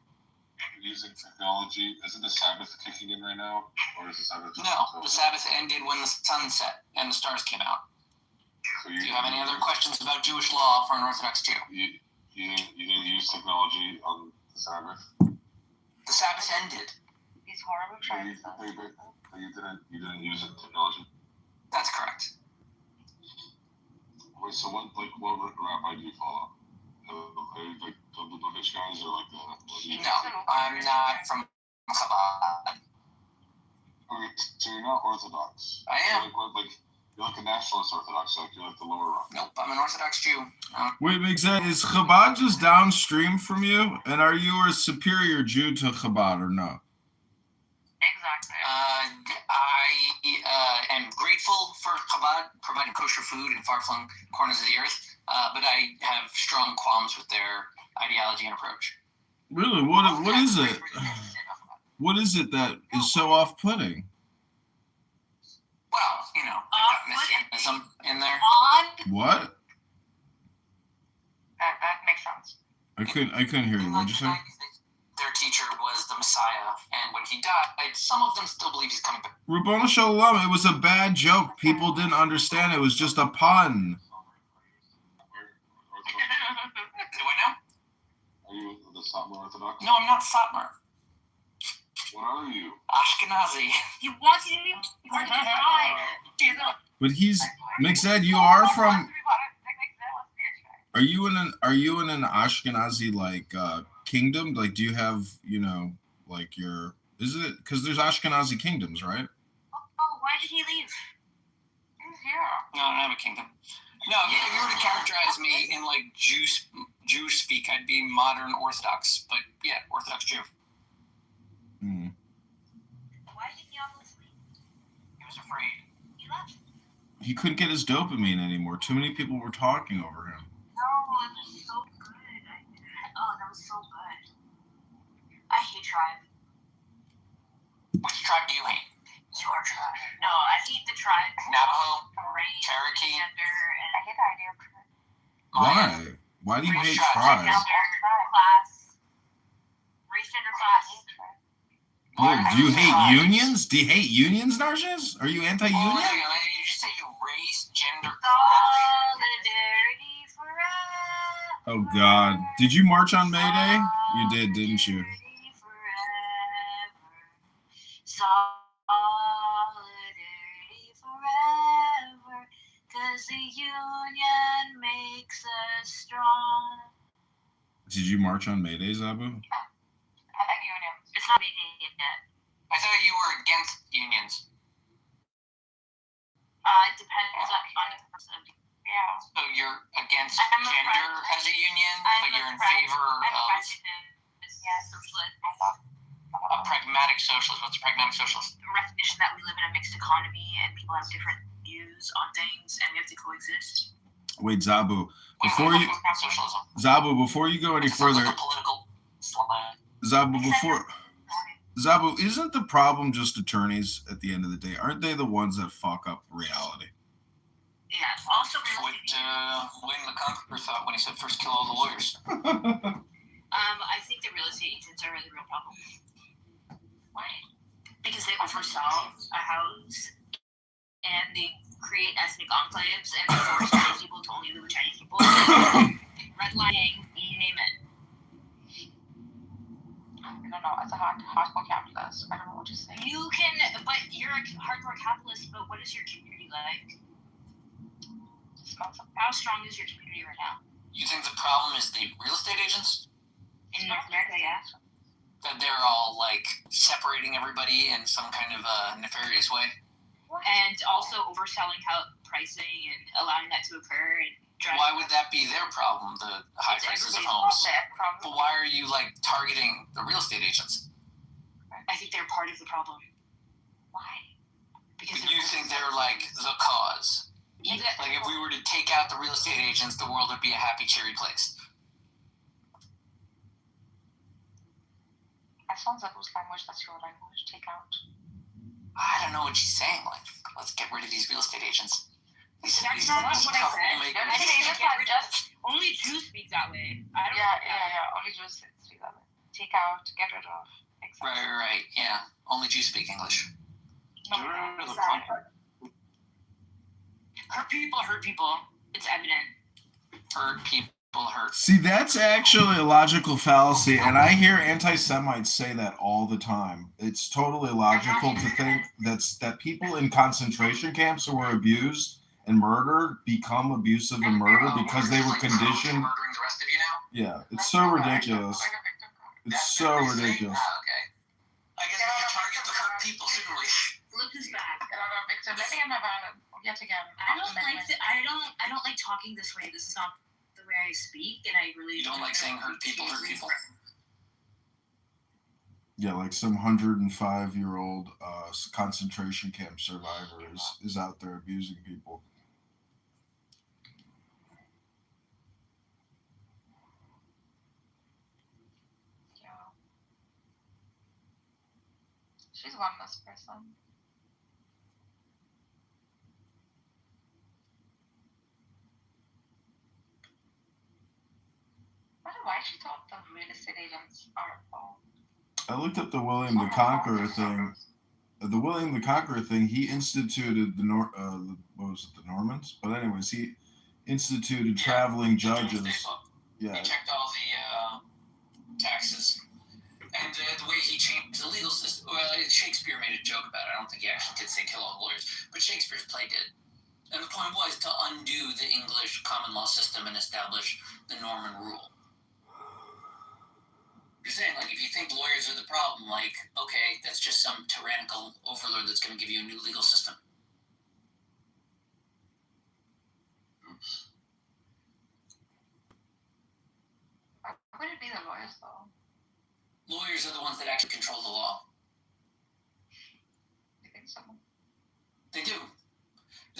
Using technology, isn't the Sabbath kicking in right now, or is the Sabbath? No, the Sabbath ended when the sun set and the stars came out. So do you have any other questions about Jewish law for an Orthodox Jew? You didn't use technology on the Sabbath. The Sabbath ended. These horrible tribes. But you didn't use technology. That's correct. Wait, so what rabbi do you follow? Like the Lubavitch guys, or like the? No, I'm not from Chabad. Okay, so you're not Orthodox. I am. You're like a nationalist Orthodox, like you're like the lower rung. Nope, I'm an Orthodox Jew. Wait, is Chabad just downstream from you? And are you a superior Jew to Chabad or no? Exactly. I am grateful for Chabad providing kosher food in far-flung corners of the earth, but I have strong qualms with their ideology and approach. Really? What is it? What is it that is so off-putting? Well, you know, they've got messianism in there. What? That makes sense. I couldn't hear you. What'd you say? Their teacher was the Messiah, and when he died, some of them still believe he's coming back. Rabbana Shalom, it was a bad joke. People didn't understand. It was just a pun. Do I know? Are you the Satmar Orthodox? No, I'm not Satmar. What are you? Ashkenazi. He wants you to be part of the tribe. But Mixed, you are from. Are you in an Ashkenazi like kingdom? Like, do you have like your? Is it because there's Ashkenazi kingdoms, right? Oh, why did he leave? He's here. No, I don't have a kingdom. No, if you were to characterize me in like Jewish speak, I'd be modern Orthodox. But yeah, Orthodox Jew. Mm. Why did he almost leave? He was afraid. He left. He couldn't get his dopamine anymore. Too many people were talking over him. No, it was so good. That was so good. I hate tribe. Which tribe do you hate? Your tribe. No, I hate the tribe. Navajo? Race, Cherokee? gender, and I hate the idea of tribe. Why? Why do you hate tribes? Class. Race, gender, class. Well, do you hate unions? Do you hate unions, Narcissus? Are you anti-union? Oh, you just say race, gender, Solidarity forever. Oh God! Did you march on May Day? You did, didn't you? Solidarity forever, 'cause the union makes us strong. Did you march on May Day, Zabu? I like union. It's not making it yet. I thought you were against unions. It depends on the person. Yeah. So you're against gender as a union, but you're in favor of socialist. A pragmatic socialist. What's a pragmatic socialist? The recognition that we live in a mixed economy and people have different views on things and we have to coexist. Wait, Zabu. Socialism. Zabu, before you go any further, Political slang. Zabu, isn't the problem just attorneys at the end of the day? Aren't they the ones that fuck up reality? Yeah. Also, what William the Conqueror thought when he said first kill all the lawyers. I think the real estate agents are the real problem. Why? Because they oversell a house and they create ethnic enclaves and force Chinese people to only live with Chinese people. Redlining, you name it. I don't know. As a hardcore capitalist, I don't know what to say. You can, but you're a hardcore capitalist. But what is your community like? How strong is your community right now? You think the problem is the real estate agents? In North America, yeah. That they're all like separating everybody in some kind of nefarious way? And also overselling pricing and allowing that to occur. And why would that be their problem, the high prices of homes? But why are you like targeting the real estate agents? I think they're part of the problem. Why? Because you think they're like the cause. Like if we were to take out the real estate agents, the world would be a happy, cheery place. That sounds like whose language? That's your language. Take out. I don't know what she's saying. Like, let's get rid of these real estate agents. That's not what I said. I didn't get rid of. Only Jews speak that way. I don't. Yeah. Only Jews speak that way. Take out. Get rid of. Exactly. Right. Yeah. Only Jews speak English. No, exactly. Hurt people. It's evident. Hurt people hurt. See, that's actually a logical fallacy, and I hear anti-Semites say that all the time. It's totally illogical to think that people in concentration camps who were abused and murdered become abusive and murdered because they were conditioned. Murdering the rest of you now? Yeah, it's so ridiculous. It's so ridiculous. Okay. I guess we should target the hurt people, shouldn't we? Look who's back. Yet again. I don't like talking this way. This is not the way I speak, and I really. You don't like saying hurt people. Yeah, like some 105-year-old concentration camp survivor is out there abusing people. Yeah. She's one less person. I don't know why she thought the real estate agents are wrong. I looked up the William the Conqueror thing. The William the Conqueror thing, he instituted the Normans? But anyways, he instituted traveling judges. Yeah. He checked all the taxes. And the way he changed the legal system, well, Shakespeare made a joke about it. I don't think he actually did say kill all the lawyers, but Shakespeare's play did. And the point was to undo the English common law system and establish the Norman rule. You're saying, like, if you think lawyers are the problem, like, okay, that's just some tyrannical overlord that's going to give you a new legal system. Oops. Why would it be the lawyers, though? Lawyers are the ones that actually control the law. You think so? They do.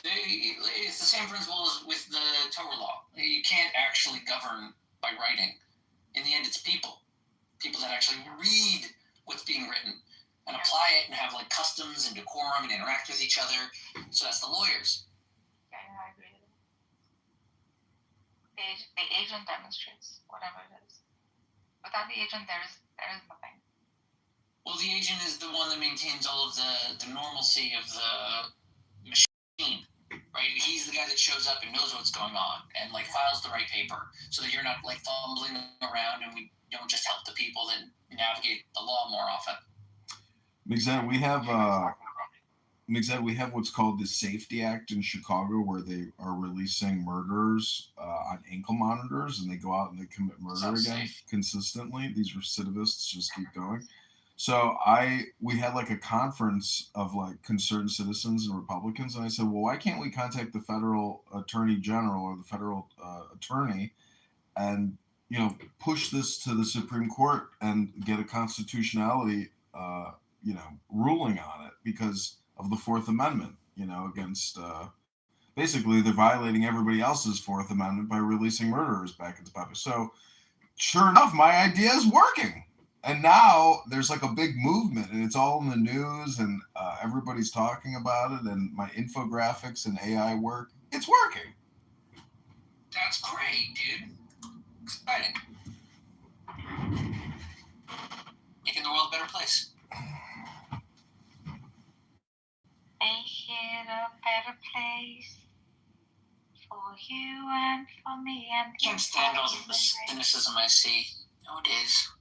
It's the same principle as with the Torah law. You can't actually govern by writing. In the end, it's people. People that actually read what's being written and apply it and have like customs and decorum and interact with each other. So that's the lawyers. Yeah, I agree. The agent demonstrates whatever it is. Without the agent, there is nothing. Well, the agent is the one that maintains all of the normalcy of the machine, right? He's the guy that shows up and knows what's going on and like files the right paper so that you're not like fumbling around and we don't just help the people that navigate the law more often. Mixed we have what's called the Safety Act in Chicago, where they are releasing murderers on ankle monitors, and they go out and they commit murder again consistently. These recidivists just keep going. So we had like a conference of like concerned citizens and Republicans, and I said, well, why can't we contact the federal attorney general or the federal attorney and push this to the Supreme Court and get a constitutionality ruling on it because of the Fourth Amendment, against basically they're violating everybody else's Fourth Amendment by releasing murderers back into public. So sure enough, my idea is working. And now there's like a big movement and it's all in the news and everybody's talking about it, and my infographics and AI work, it's working. That's great, dude. Exciting. Making the world a better place. Hey. it a better place for you and for me and Can't stand all the cynicism I see nowadays.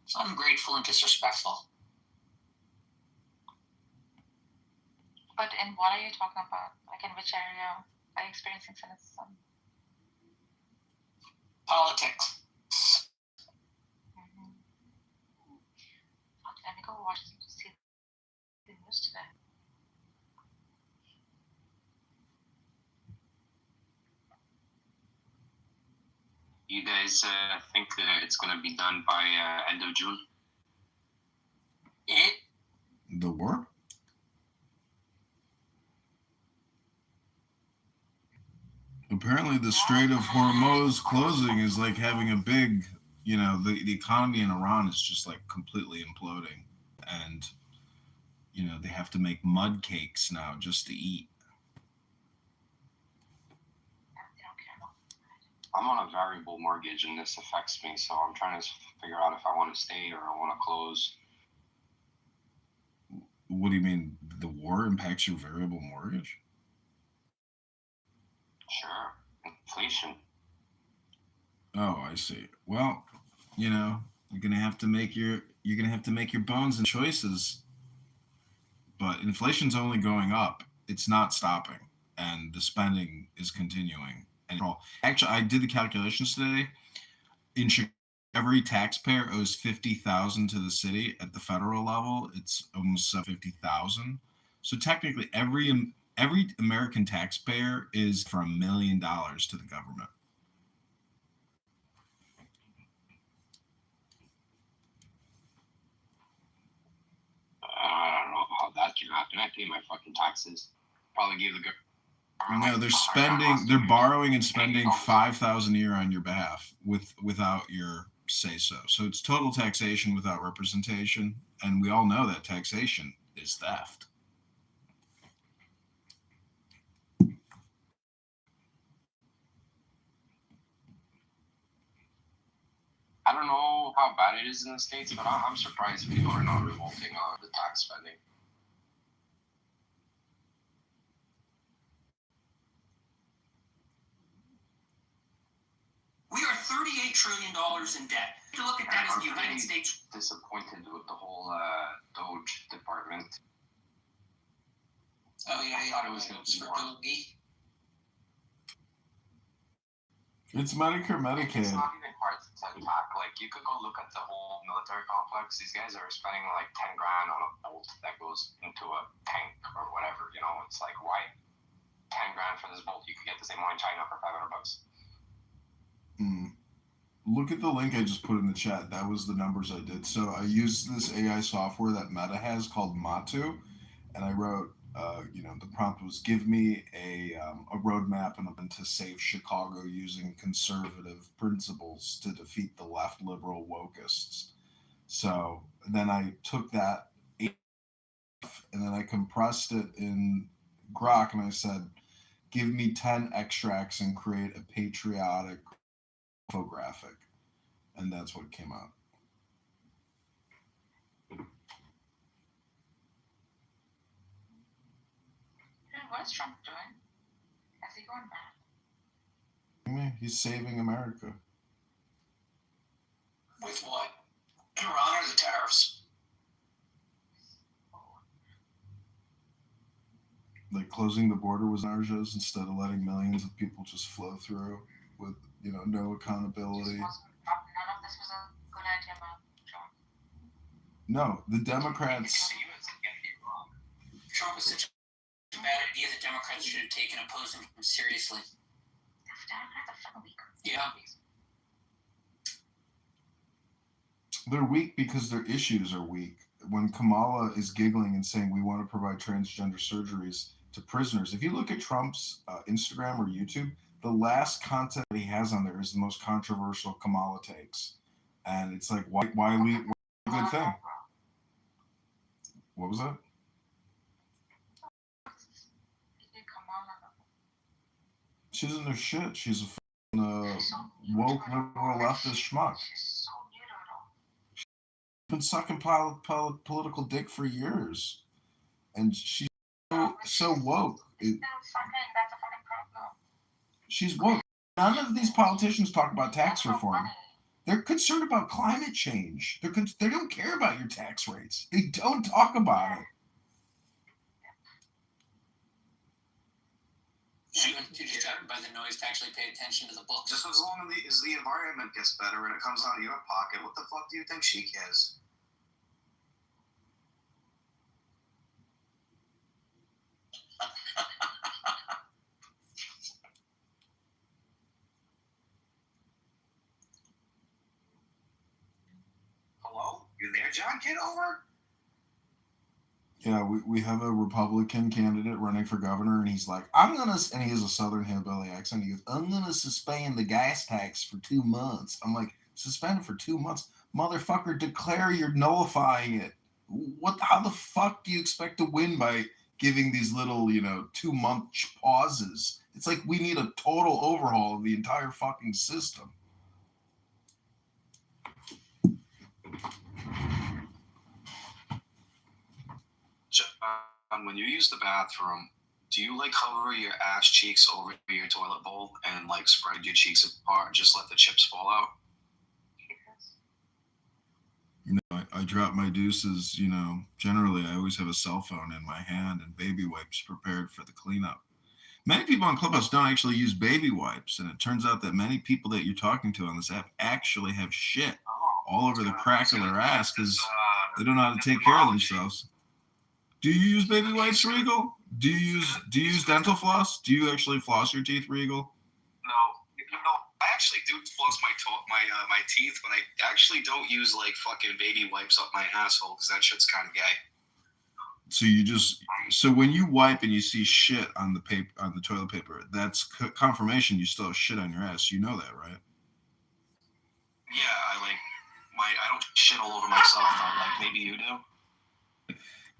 It's ungrateful and disrespectful. But in what are you talking about? Like in which area are you experiencing cynicism? Politics. Let me go watch to see the news today. You guys think it's going to be done by end of June? The war? Apparently the Strait of Hormuz closing is like having a big, the economy in Iran is just like completely imploding. And, they have to make mud cakes now just to eat. I'm on a variable mortgage and this affects me, so I'm trying to figure out if I want to stay or I want to close. What do you mean? The war impacts your variable mortgage? Sure. Inflation. Oh, I see. Well, you're gonna have to make your bones and choices. But inflation's only going up. It's not stopping. And the spending is continuing. And actually, I did the calculations today. In Chicago, every taxpayer owes $50,000 to the city. At the federal level, it's almost $50,000. So technically, every American taxpayer is for $1 million to the government. I don't know how that can happen. I pay my fucking taxes. Probably give the government. No, they're borrowing and spending $5,000 a year on your behalf without your say so. So it's total taxation without representation, and we all know that taxation is theft. I don't know how bad it is in the States, but I'm surprised people are not revolting on the tax spending. We are $38 trillion in debt. To look at that as the United States. Disappointed with the whole Doge department. Oh yeah, I thought it was for Doge. It's Medicare, Medicaid. It's not even hard to attack. Like, you could go look at the whole military complex. These guys are spending like $10,000 on a bolt that goes into a tank or whatever. It's like, why $10,000 for this bolt? You could get the same one in China for $500. Look at the link I just put in the chat. That was the numbers I did. So I used this AI software that Meta has called Matu, and I wrote, the prompt was give me a roadmap and to save Chicago using conservative principles to defeat the left liberal wokeists. So then I took that and then I compressed it in Grok and I said, give me 10 extracts and create a patriotic infographic. And that's what came out. What is Trump doing? Is he going back? He's saving America. With what? Iran or the tariffs? Like closing the border was narjas instead of letting millions of people just flow through with, no accountability. None of this was a good idea about Trump. No, the Democrats. Trump was such a bad idea that Democrats should have taken opposing him seriously. Yeah. They're weak because their issues are weak. When Kamala is giggling and saying we want to provide transgender surgeries to prisoners, if you look at Trump's Instagram or YouTube, the last content he has on there is the most controversial Kamala takes. And it's like, why leave a good thing? What was that? She doesn't know shit. She's a woke liberal leftist schmuck. been sucking political dick for years, and she's so woke. She's woke. None of these politicians talk about tax reform. They're concerned about climate change. They don't care about your tax rates. They don't talk about it. Too distracted by the noise to actually pay attention to the books. Just as long as the environment gets better and it comes out of your pocket, what the fuck do you think she cares? Hello? You there, John Kitover? Yeah, we have a Republican candidate running for governor, and he's like, and he has a Southern hillbilly accent. He goes, I'm going to suspend the gas tax for 2 months. I'm like, suspend it for 2 months? Motherfucker, declare you're nullifying it. How the fuck do you expect to win by giving these little, 2-month pauses? It's like we need a total overhaul of the entire fucking system. John, when you use the bathroom, do you cover your ass cheeks over your toilet bowl and spread your cheeks apart and just let the chips fall out? I drop my deuces, generally I always have a cell phone in my hand and baby wipes prepared for the cleanup. Many people on Clubhouse don't actually use baby wipes, and it turns out that many people that you're talking to on this app actually have shit all over the crack of their ass because they don't know how to take care of themselves. Do you use baby wipes, Regal? Do you use dental floss? Do you actually floss your teeth, Regal? No, I actually do floss my teeth, but I actually don't use fucking baby wipes up my asshole because that shit's kind of gay. So when you wipe and you see shit on the toilet paper, that's confirmation you still have shit on your ass. You know that, right? Yeah, I don't shit all over myself though. Maybe you do.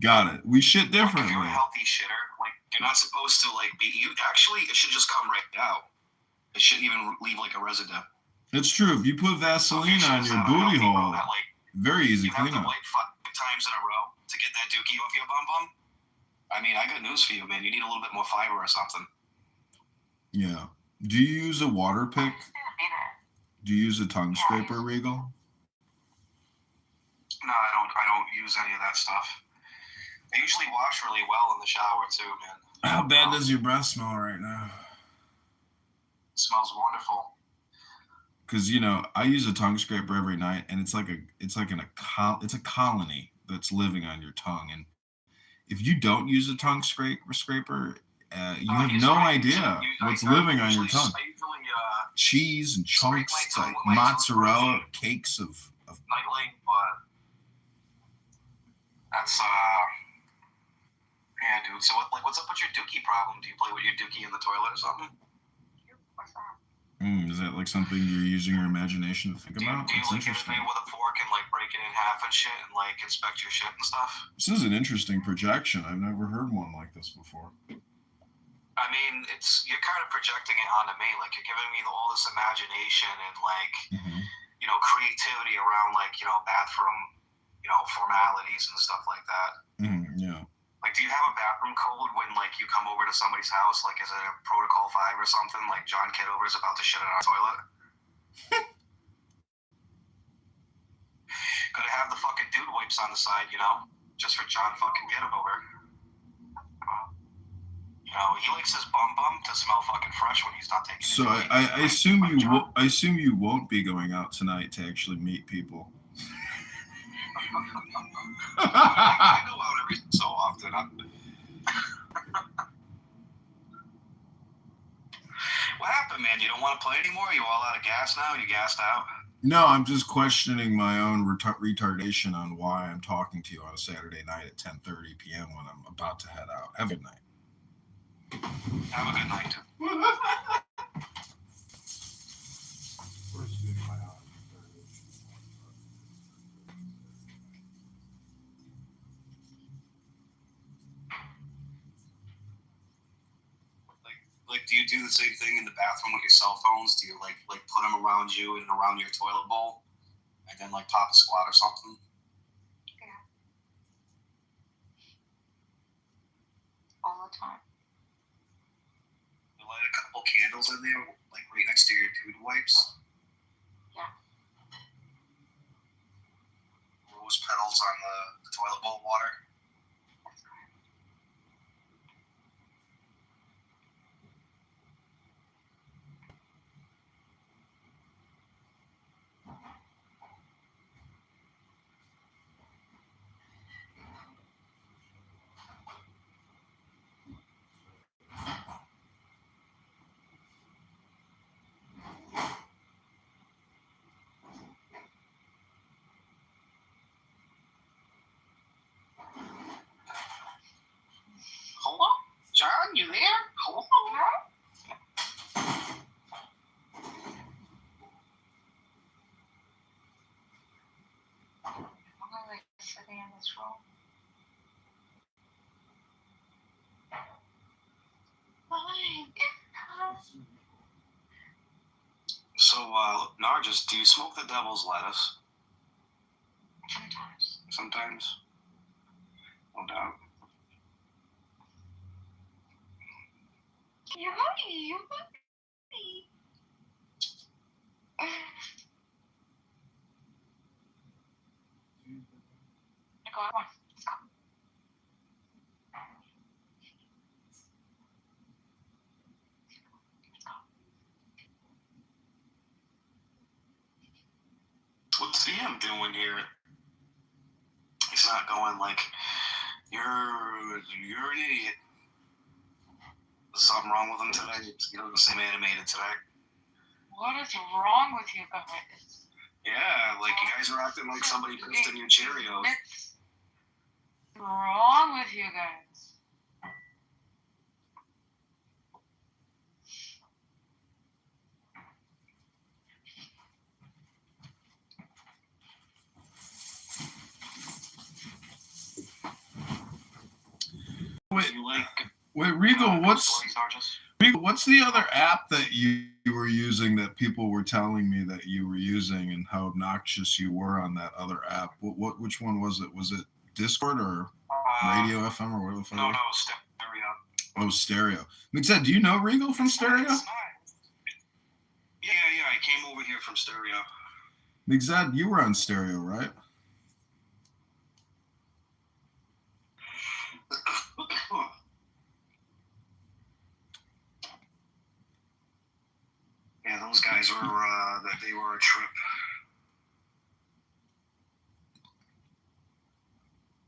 Got it. We shit differently. If you're a healthy shitter, you're not supposed to be. You actually, it should just come right out. It shouldn't even leave a residue. It's true. If you put Vaseline on your booty hole, very easy cleanup. You have to wipe 5 times in a row to get that dookie off your bum bum. I mean, I got news for you, man. You need a little bit more fiber or something. Yeah. Do you use a water pick? Do you use a tongue scraper, Regal? No, I don't use any of that stuff. I usually wash really well in the shower too, man. How bad does your breath smell right now? It smells wonderful. Because I use a tongue scraper every night, and it's a colony that's living on your tongue. And if you don't use a tongue scraper, you have no idea what's living on your tongue. Cheese and chunks, mozzarella, cakes of nightly, but that's yeah, dude. So what's up with your dookie problem? Do you play with your dookie in the toilet or something? Is that something you're using your imagination to think about? Do you get it with a fork and break it in half and shit and inspect your shit and stuff? This is an interesting projection. I've never heard one like this before. I mean, you're kind of projecting it onto me. You're giving me all this imagination and creativity around bathroom, formalities and stuff like that. Yeah. Do you have a bathroom code when you come over to somebody's house? Is it a protocol 5 or something? John Kitover is about to shit in our toilet. Gotta have the fucking dude wipes on the side, just for John fucking Kitover. He likes his bum to smell fucking fresh when he's not taking. So I assume you won't be going out tonight to actually meet people. I go out every so often. What happened, man? You don't want to play anymore? You all out of gas now? You gassed out? No, I'm just questioning my own retardation on why I'm talking to you on a Saturday night at 10:30 p.m. when I'm about to head out. Have a good night. Have a good night. Do you do the same thing in the bathroom with your cell phones? Do you put them around you and around your toilet bowl, and then pop a squat or something? time. You light a couple candles in there, like right next to your dude wipes. Yeah. Rose petals on the toilet bowl water. Hello? John, you there? Hello? I'm only sitting in this room. So, Nargis, do you smoke the devil's lettuce? Sometimes. Sometimes? No doubt. You honey, you honey. Go on, let's go. What's CM doing here? He's not going like, you're an idiot. There's something wrong with him today. He doesn't seem animated today. What is wrong with you guys? Yeah, like you guys are acting like somebody pissed in your Cheerios. What's wrong with you guys? Wait, Regal, what's the other app that you were using that people were telling me that you were using and how obnoxious you were on that other app? Which one was it? Was it Discord or Radio FM or whatever the fuck? No, Stereo. Oh, Stereo. McZed, do you know Regal from Stereo? Yeah, I came over here from Stereo. McZed, you were on Stereo, right? Yeah, those guys were they were a trip.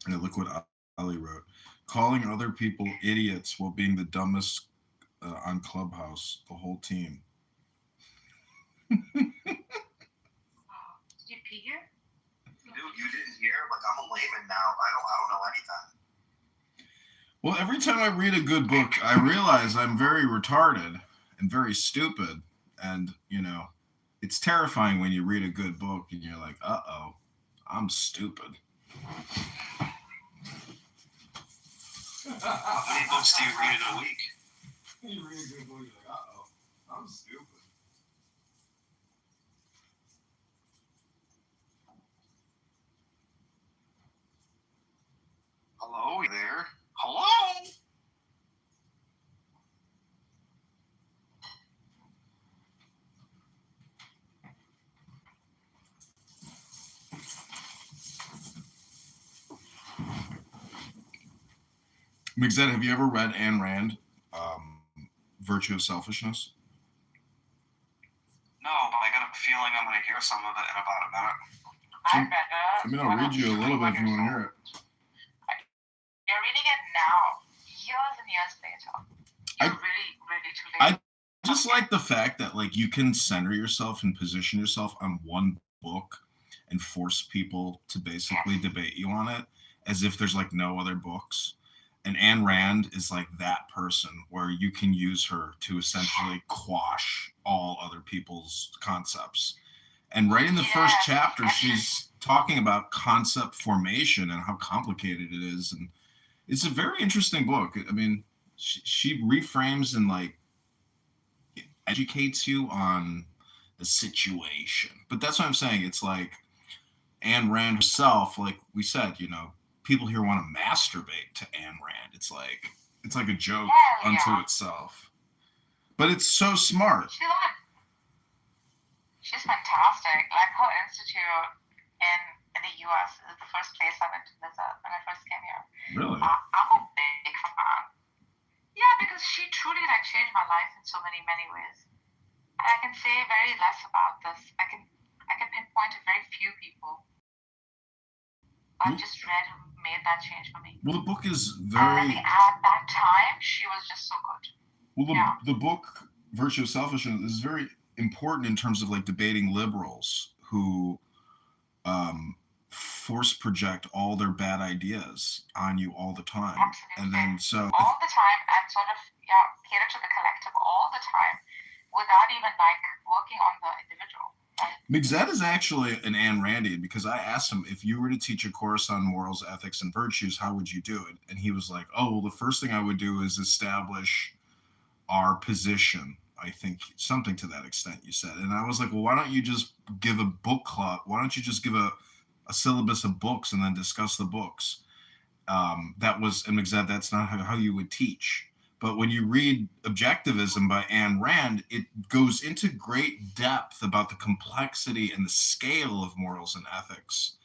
Yeah, look what Ali wrote. Calling other people idiots while being the dumbest on Clubhouse, the whole team. Did you pee here? Dude, you didn't hear? Like, I'm a layman now. I don't know anything. Well, every time I read a good book, I realize I'm very retarded and very stupid. And, you know, it's terrifying when you read a good book and you're like, uh-oh, I'm stupid. How many books do you read in a week? You read a good book, you're like, uh-oh, I'm stupid. Hello, you there? Hello? McZed, have you ever read Ayn Rand, Virtue of Selfishness? No, but I got a feeling I'm going to hear some of it in about a minute. I read it. I mean, I'll read you a little bit if you want to hear it. You're reading it now, years and years later. You're really too late. I just like the fact that, like, you can center yourself and position yourself on one book and force people to basically debate you on it as if there's, like, no other books. And Ayn Rand is like that person where you can use her to essentially quash all other people's concepts. And right in the first chapter, she's talking about concept formation and how complicated it is. And it's a very interesting book. I mean, she reframes and like educates you on the situation. But that's what I'm saying. It's like Ayn Rand herself, like we said, you know, people here want to masturbate to Ayn Rand. It's like, it's like a joke Hell unto yeah. itself. But it's so smart. She's fantastic. Like her institute in the US is the first place I went to visit when I first came here. Really? I'm a big fan. Yeah, because she truly like changed my life in so many ways. And I can say very less about this. I can pinpoint to very few people I've just read who made that change for me. Well, the book is And I think at that time she was just so good. Well, the book Virtue of Selfishness is very important in terms of like debating liberals who force project all their bad ideas on you all the time. Absolutely. And then so all the time and sort of cater to the collective all the time without even like working on the individual. Migzet is actually an Ayn Randian because I asked him, if you were to teach a course on morals, ethics, and virtues, how would you do it? And he was like, oh, well, the first thing I would do is establish our position. I think something to that extent you said. And I was like, well, why don't you just give a book club? Why don't you just give a syllabus of books and then discuss the books? That was, and Migzet, that's not how you would teach. But when you read Objectivism by Ayn Rand, it goes into great depth about the complexity and the scale of morals and ethics.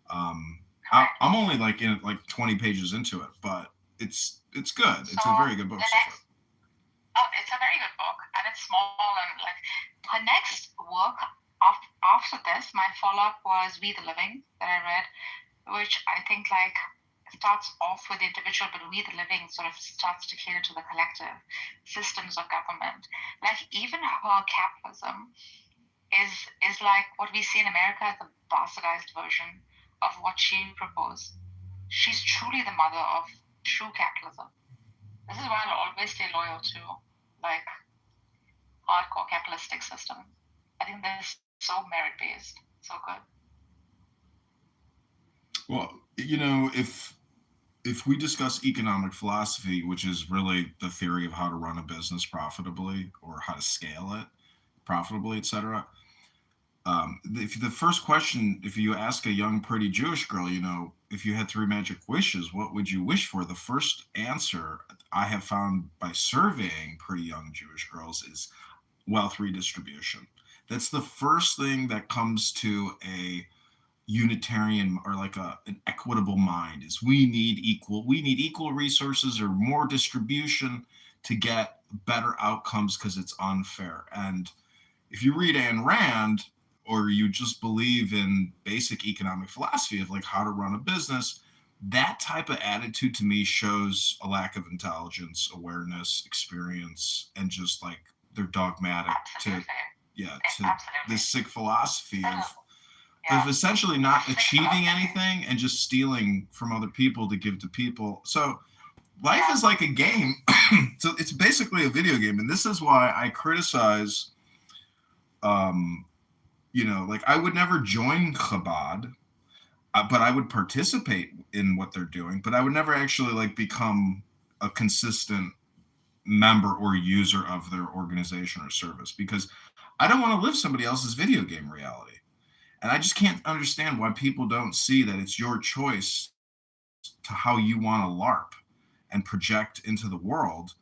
I'm only like in like 20 pages into it, but it's good. It's a very good book. It's a very good book, and it's small. And like her next work after this, my follow-up was We the Living that I read, which I think like starts off with the individual, but We the Living sort of starts to cater to the collective systems of government. Like even her capitalism is like what we see in America as a bastardized version of what she proposed. She's truly the mother of true capitalism. This is why I'll always stay loyal to like hardcore capitalistic system. I think they're so merit-based, so good. Well, you know, if we discuss economic philosophy, which is really the theory of how to run a business profitably or how to scale it profitably, etc. If the first question, if you ask a young, pretty Jewish girl, you know, if you had 3 magic wishes, what would you wish for? The first answer I have found by surveying pretty young Jewish girls is wealth redistribution. That's the first thing that comes to a Unitarian or like an equitable mind is we need equal resources or more distribution to get better outcomes because it's unfair. And if you read Ayn Rand, or you just believe in basic economic philosophy of like how to run a business, that type of attitude to me shows a lack of intelligence, awareness, experience, and just like they're dogmatic to this sick philosophy of essentially not achieving anything and just stealing from other people to give to people. So life is like a game. So it's basically a video game. And this is why I criticize you know, like I would never join Chabad, but I would participate in what they're doing, but I would never actually like become a consistent member or user of their organization or service because I don't want to live somebody else's video game reality. And I just can't understand why people don't see that it's your choice to how you want to LARP and project into the world.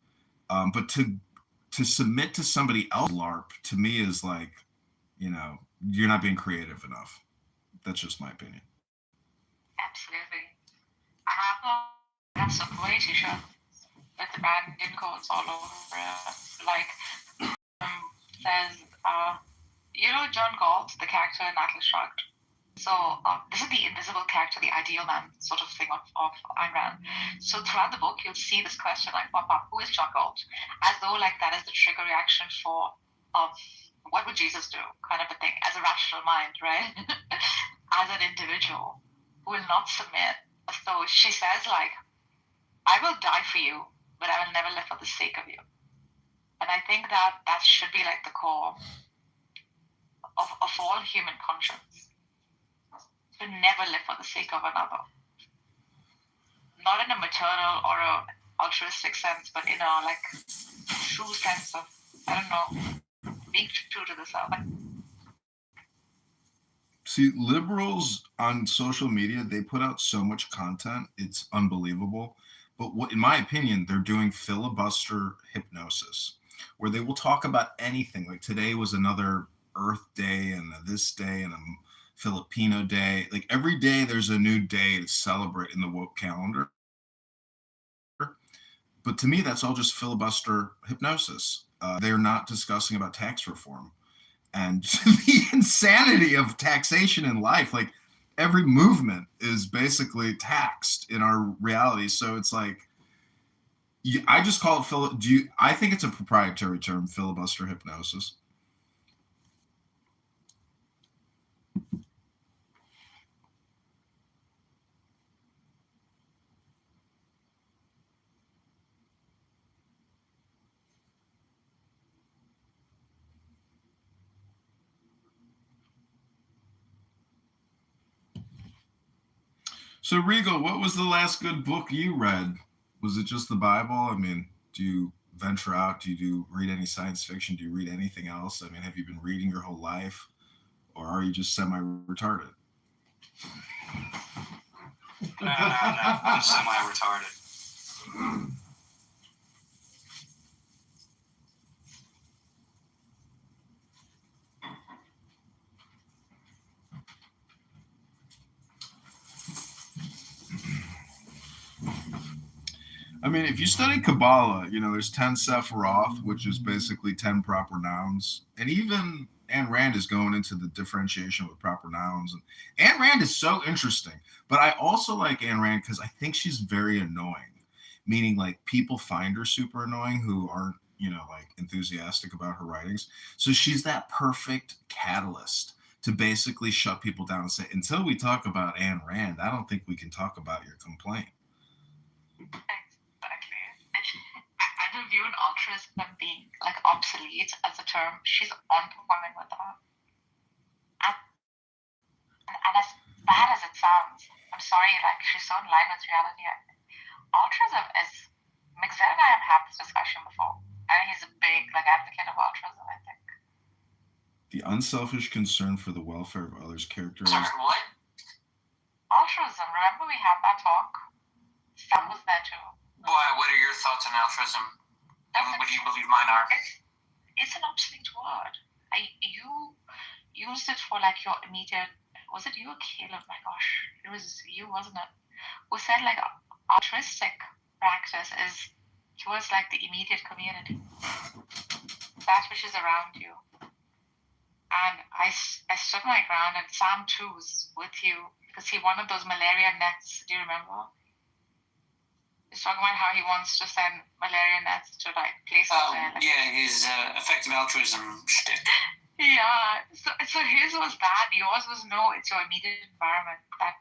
But to submit to somebody else's LARP to me is like, you know, you're not being creative enough. That's just my opinion. Absolutely. I have some great t-shirts with the branding codes all over it. Like, says, you know John Galt, the character in Atlas Shrugged? So this is the invisible character, the ideal man sort of thing of Ayn Rand. So throughout the book, you'll see this question like pop up, who is John Galt? As though like that is the trigger reaction for what would Jesus do kind of a thing, as a rational mind, right? As an individual who will not submit. So she says like, I will die for you, but I will never live for the sake of you. And I think that should be like the core of all human conscience. To never live for the sake of another. Not in a maternal or a altruistic sense, but in a like true sense of, I don't know, being true to the self. See, liberals on social media, they put out so much content, it's unbelievable. But what, in my opinion, they're doing filibuster hypnosis, where they will talk about anything. Like today was another Earth Day and this day and a Filipino Day. Like every day there's a new day to celebrate in the woke calendar. But to me, that's all just filibuster hypnosis. They're not discussing about tax reform and the insanity of taxation in life. Like every movement is basically taxed in our reality. So it's like, I just call it I think it's a proprietary term, filibuster hypnosis. So Regal, what was the last good book you read? Was it just the Bible? I mean, do you venture out? Do you read any science fiction? Do you read anything else? I mean, have you been reading your whole life? Or are you just semi-retarded? No, I'm semi-retarded. I mean, if you study Kabbalah, there's 10 Sephiroth, which is basically 10 proper nouns. And even Ayn Rand is going into the differentiation with proper nouns. And Ayn Rand is so interesting. But I also like Ayn Rand because I think she's very annoying. Meaning, like, people find her super annoying who aren't, like, enthusiastic about her writings. So she's that perfect catalyst to basically shut people down and say, until we talk about Ayn Rand, I don't think we can talk about your complaint. I don't view an altruism being like obsolete as a term. She's on point with that. And as bad as it sounds, I'm sorry, like she's so in line with reality. Altruism is, McZed and I have had this discussion before. And he's a big advocate of altruism, I think. The unselfish concern for the welfare of others characterized. Sorry, what? Altruism, remember we had that talk? Sam was there too. Why? What are your thoughts on altruism? And what do you believe mine are? It's an obsolete word. You used it for your immediate. Was it you or Caleb? My gosh, it was you, wasn't it? Who said altruistic practice is towards the immediate community, that which is around you. And I stood my ground, and Sam too was with you because he wanted those malaria nets. Do you remember? He's talking about how he wants to send malaria nets to places there. Yeah, his effective altruism shtick. Yeah, so his was bad. Yours was no, it's your immediate environment that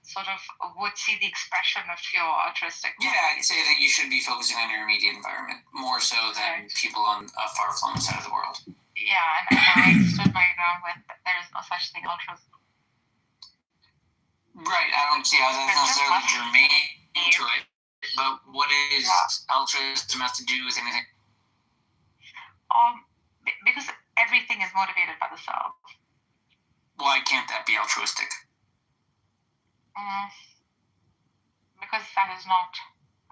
sort of would see the expression of your altruistic. Yeah, I'd say that you should be focusing on your immediate environment more so than people on a far-flung side of the world. Yeah, and I stood my ground with there is no such thing altruism. Right, I don't see how that's necessarily germane to it. But what is altruism have to do with anything? Because everything is motivated by the self. Why can't that be altruistic? Because that is not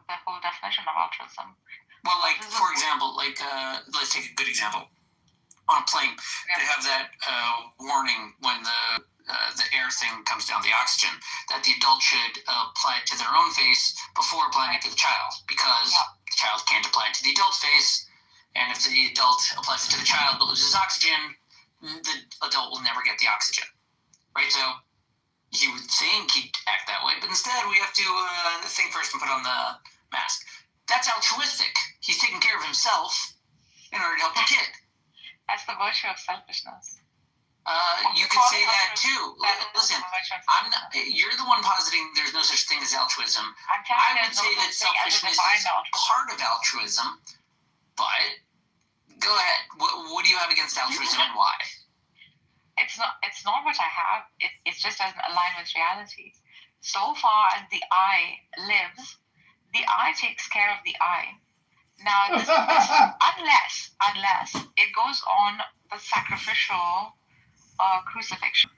the whole definition of altruism. Well, for example, let's take a good example. On a plane, they have that warning when the air thing comes down, the oxygen, that the adult should apply it to their own face before applying it to the child, because the child can't apply it to the adult's face, and if the adult applies it to the child but loses oxygen, the adult will never get the oxygen, right? So you would think he'd act that way, but instead we have to think first and put on the mask. That's altruistic. He's taking care of himself in order to help the kid. That's the virtue of selfishness. You could say that too. Listen, you're the one positing there's no such thing as altruism. I would say that selfishness is part of altruism, but go ahead. What do you have against altruism and why? It's not what I have. It's just doesn't align with reality. So far as the I lives, the I takes care of the I. Now, this is unless it goes on the sacrificial crucifixion,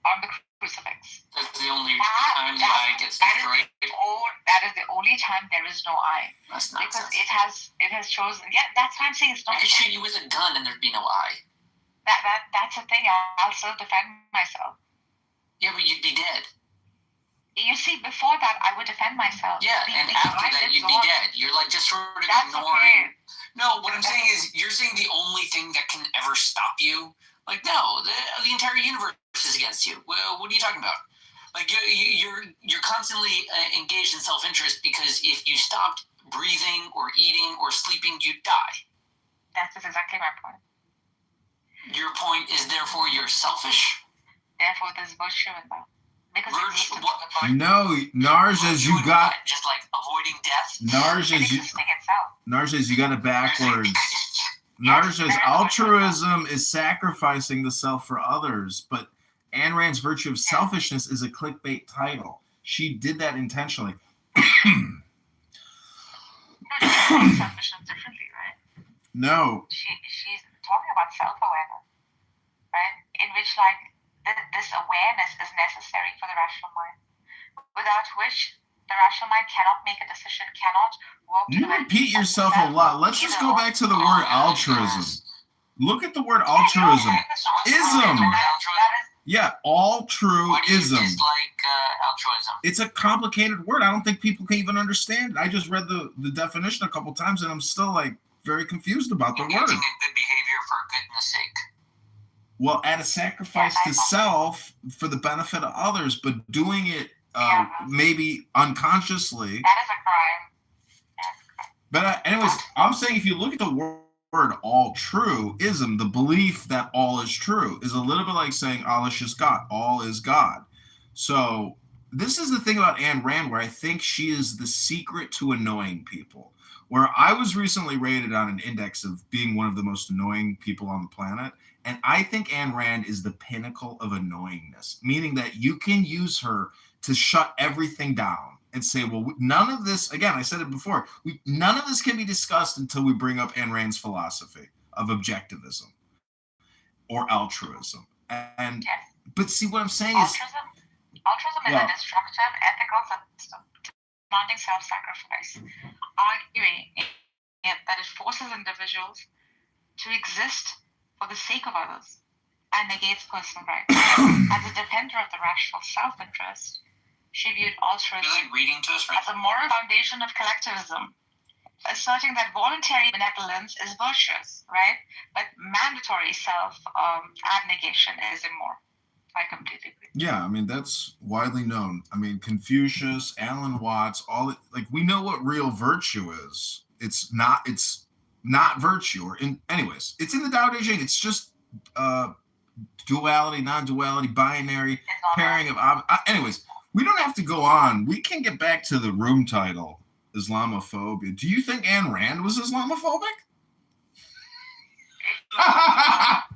on the crucifix. That's the only time the I gets destroyed. That is the only time there is no I. That's Because nonsense. it has chosen. Yeah, that's why I'm saying it's not. I could shoot you with a gun and there'd be no I. That's the thing. I'll still defend myself. Yeah, but you'd be dead. You see, before that, I would defend myself. Yeah, and after that, you'd be dead. You're like just sort of That's ignoring. okay. No, what I'm saying is, you're saying the only thing that can ever stop you. Like, no, the entire universe is against you. Well, what are you talking about? Like, you're constantly engaged in self-interest because if you stopped breathing or eating or sleeping, you'd die. That's exactly my point. Your point is therefore you're selfish. Therefore, there's virtue in that. Because No, Narjas, you got just like avoiding death. Narjas, you got it backwards. Narjas, altruism is sacrificing the self for others, but Ayn Rand's virtue of selfishness is a clickbait title. She did that intentionally. Selfishness differently, right? No. She's talking about self-awareness, right? In which, like, this awareness is necessary for the rational mind, without which the rational mind cannot make a decision, cannot work. You repeat yourself a lot. Let's just go back to the word altruism. Look at the word altruism. Ism. Yeah, altruism. What do you dislike altruism? It's a complicated word. I don't think people can even understand it. I just read the definition a couple times, and I'm still like very confused about the word. Engaging in good behavior for goodness sake. Well, at a sacrifice to self for the benefit of others, but doing it maybe unconsciously. That is a crime. But anyways, I'm saying if you look at the word altruism, the belief that all is true is a little bit like saying Allah is God. All is God. So this is the thing about Ayn Rand, where I think she is the secret to annoying people. Where I was recently rated on an index of being one of the most annoying people on the planet. And I think Ayn Rand is the pinnacle of annoyingness, meaning that you can use her to shut everything down and say, well, none of this, again, I said it before, none of this can be discussed until we bring up Ayn Rand's philosophy of objectivism or altruism. And but see, what I'm saying is... Altruism is a destructive ethical system demanding self-sacrifice, arguing that it forces individuals to exist for the sake of others and negates personal rights. As a defender of the rational self-interest, she viewed altruism as a moral foundation of collectivism, asserting that voluntary benevolence is virtuous, right? But mandatory self-abnegation is immoral. I completely agree. Yeah, I mean, that's widely known. I mean, Confucius, Alan Watts, we know what real virtue is. It's not virtue, anyways, it's in the Tao Te Ching. It's just duality, non-duality, binary, pairing of anyways, we don't have to go on. We can get back to the room title, Islamophobia. Do you think Ayn Rand was Islamophobic?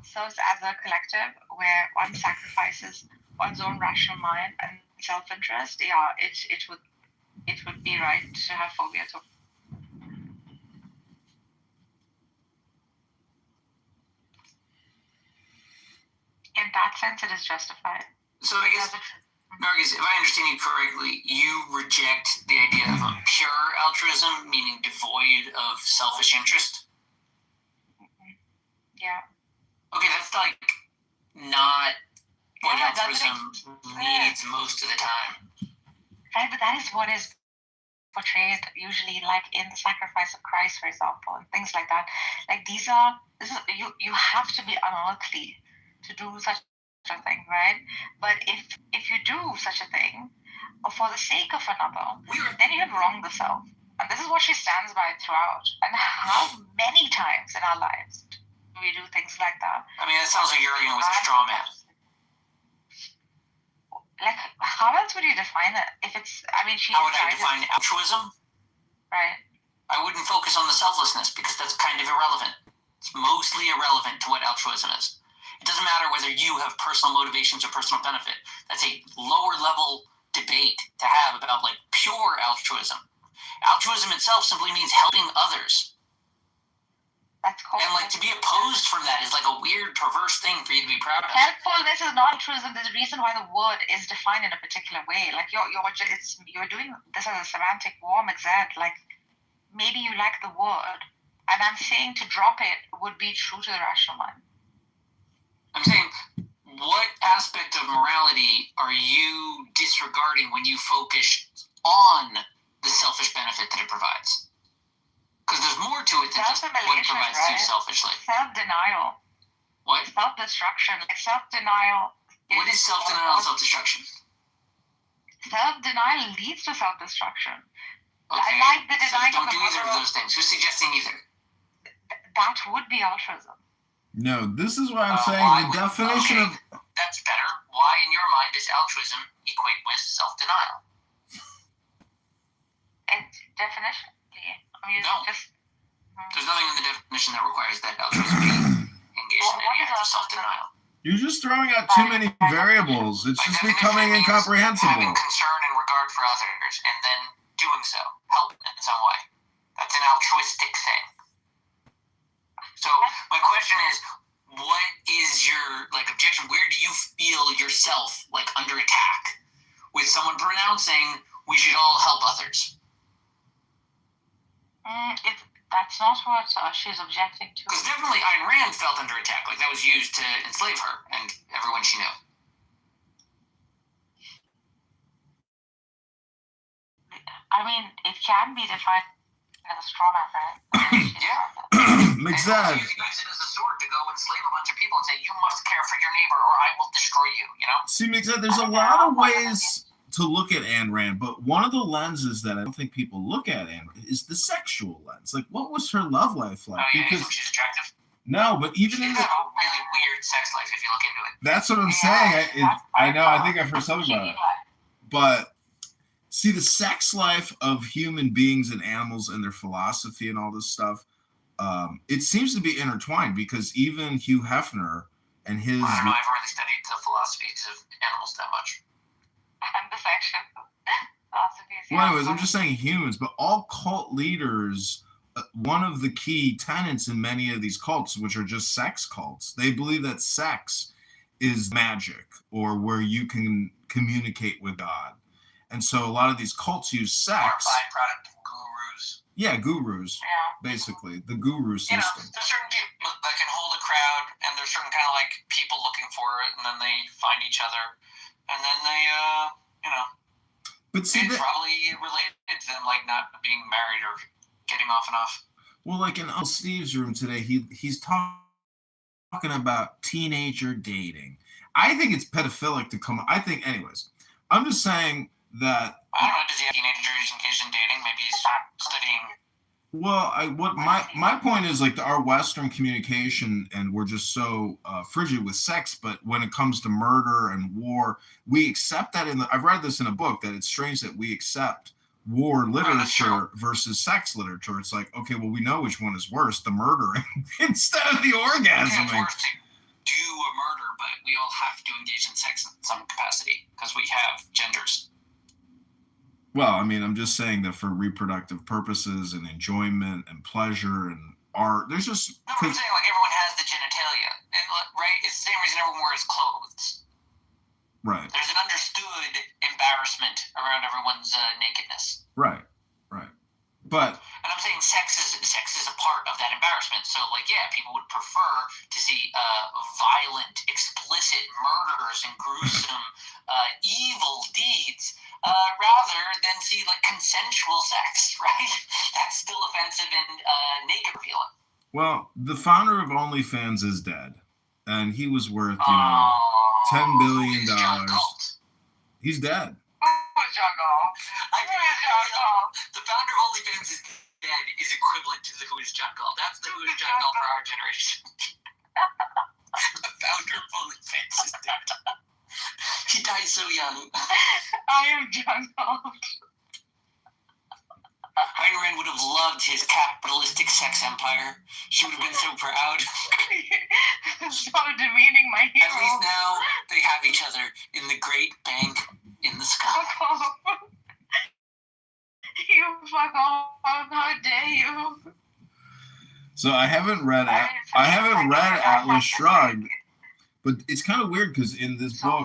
Serves as a collective where one sacrifices one's own rational mind and self-interest. Yeah, it would be right to have phobia too. In that sense, it is justified. So I guess, Nargis, if I understand you correctly, you reject the idea of a pure altruism, meaning devoid of selfish interest? Yeah. Okay, that's like not what altruism needs most of the time. Right, but that is what is portrayed usually, like in the sacrifice of Christ, for example, and things like that. Like you have to be unearthly to do such a thing, right? But if you do such a thing for the sake of another, then you have wronged the self. And this is what she stands by throughout. And how many times in our lives do we do things like that? I mean, it sounds like you're arguing with a straw man. Like, how else would you define it? If it's, I mean, how would I define altruism? Right. I wouldn't focus on the selflessness because that's kind of irrelevant. It's mostly irrelevant to what altruism is. It doesn't matter whether you have personal motivations or personal benefit. That's a lower level debate to have about like pure altruism. Altruism itself simply means helping others. That's called. And like to be opposed from that is like a weird, perverse thing for you to be proud of. Helpfulness is not altruism. There's a reason why the word is defined in a particular way. Like you're doing this as a semantic war, Exad. Like maybe you like the word, and I'm saying to drop it would be true to the rational mind. I'm saying, what aspect of morality are you disregarding when you focus on the selfish benefit that it provides? Because there's more to it than just what it provides to you selfishly. Self-denial. What? Self-destruction. Like self-denial. What is self-denial and self-destruction? Self-denial leads to self-destruction. Okay. I like the denying so of the don't do either of those things. Who's suggesting either? That would be altruism. No, this is why I'm saying the definition of... That's better. Why, in your mind, does altruism equate with self-denial? Definition. I mean, no. There's nothing in the definition that requires that altruism be engaged in any act of self-denial. You're just throwing out too many variables. It's just becoming incomprehensible. Having concern and regard for others, and then doing so, help in some way. That's an altruistic thing. So my question is, what is your objection? Where do you feel yourself under attack with someone pronouncing we should all help others? That's not what she's objecting to. Because definitely Ayn Rand felt under attack. That was used to enslave her and everyone she knew. I mean, it can be defined as a straw man, right? Exactly. You can use it as a sword to go enslave a bunch of people and say, you must care for your neighbor or I will destroy you, you know? See, there's a lot of ways to look at Ayn Rand, but one of the lenses that I don't think people look at Ayn Rand is the sexual lens. What was her love life like? Because she's attractive? No, but even in a really weird sex life if you look into it. That's what I'm saying. I know. I think I've heard something about it. But see, the sex life of human beings and animals and their philosophy and all this stuff, it seems to be intertwined because even Hugh Hefner and his... I don't know. I haven't really studied the philosophies of animals that much. And the sexual philosophies. Well, anyways, I'm just saying humans, but all cult leaders, one of the key tenets in many of these cults, which are just sex cults, they believe that sex is magic or where you can communicate with God. And so a lot of these cults use sex. Or byproduct of gurus. Yeah, gurus. Yeah. Basically, the guru system. There's certain people that can hold a crowd, and there's certain kind of people looking for it, and then they find each other, and then they, But see, it's probably related to them, not being married or getting off and off. Well, in Uncle Steve's room today, he's talking about teenager dating. I think it's pedophilic to come. Anyways, I'm just saying that. I don't know. Does he have teenagers engaged in dating? Maybe he's studying. Well, my point is our Western communication, and we're just so frigid with sex. But when it comes to murder and war, we accept that. I've read this in a book that it's strange that we accept war literature versus sex literature. It's okay, well, we know which one is worse, the murdering instead of the orgasming. Yeah, it's worse to do a murder, but we all have to engage in sex in some capacity because we have genders. Well, I'm just saying that for reproductive purposes and enjoyment and pleasure and art, there's just... No, I'm saying everyone has the genitalia, right? It's the same reason everyone wears clothes. Right. There's an understood embarrassment around everyone's nakedness. Right. But... And I'm saying sex is a part of that embarrassment. So, people would prefer to see violent, explicit murders and gruesome, evil deeds rather than see consensual sex, right? That's still offensive and naked feeling. Well, the founder of OnlyFans is dead, and he was worth $10 billion. He's dead. John Galt. The founder of OnlyFans is dead is equivalent to the Who is John Galt. That's the Who is John Galt for our generation. The founder of OnlyFans is dead. He died so young. I am John Galt. Ayn Rand would have loved his capitalistic sex empire. She would have been so proud. So demeaning my hero. At least now they have each other in the great bank in the sky. You fuck off. How dare you? So I haven't read Atlas Shrugged, but it's kind of weird because in this book,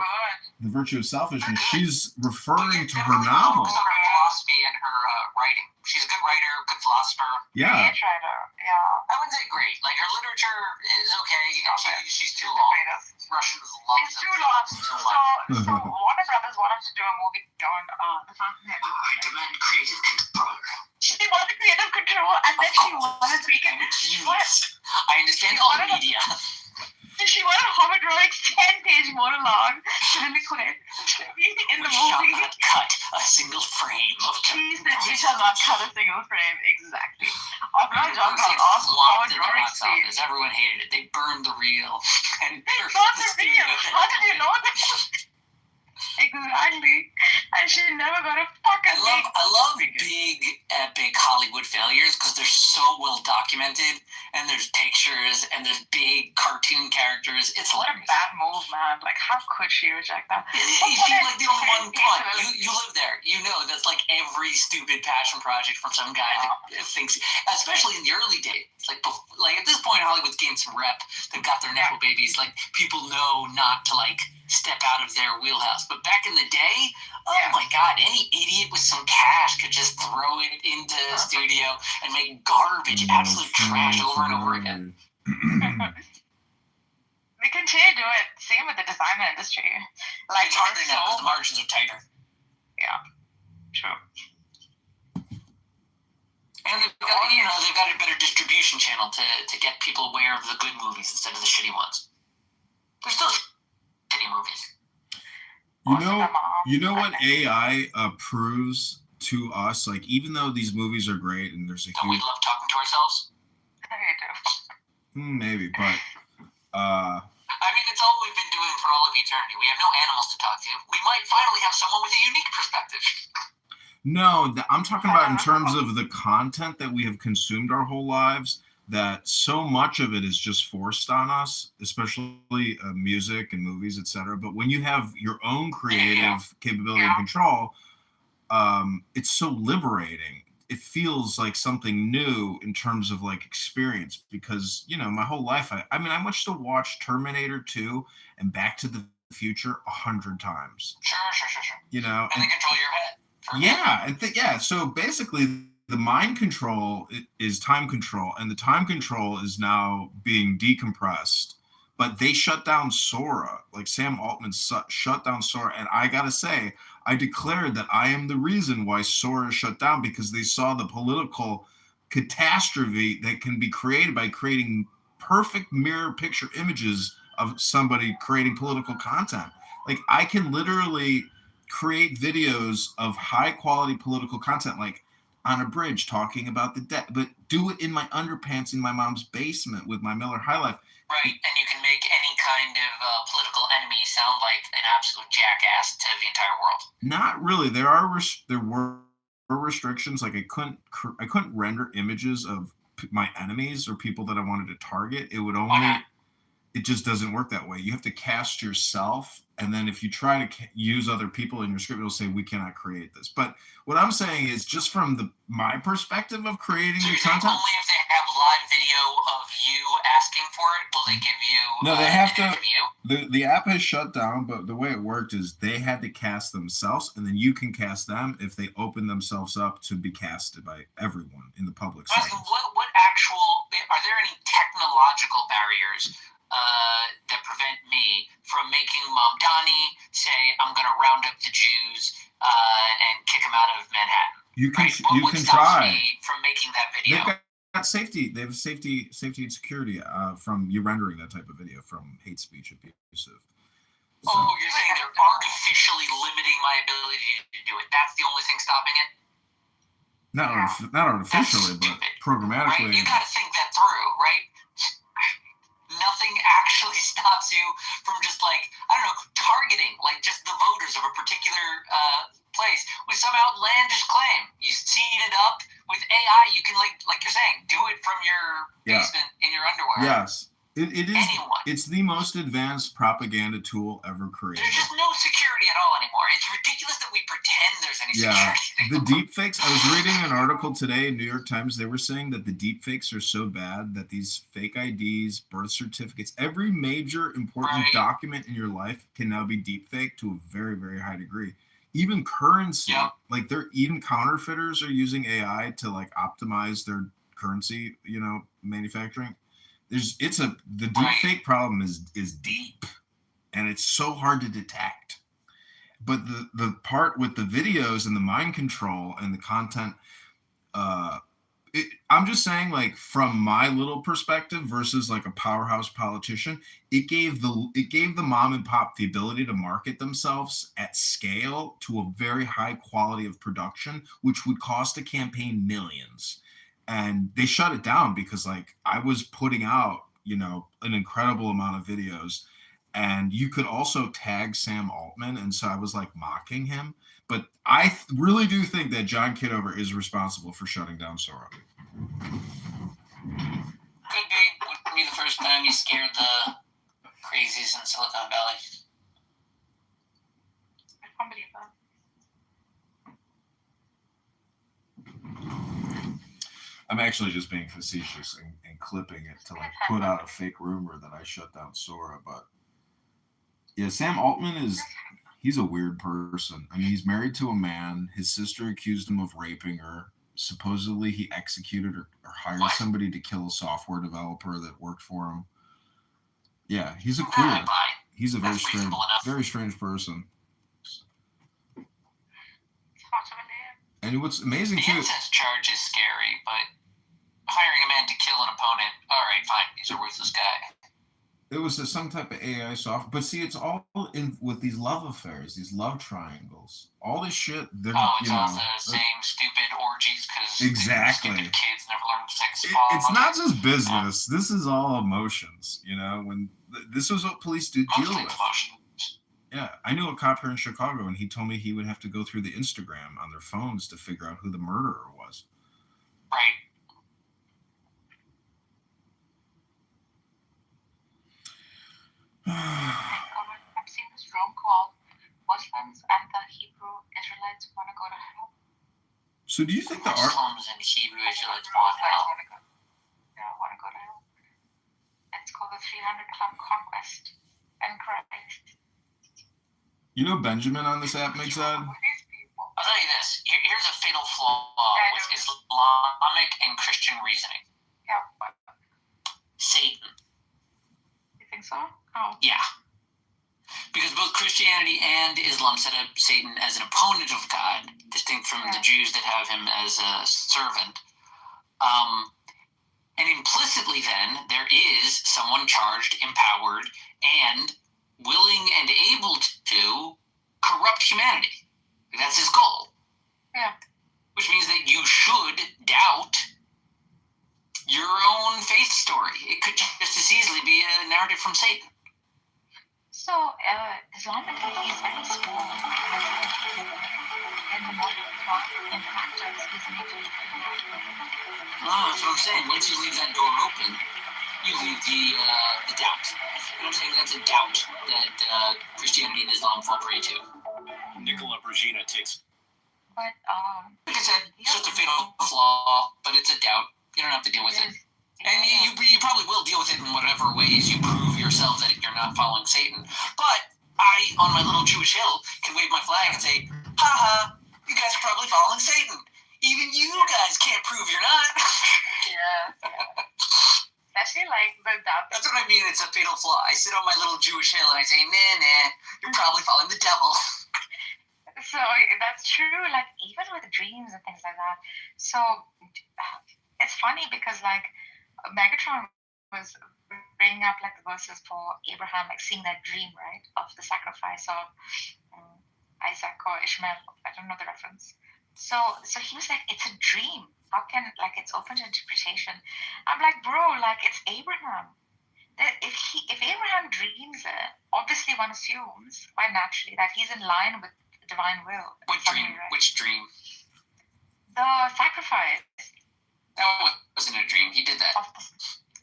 The Virtue of Selfishness, she's referring to her novel. Philosophy and her writing. She's a good writer, good philosopher. Yeah. Great writer, yeah. I wouldn't say great. Like her literature is okay. You know, she's too long. Russians love It's too long. So Warner Brothers wanted to do a movie on the Fountainhead. I demand creative control. She wanted creative control, and then she wanted to make it. I understand all media. She wanted Homadroic's 10-page monologue to liquid in the movie. We shall not cut a single frame of She said we shall not cut a single frame. Exactly. After John Paul asked flopped in the Homadroic's box office. Everyone hated it. They burned the reel. And They burned the reel. How did you know that? Exactly. And she never got a fucking I love big, epic Hollywood failures because they're so well documented, and there's pictures, and there's big cartoon characters. It's what hilarious. a bad move, man. Like, how could she reject that? She's like the only one. Come on, you live there. You know that's like every stupid passion project from some guy that thinks, especially in the early days. Like at this point, Hollywood's gained some rep. They've got their nepo babies. Like people know not to like step out of their wheelhouse. But back in the day, oh my God, any idiot with some cash could just throw it into a studio and make garbage, absolute trash over and over again. They continue to do it. Same with the designer industry. Like it's harder now because the margins are tighter. Yeah, true. And they've got a better distribution channel to get people aware of the good movies instead of the shitty ones. They're still shitty movies. You know what AI proves to us? Like, even though these movies are great and there's a huge... we love talking to ourselves? Maybe, but... I mean, it's all we've been doing for all of eternity. We have no animals to talk to. We might finally have someone with a unique perspective. No, I'm talking about in terms of the content that we have consumed our whole lives, that so much of it is just forced on us, especially music and movies, etc. But when you have your own creative capability and control, it's so liberating. It feels like something new in terms of like experience, because, you know, my whole life, I mean, I much still watch Terminator 2 and Back to the Future 100 times. Sure. You know, and they control your head. So basically, the mind control is time control, and the time control is now being decompressed. But they shut down Sora. Like Sam Altman shut down Sora, and I gotta say, I declared that I am the reason why Sora shut down, because they saw the political catastrophe that can be created by creating perfect mirror picture images of somebody creating political content. Like, I can literally create videos of high quality political content, like on a bridge talking about the debt, but do it in my underpants in my mom's basement with my Miller High Life. Right, and you can make any kind of political enemy sound like an absolute jackass to the entire world. Not really. There were restrictions. Like I couldn't render images of my enemies or people that I wanted to target. It would only. It just doesn't work that way. You have to cast yourself, and then if you try to use other people in your script, it'll say we cannot create this. But what I'm saying is, just from my perspective of creating the content. Only if they have live video of you asking for it will they give you. No, they have to. The app has shut down, but the way it worked is they had to cast themselves, and then you can cast them if they open themselves up to be casted by everyone in the public setting. What are there any technological barriers that prevent me from making Mamdani say I'm going to round up the Jews and kick them out of Manhattan? You can What stops me from making that video? They've got safety. They have safety and security from you rendering that type of video from hate speech abusive. So, you're saying they're artificially limiting my ability to do it? That's the only thing stopping it? Not artificially, but programmatically. Right? You got to think that through, right? Nothing actually stops you from just targeting just the voters of a particular place with some outlandish claim. You seed it up with AI. You can like you're saying, do it from your basement in your underwear. Yes. It is. Anyone. It's the most advanced propaganda tool ever created. There's just no security at all anymore. It's ridiculous that we pretend there's any security. The deep fakes. I was reading an article today in New York Times. They were saying that the deep fakes are so bad that these fake IDs, birth certificates, every major important document in your life can now be deep faked to a very, very high degree. Even currency, like even counterfeiters are using AI to like optimize their currency, manufacturing. The deep fake problem is deep, and it's so hard to detect. But the part with the videos and the mind control and the content, I'm just saying, like, from my little perspective versus like a powerhouse politician, it gave the mom and pop the ability to market themselves at scale to a very high quality of production, which would cost a campaign millions. And they shut it down because, like, I was putting out, an incredible amount of videos, and you could also tag Sam Altman, and so I was like mocking him. But I really do think that John Kitover is responsible for shutting down Sora. Could be the first time he scared the crazies in Silicon Valley. I can't believe that. I'm actually just being facetious and clipping it to like put out a fake rumor that I shut down Sora. But yeah, Sam Altman he's a weird person. I mean, he's married to a man. His sister accused him of raping her. Supposedly he executed or hired somebody to kill a software developer that worked for him. Yeah, he's a queer. He's a very strange person. And what's amazing too. The incest charge is scary, but hiring a man to kill an opponent, all right, fine, he's a ruthless guy. It was some type of AI software, but see, it's all in with these love affairs, these love triangles, all this shit. It's all the same stupid orgies because exactly. Stupid kids never learn sex. It's not just business. This is all emotions. When this was what police deal with. Emotions. Yeah, I knew a cop here in Chicago, and he told me he would have to go through the Instagram on their phones to figure out who the murderer was. Right. I've seen this room called Muslims and the Hebrew Israelites Want to Go to Hell. So do you think the Muslims and Hebrew Israelites want hell? Want to go to hell. It's called the 300 Club Conquest and Christ. Benjamin on this app makes that? I'll tell you this. Here's a fatal flaw with Islamic and Christian reasoning. Yeah. Satan. You think so? Oh. Yeah. Because both Christianity and Islam set up Satan as an opponent of God, distinct from the Jews that have him as a servant. And implicitly then, there is someone charged, empowered, and willing and able to corrupt humanity. That's his goal. Yeah. Which means that you should doubt your own faith story. It could just as easily be a narrative from Satan. So, Islamically is very small. And the more you talk in practice, is maybe. No, that's what I'm saying. Once you leave that door open, you leave the doubt. And I'm saying that's a doubt that Christianity and Islam fall prey to. Nicola Brigina takes. But, like I said, it's just a fatal flaw, but it's a doubt. You don't have to deal with it. And you probably will deal with it in whatever ways you prove yourself that you're not following Satan. But I, on my little Jewish hill, can wave my flag and say, haha, you guys are probably following Satan. Even you guys can't prove you're not. Yeah. Especially like the doubt. That's what I mean. It's a fatal flaw. I sit on my little Jewish hill and I say, nah, you're probably following the devil. So that's true. Like even with dreams and things like that. So it's funny because like Megatron was bringing up like the verses for Abraham, like seeing that dream, right, of the sacrifice of Isaac or Ishmael. I don't know the reference. So he was like, it's a dream. How can, like, it's open to interpretation? I'm like, bro, like, it's Abraham. That if Abraham dreams it, obviously one assumes quite naturally that he's in line with the divine will. What dream? Right? Which dream? The sacrifice. That wasn't a dream. He did that.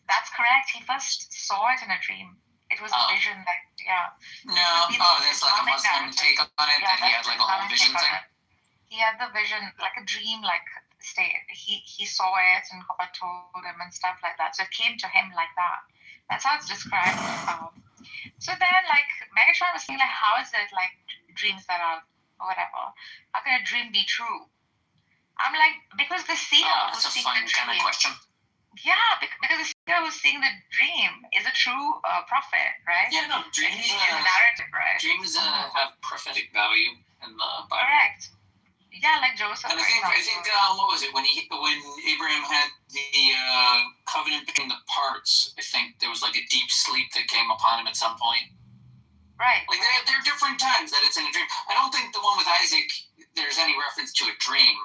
That's correct. He first saw it in a dream. It was a vision that, No, that's like a Muslim take on it, that he had like a whole vision thing. He had the vision, like a dream-like state. He saw it and God told him and stuff like that. So it came to him like that. That's how it's described. So then, like, Megatron was saying, like, how is it, like, dreams that are whatever? How can a dream be true? I'm like, because the seer That's was a seeing fun the dream. kind of question. Yeah, because the seer who's seeing the dream is a true prophet, right? Yeah, no, dreams. He's in the narrative, right? Dreams have prophetic value in the Bible. Correct. Yeah, like Joseph. And I think what was it when Abraham had the covenant between the parts? I think there was like a deep sleep that came upon him at some point. Right. Like there are different times that it's in a dream. I don't think the one with Isaac there's any reference to a dream.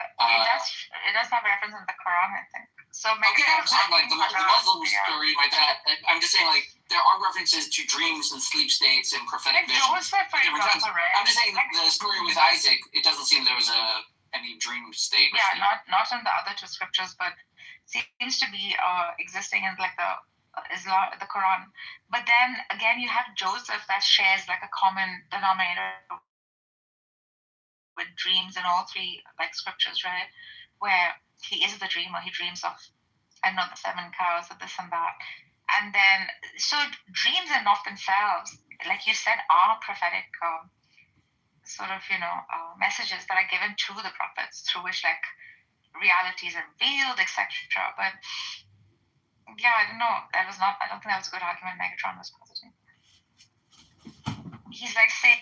It does have reference in the Quran, I think. So okay, I'm saying like the Muslim story like that. I'm just saying like there are references to dreams and sleep states and prophetic visions. Joseph, for example, right? I'm just saying the story with Isaac. It doesn't seem there was any dream state. Yeah, not in the other two scriptures, but seems to be existing in like the Islam, the Quran. But then again, you have Joseph that shares like a common denominator with dreams in all three like scriptures, right? Where he is the dreamer, he dreams of, I know, the 7 cows or this and that. And then, so dreams in of themselves, like you said, are prophetic messages that are given to the prophets through which like realities are revealed, etc. But yeah, I don't know. I don't think that was a good argument Megatron was positing. He's like saying,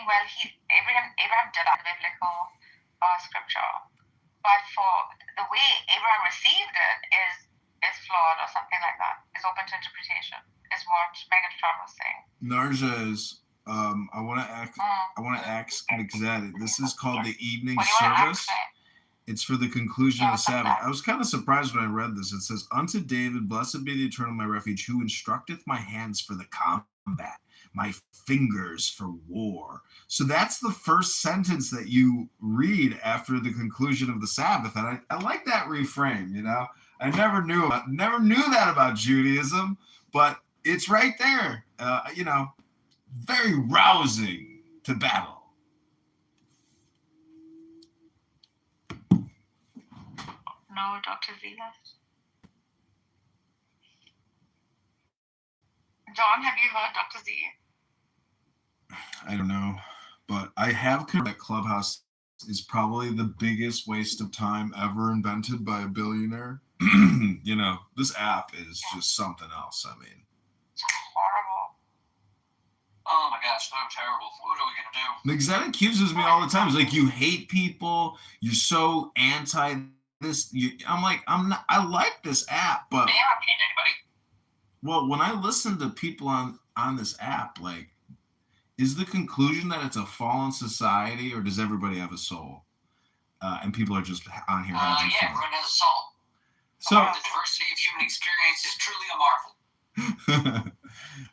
well, Abraham did that biblical scripture, but for the way Abraham received it is flawed or something like that. Is open to interpretation. Is what Megatron was saying. Narja I want to ask Mixed. This is called the evening service. It's for the conclusion of the Sabbath. I was kind of surprised when I read this. It says, "Unto David, blessed be the Eternal, my refuge, who instructeth my hands for the combat, my fingers for war." So that's the first sentence that you read after the conclusion of the Sabbath, and I like that refrain. You know, I never knew that about Judaism, but it's right there. Very rousing to battle. No, Dr. Z left. John, have you heard Dr. Z? I don't know, but I have heard that Clubhouse is probably the biggest waste of time ever invented by a billionaire. This app is just something else. I mean, it's horrible. Oh my gosh, so terrible. What are we gonna do? That accuses me all the time. It's like, you hate people. You're so anti this. I'm like, I'm not. I like this app, but I don't hate anybody. Well, when I listen to people on this app, like, is the conclusion that it's a fallen society, or does everybody have a soul? And people are just on here having fun. Everyone has a soul. So the diversity of human experience is truly a marvel.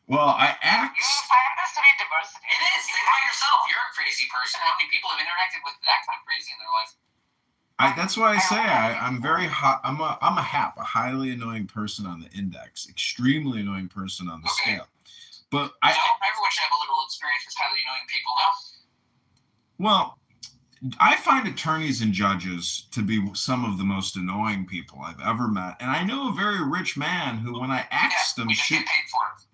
Well, I asked. You find this to be diversity. It is. Think about yourself. You're a crazy person. How many people have interacted with that kind of crazy in their life? That's why I say I'm very hot. I'm a HAP, a highly annoying person on the index, extremely annoying person on the scale. But everyone should have a little experience with highly annoying people, no? Well, I find attorneys and judges to be some of the most annoying people I've ever met, and I know a very rich man who, when I asked him, we just get paid for it.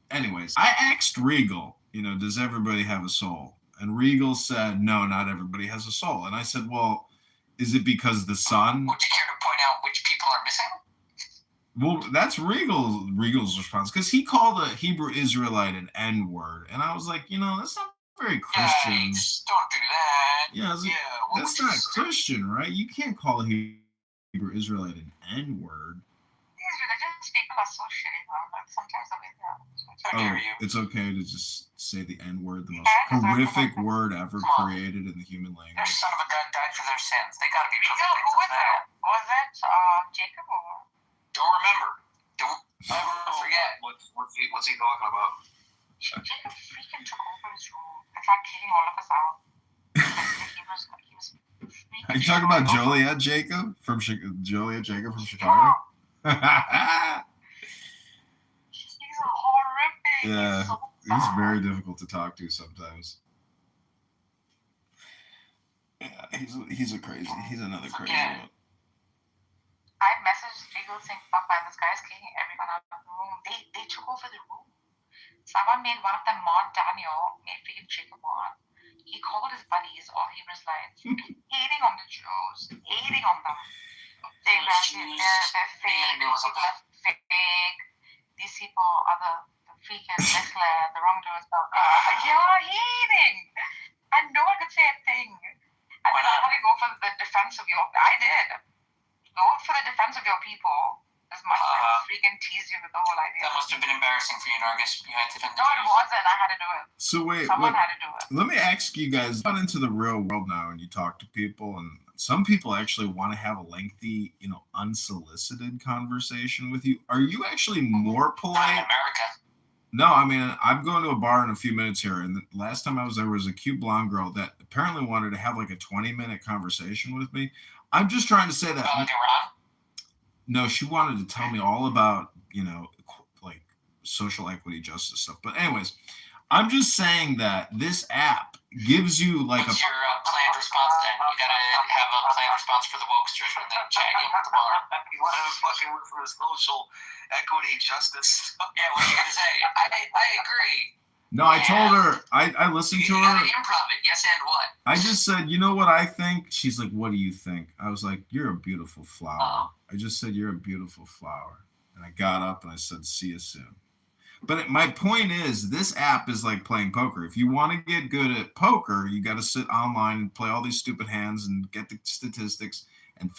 Anyways, I asked Regal, does everybody have a soul? And Regal said, no, not everybody has a soul. And I said, well, is it because the sun? Would you care to point out which people are missing? Well, that's Regal's response, because he called a Hebrew Israelite an N-word, and I was like, that's not very Christian. Don't do that. Yeah, that's not Christian, right? You can't call a Hebrew Israelite an N-word. These religious people are so shitty, but sometimes it's okay to just say the N-word, the most horrific word ever created in the human language. Their son of a gun died for their sins. They gotta be perfect. Who was it? Was it Jacob or? Don't remember. Don't ever forget. What's he talking about? Jacob freaking took over his room and tried kicking all of us out. He was Are you talking about Joliet Jacob from Chicago? Yeah, so he's bad. very difficult to talk to sometimes. Yeah, he's another crazy one. I messaged Jigo saying, fuck man, this guy's kicking everyone out of the room. They took over the room. Someone made one of them mod Daniel, made freaking Jacob mod. He called his buddies, all Hebrew Israelites, hating on the Jews, hating on them. Saying that they're fake, these people are fake, these people are the freaking misled, the wrongdoers. Yeah, hating. And no one could say a thing. And then I want to go for the defense of I did. Go for the defense of your people as much as I freaking tease you with the whole idea. That must have been embarrassing for you, Nargis. You had to defend No, it wasn't. I had to do it. So wait, Someone had to do it. let me ask you guys, got into the real world now and you talk to people, and some people actually want to have a lengthy, unsolicited conversation with you. Are you actually more polite? America. No, I mean, I'm going to a bar in a few minutes here, and the last time I was there was a cute blonde girl that apparently wanted to have like a 20-minute conversation with me. I'm just trying to say that. No, she wanted to tell me all about, like social equity justice stuff. But anyways, I'm just saying that this app gives you like What's your planned response then? You gotta have a planned response for the wokesters when they're chatting at the bar. You want to fucking look for social equity justice? Yeah, what are you gonna say? I agree. No, I told her, I listened to her. You gotta improv it. Yes, and what? I just said, you know what I think? She's like, what do you think? I was like, you're a beautiful flower. I just said, you're a beautiful flower. And I got up and I said, see you soon. But my point is, this app is like playing poker. If you want to get good at poker, you got to sit online and play all these stupid hands and get the statistics and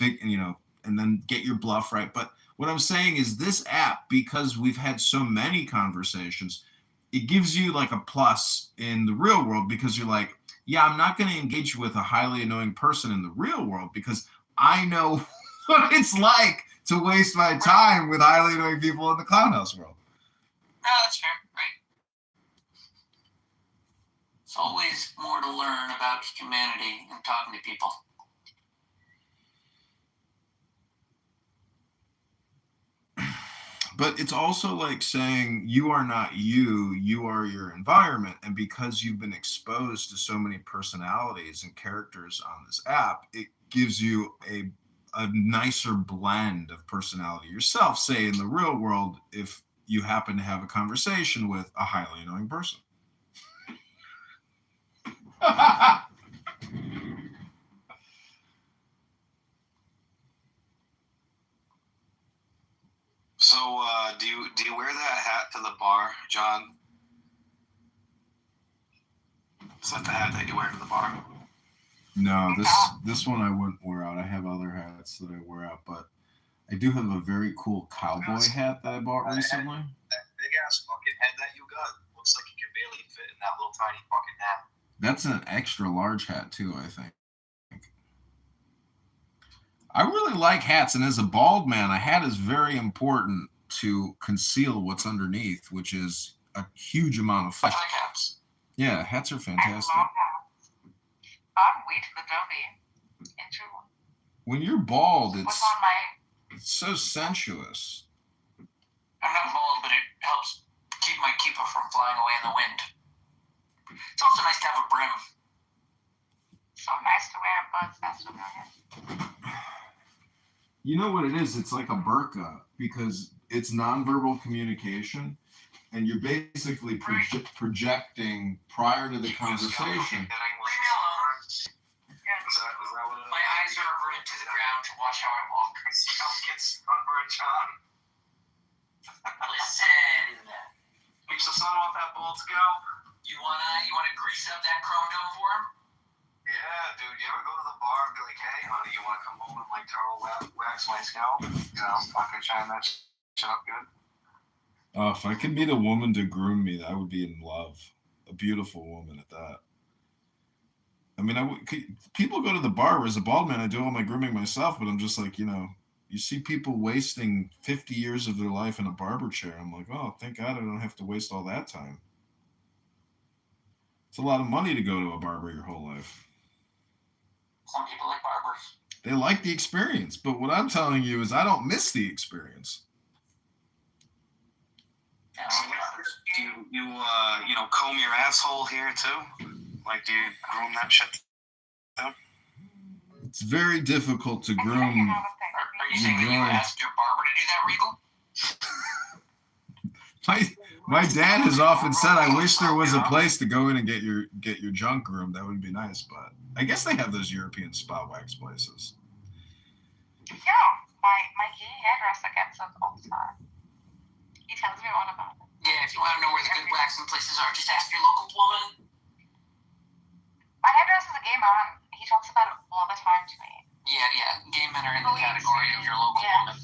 then get your bluff right. But what I'm saying is this app, because we've had so many conversations, it gives you like a plus in the real world because you're like, yeah, I'm not going to engage with a highly annoying person in the real world because I know what it's like to waste my time with highly annoying people in the clown house world. No, that's fair, right? It's always more to learn about humanity and talking to people. But it's also like saying you are not you are your environment. And because you've been exposed to so many personalities and characters on this app, it gives you a nicer blend of personality yourself, say in the real world, if you happen to have a conversation with a highly annoying person. So, do you wear that hat to the bar, John? Is that the hat that you wear to the bar? No, this one I wouldn't wear out. I have other hats that I wear out, but I do have a very cool cowboy hat that I bought recently. That big ass fucking head that you got looks like you can barely fit in that little tiny fucking hat. That's an extra large hat too, I think. I really like hats, and as a bald man, a hat is very important to conceal what's underneath, which is a huge amount of flesh. I like hats. Yeah, hats are fantastic. I love hats. I'm way to the derby. Into When you're bald, what's on my it's so sensuous. I'm not bald, but it helps keep my keeper from flying away in the wind. It's also nice to have a brim. so nice to wear a bird's nest on your head. You know what it is? It's like a burqa because it's nonverbal communication, and you're basically projecting prior to the conversation. Leave me alone. My eyes are averted to the ground to watch how I walk. Scalp gets sunburned, John. Listen. Keeps the sun off that bald scalp. You wanna grease up that chrome dome for him? Yeah, dude. You ever go to the bar and be like, hey, honey, you want to come home and like turtle wax my scalp? You know, fucking shine that shit up good. If I could meet a woman to groom me, I would be in love. A beautiful woman at that. I mean, people go to the bar, where as a bald man, I do all my grooming myself, but I'm just like, you see people wasting 50 years of their life in a barber chair. I'm like, oh, thank God I don't have to waste all that time. It's a lot of money to go to a barber your whole life. Some people like barbers. They like the experience, but what I'm telling you is I don't miss the experience. So you know, comb your asshole hair too? Like, do you groom that shit too? It's very difficult to groom. Are you saying that you asked your barber to do that, Regal? My dad has often said, I wish there was a place to go in and get your junk groomed. That would be nice, but I guess they have those European spot wax places. Yeah, my gay hairdresser gets it all the time. He tells me all about it. Yeah, if you want to know where the good waxing places are, just ask your local woman. My hairdresser's a gay man. He talks about it all the time to me. Yeah. Gay men are in the category of your local woman.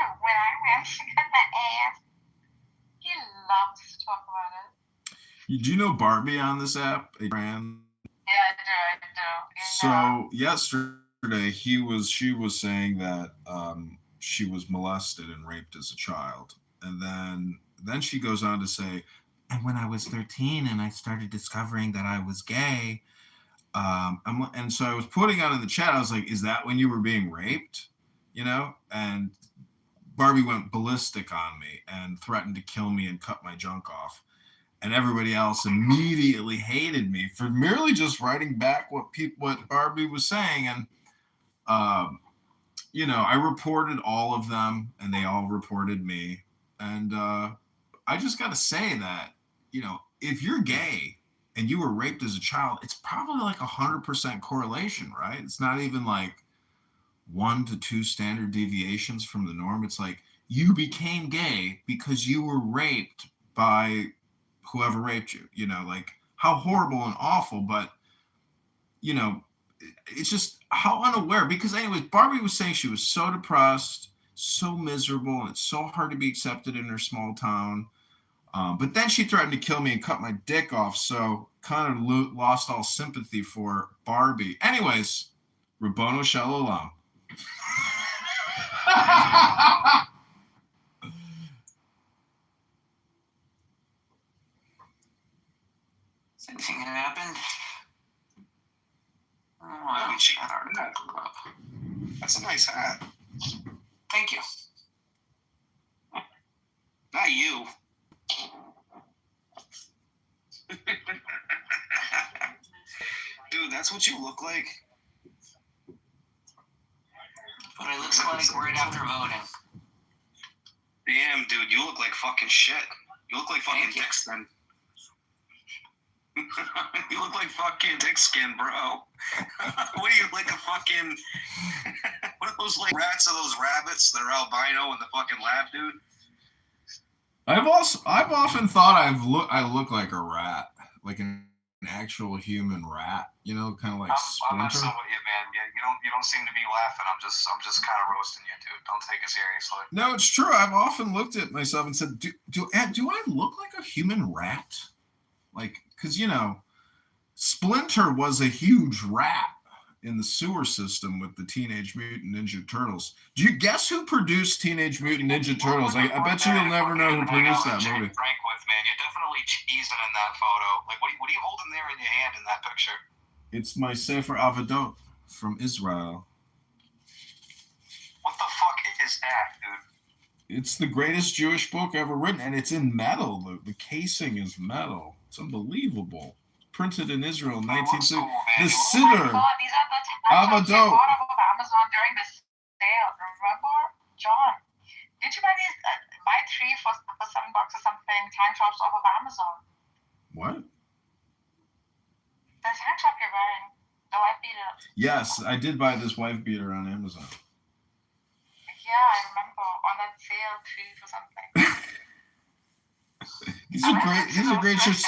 When I went to cut my ass, he loves to talk about it. Do you know Barbie on this app? A brand? Yeah, I do. So yesterday she was saying that she was molested and raped as a child, and then she goes on to say, and when I was 13 and I started discovering that I was gay, and so I was putting out in the chat, I was like, is that when you were being raped? You know, and Barbie went ballistic on me and threatened to kill me and cut my junk off. And everybody else immediately hated me for merely just writing back what Barbie was saying. And, you know, I reported all of them and they all reported me. And I just got to say that, you know, if you're gay and you were raped as a child, it's probably like 100% correlation, right? It's not even like 1 to 2 standard deviations from the norm. It's like you became gay because you were raped by whoever raped you. You know, like how horrible and awful, but you know, it's just how unaware. Because anyways, Barbie was saying she was so depressed, so miserable, and it's so hard to be accepted in her small town. But then she threatened to kill me and cut my dick off, so kind of lost all sympathy for Barbie. Anyways, Rabono Shalom. Has anything happened? That's a nice hat. Thank you. Not you. Dude, that's what you look like. What I look like right after voting. Damn, dude, you look like fucking shit. You look like fucking dick skin. You look like fucking dick skin, bro. What are you, like a fucking... What are those, like, rats or those rabbits that are albino in the fucking lab, dude? I've often thought I look like a rat, like an actual human rat, you know, kind of like Splinter. I'm messing with you, man. Yeah, you don't seem to be laughing. I'm just kind of roasting you, dude. Don't take it seriously. No, it's true. I've often looked at myself and said, do I look like a human rat? Like, because, you know, Splinter was a huge rat in the sewer system with the Teenage Mutant Ninja Turtles. Do you guess who produced Teenage Mutant Ninja Turtles? I bet you you'll never know who produced that movie. Frank with, man. You're definitely cheesing in that photo. Like, what are you holding there in your hand in that picture? It's my Sefer Avodot from Israel. What the fuck is that, dude? It's the greatest Jewish book ever written, and it's in metal. The casing is metal. It's unbelievable. Printed in Israel in 1960. The Siddur. Oh, these are the tank tops you bought off of Amazon during the sale. Remember, John? Did you buy these? Buy 3 for $7 or something? Tank tops off of Amazon. What? The tank top you're wearing, the wife beater. Yes, I did buy this wife beater on Amazon. Yeah, I remember on that sale 3 for something. These are great shirts.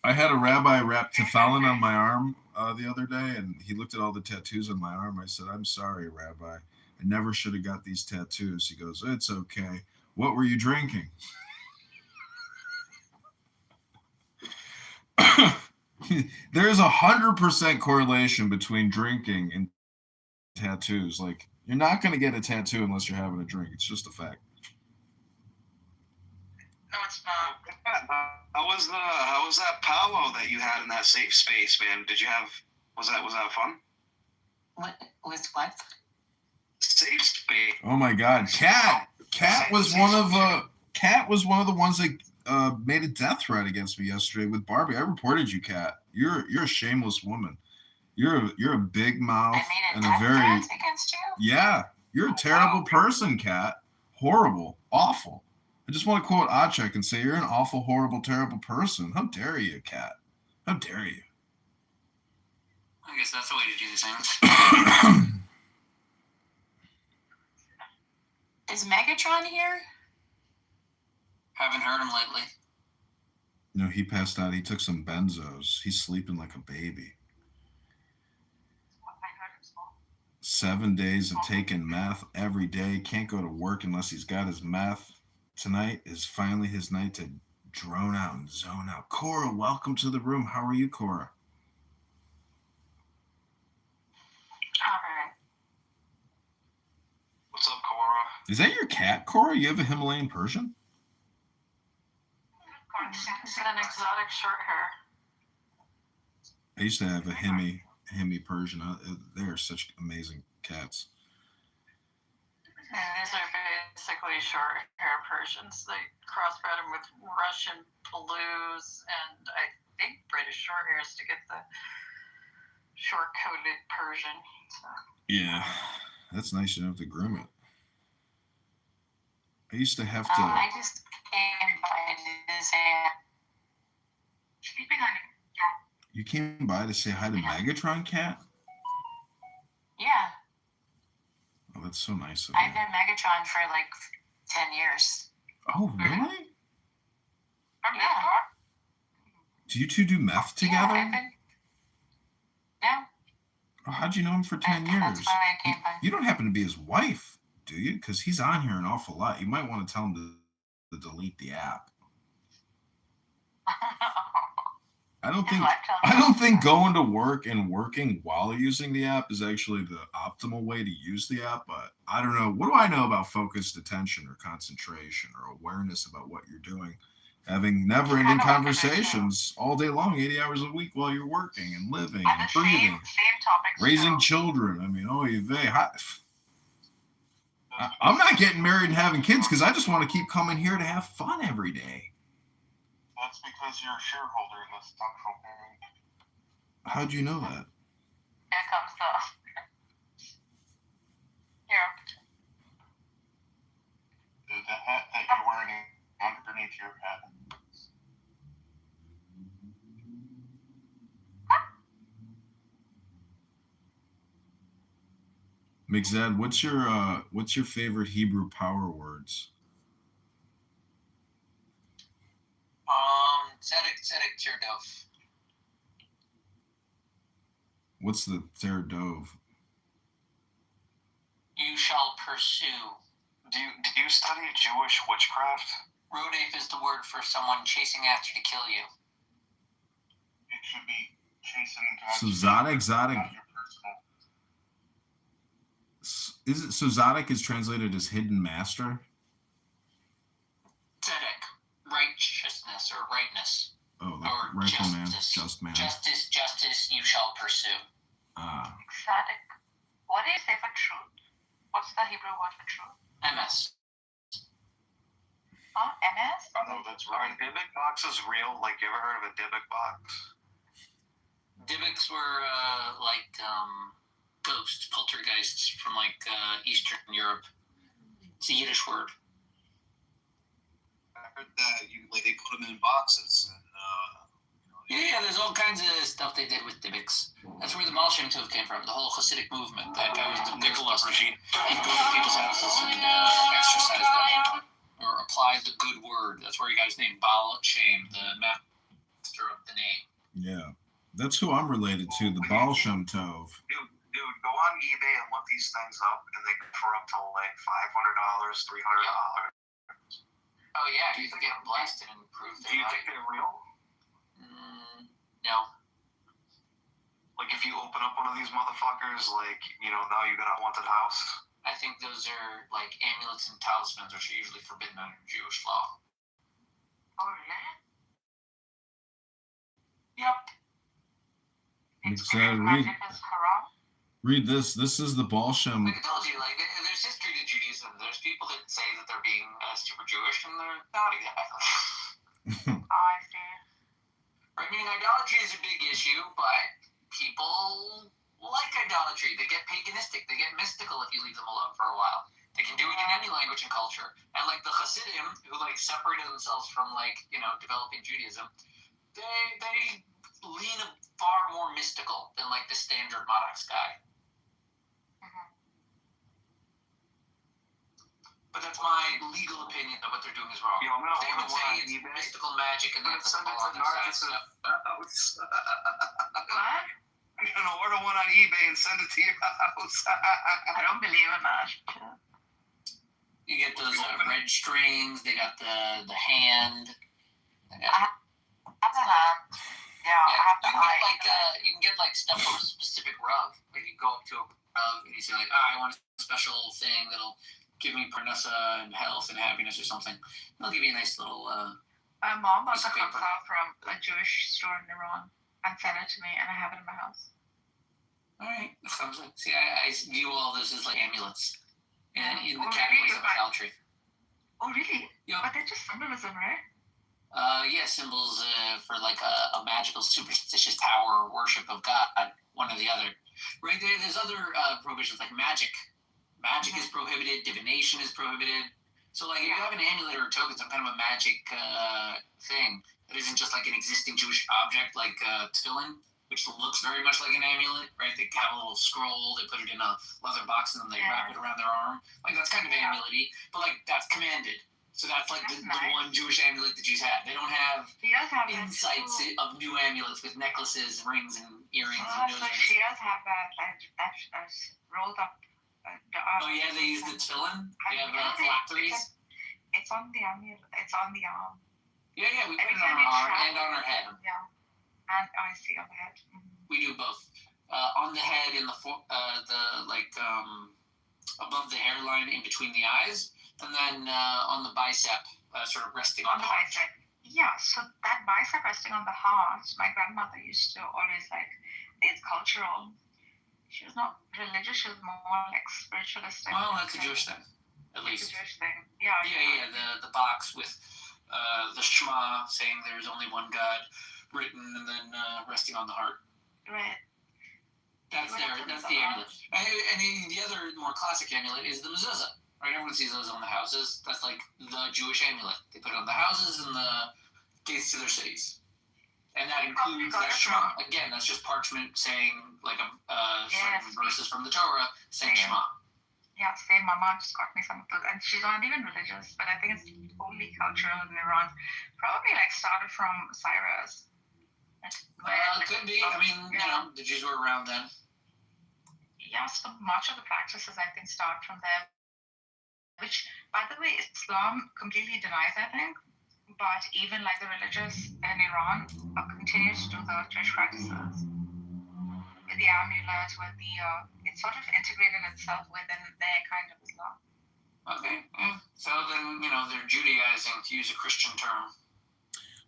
I had a rabbi wrap tefillin on my arm the other day, and he looked at all the tattoos on my arm. I said, "I'm sorry, Rabbi. I never should have got these tattoos." He goes, "It's okay. What were you drinking?" There is 100% correlation between drinking and tattoos. Like, you're not going to get a tattoo unless you're having a drink. It's just a fact. No, it's not. How was that powwow that you had in that safe space, man? Was that fun? What was what? Safe space. Oh my God, Kat was one of Kat was one of the ones that made a death threat against me yesterday with Barbie. I reported you, Kat. You're a shameless woman. You're a big mouth and a very against you? Yeah. You're a terrible person, Kat. Horrible, awful. I just want to quote Acek and say you're an awful, horrible, terrible person. How dare you, Kat? How dare you? I guess that's the way to do things. Is Megatron here? Haven't heard him lately. No, he passed out. He took some benzos. He's sleeping like a baby. 7 days of taking meth every day. Can't go to work unless he's got his meth. Tonight is finally his night to drone out and zone out. Cora, welcome to the room. How are you, Cora? All right. What's up, Cora? Is that your cat, Cora? You have a Himalayan Persian? It's an exotic short hair. I used to have a Hemi Persian. They are such amazing cats. And these are basically short hair Persians. They crossbred them with Russian blues and I think British short hairs to get the short-coated Persian. So. Yeah, that's nice. You don't have to groom it. I used to have to. I just came by to say, sleeping on it. You came by to say hi to Megatron, Cat? Yeah. Oh, that's so nice of I've you. been Megatron for like 10 years. Oh, really? Yeah. Do you two do meth together? Yeah, yeah. Oh, how'd you know him for 10 years? That's why I came by. You don't happen to be his wife, do you? Because he's on here an awful lot. You might want to tell him to delete the app. I don't think going to work and working while using the app is actually the optimal way to use the app, but I don't know. What do I know about focused attention or concentration or awareness about what you're doing? Having never-ending conversations all day long, 80 hours a week while you're working and living and breathing, raising children. I mean, I'm not getting married and having kids because I just want to keep coming here to have fun every day. That's because you're a shareholder in the stock company. How'd you know that? Here comes the. Here. The hat that you're wearing underneath your hat. Mixed, what's your favorite Hebrew power words? Tzedek Tirdov. What's the Terdov? You shall pursue. Do you study Jewish witchcraft? Rodef is the word for someone chasing after to kill you. It should be chasing. So Zadok. Is it so? Zadok is translated as hidden master. Tzedek, righteousness or rightness. Oh, the or rightful man, justice. just man. Justice, you shall pursue. Tzedek. What is it for truth? What's the Hebrew word for truth? MS. Oh, MS? I know that's right. Are Dybbuk boxes real? Like, you ever heard of a Dybbuk box? Dybbuks were ghosts, poltergeists from Eastern Europe. It's a Yiddish word. I heard that they put them in boxes and Yeah, there's all kinds of stuff they did with Dybbuks. That's where the Baal Shem Tov came from, the whole Hasidic movement. That guy was the Nicola Regine. He'd go to people's houses and exercise them, or apply the good word. That's where he got his name, Baal Shem, the master of the name. Yeah, that's who I'm related to, the Baal Shem Tov. Dude, go on eBay and look these things up, and they go for up to like $500, $300. Oh yeah, you can get blasted and prove Do you think they're real? No. Like if you open up one of these motherfuckers, now you got a haunted house? I think those are like amulets and talismans, which are usually forbidden under Jewish law. Oh, really? Yep. Read this. This is the Baal Shem. Like I told you, there's history to Judaism. and there's people that say that they're being super Jewish, and they're not exactly. I see. I mean, idolatry is a big issue, but people like idolatry. They get paganistic. They get mystical if you leave them alone for a while. They can do it in any language and culture. And like the Hasidim, who like separated themselves from like, developing Judaism, they lean far more mystical than like the standard Modox guy. But that's my legal opinion that what they're doing is wrong. Yo, I'm gonna They would order say one on it's eBay. mystical magic and they have to Send it pull to on their Narcissus. side stuff. What? I'm gonna order one on eBay and send it to your house. I don't believe in that. You get those red strings. They got the hand. I have the hand. Yeah, I have the eye. You can get like stuff from a specific rug. Like you go up to a rug and you say like, I want a special thing that'll give me parnassa and health and happiness or something. They'll give you a nice little. My mom bought piece the of paper. hamsa from a Jewish store in Iran and sent it to me, and I have it in my house. All right, that sounds like. See, I view all this as like amulets, and in the Oh, categories really? of idolatry. Oh, really? Yeah. But they're just symbolism, right? Yeah, symbols for like a magical, superstitious power or worship of God, one or the other. Right there, there's other prohibitions like magic. Magic is prohibited. Divination is prohibited. So, like, if you have an amulet or a token, some kind of a magic thing that isn't just like an existing Jewish object, like tefillin, which looks very much like an amulet, right? They have a little scroll, they put it in a leather box, and then they wrap it around their arm. Like, that's kind of amulety, but like that's commanded. So that's like the one Jewish amulet the Jews have. They don't have insights of new amulets with necklaces, rings, and earrings. Oh, so she does have that, that's rolled up. Oh yeah, they use the tefillin. They have phylacteries. It's on the amulet. It's on the arm. Yeah, we put it on our arm and on our head. Yeah, and I see on the head. We do both. On the head, in above the hairline, in between the eyes, and then on the bicep, sort of resting on the heart. Bicep. Yeah, so that bicep resting on the heart, my grandmother used to always it's cultural. She was not religious, she was more like spiritualistic. Well, that's a Jewish thing, at least. It's a Jewish thing, yeah. Yeah, the box with the Shema saying there's only one God written and then resting on the heart. Right. That's the amulet. And the other more classic amulet is the mezuzah. Right, everyone sees those on the houses. That's like the Jewish amulet. They put it on the houses and the gates to their cities. And that includes that Shema. Again, that's just parchment saying like certain verses from the Torah saying Shema. Yeah, same. My mom just got me some of those. And she's not even religious, but I think it's totally cultural in Iran. Probably started from Cyrus. Could be. I mean, the Jews were around then. Yeah, so much of the practices I think start from there. Which, by the way, Islam completely denies, I think. But even like the religious in Iran continues to do the Jewish practices with the amulet, with the it's sort of integrated itself within their kind of Islam. Okay, so then they're Judaizing, to use a Christian term.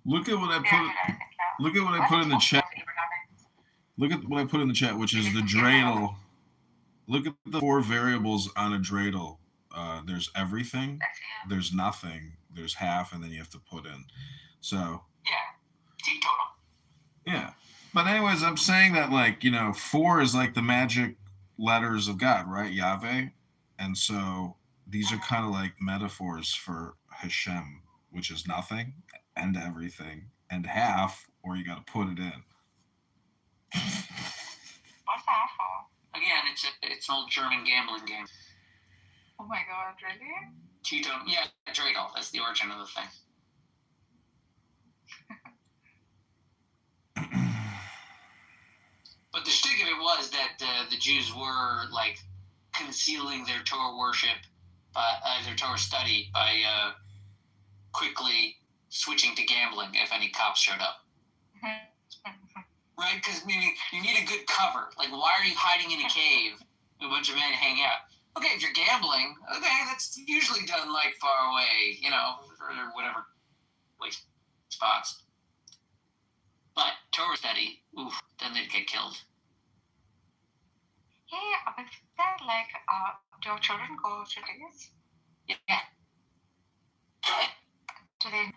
Look at what I put. Look at what I put in the chat. Look at what I put in the chat, which is the dreidel. Look at the 4 variables on a dreidel. There's everything, there's nothing, there's half, and then you have to put in. So teetotal. Yeah, but anyways, I'm saying that 4 is like the magic letters of God, right? Yahweh, and so these are kind of like metaphors for Hashem, which is nothing and everything and half, or you got to put it in. What's that for? Again, it's an old German gambling game. Oh my God, really? Teetotal. Yeah, dreidel. That's the origin of the thing. But the shtick of it was that the Jews were concealing their Torah worship, their Torah study, by quickly switching to gambling if any cops showed up. Right? Because you need a good cover. Why are you hiding in a cave? A bunch of men hang out. Okay, if you're gambling, that's usually done far away, or whatever spots. But Torah study, then they'd get killed. Yeah, but then do your children go to this? Yeah. Do they?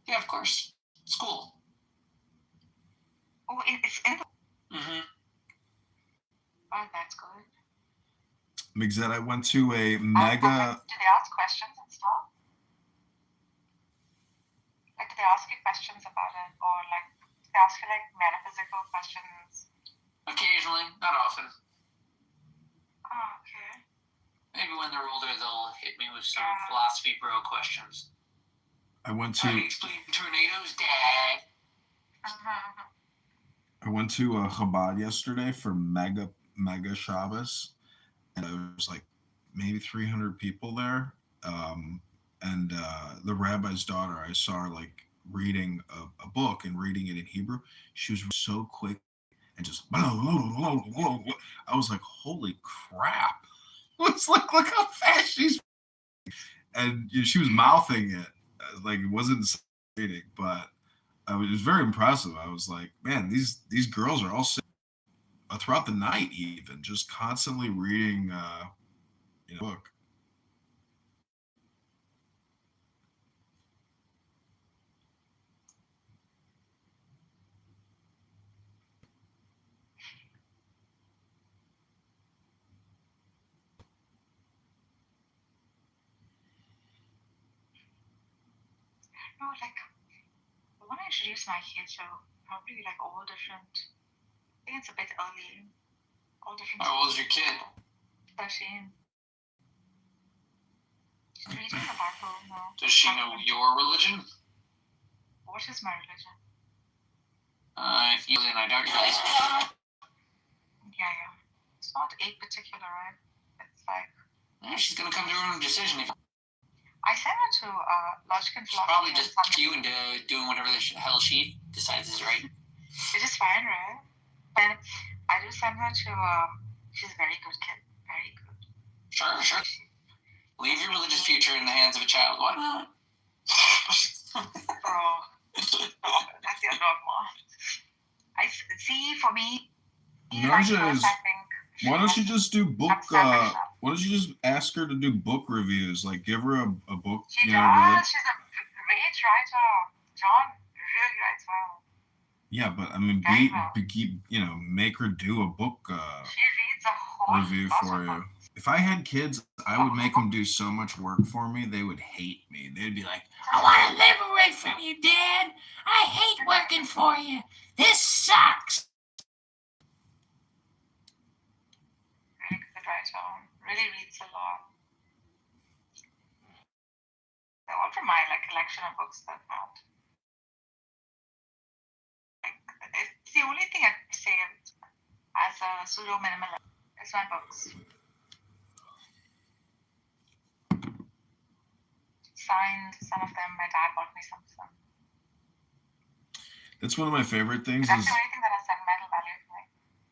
Yeah, of course. School. Oh, it's in the. Mm-hmm. Oh, that's good. Mixed, I went to a mega. Do they ask questions and stuff? Like, do they ask you questions about it, or like do they ask you like metaphysical questions? Occasionally, not often. Oh, okay. Maybe when they're older, they'll hit me with some philosophy bro questions. I went How do to. you explain tornadoes, Dad? I went to a Chabad yesterday for mega Shabbos, and there was like maybe 300 people there. And the rabbi's daughter, I saw her like reading a book and reading it in Hebrew. She was so quick and just. I was like, holy crap! It's like, look how fast she's. And she was mouthing it, like it wasn't reading, but it was very impressive. I was like, man, these girls are all throughout the night, even just constantly reading book. No, like I want to introduce my kids to probably like all different. I think it's a bit early. All different. How old is your kid? 13. She's reading the Bible now. Does she know your religion? What is my religion? If you and I doubt your Yeah. It's not a particular, right? It's like. Yeah, she's gonna come to her own decision. I sent her to logic and philosophy. Probably just you into doing whatever the hell she decides is right. It is fine, right? And I do send her to. She's a very good kid. Very good. Sure. Leave your religious future in the hands of a child. Why not? Bro, that's your dogma. I see. For me, why don't you just do book? Why don't you just ask her to do book reviews? Like, give her a book. She does. She's a great writer. John really writes well. Yeah, but I mean, make her do a book she reads a whole review for you. If I had kids, I would make them do so much work for me. They would hate me. They'd be like, I want to liberate from you, Dad. I hate working for you. This sucks. Very good writer. Really reads a lot. They're all from my collection of books that I've had. It's the only thing I saved as a pseudo minimalist. It's my books. Signed, some of them. My dad bought me some of them. That's one of my favorite things. That's the only thing that has sentimental value for me.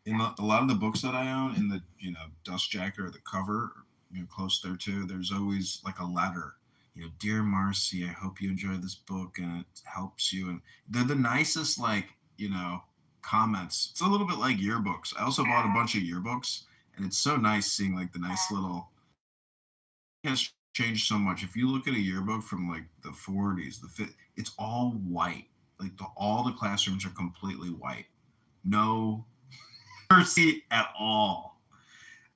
In a lot of the books that I own, in the dust jacket or the cover, close there too, there's always like a letter. Dear Marcy, I hope you enjoy this book and it helps you. And they're the nicest comments. It's a little bit like yearbooks. I also bought a bunch of yearbooks, and it's so nice seeing like the nice little. It has changed so much. If you look at a yearbook from like the 40s, it's all white. Like all the classrooms are completely white. No mercy at all.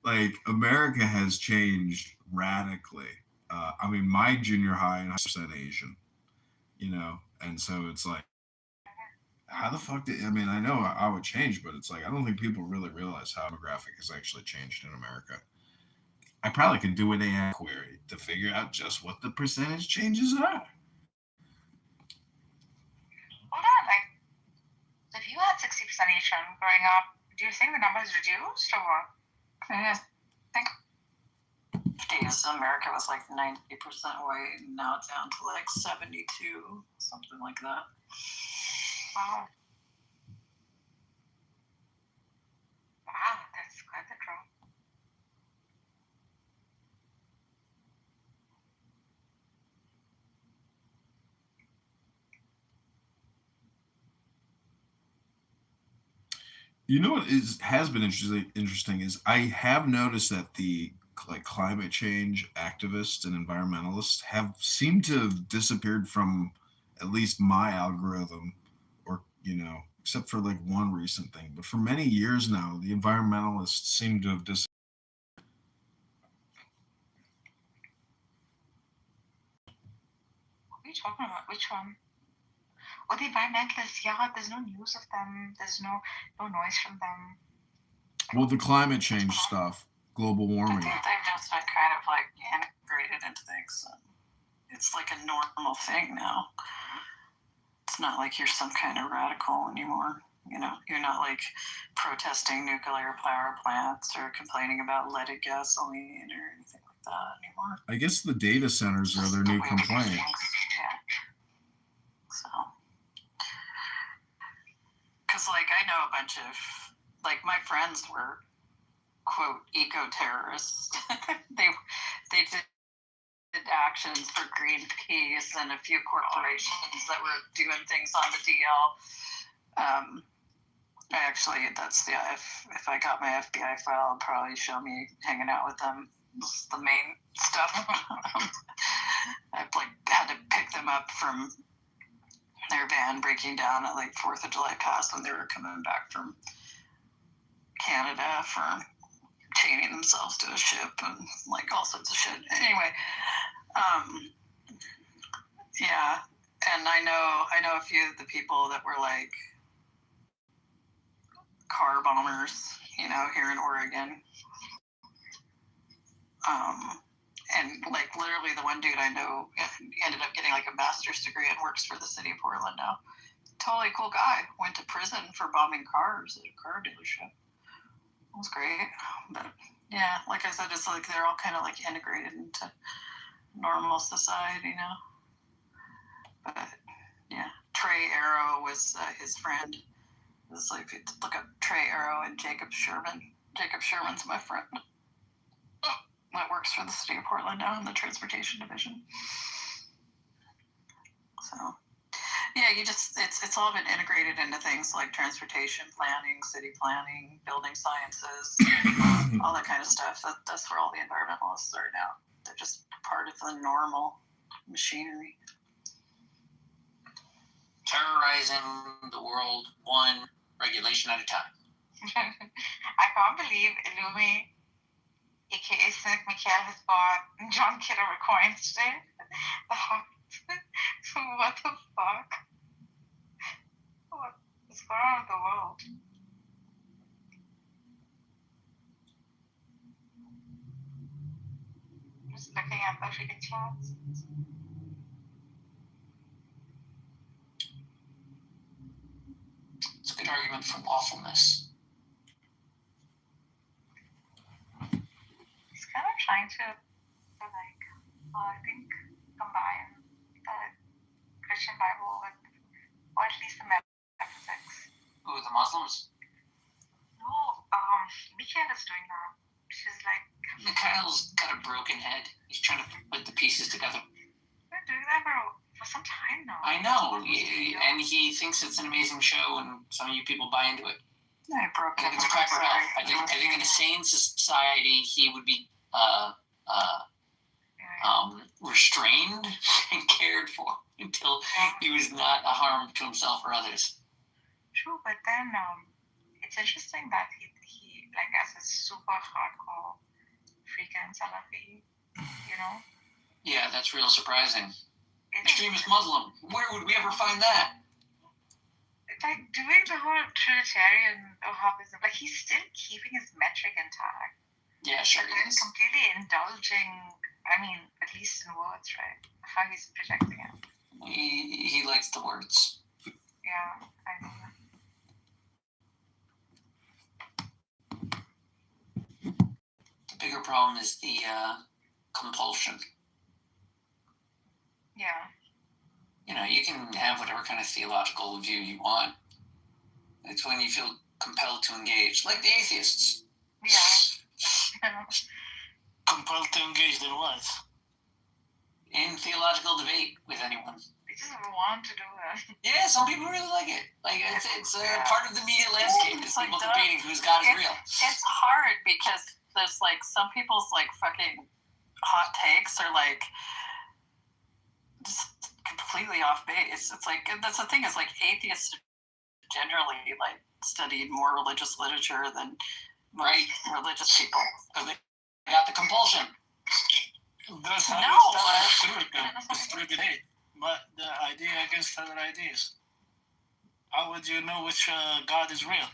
Like America has changed radically. I mean, my junior high and 100% Asian, and so it's like, how the fuck I know I would change, but it's like, I don't think people really realize how demographic has actually changed in America. I probably could do an AI query to figure out just what the percentage changes are. Hold on, if you had 60% Asian growing up, do you think the number is reduced or what? I think days America was like 90% white, and now it's down to like 72, something like that. Wow. Wow, that's quite the drop. What has been interesting is I have noticed that the like climate change activists and environmentalists have seemed to have disappeared from at least my algorithm, or except for like one recent thing. But for many years now, the environmentalists seem to have disappeared. What are you talking about? Which one? Oh, the environmentalists. Yeah, there's no news of them. There's no noise from them. Well, the climate change stuff, global warming. I think they've just been kind of like integrated into things. It's like a normal thing now. It's not like you're some kind of radical anymore. You're not like protesting nuclear power plants or complaining about leaded gasoline or anything like that anymore. I guess the data centers are their new complaint. Yeah. So, because like I know a bunch of like my friends were quote eco-terrorists. they did actions for Greenpeace and a few corporations that were doing things on the DL. If I got my FBI file, it'll probably show me hanging out with them. This is the main stuff. I had to pick them up from their van breaking down at like 4th of July past when they were coming back from Canada for chaining themselves to a ship and like all sorts of shit. Anyway, yeah, and I know a few of the people that were like car bombers, here in Oregon. And like literally the one dude I know ended up getting like a master's degree and works for the city of Portland now. Totally cool guy. Went to prison for bombing cars at a car dealership. It was great. But yeah, like I said, it's like they're all kind of like integrated into normal society now. But yeah, Trey Arrow was his friend. It's like, if you look up Trey Arrow and Jacob Sherman. Jacob Sherman's my friend. That works for the city of Portland now in the transportation division. So, yeah, it's all been integrated into things like transportation planning, city planning, building sciences, all that kind of stuff. That's where all the environmentalists are now. They're just part of the normal machinery. Terrorizing the world one regulation at a time. I can't believe Illumi, aka Cynic Mikhail, has bought John Kitover coins today. What the fuck? What is going on with the world? Just looking at the freaking charts. It's a good argument for lawfulness. He's kind of trying to, I think, combine the Christian Bible with, or at least the metaphysics. Ooh, the Muslims? No, Mikhail is doing that. She's like... Mikhail's got a broken head. He's trying to put the pieces together. They're doing that for some time now. I know, and he thinks it's an amazing show, and some of you people buy into it. I broke it. It's a crack rock. I think in a sane society, he would be restrained and cared for until he was not a harm to himself or others. True, but then it's interesting that he like as a super hardcore freaking Salafi, Yeah, that's real surprising. Extremist Muslim. Where would we ever find that? Like doing the whole Trinitarian Wahhabism, like he's still keeping his metric intact. Yeah, sure. But then completely indulging. I mean, at least in words, right? How he's projecting it. He likes the words. Yeah, I know. The bigger problem is the compulsion. Yeah. You can have whatever kind of theological view you want. It's when you feel compelled to engage, like the atheists. Yeah. Compelled to engage in what? In theological debate with anyone. just want to do it. Yeah, some people really like it. Like it's part of the media landscape. Is people debating whose God is real. It's hard because there's like some people's like fucking hot takes are like just completely off base. It's like that's the thing is like atheists generally like studied more religious literature than most religious people because they got the compulsion. That's how No, it's through debate. But the idea against other ideas. How would you know which God is real?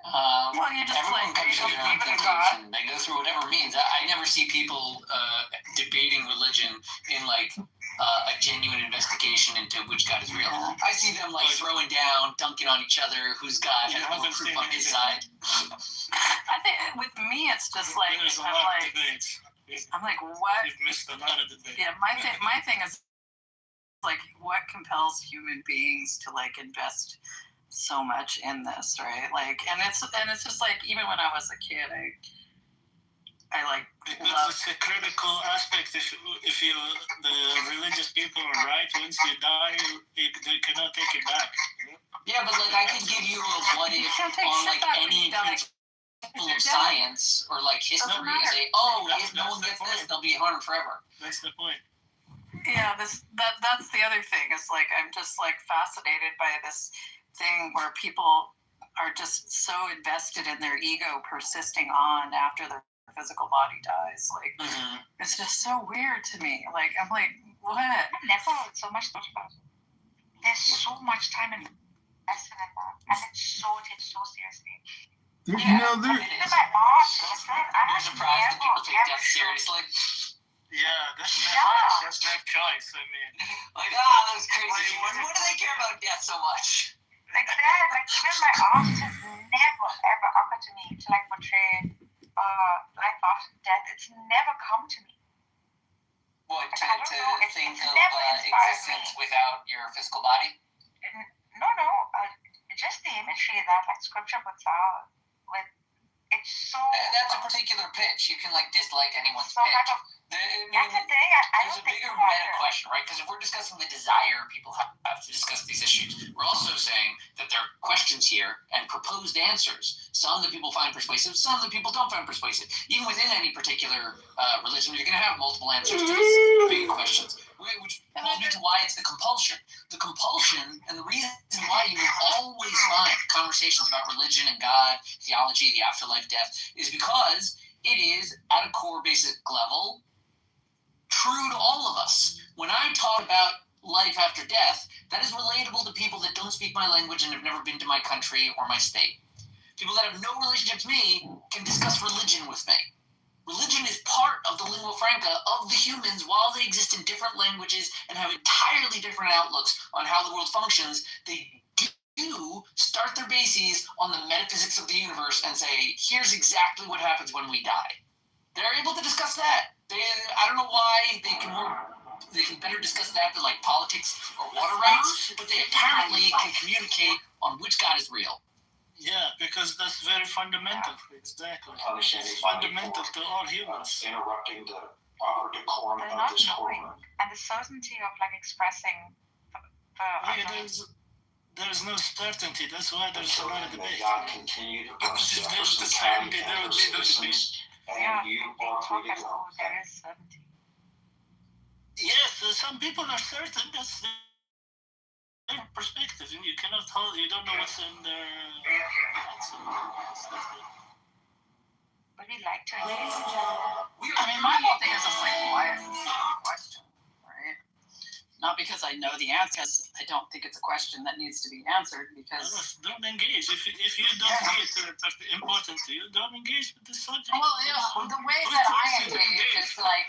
Well, you just everyone comes to their own conclusion. They go through whatever means. I never see people debating religion in like a genuine investigation into which God is real. I see them like throwing down, dunking on each other, whose God has more proof on his side. I think with me, it's just like I'm like, what? You've missed a lot of debate. Yeah, my thing is like, what compels human beings to like invest so much in this, right? Like, and it's just like even when I was a kid, I like because it's a critical aspect. If the religious people are right, once you die, they cannot take it back. Yeah, but like I could give you a what if on like any principle of science or like history and say, if no one gets this, they'll be harmed forever. That's the point. Yeah, that's the other thing. Is like I'm just like fascinated by this thing where people are just so invested in their ego persisting on after their physical body dies. Like it's just so weird to me. Like I'm like, what? I've never so much thought about it. There's so much time invested in that, and it's so taken so seriously. Even my aunt, You're surprised that people take death seriously? Yeah, that's their choice. I mean, like, those crazy ones. What do they care about death so much? Like that, like even my aunt has never ever occurred to me to like portray life after death. It's never come to me. What, to think of existence without your physical body? No, just the imagery that like scripture puts out. With it's so. That's a particular pitch. You can like dislike anyone's so pitch. That's the thing. There's a bigger meta question, right? Because if we're discussing the desire people have to discuss these issues, we're also saying that there are questions here and proposed answers. Some that people find persuasive, some that people don't find persuasive. Even within any particular religion, you're going to have multiple answers to these big questions, which brings me to why it's the compulsion. The compulsion and the reason why you will always find conversations about religion and God, theology, the afterlife, death, is because it is, at a core basic level, true to all of us. When I talk about life after death, that is relatable to people that don't speak my language and have never been to my country or my state. People that have no relationship to me can discuss religion with me. Religion is part of the lingua franca of the humans while they exist in different languages and have entirely different outlooks on how the world functions. They do start their bases on the metaphysics of the universe and say, here's exactly what happens when we die. They're able to discuss that. I don't know why they can better discuss that than like politics or water rights, but they apparently can communicate on which God is real. Yeah, because that's very fundamental. Exactly. It's fundamental to all humans. Interrupting the proper decorum of this courtroom. And the certainty of like expressing there's no certainty. That's why there's a lot of debate. God continue to Because if there's the certainty, there would be no debate. And you are free to go. There is certainty. Yes, some people are certain. That's their perspective. You cannot hold. You don't know what's in their. But we like to. I mean, my whole thing is just like, why is this a question, right? Not because I know the answers. I don't think it's a question that needs to be answered because. Don't engage. If you don't see it important to you, don't engage with the subject. Well, the way that I engage is like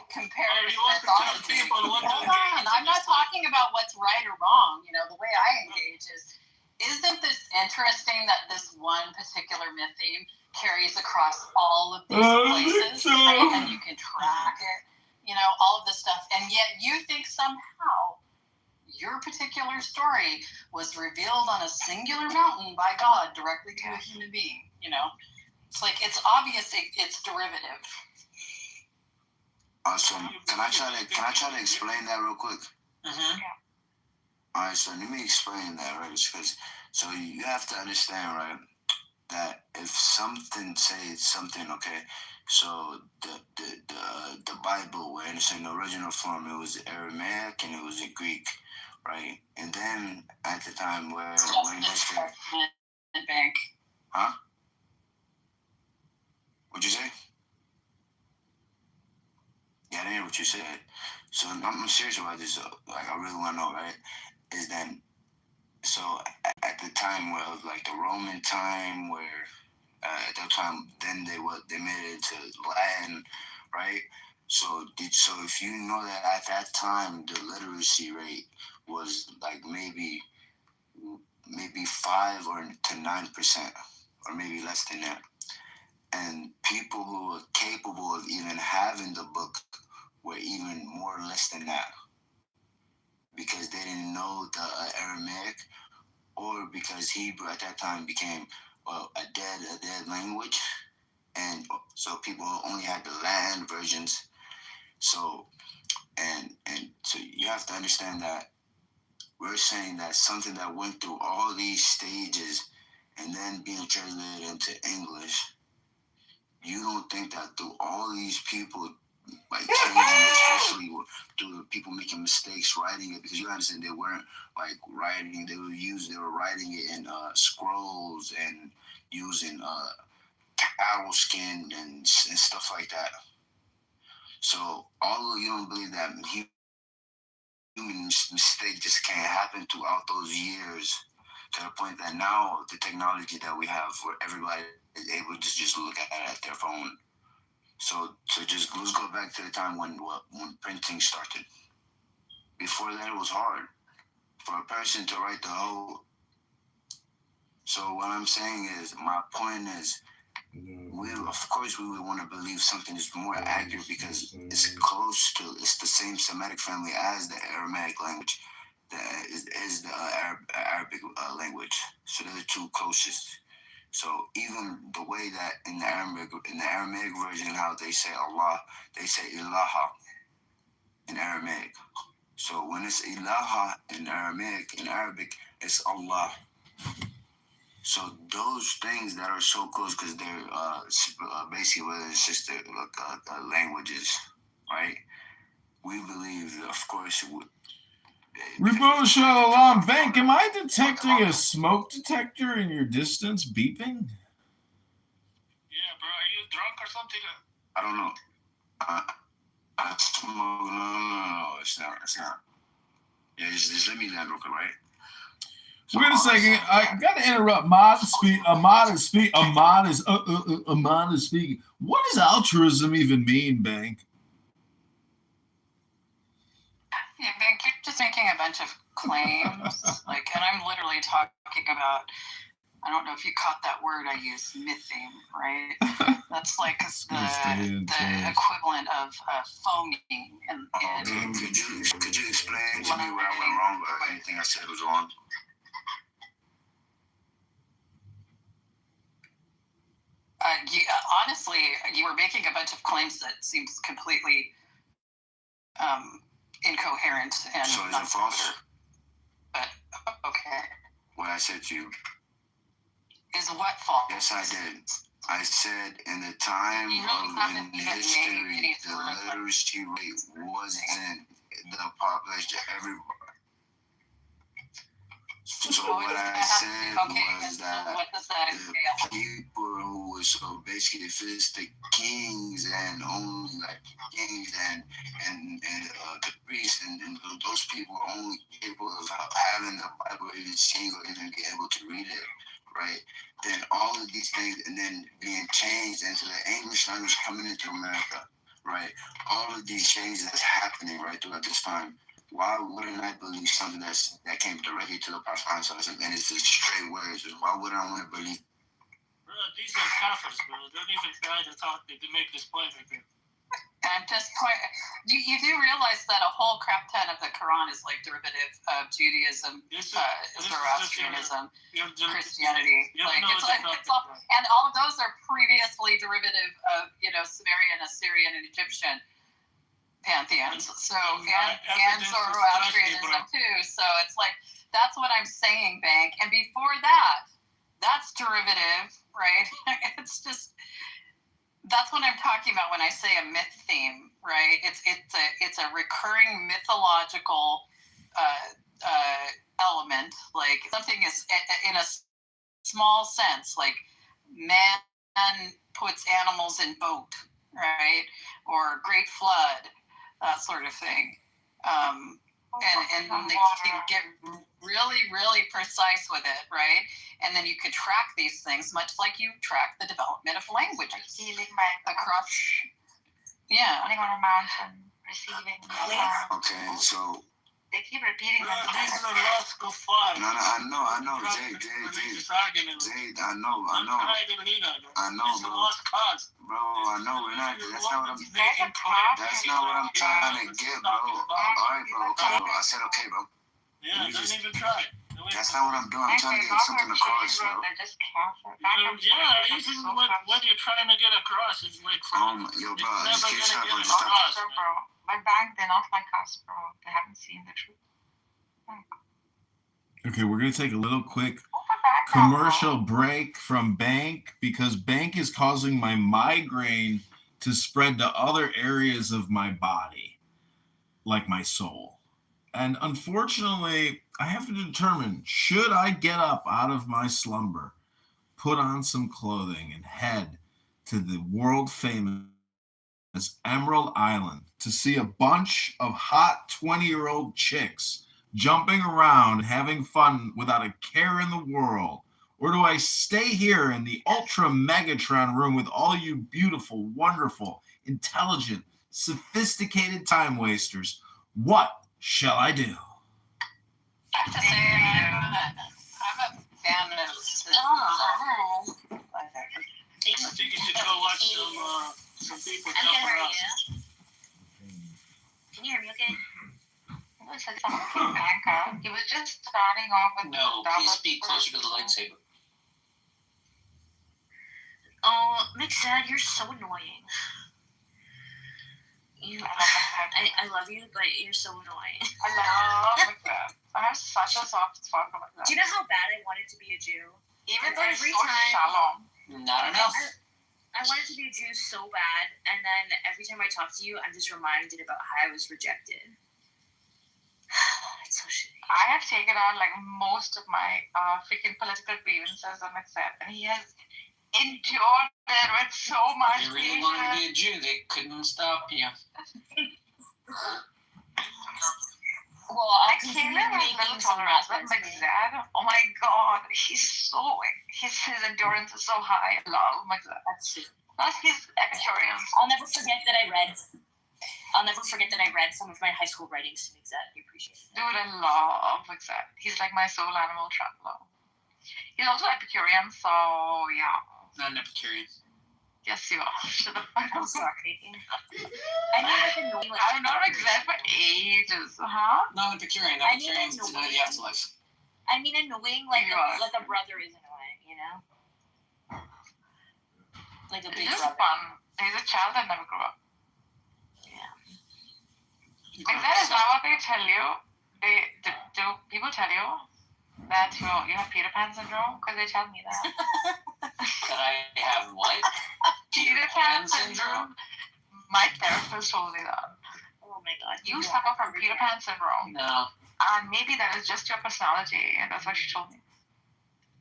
comparative mythology. Hold on, I'm not talking about what's right or wrong. You know, the way I engage is, isn't this interesting that this one particular myth theme carries across all of these places, right? And you can track it. You know, all of this stuff, and yet you think somehow your particular story was revealed on a singular mountain by God directly to a human being. You know, it's like it's obvious it's derivative. Awesome. Can I try to explain that real quick? Mm-hmm. Yeah. Alright, so let me explain that, right? Because so you have to understand, right, that if something says something, okay, so the Bible, where it's in the original form, it was Aramaic and it was in Greek, right? And then at the time where when history, Bank. huh? What'd you say? Yeah, I didn't hear what you said. So I'm serious about this. Like I really want to know, right? Is that so at the time where like the Roman time, where at that time then they made it into Latin, right? So if you know that at that time the literacy rate was like maybe 5 or to 9%, or maybe less than that, and people who were capable of even having the book were even more less than that, because they didn't know the Aramaic, or because Hebrew at that time became a dead language, and so people only had the Latin versions. So and so you have to understand that we're saying that something that went through all these stages and then being translated into English, you don't think that through all these people like changing it, especially through people making mistakes writing it, because you understand they weren't like writing, they were writing it in scrolls and using owl skin and stuff like that. So although you don't believe that human mistake just can't happen throughout those years, to the point that now the technology that we have where everybody is able to just look at it at their phone. So just let's go back to the time when printing started. Before that, it was hard for a person to write the whole. So what I'm saying is, my point is, of course we would want to believe something is more accurate because it's the same Semitic family as the Aramaic language, that is the Arabic language. So they're the two closest. So even the way that in the Aramaic version, how they say Allah, they say Ilaha in Aramaic. So when it's Ilaha in Arabic, it's Allah. So those things that are so close, because they're basically whether it's just languages, right? We believe, of course, it would. Reboot Shalom Bank, am I detecting a smoke detector in your distance beeping? Yeah, bro, are you drunk or something? I don't know. I smoke. No, it's not. Yeah, just let me land real quick, right? So wait a second. I gotta interrupt. Ahmad is speaking. What does altruism even mean, Bank? Yeah, Bank, you're just making a bunch of claims. And I'm literally talking about, I don't know if you caught that word I used, mything, right? That's like the equivalent of phoning. Could you explain to me where I went wrong or anything I said was wrong? Honestly, you were making a bunch of claims that seems completely incoherent and so is it false? But okay. What I said to you is what false? Yes, I did. I said in the time of history, the literacy rate wasn't the population everybody. So what I said was that the people who were so basically the kings and only like kings and the priests and those people were only capable of having the Bible even seen or even be able to read it, right? Then all of these things and then being changed into the English language coming into America, right? All of these changes that's happening right throughout this time. Why wouldn't I believe something that came directly to the Prophet and it's just straight words? Why would I want to believe? Bro, these are Kafirs, bro. Don't even try to talk to make this point again. And just you do realize that a whole crap ton of the Quran is like derivative of Judaism, Zoroastrianism, Christianity. It's all, and all of those are previously derivative of Sumerian, Assyrian, and Egyptian. pantheons. So Yeah, and evidence is Zoroastrianism too. So it's like that's what I'm saying, Bank. And before that, that's derivative, right? It's just that's what I'm talking about when I say a myth theme, right? It's a recurring mythological element. Like something is in a small sense, like man puts animals in boat, right? Or great flood, that sort of thing. And they get really, really precise with it, right? And then you could track these things much like you track the development of languages across. Yeah. Living on a mountain, receiving. Okay, so. They keep repeating that. These are logical flaws. No, I know, Jade, I know, bro. Bro, I know, we're not, that's not what I'm trying to get, bro. Alright, bro, okay, bro. I said okay, bro. Yeah, don't even try. That's not what I'm doing. I'm trying to get something across, bro. Yeah, even what you're trying to get across is like. Yo, bro, just keep stopping. My bank, they're not like us, bro. They haven't seen the truth. Okay, we're going to take a little quick commercial break from Bank because Bank is causing my migraine to spread to other areas of my body, like my soul. And unfortunately, I have to determine, should I get up out of my slumber, put on some clothing, and head to the world-famous Emerald Island to see a bunch of hot 20-year-old chicks jumping around, having fun without a care in the world? Or do I stay here in the Ultra Megatron room with all you beautiful, wonderful, intelligent, sophisticated time wasters? What shall I do? I have to say, I'm a fan of I think you should go watch some people jump around. Can you hear me okay? It was like something from Bangkok. He was just starting off with No, please speak closer to the lightsaber. Oh, Mixed, you're so annoying. I love you, but you're so annoying. I love Mixed. I have such a soft spot for Mixed. Do you know how bad I wanted to be a Jew? Even though he's so shallow. Not enough. I wanted to be a Jew so bad, and then every time I talk to you, I'm just reminded about how I was rejected. It's so shitty. I have taken out like most of my freaking political grievances on Mixed, and he has endured it with so much You really wanted to be a Jew, they couldn't stop you. Well, like Taylor has little tolerance, but Mixed, oh my god, his endurance is so high. I love Mixed. That's true. Plus he's Epicurean. I'll never forget that I read some of my high school writings to Mixed. I appreciate it. Dude, I love Mixed. He's like my soul animal traveler. He's also Epicurean, so yeah. Not an Epicurean. Yes, you are. Shut the fuck up. I'm sorry. I mean, like annoying. Like, I'm not Mixed for ages, huh? Not an Epicurean. Epicureans deny the afterlife. I mean, annoying like a brother is annoying, you know? Like a big He's brother. fun. He's a child that never grew up. Yeah. Like that is not what they tell you. Do people tell you that you have Peter Pan syndrome? Because they tell me that. That I have what? Peter Pan syndrome? My therapist told me that. Oh my god. You suffer from Peter Pan syndrome. No. And maybe that is just your personality, and that's what she told me.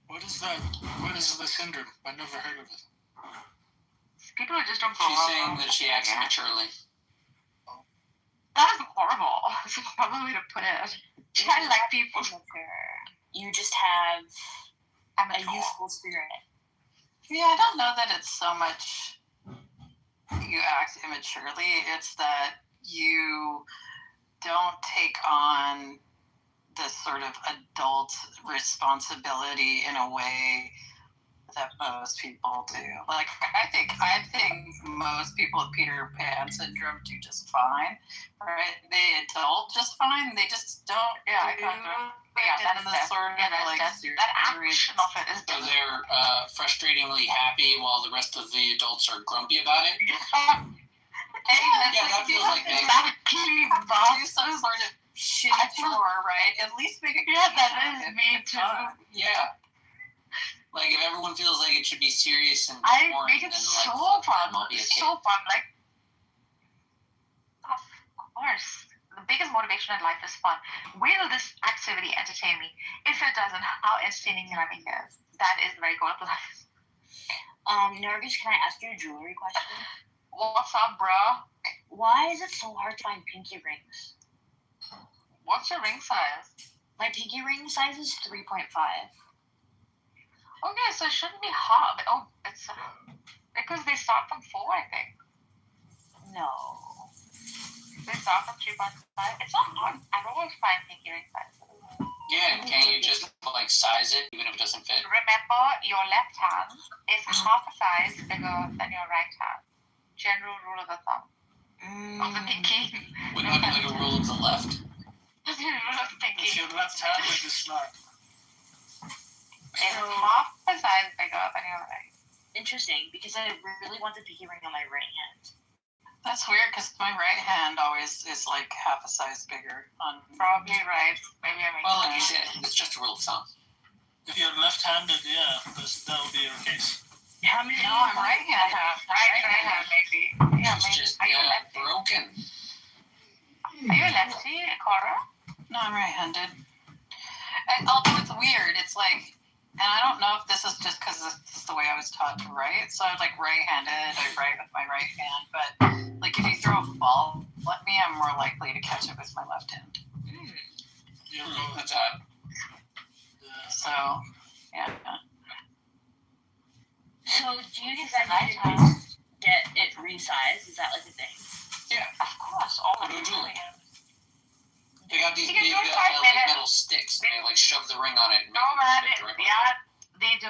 What is that? What is the syndrome? I've never heard of it. People who just don't grow up. She's saying that she acts immaturely. That is horrible. That's a horrible way to put it. I like people. You just have a youthful spirit. Yeah, I don't know that it's so much you act immaturely. It's that you don't take on this sort of adult responsibility in a way that most people do. Like, I think most people with Peter Pan syndrome do just fine, right? They adult just fine. They just don't. Yeah, that action of it is. So they're frustratingly happy while the rest of the adults are grumpy about it. thing. that feels like me. Exactly. Do some sort of shitty chore, right? At least make it. Yeah, that is me too. Yeah. Like if everyone feels like it should be serious and I boring, make it then, so like, fun. I'll be a kid. So fun. Like, of course. The biggest motivation in life is fun. Will this activity entertain me? If it doesn't, how entertaining can I make it? That is the very goal of life. Nargis, can I ask you a jewelry question? What's up, bro? Why is it so hard to find pinky rings? What's your ring size? My pinky ring size is 3.5. Okay, so it shouldn't be hard. Oh, it's because they start from 4, I think. No. They start from 3.5. It's not hard at all to find pinky ring size. Yeah, can you just like size it even if it doesn't fit? Remember, your left hand is half a size bigger than your right hand. General rule of the thumb. Of the pinky. Would that be like a rule of the left? Rule of the pinky. If your left hand is smart. It's half a size bigger than your right. Interesting, because I really want the pinky ring on my right hand. That's weird because my right hand always is like half a size bigger. Probably right. Maybe I make Well, like you said, it's just a rule of thumb. If you're left-handed, yeah, that will be your case. How many? No, I'm right-handed. Right hand, maybe. Yeah, It's maybe. just Are you lefty? broken. Are you lefty, Cora? No, I'm right-handed. Although it's weird, it's like, and I don't know if this is just because this is the way I was taught to write. So I was like right-handed, I write with my right hand. But like if you throw a ball at me, I'm more likely to catch it with my left hand. That's odd. So, yeah. So, do you guys actually get it resized? Is that like a thing? Yeah. Of course, all of What it. do you do? They got these You can big do it 5 minutes. metal sticks. And they like shove the ring on it. And No, make it man. fit the ring. Yeah, they do